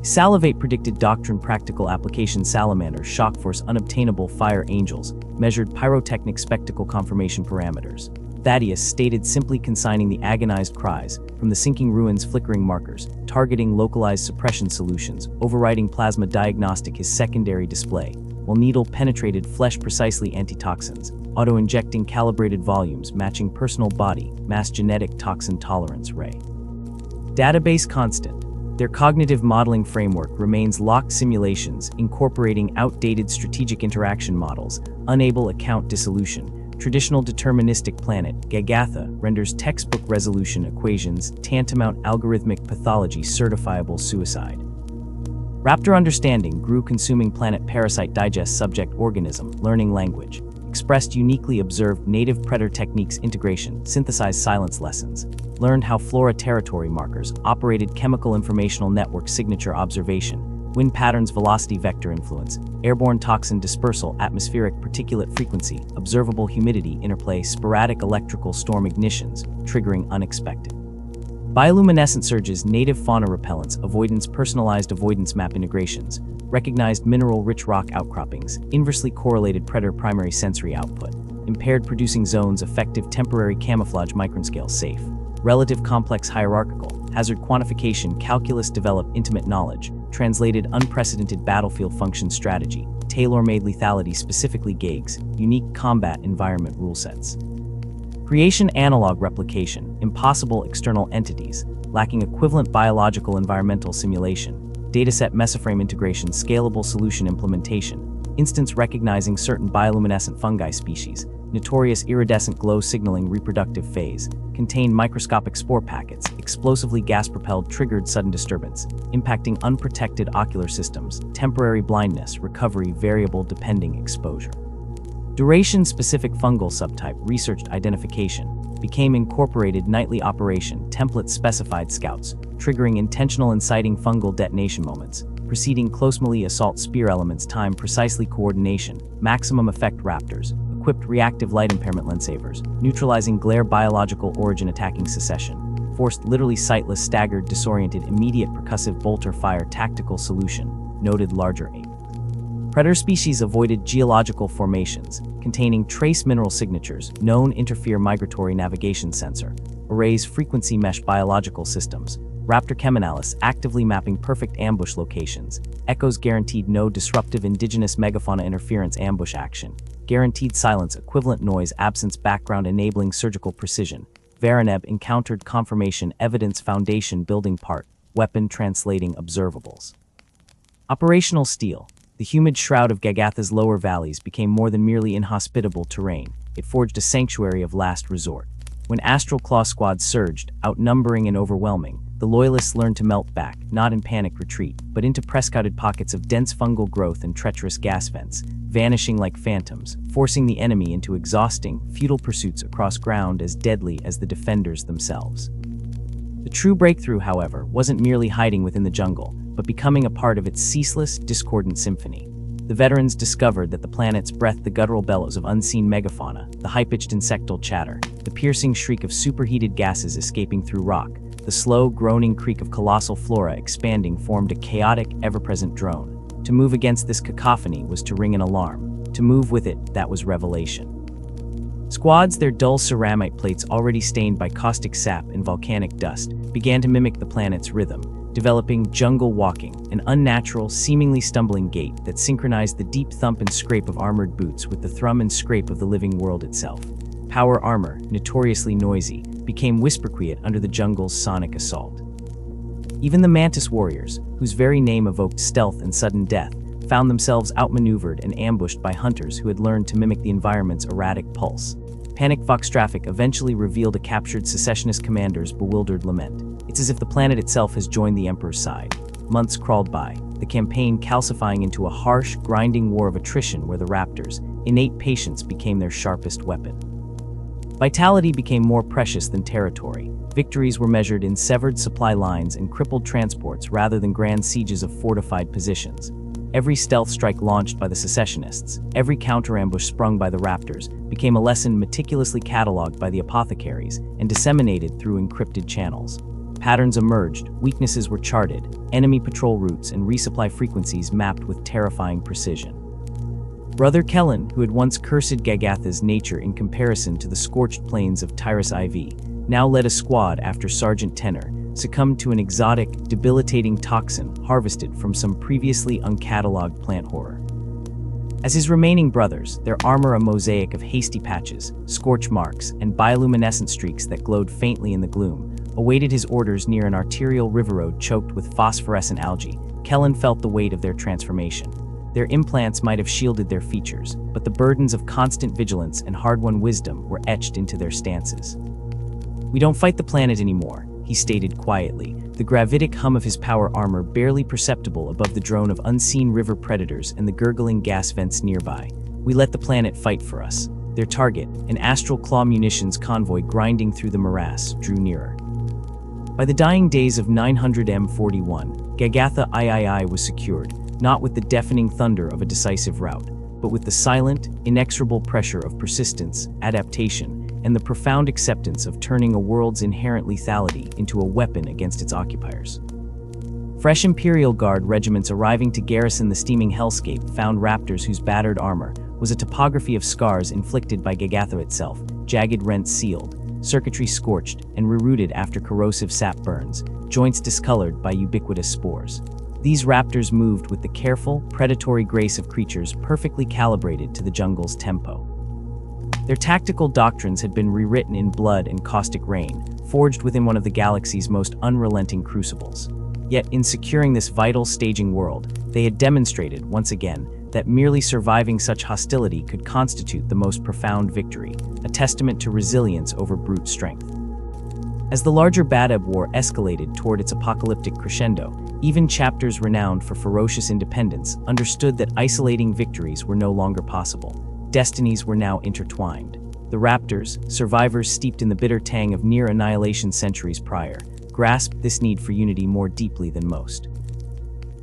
Salivate predicted doctrine practical application salamander shock force unobtainable fire angels, measured pyrotechnic spectacle confirmation parameters. Thaddeus stated, simply consigning the agonized cries from the sinking ruins, flickering markers, targeting localized suppression solutions, overriding plasma diagnostic his secondary display, while needle-penetrated flesh precisely antitoxins, auto-injecting calibrated volumes matching personal body, mass genetic toxin tolerance ray. Database constant. Their cognitive modeling framework remains locked simulations, incorporating outdated strategic interaction models, unable account dissolution. Traditional deterministic planet, Gagatha, renders textbook resolution equations, tantamount algorithmic pathology, certifiable suicide. Raptor understanding grew, consuming planet parasite digest subject organism, learning language, expressed uniquely, observed native predator techniques, integration, synthesized silence lessons, learned how flora territory markers operated, chemical informational network signature observation, wind patterns, velocity vector influence, airborne toxin dispersal, atmospheric particulate frequency, observable humidity interplay, sporadic electrical storm ignitions, triggering unexpected bioluminescent surges, native fauna repellents, avoidance, personalized avoidance map integrations, recognized mineral-rich rock outcroppings, inversely correlated predator primary sensory output, impaired producing zones, effective temporary camouflage, micronscale safe, relative complex hierarchical, hazard quantification, calculus, develop intimate knowledge, translated unprecedented battlefield function strategy, tailor-made lethality, specifically GAGs, unique combat environment rule sets. Creation, analog replication, impossible external entities, lacking equivalent biological environmental simulation, dataset mesoframe integration, scalable solution implementation, instance recognizing certain bioluminescent fungi species, notorious iridescent glow signaling, reproductive phase, contain microscopic spore packets, explosively gas-propelled, triggered sudden disturbance, impacting unprotected ocular systems, temporary blindness, recovery variable depending exposure. Duration-specific fungal subtype, researched identification, became incorporated nightly operation, template specified scouts, triggering intentional inciting fungal detonation moments, preceding close melee assault spear elements, time precisely coordination, maximum effect raptors, equipped reactive light impairment lensavers, neutralizing glare, biological origin, attacking secession, forced literally sightless, staggered, disoriented, immediate percussive bolter fire, tactical solution, noted larger ape. Predator species avoided geological formations, containing trace mineral signatures, known interfere migratory navigation sensor, arrays frequency mesh biological systems, Raptor cheminalis actively mapping perfect ambush locations, echoes guaranteed no disruptive indigenous megafauna interference ambush action, guaranteed silence equivalent noise absence background enabling surgical precision, Varaneb encountered confirmation evidence foundation building part, weapon translating observables. Operational steel. The humid shroud of Gagatha's lower valleys became more than merely inhospitable terrain. It forged a sanctuary of last resort. When Astral Claw squads surged, outnumbering and overwhelming, the Loyalists learned to melt back, not in panic retreat, but into prescouted pockets of dense fungal growth and treacherous gas vents, vanishing like phantoms, forcing the enemy into exhausting, futile pursuits across ground as deadly as the defenders themselves. The true breakthrough, however, wasn't merely hiding within the jungle, but becoming a part of its ceaseless, discordant symphony. The veterans discovered that the planet's breath, the guttural bellows of unseen megafauna, the high-pitched insectal chatter, the piercing shriek of superheated gases escaping through rock, the slow, groaning creak of colossal flora expanding formed a chaotic, ever-present drone. To move against this cacophony was to ring an alarm. To move with it, that was revelation. Squads, their dull ceramite plates already stained by caustic sap and volcanic dust, began to mimic the planet's rhythm, developing jungle walking, an unnatural, seemingly stumbling gait that synchronized the deep thump and scrape of armored boots with the thrum and scrape of the living world itself. Power armor, notoriously noisy, became whisperquiet under the jungle's sonic assault. Even the mantis warriors, whose very name evoked stealth and sudden death, found themselves outmaneuvered and ambushed by hunters who had learned to mimic the environment's erratic pulse. Panic Vox traffic eventually revealed a captured secessionist commander's bewildered lament. It's as if the planet itself has joined the Emperor's side. Months crawled by, the campaign calcifying into a harsh, grinding war of attrition where the Raptors' innate patience became their sharpest weapon. Vitality became more precious than territory. Victories were measured in severed supply lines and crippled transports rather than grand sieges of fortified positions. Every stealth strike launched by the secessionists, every counter-ambush sprung by the Raptors, became a lesson meticulously cataloged by the apothecaries and disseminated through encrypted channels. Patterns emerged, weaknesses were charted, enemy patrol routes and resupply frequencies mapped with terrifying precision. Brother Kellen, who had once cursed Gagatha's nature in comparison to the scorched plains of Tyrus IV, now led a squad after Sergeant Tenor succumbed to an exotic, debilitating toxin harvested from some previously uncatalogued plant horror. As his remaining brothers, their armor a mosaic of hasty patches, scorch marks, and bioluminescent streaks that glowed faintly in the gloom, awaited his orders near an arterial river road choked with phosphorescent algae, Kellen felt the weight of their transformation. Their implants might have shielded their features, but the burdens of constant vigilance and hard-won wisdom were etched into their stances. "We don't fight the planet anymore," he stated quietly, the gravitic hum of his power armor barely perceptible above the drone of unseen river predators and the gurgling gas vents nearby. "We let the planet fight for us." Their target, an astral claw munitions convoy grinding through the morass, drew nearer. By the dying days of 900 M41, Gagatha III was secured, not with the deafening thunder of a decisive rout, but with the silent, inexorable pressure of persistence, adaptation, and the profound acceptance of turning a world's inherent lethality into a weapon against its occupiers. Fresh Imperial Guard regiments arriving to garrison the steaming hellscape found raptors whose battered armor was a topography of scars inflicted by Gagatha itself, jagged rents sealed, circuitry scorched and rerouted after corrosive sap burns, joints discolored by ubiquitous spores. These raptors moved with the careful, predatory grace of creatures perfectly calibrated to the jungle's tempo. Their tactical doctrines had been rewritten in blood and caustic rain, forged within one of the galaxy's most unrelenting crucibles. Yet, in securing this vital staging world, they had demonstrated, once again, that merely surviving such hostility could constitute the most profound victory, a testament to resilience over brute strength. As the larger Badab War escalated toward its apocalyptic crescendo, even chapters renowned for ferocious independence understood that isolating victories were no longer possible. Destinies were now intertwined. The Raptors, survivors steeped in the bitter tang of near annihilation centuries prior, grasped this need for unity more deeply than most.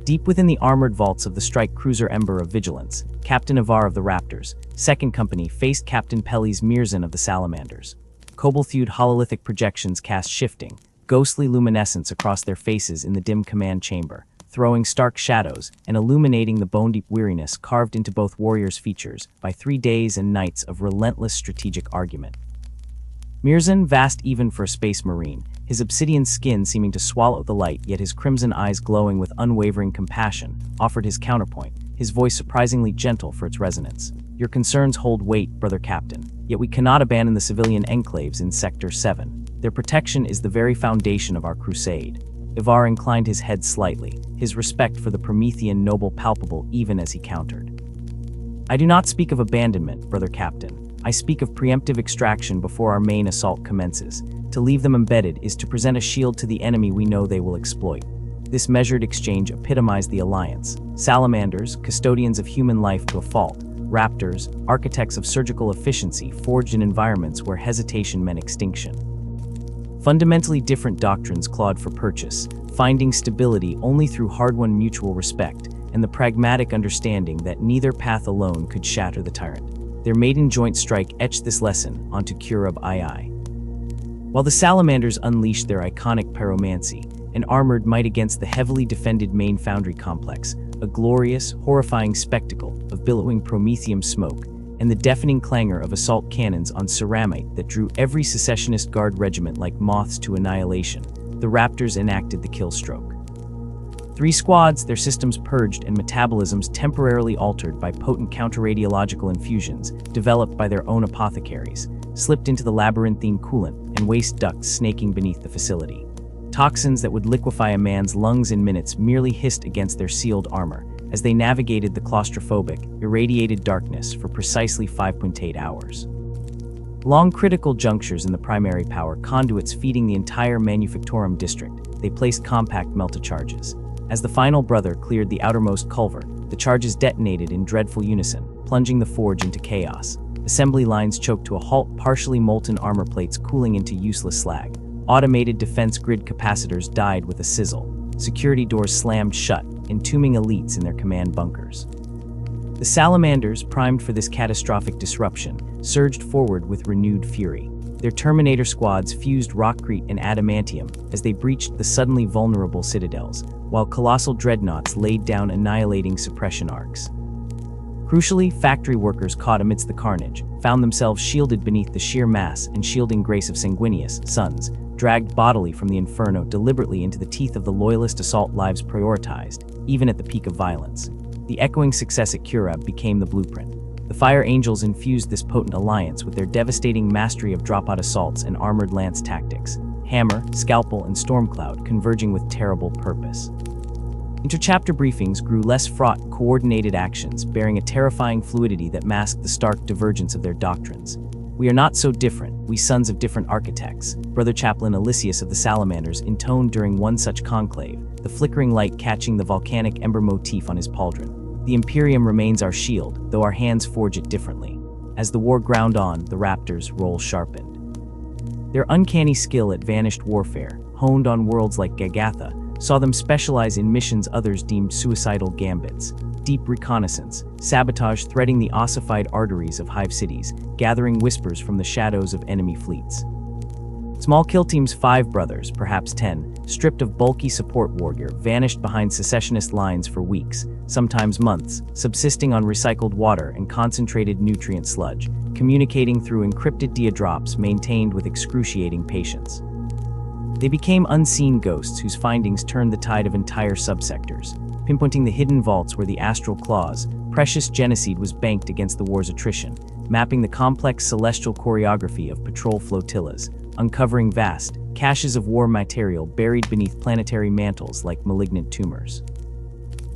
Deep within the armored vaults of the strike cruiser Ember of Vigilance, Captain Ivar of the Raptors, 2nd Company faced Captain Pelly's Mirzan of the Salamanders. Cobalt-hued hololithic projections cast shifting, ghostly luminescence across their faces in the dim command chamber, throwing stark shadows and illuminating the bone-deep weariness carved into both warriors' features by 3 days and nights of relentless strategic argument. Mirzan, vast even for a space marine, his obsidian skin seeming to swallow the light, yet his crimson eyes glowing with unwavering compassion, offered his counterpoint, his voice surprisingly gentle for its resonance. "Your concerns hold weight, Brother Captain, yet we cannot abandon the civilian enclaves in Sector 7. Their protection is the very foundation of our crusade." Ivar inclined his head slightly, his respect for the Promethean noble palpable even as he countered. "I do not speak of abandonment, Brother Captain. I speak of preemptive extraction before our main assault commences. To leave them embedded is to present a shield to the enemy we know they will exploit." This measured exchange epitomized the alliance. Salamanders, custodians of human life to a fault, Raptors, architects of surgical efficiency forged in environments where hesitation meant extinction. Fundamentally different doctrines clawed for purchase, finding stability only through hard-won mutual respect and the pragmatic understanding that neither path alone could shatter the tyrant. Their maiden joint strike etched this lesson onto Kurub II. While the Salamanders unleashed their iconic pyromancy, an armored might against the heavily defended main foundry complex, a glorious, horrifying spectacle of billowing promethium smoke, and the deafening clangor of assault cannons on ceramite that drew every secessionist guard regiment like moths to annihilation, the Raptors enacted the kill stroke. 3 squads, their systems purged and metabolisms temporarily altered by potent counter-radiological infusions developed by their own apothecaries, slipped into the labyrinthine coolant and waste ducts snaking beneath the facility. Toxins that would liquefy a man's lungs in minutes merely hissed against their sealed armor as they navigated the claustrophobic, irradiated darkness for precisely 5.8 hours. Along critical junctures in the primary power conduits feeding the entire Manufactorum district, they placed compact melta-charges. As the final brother cleared the outermost culvert, the charges detonated in dreadful unison, plunging the forge into chaos. Assembly lines choked to a halt, partially molten armor plates cooling into useless slag. Automated defense grid capacitors died with a sizzle. Security doors slammed shut, entombing elites in their command bunkers. The Salamanders, primed for this catastrophic disruption, surged forward with renewed fury. Their Terminator squads fused rockcrete and adamantium as they breached the suddenly vulnerable citadels, while colossal dreadnoughts laid down annihilating suppression arcs. Crucially, factory workers caught amidst the carnage found themselves shielded beneath the sheer mass and shielding grace of Sanguinius' sons, dragged bodily from the inferno deliberately into the teeth of the loyalist assault lives prioritized, even at the peak of violence. The echoing success at Curab became the blueprint. The Fire Angels infused this potent alliance with their devastating mastery of dropout assaults and armored lance tactics, Hammer, Scalpel, and Stormcloud converging with terrible purpose. Interchapter briefings grew less fraught, coordinated actions, bearing a terrifying fluidity that masked the stark divergence of their doctrines. "We are not so different, we sons of different architects," Brother Chaplain Elysius of the Salamanders intoned during one such conclave, the flickering light catching the volcanic ember motif on his pauldron. "The Imperium remains our shield, though our hands forge it differently." As the war ground on, the Raptors' role sharpened. Their uncanny skill at vanished warfare, honed on worlds like Gagatha, saw them specialize in missions others deemed suicidal gambits. Deep reconnaissance, sabotage threading the ossified arteries of hive cities, gathering whispers from the shadows of enemy fleets. Small kill teams 5 brothers, perhaps 10, stripped of bulky support wargear, vanished behind secessionist lines for weeks, sometimes months, subsisting on recycled water and concentrated nutrient sludge, communicating through encrypted diadrops maintained with excruciating patience. They became unseen ghosts whose findings turned the tide of entire subsectors, pinpointing the hidden vaults where the astral claws, precious genocide was banked against the war's attrition, mapping the complex celestial choreography of patrol flotillas, uncovering vast caches of war material buried beneath planetary mantles like malignant tumors.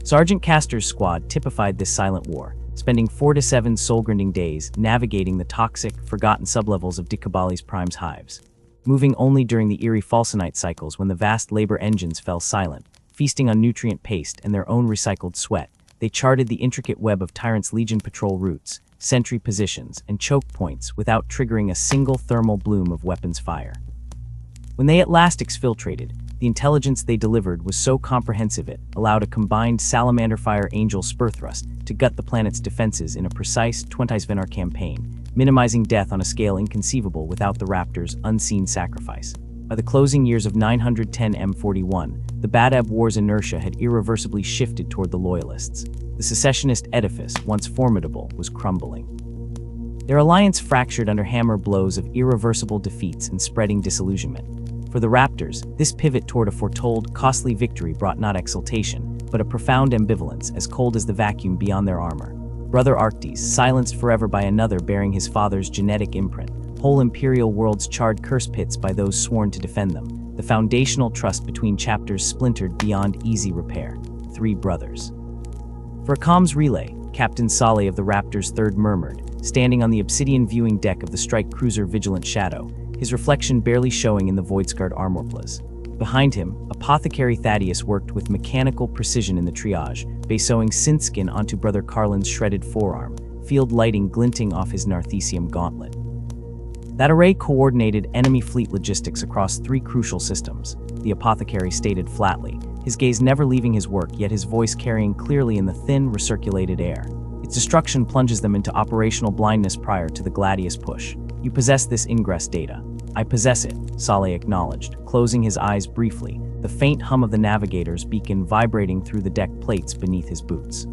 Sergeant Castor's squad typified this silent war, spending 4 to 7 soul-grinding days navigating the toxic, forgotten sublevels of Dikabali's Prime's hives, moving only during the eerie Falsonite cycles when the vast labor engines fell silent, feasting on nutrient paste and their own recycled sweat. They charted the intricate web of Tyrant's Legion patrol routes, sentry positions, and choke points without triggering a single thermal bloom of weapons fire. When they at last exfiltrated, the intelligence they delivered was so comprehensive it allowed a combined Salamander Fire Angel spur thrust to gut the planet's defenses in a precise 20-Venar campaign, minimizing death on a scale inconceivable without the Raptors' unseen sacrifice. By the closing years of 910 M41, the Badab War's inertia had irreversibly shifted toward the Loyalists. The secessionist edifice, once formidable, was crumbling. Their alliance fractured under hammer blows of irreversible defeats and spreading disillusionment. For the Raptors, this pivot toward a foretold, costly victory brought not exultation, but a profound ambivalence, as cold as the vacuum beyond their armor. Brother Arctes, silenced forever by another bearing his father's genetic imprint, whole Imperial worlds charred curse pits by those sworn to defend them, the foundational trust between chapters splintered beyond easy repair. 3 brothers. For a comms relay, Captain Saleh of the Raptors' 3rd murmured, standing on the obsidian viewing deck of the strike cruiser Vigilant Shadow, his reflection barely showing in the void-scarred armorplus. Behind him, Apothecary Thaddeus worked with mechanical precision in the triage, basewing synthskin onto Brother Carlin's shredded forearm, field lighting glinting off his Narthesium gauntlet. That array coordinated enemy fleet logistics across 3 crucial systems, the Apothecary stated flatly, his gaze never leaving his work yet his voice carrying clearly in the thin, recirculated air. Its destruction plunges them into operational blindness prior to the Gladius push. You possess this ingress data. I possess it, Saleh acknowledged, closing his eyes briefly, the faint hum of the navigator's beacon vibrating through the deck plates beneath his boots.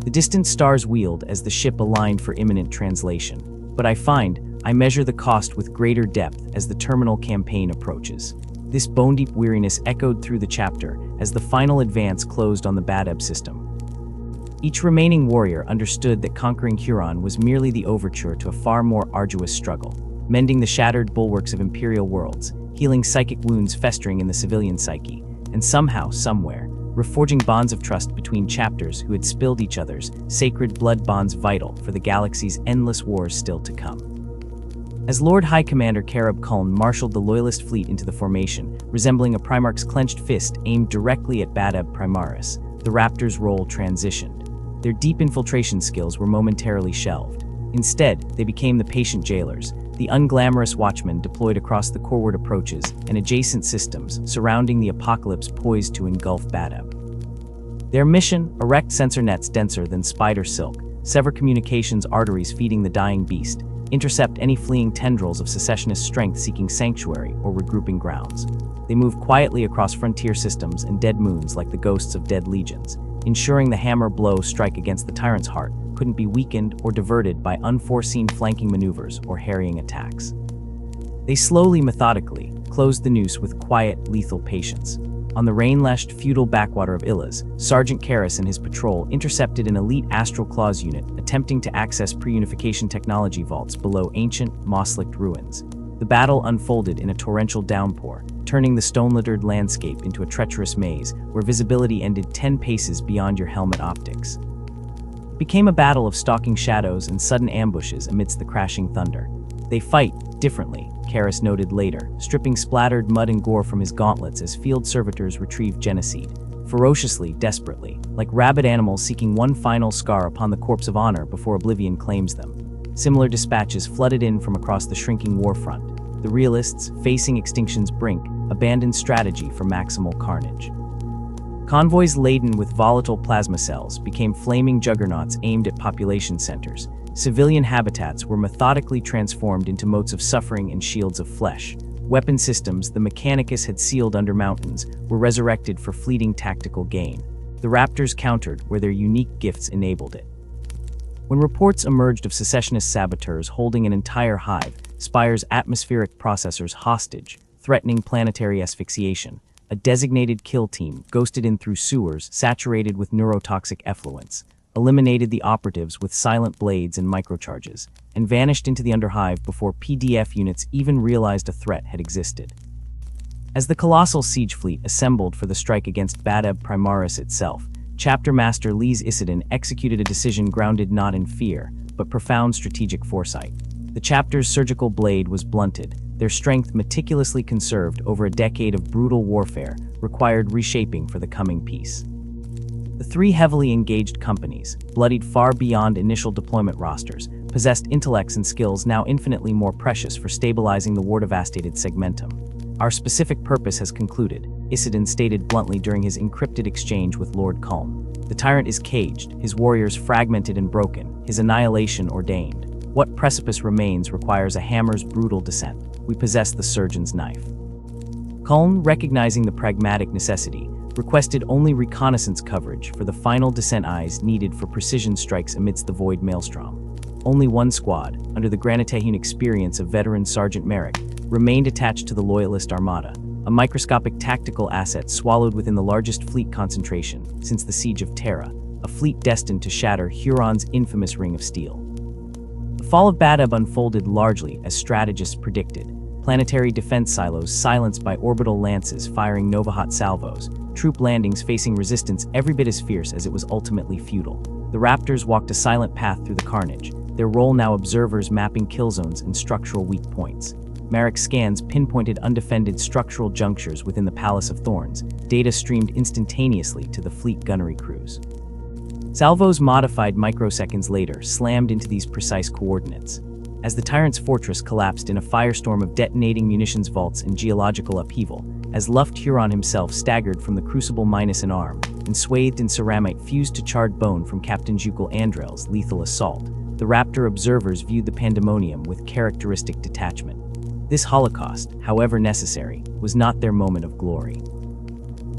The distant stars wheeled as the ship aligned for imminent translation. But I measure the cost with greater depth as the terminal campaign approaches. This bone-deep weariness echoed through the chapter as the final advance closed on the Badab system. Each remaining warrior understood that conquering Huron was merely the overture to a far more arduous struggle, mending the shattered bulwarks of Imperial worlds, healing psychic wounds festering in the civilian psyche, and somehow, somewhere, reforging bonds of trust between chapters who had spilled each other's sacred blood bonds vital for the galaxy's endless wars still to come. As Lord High Commander Karab Kuln marshaled the Loyalist fleet into the formation, resembling a Primarch's clenched fist aimed directly at Badab Primaris, the Raptors' role transitioned. Their deep infiltration skills were momentarily shelved. Instead, they became the patient jailers, the unglamorous watchmen deployed across the coreward approaches and adjacent systems surrounding the apocalypse poised to engulf Badab. Their mission, erect sensor nets denser than spider silk, sever communications arteries feeding the dying beast, intercept any fleeing tendrils of secessionist strength seeking sanctuary or regrouping grounds. They move quietly across frontier systems and dead moons like the ghosts of dead legions, ensuring the hammer blow strike against the tyrant's heart, couldn't be weakened or diverted by unforeseen flanking maneuvers or harrying attacks. They slowly, methodically, closed the noose with quiet, lethal patience. On the rain-lashed feudal backwater of Illas, Sergeant Karras and his patrol intercepted an elite Astral Claws unit attempting to access pre-unification technology vaults below ancient, moss-licked ruins. The battle unfolded in a torrential downpour, turning the stone-littered landscape into a treacherous maze where visibility ended 10 paces beyond your helmet optics. It became a battle of stalking shadows and sudden ambushes amidst the crashing thunder. They fight differently, Karras noted later, stripping splattered mud and gore from his gauntlets as field servitors retrieved genocide, ferociously, desperately, like rabid animals seeking one final scar upon the corpse of honor before oblivion claims them. Similar dispatches flooded in from across the shrinking warfront. The realists, facing extinction's brink, abandoned strategy for maximal carnage. Convoys laden with volatile plasma cells became flaming juggernauts aimed at population centers. Civilian habitats were methodically transformed into moats of suffering and shields of flesh. Weapon systems the Mechanicus had sealed under mountains were resurrected for fleeting tactical gain. The Raptors countered where their unique gifts enabled it. When reports emerged of secessionist saboteurs holding an entire hive, Spire's atmospheric processors hostage, threatening planetary asphyxiation, a designated kill team ghosted in through sewers saturated with neurotoxic effluents, eliminated the operatives with silent blades and microcharges, and vanished into the underhive before PDF units even realized a threat had existed. As the colossal siege fleet assembled for the strike against Badab Primaris itself, Chapter Master Lise Isidon executed a decision grounded not in fear, but profound strategic foresight. The chapter's surgical blade was blunted, their strength meticulously conserved over a decade of brutal warfare, required reshaping for the coming peace. The three heavily engaged companies, bloodied far beyond initial deployment rosters, possessed intellects and skills now infinitely more precious for stabilizing the war-devastated segmentum. Our specific purpose has concluded, Isidon stated bluntly during his encrypted exchange with Lord Culm. The tyrant is caged, his warriors fragmented and broken, his annihilation ordained. What precipice remains requires a hammer's brutal descent. We possess the surgeon's knife. Culm, recognizing the pragmatic necessity, requested only reconnaissance coverage for the final descent eyes needed for precision strikes amidst the void maelstrom. Only one squad, under the Granitehune experience of veteran Sergeant Merrick, remained attached to the Loyalist Armada, a microscopic tactical asset swallowed within the largest fleet concentration since the Siege of Terra, a fleet destined to shatter Huron's infamous Ring of Steel. The fall of Badab unfolded largely as strategists predicted. Planetary defense silos silenced by orbital lances firing Novahat salvos, troop landings facing resistance every bit as fierce as it was ultimately futile. The Raptors walked a silent path through the carnage, their role now observers mapping kill zones and structural weak points. Merrick's scans pinpointed undefended structural junctures within the Palace of Thorns, data streamed instantaneously to the fleet gunnery crews. Salvos modified microseconds later slammed into these precise coordinates. As the Tyrant's fortress collapsed in a firestorm of detonating munitions vaults and geological upheaval, as Luft Huron himself staggered from the crucible minus an arm, and swathed in ceramite fused to charred bone from Captain Jukel Andrel's lethal assault, the Raptor observers viewed the pandemonium with characteristic detachment. This holocaust, however necessary, was not their moment of glory.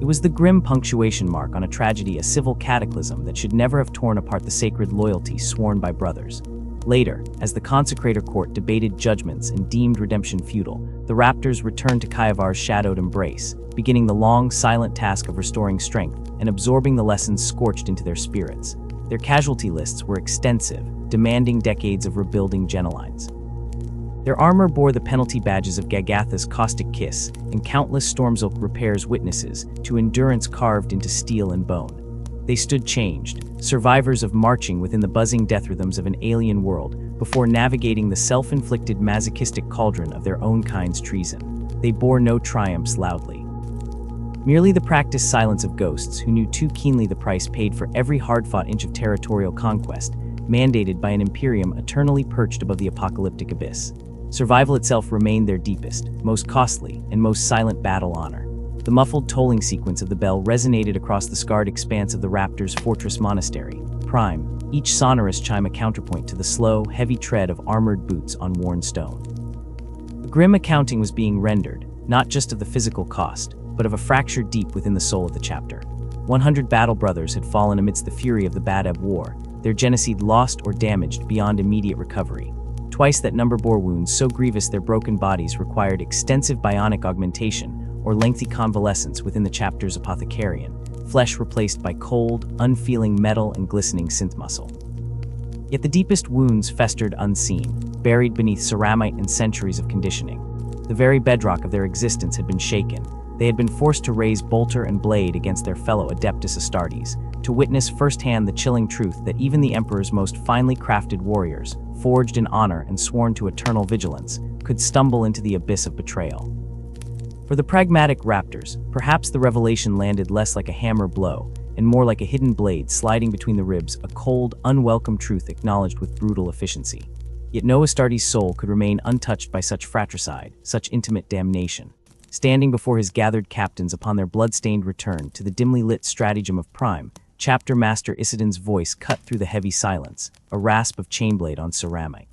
It was the grim punctuation mark on a tragedy, a civil cataclysm that should never have torn apart the sacred loyalty sworn by brothers. Later, as the Consecrator Court debated judgments and deemed redemption futile, the Raptors returned to Kaivar's shadowed embrace, beginning the long, silent task of restoring strength and absorbing the lessons scorched into their spirits. Their casualty lists were extensive, demanding decades of rebuilding genolines. Their armor bore the penalty badges of Gagatha's caustic kiss and countless Stormzilk repairs witnesses to endurance carved into steel and bone. They stood changed, survivors of marching within the buzzing death rhythms of an alien world before navigating the self-inflicted masochistic cauldron of their own kind's treason. They bore no triumphs loudly. Merely the practiced silence of ghosts who knew too keenly the price paid for every hard-fought inch of territorial conquest, mandated by an imperium eternally perched above the apocalyptic abyss. Survival itself remained their deepest, most costly, and most silent battle honor. The muffled tolling sequence of the bell resonated across the scarred expanse of the Raptor's fortress monastery, prime, each sonorous chime a counterpoint to the slow, heavy tread of armored boots on worn stone. A grim accounting was being rendered, not just of the physical cost, but of a fracture deep within the soul of the chapter. 100 battle brothers had fallen amidst the fury of the Badab War, their Geneseed lost or damaged beyond immediate recovery. Twice that number bore wounds so grievous their broken bodies required extensive bionic augmentation or lengthy convalescence within the chapter's apothecarian, flesh replaced by cold, unfeeling metal and glistening synth muscle. Yet the deepest wounds festered unseen, buried beneath ceramite and centuries of conditioning. The very bedrock of their existence had been shaken. They had been forced to raise bolter and blade against their fellow Adeptus Astartes, to witness firsthand the chilling truth that even the Emperor's most finely crafted warriors, forged in honor and sworn to eternal vigilance, could stumble into the abyss of betrayal. For the pragmatic Raptors, perhaps the revelation landed less like a hammer blow, and more like a hidden blade sliding between the ribs, a cold, unwelcome truth acknowledged with brutal efficiency. Yet no Astartes soul could remain untouched by such fratricide, such intimate damnation. Standing before his gathered captains upon their blood-stained return to the dimly lit stratagem of Prime, Chapter Master Isidon's voice cut through the heavy silence, a rasp of chainblade on ceramite.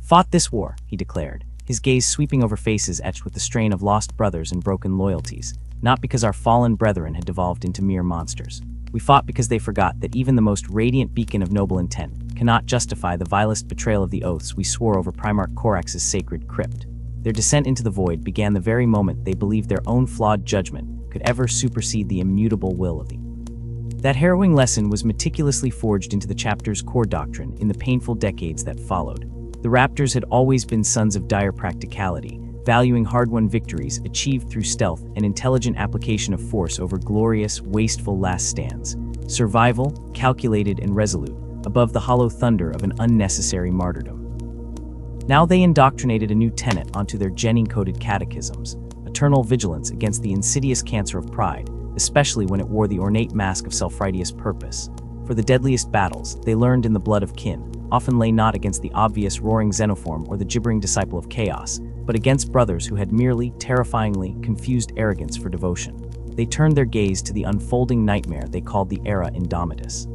"Fought this war," he declared, his gaze sweeping over faces etched with the strain of lost brothers and broken loyalties, not because our fallen brethren had devolved into mere monsters. We fought because they forgot that even the most radiant beacon of noble intent cannot justify the vilest betrayal of the oaths we swore over Primarch Corax's sacred crypt. Their descent into the void began the very moment they believed their own flawed judgment could ever supersede the immutable will of the. That harrowing lesson was meticulously forged into the chapter's core doctrine in the painful decades that followed. The Raptors had always been sons of dire practicality, valuing hard-won victories achieved through stealth and intelligent application of force over glorious, wasteful last stands. Survival, calculated and resolute, above the hollow thunder of an unnecessary martyrdom. Now they indoctrinated a new tenet onto their Genin-coded catechisms, eternal vigilance against the insidious cancer of pride, especially when it wore the ornate mask of self-righteous purpose. For the deadliest battles, they learned in the blood of kin, often lay not against the obvious roaring xenoform or the gibbering disciple of chaos, but against brothers who had merely, terrifyingly, confused arrogance for devotion. They turned their gaze to the unfolding nightmare they called the Era Indomitus.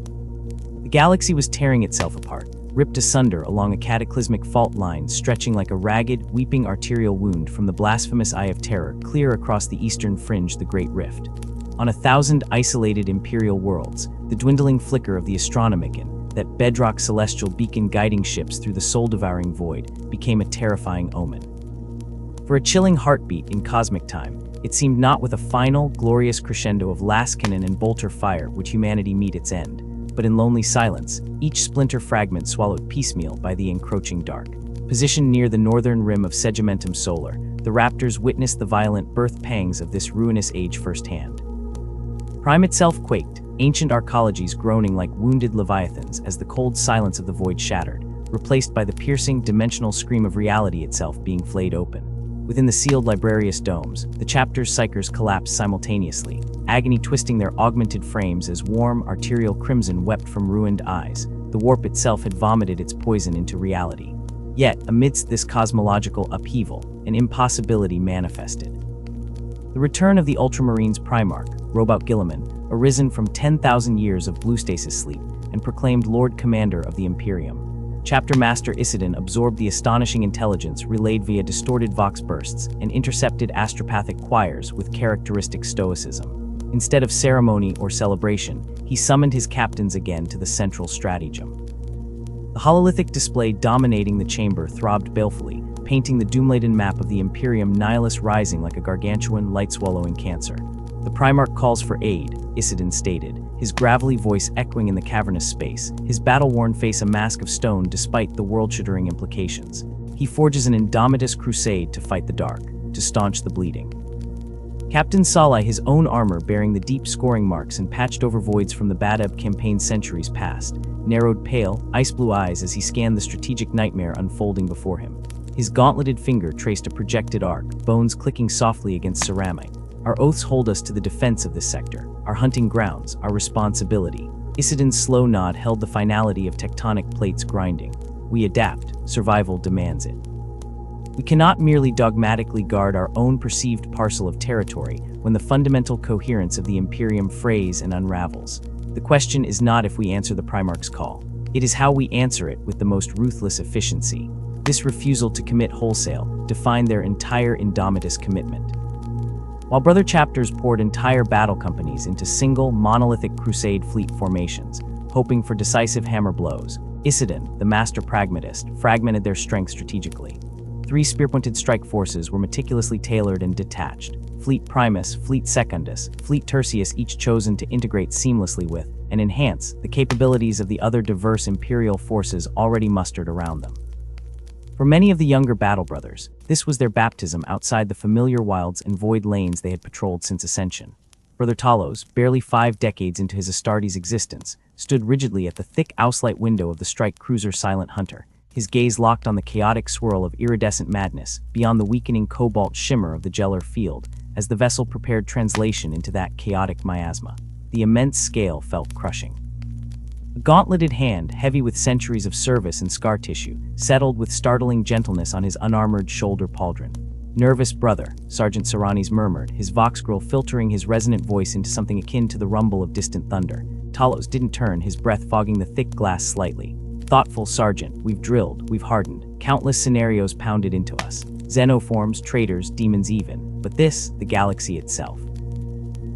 The galaxy was tearing itself apart, ripped asunder along a cataclysmic fault line stretching like a ragged, weeping arterial wound from the blasphemous Eye of Terror clear across the eastern fringe the Great Rift. On 1,000 isolated Imperial worlds, the dwindling flicker of the Astronomicon, that bedrock celestial beacon guiding ships through the soul-devouring void, became a terrifying omen. For a chilling heartbeat in cosmic time, it seemed not with a final, glorious crescendo of lascannon and bolter fire would humanity meet its end, but in lonely silence, each splinter fragment swallowed piecemeal by the encroaching dark. Positioned near the northern rim of Segimentum Solar, the Raptors witnessed the violent birth pangs of this ruinous age firsthand. Prime itself quaked, ancient arcologies groaning like wounded leviathans as the cold silence of the void shattered, replaced by the piercing, dimensional scream of reality itself being flayed open. Within the sealed librarius domes, the chapter's psychers collapsed simultaneously, agony twisting their augmented frames as warm, arterial crimson wept from ruined eyes. The warp itself had vomited its poison into reality. Yet, amidst this cosmological upheaval, an impossibility manifested. The return of the Ultramarines Primarch, Robout Guilliman, arisen from 10,000 years of blue stasis sleep and proclaimed Lord Commander of the Imperium. Chapter Master Isidon absorbed the astonishing intelligence relayed via distorted vox bursts and intercepted astropathic choirs with characteristic stoicism. Instead of ceremony or celebration, he summoned his captains again to the central stratagem. The hololithic display dominating the chamber throbbed balefully, painting the doom-laden map of the Imperium Nihilus rising like a gargantuan, light-swallowing cancer. The Primarch calls for aid, Isidon stated, his gravelly voice echoing in the cavernous space, his battle-worn face a mask of stone despite the world-shattering implications. He forges an indomitous crusade to fight the dark, to staunch the bleeding. Captain Salai, his own armor bearing the deep scoring marks and patched-over voids from the Badab campaign centuries past, narrowed pale, ice-blue eyes as he scanned the strategic nightmare unfolding before him. His gauntleted finger traced a projected arc, bones clicking softly against ceramite. Our oaths hold us to the defense of this sector, our hunting grounds, our responsibility. Isidon's slow nod held the finality of tectonic plates grinding. We adapt, survival demands it. We cannot merely dogmatically guard our own perceived parcel of territory when the fundamental coherence of the Imperium frays and unravels. The question is not if we answer the Primarch's call. It is how we answer it with the most ruthless efficiency. This refusal to commit wholesale defined their entire Indomitus commitment. While brother chapters poured entire battle companies into single, monolithic crusade fleet formations, hoping for decisive hammer blows. Isidon, the master pragmatist, fragmented their strength strategically. 3 spear-pointed strike forces were meticulously tailored and detached. Fleet Primus, Fleet Secundus, Fleet Tertius, each chosen to integrate seamlessly with and enhance the capabilities of the other diverse Imperial forces already mustered around them. For many of the younger Battle Brothers, this was their baptism outside the familiar wilds and void lanes they had patrolled since Ascension. Brother Talos, barely 5 decades into his Astartes' existence, stood rigidly at the thick Auslight window of the strike cruiser Silent Hunter, his gaze locked on the chaotic swirl of iridescent madness beyond the weakening cobalt shimmer of the Gellar field as the vessel prepared translation into that chaotic miasma. The immense scale felt crushing. A gauntleted hand, heavy with centuries of service and scar tissue, settled with startling gentleness on his unarmored shoulder pauldron. "Nervous brother," Sergeant Serranis murmured, his vox grill filtering his resonant voice into something akin to the rumble of distant thunder. Talos didn't turn, his breath fogging the thick glass slightly. "Thoughtful, Sergeant. We've drilled, we've hardened. Countless scenarios pounded into us. Xenoforms, traitors, demons even. But this, the galaxy itself.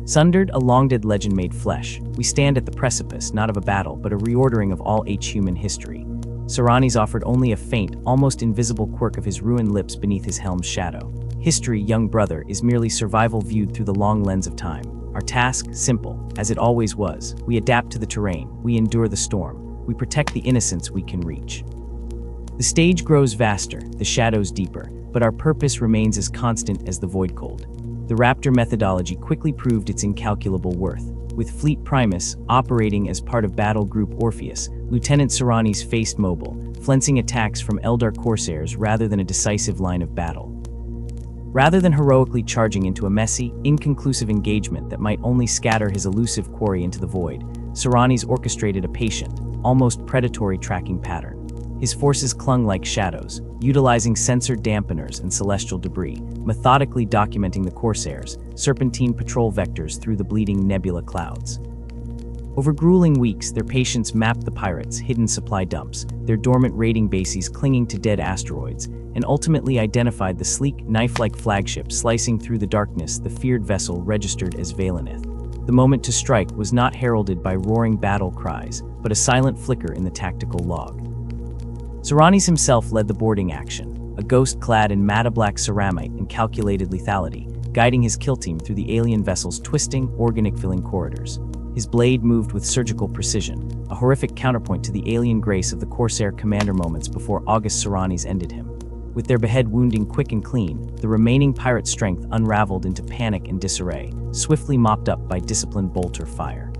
Sundered, a long-dead legend made flesh. We stand at the precipice, not of a battle, but a reordering of all human history." Serranis offered only a faint, almost invisible quirk of his ruined lips beneath his helm's shadow. "History, young brother, is merely survival viewed through the long lens of time. Our task, simple, as it always was. We adapt to the terrain. We endure the storm. We protect the innocence we can reach. The stage grows vaster, the shadows deeper, but our purpose remains as constant as the void cold." The Raptor methodology quickly proved its incalculable worth. With Fleet Primus operating as part of Battle Group Orpheus, Lieutenant Serranis faced mobile, flensing attacks from Eldar Corsairs rather than a decisive line of battle. Rather than heroically charging into a messy, inconclusive engagement that might only scatter his elusive quarry into the void, Serranis orchestrated a patient, almost predatory tracking pattern. His forces clung like shadows, utilizing sensor dampeners and celestial debris, methodically documenting the Corsairs, serpentine patrol vectors through the bleeding nebula clouds. Over grueling weeks, their patients mapped the pirates' hidden supply dumps, their dormant raiding bases clinging to dead asteroids, and ultimately identified the sleek, knife-like flagship slicing through the darkness the feared vessel registered as Valenith. The moment to strike was not heralded by roaring battle cries, but a silent flicker in the tactical log. Serranis himself led the boarding action, a ghost clad in matte-black ceramite and calculated lethality, guiding his kill team through the alien vessel's twisting, organic-filling corridors. His blade moved with surgical precision, a horrific counterpoint to the alien grace of the Corsair commander moments before August Serranis ended him. With their behead wounding quick and clean, the remaining pirate strength unraveled into panic and disarray, swiftly mopped up by disciplined bolter fire.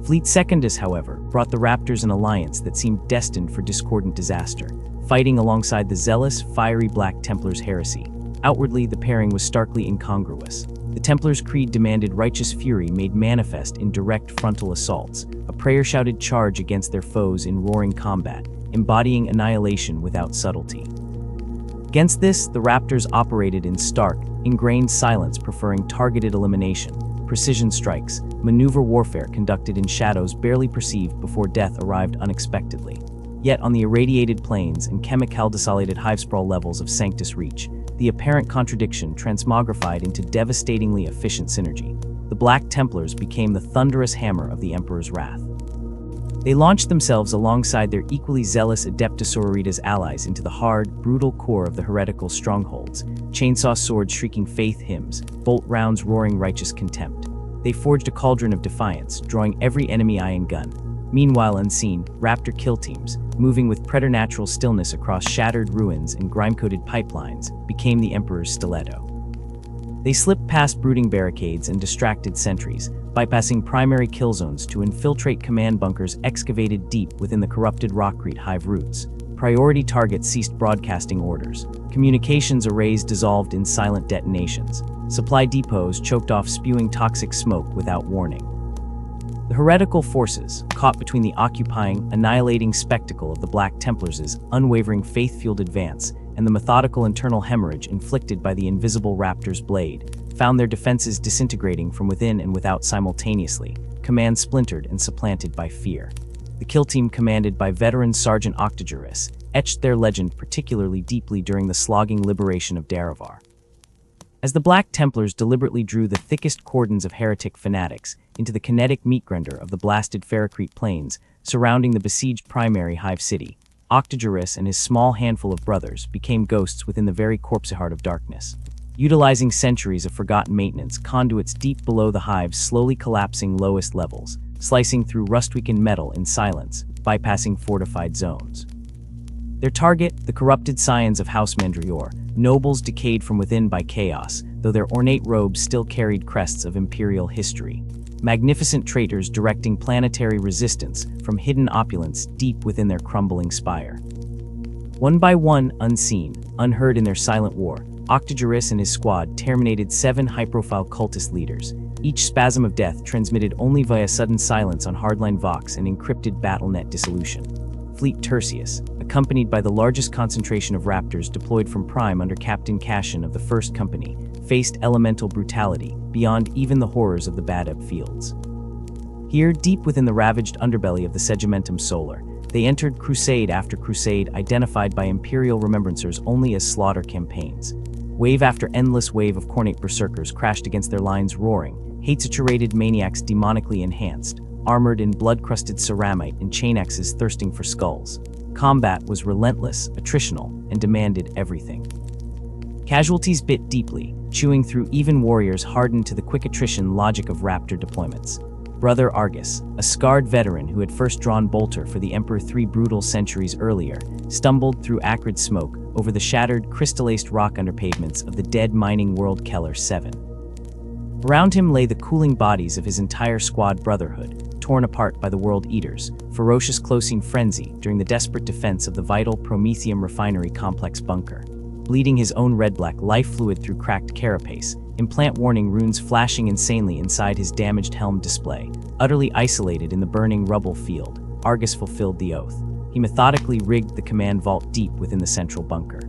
Fleet Secundus, however, brought the Raptors an alliance that seemed destined for discordant disaster, fighting alongside the zealous, fiery Black Templars' heresy. Outwardly, the pairing was starkly incongruous. The Templars' creed demanded righteous fury made manifest in direct frontal assaults, a prayer-shouted charge against their foes in roaring combat, embodying annihilation without subtlety. Against this, the Raptors operated in stark, ingrained silence, preferring targeted elimination, precision strikes, maneuver warfare conducted in shadows barely perceived before death arrived unexpectedly. Yet on the irradiated plains and chemical-desolated hive-sprawl levels of Sanctus Reach, the apparent contradiction transmogrified into devastatingly efficient synergy. The Black Templars became the thunderous hammer of the Emperor's wrath. They launched themselves alongside their equally zealous Adeptus Sororitas allies into the hard, brutal core of the heretical strongholds, chainsaw swords shrieking faith hymns, bolt rounds roaring righteous contempt. They forged a cauldron of defiance, drawing every enemy eye and gun. Meanwhile, unseen, Raptor kill teams, moving with preternatural stillness across shattered ruins and grime-coated pipelines, became the Emperor's stiletto. They slipped past brooding barricades and distracted sentries, bypassing primary kill zones to infiltrate command bunkers excavated deep within the corrupted rockcrete hive roots. Priority targets ceased broadcasting orders. Communications arrays dissolved in silent detonations. Supply depots choked off spewing toxic smoke without warning. The heretical forces, caught between the occupying, annihilating spectacle of the Black Templars' unwavering faith-fueled advance and the methodical internal hemorrhage inflicted by the invisible Raptor's blade, found their defenses disintegrating from within and without simultaneously, command splintered and supplanted by fear. The kill team, commanded by veteran Sergeant Octogerus, etched their legend particularly deeply during the slogging liberation of Daravar. As the Black Templars deliberately drew the thickest cordons of heretic fanatics, into the kinetic meat grinder of the blasted Ferrocrete plains surrounding the besieged primary hive city. Octogerus and his small handful of brothers became ghosts within the very corpse-heart of darkness. Utilizing centuries of forgotten maintenance, conduits deep below the hive's slowly collapsing lowest levels, slicing through rust-weakened metal in silence, bypassing fortified zones. Their target, the corrupted scions of House Mandrior, nobles decayed from within by chaos, though their ornate robes still carried crests of imperial history. Magnificent traitors directing planetary resistance from hidden opulence deep within their crumbling spire. One by one, unseen, unheard in their silent war, Octogerus and his squad terminated 7 high-profile cultist leaders, each spasm of death transmitted only via sudden silence on hardline Vox and encrypted BattleNet dissolution. Fleet Tertius, accompanied by the largest concentration of raptors deployed from Prime under Captain Cashin of the First Company, faced elemental brutality beyond even the horrors of the Badab fields. Here, deep within the ravaged underbelly of the Segimentum Solar, they entered crusade after crusade identified by Imperial remembrancers only as slaughter campaigns. Wave after endless wave of cornate berserkers crashed against their lines roaring, hate-saturated maniacs demonically enhanced, armored in blood-crusted ceramite and chain axes thirsting for skulls. Combat was relentless, attritional, and demanded everything. Casualties bit deeply, chewing through even warriors hardened to the quick attrition logic of raptor deployments. Brother Argus, a scarred veteran who had first drawn Bolter for the Emperor 3 brutal centuries earlier, stumbled through acrid smoke over the shattered, crystallized rock underpavements of the dead mining world Keller 7. Around him lay the cooling bodies of his entire squad brotherhood, torn apart by the World Eaters, ferocious closing frenzy during the desperate defense of the vital Prometheum refinery complex bunker. Bleeding his own red-black life fluid through cracked carapace, implant warning runes flashing insanely inside his damaged helm display. Utterly isolated in the burning rubble field, Argus fulfilled the oath. He methodically rigged the command vault deep within the central bunker.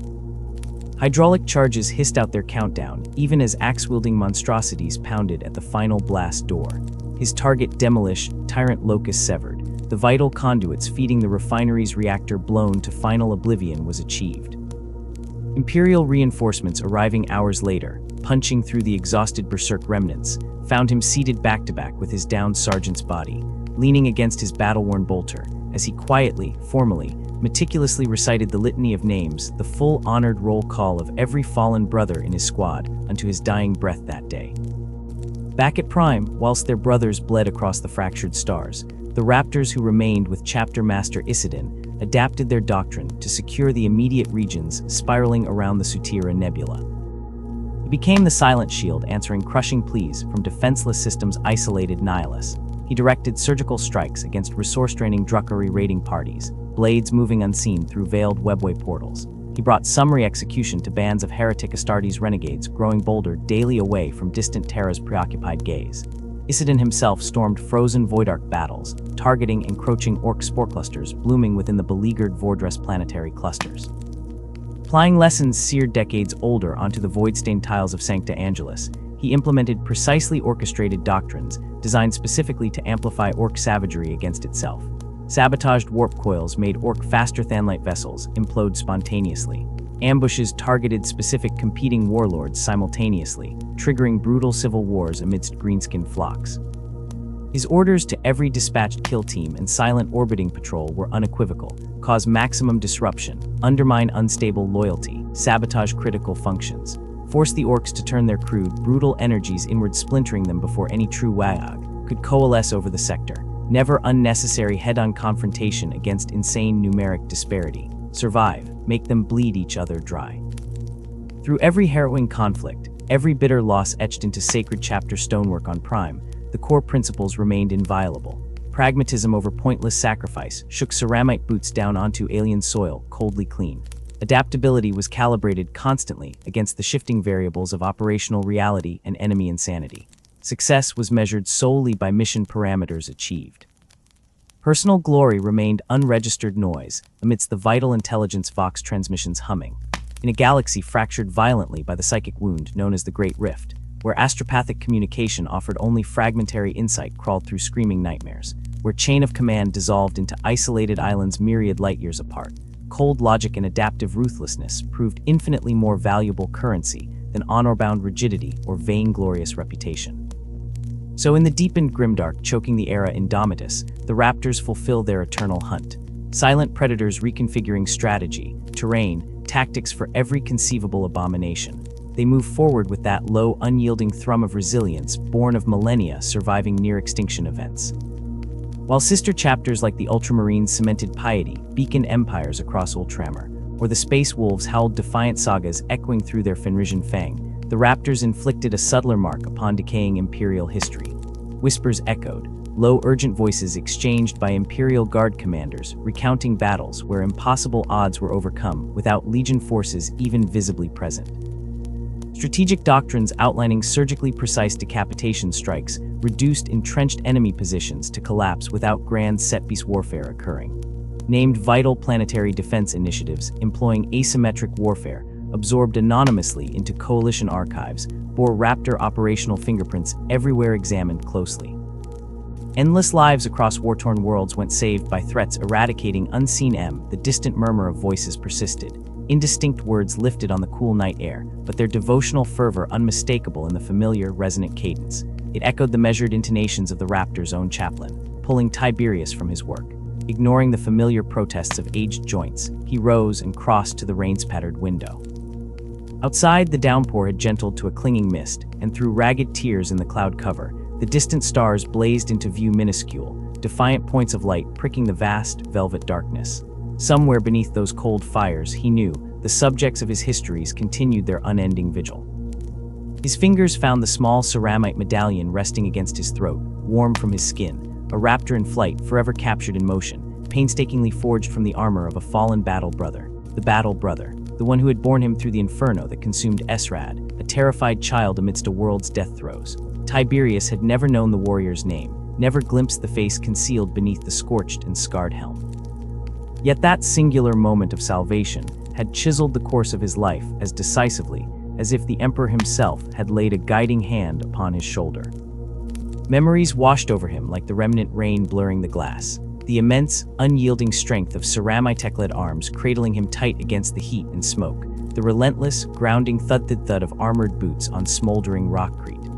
Hydraulic charges hissed out their countdown, even as axe-wielding monstrosities pounded at the final blast door. His target demolished, tyrant locust severed. The vital conduits feeding the refinery's reactor blown to final oblivion was achieved. Imperial reinforcements arriving hours later, punching through the exhausted berserk remnants, found him seated back-to-back with his downed sergeant's body, leaning against his battle-worn bolter, as he quietly, formally, meticulously recited the litany of names, the full honored roll call of every fallen brother in his squad, unto his dying breath that day. Back at Prime, whilst their brothers bled across the fractured stars, the Raptors who remained with Chapter Master Isidin adapted their doctrine to secure the immediate regions spiraling around the Sutira Nebula. It became the silent shield answering crushing pleas from defenseless systems isolated nihilists. He directed surgical strikes against resource-draining Druckery raiding parties, blades moving unseen through veiled webway portals. He brought summary execution to bands of heretic Astartes renegades growing bolder daily away from distant Terra's preoccupied gaze. Isidin himself stormed frozen Voidark battles, targeting encroaching orc spore clusters blooming within the beleaguered Vordress planetary clusters. Applying lessons seared decades older onto the void-stained tiles of Sancta Angelis, he implemented precisely orchestrated doctrines designed specifically to amplify orc savagery against itself. Sabotaged warp coils made orc faster-than-light vessels implode spontaneously. Ambushes targeted specific competing warlords simultaneously, triggering brutal civil wars amidst greenskin flocks. His orders to every dispatched kill team and silent orbiting patrol were unequivocal: cause maximum disruption, undermine unstable loyalty, sabotage critical functions, force the orcs to turn their crude, brutal energies inward, splintering them before any true Wag could coalesce over the sector. Never unnecessary head-on confrontation against insane numeric disparity. Survive, make them bleed each other dry. Through every harrowing conflict, every bitter loss etched into sacred chapter stonework on Prime, the core principles remained inviolable. Pragmatism over pointless sacrifice shook ceramite boots down onto alien soil, coldly clean. Adaptability was calibrated constantly against the shifting variables of operational reality and enemy insanity. Success was measured solely by mission parameters achieved. Personal glory remained unregistered noise amidst the vital intelligence Vox transmissions humming. In a galaxy fractured violently by the psychic wound known as the Great Rift, where astropathic communication offered only fragmentary insight crawled through screaming nightmares, where chain of command dissolved into isolated islands myriad light-years apart, cold logic and adaptive ruthlessness proved infinitely more valuable currency than honor-bound rigidity or vainglorious reputation. So in the deepened grimdark choking the era Indomitus, the raptors fulfill their eternal hunt. Silent predators reconfiguring strategy, terrain, tactics for every conceivable abomination. They move forward with that low, unyielding thrum of resilience born of millennia surviving near-extinction events. While sister chapters like the Ultramarines cemented piety, beaconed empires across Ultramar, or the Space Wolves howled defiant sagas echoing through their Fenrisian fang, the Raptors inflicted a subtler mark upon decaying Imperial history. Whispers echoed, low urgent voices exchanged by Imperial Guard commanders recounting battles where impossible odds were overcome without Legion forces even visibly present. Strategic doctrines outlining surgically precise decapitation strikes reduced entrenched enemy positions to collapse without grand set-piece warfare occurring. Named vital planetary defense initiatives employing asymmetric warfare absorbed anonymously into coalition archives bore Raptor operational fingerprints everywhere examined closely. Endless lives across war-torn worlds went saved by threats eradicating unseen the distant murmur of voices persisted. Indistinct words lifted on the cool night air, but their devotional fervor unmistakable in the familiar, resonant cadence. It echoed the measured intonations of the Raptor's own chaplain, pulling Tiberius from his work. Ignoring the familiar protests of aged joints, he rose and crossed to the rain-spattered window. Outside, the downpour had gentled to a clinging mist, and through ragged tears in the cloud cover, the distant stars blazed into view minuscule, defiant points of light pricking the vast, velvet darkness. Somewhere beneath those cold fires, he knew, the subjects of his histories continued their unending vigil. His fingers found the small ceramite medallion resting against his throat, warm from his skin, a raptor in flight, forever captured in motion, painstakingly forged from the armor of a fallen battle brother. The battle brother, the one who had borne him through the inferno that consumed Esrad, a terrified child amidst a world's death throes. Tiberius had never known the warrior's name, never glimpsed the face concealed beneath the scorched and scarred helm. Yet that singular moment of salvation had chiseled the course of his life as decisively as if the emperor himself had laid a guiding hand upon his shoulder. Memories washed over him like the remnant rain blurring the glass, the immense, unyielding strength of ceramite-led arms cradling him tight against the heat and smoke, the relentless, grounding thud-thud of armored boots on smoldering rockcrete.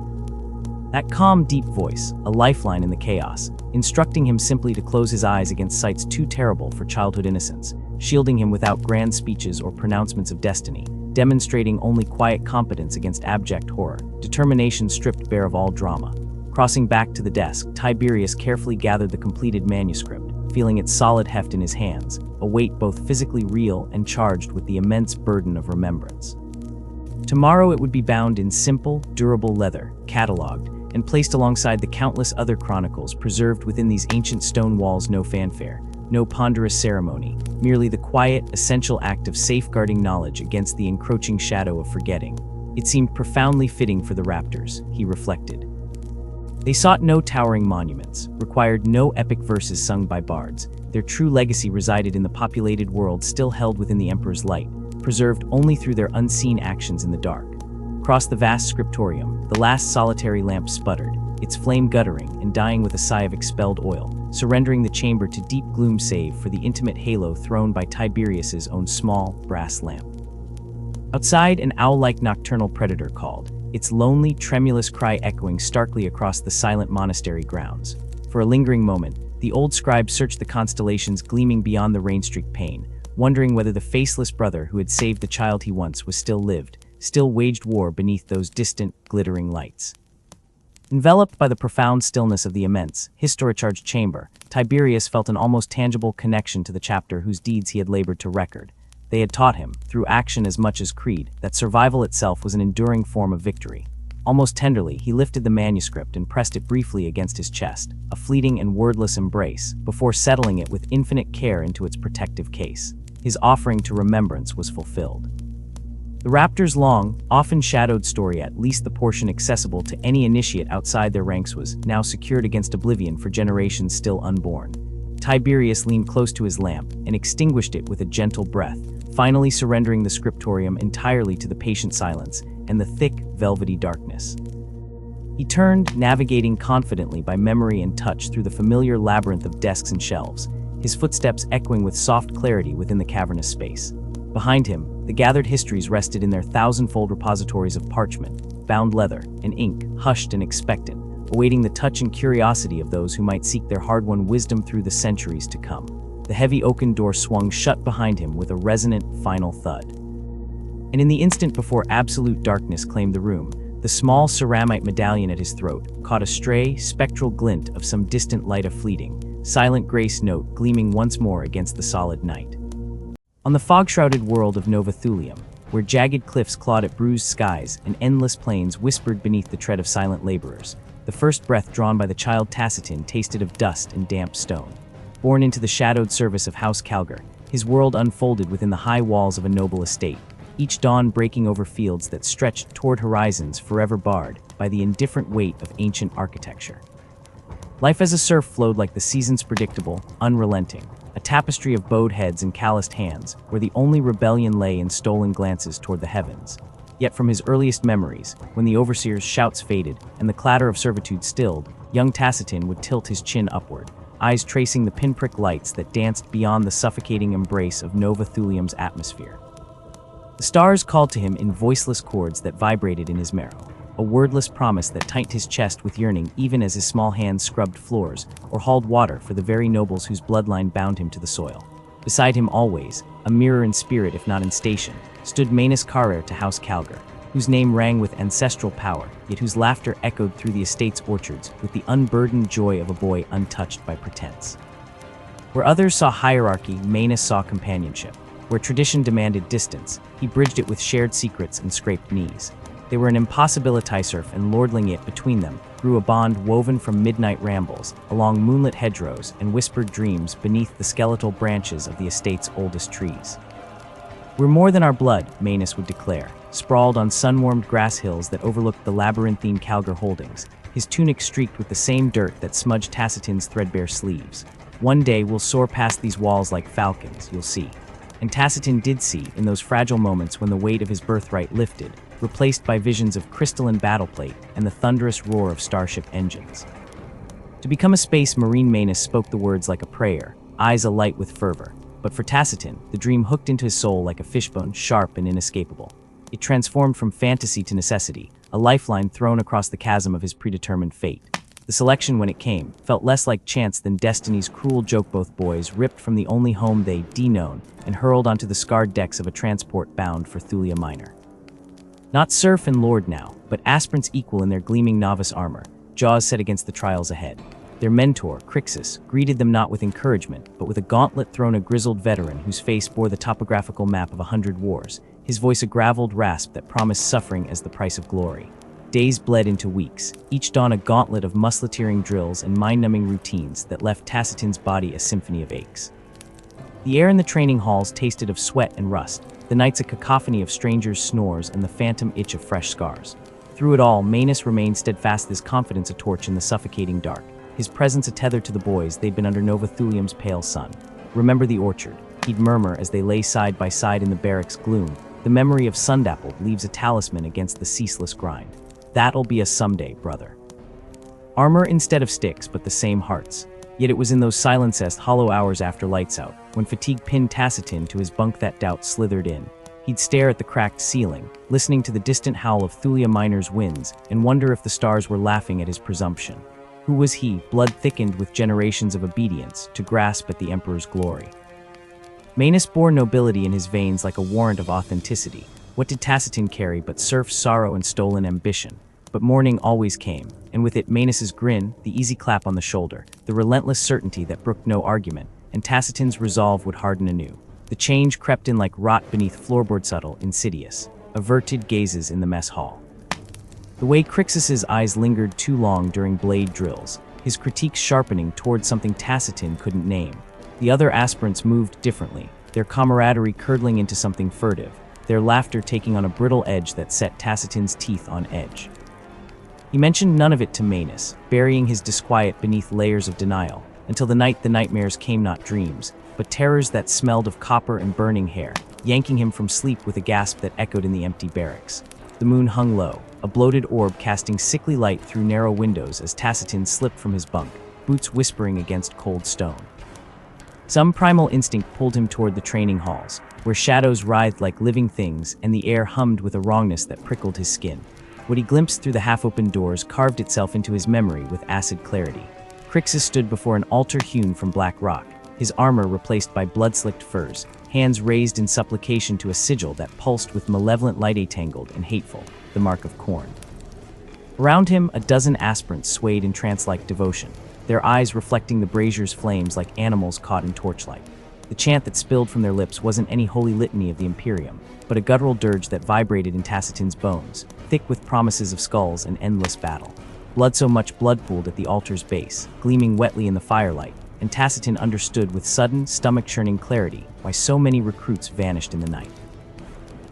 That calm, deep voice, a lifeline in the chaos, instructing him simply to close his eyes against sights too terrible for childhood innocence, shielding him without grand speeches or pronouncements of destiny, demonstrating only quiet competence against abject horror, determination stripped bare of all drama. Crossing back to the desk, Tiberius carefully gathered the completed manuscript, feeling its solid heft in his hands, a weight both physically real and charged with the immense burden of remembrance. Tomorrow it would be bound in simple, durable leather, catalogued, and placed alongside the countless other chronicles preserved within these ancient stone walls. No fanfare, no ponderous ceremony, merely the quiet, essential act of safeguarding knowledge against the encroaching shadow of forgetting. It seemed profoundly fitting for the Raptors, he reflected. They sought no towering monuments, required no epic verses sung by bards. Their true legacy resided in the populated world still held within the Emperor's light, preserved only through their unseen actions in the dark. Across the vast scriptorium, the last solitary lamp sputtered, its flame guttering and dying with a sigh of expelled oil, surrendering the chamber to deep gloom save for the intimate halo thrown by Tiberius's own small, brass lamp. Outside, an owl-like nocturnal predator called, its lonely, tremulous cry echoing starkly across the silent monastery grounds. For a lingering moment, the old scribe searched the constellations gleaming beyond the rain-streaked pane, wondering whether the faceless brother who had saved the child he once was still lived, still waged war beneath those distant, glittering lights. Enveloped by the profound stillness of the immense, history-charged chamber, Tiberius felt an almost tangible connection to the chapter whose deeds he had labored to record. They had taught him, through action as much as creed, that survival itself was an enduring form of victory. Almost tenderly, he lifted the manuscript and pressed it briefly against his chest, a fleeting and wordless embrace, before settling it with infinite care into its protective case. His offering to remembrance was fulfilled. The Raptors' long, often shadowed story, at least the portion accessible to any initiate outside their ranks, was now secured against oblivion for generations still unborn. Tiberius leaned close to his lamp and extinguished it with a gentle breath, finally surrendering the scriptorium entirely to the patient silence and the thick, velvety darkness. He turned, navigating confidently by memory and touch through the familiar labyrinth of desks and shelves, his footsteps echoing with soft clarity within the cavernous space. Behind him, the gathered histories rested in their thousand-fold repositories of parchment, bound leather, and ink, hushed and expectant, awaiting the touch and curiosity of those who might seek their hard-won wisdom through the centuries to come. The heavy oaken door swung shut behind him with a resonant, final thud. And in the instant before absolute darkness claimed the room, the small ceramite medallion at his throat caught a stray, spectral glint of some distant light, a fleeting, silent grace note gleaming once more against the solid night. On the fog-shrouded world of Nova Thulium, where jagged cliffs clawed at bruised skies and endless plains whispered beneath the tread of silent laborers, the first breath drawn by the child Tacitin tasted of dust and damp stone. Born into the shadowed service of House Calgar, his world unfolded within the high walls of a noble estate, each dawn breaking over fields that stretched toward horizons forever barred by the indifferent weight of ancient architecture. Life as a serf flowed like the seasons, predictable, unrelenting, a tapestry of bowed heads and calloused hands, where the only rebellion lay in stolen glances toward the heavens. Yet from his earliest memories, when the overseer's shouts faded and the clatter of servitude stilled, young Tacitin would tilt his chin upward, eyes tracing the pinprick lights that danced beyond the suffocating embrace of Nova Thulium's atmosphere. The stars called to him in voiceless chords that vibrated in his marrow, a wordless promise that tightened his chest with yearning even as his small hands scrubbed floors or hauled water for the very nobles whose bloodline bound him to the soil. Beside him always, a mirror in spirit if not in station, stood Manus Carrer to House Calgar, whose name rang with ancestral power, yet whose laughter echoed through the estate's orchards with the unburdened joy of a boy untouched by pretense. Where others saw hierarchy, Manus saw companionship. Where tradition demanded distance, he bridged it with shared secrets and scraped knees. They were an impossibilitiserf, and lordling it between them grew a bond woven from midnight rambles, along moonlit hedgerows and whispered dreams beneath the skeletal branches of the estate's oldest trees. "We're more than our blood," Manus would declare, sprawled on sun-warmed grass hills that overlooked the labyrinthine Calgar holdings, his tunic streaked with the same dirt that smudged Tacitin's threadbare sleeves. "One day we'll soar past these walls like falcons, you'll see." And Tacitin did see in those fragile moments when the weight of his birthright lifted, replaced by visions of crystalline battleplate and the thunderous roar of starship engines. To become a space marine, Manus spoke the words like a prayer, eyes alight with fervor. But for Tacitin, the dream hooked into his soul like a fishbone, sharp and inescapable. It transformed from fantasy to necessity, a lifeline thrown across the chasm of his predetermined fate. The selection, when it came, felt less like chance than destiny's cruel joke. Both boys ripped from the only home they'd known and hurled onto the scarred decks of a transport bound for Thulia Minor. Not serf and lord now, but aspirants equal in their gleaming novice armor, jaws set against the trials ahead. Their mentor, Crixus, greeted them not with encouragement, but with a gauntlet thrown, a grizzled veteran whose face bore the topographical map of 100 wars, his voice a graveled rasp that promised suffering as the price of glory. Days bled into weeks, each dawn a gauntlet of musketeering drills and mind-numbing routines that left Tacitin's body a symphony of aches. The air in the training halls tasted of sweat and rust, the nights a cacophony of strangers' snores and the phantom itch of fresh scars. Through it all, Manus remained steadfast, his confidence a torch in the suffocating dark, his presence a tether to the boys they'd been under Nova Thulium's pale sun. "Remember the orchard," he'd murmur as they lay side by side in the barracks' gloom. "The memory of Sundapple leaves a talisman against the ceaseless grind. That'll be us someday, brother." Armor instead of sticks, but the same hearts. Yet it was in those silenced, hollow hours after lights out, when fatigue pinned Tacitin to his bunk, that doubt slithered in. He'd stare at the cracked ceiling, listening to the distant howl of Thulia Minor's winds, and wonder if the stars were laughing at his presumption. Who was he, blood thickened with generations of obedience, to grasp at the Emperor's glory? Manus bore nobility in his veins like a warrant of authenticity. What did Tacitin carry but serf sorrow and stolen ambition? But morning always came, and with it Manus's grin, the easy clap on the shoulder, the relentless certainty that brooked no argument, and Tacitin's resolve would harden anew. The change crept in like rot beneath floorboard, subtle, insidious, averted gazes in the mess hall. The way Crixus's eyes lingered too long during blade drills, his critiques sharpening toward something Tacitin couldn't name. The other aspirants moved differently, their camaraderie curdling into something furtive, their laughter taking on a brittle edge that set Tacitin's teeth on edge. He mentioned none of it to Manus, burying his disquiet beneath layers of denial, until the night the nightmares came, not dreams, but terrors that smelled of copper and burning hair, yanking him from sleep with a gasp that echoed in the empty barracks. The moon hung low, a bloated orb casting sickly light through narrow windows as Tacitin slipped from his bunk, boots whispering against cold stone. Some primal instinct pulled him toward the training halls, where shadows writhed like living things and the air hummed with a wrongness that prickled his skin. What he glimpsed through the half-open doors carved itself into his memory with acid clarity. Crixus stood before an altar hewn from black rock, his armor replaced by blood-slicked furs, hands raised in supplication to a sigil that pulsed with malevolent light, tangled and hateful, the mark of Khorne. Around him, a dozen aspirants swayed in trance-like devotion, their eyes reflecting the brazier's flames like animals caught in torchlight. The chant that spilled from their lips wasn't any holy litany of the Imperium, but a guttural dirge that vibrated in Tacitin's bones, thick with promises of skulls and endless battle. So much blood pooled at the altar's base, gleaming wetly in the firelight, and Tacitin understood with sudden, stomach-churning clarity why so many recruits vanished in the night.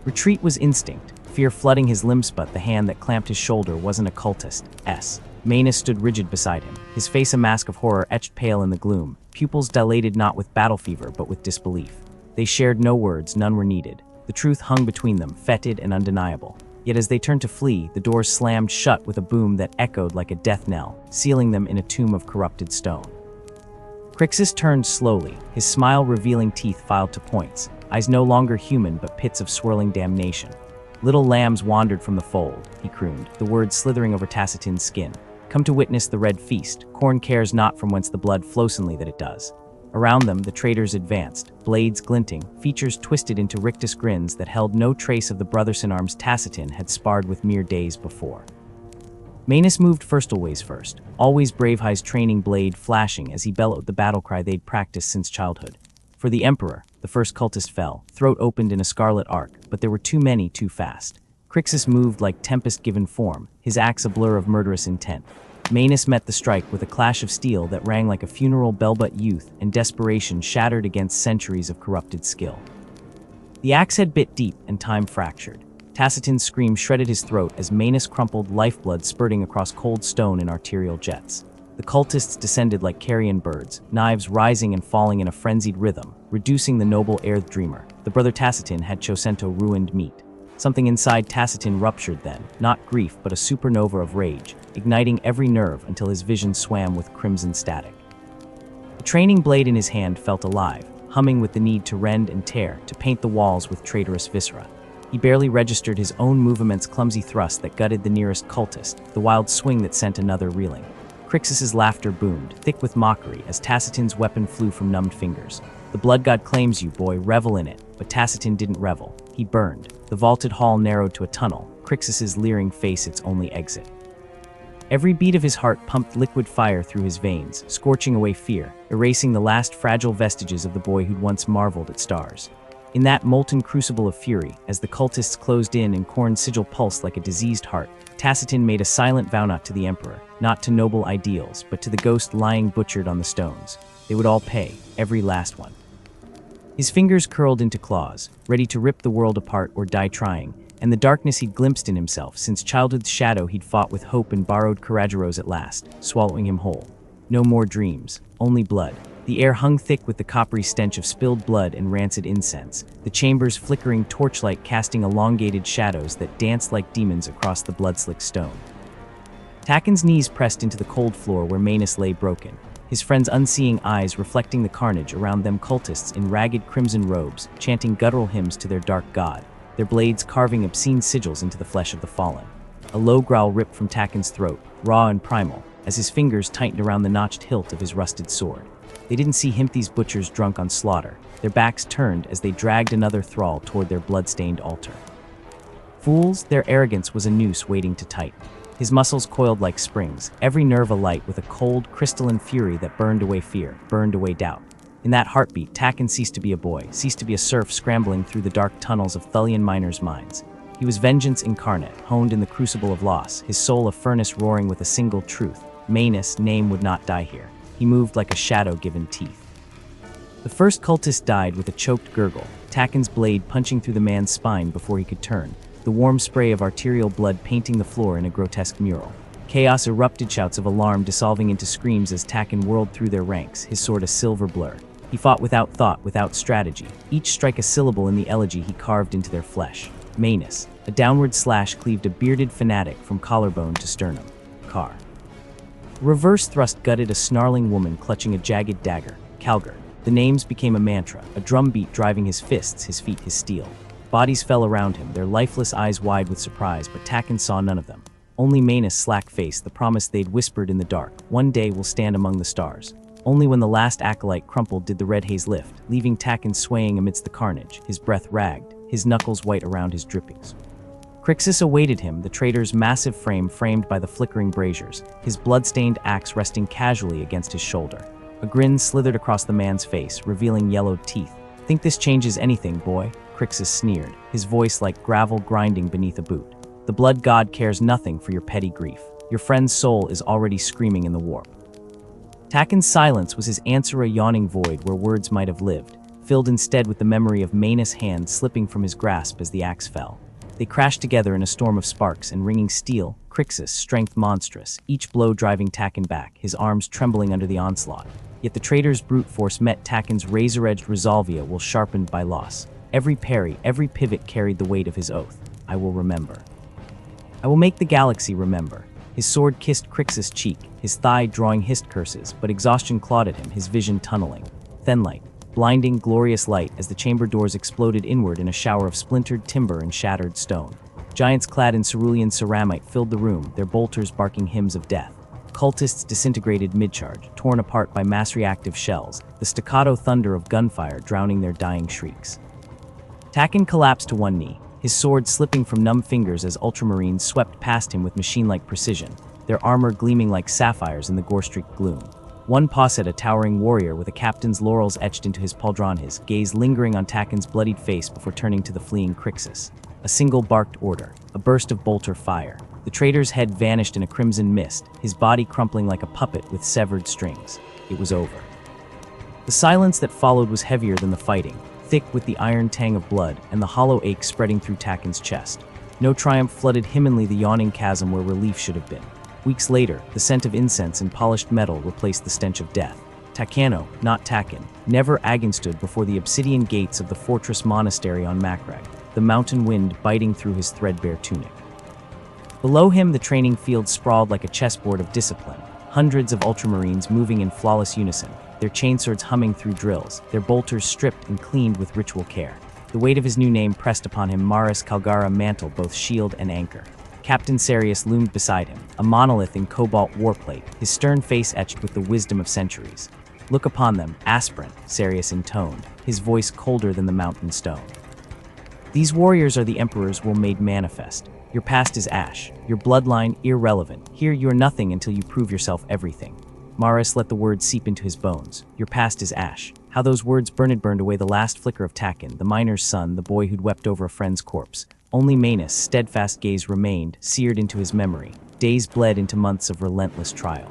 Retreat was instinct, fear flooding his limbs, but the hand that clamped his shoulder wasn't a cultist's. Manus stood rigid beside him, his face a mask of horror etched pale in the gloom, pupils dilated not with battle fever but with disbelief. They shared no words, none were needed. The truth hung between them, fetid and undeniable. Yet as they turned to flee, the doors slammed shut with a boom that echoed like a death knell, sealing them in a tomb of corrupted stone. Crixus turned slowly, his smile revealing teeth filed to points, eyes no longer human but pits of swirling damnation. Little lambs wandered from the fold, he crooned, the words slithering over Tacitin's skin. Come to witness the red feast. Khorne cares not from whence the blood flowsonly that it does. Around them, the traitors advanced, blades glinting, features twisted into rictus grins that held no trace of the brothers-in-arms Tacitin had sparred with mere days before. Manus moved always first, always Bravehigh's training blade flashing as he bellowed the battle cry they'd practiced since childhood. For the Emperor, the first cultist fell, throat opened in a scarlet arc, but there were too many too fast. Crixus moved like tempest given form, his axe a blur of murderous intent. Manus met the strike with a clash of steel that rang like a funeral bell, but youth and desperation shattered against centuries of corrupted skill. The axe head bit deep and time fractured. Tacitin's scream shredded his throat as Manus crumpled, lifeblood spurting across cold stone in arterial jets. The cultists descended like carrion birds, knives rising and falling in a frenzied rhythm, reducing the noble Earth Dreamer. The brother Tacitin had Chosento ruined meat. Something inside Tacitin ruptured then, not grief but a supernova of rage, igniting every nerve until his vision swam with crimson static. The training blade in his hand felt alive, humming with the need to rend and tear, to paint the walls with traitorous viscera. He barely registered his own movement's clumsy thrust that gutted the nearest cultist, the wild swing that sent another reeling. Crixus's laughter boomed, thick with mockery, as Tacitin's weapon flew from numbed fingers. The blood god claims you, boy, revel in it. But Tacitin didn't revel. He burned. The vaulted hall narrowed to a tunnel, Crixus's leering face its only exit. Every beat of his heart pumped liquid fire through his veins, scorching away fear, erasing the last fragile vestiges of the boy who'd once marveled at stars. In that molten crucible of fury, as the cultists closed in and Khorne's sigil pulsed like a diseased heart, Tacitin made a silent vow not to the Emperor, not to noble ideals, but to the ghost lying butchered on the stones. They would all pay, every last one. His fingers curled into claws, ready to rip the world apart or die trying, and the darkness he'd glimpsed in himself since childhood's shadow he'd fought with hope and borrowed Karageros at last, swallowing him whole. No more dreams, only blood. The air hung thick with the coppery stench of spilled blood and rancid incense, the chamber's flickering torchlight casting elongated shadows that danced like demons across the blood-slicked stone. Tacin's knees pressed into the cold floor where Manus lay broken, his friend's unseeing eyes reflecting the carnage around them, cultists in ragged crimson robes, chanting guttural hymns to their dark god, their blades carving obscene sigils into the flesh of the fallen. A low growl ripped from Tacin's throat, raw and primal, as his fingers tightened around the notched hilt of his rusted sword. They didn't see Himphi's butchers drunk on slaughter, their backs turned as they dragged another thrall toward their blood-stained altar. Fools, their arrogance was a noose waiting to tighten. His muscles coiled like springs, every nerve alight with a cold, crystalline fury that burned away fear, burned away doubt. In that heartbeat, Tacin ceased to be a boy, ceased to be a serf scrambling through the dark tunnels of Thullian miners' minds. He was vengeance incarnate, honed in the crucible of loss, his soul a furnace roaring with a single truth. Manus' name would not die here. He moved like a shadow given teeth. The first cultist died with a choked gurgle, Tacin's blade punching through the man's spine before he could turn, the warm spray of arterial blood painting the floor in a grotesque mural. Chaos erupted, shouts of alarm dissolving into screams as Tacin whirled through their ranks, his sword a silver blur. He fought without thought, without strategy, each strike a syllable in the elegy he carved into their flesh. Manus, a downward slash cleaved a bearded fanatic from collarbone to sternum. Car. Reverse thrust gutted a snarling woman clutching a jagged dagger. Calgar. The names became a mantra, a drumbeat driving his fists, his feet, his steel. Bodies fell around him, their lifeless eyes wide with surprise, but Taken saw none of them. Only Manus, slack-faced, the promise they'd whispered in the dark. One day we'll stand among the stars. Only when the last acolyte crumpled did the red haze lift, leaving Taken swaying amidst the carnage, his breath ragged, his knuckles white around his drippings. Crixus awaited him, the traitor's massive frame framed by the flickering braziers, his blood-stained axe resting casually against his shoulder. A grin slithered across the man's face, revealing yellowed teeth. "Think this changes anything, boy?" Crixus sneered, his voice like gravel grinding beneath a boot. "The blood god cares nothing for your petty grief. Your friend's soul is already screaming in the warp." Taken's silence was his answer, a yawning void where words might have lived, filled instead with the memory of Manus' hand slipping from his grasp as the axe fell. They crashed together in a storm of sparks and ringing steel, Crixus' strength monstrous, each blow driving Taken back, his arms trembling under the onslaught. Yet the traitor's brute force met Taken's razor-edged resolvia while sharpened by loss. Every parry, every pivot carried the weight of his oath. "I will remember. I will make the galaxy remember." His sword kissed Crixus' cheek, his thigh drawing hissed curses, but exhaustion clawed at him, his vision tunneling. Then light. Blinding, glorious light as the chamber doors exploded inward in a shower of splintered timber and shattered stone. Giants clad in cerulean ceramite filled the room, their bolters barking hymns of death. Cultists disintegrated mid-charge, torn apart by mass-reactive shells, the staccato thunder of gunfire drowning their dying shrieks. Taken collapsed to one knee, his sword slipping from numb fingers as ultramarines swept past him with machine-like precision, their armor gleaming like sapphires in the gore-streaked gloom. One pawed a towering warrior with a captain's laurels etched into his pauldron, his gaze lingering on Taken's bloodied face before turning to the fleeing Crixus. A single barked order, a burst of bolter fire. The traitor's head vanished in a crimson mist, his body crumpling like a puppet with severed strings. It was over. The silence that followed was heavier than the fighting, thick with the iron tang of blood and the hollow ache spreading through Taken's chest. No triumph flooded Himenly, the yawning chasm where relief should have been. Weeks later, the scent of incense and polished metal replaced the stench of death. Takano, not Taken, never again stood before the obsidian gates of the fortress monastery on Macragge, the mountain wind biting through his threadbare tunic. Below him, the training field sprawled like a chessboard of discipline, hundreds of ultramarines moving in flawless unison, their chainswords humming through drills, their bolters stripped and cleaned with ritual care. The weight of his new name pressed upon him, Maris Calgara mantled both shield and anchor. Captain Sarius loomed beside him, a monolith in cobalt warplate, his stern face etched with the wisdom of centuries. "Look upon them, aspirant," Sarius intoned, his voice colder than the mountain stone. "These warriors are the Emperor's will made manifest. Your past is ash, your bloodline irrelevant. Here you are nothing until you prove yourself everything." Maris let the words seep into his bones. "Your past is ash." How those words burned away the last flicker of Taken, the miner's son, the boy who'd wept over a friend's corpse. Only Manus' steadfast gaze remained, seared into his memory. Days bled into months of relentless trial.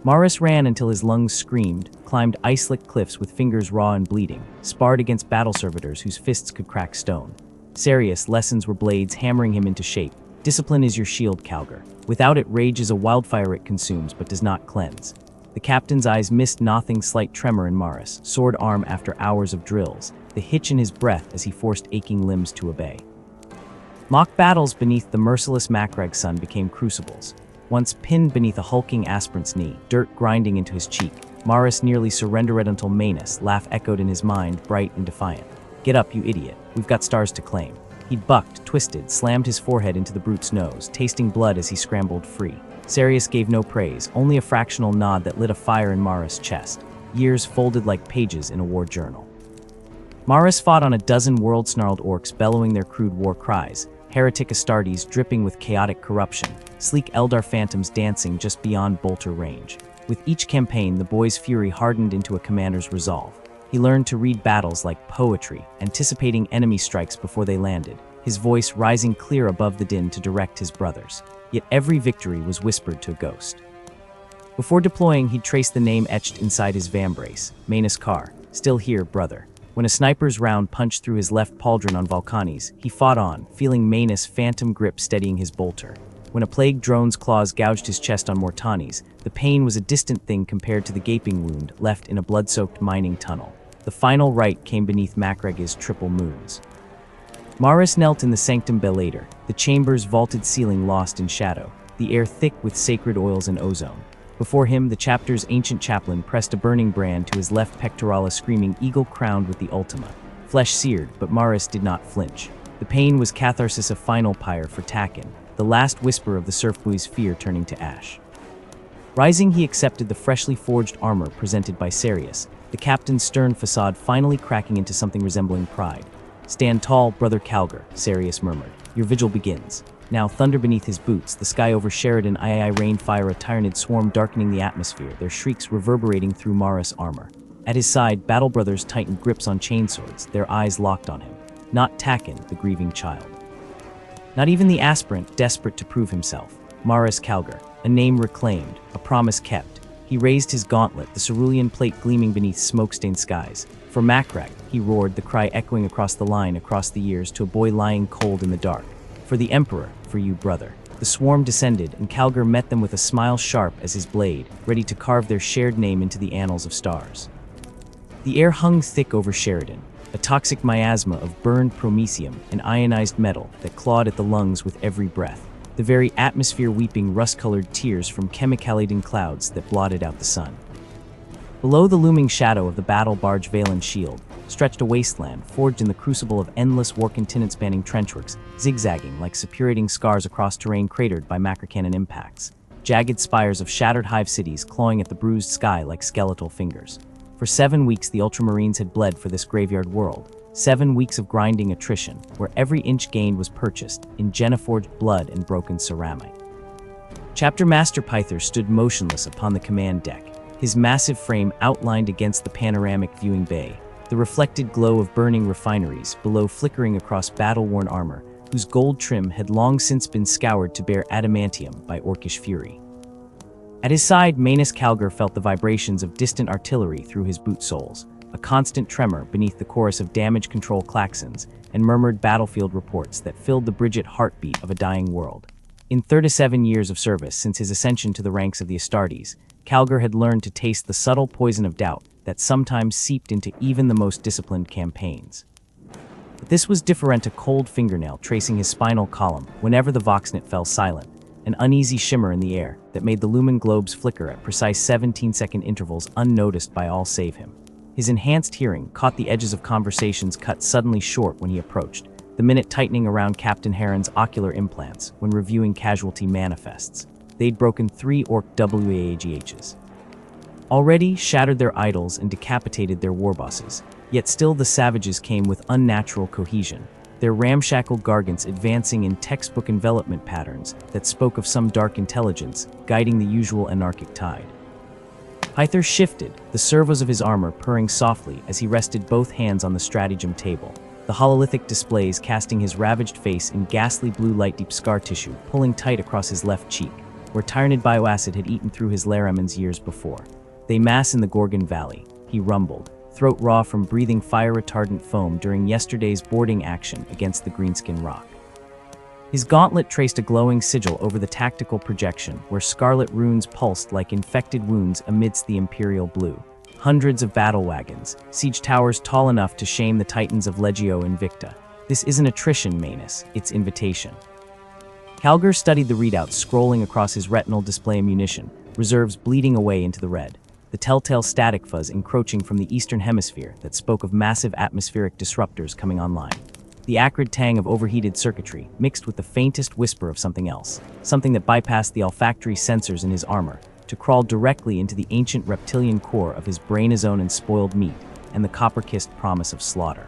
Maris ran until his lungs screamed, climbed ice-slick cliffs with fingers raw and bleeding, sparred against battle servitors whose fists could crack stone. Sarius' lessons were blades hammering him into shape. "Discipline is your shield, Calgar. Without it, rage is a wildfire, it consumes but does not cleanse." The captain's eyes missed nothing, slight tremor in Maris, sword arm after hours of drills, the hitch in his breath as he forced aching limbs to obey. Mock battles beneath the merciless Macragge sun became crucibles. Once pinned beneath a hulking aspirant's knee, dirt grinding into his cheek, Maris nearly surrendered until Manus' laugh echoed in his mind, bright and defiant. "Get up, you idiot. We've got stars to claim." He'd bucked, twisted, slammed his forehead into the brute's nose, tasting blood as he scrambled free. Sarius gave no praise, only a fractional nod that lit a fire in Maris' chest. Years folded like pages in a war journal. Maris fought on a dozen world-snarled orcs bellowing their crude war cries, heretic Astartes dripping with chaotic corruption, sleek Eldar phantoms dancing just beyond bolter range. With each campaign, the boy's fury hardened into a commander's resolve. He learned to read battles like poetry, anticipating enemy strikes before they landed, his voice rising clear above the din to direct his brothers. Yet every victory was whispered to a ghost. Before deploying, he'd traced the name etched inside his vambrace, Manus Carr, "Still here, brother." When a sniper's round punched through his left pauldron on Vulcanes, he fought on, feeling Manus' phantom grip steadying his bolter. When a plague drone's claws gouged his chest on Mortanes, the pain was a distant thing compared to the gaping wound left in a blood-soaked mining tunnel. The final rite came beneath Macragge's triple moons. Maris knelt in the Sanctum Bellator, the chamber's vaulted ceiling lost in shadow, the air thick with sacred oils and ozone. Before him, the chapter's ancient chaplain pressed a burning brand to his left pectoralis, screaming, "Eagle crowned with the Ultima." flesh seared, but Maris did not flinch. The pain was catharsis, a final pyre for Taken, the last whisper of the surf buoy's fear turning to ash. Rising, he accepted the freshly forged armor presented by Sarius, the captain's stern facade finally cracking into something resembling pride. "Stand tall, brother Calgar," Sarius murmured. "Your vigil begins." Now, thunder beneath his boots, the sky over Sheridan, rain fire, a tyrannid swarm darkening the atmosphere, their shrieks reverberating through Maris' armor. At his side, Battle Brothers tightened grips on chainswords, their eyes locked on him. Not Taken, the grieving child. Not even the aspirant, desperate to prove himself. Maris Calgar, a name reclaimed, a promise kept. He raised his gauntlet, the cerulean plate gleaming beneath smoke-stained skies. "For Macrag," he roared, the cry echoing across the line, across the years, to a boy lying cold in the dark. "For the Emperor, for you, brother." The swarm descended, and Calgar met them with a smile sharp as his blade, ready to carve their shared name into the annals of stars. The air hung thick over Sheridan, a toxic miasma of burned promesium and ionized metal that clawed at the lungs with every breath, the very atmosphere weeping rust-colored tears from chemical-laden clouds that blotted out the sun. Below the looming shadow of the battle barge Valen shield, stretched a wasteland forged in the crucible of endless war continent-spanning trenchworks, zigzagging like suppurating scars across terrain cratered by macrocannon impacts, jagged spires of shattered hive cities clawing at the bruised sky like skeletal fingers. For 7 weeks the Ultramarines had bled for this graveyard world, 7 weeks of grinding attrition, where every inch gained was purchased in Geneforged blood and broken ceramic. Chapter Master Pythor stood motionless upon the command deck, his massive frame outlined against the panoramic viewing bay, the reflected glow of burning refineries below flickering across battle-worn armor, whose gold trim had long since been scoured to bear adamantium by orcish fury. At his side, Manus Calgar felt the vibrations of distant artillery through his boot soles, a constant tremor beneath the chorus of damage control klaxons and murmured battlefield reports that filled the Bridget heartbeat of a dying world. In 37 years of service since his ascension to the ranks of the Astartes, Calgar had learned to taste the subtle poison of doubt that sometimes seeped into even the most disciplined campaigns. But this was different, a cold fingernail tracing his spinal column whenever the Voxnet fell silent, an uneasy shimmer in the air that made the lumen globes flicker at precise 17-second intervals unnoticed by all save him. His enhanced hearing caught the edges of conversations cut suddenly short when he approached, the minute tightening around Captain Heron's ocular implants when reviewing casualty manifests. They'd broken 3 orc WAAGHs. Already shattered their idols and decapitated their warbosses, yet still the savages came with unnatural cohesion, their ramshackle gargants advancing in textbook envelopment patterns that spoke of some dark intelligence guiding the usual anarchic tide. Pythor shifted, the servos of his armor purring softly as he rested both hands on the stratagem table, the hololithic displays casting his ravaged face in ghastly blue light, deep scar tissue pulling tight across his left cheek, where tyrannid bioacid had eaten through his laramens years before. "They mass in the Gorgon Valley," he rumbled, throat raw from breathing fire-retardant foam during yesterday's boarding action against the Greenskin Rock. His gauntlet traced a glowing sigil over the tactical projection, where scarlet runes pulsed like infected wounds amidst the imperial blue. Hundreds of battle wagons, siege towers tall enough to shame the titans of Legio Invicta. This isn't attrition, Manus, it's invitation. Calgar studied the readouts scrolling across his retinal display, ammunition, reserves bleeding away into the red, the telltale static fuzz encroaching from the eastern hemisphere that spoke of massive atmospheric disruptors coming online. The acrid tang of overheated circuitry mixed with the faintest whisper of something else, something that bypassed the olfactory sensors in his armor to crawl directly into the ancient reptilian core of his brainazone and spoiled meat and the copper-kissed promise of slaughter.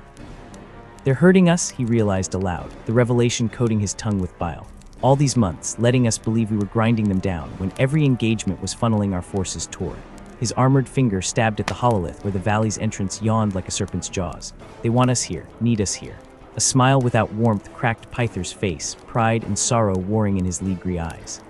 "They're hurting us," he realized aloud, the revelation coating his tongue with bile. "All these months, letting us believe we were grinding them down when every engagement was funneling our forces toward." His armored finger stabbed at the hololith where the valley's entrance yawned like a serpent's jaws. "They want us here, need us here." A smile without warmth cracked Pythor's face, pride and sorrow warring in his leagry eyes.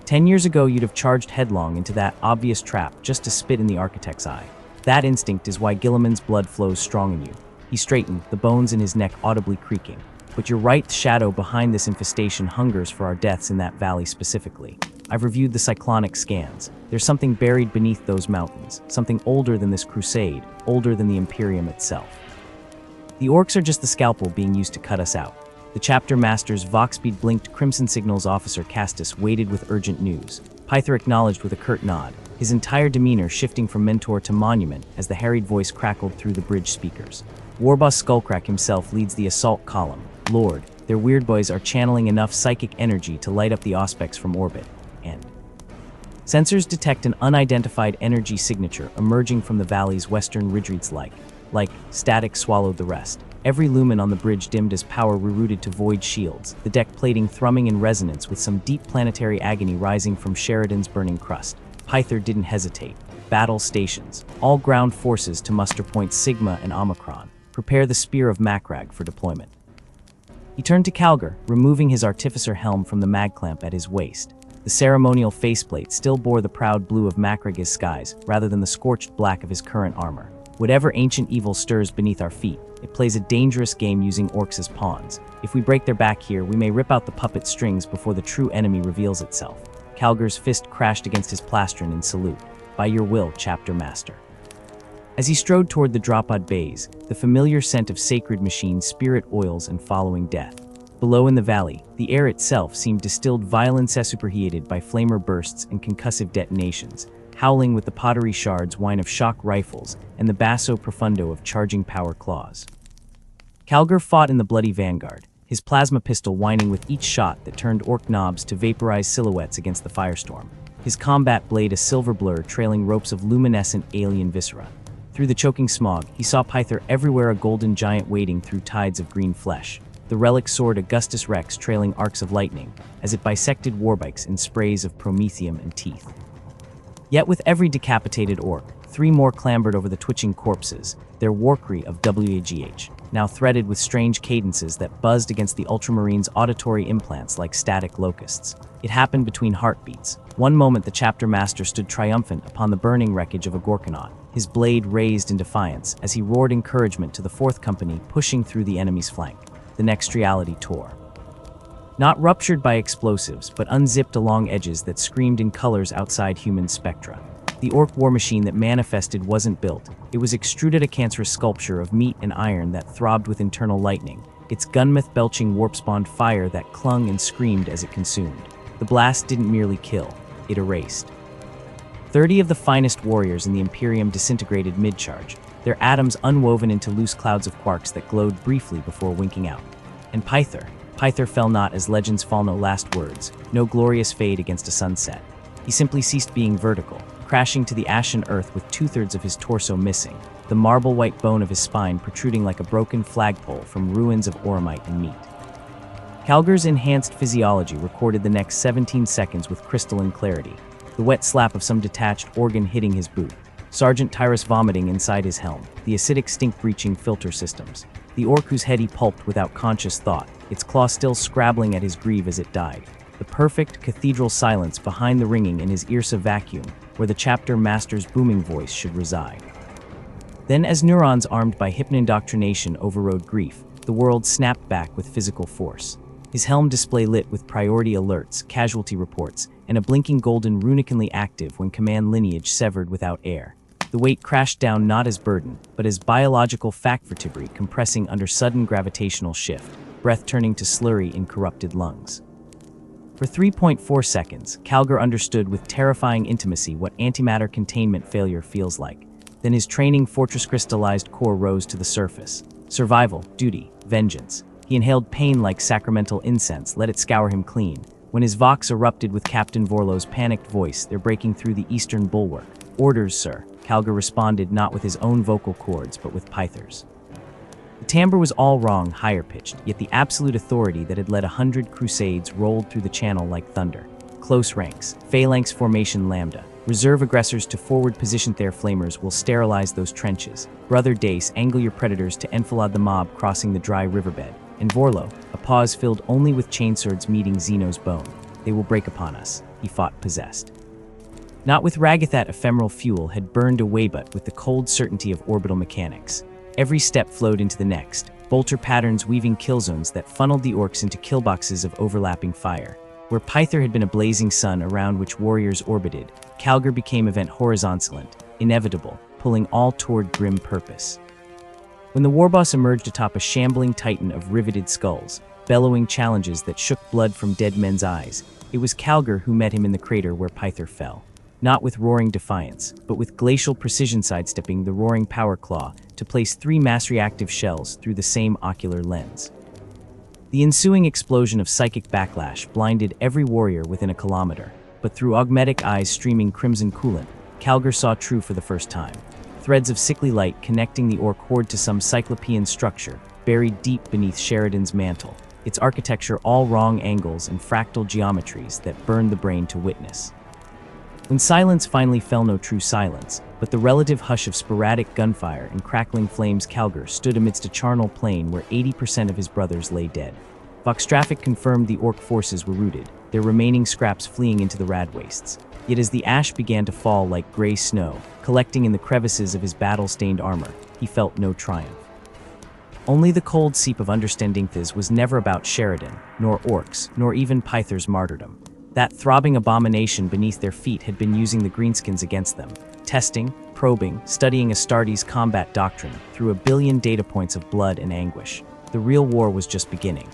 10 years ago, you'd have charged headlong into that obvious trap just to spit in the architect's eye. That instinct is why Gilliman's blood flows strong in you. He straightened, the bones in his neck audibly creaking. "But you're right, the shadow behind this infestation hungers for our deaths in that valley specifically. I've reviewed the cyclonic scans. There's something buried beneath those mountains, something older than this crusade, older than the Imperium itself. The orcs are just the scalpel being used to cut us out." The chapter master's Voxspeed blinked. Crimson Signals officer Castus waited with urgent news. Pythor acknowledged with a curt nod, his entire demeanor shifting from mentor to monument as the harried voice crackled through the bridge speakers. Warboss Skullcrack himself leads the assault column. Lord, their weird boys are channeling enough psychic energy to light up the Auspex from orbit. End. Sensors detect an unidentified energy signature emerging from the valley's western ridgereeds like static swallowed the rest. Every lumen on the bridge dimmed as power rerouted to void shields, the deck plating thrumming in resonance with some deep planetary agony rising from Sheridan's burning crust. Pyther didn't hesitate. Battle stations. All ground forces to muster points Sigma and Omicron. Prepare the Spear of Macragge for deployment. He turned to Calgar, removing his artificer helm from the mag clamp at his waist. The ceremonial faceplate still bore the proud blue of Macragge's skies, rather than the scorched black of his current armor. Whatever ancient evil stirs beneath our feet, it plays a dangerous game using orcs as pawns. If we break their back here, we may rip out the puppet strings before the true enemy reveals itself. Calgar's fist crashed against his plastron in salute. By your will, Chapter Master. As he strode toward the Dropod bays, the familiar scent of sacred machine spirit oils and following death. Below in the valley, the air itself seemed distilled violence superheated by flamer bursts and concussive detonations, howling with the pottery shards whine of shock rifles and the basso profundo of charging power claws. Calgar fought in the bloody vanguard, his plasma pistol whining with each shot that turned orc knobs to vaporized silhouettes against the firestorm, his combat blade a silver blur trailing ropes of luminescent alien viscera. Through the choking smog, he saw Pyther everywhere, a golden giant wading through tides of green flesh, the relic sword Augustus Rex trailing arcs of lightning as it bisected warbikes in sprays of promethium and teeth. Yet with every decapitated orc, 3 more clambered over the twitching corpses, their warcry of WAGH, now threaded with strange cadences that buzzed against the Ultramarines' auditory implants like static locusts. It happened between heartbeats. One moment the Chapter Master stood triumphant upon the burning wreckage of a Gorkanaut, his blade raised in defiance as he roared encouragement to the 4th Company pushing through the enemy's flank. The next reality tore. Not ruptured by explosives, but unzipped along edges that screamed in colors outside human spectra. The orc war machine that manifested wasn't built. It was extruded, a cancerous sculpture of meat and iron that throbbed with internal lightning, its gunmouth belching warp-spawned fire that clung and screamed as it consumed. The blast didn't merely kill, it erased. 30 of the finest warriors in the Imperium disintegrated mid-charge, their atoms unwoven into loose clouds of quarks that glowed briefly before winking out. And Pyther fell not as legends fall, no last words, no glorious fade against a sunset. He simply ceased being vertical, crashing to the ashen earth with 2/3 of his torso missing, the marble-white bone of his spine protruding like a broken flagpole from ruins of oromite and meat. Calgar's enhanced physiology recorded the next 17 seconds with crystalline clarity, the wet slap of some detached organ hitting his boot, Sergeant Tyrus vomiting inside his helm, the acidic stink-breaching filter systems, the orc whose head he pulped without conscious thought, its claw still scrabbling at his greave as it died, the perfect cathedral silence behind the ringing in his Irsa vacuum, where the Chapter Master's booming voice should reside. Then, as neurons armed by hypno-indoctrination overrode grief, the world snapped back with physical force. His helm display lit with priority alerts, casualty reports, and a blinking golden runically active when command lineage severed without air. The weight crashed down not as burden, but as biological fact vertebrae compressing under sudden gravitational shift, breath turning to slurry in corrupted lungs. For 3.4 seconds, Calgar understood with terrifying intimacy what antimatter containment failure feels like. Then his training fortress-crystallized core rose to the surface. Survival, duty, vengeance. He inhaled pain like sacramental incense, let it scour him clean. When his vox erupted with Captain Vorlow's panicked voice, they're breaking through the eastern bulwark. Orders, sir. Calgar responded not with his own vocal cords, but with Pyther's. The timbre was all wrong, higher-pitched, yet the absolute authority that had led 100 crusades rolled through the channel like thunder. Close ranks, phalanx formation lambda. Reserve aggressors to forward position their flamers will sterilize those trenches. Brother Dace, angle your predators to enfilade the mob crossing the dry riverbed. And Vorlow, a pause filled only with chainswords meeting Zeno's bone. They will break upon us, he fought possessed. Not with Ragathat ephemeral fuel had burned away, but with the cold certainty of orbital mechanics. Every step flowed into the next, bolter patterns weaving kill zones that funneled the orcs into killboxes of overlapping fire. Where Pyther had been a blazing sun around which warriors orbited, Calgar became event horizontalant, inevitable, pulling all toward grim purpose. When the warboss emerged atop a shambling titan of riveted skulls, bellowing challenges that shook blood from dead men's eyes, it was Calgar who met him in the crater where Pyther fell. not with roaring defiance, but with glacial precision sidestepping the roaring power claw to place 3 mass-reactive shells through the same ocular lens. The ensuing explosion of psychic backlash blinded every warrior within a kilometer, but through augmetic eyes streaming crimson coolant, Calgar saw true for the first time. Threads of sickly light connecting the orc horde to some cyclopean structure, buried deep beneath Sheridan's mantle, its architecture all wrong angles and fractal geometries that burned the brain to witness. When silence finally fell, no true silence, but the relative hush of sporadic gunfire and crackling flames, Calgar stood amidst a charnel plain where 80% of his brothers lay dead. Voxtraffic confirmed the orc forces were routed, their remaining scraps fleeing into the rad wastes. Yet as the ash began to fall like gray snow, collecting in the crevices of his battle-stained armor, he felt no triumph. Only the cold seep of understanding was never about Sheridan, nor orcs, nor even Pyther's martyrdom. That throbbing abomination beneath their feet had been using the greenskins against them, testing, probing, studying Astartes' combat doctrine through a billion data points of blood and anguish. The real war was just beginning.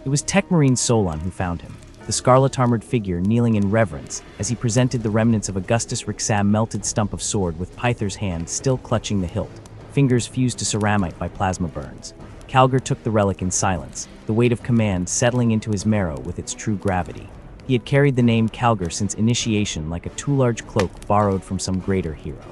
It was Tech Marine Solon who found him, the scarlet-armored figure kneeling in reverence as he presented the remnants of Augustus Rixam melted stump of sword with Pyther's hand still clutching the hilt, fingers fused to ceramite by plasma burns. Calgar took the relic in silence, the weight of command settling into his marrow with its true gravity. He had carried the name Calgar since initiation like a too-large cloak borrowed from some greater hero.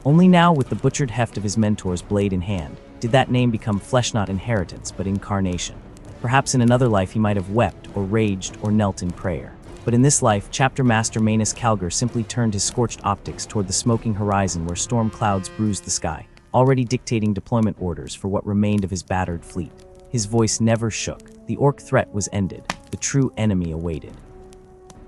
Only now, with the butchered heft of his mentor's blade in hand, did that name become flesh not inheritance but incarnation. Perhaps in another life he might have wept or raged or knelt in prayer. But in this life, Chapter Master Manus Calgar simply turned his scorched optics toward the smoking horizon where storm clouds bruised the sky, already dictating deployment orders for what remained of his battered fleet. His voice never shook. The orc threat was ended. The true enemy awaited.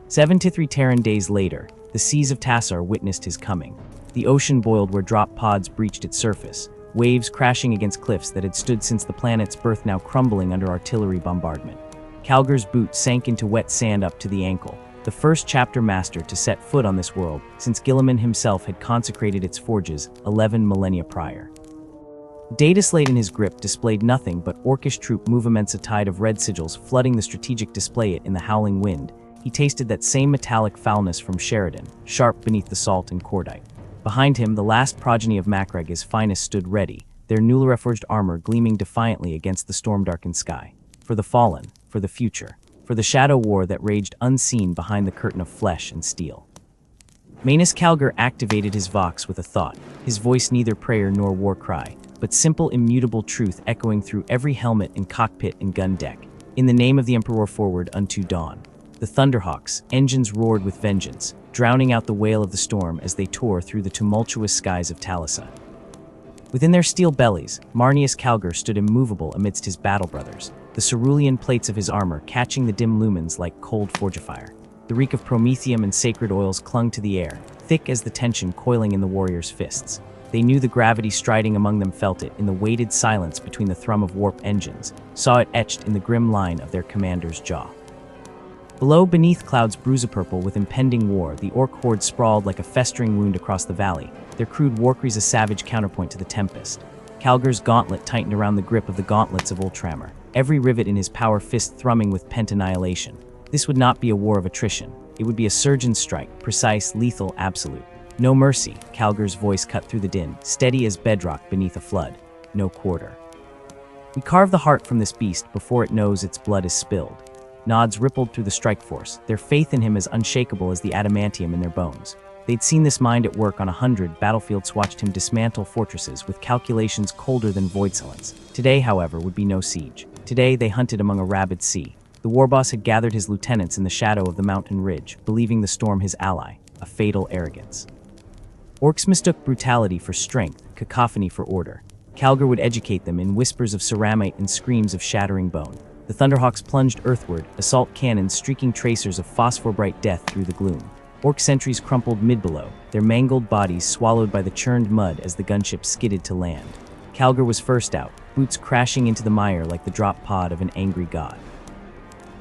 73 Terran days later, the seas of Tassar witnessed his coming. The ocean boiled where drop pods breached its surface, waves crashing against cliffs that had stood since the planet's birth now crumbling under artillery bombardment. Calgar's boot sank into wet sand up to the ankle, the first chapter master to set foot on this world since Gilliman himself had consecrated its forges 11 millennia prior. Data slate in his grip displayed nothing but orcish troop movements, a tide of red sigils flooding the strategic display it in the howling wind. He tasted that same metallic foulness from Sheridan, sharp beneath the salt and cordite. Behind him, the last progeny of Macreg's finest stood ready, their newly reforged armor gleaming defiantly against the storm-darkened sky. For the fallen, for the future, for the shadow war that raged unseen behind the curtain of flesh and steel. Manus Calgar activated his vox with a thought, his voice neither prayer nor war cry, but simple immutable truth echoing through every helmet and cockpit and gun deck. In the name of the Emperor, forward unto dawn. The Thunderhawks' engines roared with vengeance, drowning out the wail of the storm as they tore through the tumultuous skies of Talissa. Within their steel bellies, Marnius Calgar stood immovable amidst his battle brothers, the cerulean plates of his armor catching the dim lumens like cold forgifier. The reek of promethium and sacred oils clung to the air, thick as the tension coiling in the warriors' fists. They knew the gravity striding among them, felt it in the weighted silence between the thrum of warp engines, saw it etched in the grim line of their commander's jaw. Below, beneath clouds bruisepurple with impending war, the orc horde sprawled like a festering wound across the valley, their crude warcries a savage counterpoint to the tempest. Calgar's gauntlet tightened around the grip of the gauntlets of Ultramar, every rivet in his power fist thrumming with pent annihilation. This would not be a war of attrition. It would be a surgeon's strike, precise, lethal, absolute. No mercy, Calgar's voice cut through the din, steady as bedrock beneath a flood. No quarter. We carve the heart from this beast before it knows its blood is spilled. Nods rippled through the strike force, their faith in him as unshakable as the adamantium in their bones. They'd seen this mind at work on 100 battlefields, watched him dismantle fortresses with calculations colder than voidsilence. Today, however, would be no siege. Today, they hunted among a rabid sea. The warboss had gathered his lieutenants in the shadow of the mountain ridge, believing the storm his ally, a fatal arrogance. Orcs mistook brutality for strength, cacophony for order. Calgar would educate them in whispers of ceramite and screams of shattering bone. The Thunderhawks plunged earthward, assault cannons streaking tracers of phosphor-bright death through the gloom. Orc sentries crumpled mid-below, their mangled bodies swallowed by the churned mud as the gunship skidded to land. Calgar was first out, boots crashing into the mire like the drop pod of an angry god.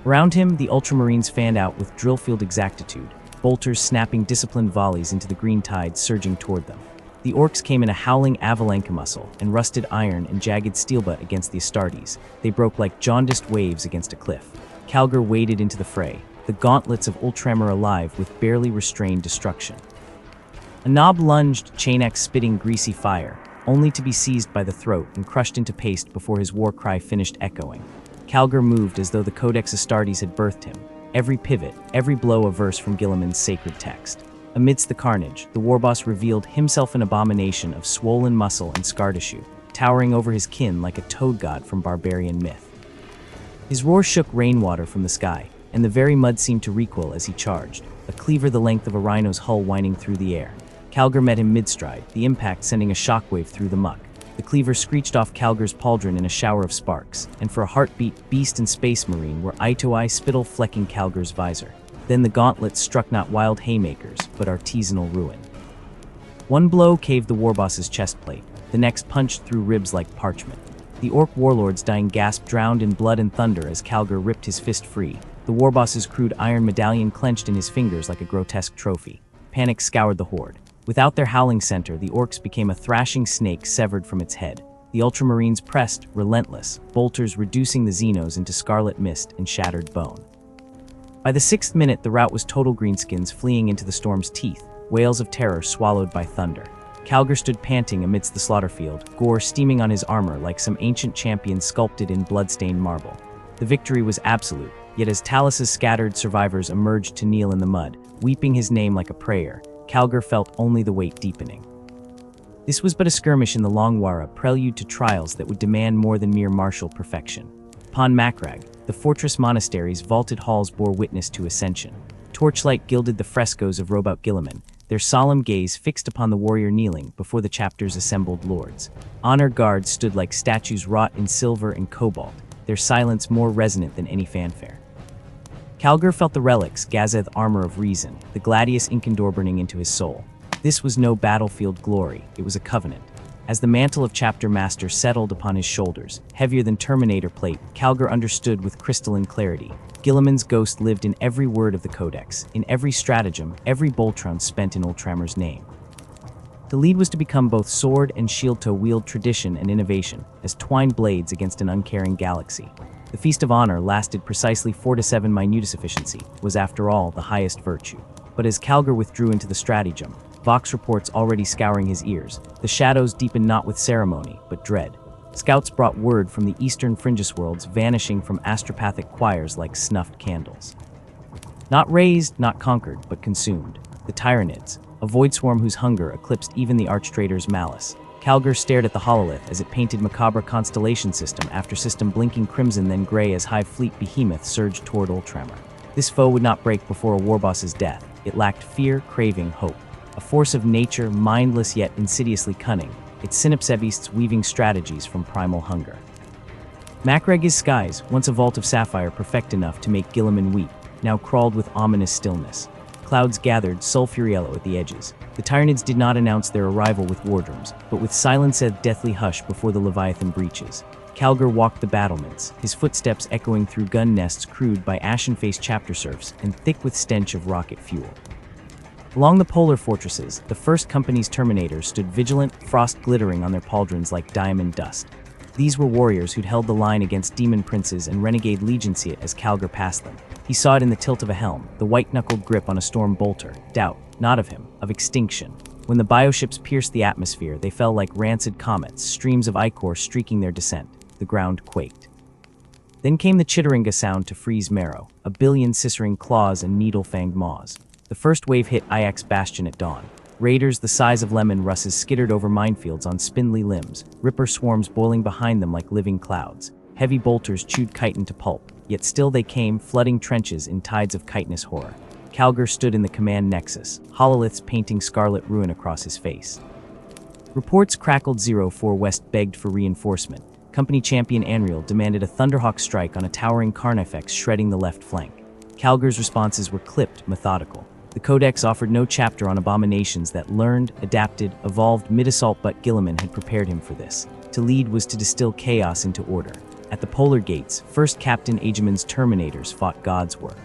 Around him, the Ultramarines fanned out with drill-field exactitude, bolters snapping disciplined volleys into the green tide surging toward them. The orcs came in a howling avalanche muscle and rusted iron and jagged steelbutt against the Astartes. They broke like jaundiced waves against a cliff. Calgar waded into the fray, the gauntlets of Ultramar alive with barely restrained destruction. A knob lunged, chain-axe spitting greasy fire, only to be seized by the throat and crushed into paste before his war cry finished echoing. Calgar moved as though the Codex Astartes had birthed him, every pivot, every blow a verse from Guilliman's sacred text. Amidst the carnage, the warboss revealed himself an abomination of swollen muscle and scar tissue, towering over his kin like a toad god from barbarian myth. His roar shook rainwater from the sky, and the very mud seemed to recoil as he charged, a cleaver the length of a rhino's hull winding through the air. Calgar met him mid-stride, the impact sending a shockwave through the muck. The cleaver screeched off Calgar's pauldron in a shower of sparks, and for a heartbeat, Beast and Space Marine were eye-to-eye, spittle flecking Calgar's visor. Then the gauntlet struck not wild haymakers, but artisanal ruin. One blow caved the warboss's chest plate, the next punched through ribs like parchment. The orc warlord's dying gasp drowned in blood and thunder as Calgar ripped his fist free, the warboss's crude iron medallion clenched in his fingers like a grotesque trophy. Panic scoured the horde. Without their howling center, the orcs became a thrashing snake severed from its head. The ultramarines pressed, relentless, bolters reducing the Xenos into scarlet mist and shattered bone. By the 6th minute, the rout was total greenskins fleeing into the storm's teeth, wails of terror swallowed by thunder. Calgar stood panting amidst the slaughter field, gore steaming on his armor like some ancient champion sculpted in blood-stained marble. The victory was absolute, yet as Talus's scattered survivors emerged to kneel in the mud, weeping his name like a prayer, Calgar felt only the weight deepening. This was but a skirmish in the Long Wara, prelude to trials that would demand more than mere martial perfection. Upon Macragge, the fortress monastery's vaulted halls bore witness to ascension. Torchlight gilded the frescoes of Robout Guilliman, their solemn gaze fixed upon the warrior kneeling before the chapter's assembled lords. Honor guards stood like statues wrought in silver and cobalt, their silence more resonant than any fanfare. Calgar felt the relics, Gazeth armor of reason, the gladius Inkendor burning into his soul. This was no battlefield glory, it was a covenant. As the mantle of chapter master settled upon his shoulders, heavier than Terminator plate, Calgar understood with crystalline clarity. Guilliman's ghost lived in every word of the Codex, in every stratagem, every boltron spent in Ultramar's name. The lead was to become both sword and shield to wield tradition and innovation, as twined blades against an uncaring galaxy. The Feast of Honor lasted precisely 4 to 7 minutus efficiency, was after all the highest virtue. But as Calgar withdrew into the stratagem, Vox reports already scouring his ears, the shadows deepened not with ceremony, but dread. Scouts brought word from the eastern fringus worlds vanishing from astropathic choirs like snuffed candles. Not razed, not conquered, but consumed. The Tyranids, a void swarm whose hunger eclipsed even the Archtraitor's malice. Calgar stared at the hololith as it painted macabre constellation system after system blinking crimson then gray as Hive Fleet behemoth surged toward Ultramar. This foe would not break before a warboss's death. It lacked fear, craving, hope. A force of nature, mindless yet insidiously cunning, its synapse weaving strategies from primal hunger. Macragge's skies, once a vault of sapphire perfect enough to make Guilliman weep, now crawled with ominous stillness. Clouds gathered, sulphur-yellow at the edges. The Tyranids did not announce their arrival with war drums, but with silence said deathly hush before the Leviathan breaches. Calgar walked the battlements, his footsteps echoing through gun nests crewed by ashen-faced chapter serfs and thick with stench of rocket fuel. Along the polar fortresses, the First Company's Terminators stood vigilant, frost glittering on their pauldrons like diamond dust. These were warriors who'd held the line against demon princes and renegade legionciate as Calgar passed them. He saw it in the tilt of a helm, the white-knuckled grip on a storm bolter. Doubt, not of him, of extinction. When the bioships pierced the atmosphere, they fell like rancid comets, streams of ichor streaking their descent. The ground quaked. Then came the chitteringa sound to freeze marrow, a billion scissoring claws and needle-fanged maws. The first wave hit Ajax Bastion at dawn. Raiders the size of lemon russes skittered over minefields on spindly limbs, ripper swarms boiling behind them like living clouds. Heavy bolters chewed chitin to pulp, yet still they came, flooding trenches in tides of chitinous horror. Calgar stood in the command nexus, hololiths painting scarlet ruin across his face. Reports crackled. 04 West begged for reinforcement. Company champion Anriel demanded a Thunderhawk strike on a towering Carnifex shredding the left flank. Calgar's responses were clipped, methodical. The Codex offered no chapter on abominations that learned, adapted, evolved mid-assault, but Guilliman had prepared him for this. To lead was to distill chaos into order. At the polar gates, First Captain Aegiman's Terminators fought God's work.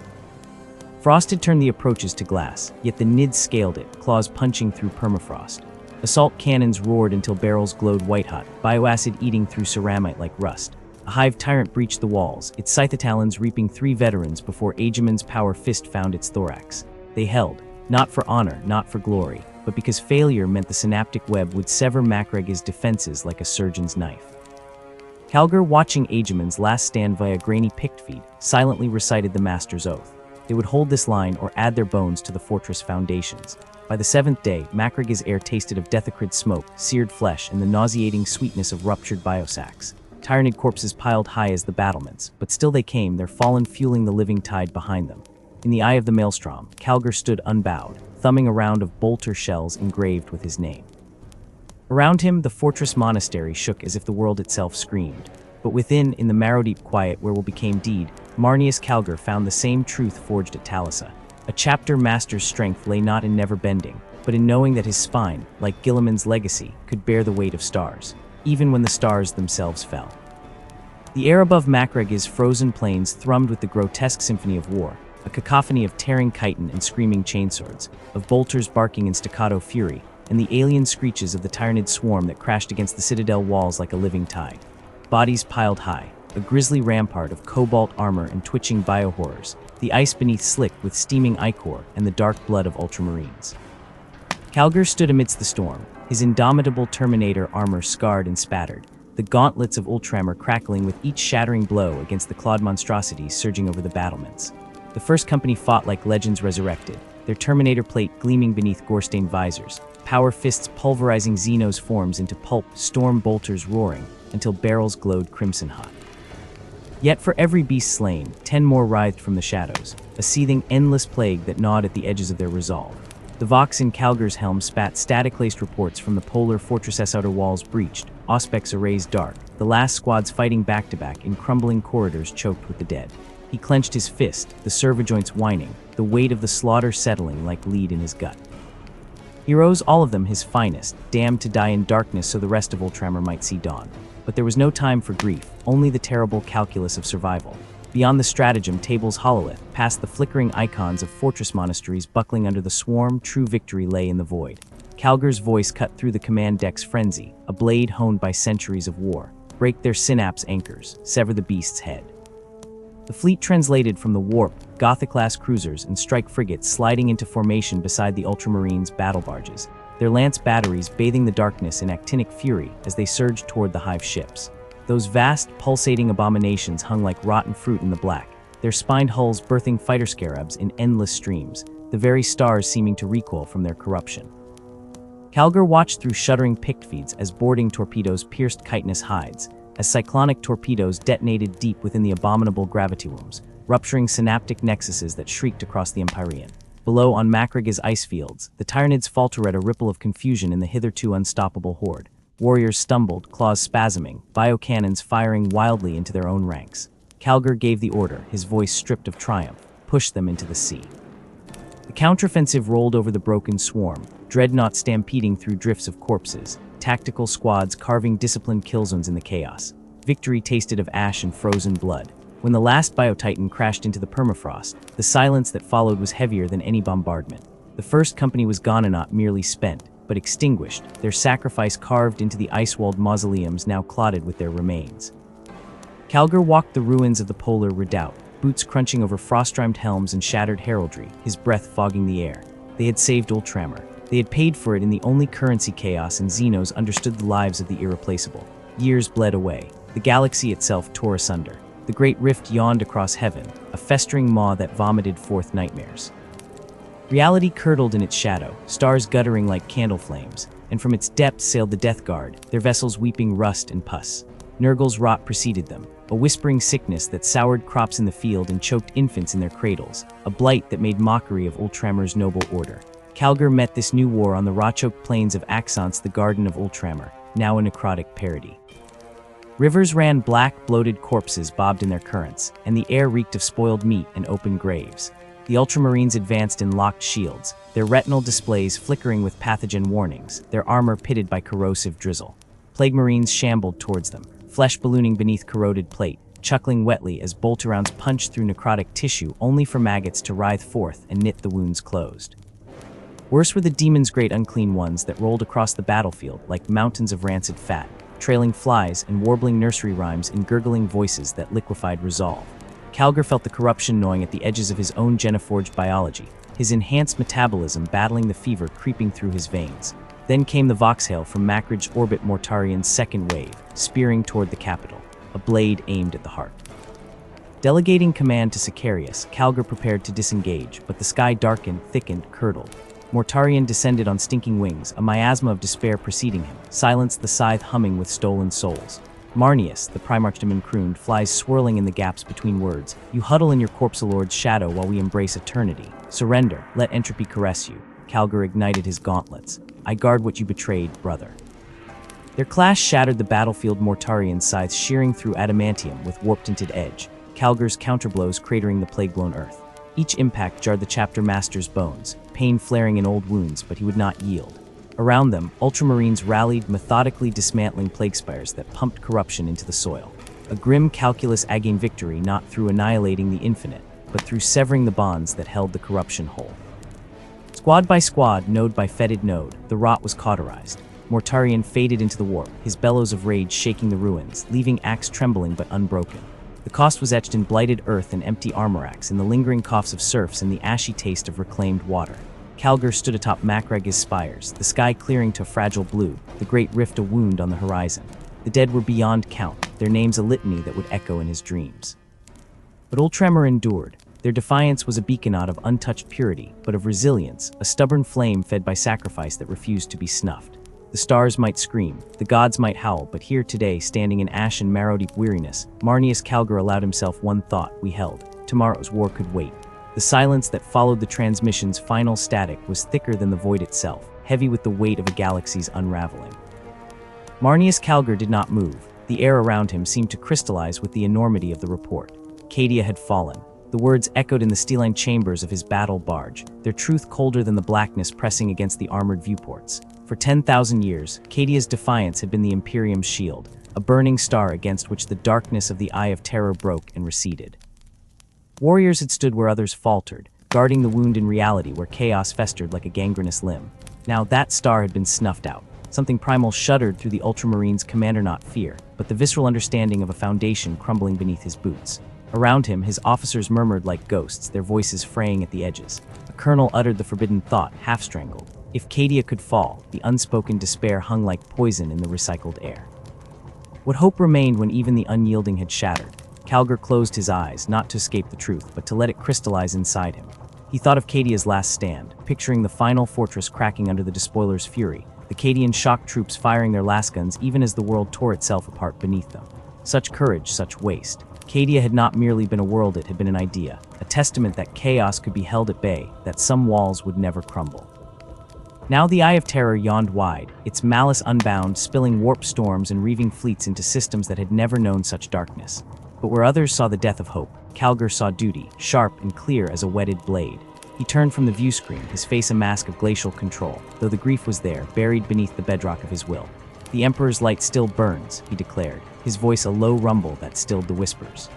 Frost had turned the approaches to glass, yet the Nids scaled it, claws punching through permafrost. Assault cannons roared until barrels glowed white-hot, bioacid eating through ceramite like rust. A hive tyrant breached the walls, its scythe talons reaping 3 veterans before Aegimon's power fist found its thorax. They held, not for honor, not for glory, but because failure meant the synaptic web would sever Macreg's defenses like a surgeon's knife. Calgar, watching Aegimon's last stand via grainy pict feed, silently recited the master's oath. They would hold this line or add their bones to the fortress foundations. By the 7th day, Macreg's air tasted of Dethacrid smoke, seared flesh, and the nauseating sweetness of ruptured biosacs. Tyrannid corpses piled high as the battlements, but still they came, their fallen fueling the living tide behind them. In the eye of the maelstrom, Calgar stood unbowed, thumbing a round of bolter shells engraved with his name. Around him, the fortress monastery shook as if the world itself screamed. But within, in the marrow-deep quiet where will became deed, Marneus Calgar found the same truth forged at Talisa. A chapter master's strength lay not in never bending, but in knowing that his spine, like Guilliman's legacy, could bear the weight of stars, even when the stars themselves fell. The air above Macreg's frozen plains thrummed with the grotesque symphony of war, a cacophony of tearing chitin and screaming chainswords, of bolters barking in staccato fury, and the alien screeches of the tyrannid swarm that crashed against the citadel walls like a living tide. Bodies piled high, a grisly rampart of cobalt armor and twitching biohorrors, the ice beneath slick with steaming ichor and the dark blood of ultramarines. Calgar stood amidst the storm, his indomitable Terminator armor scarred and spattered, the gauntlets of Ultramar crackling with each shattering blow against the clawed monstrosities surging over the battlements. The first company fought like legends resurrected, their Terminator plate gleaming beneath gore-stained visors, power fists pulverizing Xenos forms into pulp, storm bolters roaring, until barrels glowed crimson hot. Yet for every beast slain, 10 more writhed from the shadows, a seething, endless plague that gnawed at the edges of their resolve. The Vox in Calgar's helm spat static-laced reports from the polar fortress's outer walls breached, auspex arrays dark, the last squads fighting back-to-back in crumbling corridors choked with the dead. He clenched his fist, the servo-joints whining, the weight of the slaughter settling like lead in his gut. Heroes, all of them his finest, damned to die in darkness so the rest of Ultramar might see dawn. But there was no time for grief, only the terrible calculus of survival. Beyond the stratagem table's hololith, past the flickering icons of fortress monasteries buckling under the swarm, true victory lay in the void. Calgar's voice cut through the command deck's frenzy, a blade honed by centuries of war. Break their synapse anchors, sever the beast's head. The fleet translated from the warp, Gothic-class cruisers and strike frigates sliding into formation beside the Ultramarines' battle barges, their lance batteries bathing the darkness in actinic fury as they surged toward the hive ships. Those vast, pulsating abominations hung like rotten fruit in the black, their spined hulls birthing fighter scarabs in endless streams, the very stars seeming to recoil from their corruption. Calgar watched through shuddering pict feeds as boarding torpedoes pierced chitinous hides, as cyclonic torpedoes detonated deep within the abominable gravity wombs, rupturing synaptic nexuses that shrieked across the Empyrean. Below, on Macreg's ice fields, the Tyrannids faltered at a ripple of confusion in the hitherto unstoppable horde. Warriors stumbled, claws spasming, biocannons firing wildly into their own ranks. Calgar gave the order, his voice stripped of triumph, pushed them into the sea. The counteroffensive rolled over the broken swarm, dreadnoughts stampeding through drifts of corpses, tactical squads carving disciplined kill zones in the chaos. Victory tasted of ash and frozen blood. When the last Biotitan crashed into the permafrost, the silence that followed was heavier than any bombardment. The first company was gone and not merely spent, but extinguished, their sacrifice carved into the ice-walled mausoleums now clotted with their remains. Calgar walked the ruins of the polar redoubt, boots crunching over frost-rimed helms and shattered heraldry, his breath fogging the air. They had saved Ultramar. They had paid for it in the only currency chaos, and Xenos understood the lives of the irreplaceable. Years bled away. The galaxy itself tore asunder. The great rift yawned across heaven, a festering maw that vomited forth nightmares. Reality curdled in its shadow, stars guttering like candle flames, and from its depths sailed the Death Guard, their vessels weeping rust and pus. Nurgle's rot preceded them, a whispering sickness that soured crops in the field and choked infants in their cradles, a blight that made mockery of Ultramar's noble order. Calgar met this new war on the rock-choked plains of Axonce, the Garden of Ultramar, now a necrotic parody. Rivers ran, black, bloated corpses bobbed in their currents, and the air reeked of spoiled meat and open graves. The Ultramarines advanced in locked shields, their retinal displays flickering with pathogen warnings, their armor pitted by corrosive drizzle. Plague Marines shambled towards them, flesh ballooning beneath corroded plate, chuckling wetly as bolt rounds punched through necrotic tissue only for maggots to writhe forth and knit the wounds closed. Worse were the demons' great unclean ones that rolled across the battlefield like mountains of rancid fat, trailing flies and warbling nursery rhymes in gurgling voices that liquefied resolve. Calgar felt the corruption gnawing at the edges of his own genoforged biology, his enhanced metabolism battling the fever creeping through his veins. Then came the voxhail from Macridge's orbit Mortarian's second wave, spearing toward the capital, a blade aimed at the heart. Delegating command to Sicarius, Calgar prepared to disengage, but the sky darkened, thickened, curdled. Mortarian descended on stinking wings, a miasma of despair preceding him, silenced the scythe humming with stolen souls. Marneus, the Primarchdaemon crooned, flies swirling in the gaps between words. You huddle in your corpselord's shadow while we embrace eternity. Surrender, let entropy caress you. Calgar ignited his gauntlets. I guard what you betrayed, brother. Their clash shattered the battlefield, Mortarian's scythe shearing through adamantium with warp-tinted edge, Calgar's counterblows cratering the plague-blown earth. Each impact jarred the chapter master's bones, pain flaring in old wounds, but he would not yield. Around them, Ultramarines rallied, methodically dismantling plague spires that pumped corruption into the soil. A grim calculus again victory not through annihilating the infinite, but through severing the bonds that held the corruption whole. Squad by squad, node by fetid node, the rot was cauterized. Mortarian faded into the warp, his bellows of rage shaking the ruins, leaving axe trembling but unbroken. The cost was etched in blighted earth and empty armor racks, in the lingering coughs of serfs and the ashy taste of reclaimed water. Calgar stood atop Macreg's spires, the sky clearing to fragile blue, the great rift a wound on the horizon. The dead were beyond count, their names a litany that would echo in his dreams. But Ultramar endured. Their defiance was a beacon not of untouched purity, but of resilience, a stubborn flame fed by sacrifice that refused to be snuffed. The stars might scream, the gods might howl, but here today, standing in ash and marrow-deep weariness, Marneus Calgar allowed himself one thought: we held. Tomorrow's war could wait. The silence that followed the transmission's final static was thicker than the void itself, heavy with the weight of a galaxy's unraveling. Marneus Calgar did not move. The air around him seemed to crystallize with the enormity of the report. Cadia had fallen. The words echoed in the steeline chambers of his battle barge, their truth colder than the blackness pressing against the armored viewports. For 10,000 years, Cadia's defiance had been the Imperium's shield, a burning star against which the darkness of the Eye of Terror broke and receded. Warriors had stood where others faltered, guarding the wound in reality where chaos festered like a gangrenous limb. Now that star had been snuffed out. Something primal shuddered through the Ultramarines' commander, not fear, but the visceral understanding of a foundation crumbling beneath his boots. Around him, his officers murmured like ghosts, their voices fraying at the edges. A colonel uttered the forbidden thought, half-strangled. If Cadia could fall, the unspoken despair hung like poison in the recycled air. What hope remained when even the unyielding had shattered? Calgar closed his eyes, not to escape the truth, but to let it crystallize inside him. He thought of Cadia's last stand, picturing the final fortress cracking under the despoiler's fury, the Cadian shock troops firing their last guns even as the world tore itself apart beneath them. Such courage, such waste. Cadia had not merely been a world, it had been an idea, a testament that chaos could be held at bay, that some walls would never crumble. Now the Eye of Terror yawned wide, its malice unbound, spilling warp storms and reaving fleets into systems that had never known such darkness. But where others saw the death of hope, Calgar saw duty, sharp and clear as a whetted blade. He turned from the view screen, his face a mask of glacial control, though the grief was there, buried beneath the bedrock of his will. The Emperor's light still burns, he declared, his voice a low rumble that stilled the whispers.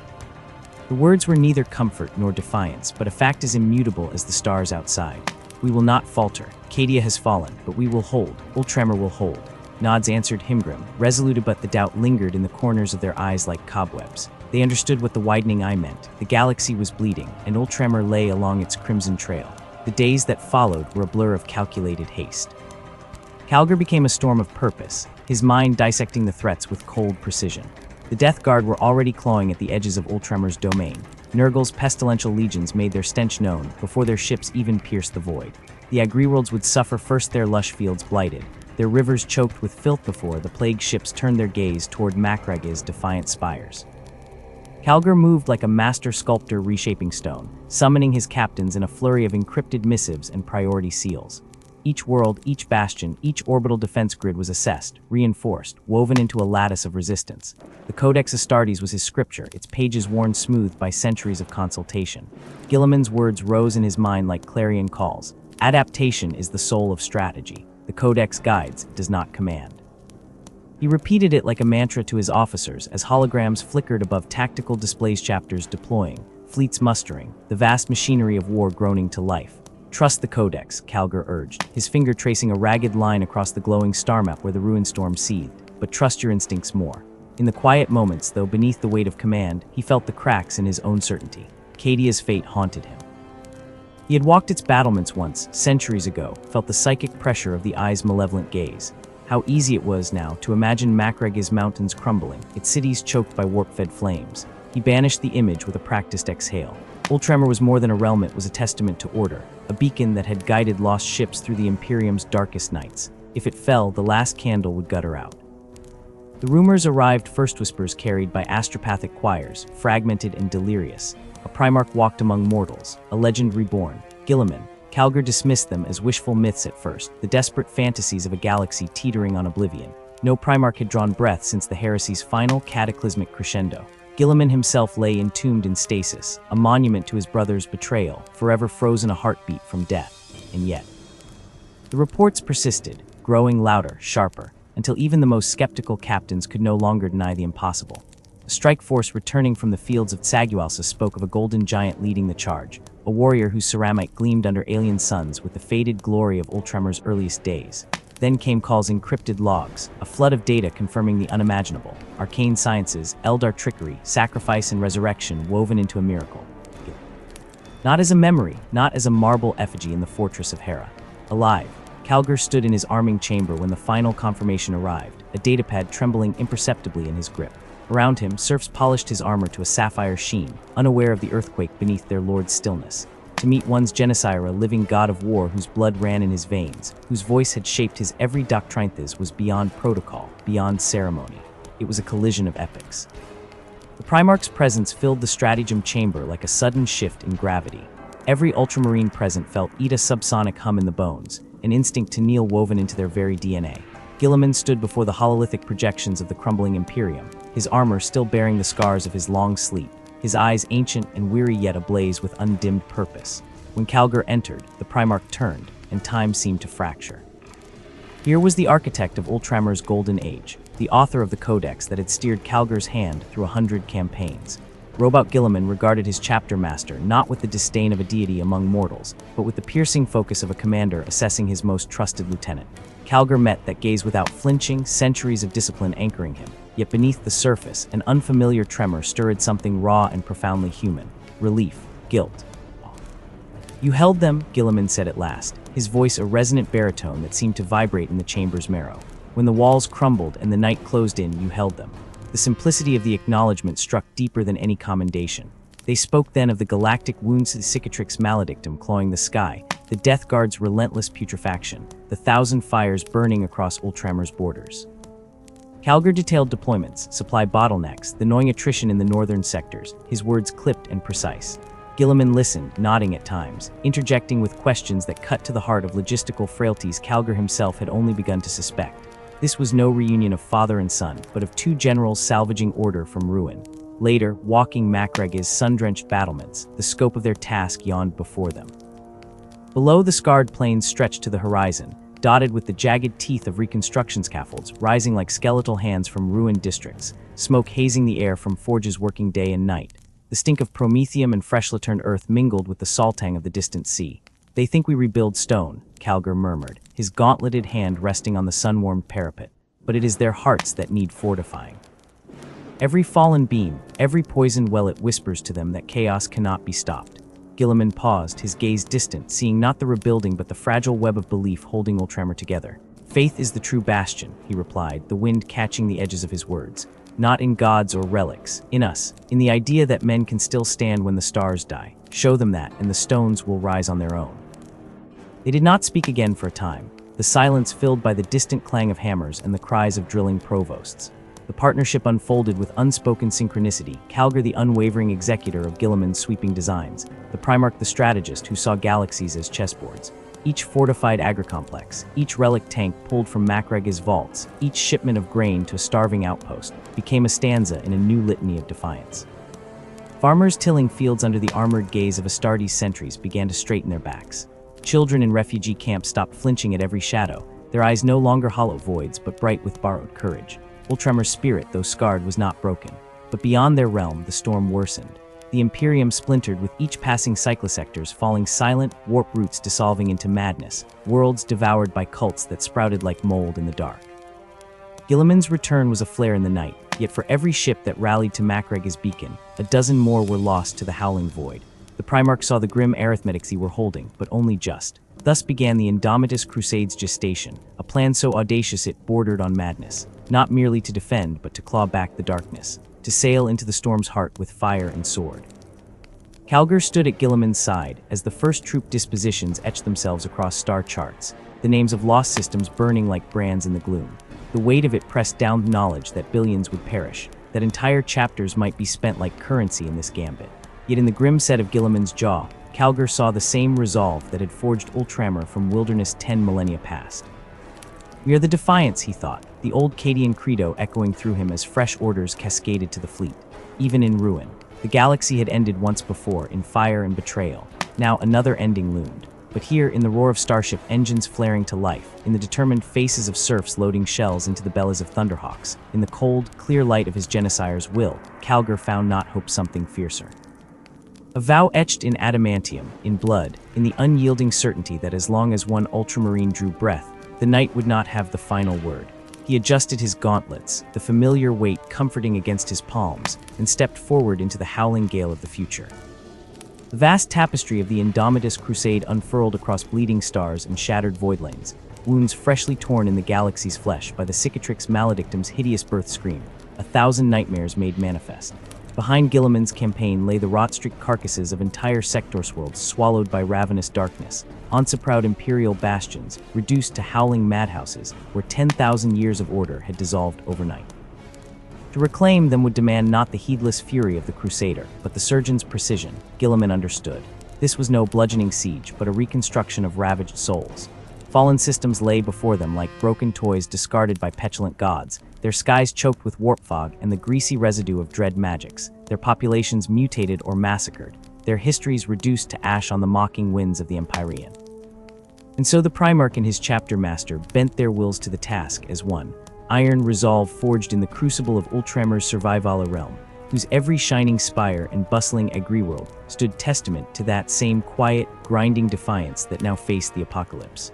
The words were neither comfort nor defiance, but a fact as immutable as the stars outside. We will not falter. Cadia has fallen, but we will hold. Ultramar will hold. Nods answered Himgrim, resolute, but the doubt lingered in the corners of their eyes like cobwebs. They understood what the widening eye meant. The galaxy was bleeding, and Ultramar lay along its crimson trail. The days that followed were a blur of calculated haste. Calgar became a storm of purpose, his mind dissecting the threats with cold precision. The Death Guard were already clawing at the edges of Ultramar's domain. Nurgle's pestilential legions made their stench known before their ships even pierced the void. The Agriworlds would suffer first, their lush fields blighted, their rivers choked with filth before the plague ships turned their gaze toward Macreg's defiant spires. Calgar moved like a master sculptor reshaping stone, summoning his captains in a flurry of encrypted missives and priority seals. Each world, each bastion, each orbital defense grid was assessed, reinforced, woven into a lattice of resistance. The Codex Astartes was his scripture, its pages worn smooth by centuries of consultation. Gilliman's words rose in his mind like clarion calls. Adaptation is the soul of strategy. The Codex guides, it does not command. He repeated it like a mantra to his officers as holograms flickered above tactical displays, chapters deploying, fleets mustering, the vast machinery of war groaning to life. Trust the Codex, Calgar urged, his finger tracing a ragged line across the glowing star map where the ruin storm seethed. but trust your instincts more. In the quiet moments, though, beneath the weight of command, he felt the cracks in his own certainty. Cadia's fate haunted him. He had walked its battlements once, centuries ago, felt the psychic pressure of the eye's malevolent gaze. How easy it was now to imagine Macreg's mountains crumbling, its cities choked by warp-fed flames. He banished the image with a practiced exhale. Ultramar was more than a realm, it was a testament to order, a beacon that had guided lost ships through the Imperium's darkest nights. If it fell, the last candle would gutter out. The rumors arrived, first whispers carried by astropathic choirs, fragmented and delirious. A Primarch walked among mortals, a legend reborn. Guilliman. Calgar dismissed them as wishful myths at first, the desperate fantasies of a galaxy teetering on oblivion. No Primarch had drawn breath since the heresy's final cataclysmic crescendo. Guilliman himself lay entombed in stasis, a monument to his brother's betrayal, forever frozen a heartbeat from death. And yet, the reports persisted, growing louder, sharper, until even the most skeptical captains could no longer deny the impossible. A strike force returning from the fields of Tsagualsa spoke of a golden giant leading the charge, a warrior whose ceramite gleamed under alien suns with the faded glory of Ultramar's earliest days. Then came Call's encrypted logs, a flood of data confirming the unimaginable, arcane sciences, Eldar trickery, sacrifice and resurrection woven into a miracle. Not as a memory, not as a marble effigy in the fortress of Hera. Alive, Calgar stood in his arming chamber when the final confirmation arrived, a datapad trembling imperceptibly in his grip. Around him, serfs polished his armor to a sapphire sheen, unaware of the earthquake beneath their lord's stillness. To meet one's Genesire, a living god of war whose blood ran in his veins, whose voice had shaped his every doctrinethis, was beyond protocol, beyond ceremony. It was a collision of epics. The Primarch's presence filled the stratagem chamber like a sudden shift in gravity. Every ultramarine present felt Eta subsonic hum in the bones, an instinct to kneel woven into their very DNA. Guilliman stood before the hololithic projections of the crumbling Imperium, his armor still bearing the scars of his long sleep, his eyes ancient and weary yet ablaze with undimmed purpose. When Calgar entered, the Primarch turned, and time seemed to fracture. Here was the architect of Ultramar's golden age, the author of the codex that had steered Calgar's hand through 100 campaigns. Robot Guilliman regarded his chapter master not with the disdain of a deity among mortals, but with the piercing focus of a commander assessing his most trusted lieutenant. Calgar met that gaze without flinching, centuries of discipline anchoring him. Yet beneath the surface, an unfamiliar tremor stirred something raw and profoundly human. Relief, guilt. "You held them," Guilliman said at last, his voice a resonant baritone that seemed to vibrate in the chamber's marrow. "When the walls crumbled and the night closed in, you held them." The simplicity of the acknowledgement struck deeper than any commendation. They spoke then of the galactic wounds cicatrix maledictum clawing the sky, the Death Guard's relentless putrefaction, the thousand fires burning across Ultramar's borders. Calgar detailed deployments, supply bottlenecks, the gnawing attrition in the northern sectors, his words clipped and precise. Guilliman listened, nodding at times, interjecting with questions that cut to the heart of logistical frailties Calgar himself had only begun to suspect. This was no reunion of father and son, but of two generals salvaging order from ruin. Later, walking Macreg's sun-drenched battlements, the scope of their task yawned before them. Below, the scarred plains stretched to the horizon, dotted with the jagged teeth of reconstruction scaffolds rising like skeletal hands from ruined districts, smoke hazing the air from forges working day and night. The stink of promethium and freshly turned earth mingled with the saltang of the distant sea. "They think we rebuild stone," Calgar murmured, his gauntleted hand resting on the sun-warmed parapet. "But it is their hearts that need fortifying. Every fallen beam, every poisoned well, it whispers to them that chaos cannot be stopped." Guilliman paused, his gaze distant, seeing not the rebuilding but the fragile web of belief holding Ultramar together. "Faith is the true bastion," he replied, the wind catching the edges of his words. "Not in gods or relics, in us, in the idea that men can still stand when the stars die. Show them that, and the stones will rise on their own." They did not speak again for a time, the silence filled by the distant clang of hammers and the cries of drilling provosts. The partnership unfolded with unspoken synchronicity, Calgar the unwavering executor of Guilliman's sweeping designs, the Primarch the strategist who saw galaxies as chessboards. Each fortified agri-complex, each relic tank pulled from Macreg's vaults, each shipment of grain to a starving outpost, became a stanza in a new litany of defiance. Farmers tilling fields under the armored gaze of Astartes sentries began to straighten their backs. Children in refugee camps stopped flinching at every shadow, their eyes no longer hollow voids but bright with borrowed courage. Ultramar's spirit, though scarred, was not broken. But beyond their realm, the storm worsened. The Imperium splintered with each passing cyclosectors falling silent, warp roots dissolving into madness, worlds devoured by cults that sprouted like mold in the dark. Guilliman's return was a flare in the night, yet for every ship that rallied to Macreg's beacon, a dozen more were lost to the howling void. The Primarch saw the grim arithmetics he were holding, but only just. Thus began the Indomitus Crusade's gestation, a plan so audacious it bordered on madness, not merely to defend but to claw back the darkness, to sail into the storm's heart with fire and sword. Calgar stood at Guilliman's side as the first troop dispositions etched themselves across star charts, the names of lost systems burning like brands in the gloom. The weight of it pressed down the knowledge that billions would perish, that entire chapters might be spent like currency in this gambit. Yet in the grim set of Guilliman's jaw, Calgar saw the same resolve that had forged Ultramar from wilderness 10 millennia past. "We are the Defiance," he thought, the old Cadian credo echoing through him as fresh orders cascaded to the fleet. Even in ruin, the galaxy had ended once before in fire and betrayal. Now another ending loomed. But here, in the roar of starship engines flaring to life, in the determined faces of serfs loading shells into the bellies of thunderhawks, in the cold, clear light of his Genocire's will, Calgar found not hope something fiercer. A vow etched in adamantium, in blood, in the unyielding certainty that as long as one ultramarine drew breath, the knight would not have the final word. He adjusted his gauntlets, the familiar weight comforting against his palms, and stepped forward into the howling gale of the future. The vast tapestry of the Indomitus Crusade unfurled across bleeding stars and shattered voidlanes, wounds freshly torn in the galaxy's flesh by the Cicatrix Maledictum's hideous birth scream, 1,000 nightmares made manifest. Behind Guilliman's campaign lay the rot-streaked carcasses of entire sectors worlds swallowed by ravenous darkness, once-proud imperial bastions, reduced to howling madhouses where 10,000 years of order had dissolved overnight. To reclaim them would demand not the heedless fury of the Crusader, but the surgeon's precision. Guilliman understood. This was no bludgeoning siege, but a reconstruction of ravaged souls. Fallen systems lay before them like broken toys discarded by petulant gods, their skies choked with warp fog and the greasy residue of dread magics, their populations mutated or massacred, their histories reduced to ash on the mocking winds of the Empyrean. And so the Primarch and his chapter master bent their wills to the task as one, iron resolve forged in the crucible of Ultramar's survival realm, whose every shining spire and bustling agri-world stood testament to that same quiet, grinding defiance that now faced the apocalypse.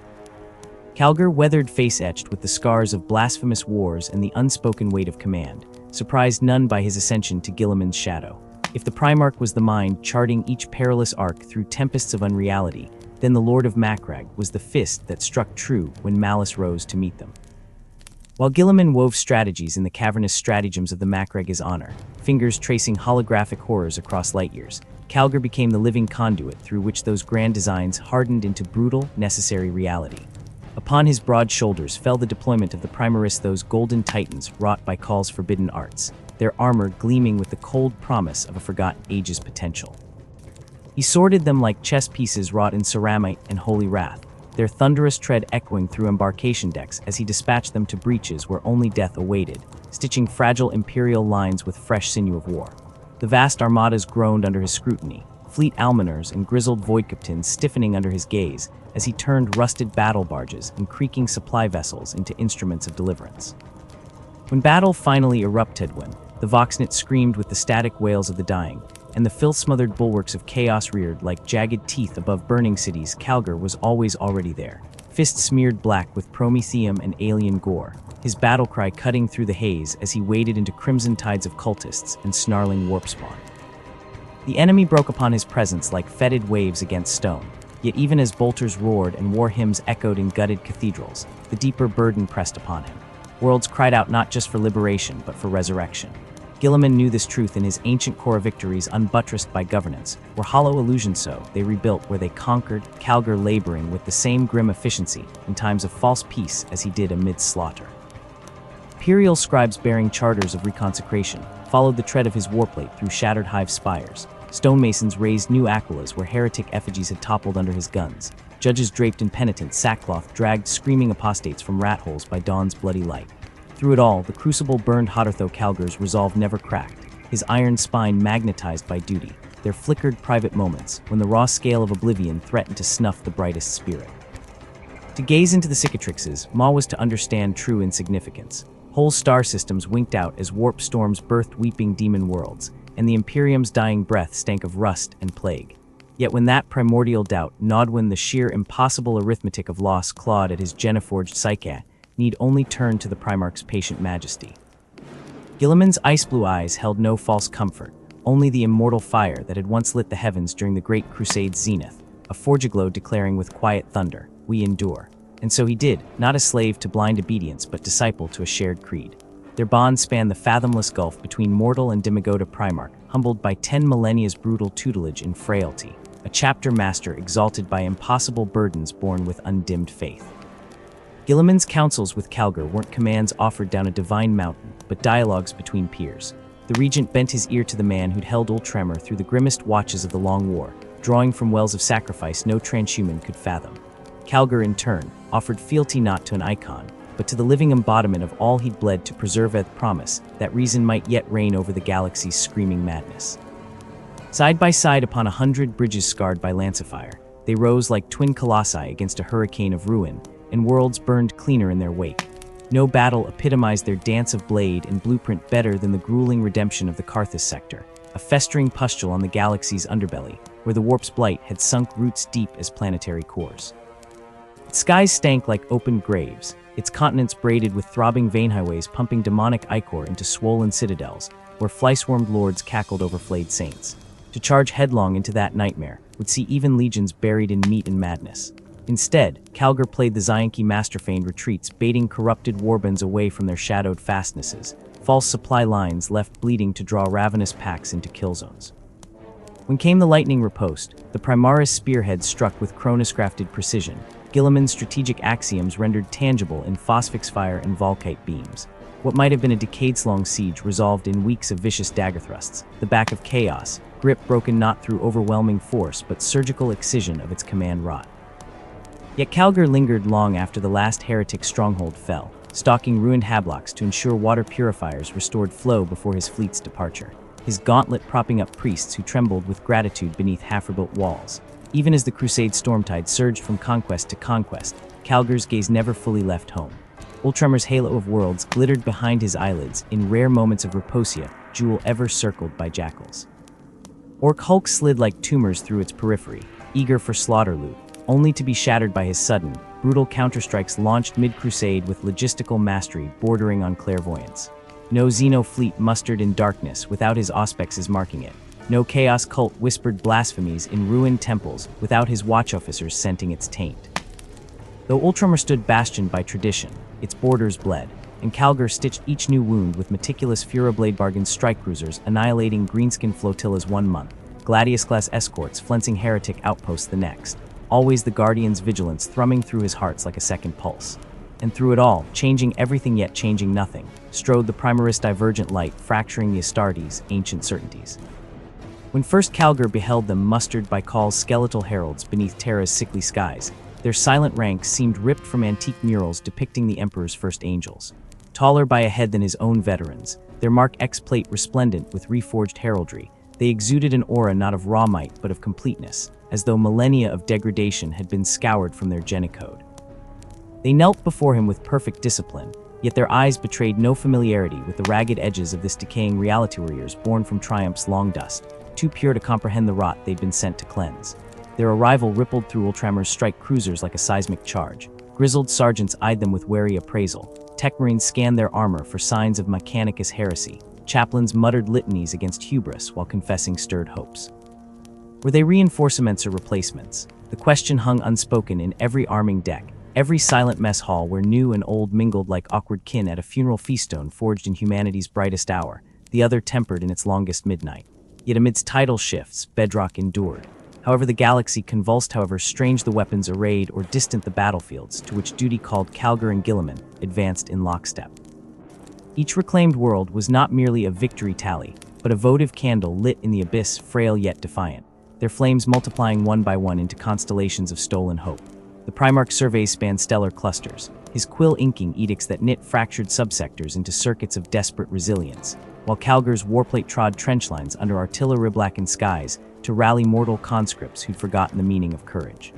Calgar, weathered face-etched with the scars of blasphemous wars and the unspoken weight of command, surprised none by his ascension to Guilliman's shadow. If the Primarch was the mind charting each perilous arc through tempests of unreality, then the Lord of Macreg was the fist that struck true when malice rose to meet them. While Guilliman wove strategies in the cavernous stratagems of the Macreg's honor, fingers tracing holographic horrors across light years, Calgar became the living conduit through which those grand designs hardened into brutal, necessary reality. Upon his broad shoulders fell the deployment of the Primaris, those golden titans wrought by Khal's forbidden arts, their armor gleaming with the cold promise of a forgotten age's potential. He sorted them like chess pieces wrought in ceramite and holy wrath, their thunderous tread echoing through embarkation decks as he dispatched them to breaches where only death awaited, stitching fragile imperial lines with fresh sinew of war. The vast armadas groaned under his scrutiny, fleet almoners and grizzled void captains stiffening under his gaze as he turned rusted battle barges and creaking supply vessels into instruments of deliverance. When battle finally erupted, the Voxnit screamed with the static wails of the dying, and the filth-smothered bulwarks of chaos reared like jagged teeth above burning cities, Calgar was already there, fists smeared black with promethium and alien gore, his battle cry cutting through the haze as he waded into crimson tides of cultists and snarling warp spawn. The enemy broke upon his presence like fetid waves against stone, yet even as bolters roared and war hymns echoed in gutted cathedrals, the deeper burden pressed upon him. Worlds cried out not just for liberation, but for resurrection. Guilliman knew this truth in his ancient core victories unbuttressed by governance, where hollow illusions so, they rebuilt where they conquered, Calgar laboring with the same grim efficiency in times of false peace as he did amidst slaughter. Imperial scribes bearing charters of reconsecration followed the tread of his warplate through shattered hive spires. Stonemasons raised new aquelas where heretic effigies had toppled under his guns. Judges draped in penitent sackcloth dragged screaming apostates from rat holes by dawn's bloody light. Through it all, the crucible burned hotter though Calgar's resolve never cracked, his iron spine magnetized by duty. There flickered private moments when the raw scale of oblivion threatened to snuff the brightest spirit. To gaze into the cicatrixes, Ma was to understand true insignificance. Whole star systems winked out as warp storms birthed weeping demon worlds, and the Imperium's dying breath stank of rust and plague. Yet when that primordial doubt gnawed, when the sheer impossible arithmetic of loss clawed at his Geneforged psyche, need only turn to the Primarch's patient majesty. Guilliman's ice-blue eyes held no false comfort, only the immortal fire that had once lit the heavens during the Great Crusade's zenith, a forge-aglow declaring with quiet thunder, "We endure." And so he did, not a slave to blind obedience but disciple to a shared creed. Their bond spanned the fathomless gulf between mortal and Demigoda Primarch, humbled by 10 millennia's brutal tutelage in frailty, a chapter master exalted by impossible burdens borne with undimmed faith. Guilliman's counsels with Calgar weren't commands offered down a divine mountain, but dialogues between peers. The regent bent his ear to the man who'd held Ultramar through the grimmest watches of the Long War, drawing from wells of sacrifice no transhuman could fathom. Calgar, in turn, offered fealty not to an icon, but to the living embodiment of all he'd bled to preserve with promise that reason might yet reign over the galaxy's screaming madness. Side by side upon 100 bridges scarred by lancefire, they rose like twin colossi against a hurricane of ruin, and worlds burned cleaner in their wake. No battle epitomized their dance of blade and blueprint better than the grueling redemption of the Karthus sector, a festering pustule on the galaxy's underbelly, where the warp's blight had sunk roots deep as planetary cores. Its skies stank like open graves, its continents braided with throbbing vein highways pumping demonic ichor into swollen citadels, where fly-swarmed lords cackled over flayed saints. To charge headlong into that nightmare would see even legions buried in meat and madness. Instead, Calgar played the Zionki master-feigned retreats, baiting corrupted warbands away from their shadowed fastnesses, false supply lines left bleeding to draw ravenous packs into kill zones. When came the lightning riposte, the Primaris spearheads struck with Cronus-crafted precision, Guilliman's strategic axioms rendered tangible in Phosphex fire and Volkite beams. What might have been a decades-long siege resolved in weeks of vicious dagger thrusts, the back of chaos, grip broken not through overwhelming force but surgical excision of its command rod. Yet Calgar lingered long after the last heretic stronghold fell, stalking ruined hablocks to ensure water purifiers restored flow before his fleet's departure, his gauntlet propping up priests who trembled with gratitude beneath half-rebuilt walls. Even as the Crusade stormtide surged from conquest to conquest, Calgar's gaze never fully left home. Ultramar's halo of worlds glittered behind his eyelids in rare moments of reposia, jewel ever circled by jackals. Orc hulk slid like tumors through its periphery, eager for slaughter loot, only to be shattered by his sudden, brutal counterstrikes launched mid-crusade with logistical mastery bordering on clairvoyance. No Xeno fleet mustered in darkness without his auspexes marking it. No chaos cult whispered blasphemies in ruined temples without his watch officers scenting its taint. Though Ultramar stood bastioned by tradition, its borders bled, and Calgar stitched each new wound with meticulous Fura-Blade Bargain strike cruisers annihilating greenskin flotillas one month, Gladius-class escorts flensing heretic outposts the next. Always the Guardian's vigilance thrumming through his hearts like a second pulse. And through it all, changing everything yet changing nothing, strode the Primaris divergent light fracturing the Astartes' ancient certainties. When first Calgar beheld them mustered by Khal's skeletal heralds beneath Terra's sickly skies, their silent ranks seemed ripped from antique murals depicting the Emperor's first angels. Taller by a head than his own veterans, their Mark X plate resplendent with reforged heraldry, they exuded an aura not of raw might but of completeness, as though millennia of degradation had been scoured from their genicode. They knelt before him with perfect discipline, yet their eyes betrayed no familiarity with the ragged edges of this decaying reality warriors born from Triumph's long dust, too pure to comprehend the rot they'd been sent to cleanse. Their arrival rippled through Ultramar's strike cruisers like a seismic charge. Grizzled sergeants eyed them with wary appraisal. Tech Marines scanned their armor for signs of Mechanicus heresy. Chaplains muttered litanies against hubris while confessing stirred hopes. Were they reinforcements or replacements? The question hung unspoken in every arming deck, every silent mess hall where new and old mingled like awkward kin at a funeral feastone forged in humanity's brightest hour, the other tempered in its longest midnight. Yet amidst tidal shifts, bedrock endured. However the galaxy convulsed, however strange the weapons arrayed or distant the battlefields to which duty called Calgar and Guilliman advanced in lockstep. Each reclaimed world was not merely a victory tally, but a votive candle lit in the abyss, frail yet defiant, their flames multiplying one by one into constellations of stolen hope. The Primarch surveys spanned stellar clusters, his quill inking edicts that knit fractured subsectors into circuits of desperate resilience, while Calgar's warplate trod trench lines under artillery-blackened skies to rally mortal conscripts who'd forgotten the meaning of courage.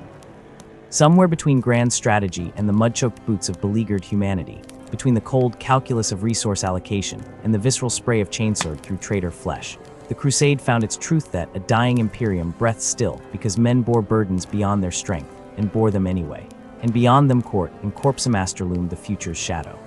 Somewhere between grand strategy and the mud-choked boots of beleaguered humanity, between the cold calculus of resource allocation and the visceral spray of chainsword through traitor flesh, the Crusade found its truth that a dying imperium breathed still because men bore burdens beyond their strength and bore them anyway. and beyond them court and Corpsemaster loomed the future's shadow.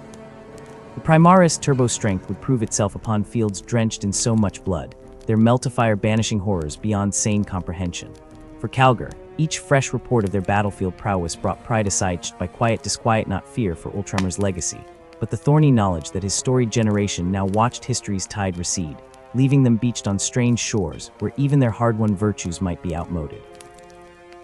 The Primaris turbo strength would prove itself upon fields drenched in so much blood, their meltifier banishing horrors beyond sane comprehension. For Calgar, each fresh report of their battlefield prowess brought pride assuaged by quiet disquiet, not fear for Ultramar's legacy, but the thorny knowledge that his storied generation now watched history's tide recede, leaving them beached on strange shores where even their hard-won virtues might be outmoded.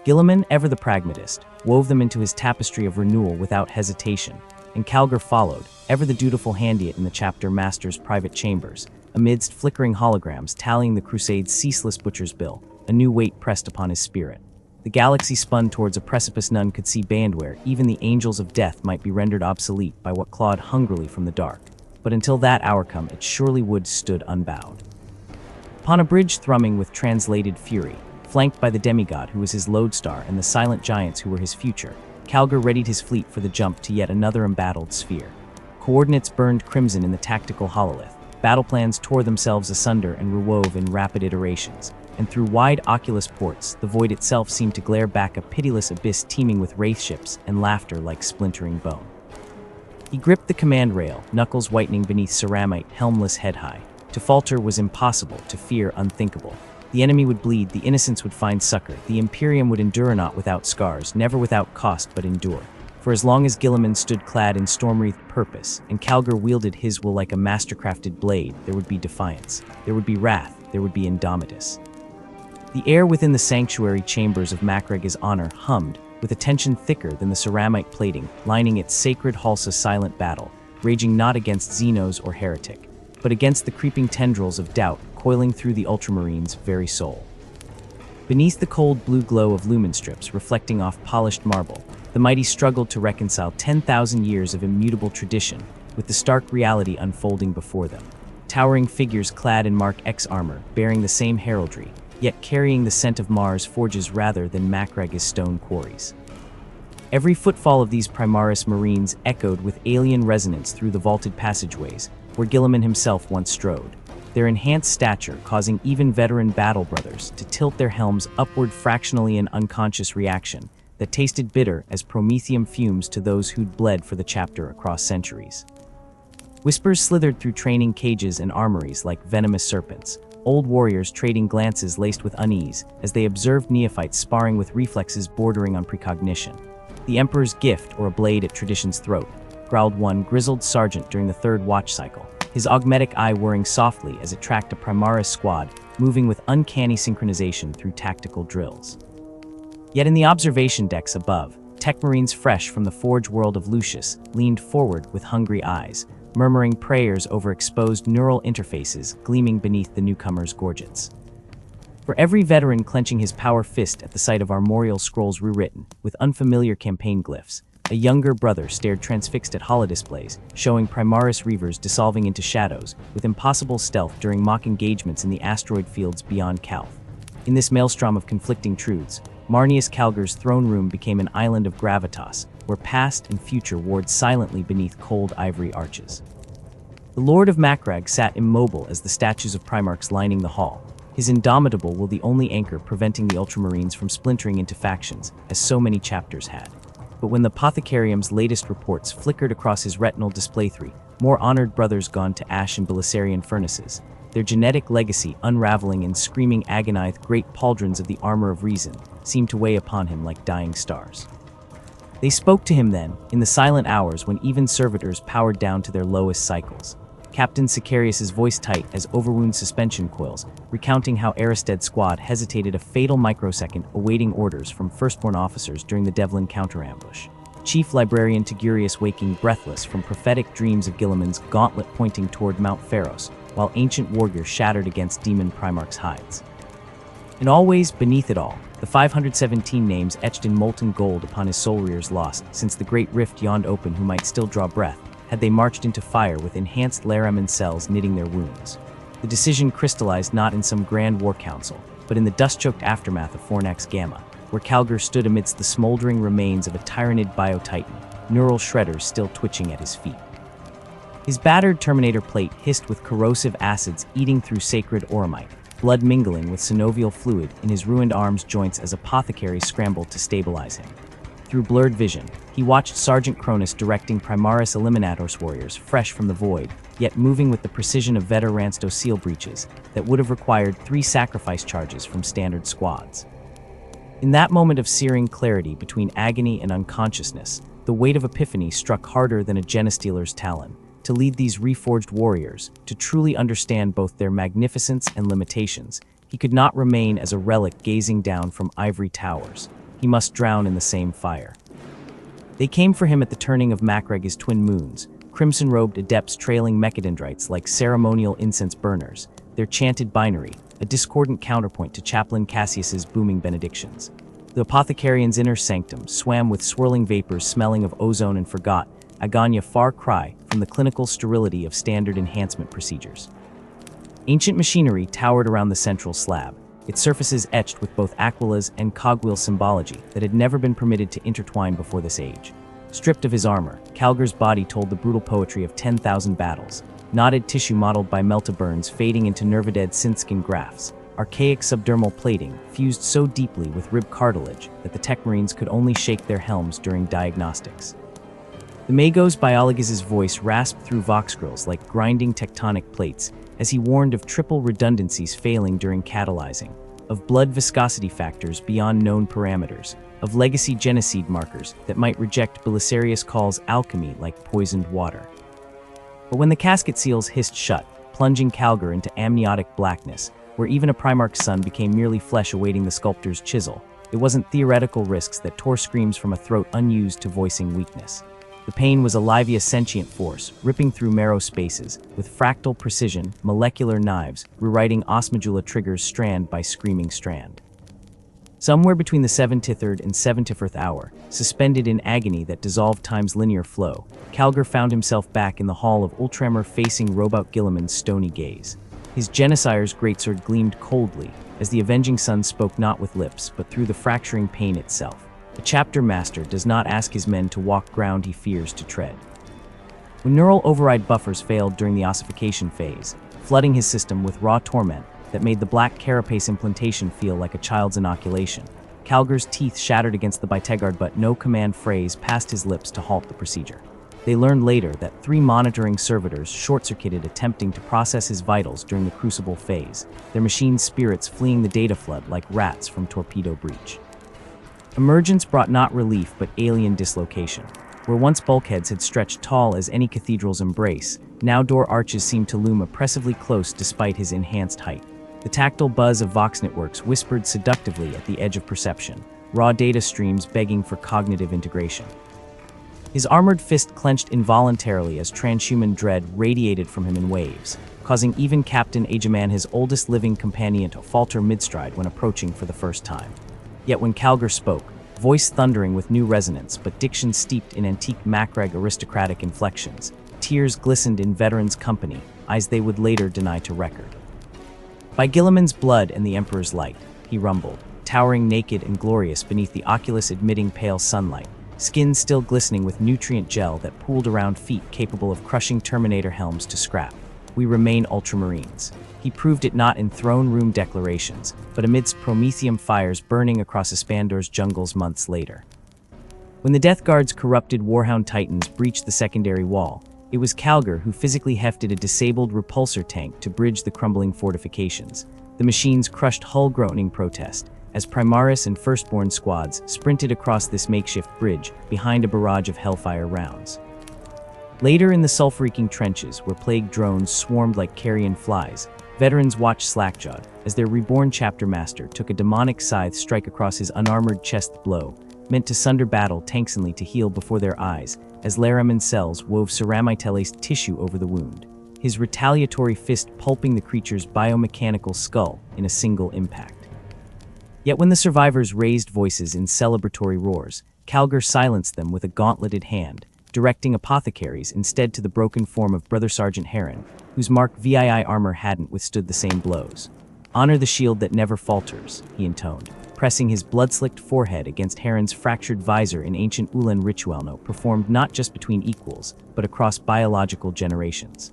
Guilliman, ever the pragmatist, wove them into his tapestry of renewal without hesitation, and Calgar followed, ever the dutiful Handiot in the chapter master's private chambers, amidst flickering holograms tallying the Crusade's ceaseless butcher's bill, a new weight pressed upon his spirit. The galaxy spun towards a precipice none could see beyond, where even the angels of death might be rendered obsolete by what clawed hungrily from the dark. But until that hour come, it surely would stood unbowed. Upon a bridge thrumming with translated fury, flanked by the demigod who was his lodestar and the silent giants who were his future, Calgar readied his fleet for the jump to yet another embattled sphere. Coordinates burned crimson in the tactical hololith, battle plans tore themselves asunder and rewove in rapid iterations, and through wide oculus ports, the void itself seemed to glare back a pitiless abyss teeming with wraith ships and laughter like splintering bone. He gripped the command rail, knuckles whitening beneath ceramite, helmless head high. To falter was impossible, to fear unthinkable. The enemy would bleed, the innocents would find succor, the Imperium would endure not without scars, never without cost but endure. For as long as Guilliman stood clad in storm-wreathed purpose, and Calgar wielded his will like a mastercrafted blade, there would be defiance, there would be wrath, there would be Indomitus. The air within the sanctuary chambers of Macreg's honor hummed, with a tension thicker than the ceramite plating, lining its sacred halls a silent battle, raging not against Xenos or heretic, but against the creeping tendrils of doubt coiling through the Ultramarine's very soul. Beneath the cold blue glow of lumen strips reflecting off polished marble, the mighty struggled to reconcile 10,000 years of immutable tradition with the stark reality unfolding before them. Towering figures clad in Mark X armor, bearing the same heraldry, yet carrying the scent of Mars forges rather than Macreg's stone quarries. Every footfall of these Primaris Marines echoed with alien resonance through the vaulted passageways, where Guilliman himself once strode, their enhanced stature causing even veteran battle brothers to tilt their helms upward fractionally in unconscious reaction that tasted bitter as promethium fumes to those who'd bled for the chapter across centuries. Whispers slithered through training cages and armories like venomous serpents, old warriors trading glances laced with unease as they observed neophytes sparring with reflexes bordering on precognition. The Emperor's gift, or a blade at tradition's throat, growled one grizzled sergeant during the third watch cycle, his augmetic eye whirring softly as it tracked a Primaris squad moving with uncanny synchronization through tactical drills. Yet in the observation decks above, tech marines fresh from the forge world of Lucius leaned forward with hungry eyes, murmuring prayers over exposed neural interfaces gleaming beneath the newcomers' gorgets. For every veteran clenching his power fist at the sight of armorial scrolls rewritten with unfamiliar campaign glyphs, a younger brother stared transfixed at holodisplays, showing Primaris Reavers dissolving into shadows with impossible stealth during mock engagements in the asteroid fields beyond Calth. In this maelstrom of conflicting truths, Marneus Calgar's throne room became an island of gravitas, where past and future warred silently beneath cold ivory arches. The Lord of Macrag sat immobile as the statues of Primarchs lining the hall, his indomitable will the only anchor preventing the Ultramarines from splintering into factions, as so many chapters had. But when the Apothecarium's latest reports flickered across his retinal display, three more honored brothers gone to ash and Belisarian furnaces, their genetic legacy unraveling in screaming agonized great pauldrons of the armor of reason, seemed to weigh upon him like dying stars. They spoke to him then, in the silent hours when even servitors powered down to their lowest cycles. Captain Sicarius's voice tight as overwound suspension coils, recounting how Aristed's squad hesitated a fatal microsecond awaiting orders from firstborn officers during the Devlin counter-ambush. Chief Librarian Tigurius waking breathless from prophetic dreams of Guilliman's gauntlet pointing toward Mount Pharos, while ancient wargear shattered against demon Primarch's hides. And always, beneath it all, the 517 names etched in molten gold upon his soul rears lost, since the great rift yawned open who might still draw breath, had they marched into fire with enhanced Laraman cells knitting their wounds. The decision crystallized not in some grand war council, but in the dust-choked aftermath of Fornax Gamma, where Calgar stood amidst the smoldering remains of a tyrannid bio-titan, neural shredders still twitching at his feet. His battered Terminator plate hissed with corrosive acids eating through sacred oromite, blood mingling with synovial fluid in his ruined arms joints as apothecaries scrambled to stabilize him. Through blurred vision, he watched Sergeant Cronus directing Primaris Eliminator's warriors fresh from the void, yet moving with the precision of Veteransto seal breaches that would have required 3 sacrifice charges from standard squads. In that moment of searing clarity between agony and unconsciousness, the weight of epiphany struck harder than a Genestealer's talon. To lead these reforged warriors, to truly understand both their magnificence and limitations, he could not remain as a relic gazing down from ivory towers. He must drown in the same fire. They came for him at the turning of Macreg's twin moons, crimson-robed adepts trailing mechadendrites like ceremonial incense burners, their chanted binary, a discordant counterpoint to Chaplain Cassius's booming benedictions. The apothecarian's inner sanctum swam with swirling vapors smelling of ozone and forgot, Aganya far cry from the clinical sterility of standard enhancement procedures. Ancient machinery towered around the central slab, its surfaces etched with both Aquila's and cogwheel symbology that had never been permitted to intertwine before this age. Stripped of his armor, Calgar's body told the brutal poetry of 10,000 battles, knotted tissue modeled by meltaburns fading into nervadead synthskin grafts, archaic subdermal plating fused so deeply with rib cartilage that the tech marines could only shake their helms during diagnostics. The Magos biologist's voice rasped through vox grills like grinding tectonic plates as he warned of triple redundancies failing during catalyzing, of blood viscosity factors beyond known parameters, of legacy genocide markers that might reject Belisarius Call's alchemy like poisoned water. But when the casket seals hissed shut, plunging Calgar into amniotic blackness, where even a Primarch's son became merely flesh awaiting the sculptor's chisel, it wasn't theoretical risks that tore screams from a throat unused to voicing weakness. The pain was a livia sentient force, ripping through marrow spaces, with fractal precision, molecular knives, rewriting Osmodula triggers strand by screaming strand. Somewhere between the 73rd and 74th hour, suspended in agony that dissolved time's linear flow, Calgar found himself back in the hall of Ultramar facing Robout Gilliman's stony gaze. His Genesire's greatsword gleamed coldly, as the avenging sun spoke not with lips, but through the fracturing pain itself. A chapter master does not ask his men to walk ground he fears to tread. When neural override buffers failed during the ossification phase, flooding his system with raw torment that made the black carapace implantation feel like a child's inoculation, Calgar's teeth shattered against the Bitegard, but no command phrase passed his lips to halt the procedure. They learned later that 3 monitoring servitors short-circuited attempting to process his vitals during the crucible phase, their machine's spirits fleeing the data flood like rats from torpedo breach. Emergence brought not relief but alien dislocation. Where once bulkheads had stretched tall as any cathedral's embrace, now door arches seemed to loom oppressively close despite his enhanced height. The tactile buzz of Vox networks whispered seductively at the edge of perception, raw data streams begging for cognitive integration. His armored fist clenched involuntarily as transhuman dread radiated from him in waves, causing even Captain Ageman, his oldest living companion, to falter mid-stride when approaching for the first time. Yet when Calgar spoke, voice thundering with new resonance but diction steeped in antique Macreg aristocratic inflections, tears glistened in veterans' company, eyes they would later deny to record. By Gilliman's blood and the Emperor's light, he rumbled, towering naked and glorious beneath the oculus-admitting pale sunlight, skin still glistening with nutrient gel that pooled around feet capable of crushing Terminator helms to scrap. We remain Ultramarines. He proved it not in throne room declarations, but amidst promethium fires burning across Espandor's jungles months later. When the Death Guard's corrupted Warhound Titans breached the secondary wall, it was Calgar who physically hefted a disabled repulsor tank to bridge the crumbling fortifications. The machine's crushed hull groaning protest, as Primaris and Firstborn squads sprinted across this makeshift bridge behind a barrage of Hellfire rounds. Later in the sulfur-reeking trenches, where plague drones swarmed like carrion flies, veterans watched slack-jawed as their reborn chapter master took a demonic scythe strike across his unarmored chest blow, meant to sunder battle tanksonly to heal before their eyes, as Laraman cells wove ceramitelase tissue over the wound, his retaliatory fist pulping the creature's biomechanical skull in a single impact. Yet when the survivors raised voices in celebratory roars, Calgar silenced them with a gauntleted hand, directing apothecaries instead to the broken form of Brother Sergeant Heron, whose marked VII armor hadn't withstood the same blows. "Honor the shield that never falters," he intoned, pressing his blood-slicked forehead against Heron's fractured visor in ancient Ulan ritualno performed not just between equals, but across biological generations.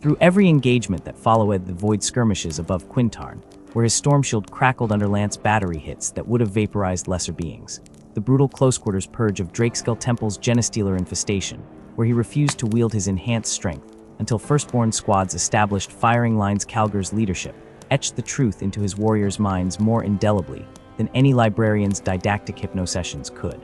Through every engagement that followed the void skirmishes above Quintarn, where his storm shield crackled under Lance battery hits that would have vaporized lesser beings, the brutal close-quarters purge of Drakeskull Temple's Genestealer infestation, where he refused to wield his enhanced strength until Firstborn squads established firing lines. Calgar's leadership etched the truth into his warriors' minds more indelibly than any librarian's didactic hypnosessions could.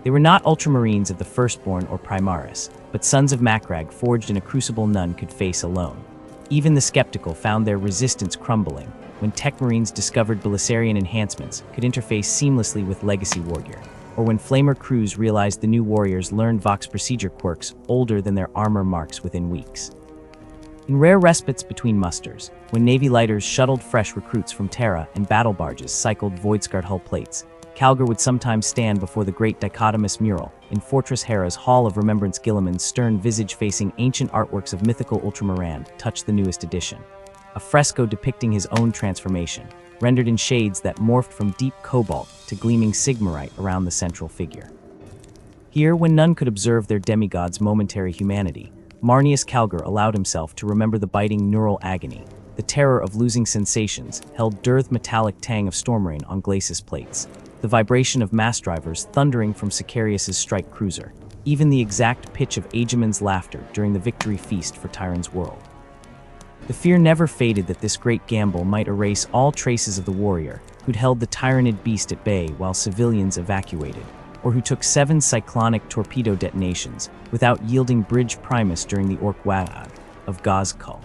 They were not Ultramarines of the Firstborn or Primaris, but sons of Macragge forged in a crucible none could face alone. Even the skeptical found their resistance crumbling when Tech Marines discovered Belisarian enhancements could interface seamlessly with Legacy Wargear, or when Flamer crews realized the new warriors learned Vox procedure quirks older than their armor marks within weeks. In rare respites between musters, when Navy lighters shuttled fresh recruits from Terra and battle barges cycled void-scarred hull plates, Calgar would sometimes stand before the great dichotomous mural in Fortress Hera's Hall of Remembrance. Gilliman's stern visage facing ancient artworks of mythical Ultramarine touched the newest edition, a fresco depicting his own transformation, rendered in shades that morphed from deep cobalt to gleaming sigmarite around the central figure. Here, when none could observe their demigod's momentary humanity, Marneus Calgar allowed himself to remember the biting neural agony, the terror of losing sensations, held dearth metallic tang of Stormrain on glacis plates, the vibration of mass drivers thundering from Sicarius's strike cruiser, even the exact pitch of Aegimon's laughter during the victory feast for Tyrann's world. The fear never faded that this great gamble might erase all traces of the warrior who'd held the tyrannid beast at bay while civilians evacuated, or who took 7 cyclonic torpedo detonations without yielding Bridge Primus during the Orc Wag of Gazkul.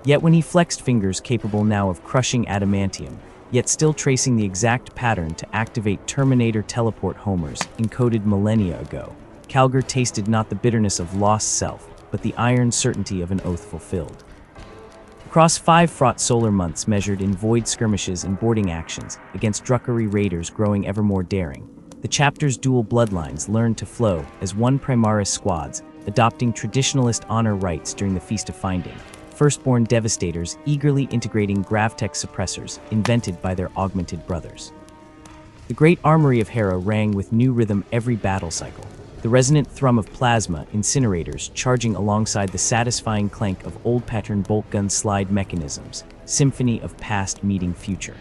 Yet when he flexed fingers capable now of crushing adamantium, yet still tracing the exact pattern to activate Terminator teleport homers encoded millennia ago, Calgar tasted not the bitterness of lost self, but the iron certainty of an oath fulfilled. Across 5 fraught solar months measured in void skirmishes and boarding actions against Druckery raiders growing ever more daring, the chapter's dual bloodlines learned to flow as one Primaris squads, adopting traditionalist honor rites during the Feast of Finding, Firstborn devastators eagerly integrating Gravtech suppressors invented by their augmented brothers. The great armory of Hera rang with new rhythm every battle cycle, the resonant thrum of plasma incinerators charging alongside the satisfying clank of old-pattern bolt gun slide mechanisms, symphony of past meeting future.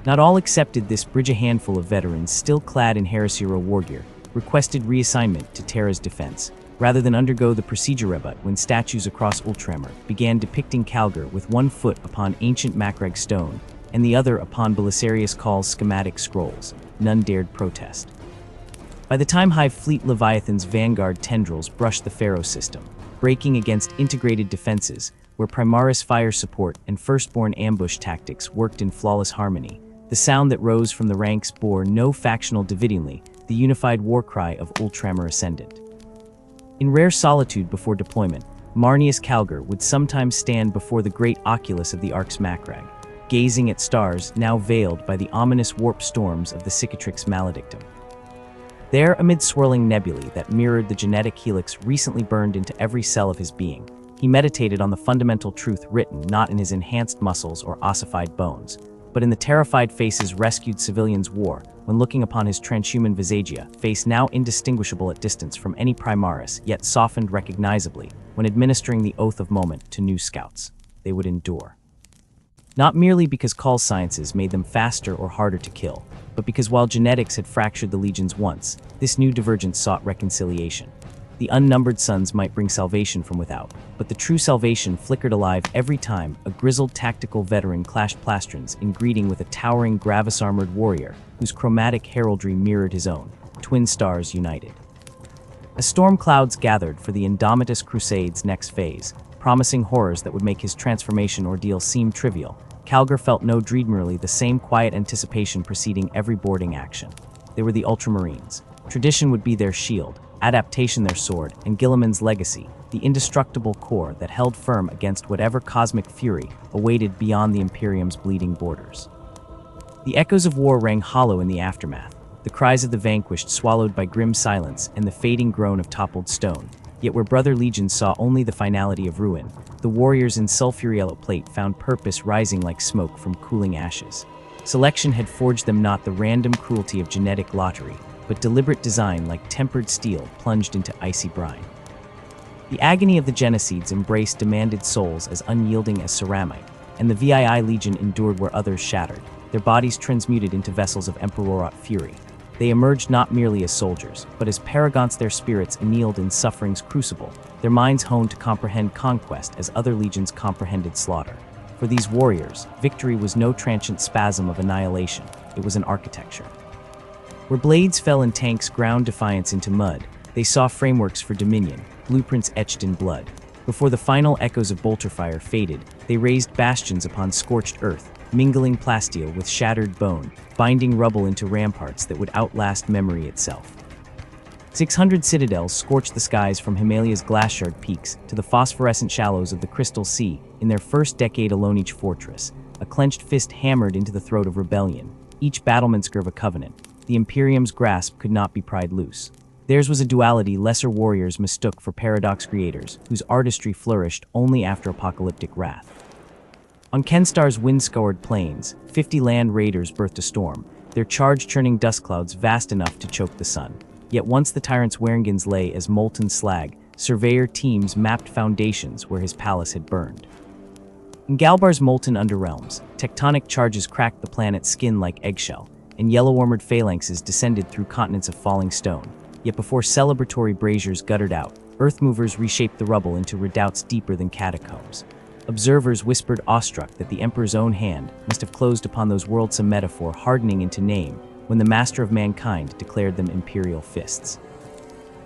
Not all accepted this. Bridge. A handful of veterans still clad in Heresiero wargear requested reassignment to Terra's defense, rather than undergo the procedure rebut when statues across Ultramar began depicting Calgar with one foot upon ancient Macragge stone and the other upon Belisarius Call's schematic scrolls. None dared protest. By the time Hive Fleet Leviathan's vanguard tendrils brushed the Pharaoh system, breaking against integrated defenses where Primaris fire support and Firstborn ambush tactics worked in flawless harmony, the sound that rose from the ranks bore no factional dividingly the unified war cry of Ultramar Ascendant. In rare solitude before deployment, Marneus Calgar would sometimes stand before the great oculus of the Arx Macragge, gazing at stars now veiled by the ominous warp storms of the Cicatrix Maledictum. There, amid swirling nebulae that mirrored the genetic helix recently burned into every cell of his being, he meditated on the fundamental truth written not in his enhanced muscles or ossified bones, but in the terrified faces rescued civilians wore when looking upon his transhuman visagia, face now indistinguishable at distance from any Primaris, yet softened recognizably when administering the oath of moment to new scouts. They would endure. Not merely because call sciences made them faster or harder to kill, but because while genetics had fractured the legions once, this new divergence sought reconciliation. The unnumbered suns might bring salvation from without, but the true salvation flickered alive every time a grizzled tactical veteran clashed plastrons in greeting with a towering Gravis-armored warrior whose chromatic heraldry mirrored his own, twin stars united. As storm clouds gathered for the Indomitus Crusade's next phase, promising horrors that would make his transformation ordeal seem trivial, Calgar felt no dreadmerely the same quiet anticipation preceding every boarding action. They were the Ultramarines. Tradition would be their shield, adaptation their sword, and Gilliman's legacy, the indestructible core that held firm against whatever cosmic fury awaited beyond the Imperium's bleeding borders. The echoes of war rang hollow in the aftermath, the cries of the vanquished swallowed by grim silence and the fading groan of toppled stone. Yet where brother legions saw only the finality of ruin, the warriors in sulfur-yellow plate found purpose rising like smoke from cooling ashes. Selection had forged them not the random cruelty of genetic lottery, but deliberate design like tempered steel plunged into icy brine. The agony of the Genocides embraced demanded souls as unyielding as ceramite, and the VII Legion endured where others shattered, their bodies transmuted into vessels of emperorate fury. They emerged not merely as soldiers, but as paragons their spirits annealed in suffering's crucible, their minds honed to comprehend conquest as other legions comprehended slaughter. For these warriors, victory was no transient spasm of annihilation, it was an architecture. Where blades fell and tanks ground defiance into mud, they saw frameworks for dominion, blueprints etched in blood. Before the final echoes of bolter fire faded, they raised bastions upon scorched earth, mingling plasteel with shattered bone, binding rubble into ramparts that would outlast memory itself. 600 citadels scorched the skies from Himalaya's glaciard peaks to the phosphorescent shallows of the Crystal Sea. In their first decade alone, each fortress, a clenched fist hammered into the throat of rebellion, each battlementsker of a covenant. The Imperium's grasp could not be pried loose. Theirs was a duality lesser warriors mistook for paradox creators, whose artistry flourished only after apocalyptic wrath. On Kenstar's wind-scoured plains, 50 land raiders birthed a storm, their charge-churning dust clouds vast enough to choke the sun. Yet once the tyrant's Werengans lay as molten slag, surveyor teams mapped foundations where his palace had burned. In Galbar's molten underrealms, tectonic charges cracked the planet's skin like eggshell, and yellow-armored phalanxes descended through continents of falling stone. Yet before celebratory braziers guttered out, earth-movers reshaped the rubble into redoubts deeper than catacombs. Observers whispered awestruck that the Emperor's own hand must have closed upon those worlds a metaphor hardening into name when the master of mankind declared them imperial fists.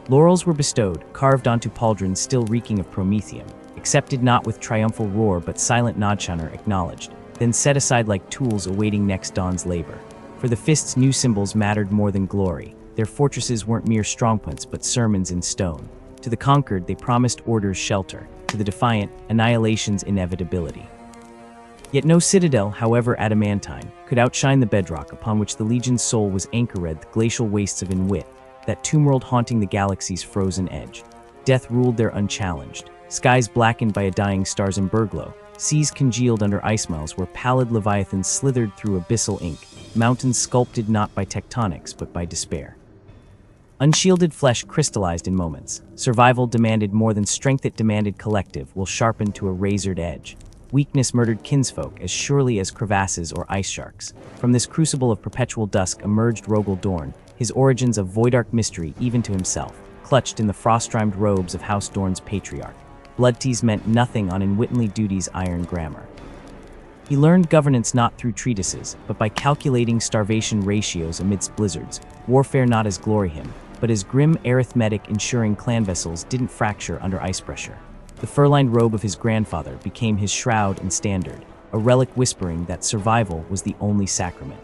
Laurels were bestowed, carved onto pauldrons still reeking of promethium, accepted not with triumphal roar but silent nodshiner acknowledged, then set aside like tools awaiting next dawn's labor. For the fists' new symbols mattered more than glory. Their fortresses weren't mere strongpoints but sermons in stone. To the conquered, they promised order's shelter. To the defiant, annihilation's inevitability. Yet no citadel, however adamantine, could outshine the bedrock upon which the Legion's soul was anchored, the glacial wastes of Inwit, that tomb world haunting the galaxy's frozen edge. Death ruled there unchallenged, skies blackened by a dying star's emberglow, seas congealed under ice miles where pallid leviathans slithered through abyssal ink, mountains sculpted not by tectonics but by despair. Unshielded flesh crystallized in moments. Survival demanded more than strength, it demanded collective, will sharpen to a razored edge. Weakness murdered kinsfolk as surely as crevasses or ice sharks. From this crucible of perpetual dusk emerged Rogel Dorn, his origins of voidark mystery even to himself, clutched in the frost-rimed robes of House Dorn's patriarch. Bloodtease meant nothing on Inwittenly duty's iron grammar. He learned governance not through treatises, but by calculating starvation ratios amidst blizzards, warfare not as glory him, but as grim arithmetic ensuring clan vessels didn't fracture under ice pressure. The fur-lined robe of his grandfather became his shroud and standard, a relic whispering that survival was the only sacrament.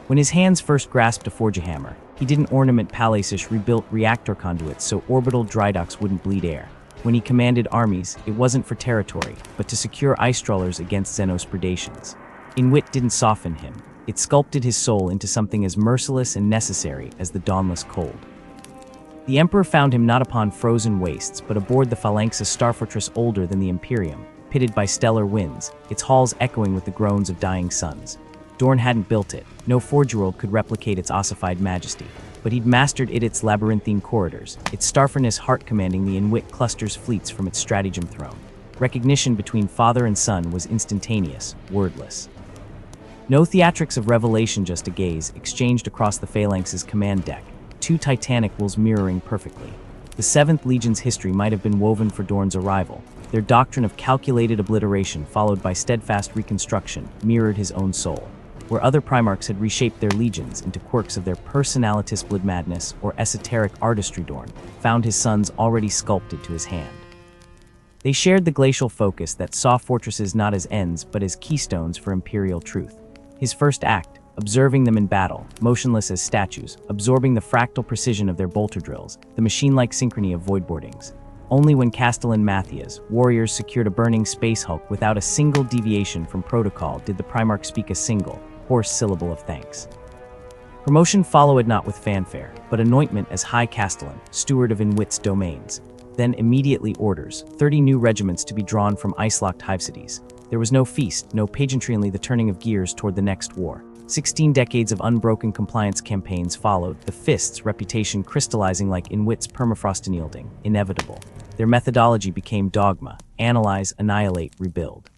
When his hands first grasped a forge hammer, he didn't ornament Palasish rebuilt reactor conduits so orbital drydocks wouldn't bleed air. When he commanded armies, it wasn't for territory, but to secure ice trawlers against Xenos predations. Inwit didn't soften him. It sculpted his soul into something as merciless and necessary as the dawnless cold. The Emperor found him not upon frozen wastes, but aboard the Phalanx, a star fortress older than the Imperium, pitted by stellar winds, its halls echoing with the groans of dying suns. Dorn hadn't built it. No forge-world could replicate its ossified majesty, but he'd mastered its labyrinthine corridors, its star-furnace heart commanding the Inwit cluster's fleets from its stratagem throne. Recognition between father and son was instantaneous, wordless. No theatrics of revelation, just a gaze, exchanged across the Phalanx's command deck, two titanic wills mirroring perfectly. The 7th Legion's history might have been woven for Dorn's arrival. Their doctrine of calculated obliteration followed by steadfast reconstruction mirrored his own soul. Where other Primarchs had reshaped their legions into quirks of their personalitas blood madness or esoteric artistry, Dorn found his sons already sculpted to his hand. They shared the glacial focus that saw fortresses not as ends but as keystones for imperial truth. His first act, observing them in battle, motionless as statues, absorbing the fractal precision of their bolter drills, the machine-like synchrony of voidboardings. Only when Castellan Matthias, warriors secured a burning space hulk without a single deviation from protocol did the Primarch speak a single, hoarse syllable of thanks. Promotion followed not with fanfare, but anointment as High Castellan, steward of Inwit's domains. Then immediately orders, 30 new regiments to be drawn from ice-locked hive cities. There was no feast, no pageantry, only the turning of gears toward the next war. 16 decades of unbroken compliance campaigns followed, the Fist's reputation crystallizing like Inwit's permafrost unyielding, inevitable. Their methodology became dogma: analyze, annihilate, rebuild.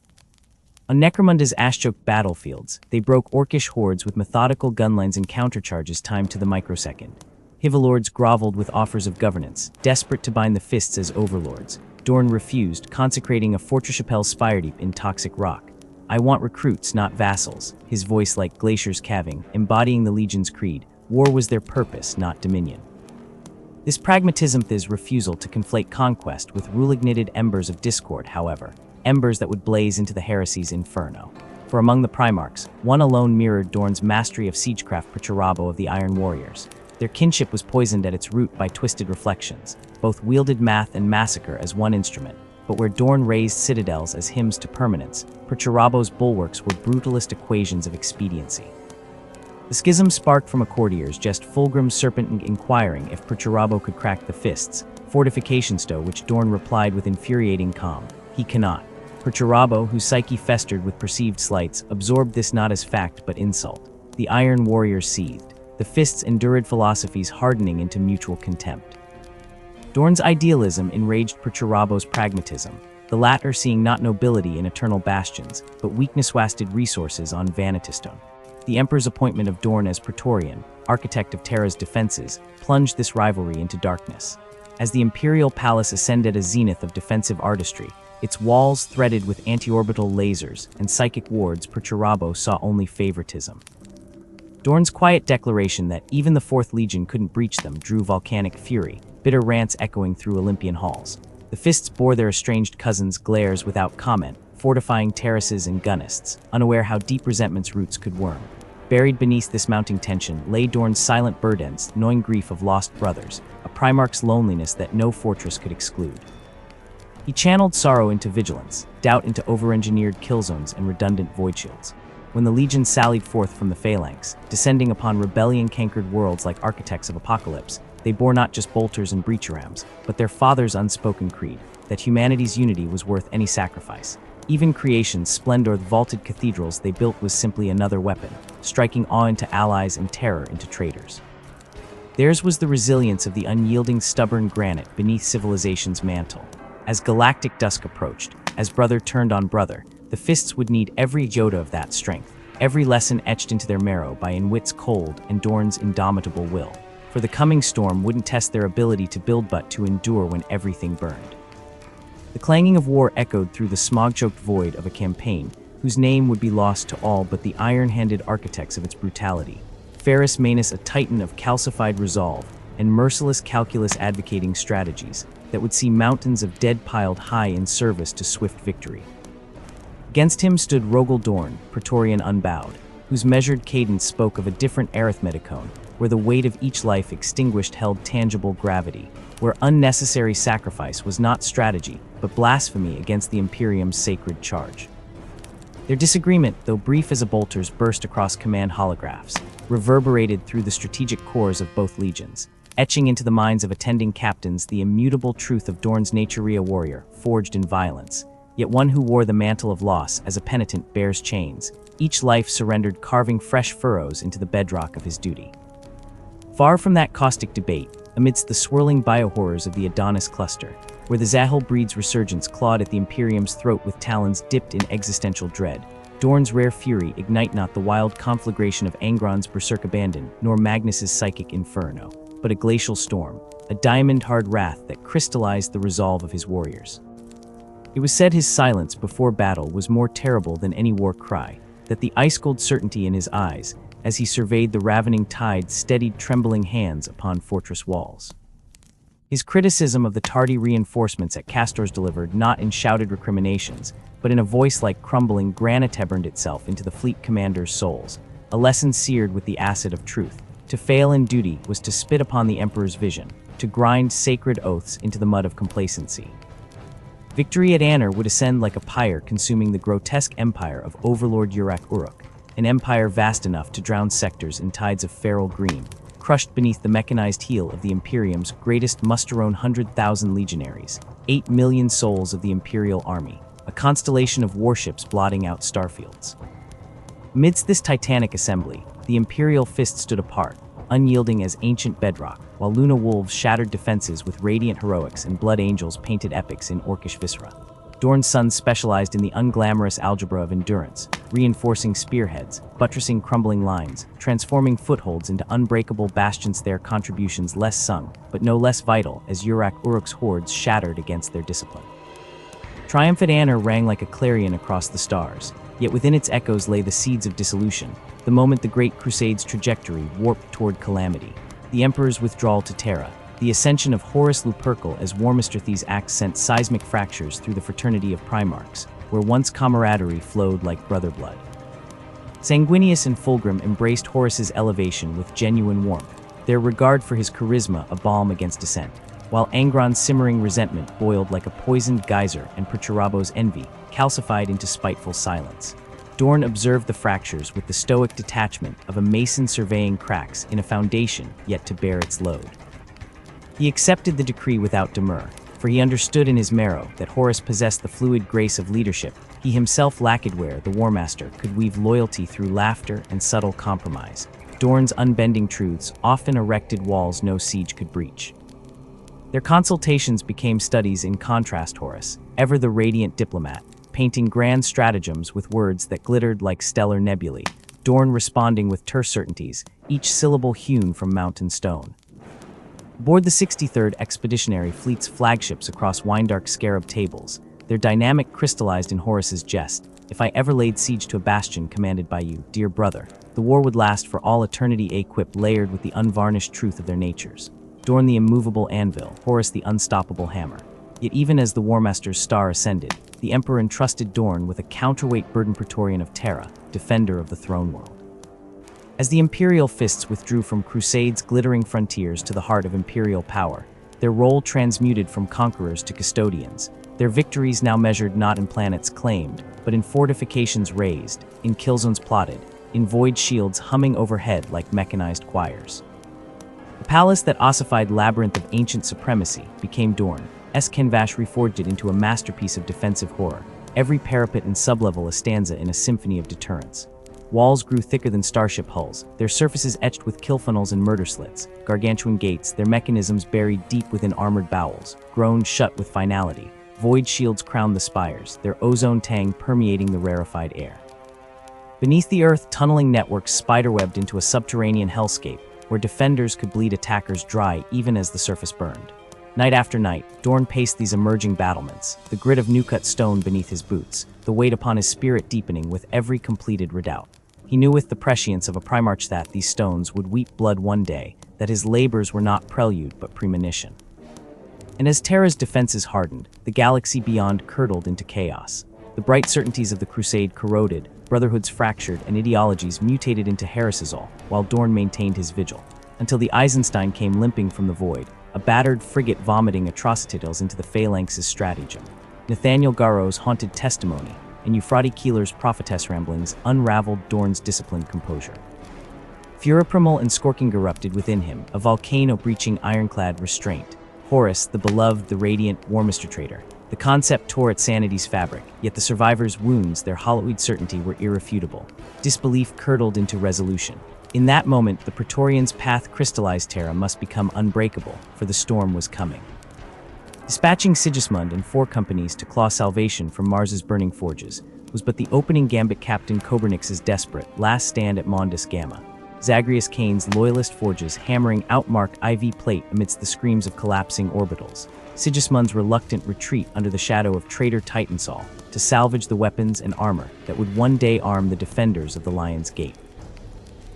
On Necromunda's ash-choked battlefields, they broke orcish hordes with methodical gunlines and countercharges timed to the microsecond. Hivalords groveled with offers of governance, desperate to bind the fists as overlords. Dorn refused, consecrating a Fortrechapelle Spiredeep in toxic rock. "I want recruits, not vassals," his voice like glaciers calving, embodying the Legion's creed. War was their purpose, not dominion. This pragmatism, his refusal to conflate conquest with rule-ignited embers of discord, however, embers that would blaze into the heresy's inferno. For among the Primarchs, one alone mirrored Dorn's mastery of siegecraft Perturabo of the Iron Warriors. Their kinship was poisoned at its root by twisted reflections. Both wielded math and massacre as one instrument, but where Dorn raised citadels as hymns to permanence, Perturabo's bulwarks were brutalist equations of expediency. The schism sparked from a courtier's jest Fulgrim's serpent inquiring if Perturabo could crack the fists, fortifications to which Dorn replied with infuriating calm, "He cannot." Perturabo, whose psyche festered with perceived slights, absorbed this not as fact but insult. The Iron Warrior seethed, the fists' endured philosophies hardening into mutual contempt. Dorn's idealism enraged Perturabo's pragmatism, the latter seeing not nobility in eternal bastions, but weakness-wasted resources on Vanitistone. The Emperor's appointment of Dorn as Praetorian, architect of Terra's defenses, plunged this rivalry into darkness. As the Imperial Palace ascended a zenith of defensive artistry, its walls threaded with anti-orbital lasers and psychic wards, Perturabo saw only favoritism. Dorn's quiet declaration that even the Fourth Legion couldn't breach them drew volcanic fury, bitter rants echoing through Olympian halls. The fists bore their estranged cousins' glares without comment, fortifying terraces and gunnists, unaware how deep resentment's roots could worm. Buried beneath this mounting tension lay Dorn's silent burdens, gnawing grief of lost brothers, a Primarch's loneliness that no fortress could exclude. He channeled sorrow into vigilance, doubt into over-engineered kill zones and redundant void shields. When the Legion sallied forth from the phalanx, descending upon rebellion-cankered worlds like architects of apocalypse, they bore not just bolters and breacherams, but their father's unspoken creed, that humanity's unity was worth any sacrifice. Even creation's splendor, the vaulted cathedrals they built was simply another weapon, striking awe into allies and terror into traitors. Theirs was the resilience of the unyielding, stubborn granite beneath civilization's mantle. As galactic dusk approached, as brother turned on brother, the fists would need every iota of that strength, every lesson etched into their marrow by Inwit's cold and Dorn's indomitable will. For the coming storm wouldn't test their ability to build but to endure when everything burned. The clanging of war echoed through the smog-choked void of a campaign whose name would be lost to all but the iron-handed architects of its brutality. Ferrus Manus, a titan of calcified resolve and merciless calculus advocating strategies that would see mountains of dead piled high in service to swift victory. Against him stood Rogel Dorn, Praetorian unbowed, whose measured cadence spoke of a different arithmeticone, where the weight of each life extinguished held tangible gravity, where unnecessary sacrifice was not strategy, but blasphemy against the Imperium's sacred charge. Their disagreement, though brief as a bolter's burst across command holographs, reverberated through the strategic cores of both legions, etching into the minds of attending captains the immutable truth of Dorn's nature, a warrior, forged in violence, yet one who wore the mantle of loss as a penitent bears chains, each life surrendered carving fresh furrows into the bedrock of his duty. Far from that caustic debate, amidst the swirling biohorrors of the Adonis cluster, where the Zahil breed's resurgence clawed at the Imperium's throat with talons dipped in existential dread, Dorn's rare fury ignite not the wild conflagration of Angron's berserk abandon, nor Magnus's psychic inferno, but a glacial storm, a diamond-hard wrath that crystallized the resolve of his warriors. It was said his silence before battle was more terrible than any war cry, that the ice-cold certainty in his eyes, as he surveyed the ravening tide, steadied trembling hands upon fortress walls. His criticism of the tardy reinforcements at Castor's delivered not in shouted recriminations, but in a voice like crumbling granite burned itself into the fleet commander's souls, a lesson seared with the acid of truth. To fail in duty was to spit upon the Emperor's vision, to grind sacred oaths into the mud of complacency. Victory at Anner would ascend like a pyre, consuming the grotesque empire of Overlord Urak Uruk, an empire vast enough to drown sectors in tides of feral green, crushed beneath the mechanized heel of the Imperium's greatest muster-own 100,000 legionaries, 8 million souls of the Imperial army, a constellation of warships blotting out starfields. Amidst this titanic assembly, the Imperial fist stood apart, unyielding as ancient bedrock, while Luna Wolves shattered defenses with radiant heroics and Blood Angels painted epics in orcish viscera. Dorn's sons specialized in the unglamorous algebra of endurance, reinforcing spearheads, buttressing crumbling lines, transforming footholds into unbreakable bastions, their contributions less sung, but no less vital as Uruk's hordes shattered against their discipline. Triumphant Anner rang like a clarion across the stars, yet within its echoes lay the seeds of dissolution, the moment the Great Crusade's trajectory warped toward calamity. The Emperor's withdrawal to Terra, the ascension of Horus Lupercal as Warmisterthi's axe sent seismic fractures through the fraternity of Primarchs, where once camaraderie flowed like brother blood. Sanguinius and Fulgrim embraced Horus's elevation with genuine warmth, their regard for his charisma a balm against dissent, while Angron's simmering resentment boiled like a poisoned geyser and Perturabo's envy calcified into spiteful silence. Dorn observed the fractures with the stoic detachment of a mason surveying cracks in a foundation yet to bear its load. He accepted the decree without demur, for he understood in his marrow that Horus possessed the fluid grace of leadership. He himself lacked where the Warmaster could weave loyalty through laughter and subtle compromise. Dorn's unbending truths often erected walls no siege could breach. Their consultations became studies in contrast. Horus, ever the radiant diplomat, painting grand stratagems with words that glittered like stellar nebulae, Dorn responding with terse certainties, each syllable hewn from mountain stone. Aboard the 63rd Expeditionary Fleet's flagships across Windark scarab tables, their dynamic crystallized in Horus's jest. If I ever laid siege to a bastion commanded by you, dear brother, the war would last for all eternity, equipped layered with the unvarnished truth of their natures. Dorn the immovable anvil, Horus the unstoppable hammer. Yet even as the Warmaster's star ascended, the Emperor entrusted Dorn with a counterweight burden Praetorian of Terra, defender of the throne world. As the Imperial fists withdrew from Crusade's glittering frontiers to the heart of Imperial power, their role transmuted from conquerors to custodians, their victories now measured not in planets claimed, but in fortifications raised, in killzones plotted, in void shields humming overhead like mechanized choirs. The palace that ossified labyrinth of ancient supremacy became Dorn's canvas, reforged it into a masterpiece of defensive horror, every parapet and sublevel a stanza in a symphony of deterrence. Walls grew thicker than starship hulls, their surfaces etched with kill funnels and murder slits, gargantuan gates, their mechanisms buried deep within armored bowels, groaned shut with finality. Void shields crowned the spires, their ozone tang permeating the rarefied air. Beneath the earth, tunneling networks spiderwebbed into a subterranean hellscape, where defenders could bleed attackers dry even as the surface burned. Night after night, Dorn paced these emerging battlements, the grit of new-cut stone beneath his boots, the weight upon his spirit deepening with every completed redoubt. He knew with the prescience of a Primarch that these stones would weep blood one day, that his labors were not prelude but premonition. And as Terra's defenses hardened, the galaxy beyond curdled into chaos. The bright certainties of the Crusade corroded, brotherhoods fractured, and ideologies mutated into heresies, while Dorn maintained his vigil. Until the Eisenstein came limping from the void, a battered frigate vomiting atrocities into the phalanx's stratagem. Nathaniel Garrow's haunted testimony, and Euphrates Keeler's prophetess ramblings unraveled Dorn's disciplined composure. Furiprimal and Skorking erupted within him, a volcano-breaching ironclad restraint. Horus, the beloved, the radiant, Warmister traitor. The concept tore at sanity's fabric, yet the survivors' wounds, their hallowed certainty, were irrefutable. Disbelief curdled into resolution. In that moment, the Praetorian's path crystallized. Terra must become unbreakable, for the storm was coming. Dispatching Sigismund and 4 companies to claw salvation from Mars's burning forges was but the opening gambit. Captain Kobernix's desperate last stand at Mondus Gamma. Zagreus Kane's loyalist forges hammering out Mark IV plate amidst the screams of collapsing orbitals. Sigismund's reluctant retreat under the shadow of traitor Titansol to salvage the weapons and armor that would one day arm the defenders of the Lion's Gate.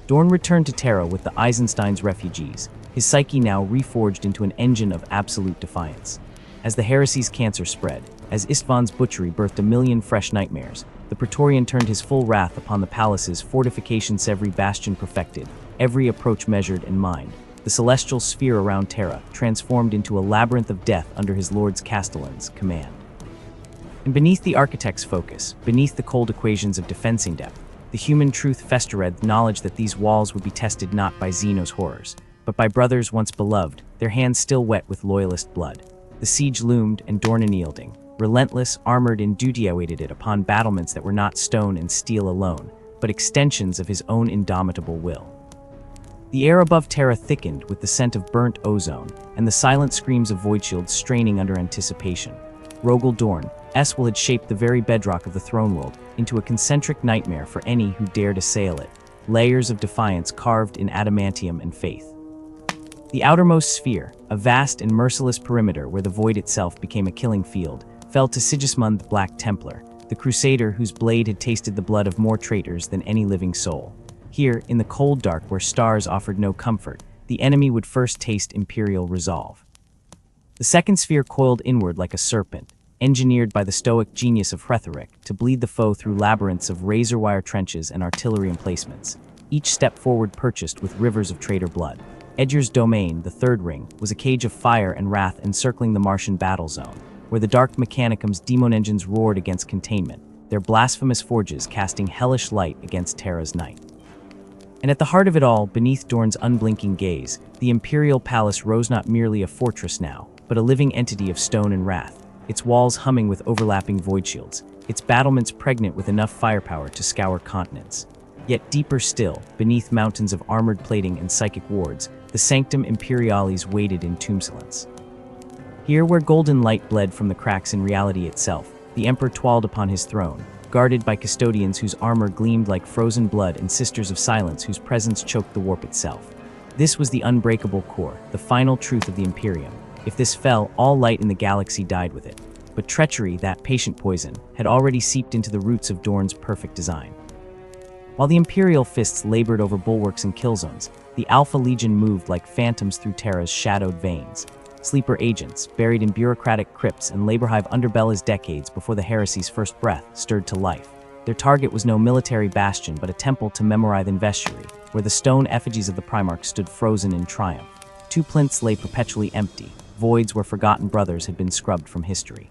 Dorn returned to Terra with the Eisenstein's refugees, his psyche now reforged into an engine of absolute defiance. As the heresy's cancer spread, as Istvan's butchery birthed a million fresh nightmares, the Praetorian turned his full wrath upon the palace's fortifications, every bastion perfected, every approach measured and mined. The celestial sphere around Terra transformed into a labyrinth of death under his lord's castellan's command. And beneath the architect's focus, beneath the cold equations of defensing depth, the human truth festered, the knowledge that these walls would be tested not by Xeno's horrors, but by brothers once beloved, their hands still wet with loyalist blood. The siege loomed, and Dorn unyielding, relentless, armored in duty, awaited it upon battlements that were not stone and steel alone, but extensions of his own indomitable will. The air above Terra thickened with the scent of burnt ozone, and the silent screams of void shields straining under anticipation. Rogel Dorn, Eswell had shaped the very bedrock of the throne world into a concentric nightmare for any who dared assail it, layers of defiance carved in adamantium and faith. The outermost sphere, a vast and merciless perimeter where the void itself became a killing field, fell to Sigismund the Black Templar, the crusader whose blade had tasted the blood of more traitors than any living soul. Here, in the cold dark where stars offered no comfort, the enemy would first taste imperial resolve. The second sphere coiled inward like a serpent, engineered by the stoic genius of Hretheric to bleed the foe through labyrinths of razor-wire trenches and artillery emplacements, each step forward purchased with rivers of traitor blood. Edger's domain, the third ring, was a cage of fire and wrath encircling the Martian battle zone, where the dark Mechanicum's demon engines roared against containment, their blasphemous forges casting hellish light against Terra's night. And at the heart of it all, beneath Dorne's unblinking gaze, the Imperial Palace rose not merely a fortress now, but a living entity of stone and wrath, its walls humming with overlapping void shields, its battlements pregnant with enough firepower to scour continents. Yet deeper still, beneath mountains of armored plating and psychic wards, the Sanctum Imperialis waited in tombsolence. Here where golden light bled from the cracks in reality itself, the Emperor toiled upon his throne, guarded by custodians whose armor gleamed like frozen blood and sisters of silence whose presence choked the warp itself. This was the unbreakable core, the final truth of the Imperium. If this fell, all light in the galaxy died with it. But treachery, that patient poison, had already seeped into the roots of Dorne's perfect design. While the Imperial fists labored over bulwarks and kill zones, the Alpha Legion moved like phantoms through Terra's shadowed veins. Sleeper agents, buried in bureaucratic crypts and labor-hive underbellies decades before the heresy's first breath, stirred to life. Their target was no military bastion but a temple to Memorith Vesturi, where the stone effigies of the Primarch stood frozen in triumph. Two plinths lay perpetually empty, voids where forgotten brothers had been scrubbed from history.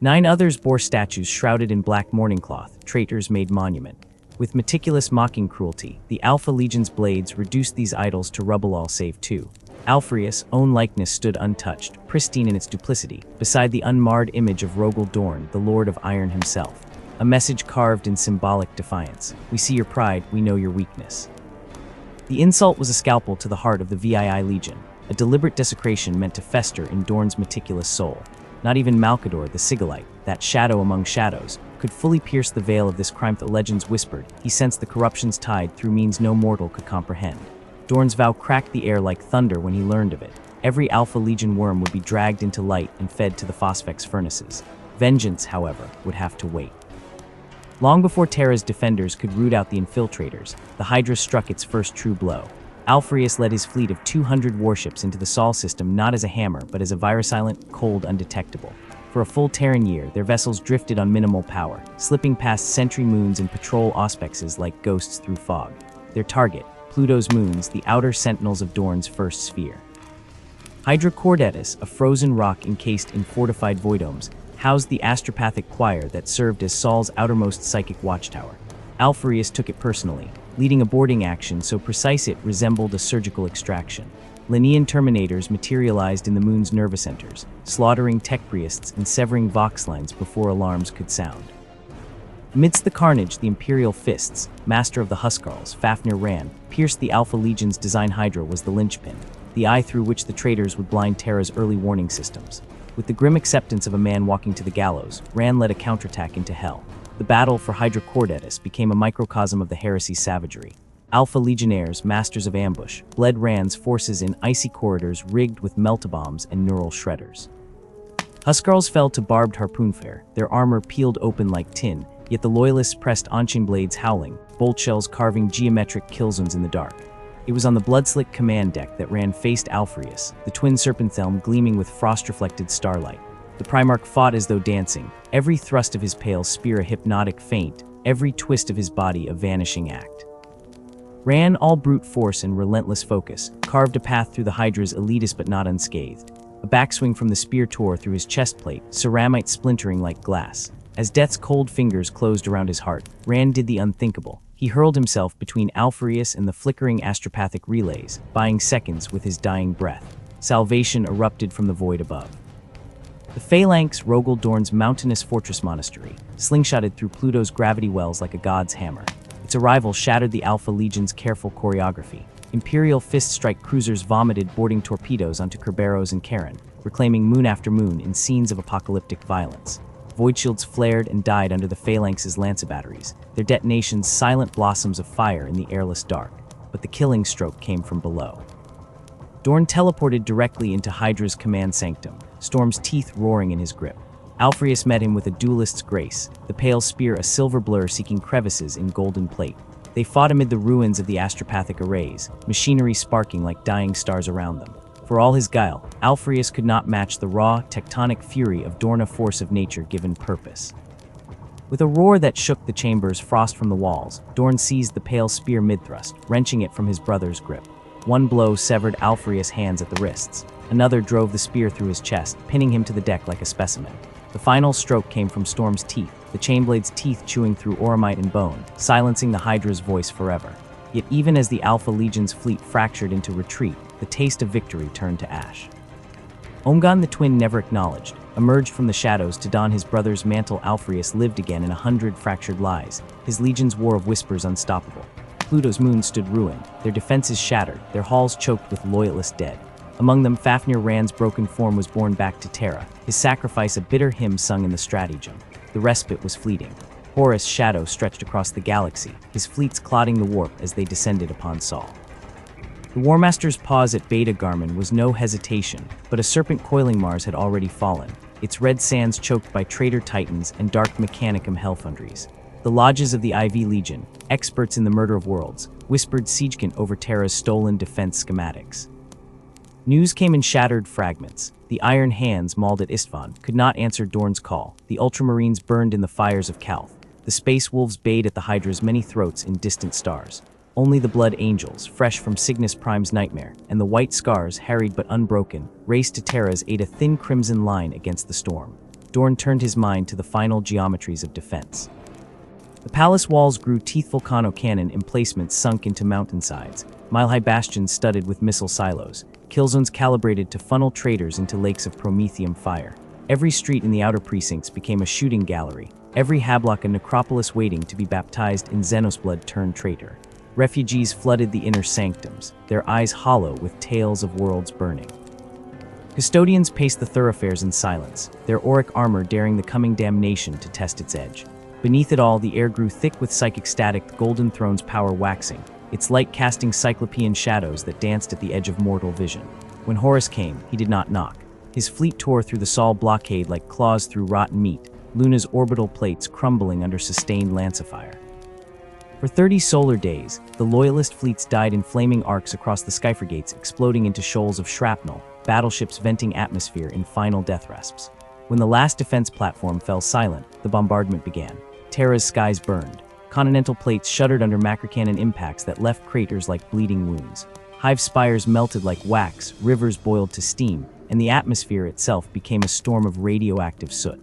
9 others bore statues shrouded in black mourning cloth, traitors made monument. With meticulous mocking cruelty, the Alpha Legion's blades reduced these idols to rubble all save 2. Alfrius' own likeness stood untouched, pristine in its duplicity, beside the unmarred image of Rogel Dorn, the Lord of Iron himself. A message carved in symbolic defiance. We see your pride, we know your weakness. The insult was a scalpel to the heart of the VII Legion, a deliberate desecration meant to fester in Dorne's meticulous soul. Not even Malcador, the Sigilite, that shadow among shadows, could fully pierce the veil of this crime. The legends whispered. He sensed the corruption's tide through means no mortal could comprehend. Dorne's vow cracked the air like thunder when he learned of it. Every Alpha Legion worm would be dragged into light and fed to the Phosphex furnaces. Vengeance, however, would have to wait. Long before Terra's defenders could root out the infiltrators, the Hydra struck its first true blow. Alfrius led his fleet of 200 warships into the Sol system not as a hammer, but as a virusilent, cold, undetectable. For a full Terran year, their vessels drifted on minimal power, slipping past sentry moons and patrol auspexes like ghosts through fog. Their target, Pluto's moons, the outer sentinels of Dorne's first sphere. Hydra Cordatus, a frozen rock encased in fortified voidomes, housed the astropathic choir that served as Sol's outermost psychic watchtower. Alfarius took it personally, leading a boarding action so precise it resembled a surgical extraction. Linean terminators materialized in the moon's nervous centers, slaughtering tech priests and severing vox lines before alarms could sound. Amidst the carnage, the Imperial fists, master of the Huskarls, Fafnir Ran, pierced the Alpha Legion's design. Hydra was the linchpin, the eye through which the traitors would blind Terra's early warning systems. With the grim acceptance of a man walking to the gallows, Ran led a counterattack into hell. The battle for Hydra Cordatus became a microcosm of the heresy's savagery. Alpha Legionnaires, masters of ambush, bled Rand's forces in icy corridors rigged with meltabombs and neural shredders. Huskarls fell to barbed harpoon fare, their armor peeled open like tin, yet the loyalists pressed on-chain blades howling, bolt shells carving geometric kill zones in the dark. It was on the blood-slick command deck that Rand faced Alfarius, the twin serpenthelm gleaming with frost-reflected starlight. The Primarch fought as though dancing, every thrust of his pale spear a hypnotic feint, every twist of his body a vanishing act. Ran, all brute force and relentless focus, carved a path through the Hydra's elitist but not unscathed. A backswing from the spear tore through his chest plate, ceramite splintering like glass. As death's cold fingers closed around his heart, Rand did the unthinkable. He hurled himself between Alfarius and the flickering astropathic relays, buying seconds with his dying breath. Salvation erupted from the void above. The Phalanx, Rogel Dorn's mountainous fortress monastery, slingshotted through Pluto's gravity wells like a god's hammer. Its arrival shattered the Alpha Legion's careful choreography. Imperial fist-strike cruisers vomited boarding torpedoes onto Kerberos and Karen, reclaiming moon after moon in scenes of apocalyptic violence. Void shields flared and died under the Phalanx's Lancer batteries, their detonations silent blossoms of fire in the airless dark. But the killing stroke came from below. Dorn teleported directly into Hydra's command sanctum, Storm's teeth roaring in his grip. Alfreus met him with a duelist's grace, the pale spear a silver blur seeking crevices in golden plate. They fought amid the ruins of the astropathic arrays, machinery sparking like dying stars around them. For all his guile, Alfreus could not match the raw, tectonic fury of Dorn, a force of nature given purpose. With a roar that shook the chamber's frost from the walls, Dorn seized the pale spear mid-thrust, wrenching it from his brother's grip. One blow severed Alfreus' hands at the wrists. Another drove the spear through his chest, pinning him to the deck like a specimen. The final stroke came from Storm's teeth, the Chainblade's teeth chewing through oromite and bone, silencing the Hydra's voice forever. Yet even as the Alpha Legion's fleet fractured into retreat, the taste of victory turned to ash. Omgan the twin never acknowledged, emerged from the shadows to don his brother's mantle. Alfreus lived again in 100 fractured lies, his legion's war of whispers unstoppable. Pluto's moon stood ruined, their defenses shattered, their halls choked with loyalist dead. Among them, Fafnir Rand's broken form was borne back to Terra, his sacrifice a bitter hymn sung in the stratagem. The respite was fleeting. Horus' shadow stretched across the galaxy, his fleets clotting the warp as they descended upon Sol. The Warmaster's pause at Beta Garmin was no hesitation, but a serpent coiling Mars had already fallen, its red sands choked by traitor titans and dark mechanicum hellfoundries. The lodges of the IV Legion, experts in the murder of worlds, whispered siegekant over Terra's stolen defense schematics. News came in shattered fragments. The iron hands mauled at Istvan could not answer Dorn's call. The Ultramarines burned in the fires of Calth. The Space Wolves bayed at the Hydra's many throats in distant stars. Only the Blood Angels, fresh from Cygnus Prime's nightmare, and the White Scars, harried but unbroken, raced to Terra's aid, a thin crimson line against the storm. Dorn turned his mind to the final geometries of defense. The palace walls grew teeth, volcano cannon emplacements sunk into mountainsides, mile-high bastions studded with missile silos, killzones calibrated to funnel traitors into lakes of promethium fire. Every street in the outer precincts became a shooting gallery, every hablock a necropolis waiting to be baptized in Xenos blood turned traitor. Refugees flooded the inner sanctums, their eyes hollow with tales of worlds burning. Custodians paced the thoroughfares in silence, their auric armor daring the coming damnation to test its edge. Beneath it all, the air grew thick with psychic static, the Golden Throne's power waxing, its light casting cyclopean shadows that danced at the edge of mortal vision. When Horus came, he did not knock. His fleet tore through the Sol blockade like claws through rotten meat, Luna's orbital plates crumbling under sustained lancifire. For 30 solar days, the Loyalist fleets died in flaming arcs across the skyfrigates, exploding into shoals of shrapnel, battleships venting atmosphere in final death rasps. When the last defense platform fell silent, the bombardment began. Terra's skies burned. Continental plates shuddered under macrocannon impacts that left craters like bleeding wounds. Hive spires melted like wax, rivers boiled to steam, and the atmosphere itself became a storm of radioactive soot.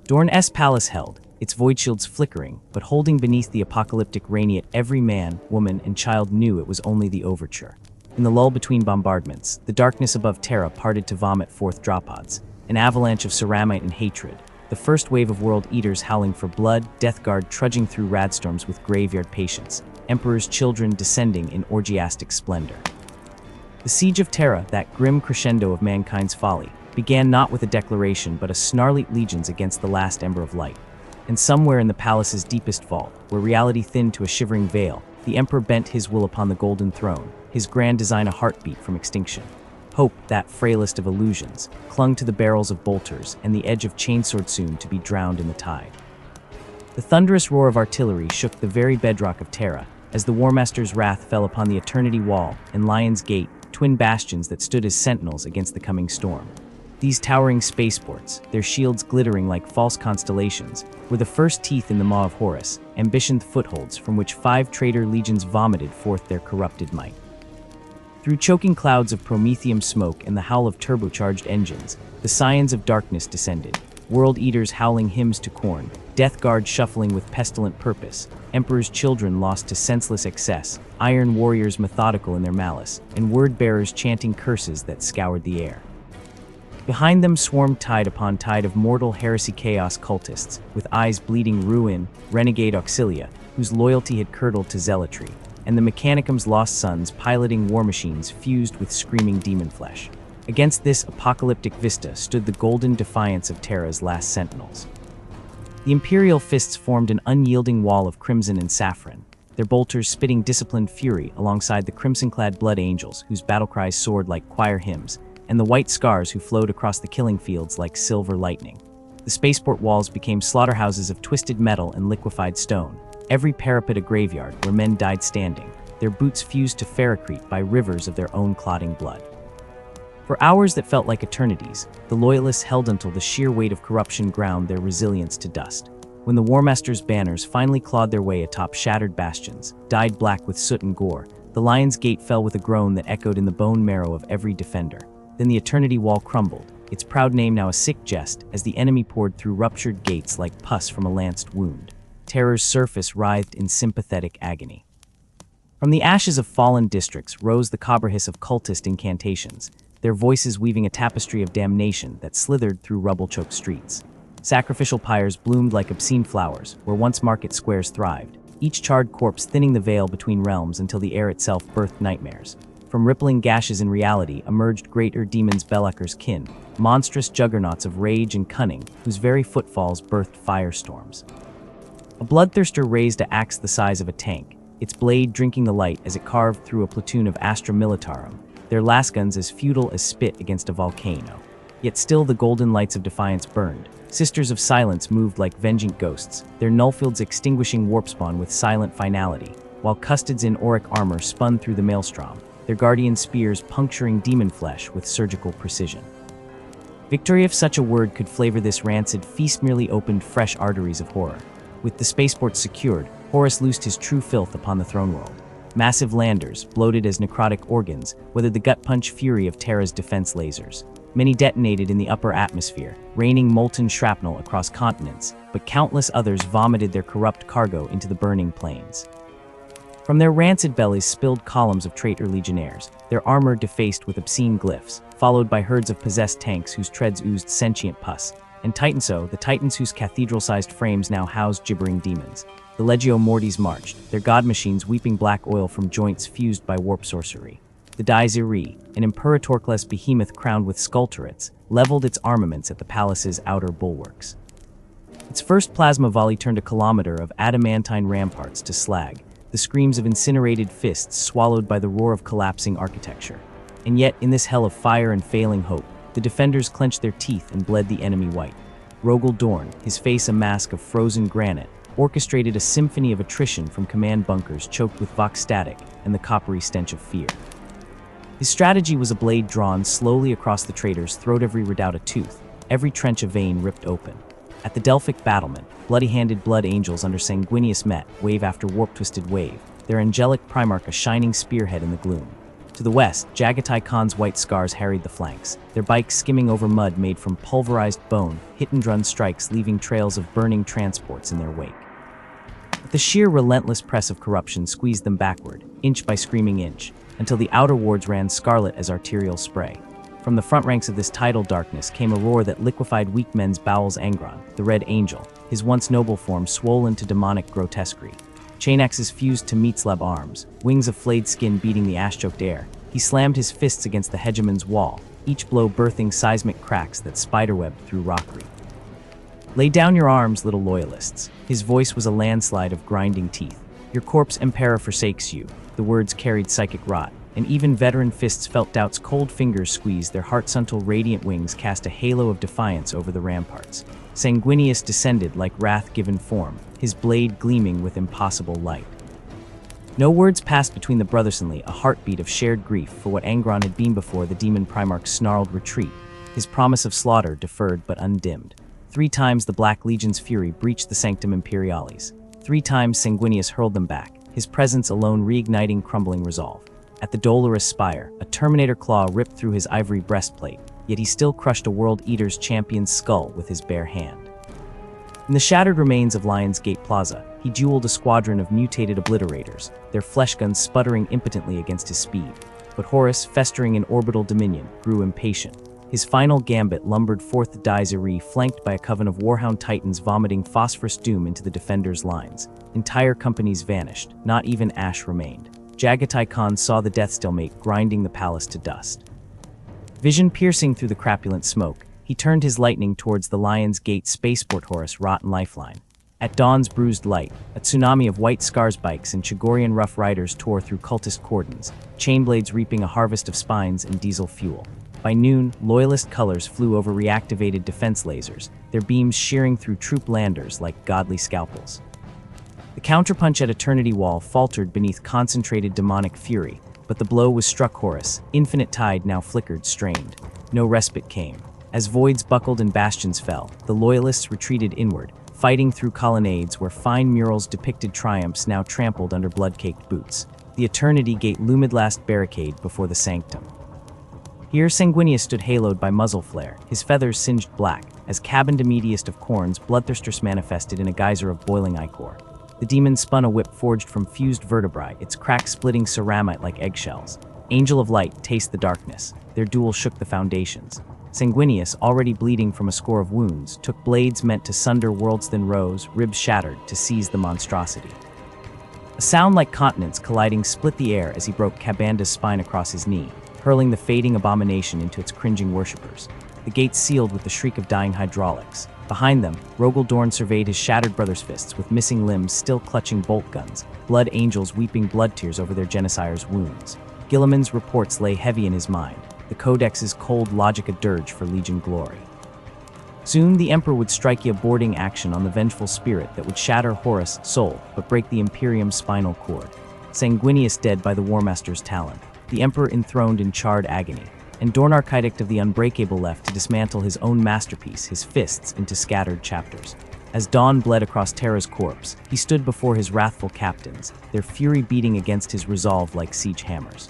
Dorn's palace held, its void shields flickering, but holding beneath the apocalyptic Rainiat, every man, woman, and child knew it was only the overture. In the lull between bombardments, the darkness above Terra parted to vomit forth dropods, an avalanche of ceramite and hatred, the first wave of world eaters howling for blood, Death Guard trudging through radstorms with graveyard patience, Emperor's children descending in orgiastic splendor. The siege of Terra, that grim crescendo of mankind's folly, began not with a declaration but a snarly legions against the last ember of light. And somewhere in the palace's deepest vault, where reality thinned to a shivering veil, the Emperor bent his will upon the Golden Throne, his grand design a heartbeat from extinction. Hope, that frailest of illusions, clung to the barrels of bolters and the edge of chainsword soon to be drowned in the tide. The thunderous roar of artillery shook the very bedrock of Terra, as the Warmaster's wrath fell upon the Eternity Wall and Lion's Gate, twin bastions that stood as sentinels against the coming storm. These towering spaceports, their shields glittering like false constellations, were the first teeth in the maw of Horus, ambitioned footholds from which 5 traitor legions vomited forth their corrupted might. Through choking clouds of promethium smoke and the howl of turbocharged engines, the scions of darkness descended, world eaters howling hymns to Khorne, Death Guard shuffling with pestilent purpose, Emperor's children lost to senseless excess, iron warriors methodical in their malice, and word-bearers chanting curses that scoured the air. Behind them swarmed tide upon tide of mortal heresy chaos cultists, with eyes bleeding ruin, renegade auxilia, whose loyalty had curdled to zealotry, and the Mechanicum's lost sons piloting war machines fused with screaming demon flesh. Against this apocalyptic vista stood the golden defiance of Terra's last sentinels. The Imperial fists formed an unyielding wall of crimson and saffron, their bolters spitting disciplined fury alongside the crimson-clad blood angels whose battle cries soared like choir hymns, and the white scars who flowed across the killing fields like silver lightning. The spaceport walls became slaughterhouses of twisted metal and liquefied stone, every parapet a graveyard where men died standing, their boots fused to ferrocrete by rivers of their own clotting blood. For hours that felt like eternities, the Loyalists held until the sheer weight of corruption ground their resilience to dust. When the War Master's banners finally clawed their way atop shattered bastions, dyed black with soot and gore, the Lion's Gate fell with a groan that echoed in the bone marrow of every defender. Then the Eternity Wall crumbled, its proud name now a sick jest, as the enemy poured through ruptured gates like pus from a lanced wound. Terror's surface writhed in sympathetic agony. From the ashes of fallen districts rose the cobrahis of cultist incantations, their voices weaving a tapestry of damnation that slithered through rubble-choked streets. Sacrificial pyres bloomed like obscene flowers, where once market squares thrived, each charred corpse thinning the veil between realms until the air itself birthed nightmares. From rippling gashes in reality emerged greater demons Belleker's kin, monstrous juggernauts of rage and cunning, whose very footfalls birthed firestorms. A bloodthirster raised an axe the size of a tank, its blade drinking the light as it carved through a platoon of Astra Militarum, their lasguns as futile as spit against a volcano. Yet still the golden lights of defiance burned. Sisters of Silence moved like vengeant ghosts, their nullfields extinguishing warpspawn with silent finality, while custods in auric armor spun through the maelstrom, their guardian spears puncturing demon flesh with surgical precision. Victory, if such a word could flavor this rancid feast, merely opened fresh arteries of horror. With the spaceports secured, Horus loosed his true filth upon the throne world. Massive landers, bloated as necrotic organs, weathered the gut-punch fury of Terra's defense lasers. Many detonated in the upper atmosphere, raining molten shrapnel across continents, but countless others vomited their corrupt cargo into the burning plains. From their rancid bellies spilled columns of traitor legionnaires, their armor defaced with obscene glyphs, followed by herds of possessed tanks whose treads oozed sentient pus, and Titanso, the titans whose cathedral-sized frames now housed gibbering demons. The Legio Mortis marched, their god machines weeping black oil from joints fused by warp sorcery. The Die Zeri, an imperatorcless behemoth crowned with sculpturates, leveled its armaments at the palace's outer bulwarks. Its first plasma volley turned a kilometer of adamantine ramparts to slag, the screams of incinerated fists swallowed by the roar of collapsing architecture. And yet, in this hell of fire and failing hope, the defenders clenched their teeth and bled the enemy white. Rogel Dorn, his face a mask of frozen granite, orchestrated a symphony of attrition from command bunkers choked with vox static and the coppery stench of fear. His strategy was a blade drawn slowly across the traitor's throat, every redoubt a tooth, every trench a vein ripped open. At the Delphic battlement, bloody-handed blood angels under Sanguinius met, wave after warp-twisted wave, their angelic Primarch a shining spearhead in the gloom. To the west, Jagatai Khan's white scars harried the flanks, their bikes skimming over mud made from pulverized bone, hit-and-run strikes leaving trails of burning transports in their wake. But the sheer relentless press of corruption squeezed them backward, inch by screaming inch, until the outer wards ran scarlet as arterial spray. From the front ranks of this tidal darkness came a roar that liquefied weak men's bowels. Angron, the Red Angel, his once noble form swollen to demonic grotesquerie. Chain axes fused to meat-slab arms, wings of flayed skin beating the ash-choked air. He slammed his fists against the hegemon's wall, each blow birthing seismic cracks that spiderwebbed through rockery. Lay down your arms, little loyalists. His voice was a landslide of grinding teeth. Your corpse Emperor forsakes you. The words carried psychic rot, and even veteran fists felt doubt's cold fingers squeeze. Their heart-until radiant wings cast a halo of defiance over the ramparts. Sanguinius descended like wrath-given form, his blade gleaming with impossible light. No words passed between the brothersonly, a heartbeat of shared grief for what Angron had been before the demon Primarch's snarled retreat, his promise of slaughter deferred but undimmed. 3 times the Black Legion's fury breached the Sanctum Imperialis. 3 times Sanguinius hurled them back, his presence alone reigniting crumbling resolve. At the dolorous spire, a Terminator claw ripped through his ivory breastplate, yet he still crushed a World Eater's champion's skull with his bare hand. In the shattered remains of Lion's Gate Plaza, he dueled a squadron of mutated obliterators, their flesh guns sputtering impotently against his speed. But Horus, festering in orbital dominion, grew impatient. His final gambit lumbered forth the Die Zeri, flanked by a coven of Warhound Titans vomiting phosphorus doom into the defenders' lines. Entire companies vanished, not even ash remained. Jagatai Khan saw the death stalemate grinding the palace to dust. Vision piercing through the crapulent smoke, he turned his lightning towards the Lion's Gate spaceport Horus rotten lifeline. At dawn's bruised light, a tsunami of white scars bikes and Chagorian rough riders tore through cultist cordons, chainblades reaping a harvest of spines and diesel fuel. By noon, loyalist colors flew over reactivated defense lasers, their beams shearing through troop landers like godly scalpels. The counterpunch at Eternity Wall faltered beneath concentrated demonic fury, but the blow was struck Horus. Infinite tide now flickered, strained. No respite came. As voids buckled and bastions fell, the loyalists retreated inward, fighting through colonnades where fine murals depicted triumphs now trampled under blood-caked boots. The Eternity Gate loomed last barricade before the sanctum. Here Sanguinius stood haloed by muzzle flare, his feathers singed black, as cabined immediatest of corns, bloodthirsters manifested in a geyser of boiling ichor. The demon spun a whip forged from fused vertebrae, its cracks splitting ceramite like eggshells. Angel of Light, taste the darkness. Their duel shook the foundations. Sanguinius, already bleeding from a score of wounds, took blades meant to sunder worlds thin rows, ribs shattered, to seize the monstrosity. A sound like continents colliding split the air as he broke Cabanda's spine across his knee, hurling the fading abomination into its cringing worshippers. The gates sealed with the shriek of dying hydraulics. Behind them, Rogel Dorn surveyed his shattered brother's fists with missing limbs still clutching bolt guns, blood angels weeping blood tears over their genocide's wounds. Gilliman's reports lay heavy in his mind, the Codex's cold logic a dirge for Legion glory. Soon the Emperor would strike a boarding action on the vengeful spirit that would shatter Horus' soul but break the Imperium's spinal cord. Sanguinius dead by the Warmaster's talon, the Emperor enthroned in charred agony, and Dorn Architect of the Unbreakable left to dismantle his own masterpiece, his fists, into scattered chapters. As dawn bled across Terra's corpse, he stood before his wrathful captains, their fury beating against his resolve like siege hammers.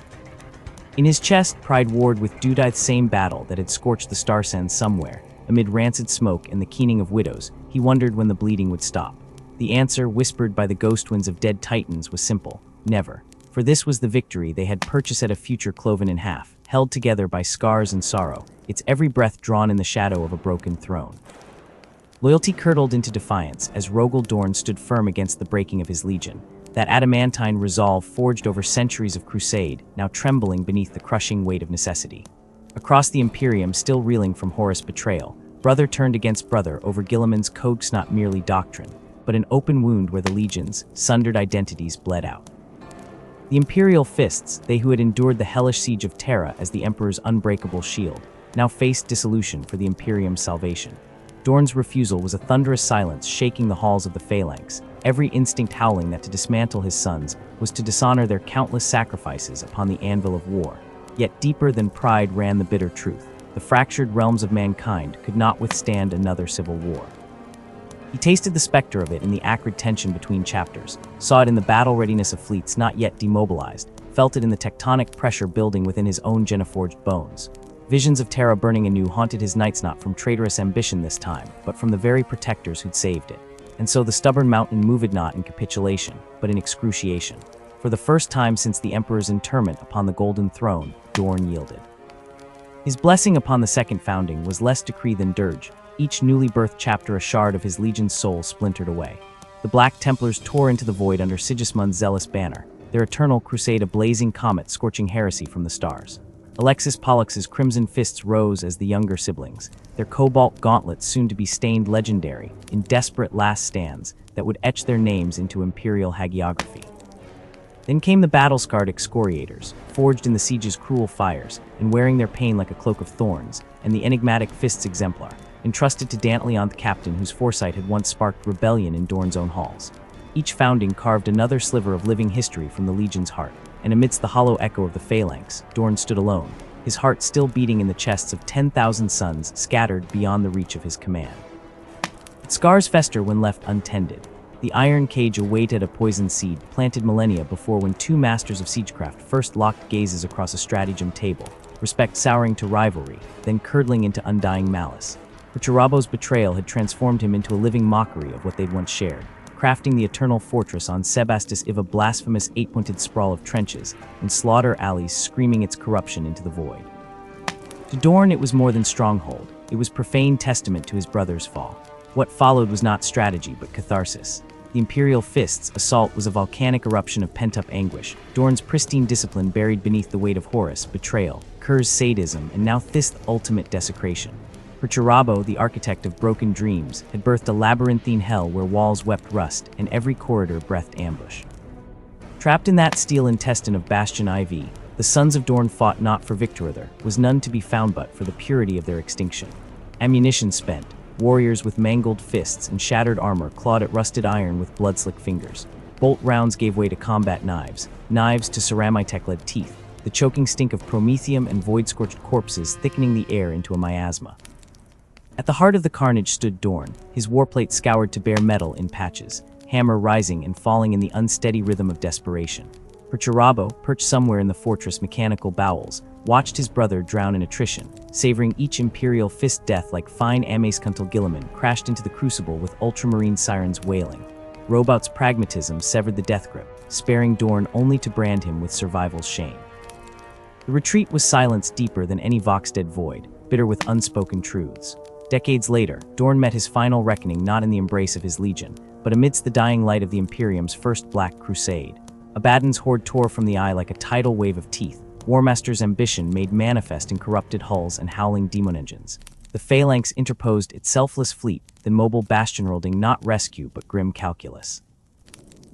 In his chest, pride warred with Dudith's same battle that had scorched the star sands somewhere. Amid rancid smoke and the keening of widows, he wondered when the bleeding would stop. The answer, whispered by the ghost winds of dead titans, was simple: never. For this was the victory they had purchased at a future cloven in half, held together by scars and sorrow, its every breath drawn in the shadow of a broken throne. Loyalty curdled into defiance as Rogel Dorn stood firm against the breaking of his legion, that adamantine resolve forged over centuries of crusade, now trembling beneath the crushing weight of necessity. Across the Imperium, still reeling from Horus' betrayal, brother turned against brother over Gilliman's codex, not merely doctrine, but an open wound where the legions, sundered identities, bled out. The Imperial fists, they who had endured the hellish siege of Terra as the Emperor's unbreakable shield, now faced dissolution for the Imperium's salvation. Dorn's refusal was a thunderous silence shaking the halls of the Phalanx, every instinct howling that to dismantle his sons was to dishonor their countless sacrifices upon the anvil of war. Yet deeper than pride ran the bitter truth: the fractured realms of mankind could not withstand another civil war. He tasted the specter of it in the acrid tension between chapters, saw it in the battle readiness of fleets not yet demobilized, felt it in the tectonic pressure building within his own Geneforged bones. Visions of Terra burning anew haunted his nights, not from traitorous ambition this time, but from the very protectors who'd saved it. And so the stubborn mountain moved not in capitulation, but in excruciation. For the first time since the Emperor's interment upon the Golden Throne, Dorn yielded. His blessing upon the second founding was less decree than dirge, each newly birthed chapter a shard of his legion's soul splintered away. The Black Templars tore into the void under Sigismund's zealous banner, their eternal crusade a blazing comet scorching heresy from the stars. Alexis Pollux's crimson fists rose as the younger siblings, their cobalt gauntlets soon to be stained legendary in desperate last stands that would etch their names into imperial hagiography. Then came the battle-scarred excoriators, forged in the siege's cruel fires and wearing their pain like a cloak of thorns, and the enigmatic Fists Exemplar, entrusted to Dantleon the captain whose foresight had once sparked rebellion in Dorn's own halls. Each founding carved another sliver of living history from the Legion's heart, and amidst the hollow echo of the Phalanx, Dorn stood alone, his heart still beating in the chests of 10,000 sons scattered beyond the reach of his command. Its scars fester when left untended. The iron cage awaited a poisoned seed planted millennia before, when two masters of siegecraft first locked gazes across a stratagem table, respect souring to rivalry, then curdling into undying malice. For Chirabo's betrayal had transformed him into a living mockery of what they'd once shared, crafting the eternal fortress on Sebastus Iv, a blasphemous eight-pointed sprawl of trenches and slaughter alleys screaming its corruption into the void. To Dorn it was more than stronghold, it was profane testament to his brother's fall. What followed was not strategy but catharsis. The Imperial Fist's assault was a volcanic eruption of pent-up anguish. Dorn's pristine discipline buried beneath the weight of Horus, betrayal, Kur's sadism, and now Thith's ultimate desecration. Perturabo, the architect of broken dreams, had birthed a labyrinthine hell where walls wept rust and every corridor breathed ambush. Trapped in that steel intestine of Bastion IV, the Sons of Dorn fought not for victory, there was none to be found but for the purity of their extinction. Ammunition spent, warriors with mangled fists and shattered armor clawed at rusted iron with blood-slick fingers. Bolt rounds gave way to combat knives, knives to ceramitek-lead teeth, the choking stink of promethium and void-scorched corpses thickening the air into a miasma. At the heart of the carnage stood Dorn, his warplate scoured to bare metal in patches, hammer rising and falling in the unsteady rhythm of desperation. Perturabo, perched somewhere in the fortress' mechanical bowels, watched his brother drown in attrition, savoring each Imperial Fist death like fine Ameskuntal Gilliman crashed into the crucible with ultramarine sirens wailing. Robot's pragmatism severed the death grip, sparing Dorn only to brand him with survival's shame. The retreat was silence deeper than any Voxdead void, bitter with unspoken truths. Decades later, Dorn met his final reckoning not in the embrace of his legion, but amidst the dying light of the Imperium's first Black Crusade. Abaddon's horde tore from the eye like a tidal wave of teeth, Warmaster's ambition made manifest in corrupted hulls and howling demon engines. The Phalanx interposed its selfless fleet, the mobile bastion-rolding not rescue but grim calculus.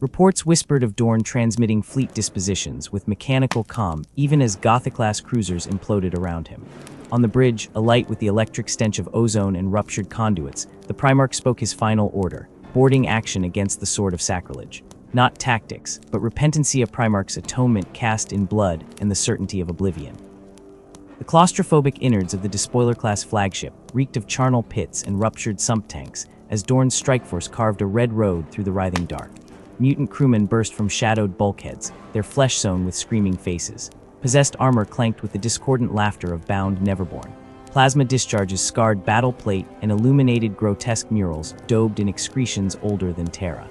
Reports whispered of Dorn transmitting fleet dispositions with mechanical calm even as Gothic-class cruisers imploded around him. On the bridge, alight with the electric stench of ozone and ruptured conduits, the Primarch spoke his final order, boarding action against the sword of sacrilege. Not tactics, but repentancy of Primarch's atonement cast in blood and the certainty of oblivion. The claustrophobic innards of the Despoiler-class flagship reeked of charnel pits and ruptured sump tanks as Dorn's strike force carved a red road through the writhing dark. Mutant crewmen burst from shadowed bulkheads, their flesh sown with screaming faces. Possessed armor clanked with the discordant laughter of bound Neverborn. Plasma discharges scarred battle plate and illuminated grotesque murals daubed in excretions older than Terra.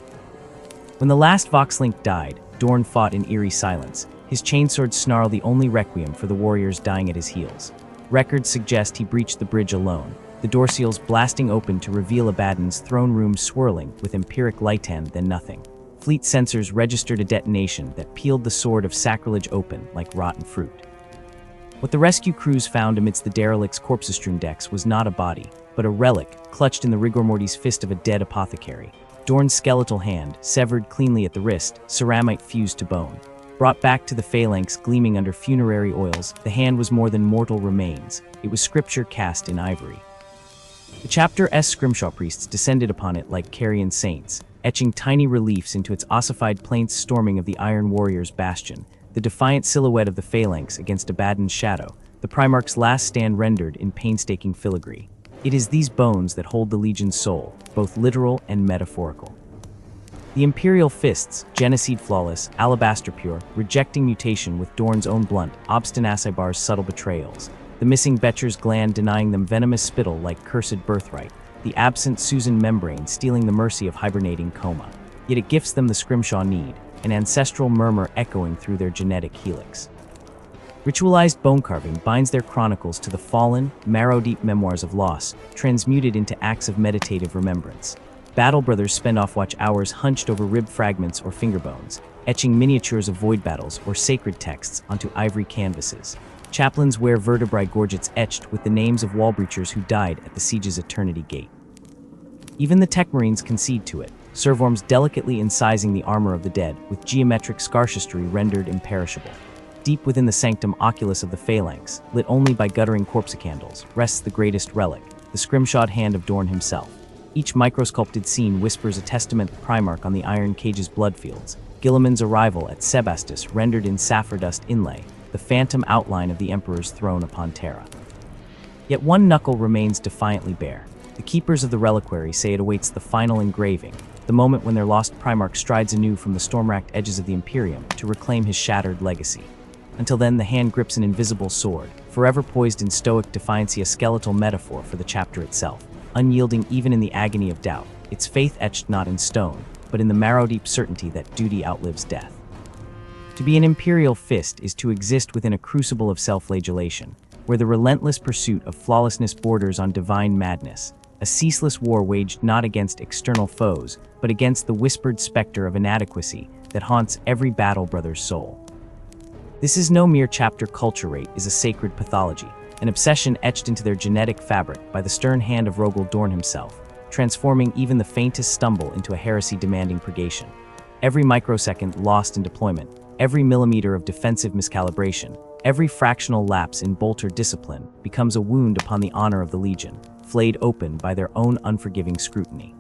When the last Voxlink died, Dorn fought in eerie silence, his chainsword snarl the only requiem for the warriors dying at his heels. Records suggest he breached the bridge alone, the door seals blasting open to reveal Abaddon's throne room swirling with empiric lightan then nothing. Fleet sensors registered a detonation that peeled the sword of sacrilege open like rotten fruit. What the rescue crews found amidst the derelict's corpse-strewn decks was not a body, but a relic clutched in the rigor mortis fist of a dead apothecary. Dorn's skeletal hand, severed cleanly at the wrist, ceramite fused to bone. Brought back to the phalanx gleaming under funerary oils, the hand was more than mortal remains. It was scripture cast in ivory. The Chapter S scrimshaw priests descended upon it like carrion saints, etching tiny reliefs into its ossified plaints storming of the Iron Warrior's bastion, the defiant silhouette of the phalanx against Abaddon's shadow, the Primarch's last stand rendered in painstaking filigree. It is these bones that hold the Legion's soul, both literal and metaphorical. The Imperial Fists, Genocide flawless, alabaster pure, rejecting mutation with Dorn's own blunt, Obstinacibar's subtle betrayals. The missing Betcher's gland denying them venomous spittle like cursed birthright. The absent Susan membrane stealing the mercy of hibernating coma. Yet it gifts them the scrimshaw need, an ancestral murmur echoing through their genetic helix. Ritualized bone carving binds their chronicles to the fallen, marrow-deep memoirs of loss, transmuted into acts of meditative remembrance. Battle brothers spend off-watch hours hunched over rib fragments or finger bones, etching miniatures of void battles or sacred texts onto ivory canvases. Chaplains wear vertebrae gorgets etched with the names of wall breachers who died at the siege's eternity gate. Even the tech marines concede to it, servorms delicately incising the armor of the dead with geometric scarchistry rendered imperishable. Deep within the sanctum oculus of the phalanx, lit only by guttering corpse candles, rests the greatest relic, the scrimshawed hand of Dorn himself. Each microsculpted scene whispers a testament to Primarch on the Iron Cage's bloodfields, Gilliman's arrival at Sebastus rendered in sapphire dust inlay, the phantom outline of the Emperor's throne upon Terra. Yet one knuckle remains defiantly bare. The keepers of the reliquary say it awaits the final engraving, the moment when their lost Primarch strides anew from the storm-racked edges of the Imperium to reclaim his shattered legacy. Until then, the hand grips an invisible sword, forever poised in stoic defiance, a skeletal metaphor for the chapter itself, unyielding even in the agony of doubt, its faith etched not in stone, but in the marrow-deep certainty that duty outlives death. To be an Imperial Fist is to exist within a crucible of self-flagellation, where the relentless pursuit of flawlessness borders on divine madness. a ceaseless war waged not against external foes, but against the whispered specter of inadequacy that haunts every battle brother's soul. This is no mere chapter. Culture rate is a sacred pathology, an obsession etched into their genetic fabric by the stern hand of Rogel Dorn himself, transforming even the faintest stumble into a heresy-demanding purgation. Every microsecond lost in deployment, every millimeter of defensive miscalibration, every fractional lapse in bolter discipline becomes a wound upon the honor of the Legion, flayed open by their own unforgiving scrutiny.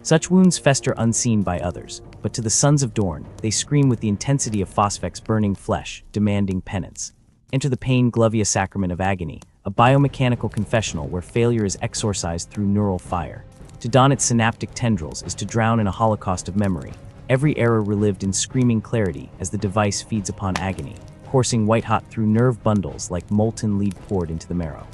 Such wounds fester unseen by others, but to the Sons of Dorn, they scream with the intensity of Phosphex burning flesh, demanding penance. Enter the pain glovia sacrament of agony, a biomechanical confessional where failure is exorcised through neural fire. To don its synaptic tendrils is to drown in a holocaust of memory, every error relived in screaming clarity as the device feeds upon agony, coursing white-hot through nerve bundles like molten lead poured into the marrow.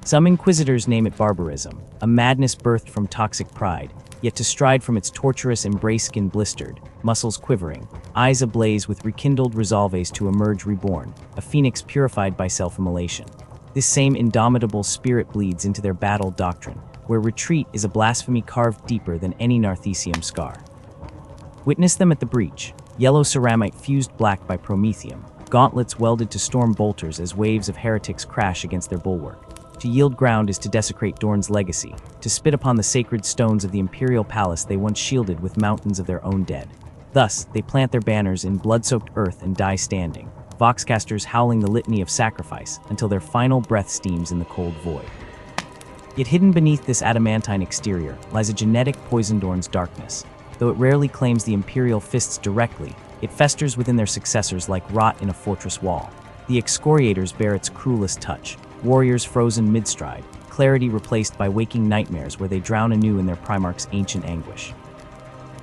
Some inquisitors name it barbarism, a madness birthed from toxic pride, yet to stride from its torturous embrace, skin blistered, muscles quivering, eyes ablaze with rekindled resolves to emerge reborn, a phoenix purified by self-immolation. This same indomitable spirit bleeds into their battle doctrine, where retreat is a blasphemy carved deeper than any Narthesium scar. Witness them at the breach, yellow ceramite fused black by promethium, gauntlets welded to storm bolters as waves of heretics crash against their bulwark. To yield ground is to desecrate Dorn's legacy, to spit upon the sacred stones of the imperial palace they once shielded with mountains of their own dead. Thus, they plant their banners in blood-soaked earth and die standing, voxcasters howling the litany of sacrifice until their final breath steams in the cold void. Yet hidden beneath this adamantine exterior lies a genetic poison. Dorn's darkness. Though it rarely claims the imperial fists directly, it festers within their successors like rot in a fortress wall. The excoriators bear its cruelest touch, warriors frozen mid-stride, clarity replaced by waking nightmares where they drown anew in their Primarch's ancient anguish.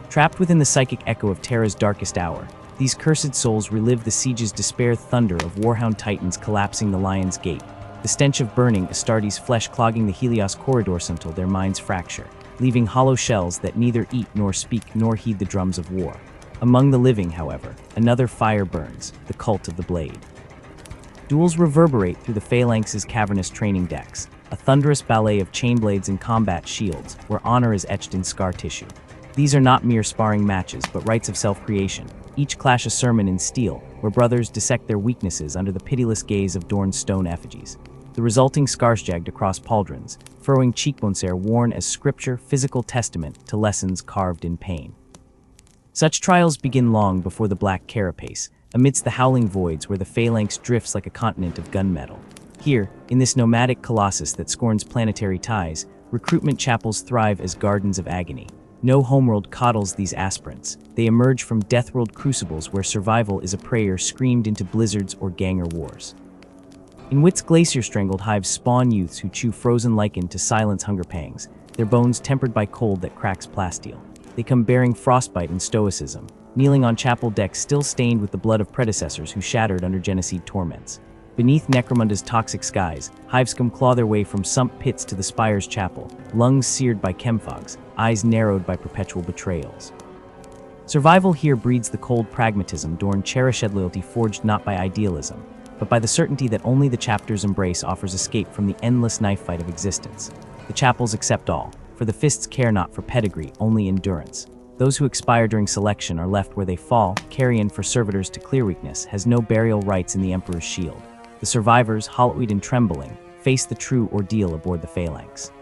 Trapped within the psychic echo of Terra's darkest hour, these cursed souls relive the siege's despair thunder of Warhound Titans collapsing the Lion's Gate, the stench of burning Astartes' flesh clogging the Helios corridors until their minds fracture, leaving hollow shells that neither eat nor speak nor heed the drums of war. Among the living, however, another fire burns, the cult of the blade. Duels reverberate through the Phalanx's cavernous training decks, a thunderous ballet of chainblades and combat shields, where honor is etched in scar tissue. These are not mere sparring matches, but rites of self-creation, each clash a sermon in steel, where brothers dissect their weaknesses under the pitiless gaze of Dorn's stone effigies. The resulting scars jagged across pauldrons, furrowing cheekbones are worn as scripture, physical testament to lessons carved in pain. Such trials begin long before the black carapace, amidst the howling voids where the phalanx drifts like a continent of gunmetal. Here, in this nomadic colossus that scorns planetary ties, recruitment chapels thrive as gardens of agony. No homeworld coddles these aspirants. They emerge from deathworld crucibles where survival is a prayer screamed into blizzards or ganger wars. In Wit's glacier-strangled hives spawn youths who chew frozen lichen to silence hunger pangs, their bones tempered by cold that cracks plasteel. They come bearing frostbite and stoicism, kneeling on chapel decks still stained with the blood of predecessors who shattered under Genocide torments. Beneath Necromunda's toxic skies, hivescum claw their way from sump pits to the spire's chapel, lungs seared by chemfogs, eyes narrowed by perpetual betrayals. Survival here breeds the cold pragmatism Dorn cherished, loyalty forged not by idealism, but by the certainty that only the chapter's embrace offers escape from the endless knife fight of existence. The chapels accept all, for the fists care not for pedigree, only endurance. Those who expire during selection are left where they fall. Carrion for servitors to clear weakness has no burial rites in the Emperor's shield. The survivors, hollow-eyed and trembling, face the true ordeal aboard the phalanx.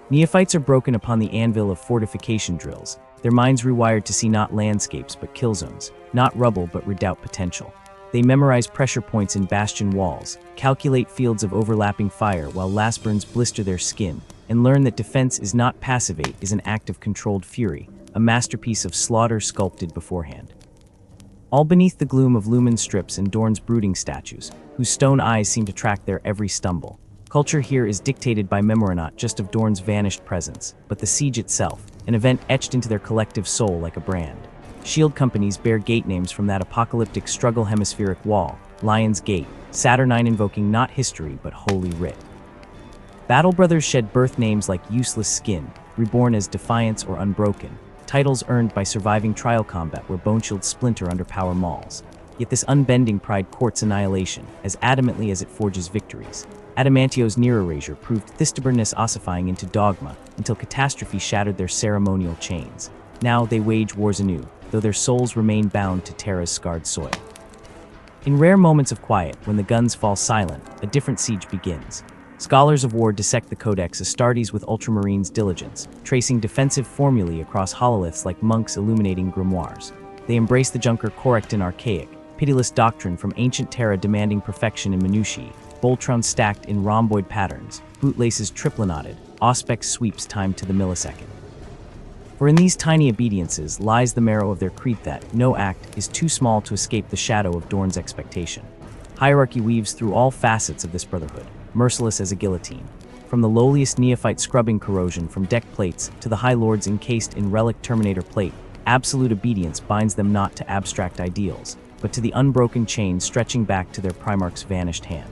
Neophytes are broken upon the anvil of fortification drills, their minds rewired to see not landscapes but kill zones, not rubble but redoubt potential. They memorize pressure points in bastion walls, calculate fields of overlapping fire while last burns blister their skin, and learn that defense is not passivate, is an act of controlled fury, a masterpiece of slaughter sculpted beforehand. All beneath the gloom of lumen strips and Dorn's brooding statues, whose stone eyes seem to track their every stumble. Culture here is dictated by memory not just of Dorn's vanished presence, but the siege itself, an event etched into their collective soul like a brand. Shield companies bear gate names from that apocalyptic struggle hemispheric wall, Lion's Gate, Saturnine invoking not history but holy writ. Battle brothers shed birth names like Useless Skin, reborn as Defiance or Unbroken, titles earned by surviving trial combat where bone shields splinter under power mauls. Yet this unbending pride courts annihilation as adamantly as it forges victories. Adamantio's near erasure proved Thistiburnus ossifying into dogma until catastrophe shattered their ceremonial chains. Now they wage wars anew, though their souls remain bound to Terra's scarred soil. In rare moments of quiet, when the guns fall silent, a different siege begins. Scholars of war dissect the Codex Astartes with Ultramarines' diligence, tracing defensive formulae across hololiths like monks illuminating grimoires. They embrace the Junker Correctin archaic, pitiless doctrine from ancient Terra demanding perfection in minutiae, Voltron stacked in rhomboid patterns, bootlaces triplinated, Auspex sweeps time to the millisecond. For in these tiny obediences lies the marrow of their creed that no act is too small to escape the shadow of Dorn's expectation. Hierarchy weaves through all facets of this brotherhood, merciless as a guillotine. From the lowliest neophyte scrubbing corrosion from deck plates to the high lords encased in relic Terminator plate, absolute obedience binds them not to abstract ideals, but to the unbroken chain stretching back to their Primarch's vanished hand.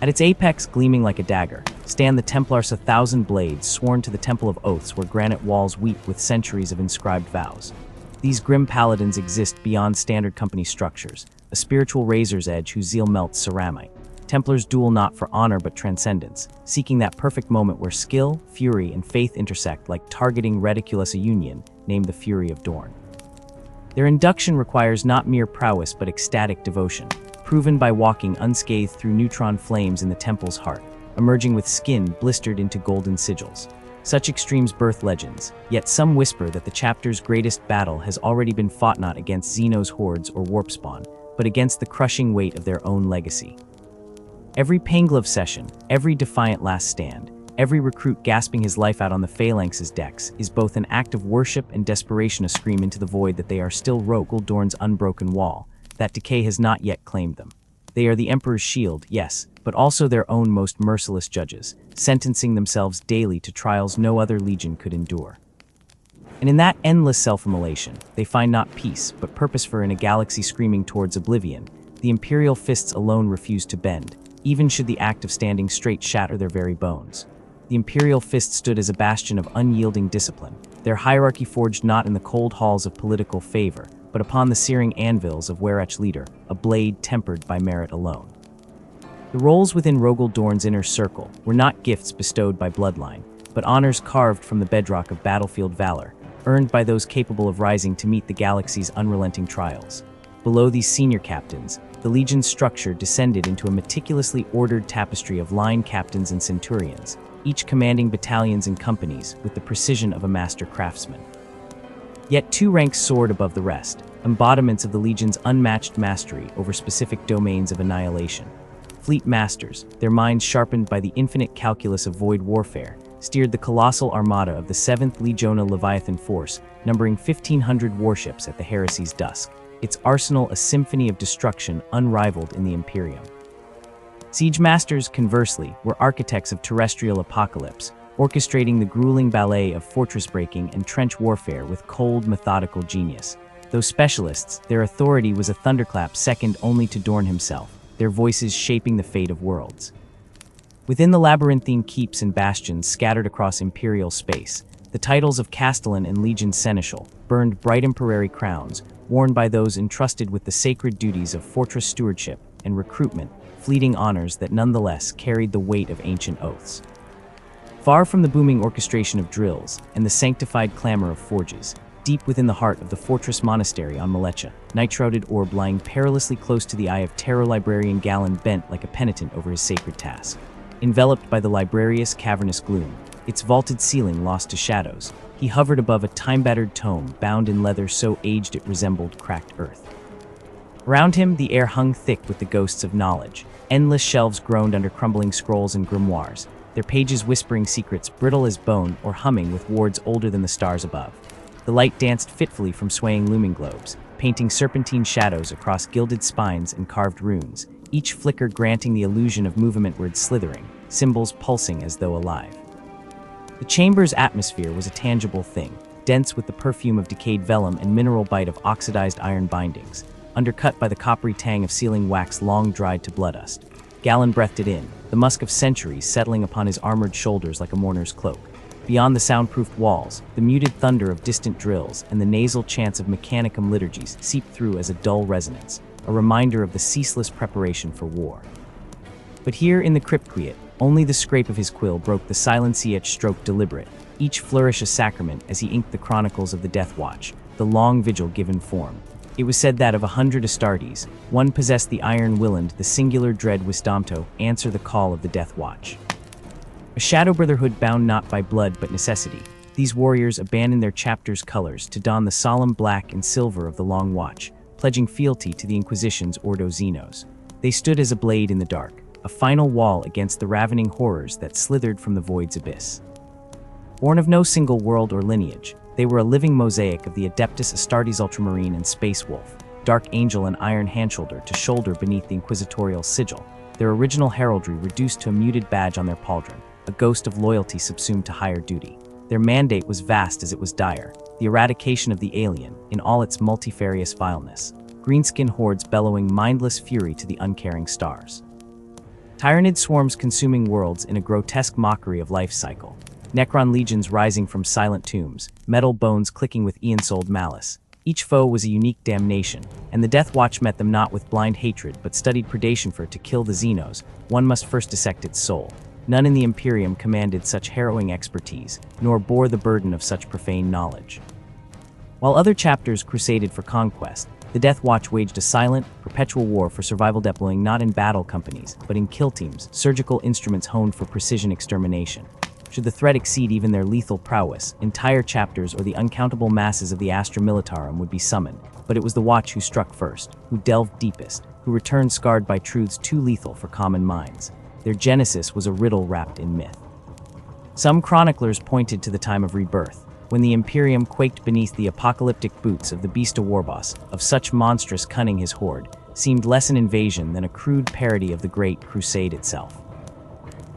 At its apex, gleaming like a dagger, stand the Templars 1,000 blades sworn to the Temple of Oaths where granite walls weep with centuries of inscribed vows. These grim paladins exist beyond standard company structures, a spiritual razor's edge whose zeal melts ceramite. Templars duel not for honor but transcendence, seeking that perfect moment where skill, fury, and faith intersect like targeting Reticulus a union, named the Fury of Dorn. Their induction requires not mere prowess but ecstatic devotion, proven by walking unscathed through neutron flames in the temple's heart, emerging with skin blistered into golden sigils. Such extremes birth legends, yet some whisper that the chapter's greatest battle has already been fought not against Xeno's hordes or warpspawn, but against the crushing weight of their own legacy. Every Panglove session, every defiant last stand, every recruit gasping his life out on the Phalanx's decks is both an act of worship and desperation, a scream into the void that they are still Rogel Dorn's unbroken wall, that decay has not yet claimed them. They are the Emperor's shield, yes, but also their own most merciless judges, sentencing themselves daily to trials no other legion could endure. And in that endless self-immolation, they find not peace, but purpose, for in a galaxy screaming towards oblivion, the Imperial fists alone refuse to bend, even should the act of standing straight shatter their very bones. The Imperial fist stood as a bastion of unyielding discipline, their hierarchy forged not in the cold halls of political favor, but upon the searing anvils of Werech leader, a blade tempered by merit alone. The roles within Rogel Dorn's inner circle were not gifts bestowed by bloodline, but honors carved from the bedrock of battlefield valor, earned by those capable of rising to meet the galaxy's unrelenting trials. Below these senior captains, the Legion's structure descended into a meticulously ordered tapestry of line captains and centurions, each commanding battalions and companies with the precision of a master craftsman. Yet two ranks soared above the rest, embodiments of the Legion's unmatched mastery over specific domains of annihilation. Fleet masters, their minds sharpened by the infinite calculus of void warfare, steered the colossal armada of the 7th Legiona Leviathan force, numbering 1,500 warships at the heresy's dusk, its arsenal a symphony of destruction unrivaled in the Imperium. Siege masters, conversely, were architects of terrestrial apocalypse, orchestrating the grueling ballet of fortress breaking and trench warfare with cold, methodical genius. Though specialists, their authority was a thunderclap second only to Dorn himself, their voices shaping the fate of worlds. Within the labyrinthine keeps and bastions scattered across Imperial space, the titles of Castellan and Legion Seneschal burned bright emperorary crowns, worn by those entrusted with the sacred duties of fortress stewardship and recruitment, fleeting honors that nonetheless carried the weight of ancient oaths. Far from the booming orchestration of drills and the sanctified clamor of forges, deep within the heart of the fortress monastery on Malecha, night-shrouded orb lying perilously close to the eye of Terror Librarian Galen bent like a penitent over his sacred task. Enveloped by the librarious cavernous gloom, its vaulted ceiling lost to shadows, he hovered above a time-battered tome bound in leather so aged it resembled cracked earth. Around him, the air hung thick with the ghosts of knowledge. Endless shelves groaned under crumbling scrolls and grimoires, their pages whispering secrets brittle as bone or humming with wards older than the stars above. The light danced fitfully from swaying looming globes, painting serpentine shadows across gilded spines and carved runes, each flicker granting the illusion of movementward slithering, symbols pulsing as though alive. The chamber's atmosphere was a tangible thing, dense with the perfume of decayed vellum and mineral bite of oxidized iron bindings, undercut by the coppery tang of sealing wax long dried to bloodust. Galen breathed it in, the musk of centuries settling upon his armored shoulders like a mourner's cloak. Beyond the soundproofed walls, the muted thunder of distant drills and the nasal chants of mechanicum liturgies seep through as a dull resonance, a reminder of the ceaseless preparation for war. But here in the cryptquiet, only the scrape of his quill broke the silence, each stroke deliberate, each flourish a sacrament as he inked the chronicles of the Death Watch, the long vigil given form. It was said that of 100 Astartes, one possessed the iron willand, the singular dread wisdomto, answer the call of the Death Watch. A shadow brotherhood bound not by blood but necessity, these warriors abandoned their chapter's colors to don the solemn black and silver of the Long Watch, pledging fealty to the Inquisition's Ordo Xenos. They stood as a blade in the dark, a final wall against the ravening horrors that slithered from the void's abyss. Born of no single world or lineage, they were a living mosaic of the Adeptus Astartes Ultramarine and Space Wolf, Dark Angel and Iron Handshoulder to shoulder beneath the inquisitorial sigil, their original heraldry reduced to a muted badge on their pauldron, a ghost of loyalty subsumed to higher duty. Their mandate was vast as it was dire, the eradication of the alien in all its multifarious vileness, greenskin hordes bellowing mindless fury to the uncaring stars. Tyrannid swarms consuming worlds in a grotesque mockery of life cycle, Necron legions rising from silent tombs, metal bones clicking with eon-souled malice. Each foe was a unique damnation, and the Death Watch met them not with blind hatred but studied predation, for to kill the Xenos, one must first dissect its soul. None in the Imperium commanded such harrowing expertise, nor bore the burden of such profane knowledge. While other chapters crusaded for conquest, the Death Watch waged a silent, perpetual war for survival, deploying not in battle companies, but in kill teams, surgical instruments honed for precision extermination. Should the threat exceed even their lethal prowess, entire chapters or the uncountable masses of the Astra Militarum would be summoned. But it was the Watch who struck first, who delved deepest, who returned scarred by truths too lethal for common minds. Their genesis was a riddle wrapped in myth. Some chroniclers pointed to the time of rebirth, when the Imperium quaked beneath the apocalyptic boots of the Beast of Warboss. Of such monstrous cunning his horde seemed less an invasion than a crude parody of the Great Crusade itself.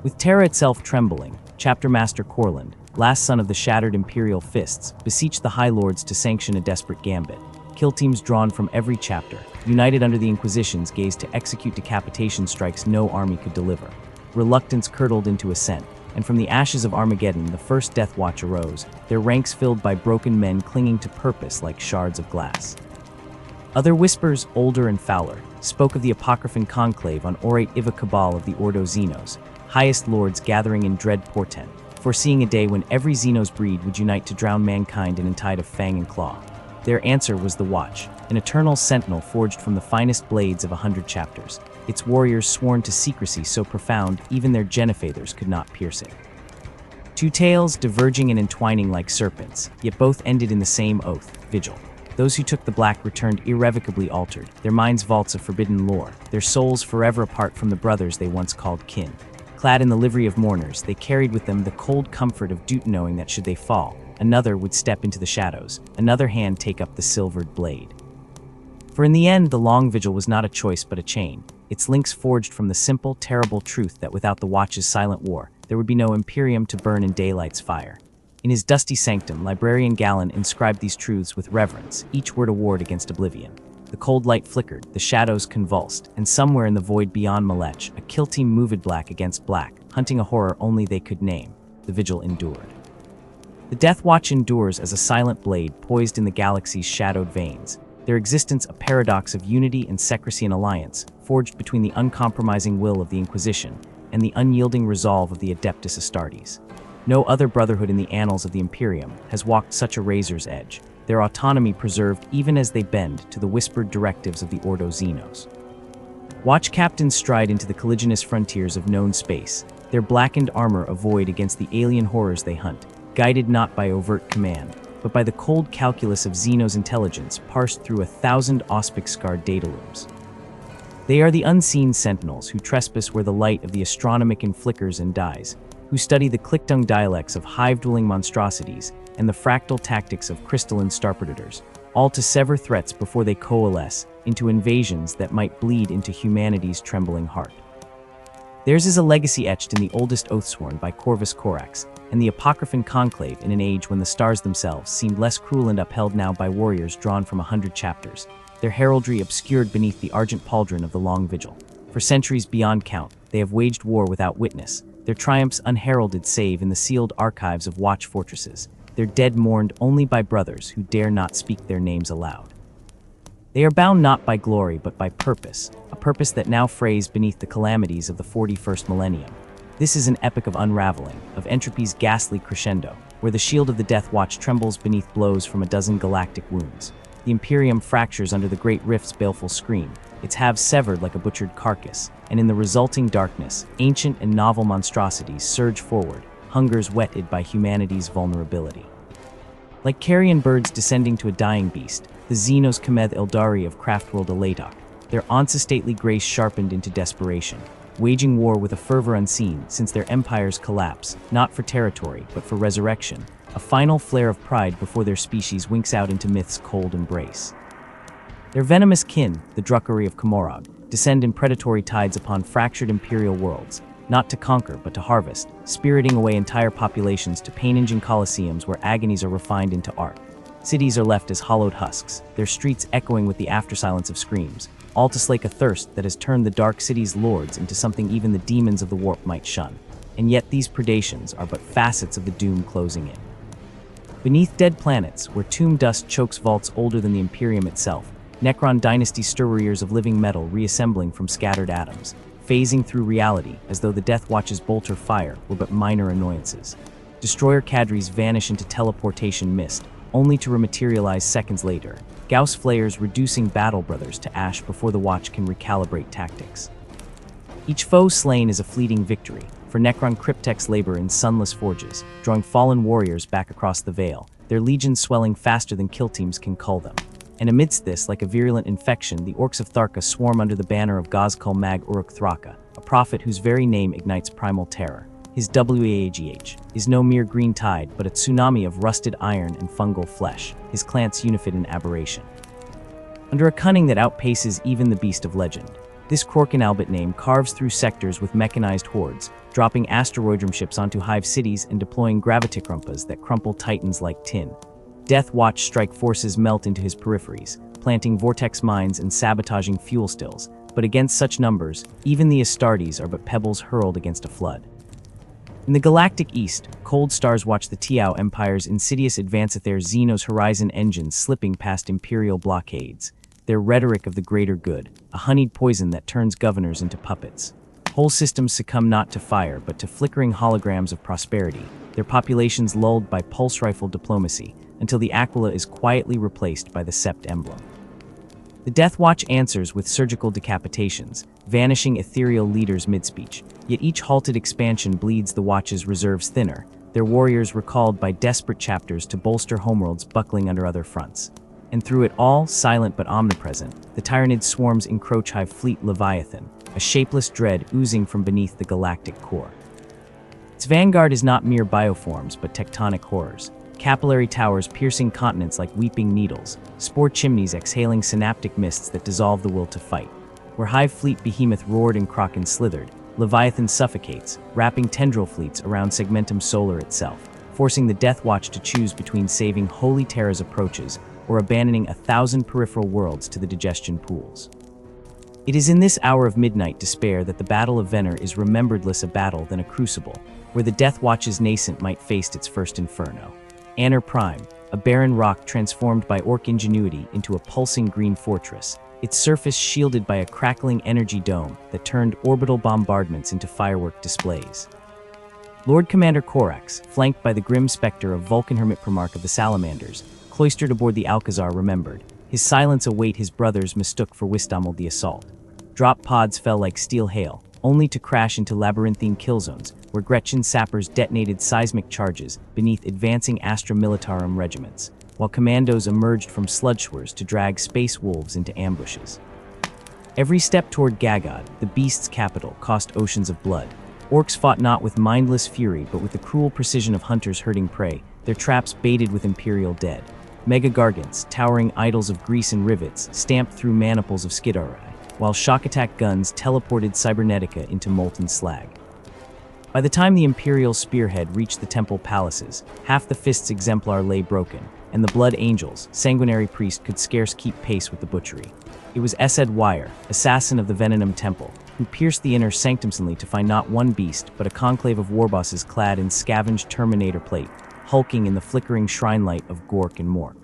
With Terra itself trembling, Chapter Master Corland, last son of the shattered Imperial fists, beseeched the High Lords to sanction a desperate gambit. Kill teams drawn from every chapter, united under the Inquisition's gaze to execute decapitation strikes no army could deliver. Reluctance curdled into assent, and from the ashes of Armageddon the first Death Watch arose, their ranks filled by broken men clinging to purpose like shards of glass. Other whispers, older and fouler, spoke of the apocryphal conclave on orate Iva Cabal of the Ordo Xenos, highest lords gathering in dread portent, foreseeing a day when every Xenos breed would unite to drown mankind in a tide of fang and claw. Their answer was the Watch, an eternal sentinel forged from the finest blades of 100 chapters, its warriors sworn to secrecy so profound even their Genefathers could not pierce it. Two tales diverging and entwining like serpents, yet both ended in the same oath, vigil. Those who took the black returned irrevocably altered, their minds vaults of forbidden lore, their souls forever apart from the brothers they once called kin. Clad in the livery of mourners, they carried with them the cold comfort of duty, knowing that should they fall, another would step into the shadows, another hand take up the silvered blade. For in the end, the long vigil was not a choice but a chain, its links forged from the simple, terrible truth that without the Watch's silent war, there would be no Imperium to burn in daylight's fire. In his dusty sanctum, Librarian Galen inscribed these truths with reverence, each word a ward against oblivion. The cold light flickered, the shadows convulsed, and somewhere in the void beyond Malech, a kill team moved black against black, hunting a horror only they could name. The vigil endured. The Death Watch endures as a silent blade poised in the galaxy's shadowed veins, their existence a paradox of unity and secrecy and alliance, forged between the uncompromising will of the Inquisition and the unyielding resolve of the Adeptus Astartes. No other brotherhood in the annals of the Imperium has walked such a razor's edge, their autonomy preserved even as they bend to the whispered directives of the Ordo Xenos. Watch captains stride into the colliginous frontiers of known space, their blackened armor a void against the alien horrors they hunt, guided not by overt command, but by the cold calculus of Xenos' intelligence parsed through 1,000 auspic-scarred data looms. They are the unseen sentinels who trespass where the light of the astronomican flickers and dies, who study the clicktongue dialects of hive-dwelling monstrosities and the fractal tactics of crystalline starpredators, all to sever threats before they coalesce into invasions that might bleed into humanity's trembling heart. Theirs is a legacy etched in the oldest oath sworn by Corvus Corax and the apocryphal conclave in an age when the stars themselves seemed less cruel and upheld now by warriors drawn from 100 chapters, their heraldry obscured beneath the argent pauldron of the long vigil. For centuries beyond count, they have waged war without witness, their triumphs unheralded save in the sealed archives of watch fortresses, their dead mourned only by brothers who dare not speak their names aloud. They are bound not by glory but by purpose, a purpose that now frays beneath the calamities of the 41st millennium. This is an epic of unraveling, of entropy's ghastly crescendo, where the shield of the Death Watch trembles beneath blows from a dozen galactic wounds. The Imperium fractures under the Great Rift's baleful scream, its halves severed like a butchered carcass, and in the resulting darkness, ancient and novel monstrosities surge forward, hungers whetted by humanity's vulnerability. Like carrion birds descending to a dying beast, the Xenos Kameth Eldari of Craftworld Alatok, their once-stately grace sharpened into desperation, waging war with a fervor unseen since their empires collapse, not for territory, but for resurrection, a final flare of pride before their species winks out into myth's cold embrace. Their venomous kin, the Druckery of Komorog, descend in predatory tides upon fractured imperial worlds, not to conquer but to harvest, spiriting away entire populations to pain-engine coliseums where agonies are refined into art. Cities are left as hollowed husks, their streets echoing with the after-silence of screams, all to slake a thirst that has turned the Dark City's lords into something even the demons of the warp might shun. And yet these predations are but facets of the doom closing in. Beneath dead planets, where tomb dust chokes vaults older than the Imperium itself, Necron dynasty stirrers of living metal reassembling from scattered atoms, phasing through reality as though the Death Watch's bolter fire were but minor annoyances. Destroyer cadres vanish into teleportation mist, only to rematerialize seconds later, Gauss flares reducing battle brothers to ash before the Watch can recalibrate tactics. Each foe slain is a fleeting victory, for Necron cryptechs labor in sunless forges, drawing fallen warriors back across the Veil, their legions swelling faster than kill teams can cull them. And amidst this, like a virulent infection, the orcs of Tharka swarm under the banner of Gazkul Mag Uruk Thraka, a prophet whose very name ignites primal terror. His WAGH is no mere green tide, but a tsunami of rusted iron and fungal flesh, his clans unified in aberration. Under a cunning that outpaces even the beast of legend, this Korkan Albert name carves through sectors with mechanized hordes, dropping asteroidrum ships onto hive cities and deploying graviticrumpas that crumple titans like tin. Death Watch strike forces melt into his peripheries, planting vortex mines and sabotaging fuel stills, but against such numbers, even the Astartes are but pebbles hurled against a flood. In the galactic east, cold stars watch the Tiao Empire's insidious advance at their Xenos Horizon engines slipping past Imperial blockades, their rhetoric of the greater good, a honeyed poison that turns governors into puppets. Whole systems succumb not to fire but to flickering holograms of prosperity, their populations lulled by pulse rifle diplomacy, until the Aquila is quietly replaced by the Sept emblem. The Death Watch answers with surgical decapitations, vanishing ethereal leaders mid-speech, yet each halted expansion bleeds the Watch's reserves thinner, their warriors recalled by desperate chapters to bolster homeworlds buckling under other fronts. And through it all, silent but omnipresent, the Tyranid swarms encroach Hive Fleet Leviathan, a shapeless dread oozing from beneath the galactic core. Its vanguard is not mere bioforms but tectonic horrors, capillary towers piercing continents like weeping needles, spore chimneys exhaling synaptic mists that dissolve the will to fight. Where Hive Fleet Behemoth roared and Kraken slithered, Leviathan suffocates, wrapping tendril fleets around Segmentum Solar itself, forcing the Death Watch to choose between saving Holy Terra's approaches or abandoning 1,000 peripheral worlds to the digestion pools. It is in this hour of midnight despair that the Battle of Venner is remembered less a battle than a crucible, where the Death Watch's nascent might faced its first inferno. Anner Prime, a barren rock transformed by orc ingenuity into a pulsing green fortress, its surface shielded by a crackling energy dome that turned orbital bombardments into firework displays. Lord Commander Korax, flanked by the grim specter of Vulcan Hermit Primarch of the Salamanders, cloistered aboard the Alcazar remembered, his silence await his brothers mistook for Wistamel the assault. Drop pods fell like steel hail, only to crash into labyrinthine kill zones, where Gretchen sappers detonated seismic charges beneath advancing Astra Militarum regiments, while commandos emerged from sludge-swers to drag space wolves into ambushes. Every step toward Gagod, the beast's capital, cost oceans of blood. Orcs fought not with mindless fury but with the cruel precision of hunters herding prey, their traps baited with imperial dead. Mega-gargants, towering idols of grease and rivets, stamped through maniples of Skidarai, while shock attack guns teleported Cybernetica into molten slag. By the time the Imperial spearhead reached the temple palaces, half the fist's exemplar lay broken, and the Blood Angels, sanguinary priest, could scarce keep pace with the butchery. It was Esed Wire, assassin of the Venenum Temple, who pierced the inner sanctumsonly to find not one beast, but a conclave of warbosses clad in scavenged Terminator plate, hulking in the flickering shrine light of Gork and Mork.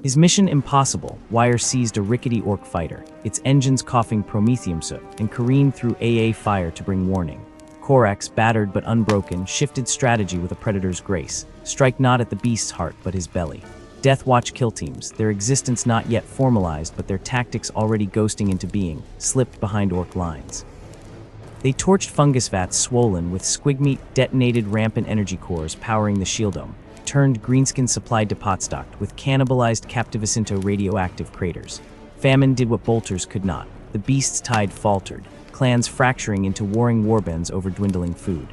His mission impossible, Wire seized a rickety orc fighter, its engines coughing promethium soot, and careened through AA fire to bring warning. Korax, battered but unbroken, shifted strategy with a predator's grace. Strike not at the beast's heart, but his belly. Death Watch kill teams, their existence not yet formalized, but their tactics already ghosting into being, slipped behind orc lines. They torched fungus vats swollen with squigmeat detonated rampant energy cores powering the shield dome, turned greenskin supplied to potstocked with cannibalized Captivicinto radioactive craters. Famine did what bolters could not. The beast's tide faltered, clans fracturing into warring warbands over dwindling food.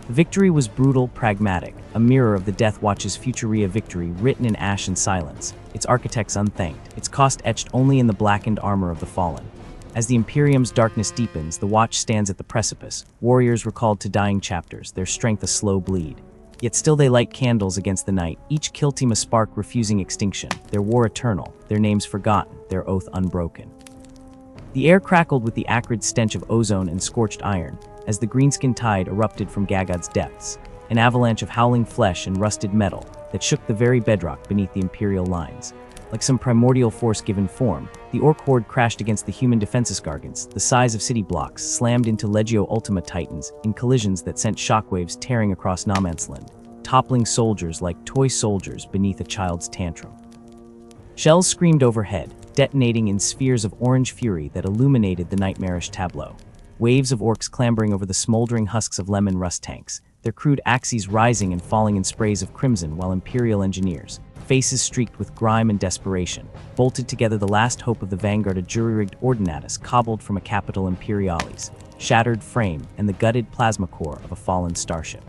The victory was brutal, pragmatic, a mirror of the Death Watch's Futuria victory written in ash and silence, its architects unthanked, its cost etched only in the blackened armor of the fallen. As the Imperium's darkness deepens, the Watch stands at the precipice, warriors recalled to dying chapters, their strength a slow bleed. Yet still they light candles against the night, each kill team a spark refusing extinction, their war eternal, their names forgotten, their oath unbroken. The air crackled with the acrid stench of ozone and scorched iron, as the greenskin tide erupted from Gagad's depths, an avalanche of howling flesh and rusted metal that shook the very bedrock beneath the Imperial lines. Like some primordial force given form, the orc horde crashed against the human defenses gargants, the size of city blocks, slammed into Legio Ultima Titans in collisions that sent shockwaves tearing across No Man's Land, toppling soldiers like toy soldiers beneath a child's tantrum. Shells screamed overhead, detonating in spheres of orange fury that illuminated the nightmarish tableau. Waves of orcs clambering over the smoldering husks of lemon rust tanks, their crude axes rising and falling in sprays of crimson while Imperial engineers, faces streaked with grime and desperation, bolted together the last hope of the vanguard, a jury-rigged ordinatus cobbled from a capital Imperialis, shattered frame, and the gutted plasma core of a fallen starship.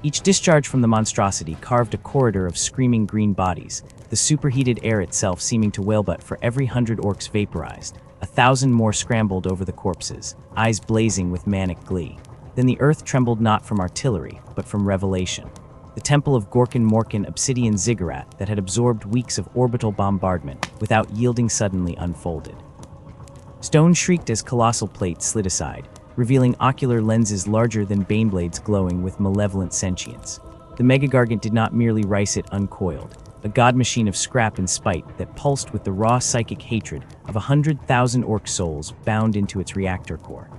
Each discharge from the monstrosity carved a corridor of screaming green bodies, the superheated air itself seeming to wail, but for every 100 orcs vaporized, 1,000 more scrambled over the corpses, eyes blazing with manic glee. Then the earth trembled not from artillery, but from revelation. The temple of Gorkin Morkin obsidian ziggurat that had absorbed weeks of orbital bombardment without yielding suddenly unfolded. Stone shrieked as colossal plates slid aside, revealing ocular lenses larger than baneblades glowing with malevolent sentience. The Megagargant did not merely rice it uncoiled, a god machine of scrap and spite that pulsed with the raw psychic hatred of 100,000 orc souls bound into its reactor core.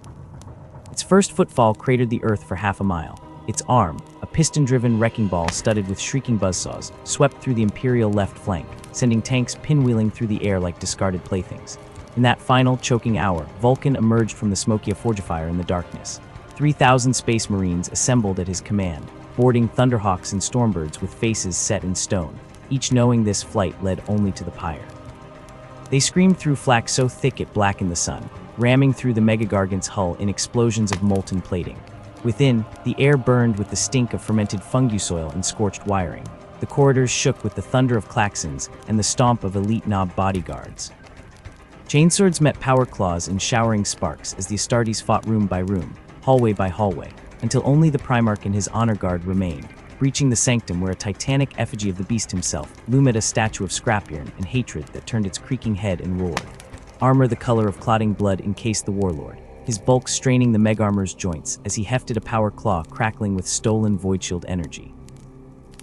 Its first footfall cratered the earth for half a mile. Its arm, a piston-driven wrecking ball studded with shrieking buzzsaws, swept through the Imperial left flank, sending tanks pinwheeling through the air like discarded playthings. In that final, choking hour, Vulcan emerged from the Smokia fortifier in the darkness. 3,000 Space Marines assembled at his command, boarding Thunderhawks and Stormbirds with faces set in stone, each knowing this flight led only to the pyre. They screamed through flak so thick it blackened the sun, ramming through the Megagargant's hull in explosions of molten plating. Within, the air burned with the stink of fermented fungusoil and scorched wiring. The corridors shook with the thunder of klaxons and the stomp of elite Nob bodyguards. Chainswords met power claws in showering sparks as the Astartes fought room by room, hallway by hallway, until only the Primarch and his honor guard remained, breaching the sanctum where a titanic effigy of the beast himself loomed, a statue of scrap-iron and hatred that turned its creaking head and roared. Armor the color of clotting blood encased the warlord, his bulk straining the Megarmor's joints as he hefted a power claw crackling with stolen Voidshield energy.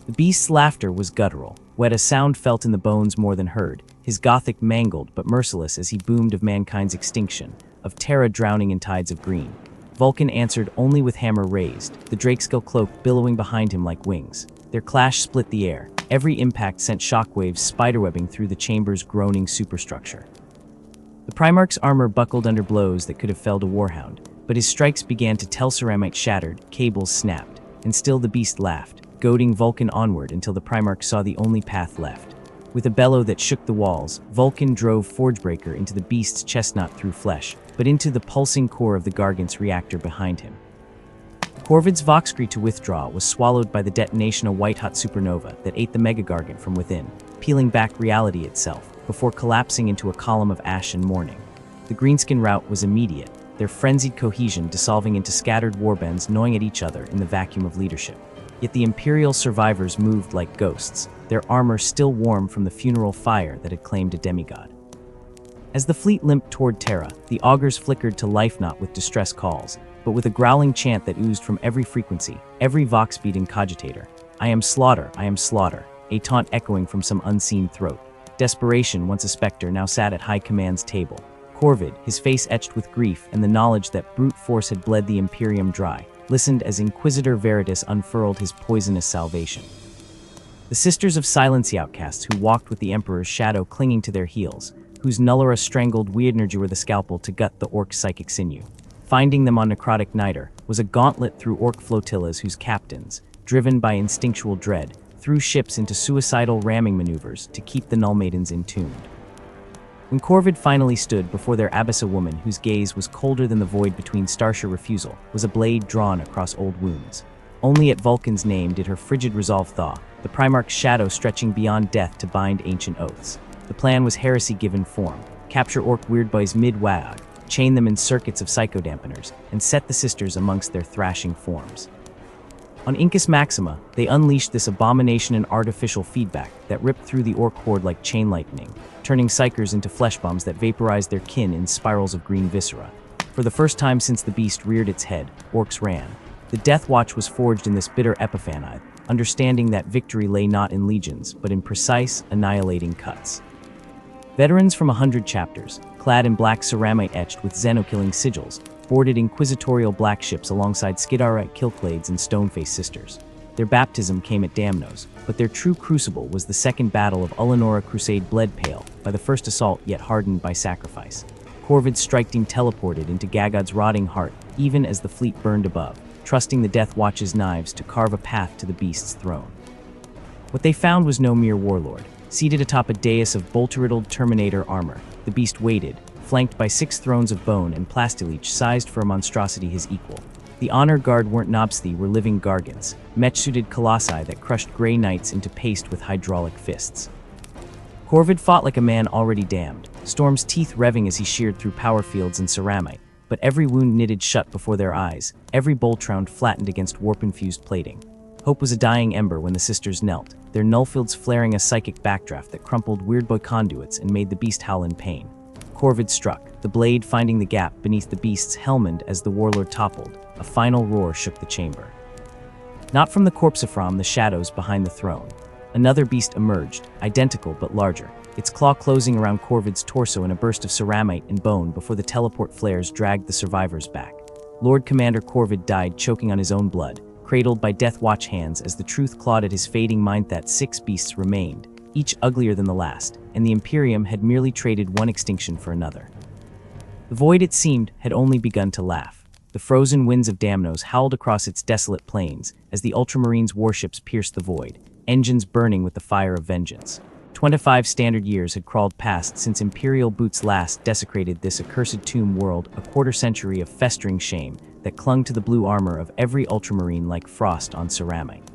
The beast's laughter was guttural, wet a sound felt in the bones more than heard, his Gothic mangled but merciless as he boomed of mankind's extinction, of Terra drowning in tides of green. Vulcan answered only with hammer raised, the Drakeskull cloak billowing behind him like wings. Their clash split the air, every impact sent shockwaves spiderwebbing through the chamber's groaning superstructure. The Primarch's armor buckled under blows that could have felled a warhound, but his strikes began to tell ceramic shattered, cables snapped, and still the beast laughed, goading Vulcan onward until the Primarch saw the only path left. With a bellow that shook the walls, Vulcan drove Forgebreaker into the beast's chestnut through flesh, but into the pulsing core of the Gargant's reactor behind him. Corvid's Voxcree to withdraw was swallowed by the detonation of white-hot supernova that ate the Megagargant from within, peeling back reality itself, before collapsing into a column of ash and mourning. The greenskin rout was immediate, their frenzied cohesion dissolving into scattered warbands gnawing at each other in the vacuum of leadership. Yet the Imperial survivors moved like ghosts, their armor still warm from the funeral fire that had claimed a demigod. As the fleet limped toward Terra, the augurs flickered to life not with distress calls, but with a growling chant that oozed from every frequency, every vox-beat in cogitator. I am slaughter, a taunt echoing from some unseen throat. Desperation, once a specter, now sat at High Command's table. Corvid, his face etched with grief and the knowledge that brute force had bled the Imperium dry, listened as Inquisitor Veritas unfurled his poisonous salvation. The Sisters of Silence, the outcasts who walked with the Emperor's shadow clinging to their heels, whose Nullera strangled Weird with a scalpel to gut the Orc psychic sinew. Finding them on Necrotic Niter was a gauntlet through Orc flotillas whose captains, driven by instinctual dread, threw ships into suicidal ramming maneuvers to keep the Null Maidens entombed. When Corvid finally stood before their Abyssa woman whose gaze was colder than the void between Starsha refusal, was a blade drawn across old wounds. Only at Vulcan's name did her frigid resolve thaw, the Primarch's shadow stretching beyond death to bind ancient oaths. The plan was heresy given form. Capture Orc Weirdboys mid-Waag, chain them in circuits of psychodampeners, and set the Sisters amongst their thrashing forms. On Incus Maxima, they unleashed this abomination and artificial feedback that ripped through the Orc horde like chain lightning, turning psychers into flesh bombs that vaporized their kin in spirals of green viscera. For the first time since the beast reared its head, Orcs ran. The Death Watch was forged in this bitter epiphany, understanding that victory lay not in legions, but in precise, annihilating cuts. Veterans from 100 chapters, clad in black ceramite etched with Xeno-killing sigils, boarded inquisitorial black ships alongside Skidarite Kilklades and Stoneface Sisters. Their baptism came at Damnos, but their true crucible was the Second Battle of Ulanora Crusade bled pale, by the first assault yet hardened by sacrifice. Corvid's strike team teleported into Gagad's rotting heart, even as the fleet burned above, trusting the Death Watch's knives to carve a path to the beast's throne. What they found was no mere warlord. Seated atop a dais of bolter-riddled Terminator armor, the beast waited, flanked by 6 thrones of bone and plastileech sized for a monstrosity his equal. The honor guard weren't Nobsthi, were living gargants, mech-suited colossi that crushed Grey Knights into paste with hydraulic fists. Corvid fought like a man already damned, Storm's teeth revving as he sheared through power fields and ceramite, but every wound knitted shut before their eyes, every bolt round flattened against warp-infused plating. Hope was a dying ember when the Sisters knelt, their nullfields flaring a psychic backdraft that crumpled Weirdboy conduits and made the beast howl in pain. Corvid struck, the blade finding the gap beneath the beast's helmet as the warlord toppled. A final roar shook the chamber. Not from the corpse from the shadows behind the throne. Another beast emerged, identical but larger, its claw closing around Corvid's torso in a burst of ceramite and bone before the teleport flares dragged the survivors back. Lord Commander Corvid died choking on his own blood, cradled by Death Watch hands as the truth clawed at his fading mind that 6 beasts remained, each uglier than the last, and the Imperium had merely traded one extinction for another. The void, it seemed, had only begun to laugh. The frozen winds of Damnos howled across its desolate plains as the Ultramarines' warships pierced the void, engines burning with the fire of vengeance. 25 standard years had crawled past since Imperial boots last desecrated this accursed tomb world, a quarter-century of festering shame that clung to the blue armor of every Ultramarine like frost on ceramite.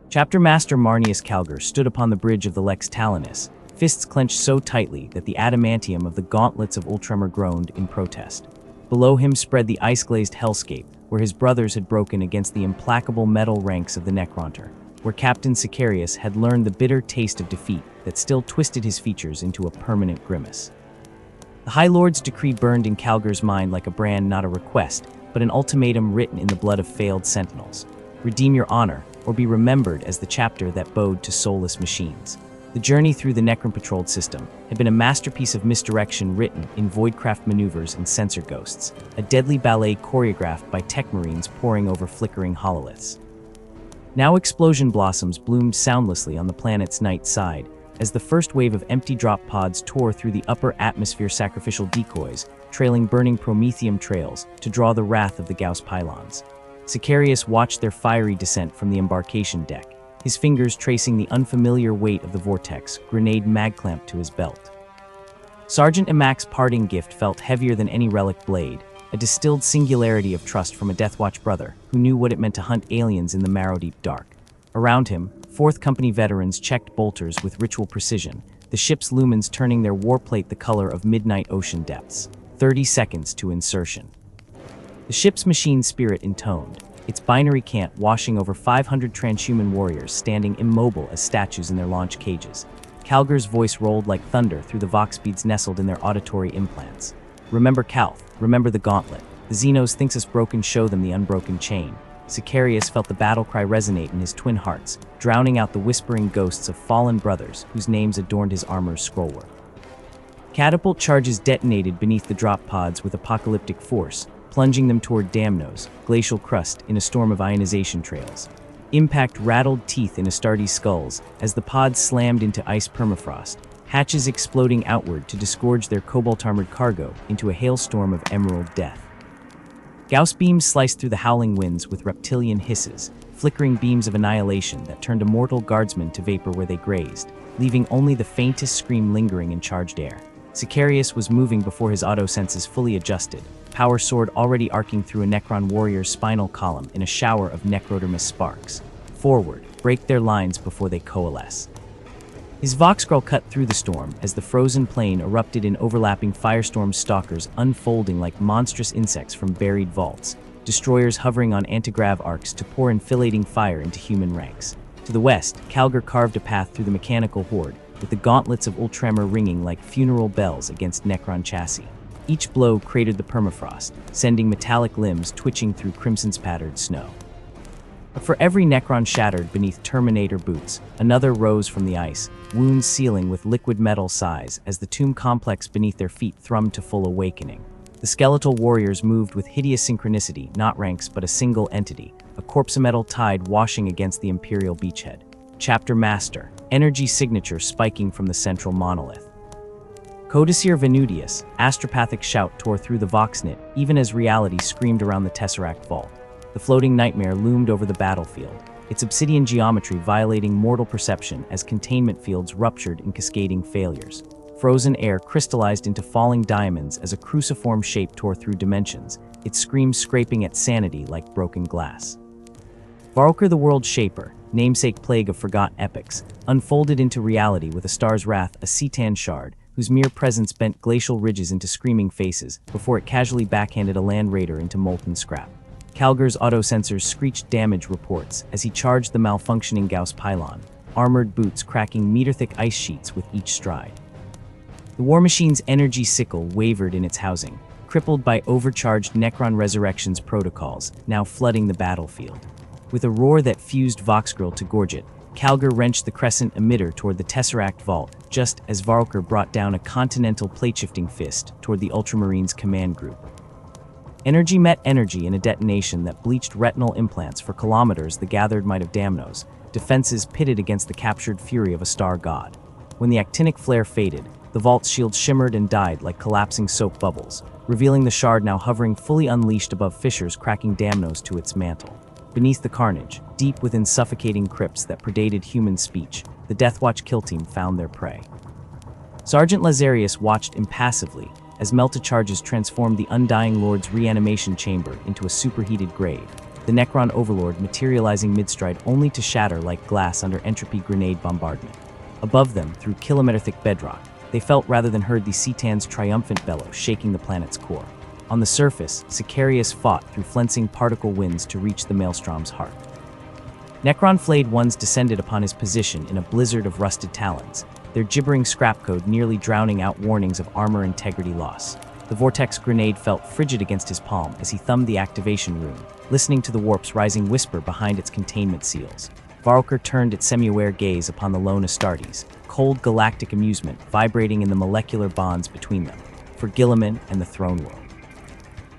Chapter Master Marnius Calgar stood upon the bridge of the Lex Talionis, fists clenched so tightly that the adamantium of the gauntlets of Ultramar groaned in protest. Below him spread the ice-glazed hellscape, where his brothers had broken against the implacable metal ranks of the Necronter, where Captain Sicarius had learned the bitter taste of defeat that still twisted his features into a permanent grimace. The High Lord's decree burned in Calgar's mind like a brand, not a request, but an ultimatum written in the blood of failed sentinels. Redeem your honor, or be remembered as the chapter that bowed to soulless machines. The journey through the Necron-patrolled system had been a masterpiece of misdirection written in voidcraft maneuvers and sensor ghosts, a deadly ballet choreographed by tech marines poring over flickering hololiths. Now explosion blossoms bloomed soundlessly on the planet's night side, as the first wave of empty drop pods tore through the upper atmosphere sacrificial decoys, trailing burning promethium trails to draw the wrath of the Gauss pylons. Sicarius watched their fiery descent from the embarkation deck, his fingers tracing the unfamiliar weight of the vortex, grenade mag-clamped to his belt. Sergeant Emak's parting gift felt heavier than any relic blade, a distilled singularity of trust from a Deathwatch brother who knew what it meant to hunt aliens in the marrow-deep dark. Around him, 4th Company veterans checked bolters with ritual precision, the ship's lumens turning their warplate the color of midnight ocean depths. 30 seconds to insertion. The ship's machine spirit intoned, its binary cant washing over 500 transhuman warriors standing immobile as statues in their launch cages. Calgar's voice rolled like thunder through the vox beads nestled in their auditory implants. Remember Calth, remember the gauntlet. The Xenos thinks us broken, show them the unbroken chain. Sicarius felt the battle cry resonate in his twin hearts, drowning out the whispering ghosts of fallen brothers whose names adorned his armor's scrollwork. Catapult charges detonated beneath the drop pods with apocalyptic force, plunging them toward Damnos, glacial crust in a storm of ionization trails. Impact rattled teeth in Astartes' skulls as the pods slammed into ice permafrost, hatches exploding outward to disgorge their cobalt-armored cargo into a hailstorm of emerald death. Gauss beams sliced through the howling winds with reptilian hisses, flickering beams of annihilation that turned immortal guardsmen to vapor where they grazed, leaving only the faintest scream lingering in charged air. Sicarius was moving before his auto-senses fully adjusted, power sword already arcing through a Necron warrior's spinal column in a shower of necrodermis sparks. Forward, break their lines before they coalesce. His voxcrawl cut through the storm as the frozen plain erupted in overlapping firestorm stalkers unfolding like monstrous insects from buried vaults, destroyers hovering on antigrav arcs to pour enfilading fire into human ranks. To the west, Calgar carved a path through the mechanical horde, with the gauntlets of Ultramar ringing like funeral bells against Necron chassis. Each blow cratered the permafrost, sending metallic limbs twitching through crimson-spattered snow. But for every Necron shattered beneath Terminator boots, another rose from the ice, wounds sealing with liquid metal sighs as the tomb complex beneath their feet thrummed to full awakening. The skeletal warriors moved with hideous synchronicity, not ranks but a single entity, a corpse-metal tide washing against the Imperial beachhead. Chapter Master, energy signature spiking from the central monolith. Codicere Venudius, astropathic shout tore through the voxnit even as reality screamed around the Tesseract vault. The floating nightmare loomed over the battlefield, its obsidian geometry violating mortal perception as containment fields ruptured in cascading failures. Frozen air crystallized into falling diamonds as a cruciform shape tore through dimensions, its screams scraping at sanity like broken glass. Varulker the World Shaper, namesake plague of forgotten epics, unfolded into reality with a star's wrath, a Cetan shard, whose mere presence bent glacial ridges into screaming faces before it casually backhanded a land raider into molten scrap. Calgar's auto-sensors screeched damage reports as he charged the malfunctioning Gauss pylon, armored boots cracking meter-thick ice sheets with each stride. The War Machine's energy sickle wavered in its housing, crippled by overcharged Necron Resurrection's protocols, now flooding the battlefield. With a roar that fused Voxgrill to gorge it, Calgar wrenched the crescent emitter toward the Tesseract vault, just as Varulker brought down a continental plate-shifting fist toward the Ultramarines' command group. Energy met energy in a detonation that bleached retinal implants for kilometers the gathered might of Damnos, defenses pitted against the captured fury of a star god. When the actinic flare faded, the vault's shield shimmered and died like collapsing soap bubbles, revealing the shard now hovering fully unleashed above fissures cracking Damnos to its mantle. Beneath the carnage, deep within suffocating crypts that predated human speech, the Deathwatch kill team found their prey. Sergeant Lazarius watched impassively as melta charges transformed the Undying Lord's reanimation chamber into a superheated grave, the Necron Overlord materializing midstride only to shatter like glass under entropy grenade bombardment. Above them, through kilometer-thick bedrock, they felt rather than heard the Cetan's triumphant bellow shaking the planet's core. On the surface, Sicarius fought through flensing particle winds to reach the Maelstrom's heart. Necron flayed ones descended upon his position in a blizzard of rusted talons, their gibbering scrap code nearly drowning out warnings of armor integrity loss. The vortex grenade felt frigid against his palm as he thumbed the activation rune, listening to the warp's rising whisper behind its containment seals. Varulker turned its semi-aware gaze upon the lone Astartes, cold galactic amusement vibrating in the molecular bonds between them, for Guilliman and the throne world.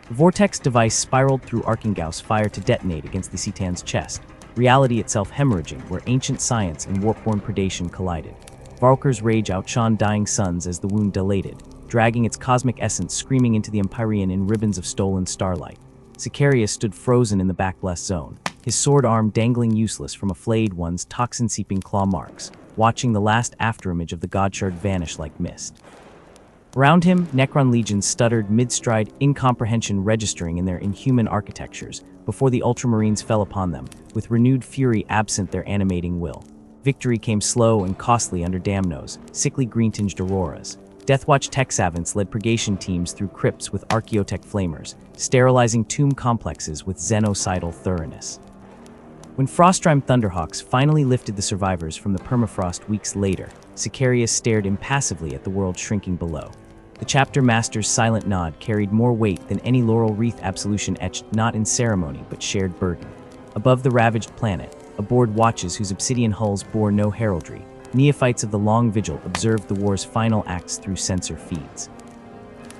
The vortex device spiraled through Archingauss fire to detonate against the Cetan's chest, reality itself hemorrhaging where ancient science and warp-born predation collided. Varulker's rage outshone dying suns as the wound dilated, dragging its cosmic essence screaming into the Empyrean in ribbons of stolen starlight. Sicarius stood frozen in the back-blessed zone, his sword arm dangling useless from a flayed one's toxin-seeping claw marks, watching the last afterimage of the Godshard vanish like mist. Around him, Necron legions stuttered mid-stride, incomprehension registering in their inhuman architectures before the Ultramarines fell upon them, with renewed fury absent their animating will. Victory came slow and costly under Damnos, sickly green-tinged auroras. Deathwatch tech savants led purgation teams through crypts with archaeotech flamers, sterilizing tomb complexes with xenocidal thoroughness. When Frostrime Thunderhawks finally lifted the survivors from the permafrost weeks later, Sicarius stared impassively at the world shrinking below. The chapter master's silent nod carried more weight than any laurel wreath absolution etched not in ceremony but shared burden. Above the ravaged planet, aboard watches whose obsidian hulls bore no heraldry, neophytes of the Long Vigil observed the war's final acts through sensor feeds.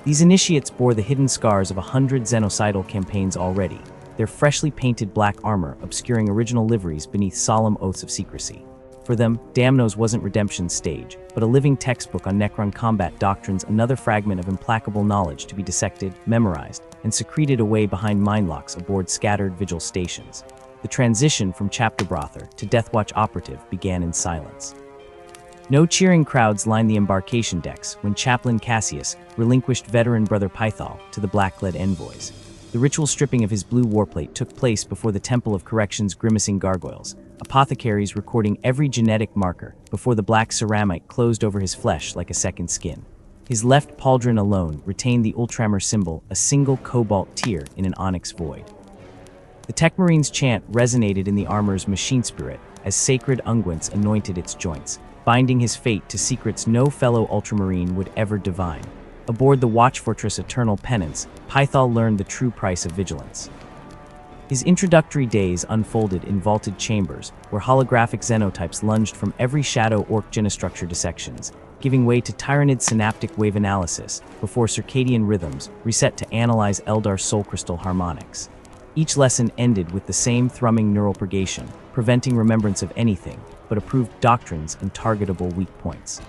These initiates bore the hidden scars of 100 xenocidal campaigns already, their freshly painted black armor obscuring original liveries beneath solemn oaths of secrecy. For them, Damnos wasn't redemption's stage, but a living textbook on Necron combat doctrines, another fragment of implacable knowledge to be dissected, memorized, and secreted away behind mindlocks aboard scattered Vigil stations. The transition from chapter brother to Deathwatch operative began in silence. No cheering crowds lined the embarkation decks when Chaplain Cassius relinquished veteran Brother Pythol to the Blacklead envoys. The ritual stripping of his blue warplate took place before the Temple of Correction's grimacing gargoyles, apothecaries recording every genetic marker before the black ceramite closed over his flesh like a second skin. His left pauldron alone retained the Ultramar symbol, a single cobalt tear in an onyx void. The Tech Marine's chant resonated in the armor's machine spirit as sacred unguents anointed its joints, binding his fate to secrets no fellow Ultramarine would ever divine. Aboard the Watch Fortress Eternal Penance, Pythol learned the true price of vigilance. His introductory days unfolded in vaulted chambers, where holographic xenotypes lunged from every shadow orc genostructure dissections, giving way to Tyrannid synaptic wave analysis before circadian rhythms reset to analyze Eldar soul crystal harmonics. Each lesson ended with the same thrumming neural purgation, preventing remembrance of anything but approved doctrines and targetable weak points.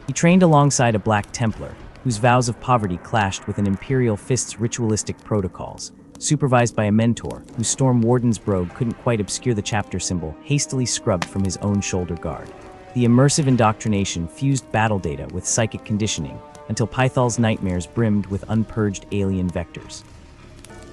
He trained alongside a Black Templar, whose vows of poverty clashed with an Imperial Fist's ritualistic protocols, supervised by a mentor whose Storm Warden's brogue couldn't quite obscure the chapter symbol hastily scrubbed from his own shoulder guard. The immersive indoctrination fused battle data with psychic conditioning until Pythol's nightmares brimmed with unpurged alien vectors.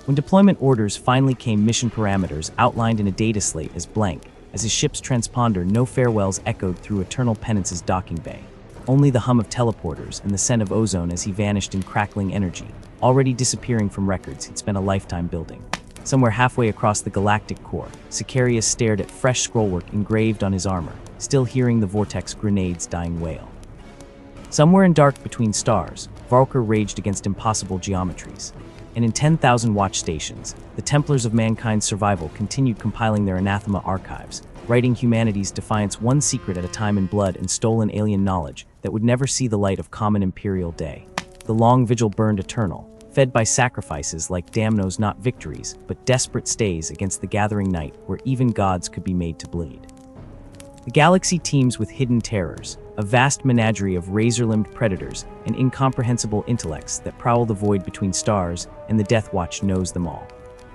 When deployment orders finally came, mission parameters outlined in a data slate as blank. As his ship's transponder, no farewells echoed through Eternal Penance's docking bay. Only the hum of teleporters and the scent of ozone as he vanished in crackling energy, already disappearing from records he'd spent a lifetime building. Somewhere halfway across the galactic core, Sicarius stared at fresh scrollwork engraved on his armor, still hearing the Vortex grenade's dying wail. Somewhere in dark between stars, Valkyr raged against impossible geometries. And in 10,000 watch stations, the Templars of mankind's survival continued compiling their anathema archives, writing humanity's defiance one secret at a time in blood and stolen alien knowledge that would never see the light of common imperial day. The Long Vigil burned eternal, fed by sacrifices like Damnos, not victories, but desperate stays against the gathering night where even gods could be made to bleed. The galaxy teems with hidden terrors, a vast menagerie of razor-limbed predators and incomprehensible intellects that prowl the void between stars, and the Death Watch knows them all.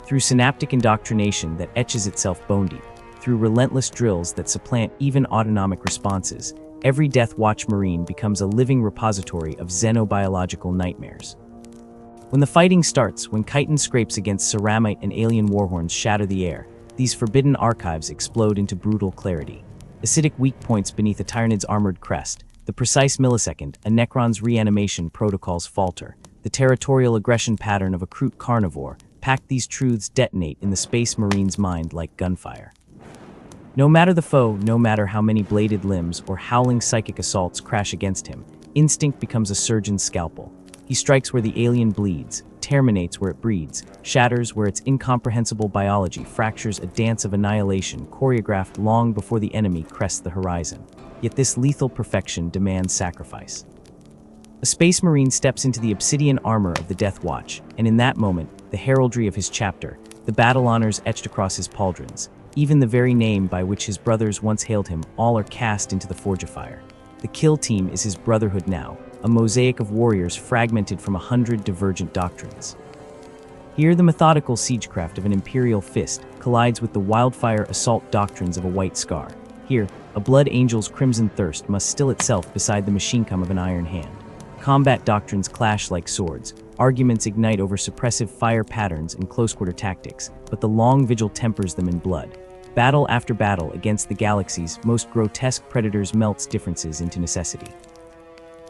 Through synaptic indoctrination that etches itself bone-deep, through relentless drills that supplant even autonomic responses, every Death Watch Marine becomes a living repository of xenobiological nightmares. When the fighting starts, when chitin scrapes against ceramite and alien warhorns shatter the air, these forbidden archives explode into brutal clarity. Acidic weak points beneath a Tyrannid's armored crest, the precise millisecond a Necron's reanimation protocols falter, the territorial aggression pattern of a Kroot carnivore, packed these truths detonate in the Space Marine's mind like gunfire. No matter the foe, no matter how many bladed limbs or howling psychic assaults crash against him, instinct becomes a surgeon's scalpel. He strikes where the alien bleeds, terminates where it breeds, shatters where its incomprehensible biology fractures, a dance of annihilation choreographed long before the enemy crests the horizon. Yet this lethal perfection demands sacrifice. A Space Marine steps into the obsidian armor of the Death Watch, and in that moment, the heraldry of his chapter, the battle honors etched across his pauldrons, even the very name by which his brothers once hailed him, all are cast into the Forge of Fire. The kill team is his brotherhood now, a mosaic of warriors fragmented from 100 divergent doctrines. Here, the methodical siegecraft of an Imperial Fist collides with the wildfire assault doctrines of a White Scar. Here, a Blood Angel's crimson thirst must still itself beside the machinecum of an Iron Hand. Combat doctrines clash like swords, arguments ignite over suppressive fire patterns and close-quarter tactics, but the Long Vigil tempers them in blood. Battle after battle against the galaxy's most grotesque predators melts differences into necessity.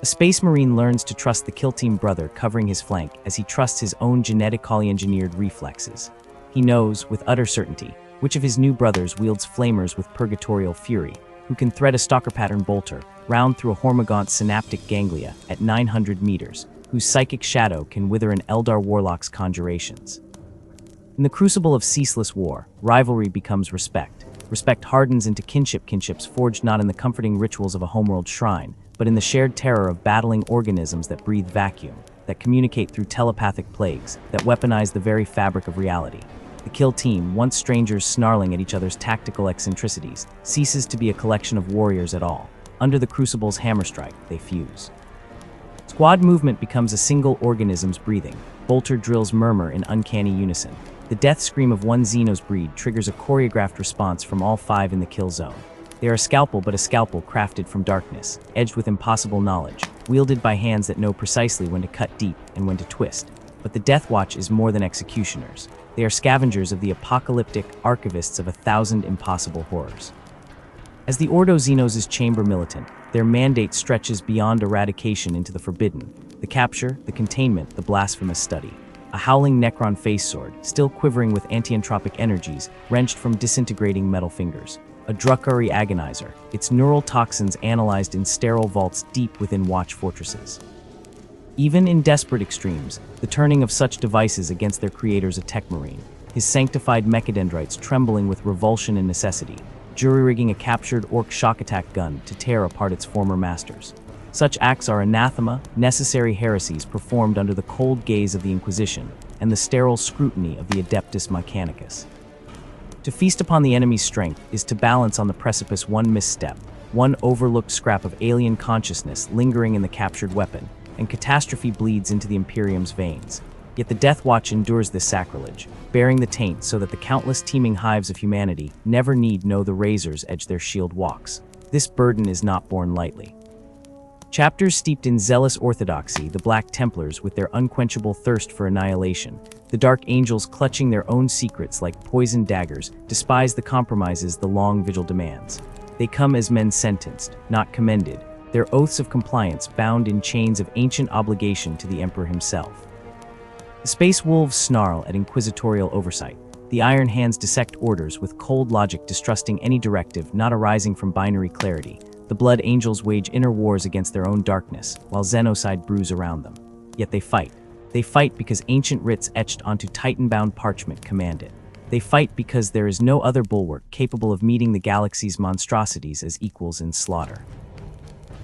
A Space Marine learns to trust the kill team brother covering his flank as he trusts his own genetically engineered reflexes. He knows, with utter certainty, Which of his new brothers wields flamers with purgatorial fury, who can thread a stalker pattern bolter round through a Hormigaunt's synaptic ganglia at 900 meters, whose psychic shadow can wither an Eldar warlock's conjurations? In the crucible of ceaseless war, rivalry becomes respect. Respect hardens into kinships forged not in the comforting rituals of a homeworld shrine, but in the shared terror of battling organisms that breathe vacuum, that communicate through telepathic plagues, that weaponize the very fabric of reality. The kill team, once strangers snarling at each other's tactical eccentricities, ceases to be a collection of warriors at all. Under the crucible's hammer strike, they fuse. Squad movement becomes a single organism's breathing. Bolter drills murmur in uncanny unison. The death scream of one Xenos breed triggers a choreographed response from all 5 in the kill zone. They are a scalpel, but a scalpel crafted from darkness, edged with impossible knowledge, wielded by hands that know precisely when to cut deep and when to twist. But the Death Watch is more than executioners. They are scavengers of the apocalyptic archivists of 1,000 impossible horrors. As the Ordo Xenos' chamber militant, their mandate stretches beyond eradication into the forbidden, the capture, the containment, the blasphemous study. A howling Necron face sword, still quivering with anti-entropic energies, wrenched from disintegrating metal fingers. A Drukhari agonizer, its neural toxins analyzed in sterile vaults deep within Watch fortresses. Even in desperate extremes, the turning of such devices against their creator's a tech marine, his sanctified mechadendrites trembling with revulsion and necessity, jury-rigging a captured Orc shock attack gun to tear apart its former masters. Such acts are anathema, necessary heresies performed under the cold gaze of the Inquisition and the sterile scrutiny of the Adeptus Mechanicus. To feast upon the enemy's strength is to balance on the precipice one misstep, one overlooked scrap of alien consciousness lingering in the captured weapon, and catastrophe bleeds into the Imperium's veins. Yet the Death Watch endures this sacrilege, bearing the taint so that the countless teeming hives of humanity never need know the razor's edge their shield walks. This burden is not borne lightly. Chapters steeped in zealous orthodoxy, the Black Templars with their unquenchable thirst for annihilation, the Dark Angels clutching their own secrets like poisoned daggers, despise the compromises the long vigil demands. They come as men sentenced, not commended, their oaths of compliance bound in chains of ancient obligation to the Emperor himself. The Space Wolves snarl at inquisitorial oversight. The Iron Hands dissect orders with cold logic, distrusting any directive not arising from binary clarity. The Blood Angels wage inner wars against their own darkness, while Xenocide brews around them. Yet they fight. They fight because ancient writs etched onto Titan-bound parchment command it. They fight because there is no other bulwark capable of meeting the galaxy's monstrosities as equals in slaughter.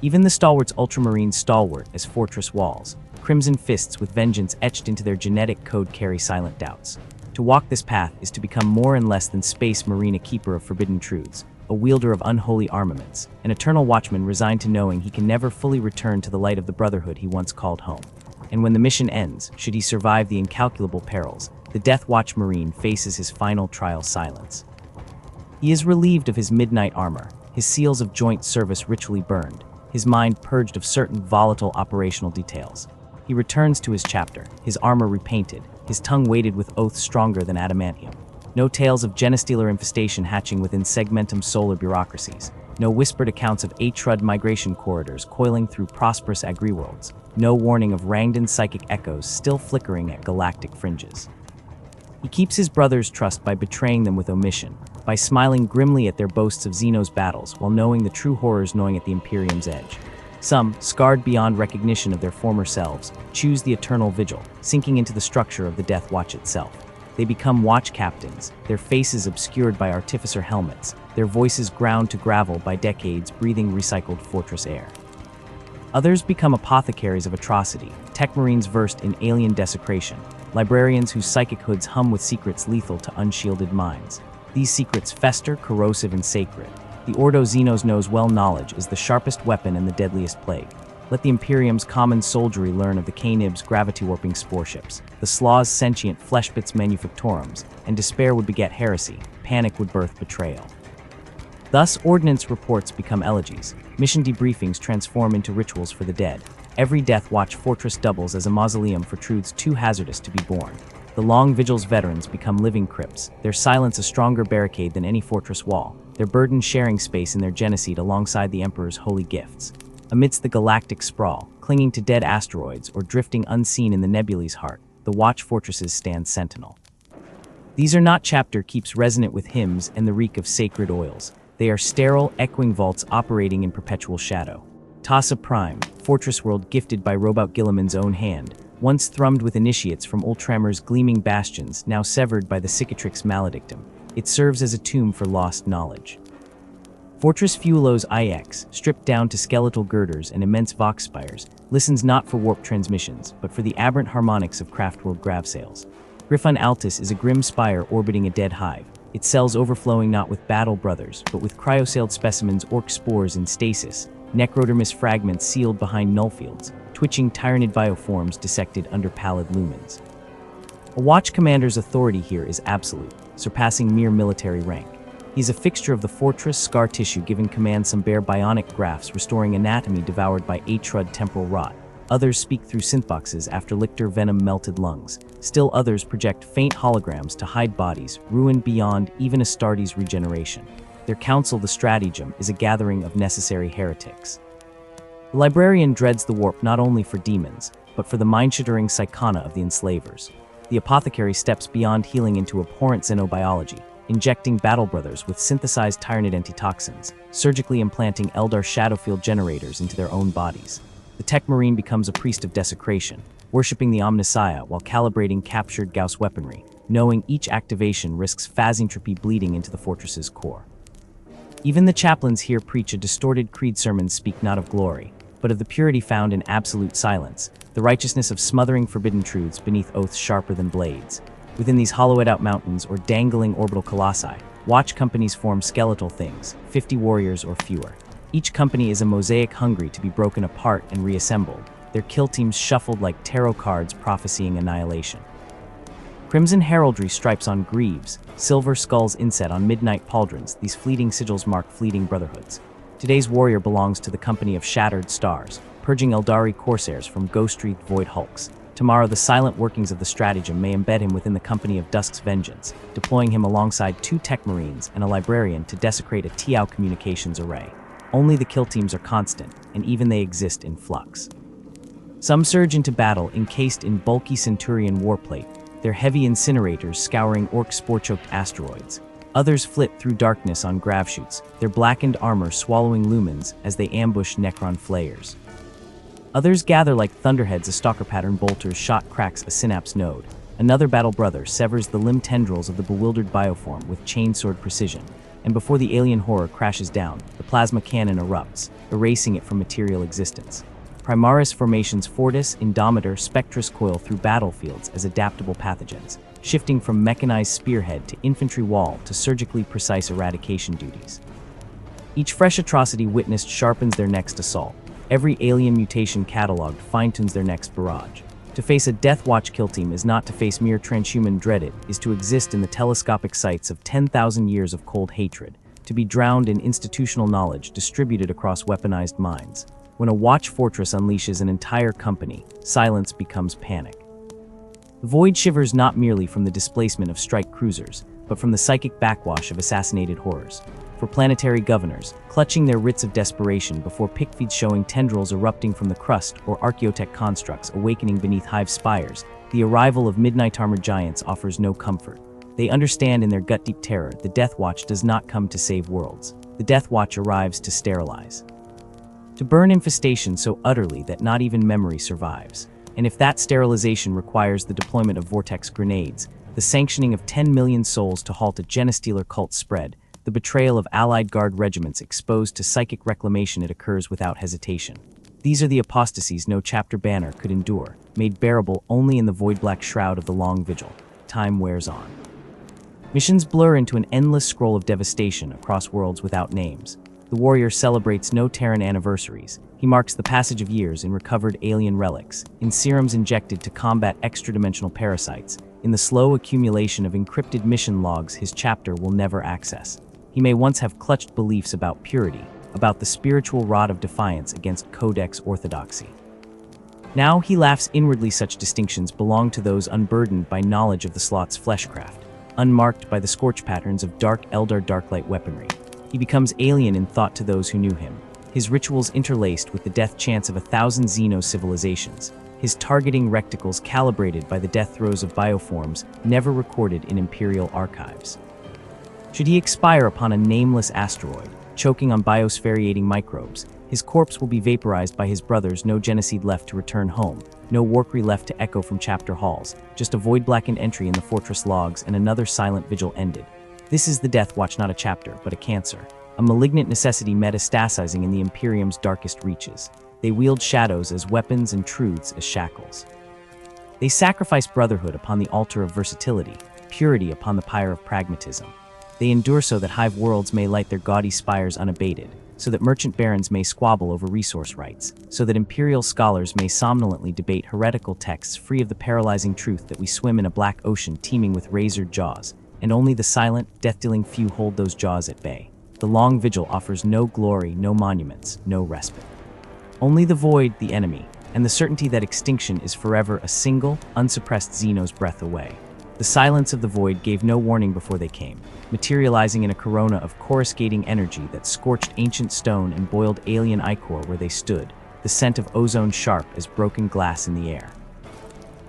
Even the stalwarts ultramarine stalwart as fortress walls. Crimson fists with vengeance etched into their genetic code carry silent doubts. To walk this path is to become more and less than Space Marine, a keeper of forbidden truths, a wielder of unholy armaments, an eternal watchman resigned to knowing he can never fully return to the light of the brotherhood he once called home. And when the mission ends, should he survive the incalculable perils, the Death Watch Marine faces his final trial silence. He is relieved of his midnight armor, his seals of joint service ritually burned, his mind purged of certain volatile operational details. He returns to his chapter, his armor repainted, his tongue weighted with oaths stronger than adamantium. No tales of genestealer infestation hatching within segmentum solar bureaucracies. No whispered accounts of Atrud migration corridors coiling through prosperous agri-worlds. No warning of Rangdan psychic echoes still flickering at galactic fringes. He keeps his brothers' trust by betraying them with omission, by smiling grimly at their boasts of Xenos battles while knowing the true horrors gnawing at the Imperium's edge. Some, scarred beyond recognition of their former selves, choose the eternal vigil, sinking into the structure of the Death Watch itself. They become watch captains, their faces obscured by artificer helmets, their voices ground to gravel by decades breathing recycled fortress air. Others become apothecaries of atrocity, tech marines versed in alien desecration, librarians whose psychic hoods hum with secrets lethal to unshielded minds. These secrets fester, corrosive, and sacred. The Ordo Xenos knows well knowledge is the sharpest weapon and the deadliest plague. Let the Imperium's common soldiery learn of the Canib's gravity-warping spore ships, the Slaw's sentient fleshbits manufactorums, and despair would beget heresy, panic would birth betrayal. Thus, ordnance reports become elegies, mission debriefings transform into rituals for the dead. Every Death Watch fortress doubles as a mausoleum for truths too hazardous to be borne. The long vigil's veterans become living crypts, their silence a stronger barricade than any fortress wall, their burden sharing space in their genocide alongside the Emperor's holy gifts. Amidst the galactic sprawl, clinging to dead asteroids or drifting unseen in the nebula's heart, the Watch fortresses stand sentinel. These are not chapter keeps resonant with hymns and the reek of sacred oils. They are sterile, echoing vaults operating in perpetual shadow. Tassa Prime, fortress world gifted by Robot Gilliman's own hand, once thrummed with initiates from Ultramar's gleaming bastions, now severed by the cicatrix maledictum. It serves as a tomb for lost knowledge. Fortress Fuelo's IX, stripped down to skeletal girders and immense vox spires, listens not for warp transmissions, but for the aberrant harmonics of Craftworld gravsails. Griffon Altus is a grim spire orbiting a dead hive, its cells overflowing not with battle brothers, but with cryosailed specimens orc spores in stasis, necrodermis fragments sealed behind nullfields, twitching tyrannid bioforms dissected under pallid lumens. A watch commander's authority here is absolute, surpassing mere military rank. He's a fixture of the fortress scar tissue, giving command some bare bionic grafts, restoring anatomy devoured by Atrud temporal rot. Others speak through synthboxes after lictor venom melted lungs. Still others project faint holograms to hide bodies, ruined beyond even Astartes' regeneration. Their council, the stratagem, is a gathering of necessary heretics. The librarian dreads the warp not only for demons, but for the mind-shattering psychona of the enslavers. The apothecary steps beyond healing into abhorrent xenobiology, injecting battle brothers with synthesized tyrannid antitoxins, surgically implanting Eldar Shadowfield generators into their own bodies. The Tech Marine becomes a priest of desecration, worshipping the Omnissiah while calibrating captured Gauss weaponry, knowing each activation risks phasentropy bleeding into the fortress's core. Even the chaplains here preach a distorted creed. Sermons speak not of glory, but of the purity found in absolute silence, the righteousness of smothering forbidden truths beneath oaths sharper than blades. Within these hollowed-out mountains or dangling orbital colossi, watch companies form skeletal things, 50 warriors or fewer. Each company is a mosaic hungry to be broken apart and reassembled, their kill teams shuffled like tarot cards prophesying annihilation. Crimson heraldry stripes on greaves, silver skulls inset on midnight pauldrons. These fleeting sigils mark fleeting brotherhoods. Today's warrior belongs to the company of shattered stars, purging Eldari corsairs from ghost-wreathed void hulks. Tomorrow the silent workings of the stratagem may embed him within the company of Dusk's vengeance, deploying him alongside 2 tech marines and a librarian to desecrate a Tiao communications array. Only the kill teams are constant, and even they exist in flux. Some surge into battle encased in bulky Centurion warplate, their heavy incinerators scouring orc spore-choked asteroids. Others flit through darkness on graveshoots, their blackened armor swallowing lumens as they ambush Necron flayers. Others gather like thunderheads, a stalker pattern bolter's shot cracks a synapse node. Another battle brother severs the limb tendrils of the bewildered bioform with chainsword precision, and before the alien horror crashes down, the plasma cannon erupts, erasing it from material existence. Primaris formations Fortis, Indomitor, Spectrus coil through battlefields as adaptable pathogens, shifting from mechanized spearhead to infantry wall to surgically precise eradication duties. Each fresh atrocity witnessed sharpens their next assault. Every alien mutation cataloged fine-tunes their next barrage. To face a Death Watch kill team is not to face mere transhuman dread, it is to exist in the telescopic sights of 10,000 years of cold hatred, to be drowned in institutional knowledge distributed across weaponized minds. When a watch fortress unleashes an entire company, silence becomes panic. The void shivers not merely from the displacement of strike cruisers, but from the psychic backwash of assassinated horrors. For planetary governors, clutching their writs of desperation before pickfeeds showing tendrils erupting from the crust or archaeotech constructs awakening beneath hive spires, the arrival of midnight armored giants offers no comfort. They understand in their gut-deep terror the Death Watch does not come to save worlds. The Death Watch arrives to sterilize. To burn infestation so utterly that not even memory survives. And if that sterilization requires the deployment of vortex grenades, the sanctioning of 10 million souls to halt a Genestealer cult spread, the betrayal of Allied Guard regiments exposed to psychic reclamation, it occurs without hesitation. These are the apostasies no chapter banner could endure, made bearable only in the void-black shroud of the long vigil. Time wears on. Missions blur into an endless scroll of devastation across worlds without names. The warrior celebrates no Terran anniversaries. He marks the passage of years in recovered alien relics, in serums injected to combat extra-dimensional parasites, in the slow accumulation of encrypted mission logs his chapter will never access. He may once have clutched beliefs about purity, about the spiritual rod of defiance against Codex Orthodoxy. Now he laughs inwardly. Such distinctions belong to those unburdened by knowledge of the slot's fleshcraft, unmarked by the scorch patterns of dark Eldar darklight weaponry. He becomes alien in thought to those who knew him, his rituals interlaced with the death chants of 1,000 Xeno civilizations. his targeting reticles calibrated by the death throes of bioforms never recorded in Imperial archives. Should he expire upon a nameless asteroid, choking on biospheriating microbes, his corpse will be vaporized by his brothers, no Geneseed left to return home, no Warkri left to echo from chapter halls, just a void-blackened entry in the fortress logs and another silent vigil ended. This is the Death Watch, not a chapter, but a cancer, a malignant necessity metastasizing in the Imperium's darkest reaches. They wield shadows as weapons and truths as shackles. They sacrifice brotherhood upon the altar of versatility, purity upon the pyre of pragmatism. They endure so that hive worlds may light their gaudy spires unabated, so that merchant barons may squabble over resource rights, so that imperial scholars may somnolently debate heretical texts free of the paralyzing truth that we swim in a black ocean teeming with razored jaws, and only the silent, death-dealing few hold those jaws at bay. The long vigil offers no glory, no monuments, no respite. Only the void, the enemy, and the certainty that extinction is forever a single, unsuppressed Xeno's breath away. The silence of the void gave no warning before they came, materializing in a corona of coruscating energy that scorched ancient stone and boiled alien ichor where they stood, the scent of ozone sharp as broken glass in the air.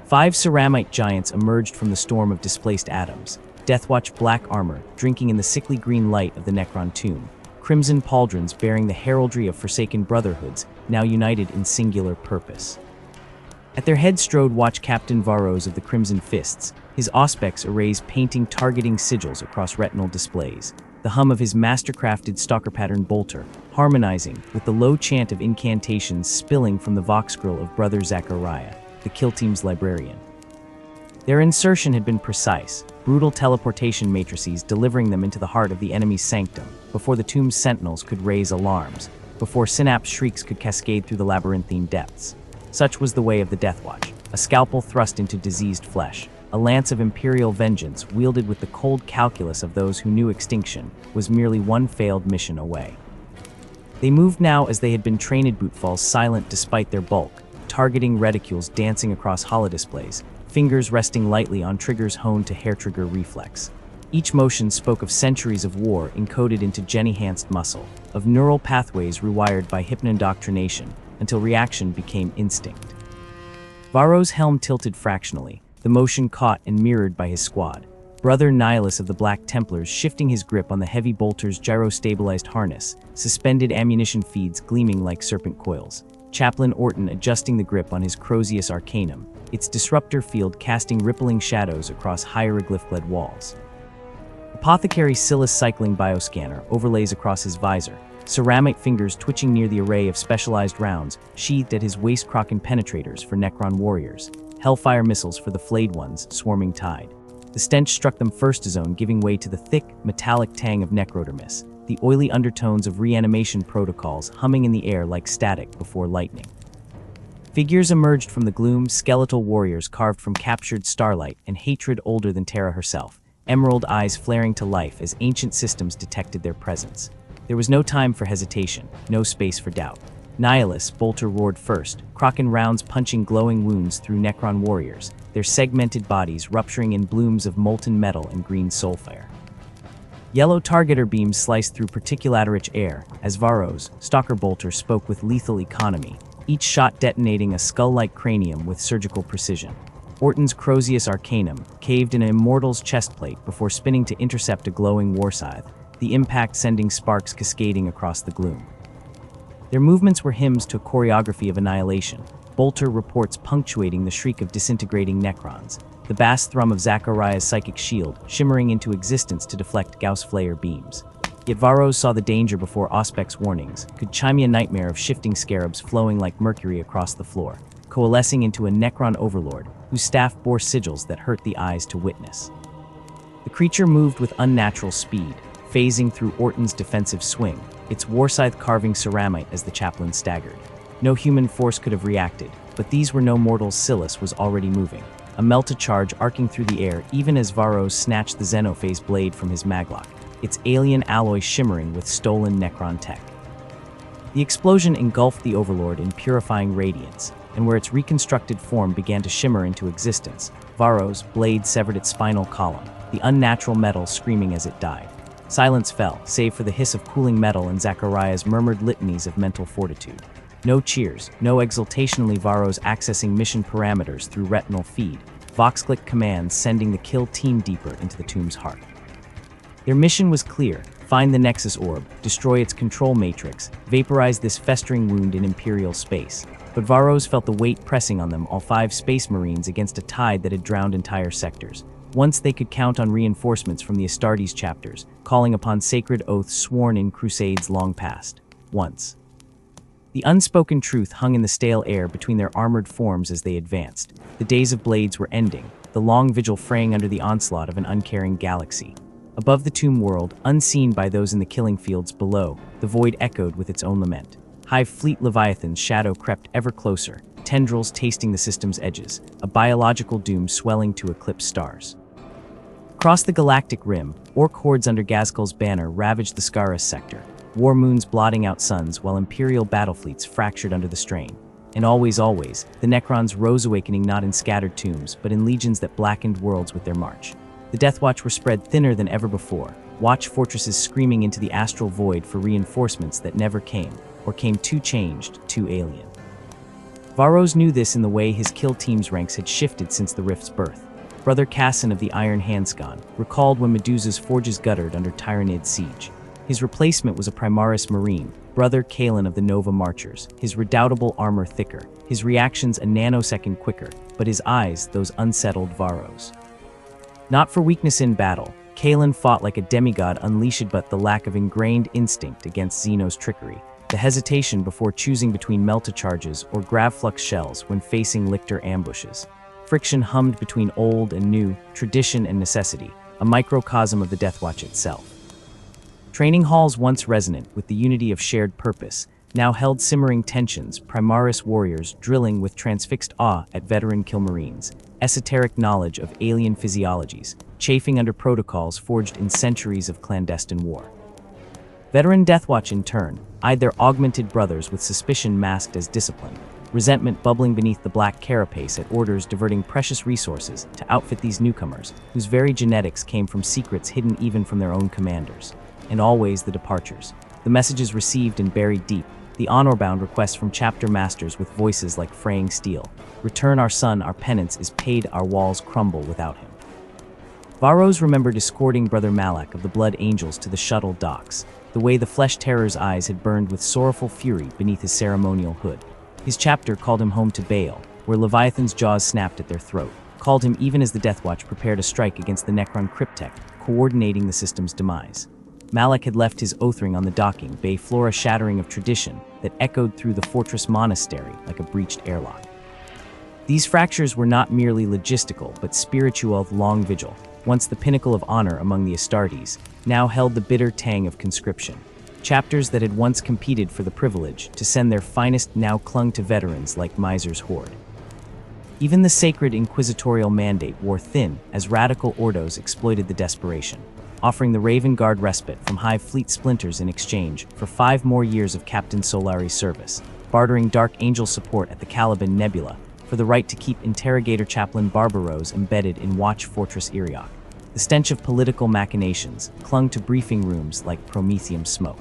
5 ceramite giants emerged from the storm of displaced atoms, Deathwatch black armor drinking in the sickly green light of the Necron tomb, crimson pauldrons bearing the heraldry of forsaken brotherhoods now united in singular purpose. At their head strode Watch Captain Varos of the Crimson Fists, his auspex arrays painting targeting sigils across retinal displays, the hum of his mastercrafted stalker pattern bolter harmonizing with the low chant of incantations spilling from the vox grill of Brother Zachariah, the kill team's librarian. Their insertion had been precise, brutal teleportation matrices delivering them into the heart of the enemy's sanctum, before the tomb's sentinels could raise alarms, before synapse shrieks could cascade through the labyrinthine depths. Such was the way of the Deathwatch, a scalpel thrust into diseased flesh, a lance of imperial vengeance wielded with the cold calculus of those who knew extinction was merely one failed mission away. They moved now as they had been trained bootfalls, silent despite their bulk, targeting reticules dancing across holodisplays, fingers resting lightly on triggers honed to hair-trigger reflex. Each motion spoke of centuries of war encoded into gen-enhanced muscle, of neural pathways rewired by hypno-indoctrination, until reaction became instinct. Varo's helm tilted fractionally, the motion caught and mirrored by his squad. Brother Nihilus of the Black Templars shifting his grip on the heavy bolter's gyro-stabilized harness, suspended ammunition feeds gleaming like serpent coils. Chaplain Orton adjusting the grip on his Crozius Arcanum, its disruptor field casting rippling shadows across hieroglyph-led walls. Apothecary Silas cycling bioscanner overlays across his visor, ceramite fingers twitching near the array of specialized rounds sheathed at his waist-crocking penetrators for Necron warriors, Hellfire missiles for the flayed ones swarming tide. The stench struck them first zone, giving way to the thick, metallic tang of necrodermis, the oily undertones of reanimation protocols humming in the air like static before lightning. Figures emerged from the gloom, skeletal warriors carved from captured starlight and hatred older than Terra herself, emerald eyes flaring to life as ancient systems detected their presence. There was no time for hesitation, no space for doubt. Nihilus, Bolter roared first, Kraken rounds punching glowing wounds through Necron warriors, their segmented bodies rupturing in blooms of molten metal and green soulfire. Yellow targeter beams sliced through particulate-rich air as Varos, Stalker Bolter spoke with lethal economy, each shot detonating a skull-like cranium with surgical precision. Orton's Crozius Arcanum caved in an immortal's chestplate before spinning to intercept a glowing war scythe, the impact sending sparks cascading across the gloom. Their movements were hymns to a choreography of annihilation, Bolter reports punctuating the shriek of disintegrating Necrons, the bass thrum of Zachariah's psychic shield shimmering into existence to deflect Gauss flare beams. Yet Varos saw the danger before Auspec's warnings, could chime a nightmare of shifting scarabs flowing like mercury across the floor, coalescing into a Necron overlord whose staff bore sigils that hurt the eyes to witness. The creature moved with unnatural speed, phasing through Orton's defensive swing, its warscythe carving ceramite as the chaplain staggered. No human force could have reacted, but these were no mortals. Silas was already moving, a melta charge arcing through the air even as Varos snatched the Xenophase blade from his maglock, its alien alloy shimmering with stolen Necron tech. The explosion engulfed the Overlord in purifying radiance, and where its reconstructed form began to shimmer into existence, Varos' blade severed its spinal column, the unnatural metal screaming as it died. Silence fell, save for the hiss of cooling metal and Zachariah's murmured litanies of mental fortitude. No cheers, no exultationally Varros accessing mission parameters through retinal feed, vox-click commands sending the kill team deeper into the tomb's heart. Their mission was clear: find the Nexus Orb, destroy its control matrix, vaporize this festering wound in Imperial space. But Varros felt the weight pressing on them, all 5 Space Marines against a tide that had drowned entire sectors. Once they could count on reinforcements from the Astartes chapters, calling upon sacred oaths sworn in crusades long past. Once. The unspoken truth hung in the stale air between their armored forms as they advanced. The days of blades were ending, the long vigil fraying under the onslaught of an uncaring galaxy. Above the tomb world, unseen by those in the killing fields below, the void echoed with its own lament. Hive Fleet Leviathan's shadow crept ever closer, tendrils tasting the system's edges, a biological doom swelling to eclipse stars. Across the galactic rim, orc hordes under Gazkul's banner ravaged the Scaras sector, war moons blotting out suns while Imperial battlefleets fractured under the strain. And always, the Necrons rose, awakening not in scattered tombs, but in legions that blackened worlds with their march. The Deathwatch were spread thinner than ever before, watch fortresses screaming into the astral void for reinforcements that never came, or came too changed, too alien. Varros knew this in the way his kill team's ranks had shifted since the Rift's birth. Brother Cassin of the Iron Handscon recalled when Medusa's forges guttered under Tyrannid's siege. His replacement was a Primaris Marine, Brother Kalen of the Nova Marchers, his redoubtable armor thicker, his reactions a nanosecond quicker, but his eyes those unsettled Varros. Not for weakness in battle, Kalen fought like a demigod unleashed, but the lack of ingrained instinct against Xeno's trickery, the hesitation before choosing between melta charges or gravflux shells when facing lictor ambushes. Friction hummed between old and new, tradition and necessity, a microcosm of the Deathwatch itself. Training halls once resonant with the unity of shared purpose, now held simmering tensions, Primaris warriors drilling with transfixed awe at veteran Killmarines, esoteric knowledge of alien physiologies, chafing under protocols forged in centuries of clandestine war. Veteran Deathwatch, in turn, eyed their augmented brothers with suspicion masked as discipline, resentment bubbling beneath the black carapace at orders diverting precious resources to outfit these newcomers, whose very genetics came from secrets hidden even from their own commanders. And always the departures, the messages received and buried deep, the honor-bound requests from chapter masters with voices like fraying steel. Return our son, our penance is paid, our walls crumble without him. Varros remembered escorting Brother Malak of the Blood Angels to the shuttle docks, the way the Flesh Terror's eyes had burned with sorrowful fury beneath his ceremonial hood. His chapter called him home to Baal, where Leviathan's jaws snapped at their throat, called him even as the Deathwatch prepared a strike against the Necron Cryptek, coordinating the system's demise. Malak had left his oathring on the docking bay floor, a shattering of tradition that echoed through the fortress monastery like a breached airlock. These fractures were not merely logistical, but spiritual. Of long vigil, once the pinnacle of honor among the Astartes, now held the bitter tang of conscription. Chapters that had once competed for the privilege to send their finest now clung to veterans like Miser's hoard. Even the sacred inquisitorial mandate wore thin as radical ordos exploited the desperation, offering the Raven Guard respite from Hive Fleet splinters in exchange for 5 more years of Captain Solari's service, bartering Dark Angel support at the Caliban Nebula for the right to keep Interrogator Chaplain Barbaros embedded in Watch Fortress Iriok. The stench of political machinations clung to briefing rooms like Prometheum smoke.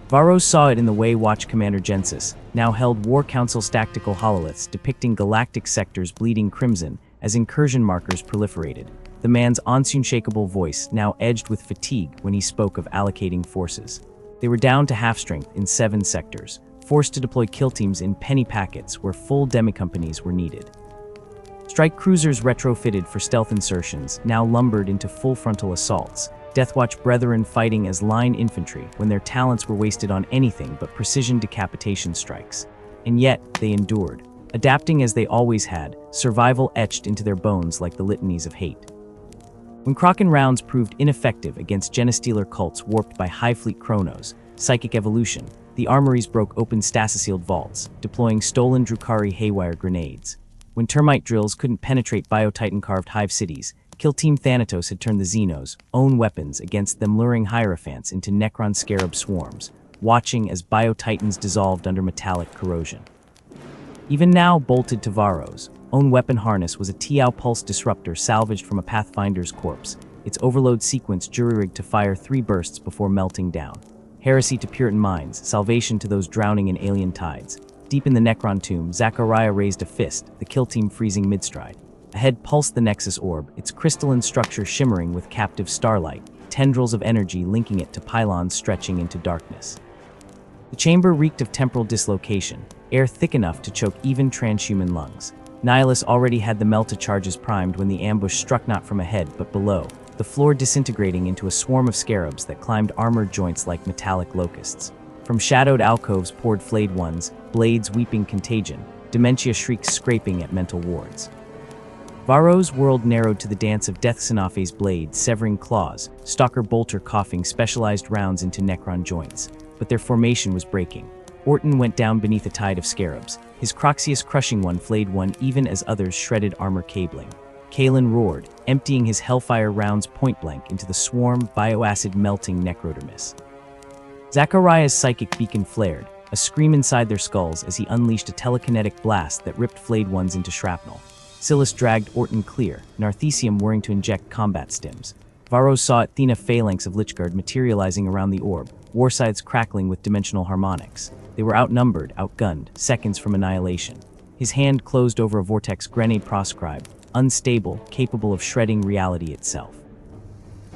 Varros saw it in the way Watch Commander Gensis now held War Council's tactical hololiths depicting galactic sectors bleeding crimson as incursion markers proliferated, the man's unshakable voice now edged with fatigue when he spoke of allocating forces. They were down to half strength in 7 sectors, forced to deploy kill teams in penny packets where full demi-companies were needed. Strike cruisers retrofitted for stealth insertions now lumbered into full frontal assaults, Deathwatch brethren fighting as line infantry when their talents were wasted on anything but precision decapitation strikes. And yet, they endured, adapting as they always had, survival etched into their bones like the litanies of hate. When Kraken rounds proved ineffective against Genestealer cults warped by Hive Fleet Chronos, psychic evolution, the armories broke open stasis-sealed vaults, deploying stolen Drukhari haywire grenades. When termite drills couldn't penetrate Biotitan-carved hive cities, Kill Team Thanatos had turned the Xenos' own weapons against them, luring Hierophants into Necron scarab swarms, watching as Biotitans dissolved under metallic corrosion. Even now bolted to Varros' own weapon harness was a Tiao Pulse Disruptor salvaged from a Pathfinder's corpse, its overload sequence jury-rigged to fire 3 bursts before melting down. heresy to Puritan minds, salvation to those drowning in alien tides. Deep in the Necron tomb, Zachariah raised a fist, the kill team freezing mid-stride. Ahead pulsed the Nexus orb, its crystalline structure shimmering with captive starlight, tendrils of energy linking it to pylons stretching into darkness. The chamber reeked of temporal dislocation, air thick enough to choke even transhuman lungs. Nihilus already had the Melta charges primed when the ambush struck not from ahead but below, the floor disintegrating into a swarm of scarabs that climbed armored joints like metallic locusts. From shadowed alcoves poured flayed ones, blades weeping contagion, dementia shrieks scraping at mental wards. Varro's world narrowed to the dance of Death Sinafe's blade severing claws, Stalker Bolter coughing specialized rounds into Necron joints. But their formation was breaking. Orton went down beneath a tide of scarabs, his Croxius crushing one flayed one even as others shredded armor cabling. Kalen roared, emptying his Hellfire rounds point-blank into the swarm bioacid melting necrodermis. Zachariah's psychic beacon flared, a scream inside their skulls as he unleashed a telekinetic blast that ripped flayed ones into shrapnel. Silas dragged Orton clear, Narthesium whirring to inject combat stims. Varro saw Athena phalanx of Lichguard materializing around the orb, warscythes crackling with dimensional harmonics. They were outnumbered, outgunned, seconds from annihilation. His hand closed over a vortex grenade proscribe, unstable, capable of shredding reality itself.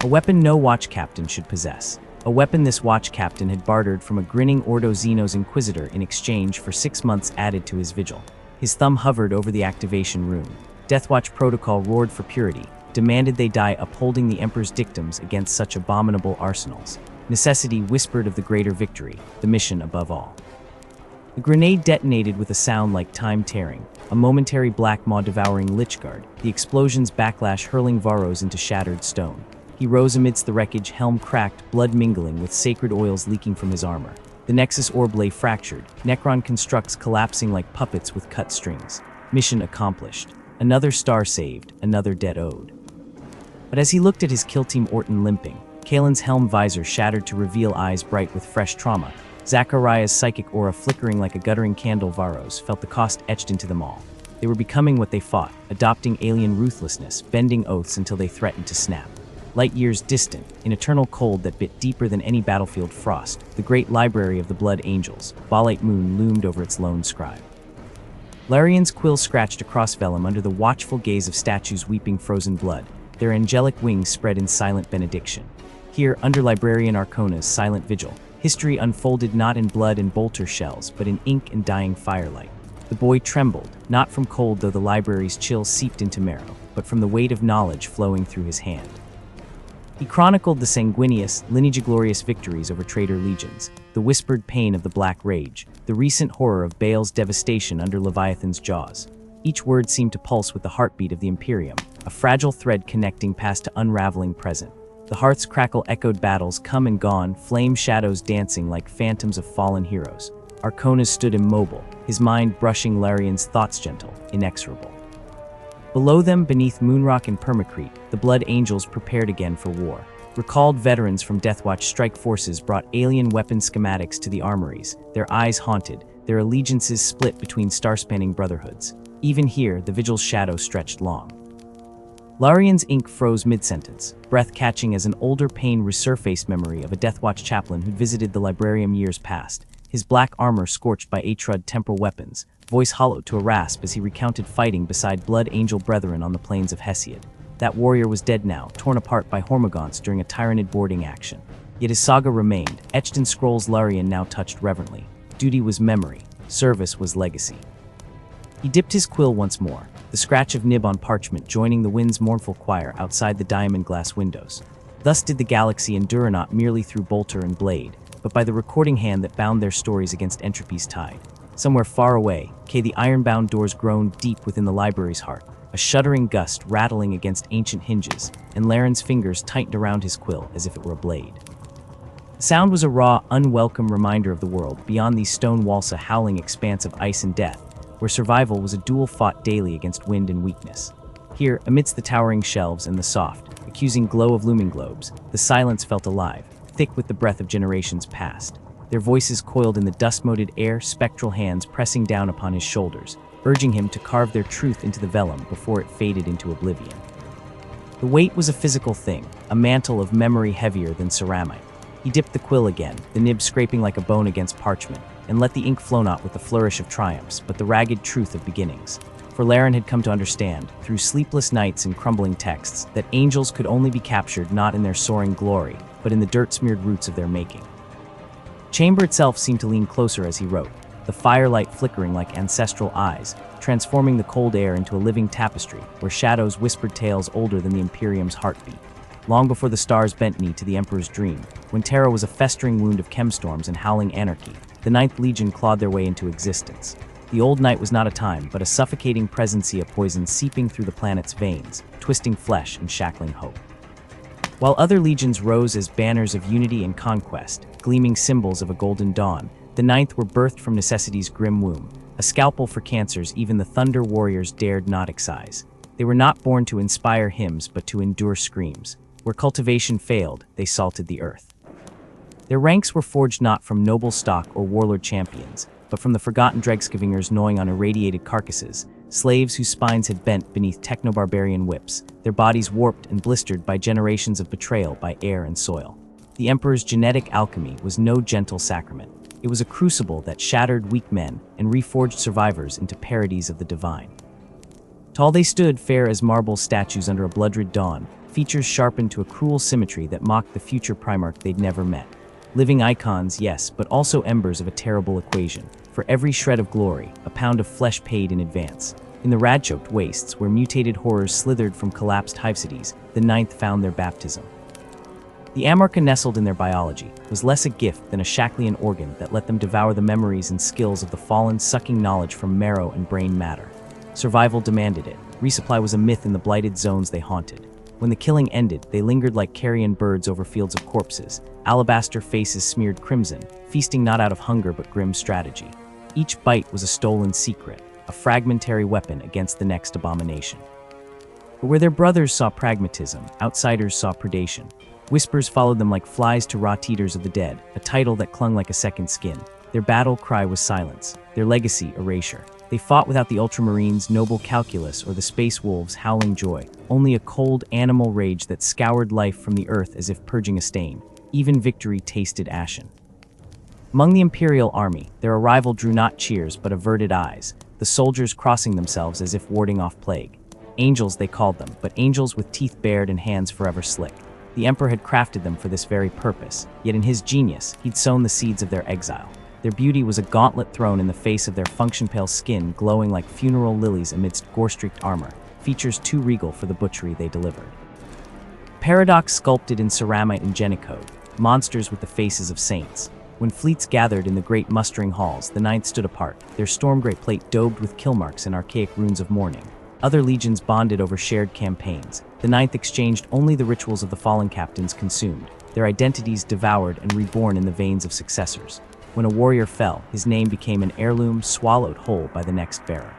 A weapon no watch captain should possess. A weapon this watch captain had bartered from a grinning Ordo Xenos Inquisitor in exchange for 6 months added to his vigil. His thumb hovered over the activation rune. Deathwatch Protocol roared for purity, demanded they die upholding the Emperor's dictums against such abominable arsenals. Necessity whispered of the greater victory, the mission above all. The grenade detonated with a sound like time tearing, a momentary black maw devouring Lichguard, the explosion's backlash hurling Varros into shattered stone. He rose amidst the wreckage, helm cracked, blood mingling with sacred oils leaking from his armor. The Nexus orb lay fractured, Necron constructs collapsing like puppets with cut strings. Mission accomplished. Another star saved, another debt owed. But as he looked at his kill team Orton limping, Kalen's helm visor shattered to reveal eyes bright with fresh trauma, Zachariah's psychic aura flickering like a guttering candle, Varros felt the cost etched into them all. They were becoming what they fought, adopting alien ruthlessness, bending oaths until they threatened to snap. Light years distant, in eternal cold that bit deeper than any battlefield frost, the great library of the Blood Angels, Balite Moon loomed over its lone scribe. Larian's quill scratched across vellum under the watchful gaze of statues weeping frozen blood, their angelic wings spread in silent benediction. Here, under Librarian Arcona's silent vigil, history unfolded not in blood and bolter shells, but in ink and dying firelight. The boy trembled, not from cold though the library's chill seeped into marrow, but from the weight of knowledge flowing through his hand. He chronicled the sanguineous, lineage-glorious victories over traitor legions, the whispered pain of the Black Rage, the recent horror of Baal's devastation under Leviathan's jaws. Each word seemed to pulse with the heartbeat of the Imperium, a fragile thread connecting past to unraveling present. The hearth's crackle echoed battles come and gone, flame shadows dancing like phantoms of fallen heroes. Arcona stood immobile, his mind brushing Larian's thoughts gentle, inexorable. Below them, beneath Moonrock and Permacrete, the Blood Angels prepared again for war. Recalled veterans from Deathwatch strike forces brought alien weapon schematics to the armories, their eyes haunted, their allegiances split between star-spanning brotherhoods. Even here, the vigil's shadow stretched long. Larian's ink froze mid-sentence, breath catching as an older pain resurfaced memory of a Deathwatch chaplain who'd visited the Librarium years past, his black armor scorched by Atrud temporal weapons, voice hollowed to a rasp as he recounted fighting beside Blood Angel brethren on the plains of Hesiod. That warrior was dead now, torn apart by Hormagaunts during a Tyrannid boarding action. Yet his saga remained, etched in scrolls Larian now touched reverently. Duty was memory, service was legacy. He dipped his quill once more, the scratch of nib on parchment joining the wind's mournful choir outside the diamond glass windows. Thus did the galaxy endure not merely through bolter and blade, but by the recording hand that bound their stories against entropy's tide. Somewhere far away, the iron-bound doors groaned deep within the library's heart, a shuddering gust rattling against ancient hinges, and Laren's fingers tightened around his quill as if it were a blade. The sound was a raw, unwelcome reminder of the world beyond these stone walls, a howling expanse of ice and death, where survival was a duel fought daily against wind and weakness. Here, amidst the towering shelves and the soft, accusing glow of looming globes, the silence felt alive, thick with the breath of generations past. Their voices coiled in the dust-moted air, spectral hands pressing down upon his shoulders, urging him to carve their truth into the vellum before it faded into oblivion. The weight was a physical thing, a mantle of memory heavier than ceramite. He dipped the quill again, the nib scraping like a bone against parchment, and let the ink flow not with the flourish of triumphs, but the ragged truth of beginnings. For Laren had come to understand, through sleepless nights and crumbling texts, that angels could only be captured not in their soaring glory, but in the dirt-smeared roots of their making. Chamber itself seemed to lean closer as he wrote, the firelight flickering like ancestral eyes, transforming the cold air into a living tapestry, where shadows whispered tales older than the Imperium's heartbeat. Long before the stars bent knee to the Emperor's dream, when Terra was a festering wound of chemstorms and howling anarchy, the Ninth Legion clawed their way into existence. The old night was not a time, but a suffocating presencia poison seeping through the planet's veins, twisting flesh and shackling hope. While other legions rose as banners of unity and conquest, gleaming symbols of a golden dawn, the Ninth were birthed from necessity's grim womb, a scalpel for cancers even the Thunder Warriors dared not excise. They were not born to inspire hymns, but to endure screams. Where cultivation failed, they salted the earth. Their ranks were forged not from noble stock or warlord champions, but from the forgotten Dregscavingers gnawing on irradiated carcasses, slaves whose spines had bent beneath techno-barbarian whips, their bodies warped and blistered by generations of betrayal by air and soil. The Emperor's genetic alchemy was no gentle sacrament. It was a crucible that shattered weak men and reforged survivors into parodies of the divine. Tall they stood, fair as marble statues under a blood-red dawn, features sharpened to a cruel symmetry that mocked the future Primarch they'd never met. Living icons, yes, but also embers of a terrible equation. For every shred of glory, a pound of flesh paid in advance. In the rad-choked wastes, where mutated horrors slithered from collapsed hypsides, the Ninth found their baptism. The Amarca nestled in their biology was less a gift than a Shackleyan organ that let them devour the memories and skills of the fallen, sucking knowledge from marrow and brain matter. Survival demanded it. Resupply was a myth in the blighted zones they haunted. When the killing ended, they lingered like carrion birds over fields of corpses, alabaster faces smeared crimson, feasting not out of hunger but grim strategy. Each bite was a stolen secret, a fragmentary weapon against the next abomination. But where their brothers saw pragmatism, outsiders saw predation. Whispers followed them like flies to rot eaters of the dead, a title that clung like a second skin. Their battle cry was silence, their legacy erasure. They fought without the Ultramarines' noble calculus or the Space Wolves' howling joy, only a cold animal rage that scoured life from the earth as if purging a stain. Even victory tasted ashen. Among the Imperial army, their arrival drew not cheers but averted eyes, the soldiers crossing themselves as if warding off plague. Angels they called them, but angels with teeth bared and hands forever slick. The Emperor had crafted them for this very purpose, yet in his genius, he'd sown the seeds of their exile. Their beauty was a gauntlet thrown in the face of their function-pale skin glowing like funeral lilies amidst gore-streaked armor, features too regal for the butchery they delivered. Paradox sculpted in ceramite and genicode, monsters with the faces of saints. When fleets gathered in the great mustering halls, the Ninth stood apart, their storm-grey plate daubed with kill marks and archaic runes of mourning. Other legions bonded over shared campaigns. The Ninth exchanged only the rituals of the fallen captains consumed, their identities devoured and reborn in the veins of successors. When a warrior fell, his name became an heirloom swallowed whole by the next bearer.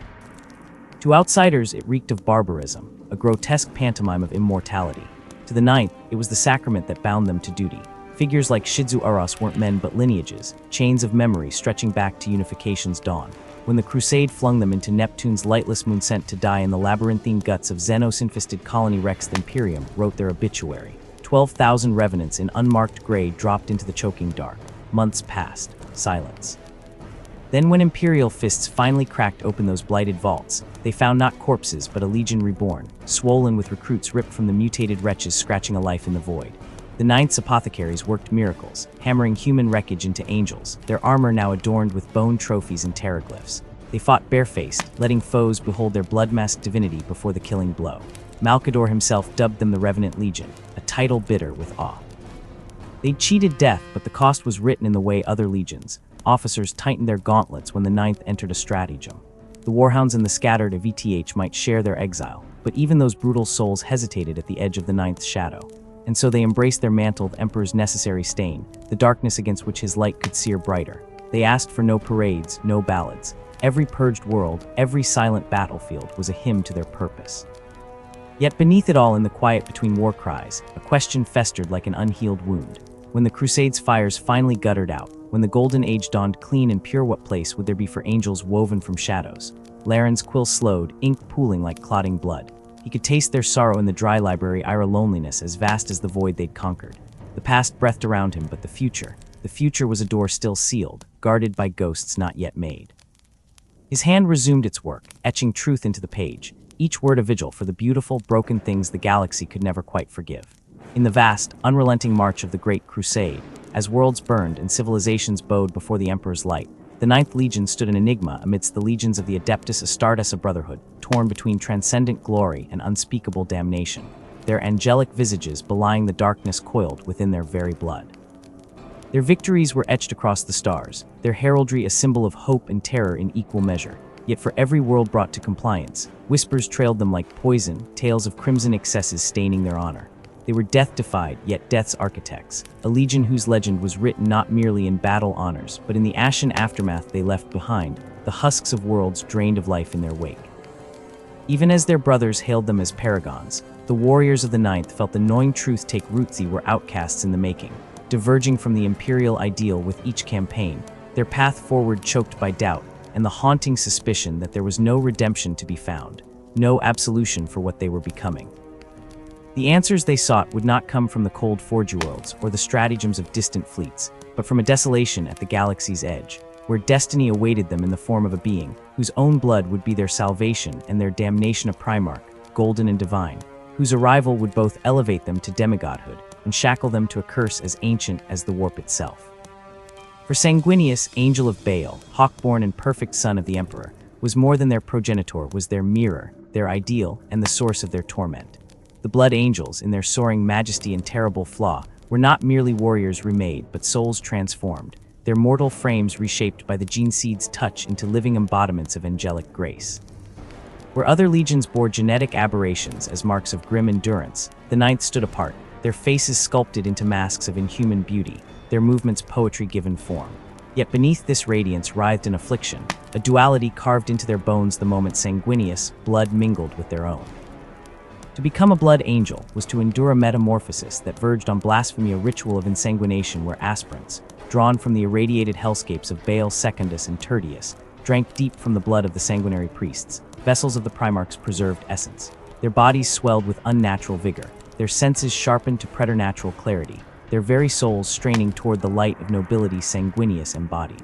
To outsiders, it reeked of barbarism, a grotesque pantomime of immortality. To the Ninth, it was the sacrament that bound them to duty. Figures like Shizu Aros weren't men but lineages, chains of memory stretching back to unification's dawn. When the Crusade flung them into Neptune's lightless moon sent to die in the labyrinthine guts of Xenos-infested colony Rex, the Imperium wrote their obituary. 12,000 revenants in unmarked gray dropped into the choking dark. Months passed. Silence. Then when Imperial fists finally cracked open those blighted vaults, they found not corpses but a legion reborn, swollen with recruits ripped from the mutated wretches scratching a life in the void. The Ninth's apothecaries worked miracles, hammering human wreckage into angels, their armor now adorned with bone trophies and terraglyphs. They fought barefaced, letting foes behold their blood-masked divinity before the killing blow. Malcador himself dubbed them the Revenant Legion, a title bitter with awe. They'd cheated death, but the cost was written in the way other legions. Officers tightened their gauntlets when the Ninth entered a stratagem. The Warhounds and the scattered of ETH might share their exile, but even those brutal souls hesitated at the edge of the Ninth's shadow. And so they embraced their mantle of Emperor's necessary stain, the darkness against which his light could sear brighter. They asked for no parades, no ballads. Every purged world, every silent battlefield was a hymn to their purpose. Yet beneath it all, in the quiet between war cries, a question festered like an unhealed wound. When the Crusade's fires finally guttered out, when the Golden Age dawned clean and pure, what place would there be for angels woven from shadows? Laren's quill slowed, ink pooling like clotting blood. He could taste their sorrow in the dry library, ira loneliness as vast as the void they'd conquered. The past breathed around him, but the future was a door still sealed, guarded by ghosts not yet made. His hand resumed its work, etching truth into the page, each word a vigil for the beautiful, broken things the galaxy could never quite forgive. In the vast, unrelenting march of the Great Crusade, as worlds burned and civilizations bowed before the Emperor's light, the Ninth Legion stood an enigma amidst the legions of the Adeptus Astartes, a brotherhood, torn between transcendent glory and unspeakable damnation, their angelic visages belying the darkness coiled within their very blood. Their victories were etched across the stars, their heraldry a symbol of hope and terror in equal measure, yet for every world brought to compliance, whispers trailed them like poison, tales of crimson excesses staining their honor. They were death-defied, yet death's architects, a legion whose legend was written not merely in battle honors, but in the ashen aftermath they left behind, the husks of worlds drained of life in their wake. Even as their brothers hailed them as paragons, the warriors of the Ninth felt the gnawing truth take root: they were outcasts in the making, diverging from the imperial ideal with each campaign, their path forward choked by doubt, and the haunting suspicion that there was no redemption to be found, no absolution for what they were becoming. The answers they sought would not come from the cold forge worlds or the stratagems of distant fleets, but from a desolation at the galaxy's edge, where destiny awaited them in the form of a being whose own blood would be their salvation and their damnation, a Primarch, golden and divine, whose arrival would both elevate them to demigodhood and shackle them to a curse as ancient as the warp itself. For Sanguinius, angel of Baal, hawk-born and perfect son of the Emperor, was more than their progenitor, was their mirror, their ideal, and the source of their torment. The Blood Angels, in their soaring majesty and terrible flaw, were not merely warriors remade, but souls transformed, their mortal frames reshaped by the gene seed's touch into living embodiments of angelic grace. Where other legions bore genetic aberrations as marks of grim endurance, the Ninth stood apart, their faces sculpted into masks of inhuman beauty, their movements poetry given form. Yet beneath this radiance writhed an affliction, a duality carved into their bones the moment Sanguinius' blood mingled with their own. To become a Blood Angel was to endure a metamorphosis that verged on blasphemy, a ritual of insanguination where aspirants, drawn from the irradiated hellscapes of Baal Secundus and Tertius, drank deep from the blood of the sanguinary priests, vessels of the Primarch's preserved essence. Their bodies swelled with unnatural vigor, their senses sharpened to preternatural clarity, their very souls straining toward the light of nobility Sanguinius embodied.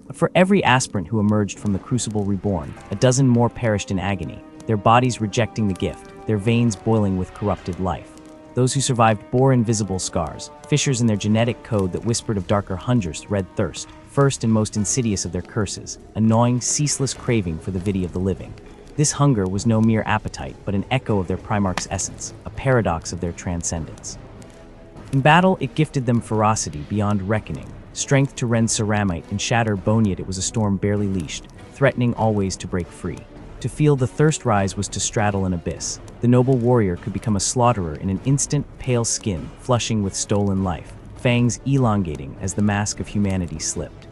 But for every aspirant who emerged from the crucible reborn, a dozen more perished in agony, their bodies rejecting the gift, their veins boiling with corrupted life. Those who survived bore invisible scars, fissures in their genetic code that whispered of darker hungers, red thirst, first and most insidious of their curses, a gnawing, ceaseless craving for the vity of the living. This hunger was no mere appetite, but an echo of their Primarch's essence, a paradox of their transcendence. In battle, it gifted them ferocity beyond reckoning, strength to rend ceramite and shatter bone, yet it was a storm barely leashed, threatening always to break free. To feel the thirst rise was to straddle an abyss. The noble warrior could become a slaughterer in an instant, pale skin flushing with stolen life, fangs elongating as the mask of humanity slipped.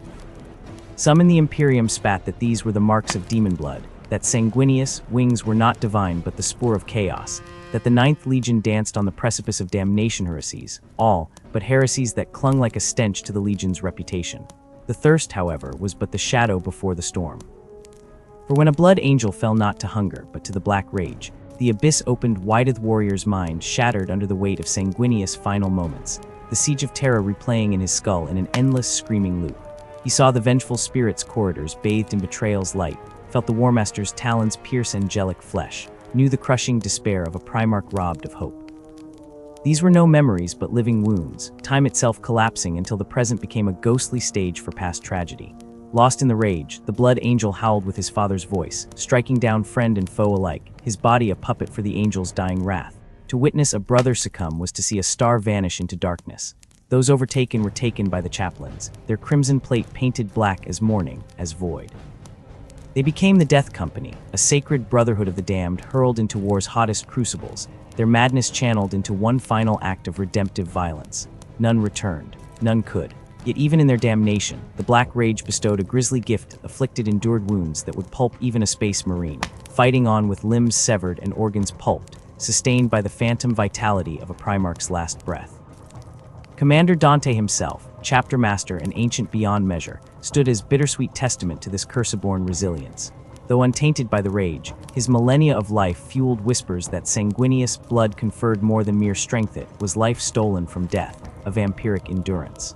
Some in the Imperium spat that these were the marks of demon blood, that Sanguinius' wings were not divine but the spore of chaos, that the Ninth Legion danced on the precipice of damnation, heresies, all but heresies that clung like a stench to the Legion's reputation. The thirst, however, was but the shadow before the storm. For when a Blood Angel fell not to hunger, but to the black rage, the abyss opened wide. The warrior's mind shattered under the weight of Sanguinius' final moments, the siege of terror replaying in his skull in an endless screaming loop. He saw the vengeful spirit's corridors bathed in betrayal's light, felt the Warmaster's talons pierce angelic flesh, knew the crushing despair of a Primarch robbed of hope. These were no memories but living wounds, time itself collapsing until the present became a ghostly stage for past tragedy. Lost in the rage, the Blood Angel howled with his father's voice, striking down friend and foe alike, his body a puppet for the angel's dying wrath. To witness a brother succumb was to see a star vanish into darkness. Those overtaken were taken by the chaplains, their crimson plate painted black as mourning, as void. They became the Death Company, a sacred brotherhood of the damned hurled into war's hottest crucibles, their madness channeled into one final act of redemptive violence. None returned, none could. Yet even in their damnation, the Black Rage bestowed a grisly gift, afflicted endured wounds that would pulp even a space marine, fighting on with limbs severed and organs pulped, sustained by the phantom vitality of a Primarch's last breath. Commander Dante himself, chapter master and ancient beyond measure, stood as bittersweet testament to this curse-born resilience. Though untainted by the rage, his millennia of life fueled whispers that sanguineous blood conferred more than mere strength. It was life stolen from death, a vampiric endurance.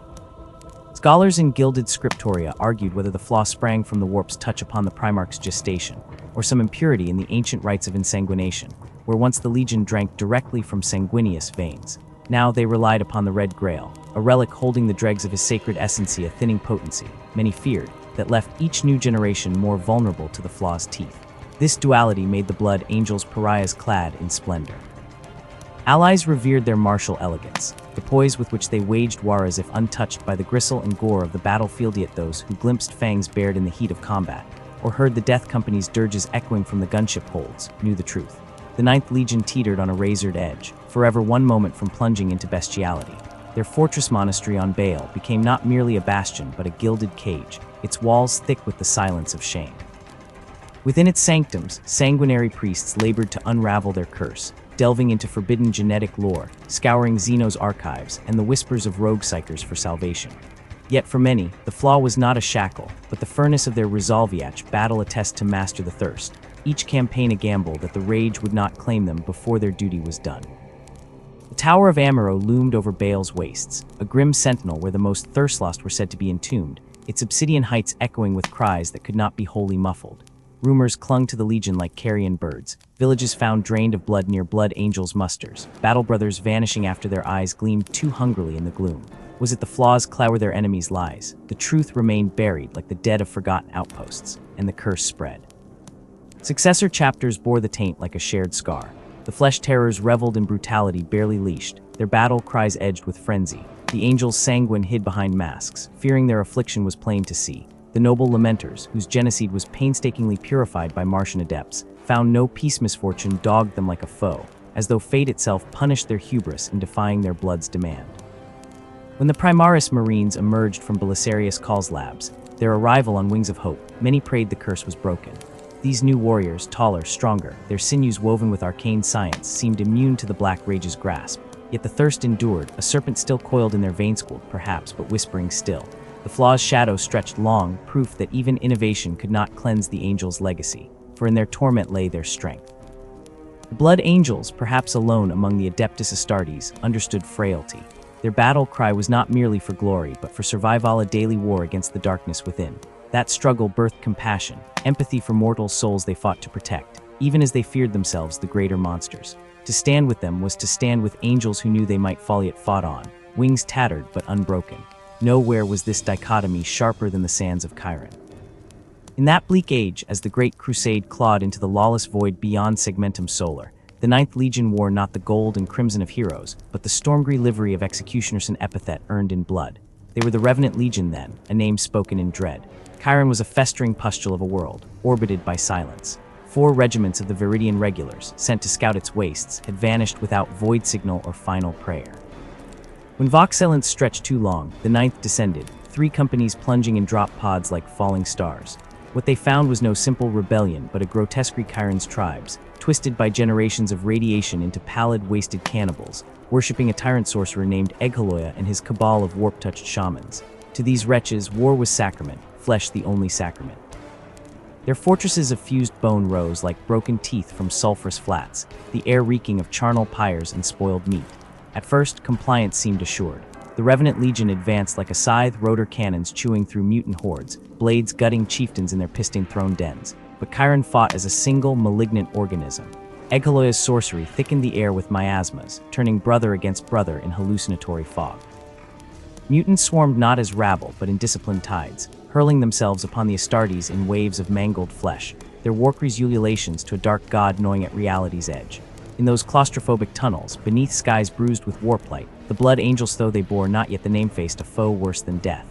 Scholars in gilded scriptoria argued whether the flaw sprang from the warp's touch upon the Primarch's gestation, or some impurity in the ancient rites of insanguination, where once the Legion drank directly from sanguineous veins. Now they relied upon the Red Grail, a relic holding the dregs of his sacred essency, a thinning potency, many feared, that left each new generation more vulnerable to the flaw's teeth. This duality made the Blood Angels pariahs clad in splendor. Allies revered their martial elegance, the poise with which they waged war as if untouched by the gristle and gore of the battlefield. Yet those who glimpsed fangs bared in the heat of combat, or heard the Death Company's dirges echoing from the gunship holds, knew the truth. The Ninth Legion teetered on a razored edge, forever one moment from plunging into bestiality. Their fortress monastery on Baal became not merely a bastion but a gilded cage, its walls thick with the silence of shame. Within its sanctums, sanguinary priests labored to unravel their curse, delving into forbidden genetic lore, scouring Xeno's archives, and the whispers of rogue psychers for salvation. Yet for many, the flaw was not a shackle, but the furnace of their resolviach battle, a test to master the thirst, each campaign a gamble that the rage would not claim them before their duty was done. The Tower of Amaro loomed over Baal's wastes, a grim sentinel where the most thirstlost were said to be entombed, its obsidian heights echoing with cries that could not be wholly muffled. Rumors clung to the Legion like carrion birds, villages found drained of blood near Blood Angels' musters, battle brothers vanishing after their eyes gleamed too hungrily in the gloom. Was it the flaws clower their enemies' lies? The truth remained buried like the dead of forgotten outposts, and the curse spread. Successor chapters bore the taint like a shared scar. The flesh terrors reveled in brutality barely leashed, their battle cries edged with frenzy. The angels sanguine hid behind masks, fearing their affliction was plain to see. The noble lamenters, whose genocide was painstakingly purified by Martian adepts, found no peace. Misfortune dogged them like a foe, as though fate itself punished their hubris in defying their blood's demand. When the Primaris Marines emerged from Belisarius Call's labs, their arrival on wings of hope, many prayed the curse was broken. These new warriors, taller, stronger, their sinews woven with arcane science, seemed immune to the Black Rage's grasp. Yet the thirst endured, a serpent still coiled in their veins, cooled perhaps, but whispering still. The flaw's shadow stretched long, proof that even innovation could not cleanse the angels' legacy, for in their torment lay their strength. The Blood Angels, perhaps alone among the Adeptus Astartes, understood frailty. Their battle cry was not merely for glory, but for survival, a daily war against the darkness within. That struggle birthed compassion, empathy for mortal souls they fought to protect, even as they feared themselves the greater monsters. To stand with them was to stand with angels who knew they might fall yet fought on, wings tattered but unbroken. Nowhere was this dichotomy sharper than the sands of Chiron. In that bleak age, as the Great Crusade clawed into the lawless void beyond Segmentum Solar, the Ninth Legion wore not the gold and crimson of heroes, but the stormgrey livery of executioners, an epithet earned in blood. They were the Revenant Legion then, a name spoken in dread. Chiron was a festering pustule of a world, orbited by silence. 4 regiments of the Viridian Regulars, sent to scout its wastes, had vanished without void signal or final prayer. When Voxelence stretched too long, the Ninth descended, 3 companies plunging in drop pods like falling stars. What they found was no simple rebellion, but a grotesque Chiron's tribes, twisted by generations of radiation into pallid, wasted cannibals, worshipping a tyrant sorcerer named Eghaloya and his cabal of warp-touched shamans. To these wretches, war was sacrament, flesh the only sacrament. Their fortresses of fused bone rose like broken teeth from sulphurous flats, the air reeking of charnel pyres and spoiled meat. At first, compliance seemed assured. The Revenant Legion advanced like a scythe, rotor cannons chewing through mutant hordes, blades gutting chieftains in their piston throne dens. But Chiron fought as a single, malignant organism. Eghaloya's sorcery thickened the air with miasmas, turning brother against brother in hallucinatory fog. Mutants swarmed not as rabble, but in disciplined tides, hurling themselves upon the Astartes in waves of mangled flesh, their Warkri's ululations to a dark god gnawing at reality's edge. In those claustrophobic tunnels, beneath skies bruised with warplight, the Blood Angels, though they bore not yet the name, faced a foe worse than death.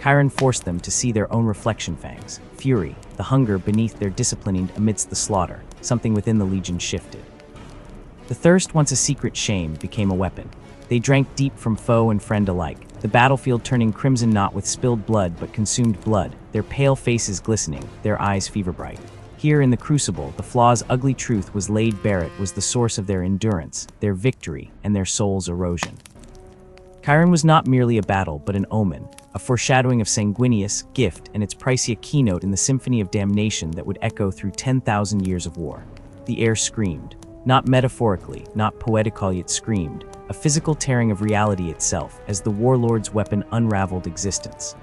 Chiron forced them to see their own reflection fangs, fury, the hunger beneath their disciplining amidst the slaughter. Something within the Legion shifted. The thirst, once a secret shame, became a weapon. They drank deep from foe and friend alike, the battlefield turning crimson not with spilled blood but consumed blood, their pale faces glistening, their eyes fever-bright. Here in the crucible, the flaw's ugly truth was laid bare. It was the source of their endurance, their victory, and their soul's erosion. Chiron was not merely a battle, but an omen, a foreshadowing of Sanguinius, Gift, and its Pricea keynote in the Symphony of Damnation that would echo through 10,000 years of war. The air screamed. Not metaphorically, not poetically, it screamed, a physical tearing of reality itself as the warlord's weapon unraveled existence.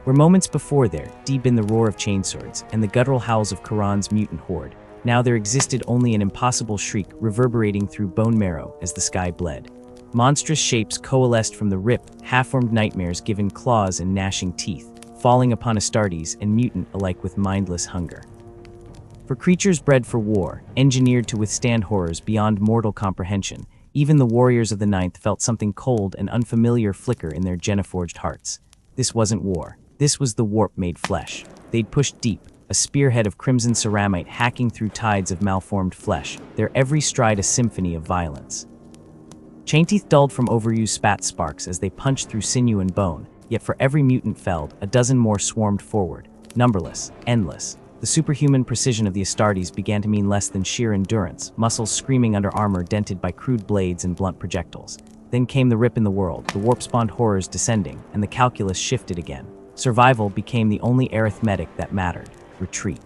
Where moments before there, deep in the roar of chainswords and the guttural howls of Chiron's mutant horde, now there existed only an impossible shriek reverberating through bone marrow as the sky bled. Monstrous shapes coalesced from the ripped, half-formed nightmares given claws and gnashing teeth, falling upon Astartes and mutant alike with mindless hunger. For creatures bred for war, engineered to withstand horrors beyond mortal comprehension, even the warriors of the Ninth felt something cold and unfamiliar flicker in their Geneforged hearts. This wasn't war. This was the warp made flesh. They'd pushed deep, a spearhead of crimson ceramite hacking through tides of malformed flesh, their every stride a symphony of violence. Chainteeth dulled from overused spat sparks as they punched through sinew and bone, yet for every mutant felled, a dozen more swarmed forward, numberless, endless. The superhuman precision of the Astartes began to mean less than sheer endurance, muscles screaming under armor dented by crude blades and blunt projectiles. Then came the rip in the world, the warp-spawned horrors descending, and the calculus shifted again. Survival became the only arithmetic that mattered. Retreat.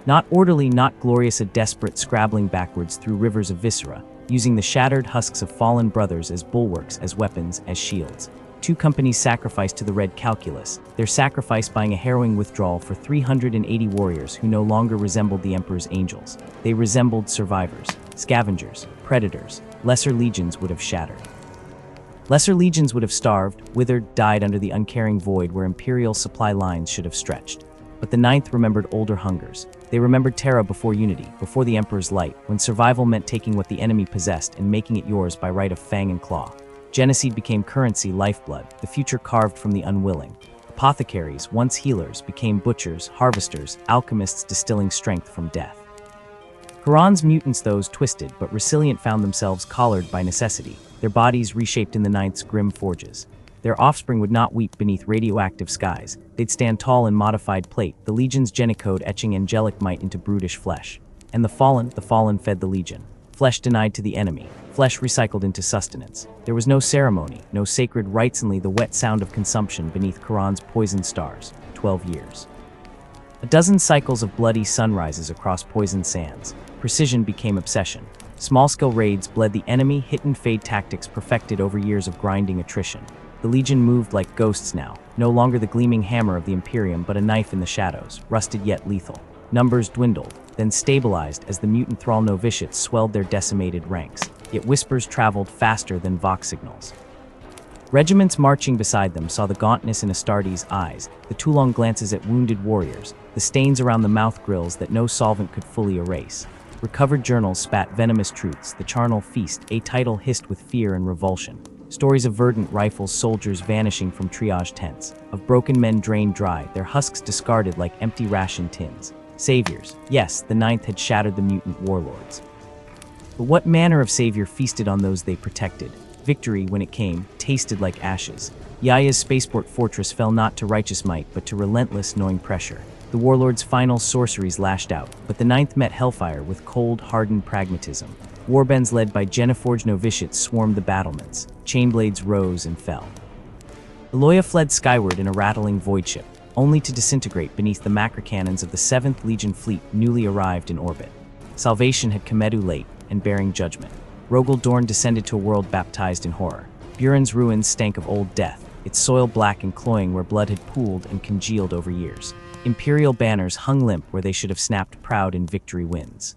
Not orderly, not glorious, a desperate scrabbling backwards through rivers of viscera, using the shattered husks of fallen brothers as bulwarks, as weapons, as shields. Two companies sacrificed to the red calculus, their sacrifice buying a harrowing withdrawal for 380 warriors who no longer resembled the Emperor's angels. They resembled survivors, scavengers, predators. Lesser legions would have shattered. Lesser legions would have starved, withered, died under the uncaring void where Imperial supply lines should have stretched. But the Ninth remembered older hungers. They remembered Terra before Unity, before the Emperor's light, when survival meant taking what the enemy possessed and making it yours by right of fang and claw. Genocide became currency, lifeblood, the future carved from the unwilling. Apothecaries, once healers, became butchers, harvesters, alchemists distilling strength from death. Chiron's mutants, those twisted but resilient, found themselves collared by necessity, their bodies reshaped in the Ninth's grim forges. Their offspring would not weep beneath radioactive skies. They'd stand tall in modified plate, the Legion's genicode etching angelic might into brutish flesh. And the fallen fed the Legion. Flesh denied to the enemy, flesh recycled into sustenance. There was no ceremony, no sacred rites, only the wet sound of consumption beneath Chiron's poisoned stars. 12 years. A dozen cycles of bloody sunrises across poisoned sands. Precision became obsession. Small-scale raids bled the enemy, hit-and-fade tactics perfected over years of grinding attrition. The Legion moved like ghosts now, no longer the gleaming hammer of the Imperium but a knife in the shadows, rusted yet lethal. Numbers dwindled, then stabilized as the mutant thrall novitiates swelled their decimated ranks, yet whispers traveled faster than vox signals. Regiments marching beside them saw the gauntness in Astartes' eyes, the Toulon glances at wounded warriors, the stains around the mouth grills that no solvent could fully erase. Recovered journals spat venomous truths, the charnel feast, a title hissed with fear and revulsion. Stories of verdant rifles, soldiers vanishing from triage tents, of broken men drained dry, their husks discarded like empty ration tins. Saviors. Yes, the Ninth had shattered the mutant warlords. But what manner of savior feasted on those they protected? Victory, when it came, tasted like ashes. Yaya's spaceport fortress fell not to righteous might, but to relentless, gnawing pressure. The warlord's final sorceries lashed out, but the Ninth met hellfire with cold, hardened pragmatism. Warbands led by Geneforged novitiates swarmed the battlements. Chainblades rose and fell. Eloya fled skyward in a rattling void ship, only to disintegrate beneath the macrocannons of the 7th Legion fleet newly arrived in orbit. Salvation had Kemedu late and bearing judgment. Rogel Dorn descended to a world baptized in horror. Buren's ruins stank of old death, its soil black and cloying where blood had pooled and congealed over years. Imperial banners hung limp where they should have snapped proud in victory wins.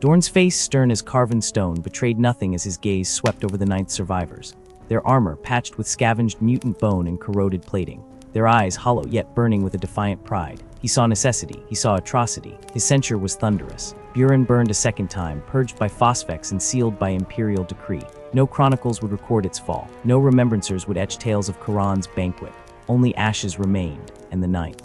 Dorn's face, stern as carven stone, betrayed nothing as his gaze swept over the Ninth survivors. Their armor patched with scavenged mutant bone and corroded plating. Their eyes hollow yet burning with a defiant pride. He saw necessity, he saw atrocity. His censure was thunderous. Buren burned a second time, purged by phosphex and sealed by imperial decree. No chronicles would record its fall. No remembrancers would etch tales of Chiron's banquet. Only ashes remained, and the Ninth.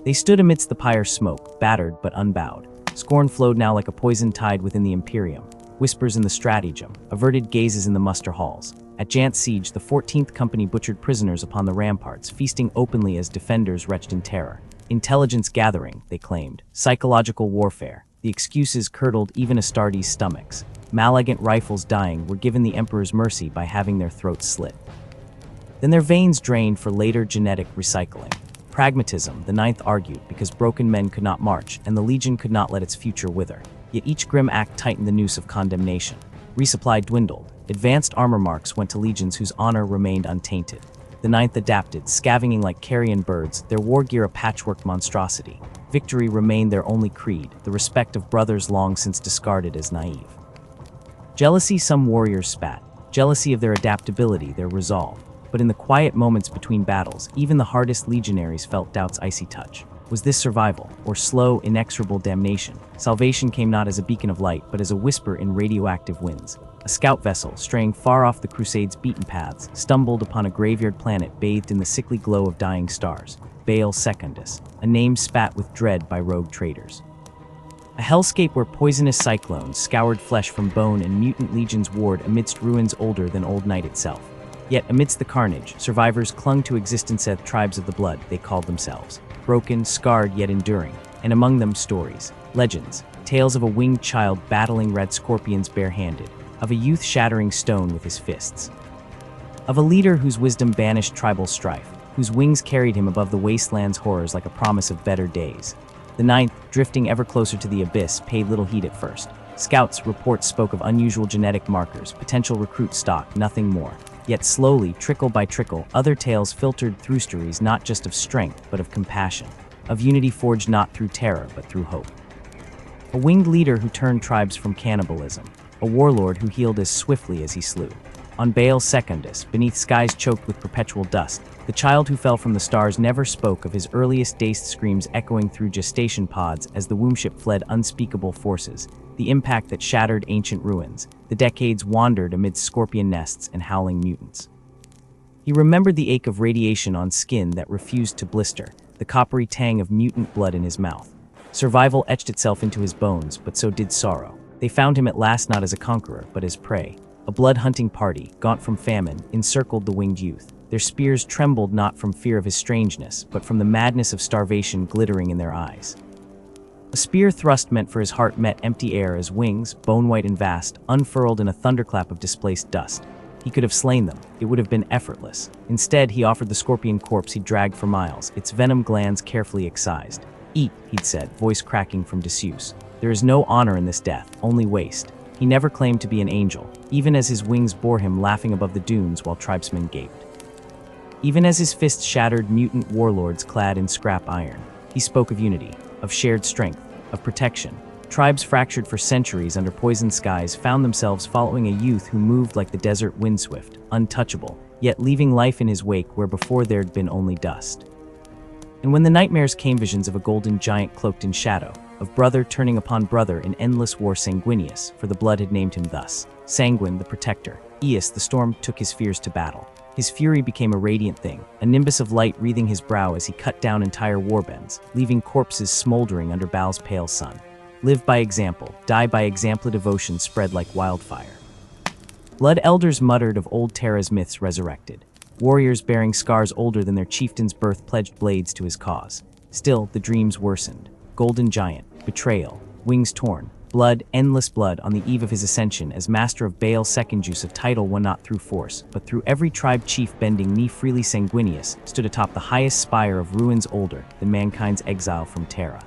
They stood amidst the pyre's smoke, battered but unbowed. Scorn flowed now like a poisoned tide within the Imperium. Whispers in the stratagem, averted gazes in the muster halls. At Jant's siege, the 14th Company butchered prisoners upon the ramparts, feasting openly as defenders retched in terror. Intelligence gathering, they claimed. Psychological warfare. The excuses curdled even Astartes' stomachs. Maleagant rifles dying were given the Emperor's mercy by having their throats slit. Then their veins drained for later genetic recycling. Pragmatism, the Ninth argued, because broken men could not march, and the Legion could not let its future wither. Yet each grim act tightened the noose of condemnation. Resupply dwindled. Advanced armor marks went to legions whose honor remained untainted. The Ninth adapted, scavenging like carrion birds, their war gear a patchwork monstrosity. Victory remained their only creed, the respect of brothers long since discarded as naive. Jealousy some warriors spat, jealousy of their adaptability, their resolve. But in the quiet moments between battles, even the hardest legionaries felt doubt's icy touch. Was this survival, or slow, inexorable damnation? Salvation came not as a beacon of light, but as a whisper in radioactive winds. A scout vessel, straying far off the Crusade's beaten paths, stumbled upon a graveyard planet bathed in the sickly glow of dying stars. Baal Secundus, a name spat with dread by rogue traders. A hellscape where poisonous cyclones scoured flesh from bone and mutant legions warred amidst ruins older than old night itself. Yet amidst the carnage, survivors clung to existence as tribes of the blood they called themselves. Broken, scarred, yet enduring, and among them stories, legends, tales of a winged child battling red scorpions barehanded, of a youth shattering stone with his fists, of a leader whose wisdom banished tribal strife, whose wings carried him above the wasteland's horrors like a promise of better days. The Ninth, drifting ever closer to the abyss, paid little heed at first. Scouts' reports spoke of unusual genetic markers, potential recruit stock, nothing more. Yet slowly, trickle by trickle, other tales filtered through stories not just of strength, but of compassion, of unity forged not through terror, but through hope. A winged leader who turned tribes from cannibalism, a warlord who healed as swiftly as he slew. On Baal Secundus, beneath skies choked with perpetual dust, the child who fell from the stars never spoke of his earliest dazed screams echoing through gestation pods as the wombship fled unspeakable forces, the impact that shattered ancient ruins. The decades wandered amid scorpion nests and howling mutants. He remembered the ache of radiation on skin that refused to blister, the coppery tang of mutant blood in his mouth. Survival etched itself into his bones, but so did sorrow. They found him at last not as a conqueror, but as prey. A blood-hunting party, gaunt from famine, encircled the winged youth. Their spears trembled not from fear of his strangeness, but from the madness of starvation glittering in their eyes. A spear thrust meant for his heart met empty air as wings, bone-white and vast, unfurled in a thunderclap of displaced dust. He could have slain them. It would have been effortless. Instead, he offered the scorpion corpse he dragged for miles, its venom glands carefully excised. "Eat," he'd said, voice cracking from disuse. "There is no honor in this death, only waste." He never claimed to be an angel, even as his wings bore him laughing above the dunes while tribesmen gaped. Even as his fists shattered mutant warlords clad in scrap iron, he spoke of unity, of shared strength, of protection. Tribes fractured for centuries under poisoned skies found themselves following a youth who moved like the desert windswift, untouchable, yet leaving life in his wake where before there'd been only dust. And when the nightmares came, visions of a golden giant cloaked in shadow, of brother turning upon brother in endless war, sanguineous, for the blood had named him thus. Sanguine, the protector. Eos, the storm, took his fears to battle. His fury became a radiant thing, a nimbus of light wreathing his brow as he cut down entire warbands, leaving corpses smoldering under Baal's pale sun. Live by example, die by example. Devotion spread like wildfire. Blood elders muttered of old Terra's myths resurrected. Warriors bearing scars older than their chieftain's birth pledged blades to his cause. Still, the dreams worsened. Golden giant, betrayal, wings torn, blood, endless blood on the eve of his ascension as master of Baal Secundus, a title won not through force, but through every tribe chief bending knee freely. Sanguinius stood atop the highest spire of ruins older than mankind's exile from Terra.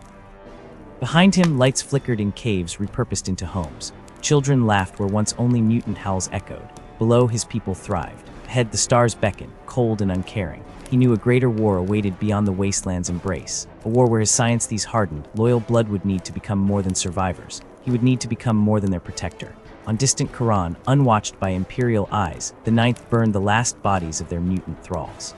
Behind him, lights flickered in caves repurposed into homes. Children laughed where once only mutant howls echoed. Below, his people thrived. Ahead, the stars beckoned, cold and uncaring. He knew a greater war awaited beyond the wasteland's embrace. A war where his science these hardened, loyal blood would need to become more than survivors. He would need to become more than their protector. On distant Quran, unwatched by imperial eyes, the Ninth burned the last bodies of their mutant thralls.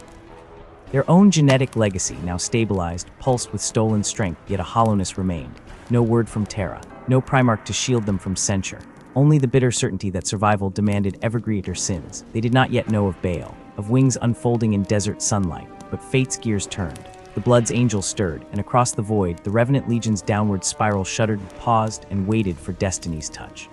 Their own genetic legacy, now stabilized, pulsed with stolen strength, yet a hollowness remained. No word from Terra, no Primarch to shield them from censure. Only the bitter certainty that survival demanded ever greater sins. They did not yet know of Baal, of wings unfolding in desert sunlight, but fate's gears turned. The blood's angel stirred, and across the void, the Revenant Legion's downward spiral shuddered, paused, and waited for destiny's touch.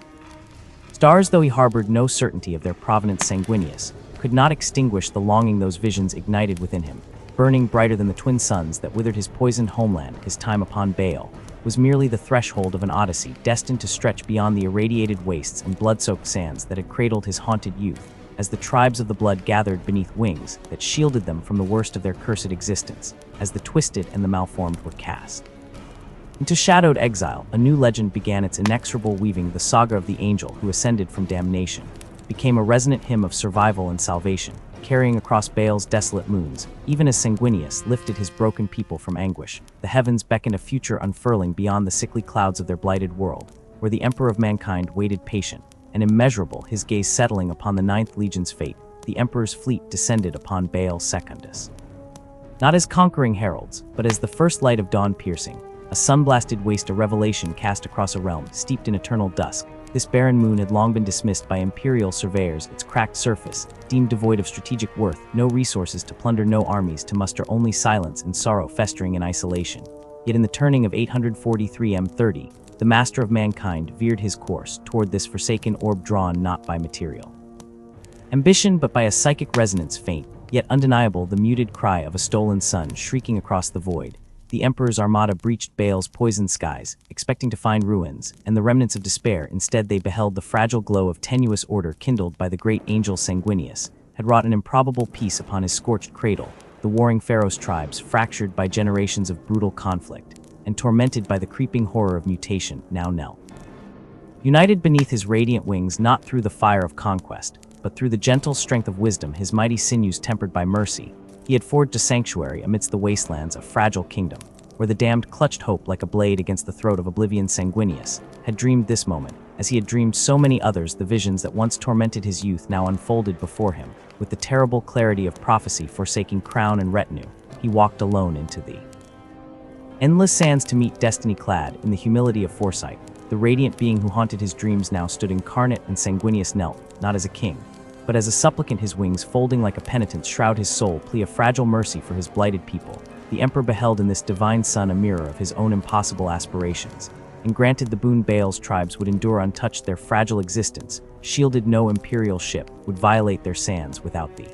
Stars, though he harbored no certainty of their provenance, Sanguinius, could not extinguish the longing those visions ignited within him, burning brighter than the twin suns that withered his poisoned homeland, his time upon Baal. was merely the threshold of an odyssey destined to stretch beyond the irradiated wastes and blood-soaked sands that had cradled his haunted youth, as the tribes of the blood gathered beneath wings that shielded them from the worst of their cursed existence, as the twisted and the malformed were cast. Into shadowed exile, a new legend began its inexorable weaving. The saga of the angel who ascended from damnation became a resonant hymn of survival and salvation, carrying across Baal's desolate moons. Even as Sanguinius lifted his broken people from anguish, the heavens beckoned a future unfurling beyond the sickly clouds of their blighted world, where the Emperor of mankind waited patient and immeasurable, his gaze settling upon the Ninth Legion's fate. The Emperor's fleet descended upon Baal Secundus, not as conquering heralds, but as the first light of dawn piercing, a sun-blasted waste, a revelation cast across a realm steeped in eternal dusk. This barren moon had long been dismissed by imperial surveyors, its cracked surface deemed devoid of strategic worth, no resources to plunder, no armies to muster, only silence and sorrow festering in isolation. Yet in the turning of 843 M30, the master of mankind veered his course toward this forsaken orb, drawn not by material ambition but by a psychic resonance, faint yet undeniable, the muted cry of a stolen sun shrieking across the void. The Emperor's armada breached Baal's poisoned skies, expecting to find ruins and the remnants of despair. Instead, they beheld the fragile glow of tenuous order kindled by the great angel. Sanguinius had wrought an improbable peace upon his scorched cradle. The warring Pharaoh's tribes, fractured by generations of brutal conflict and tormented by the creeping horror of mutation, now knelt united beneath his radiant wings, not through the fire of conquest, but through the gentle strength of wisdom, his mighty sinews tempered by mercy. He had forged a sanctuary amidst the wastelands, a fragile kingdom, where the damned clutched hope like a blade against the throat of oblivion. Sanguinius had dreamed this moment, as he had dreamed so many others. The visions that once tormented his youth now unfolded before him, with the terrible clarity of prophecy. Forsaking crown and retinue, he walked alone into the endless sands to meet destiny. Clad in the humility of foresight, the radiant being who haunted his dreams now stood incarnate, and Sanguinius knelt, not as a king, but as a supplicant, his wings folding like a penitent's shroud, his soul plea a fragile mercy for his blighted people. The Emperor beheld in this divine son a mirror of his own impossible aspirations, and granted the boon Baal's tribes would endure untouched. Their fragile existence, shielded, no imperial ship would violate their sands without the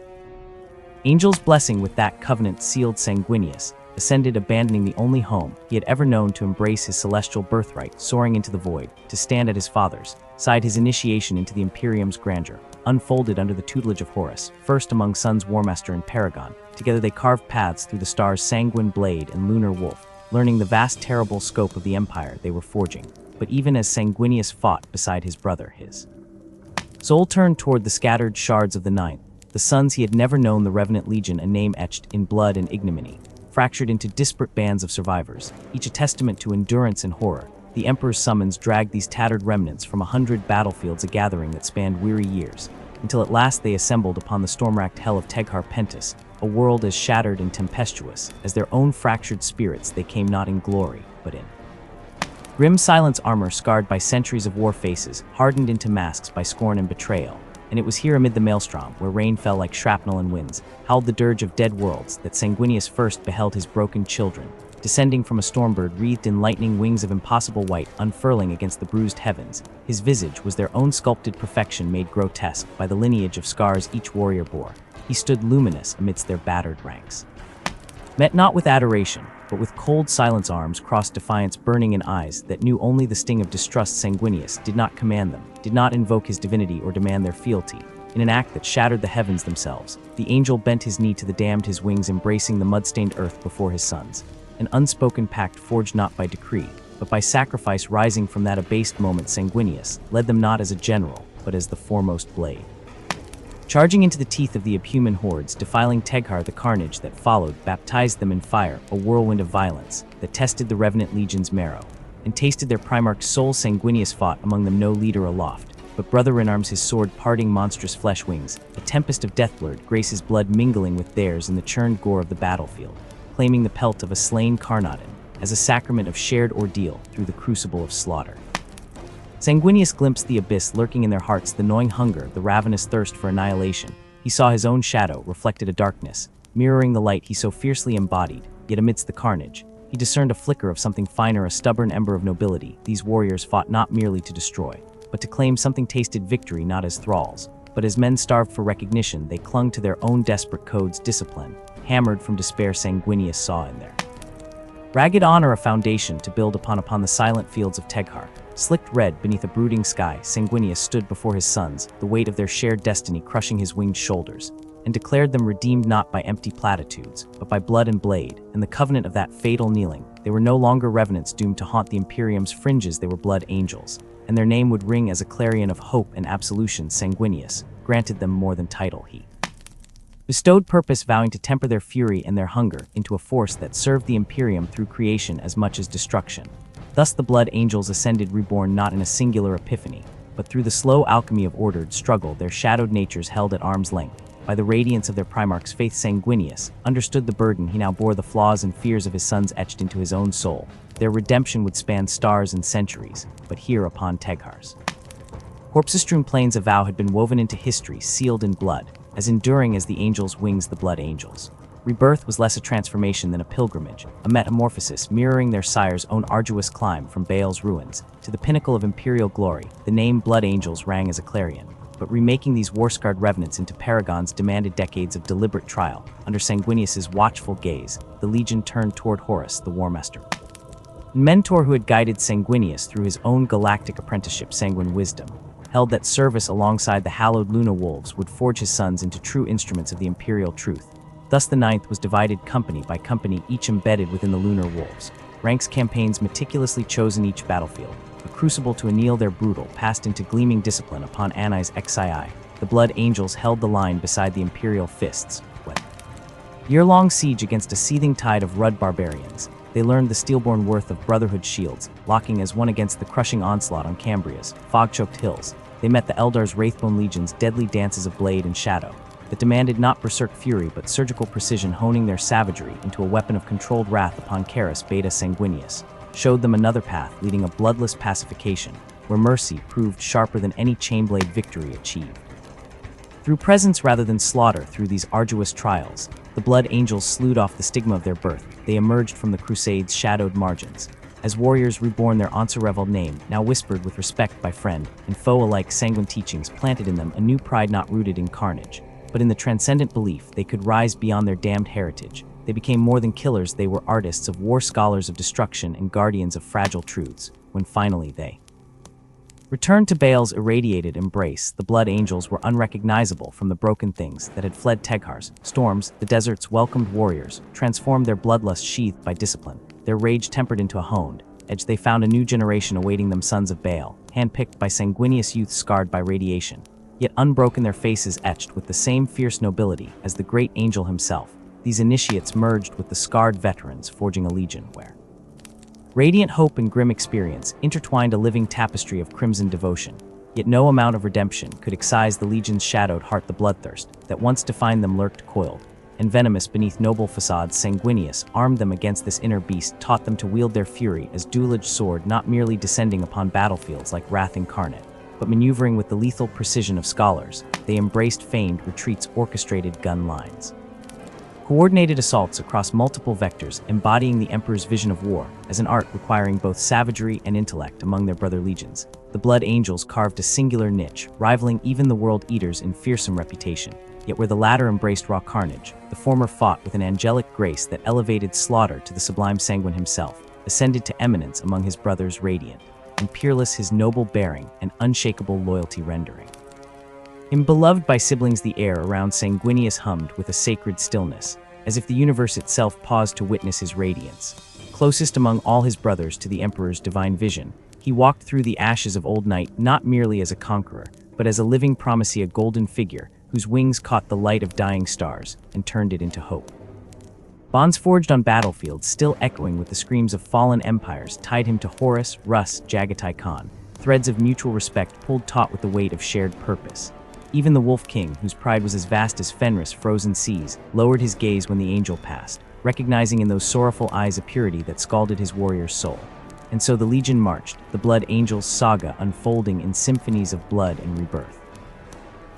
angel's blessing. With that covenant sealed, Sanguinius ascended, abandoning the only home he had ever known to embrace his celestial birthright, soaring into the void, to stand at his father's side. His initiation into the Imperium's grandeur unfolded under the tutelage of Horus, first among sons, Warmaster and Paragon. Together they carved paths through the stars, Sanguine Blade and Lunar Wolf, learning the vast terrible scope of the empire they were forging. But even as Sanguinius fought beside his brother, his soul turned toward the scattered shards of the Ninth, the sons he had never known, the Revenant Legion, a name etched in blood and ignominy, fractured into disparate bands of survivors, each a testament to endurance and horror. The Emperor's summons dragged these tattered remnants from 100 battlefields, a gathering that spanned weary years, until at last they assembled upon the storm-racked hell of Teghar Pentus, a world as shattered and tempestuous as their own fractured spirits. They came not in glory, but in grim silence, armor scarred by centuries of war, faces hardened into masks by scorn and betrayal. And it was here, amid the maelstrom, where rain fell like shrapnel and winds howled the dirge of dead worlds, that Sanguinius first beheld his broken children, descending from a stormbird wreathed in lightning wings of impossible white, unfurling against the bruised heavens. His visage was their own sculpted perfection, made grotesque by the lineage of scars each warrior bore. He stood luminous amidst their battered ranks, met not with adoration, but with cold silence, arms crossed, defiance burning in eyes that knew only the sting of distrust. Sanguinius did not command them, did not invoke his divinity or demand their fealty. In an act that shattered the heavens themselves, the angel bent his knee to the damned, his wings embracing the mud-stained earth before his sons. An unspoken pact forged not by decree, but by sacrifice. Rising from that abased moment, Sanguinius led them not as a general, but as the foremost blade, charging into the teeth of the Abhuman hordes, defiling Teghar. The carnage that followed baptized them in fire, a whirlwind of violence that tested the Revenant Legion's marrow and tasted their Primarch's soul. Sanguinius fought among them, no leader aloft, but brother in arms, his sword parting monstrous flesh wings. A tempest of deathblood, Grace's blood mingling with theirs in the churned gore of the battlefield, claiming the pelt of a slain Carnadin as a sacrament of shared ordeal through the crucible of slaughter. Sanguinius glimpsed the abyss lurking in their hearts, the gnawing hunger, the ravenous thirst for annihilation. He saw his own shadow reflected a darkness, mirroring the light he so fiercely embodied. Yet amidst the carnage, he discerned a flicker of something finer, a stubborn ember of nobility. These warriors fought not merely to destroy, but to claim something. Tasted victory not as thralls, but as men starved for recognition. They clung to their own desperate codes, discipline hammered from despair. Sanguinius saw in their Ragged honor a foundation to build upon the silent fields of Teghar. Slicked red beneath a brooding sky, Sanguinius stood before his sons, the weight of their shared destiny crushing his winged shoulders, and declared them redeemed not by empty platitudes, but by blood and blade, and the covenant of that fatal kneeling. They were no longer revenants doomed to haunt the Imperium's fringes, they were blood angels, and their name would ring as a clarion of hope and absolution. Sanguinius granted them more than title, he bestowed purpose, vowing to temper their fury and their hunger into a force that served the Imperium through creation as much as destruction. Thus the blood angels ascended, reborn not in a singular epiphany, but through the slow alchemy of ordered struggle, their shadowed natures held at arm's length. By the radiance of their primarch's faith, Sanguinius understood the burden he now bore, the flaws and fears of his sons etched into his own soul. Their redemption would span stars and centuries, but here upon Teghar's corpse-strewn plains a vow had been woven into history, sealed in blood, as enduring as the angels' wings, the blood angels. Rebirth was less a transformation than a pilgrimage, a metamorphosis mirroring their sire's own arduous climb from Baal's ruins to the pinnacle of imperial glory. The name Blood Angels rang as a clarion, but remaking these war-scarred revenants into paragons demanded decades of deliberate trial. Under Sanguinius's watchful gaze, the legion turned toward Horus, the War Master, mentor who had guided Sanguinius through his own galactic apprenticeship. Sanguine wisdom held that service alongside the hallowed Luna Wolves would forge his sons into true instruments of the imperial truth. Thus the Ninth was divided company by company, each embedded within the Lunar Wolves. Ranks campaigns meticulously chosen each battlefield, a crucible to anneal their brutal, passed into gleaming discipline upon Anai's Xii. The Blood Angels held the line beside the imperial fists. When year-long siege against a seething tide of Rud barbarians, they learned the steel-born worth of brotherhood shields, locking as one against the crushing onslaught on Cambria's fog-choked hills. They met the Eldar's Wraithbone Legion's deadly dances of blade and shadow that demanded not berserk fury but surgical precision, honing their savagery into a weapon of controlled wrath upon Caris. Beta Sanguinius showed them another path, leading a bloodless pacification, where mercy proved sharper than any chainblade victory achieved. Through presence rather than slaughter, through these arduous trials, the Blood Angels slewed off the stigma of their birth. They emerged from the Crusade's shadowed margins as warriors reborn, their unsurreveled name now whispered with respect by friend and foe alike. Sanguine teachings planted in them a new pride not rooted in carnage, but in the transcendent belief they could rise beyond their damned heritage. They became more than killers, they were artists of war, scholars of destruction, and guardians of fragile truths. When finally they returned to Baal's irradiated embrace, the Blood Angels were unrecognizable from the broken things that had fled Teghar's storms. The desert's welcomed warriors transformed, their bloodlust sheathed by discipline, their rage tempered into a honed edge. They found a new generation awaiting them, sons of Baal, handpicked by Sanguinius youth, scarred by radiation, yet unbroken, their faces etched with the same fierce nobility as the great angel himself. These initiates merged with the scarred veterans, forging a legion where radiant hope and grim experience intertwined, a living tapestry of crimson devotion. Yet no amount of redemption could excise the legion's shadowed heart. The bloodthirst that once defined them lurked coiled and venomous beneath noble facades. Sanguinius armed them against this inner beast, taught them to wield their fury as dual-edged sword, not merely descending upon battlefields like wrath incarnate, but maneuvering with the lethal precision of scholars. They embraced feigned retreats, orchestrated gun lines, coordinated assaults across multiple vectors, embodying the Emperor's vision of war as an art requiring both savagery and intellect. Among their brother legions, the Blood Angels carved a singular niche, rivaling even the World Eaters in fearsome reputation. Yet where the latter embraced raw carnage, the former fought with an angelic grace that elevated slaughter to the sublime. Sanguine himself ascended to eminence among his brothers, radiant and peerless, his noble bearing and unshakable loyalty rendering him beloved by siblings. The air around Sanguinius hummed with a sacred stillness, as if the universe itself paused to witness his radiance. Closest among all his brothers to the Emperor's divine vision, he walked through the ashes of old night, not merely as a conqueror, but as a living promise, a golden figure whose wings caught the light of dying stars and turned it into hope. Bonds forged on battlefields, still echoing with the screams of fallen empires, tied him to Horus, Rus, Jagatai Khan. Threads of mutual respect pulled taut with the weight of shared purpose. Even the Wolf King, whose pride was as vast as Fenris' frozen seas, lowered his gaze when the angel passed, recognizing in those sorrowful eyes a purity that scalded his warrior's soul. And so the legion marched, the Blood Angels' saga unfolding in symphonies of blood and rebirth.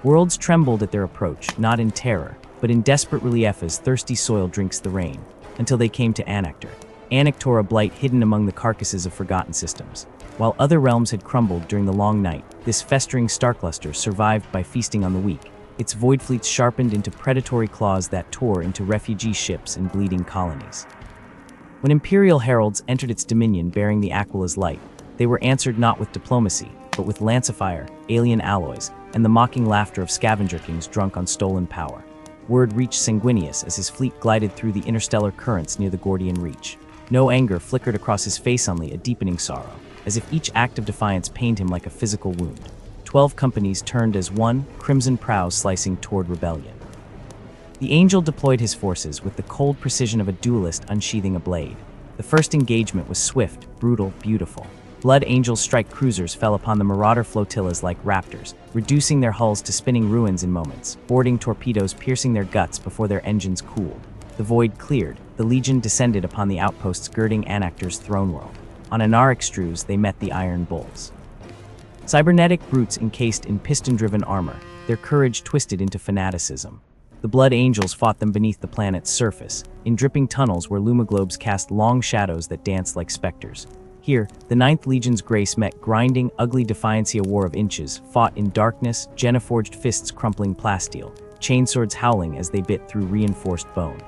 Worlds trembled at their approach, not in terror, but in desperate relief as thirsty soil drinks the rain, until they came to Anactor. Anactor, a blight hidden among the carcasses of forgotten systems. While other realms had crumbled during the long night, this festering starcluster survived by feasting on the weak, its void fleets sharpened into predatory claws that tore into refugee ships and bleeding colonies. When Imperial heralds entered its dominion bearing the Aquila's light, they were answered not with diplomacy, but with lancefire, alien alloys, and the mocking laughter of scavenger kings drunk on stolen power. Word reached Sanguinius as his fleet glided through the interstellar currents near the Gordian Reach. No anger flickered across his face, only a deepening sorrow, as if each act of defiance pained him like a physical wound. 12 companies turned as one, crimson prows slicing toward rebellion. The Angel deployed his forces with the cold precision of a duelist unsheathing a blade. The first engagement was swift, brutal, beautiful. Blood Angel's strike cruisers fell upon the Marauder flotillas like raptors, reducing their hulls to spinning ruins in moments, boarding torpedoes piercing their guts before their engines cooled. The void cleared, the Legion descended upon the outposts girding Anactor's throne world. On Anar extrues, they met the Iron Bulls. Cybernetic brutes encased in piston-driven armor, their courage twisted into fanaticism. The Blood Angels fought them beneath the planet's surface, in dripping tunnels where lumiglobes cast long shadows that danced like specters. Here, the 9th Legion's grace met grinding, ugly Defiancia war of inches, fought in darkness, Jenna-forged fists crumpling plasteel, chainswords howling as they bit through reinforced bone.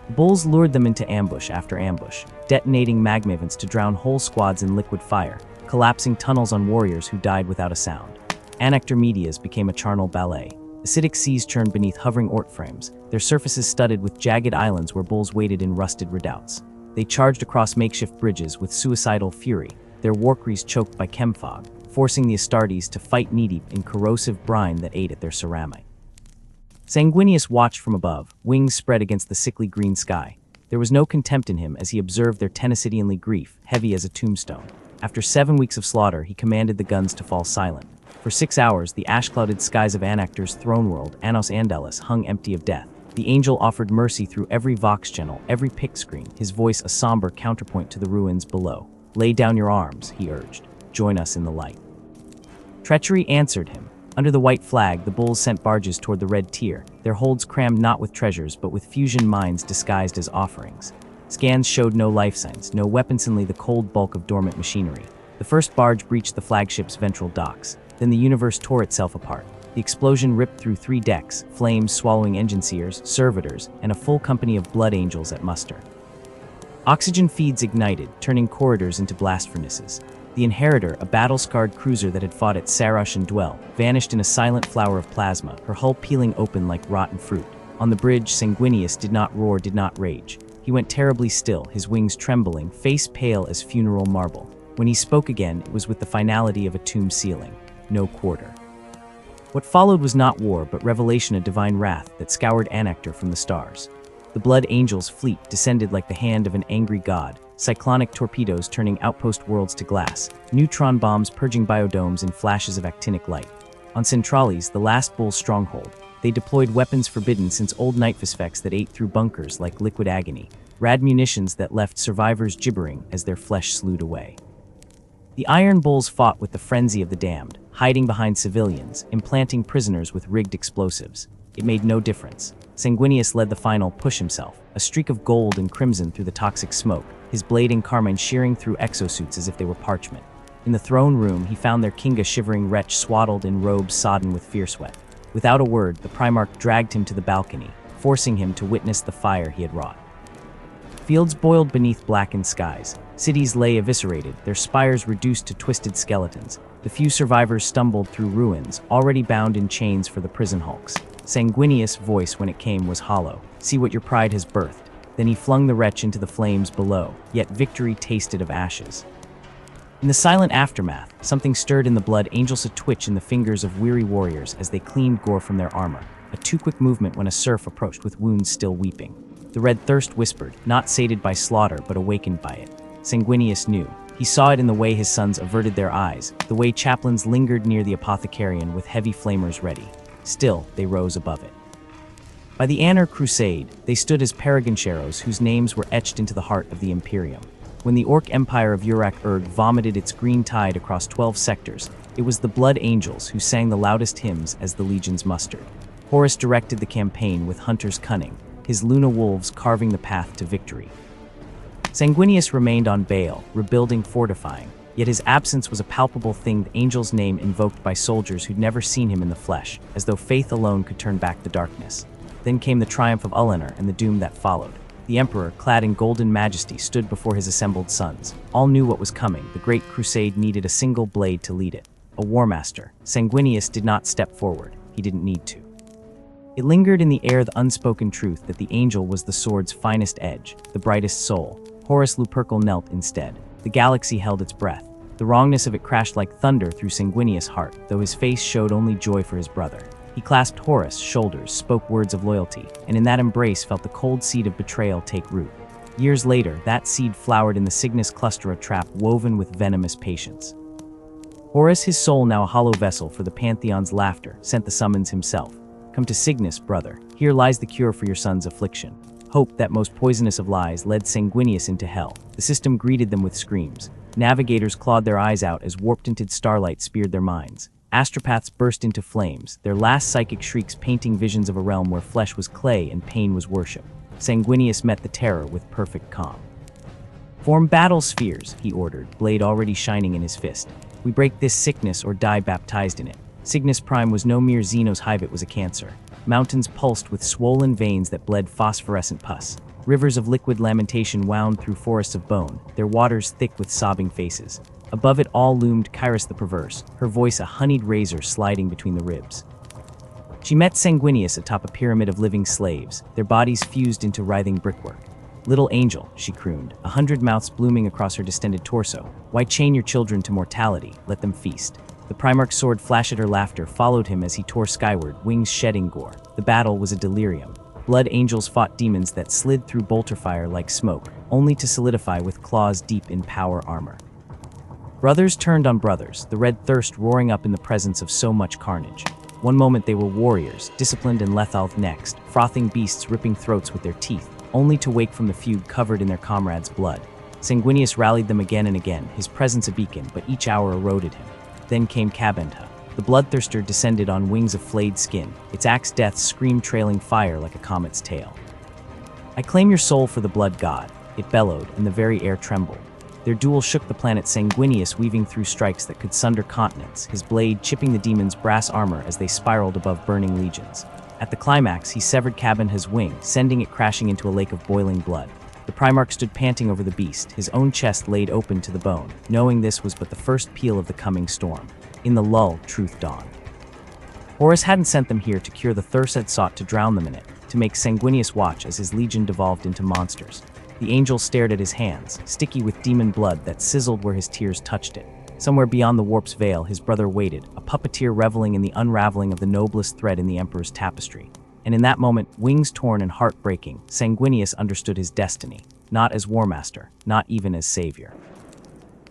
The Bulls lured them into ambush after ambush, detonating magma events to drown whole squads in liquid fire, collapsing tunnels on warriors who died without a sound. Anactor Medias became a charnel ballet. Acidic seas churned beneath hovering ort frames, their surfaces studded with jagged islands where bulls waited in rusted redoubts. They charged across makeshift bridges with suicidal fury, their warcries choked by chemfog, forcing the Astartes to fight knee-deep in corrosive brine that ate at their ceramic. Sanguinius watched from above, wings spread against the sickly green sky. There was no contempt in him as he observed their Tennessetianly grief, heavy as a tombstone. After 7 weeks of slaughter, he commanded the guns to fall silent. For 6 hours, the ash-clouded skies of Anactor's throne world, Anos Andalis, hung empty of death. The Angel offered mercy through every vox channel, every pick screen, his voice a somber counterpoint to the ruins below. "Lay down your arms," he urged. "Join us in the light." Treachery answered him. Under the white flag, the Bulls sent barges toward the red tier, their holds crammed not with treasures but with fusion mines disguised as offerings. Scans showed no life signs, no weapons, only the cold bulk of dormant machinery. The first barge breached the flagship's ventral docks. Then the universe tore itself apart. The explosion ripped through 3 decks, flames swallowing engine seers, servitors, and a full company of Blood Angels at muster. Oxygen feeds ignited, turning corridors into blast furnaces. The Inheritor, a battle-scarred cruiser that had fought at Sarosh and Dwell, vanished in a silent flower of plasma, her hull peeling open like rotten fruit. On the bridge, Sanguinius did not roar, did not rage. He went terribly still, his wings trembling, face pale as funeral marble. When he spoke again, it was with the finality of a tomb ceiling. No quarter. What followed was not war, but revelation of divine wrath that scoured Anactor from the stars. The Blood Angel's fleet descended like the hand of an angry god, cyclonic torpedoes turning outpost worlds to glass, neutron bombs purging biodomes in flashes of actinic light. On Centralis, the last bull's stronghold, they deployed weapons forbidden since old Nightfisfex that ate through bunkers like liquid agony, rad munitions that left survivors gibbering as their flesh slewed away. The Iron Bulls fought with the frenzy of the damned, hiding behind civilians, implanting prisoners with rigged explosives. It made no difference. Sanguinius led the final push himself, a streak of gold and crimson through the toxic smoke, his blade and carmine shearing through exosuits as if they were parchment. In the throne room, he found their Kinga shivering wretch swaddled in robes sodden with fear sweat. Without a word, the Primarch dragged him to the balcony, forcing him to witness the fire he had wrought. Fields boiled beneath blackened skies. Cities lay eviscerated, their spires reduced to twisted skeletons. The few survivors stumbled through ruins, already bound in chains for the prison hulks. Sanguinius' voice when it came was hollow. "See what your pride has birthed." Then he flung the wretch into the flames below, yet victory tasted of ashes. In the silent aftermath, something stirred in the Blood Angels, a twitch in the fingers of weary warriors as they cleaned gore from their armor, a too quick movement when a serf approached with wounds still weeping. The red thirst whispered, not sated by slaughter but awakened by it. Sanguinius knew. He saw it in the way his sons averted their eyes, the way chaplains lingered near the apothecarian with heavy flamers ready. Still, they rose above it. By the Anar Crusade, they stood as paragoncheros whose names were etched into the heart of the Imperium. When the Orc Empire of Urak-Urg vomited its green tide across 12 sectors, it was the Blood Angels who sang the loudest hymns as the legions mustered. Horus directed the campaign with hunter's cunning, his Luna wolves carving the path to victory. Sanguinius remained on Baal, rebuilding, fortifying, yet his absence was a palpable thing, the angel's name invoked by soldiers who'd never seen him in the flesh, as though faith alone could turn back the darkness. Then came the triumph of Ullanr and the doom that followed. The Emperor, clad in golden majesty, stood before his assembled sons. All knew what was coming. The great crusade needed a single blade to lead it. A war master. Sanguinius did not step forward. He didn't need to. It lingered in the air the unspoken truth that the angel was the sword's finest edge, the brightest soul. Horus Lupercal knelt instead. The galaxy held its breath. The wrongness of it crashed like thunder through Sanguinius' heart, though his face showed only joy for his brother. He clasped Horus' shoulders, spoke words of loyalty, and in that embrace felt the cold seed of betrayal take root. Years later, that seed flowered in the Cygnus cluster, a trap woven with venomous patience. Horus, his soul now a hollow vessel for the Pantheon's laughter, sent the summons himself. Come to Cygnus, brother. Here lies the cure for your son's affliction. Hope, that most poisonous of lies, led Sanguinius into hell. The system greeted them with screams. Navigators clawed their eyes out as warp-tinted starlight speared their minds. Astropaths burst into flames, their last psychic shrieks painting visions of a realm where flesh was clay and pain was worship. Sanguinius met the terror with perfect calm. Form battle spheres, he ordered, blade already shining in his fist. We break this sickness or die baptized in it. Cygnus Prime was no mere Xenos hive, it was a cancer. Mountains pulsed with swollen veins that bled phosphorescent pus. Rivers of liquid lamentation wound through forests of bone, their waters thick with sobbing faces. Above it all loomed Kairos the Perverse, her voice a honeyed razor sliding between the ribs. She met Sanguinius atop a pyramid of living slaves, their bodies fused into writhing brickwork. Little angel, she crooned, 100 mouths blooming across her distended torso. Why chain your children to mortality? Let them feast. The Primarch's sword flashed at her laughter, followed him as he tore skyward, wings shedding gore. The battle was a delirium. Blood angels fought demons that slid through bolter fire like smoke, only to solidify with claws deep in power armor. Brothers turned on brothers, the red thirst roaring up in the presence of so much carnage. One moment they were warriors, disciplined and lethal next, frothing beasts ripping throats with their teeth, only to wake from the feud covered in their comrades' blood. Sanguinius rallied them again and again, his presence a beacon, but each hour eroded him. Then came Kabentha. The bloodthirster descended on wings of flayed skin, its axe death scream trailing fire like a comet's tail. I claim your soul for the blood god, it bellowed, and the very air trembled. Their duel shook the planet, Sanguinius weaving through strikes that could sunder continents, his blade chipping the demons' brass armor as they spiraled above burning legions. At the climax, he severed Kabentha's wing, sending it crashing into a lake of boiling blood. The Primarch stood panting over the beast, his own chest laid open to the bone, knowing this was but the first peal of the coming storm. In the lull, truth dawned. Horus hadn't sent them here to cure the thirst had sought to drown them in it, to make Sanguinius watch as his legion devolved into monsters. The angel stared at his hands, sticky with demon blood that sizzled where his tears touched it. Somewhere beyond the warp's veil, his brother waited, a puppeteer reveling in the unraveling of the noblest thread in the Emperor's tapestry. And in that moment, wings torn and heart breaking, Sanguinius understood his destiny, not as War Master, not even as savior.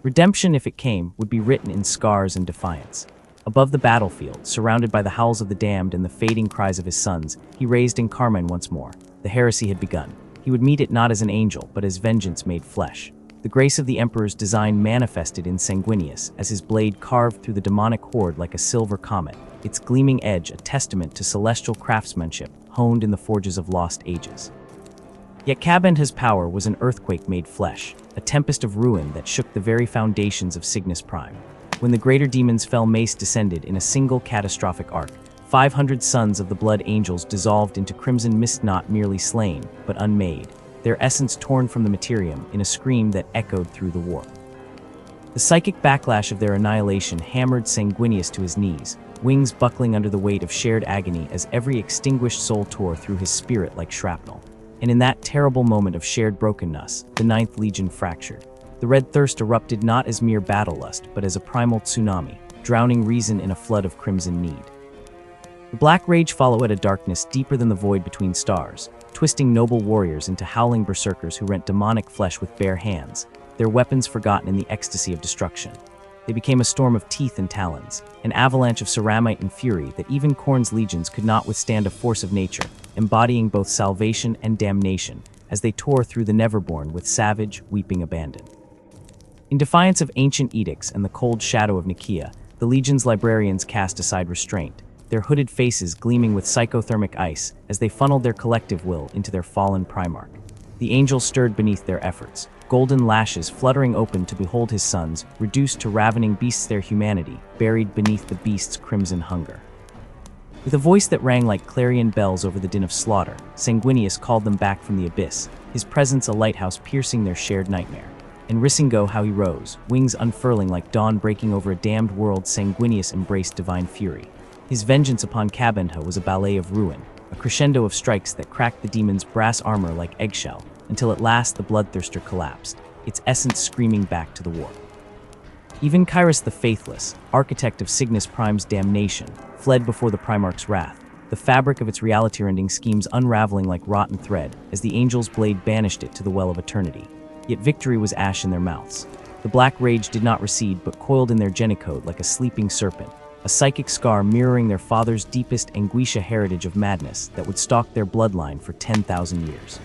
Redemption, if it came, would be written in scars and defiance. Above the battlefield, surrounded by the howls of the damned and the fading cries of his sons, he raised in Carmine once more. The heresy had begun. He would meet it not as an angel, but as vengeance made flesh. The grace of the Emperor's design manifested in Sanguinius, as his blade carved through the demonic horde like a silver comet, its gleaming edge a testament to celestial craftsmanship honed in the forges of lost ages. Yet Kabentha's power was an earthquake made flesh, a tempest of ruin that shook the very foundations of Cygnus Prime. When the greater demons fell, Mace descended in a single catastrophic arc. 500 sons of the blood angels dissolved into crimson mist, not merely slain, but unmade, their essence torn from the materium in a scream that echoed through the warp. The psychic backlash of their annihilation hammered Sanguinius to his knees, wings buckling under the weight of shared agony as every extinguished soul tore through his spirit like shrapnel. And in that terrible moment of shared brokenness, the Ninth Legion fractured. The red thirst erupted not as mere battle lust, but as a primal tsunami, drowning reason in a flood of crimson need. The black rage followed a darkness deeper than the void between stars, twisting noble warriors into howling berserkers who rent demonic flesh with bare hands, their weapons forgotten in the ecstasy of destruction. They became a storm of teeth and talons, an avalanche of ceramite and fury that even Khorne's legions could not withstand, a force of nature, embodying both salvation and damnation, as they tore through the Neverborn with savage, weeping abandon. In defiance of ancient edicts and the cold shadow of Nicaea, the legion's librarians cast aside restraint, their hooded faces gleaming with psychothermic ice as they funneled their collective will into their fallen Primarch. The angels stirred beneath their efforts, golden lashes fluttering open to behold his sons, reduced to ravening beasts, their humanity buried beneath the beast's crimson hunger. With a voice that rang like clarion bells over the din of slaughter, Sanguinius called them back from the abyss, his presence a lighthouse piercing their shared nightmare. And Rissingo how he rose, wings unfurling like dawn breaking over a damned world. Sanguinius embraced divine fury. His vengeance upon Cabendha was a ballet of ruin, a crescendo of strikes that cracked the demon's brass armor like eggshell, until at last the bloodthirster collapsed, its essence screaming back to the war. Even Kyrus the Faithless, architect of Cygnus Prime's damnation, fled before the Primarch's wrath, the fabric of its reality-rending schemes unraveling like rotten thread as the angel's blade banished it to the well of eternity. Yet victory was ash in their mouths. The black rage did not recede but coiled in their genicode like a sleeping serpent, a psychic scar mirroring their father's deepest Anguisha heritage of madness that would stalk their bloodline for 10,000 years.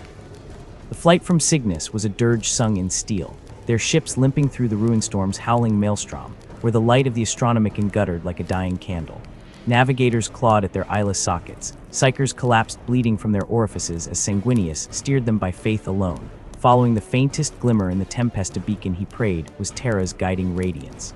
The flight from Cygnus was a dirge sung in steel, their ships limping through the ruin storm's howling maelstrom, where the light of the astronomicon guttered like a dying candle. Navigators clawed at their eyeless sockets, psychers collapsed bleeding from their orifices as Sanguinius steered them by faith alone, following the faintest glimmer in the Tempesta beacon he prayed was Terra's guiding radiance.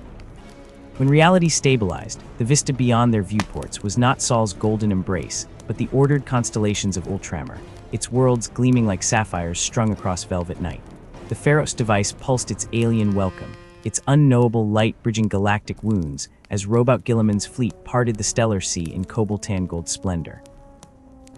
When reality stabilized, the vista beyond their viewports was not Saul's golden embrace, but the ordered constellations of Ultramar, its worlds gleaming like sapphires strung across velvet night. The Pharos device pulsed its alien welcome, its unknowable light bridging galactic wounds as Robout Gilliman's fleet parted the stellar sea in Cobaltan gold splendor.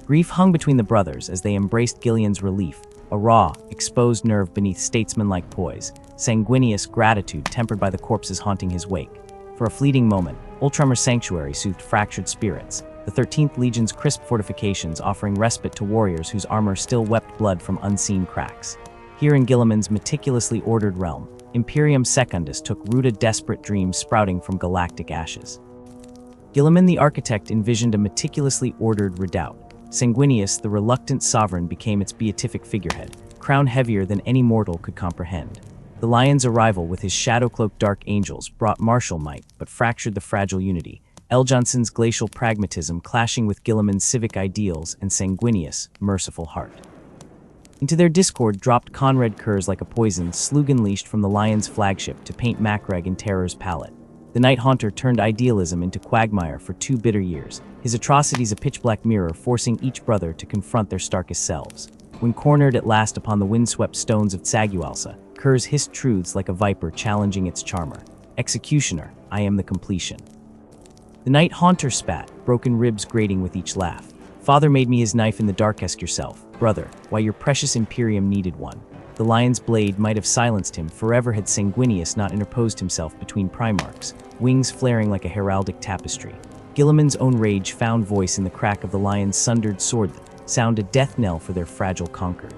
Grief hung between the brothers as they embraced Gillian's relief, a raw, exposed nerve beneath statesmanlike poise, Sanguinius gratitude tempered by the corpses haunting his wake. For a fleeting moment, Ultramar's sanctuary soothed fractured spirits, the 13th Legion's crisp fortifications offering respite to warriors whose armor still wept blood from unseen cracks. Here in Gilliman's meticulously ordered realm, Imperium Secundus took root of desperate dreams sprouting from galactic ashes. Gilliman the architect envisioned a meticulously ordered redoubt. Sanguinius, the reluctant sovereign, became its beatific figurehead, crown heavier than any mortal could comprehend. The Lion's arrival with his shadow-cloaked dark angels brought martial might, but fractured the fragile unity, El'Jonson's glacial pragmatism clashing with Gilliman's civic ideals and Sanguinius' merciful heart. Into their discord dropped Conrad Kurz like a poison slug unleashed from the Lion's flagship to paint Macreg in terror's palette. The Night Haunter turned idealism into quagmire for 2 bitter years, his atrocities a pitch-black mirror forcing each brother to confront their starkest selves. When cornered at last upon the windswept stones of Tsagualsa, Kurz hissed truths like a viper challenging its charmer. Executioner, I am the completion. The Night Haunter spat, broken ribs grating with each laugh. Father made me his knife in the dark. Ask yourself, brother, why your precious Imperium needed one. The Lion's blade might have silenced him forever had Sanguinius not interposed himself between Primarchs, wings flaring like a heraldic tapestry. Gilliman's own rage found voice in the crack of the Lion's sundered sword that sounded death knell for their fragile conquered.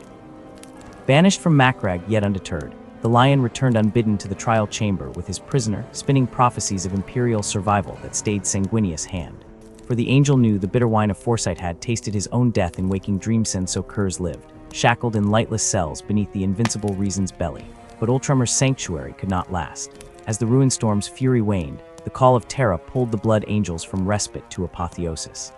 Banished from Macrag yet undeterred, the Lion returned unbidden to the trial chamber with his prisoner spinning prophecies of imperial survival that stayed Sanguinius' hand. For the angel knew the bitter wine of foresight had tasted his own death in waking dreamsen, so Kurz lived, shackled in lightless cells beneath the invincible reason's belly. But Ultramar's sanctuary could not last. As the ruin storm's fury waned, the call of Terra pulled the blood angels from respite to apotheosis.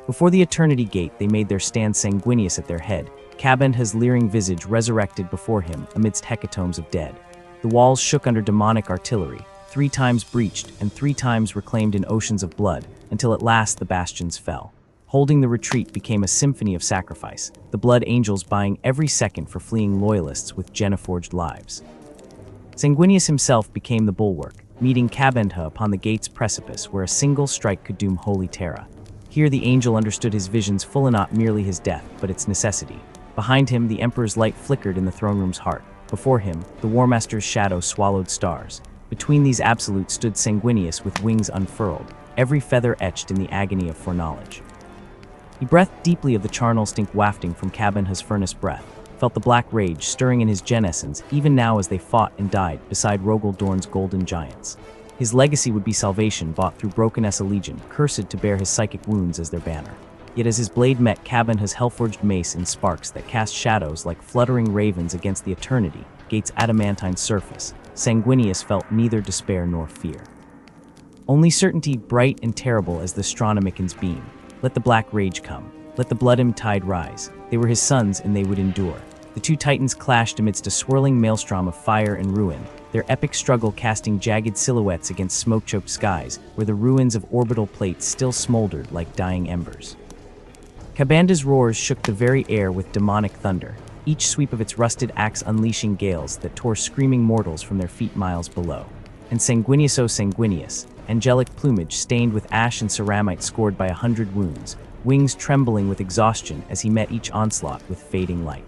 Before the Eternity Gate they made their stand, Sanguinius at their head, Cabendha's leering visage resurrected before him amidst hecatombs of dead. The walls shook under demonic artillery, 3 times breached and 3 times reclaimed in oceans of blood, until at last the bastions fell. Holding the retreat became a symphony of sacrifice, the blood angels buying every second for fleeing loyalists with Geneforged lives. Sanguinius himself became the bulwark, meeting Cabendha upon the gate's precipice where a single strike could doom holy Terra. Here the angel understood his visions full, not merely his death, but its necessity. Behind him, the Emperor's light flickered in the throne room's heart. Before him, the Warmaster's shadow swallowed stars. Between these absolutes stood Sanguinius with wings unfurled, every feather etched in the agony of foreknowledge. He breathed deeply of the charnel stink wafting from Cabendha's furnace breath, felt the black rage stirring in his gen-essence even now as they fought and died beside Rogel Dorn's golden giants. His legacy would be salvation bought through broken Essa Legion, cursed to bear his psychic wounds as their banner. Yet as his blade met Cabendha's hell-forged mace in sparks that cast shadows like fluttering ravens against the Eternity Gate's adamantine surface, Sanguinius felt neither despair nor fear. Only certainty, bright and terrible as the Astronomicon's beam. Let the black rage come. Let the blood-him tide rise. They were his sons and they would endure. The two titans clashed amidst a swirling maelstrom of fire and ruin, their epic struggle casting jagged silhouettes against smoke-choked skies, where the ruins of orbital plates still smoldered like dying embers. Kabanda's roars shook the very air with demonic thunder, each sweep of its rusted axe unleashing gales that tore screaming mortals from their feet miles below. And sanguineous, oh sanguineous, angelic plumage stained with ash and ceramite scored by 100 wounds, wings trembling with exhaustion as he met each onslaught with fading light.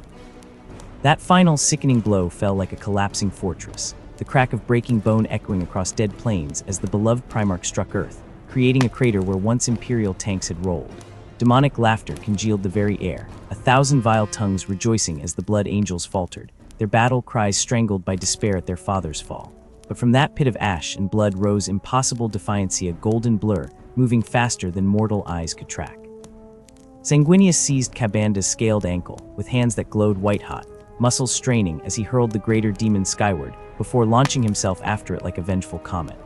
That final sickening blow fell like a collapsing fortress, the crack of breaking bone echoing across dead plains as the beloved Primarch struck Earth, creating a crater where once Imperial tanks had rolled. Demonic laughter congealed the very air, 1,000 vile tongues rejoicing as the blood angels faltered, their battle cries strangled by despair at their father's fall. But from that pit of ash and blood rose impossible defiancy, a golden blur, moving faster than mortal eyes could track. Sanguinius seized Kabanda's scaled ankle, with hands that glowed white-hot, muscles straining as he hurled the greater demon skyward, before launching himself after it like a vengeful comet.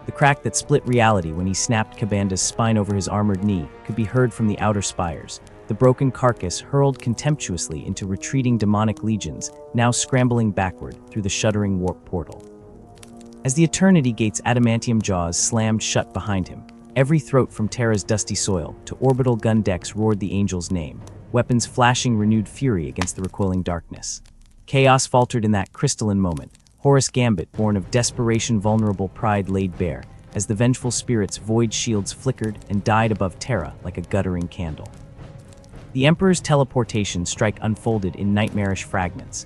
The crack that split reality when he snapped Kabanda's spine over his armored knee could be heard from the outer spires, the broken carcass hurled contemptuously into retreating demonic legions, now scrambling backward through the shuddering warp portal. As the Eternity Gate's adamantium jaws slammed shut behind him, every throat from Terra's dusty soil to orbital gun decks roared the angel's name, weapons flashing renewed fury against the recoiling darkness. Chaos faltered in that crystalline moment, Horus Gambit, born of desperation, vulnerable pride laid bare, as the vengeful spirit's void shields flickered and died above Terra like a guttering candle. The Emperor's teleportation strike unfolded in nightmarish fragments,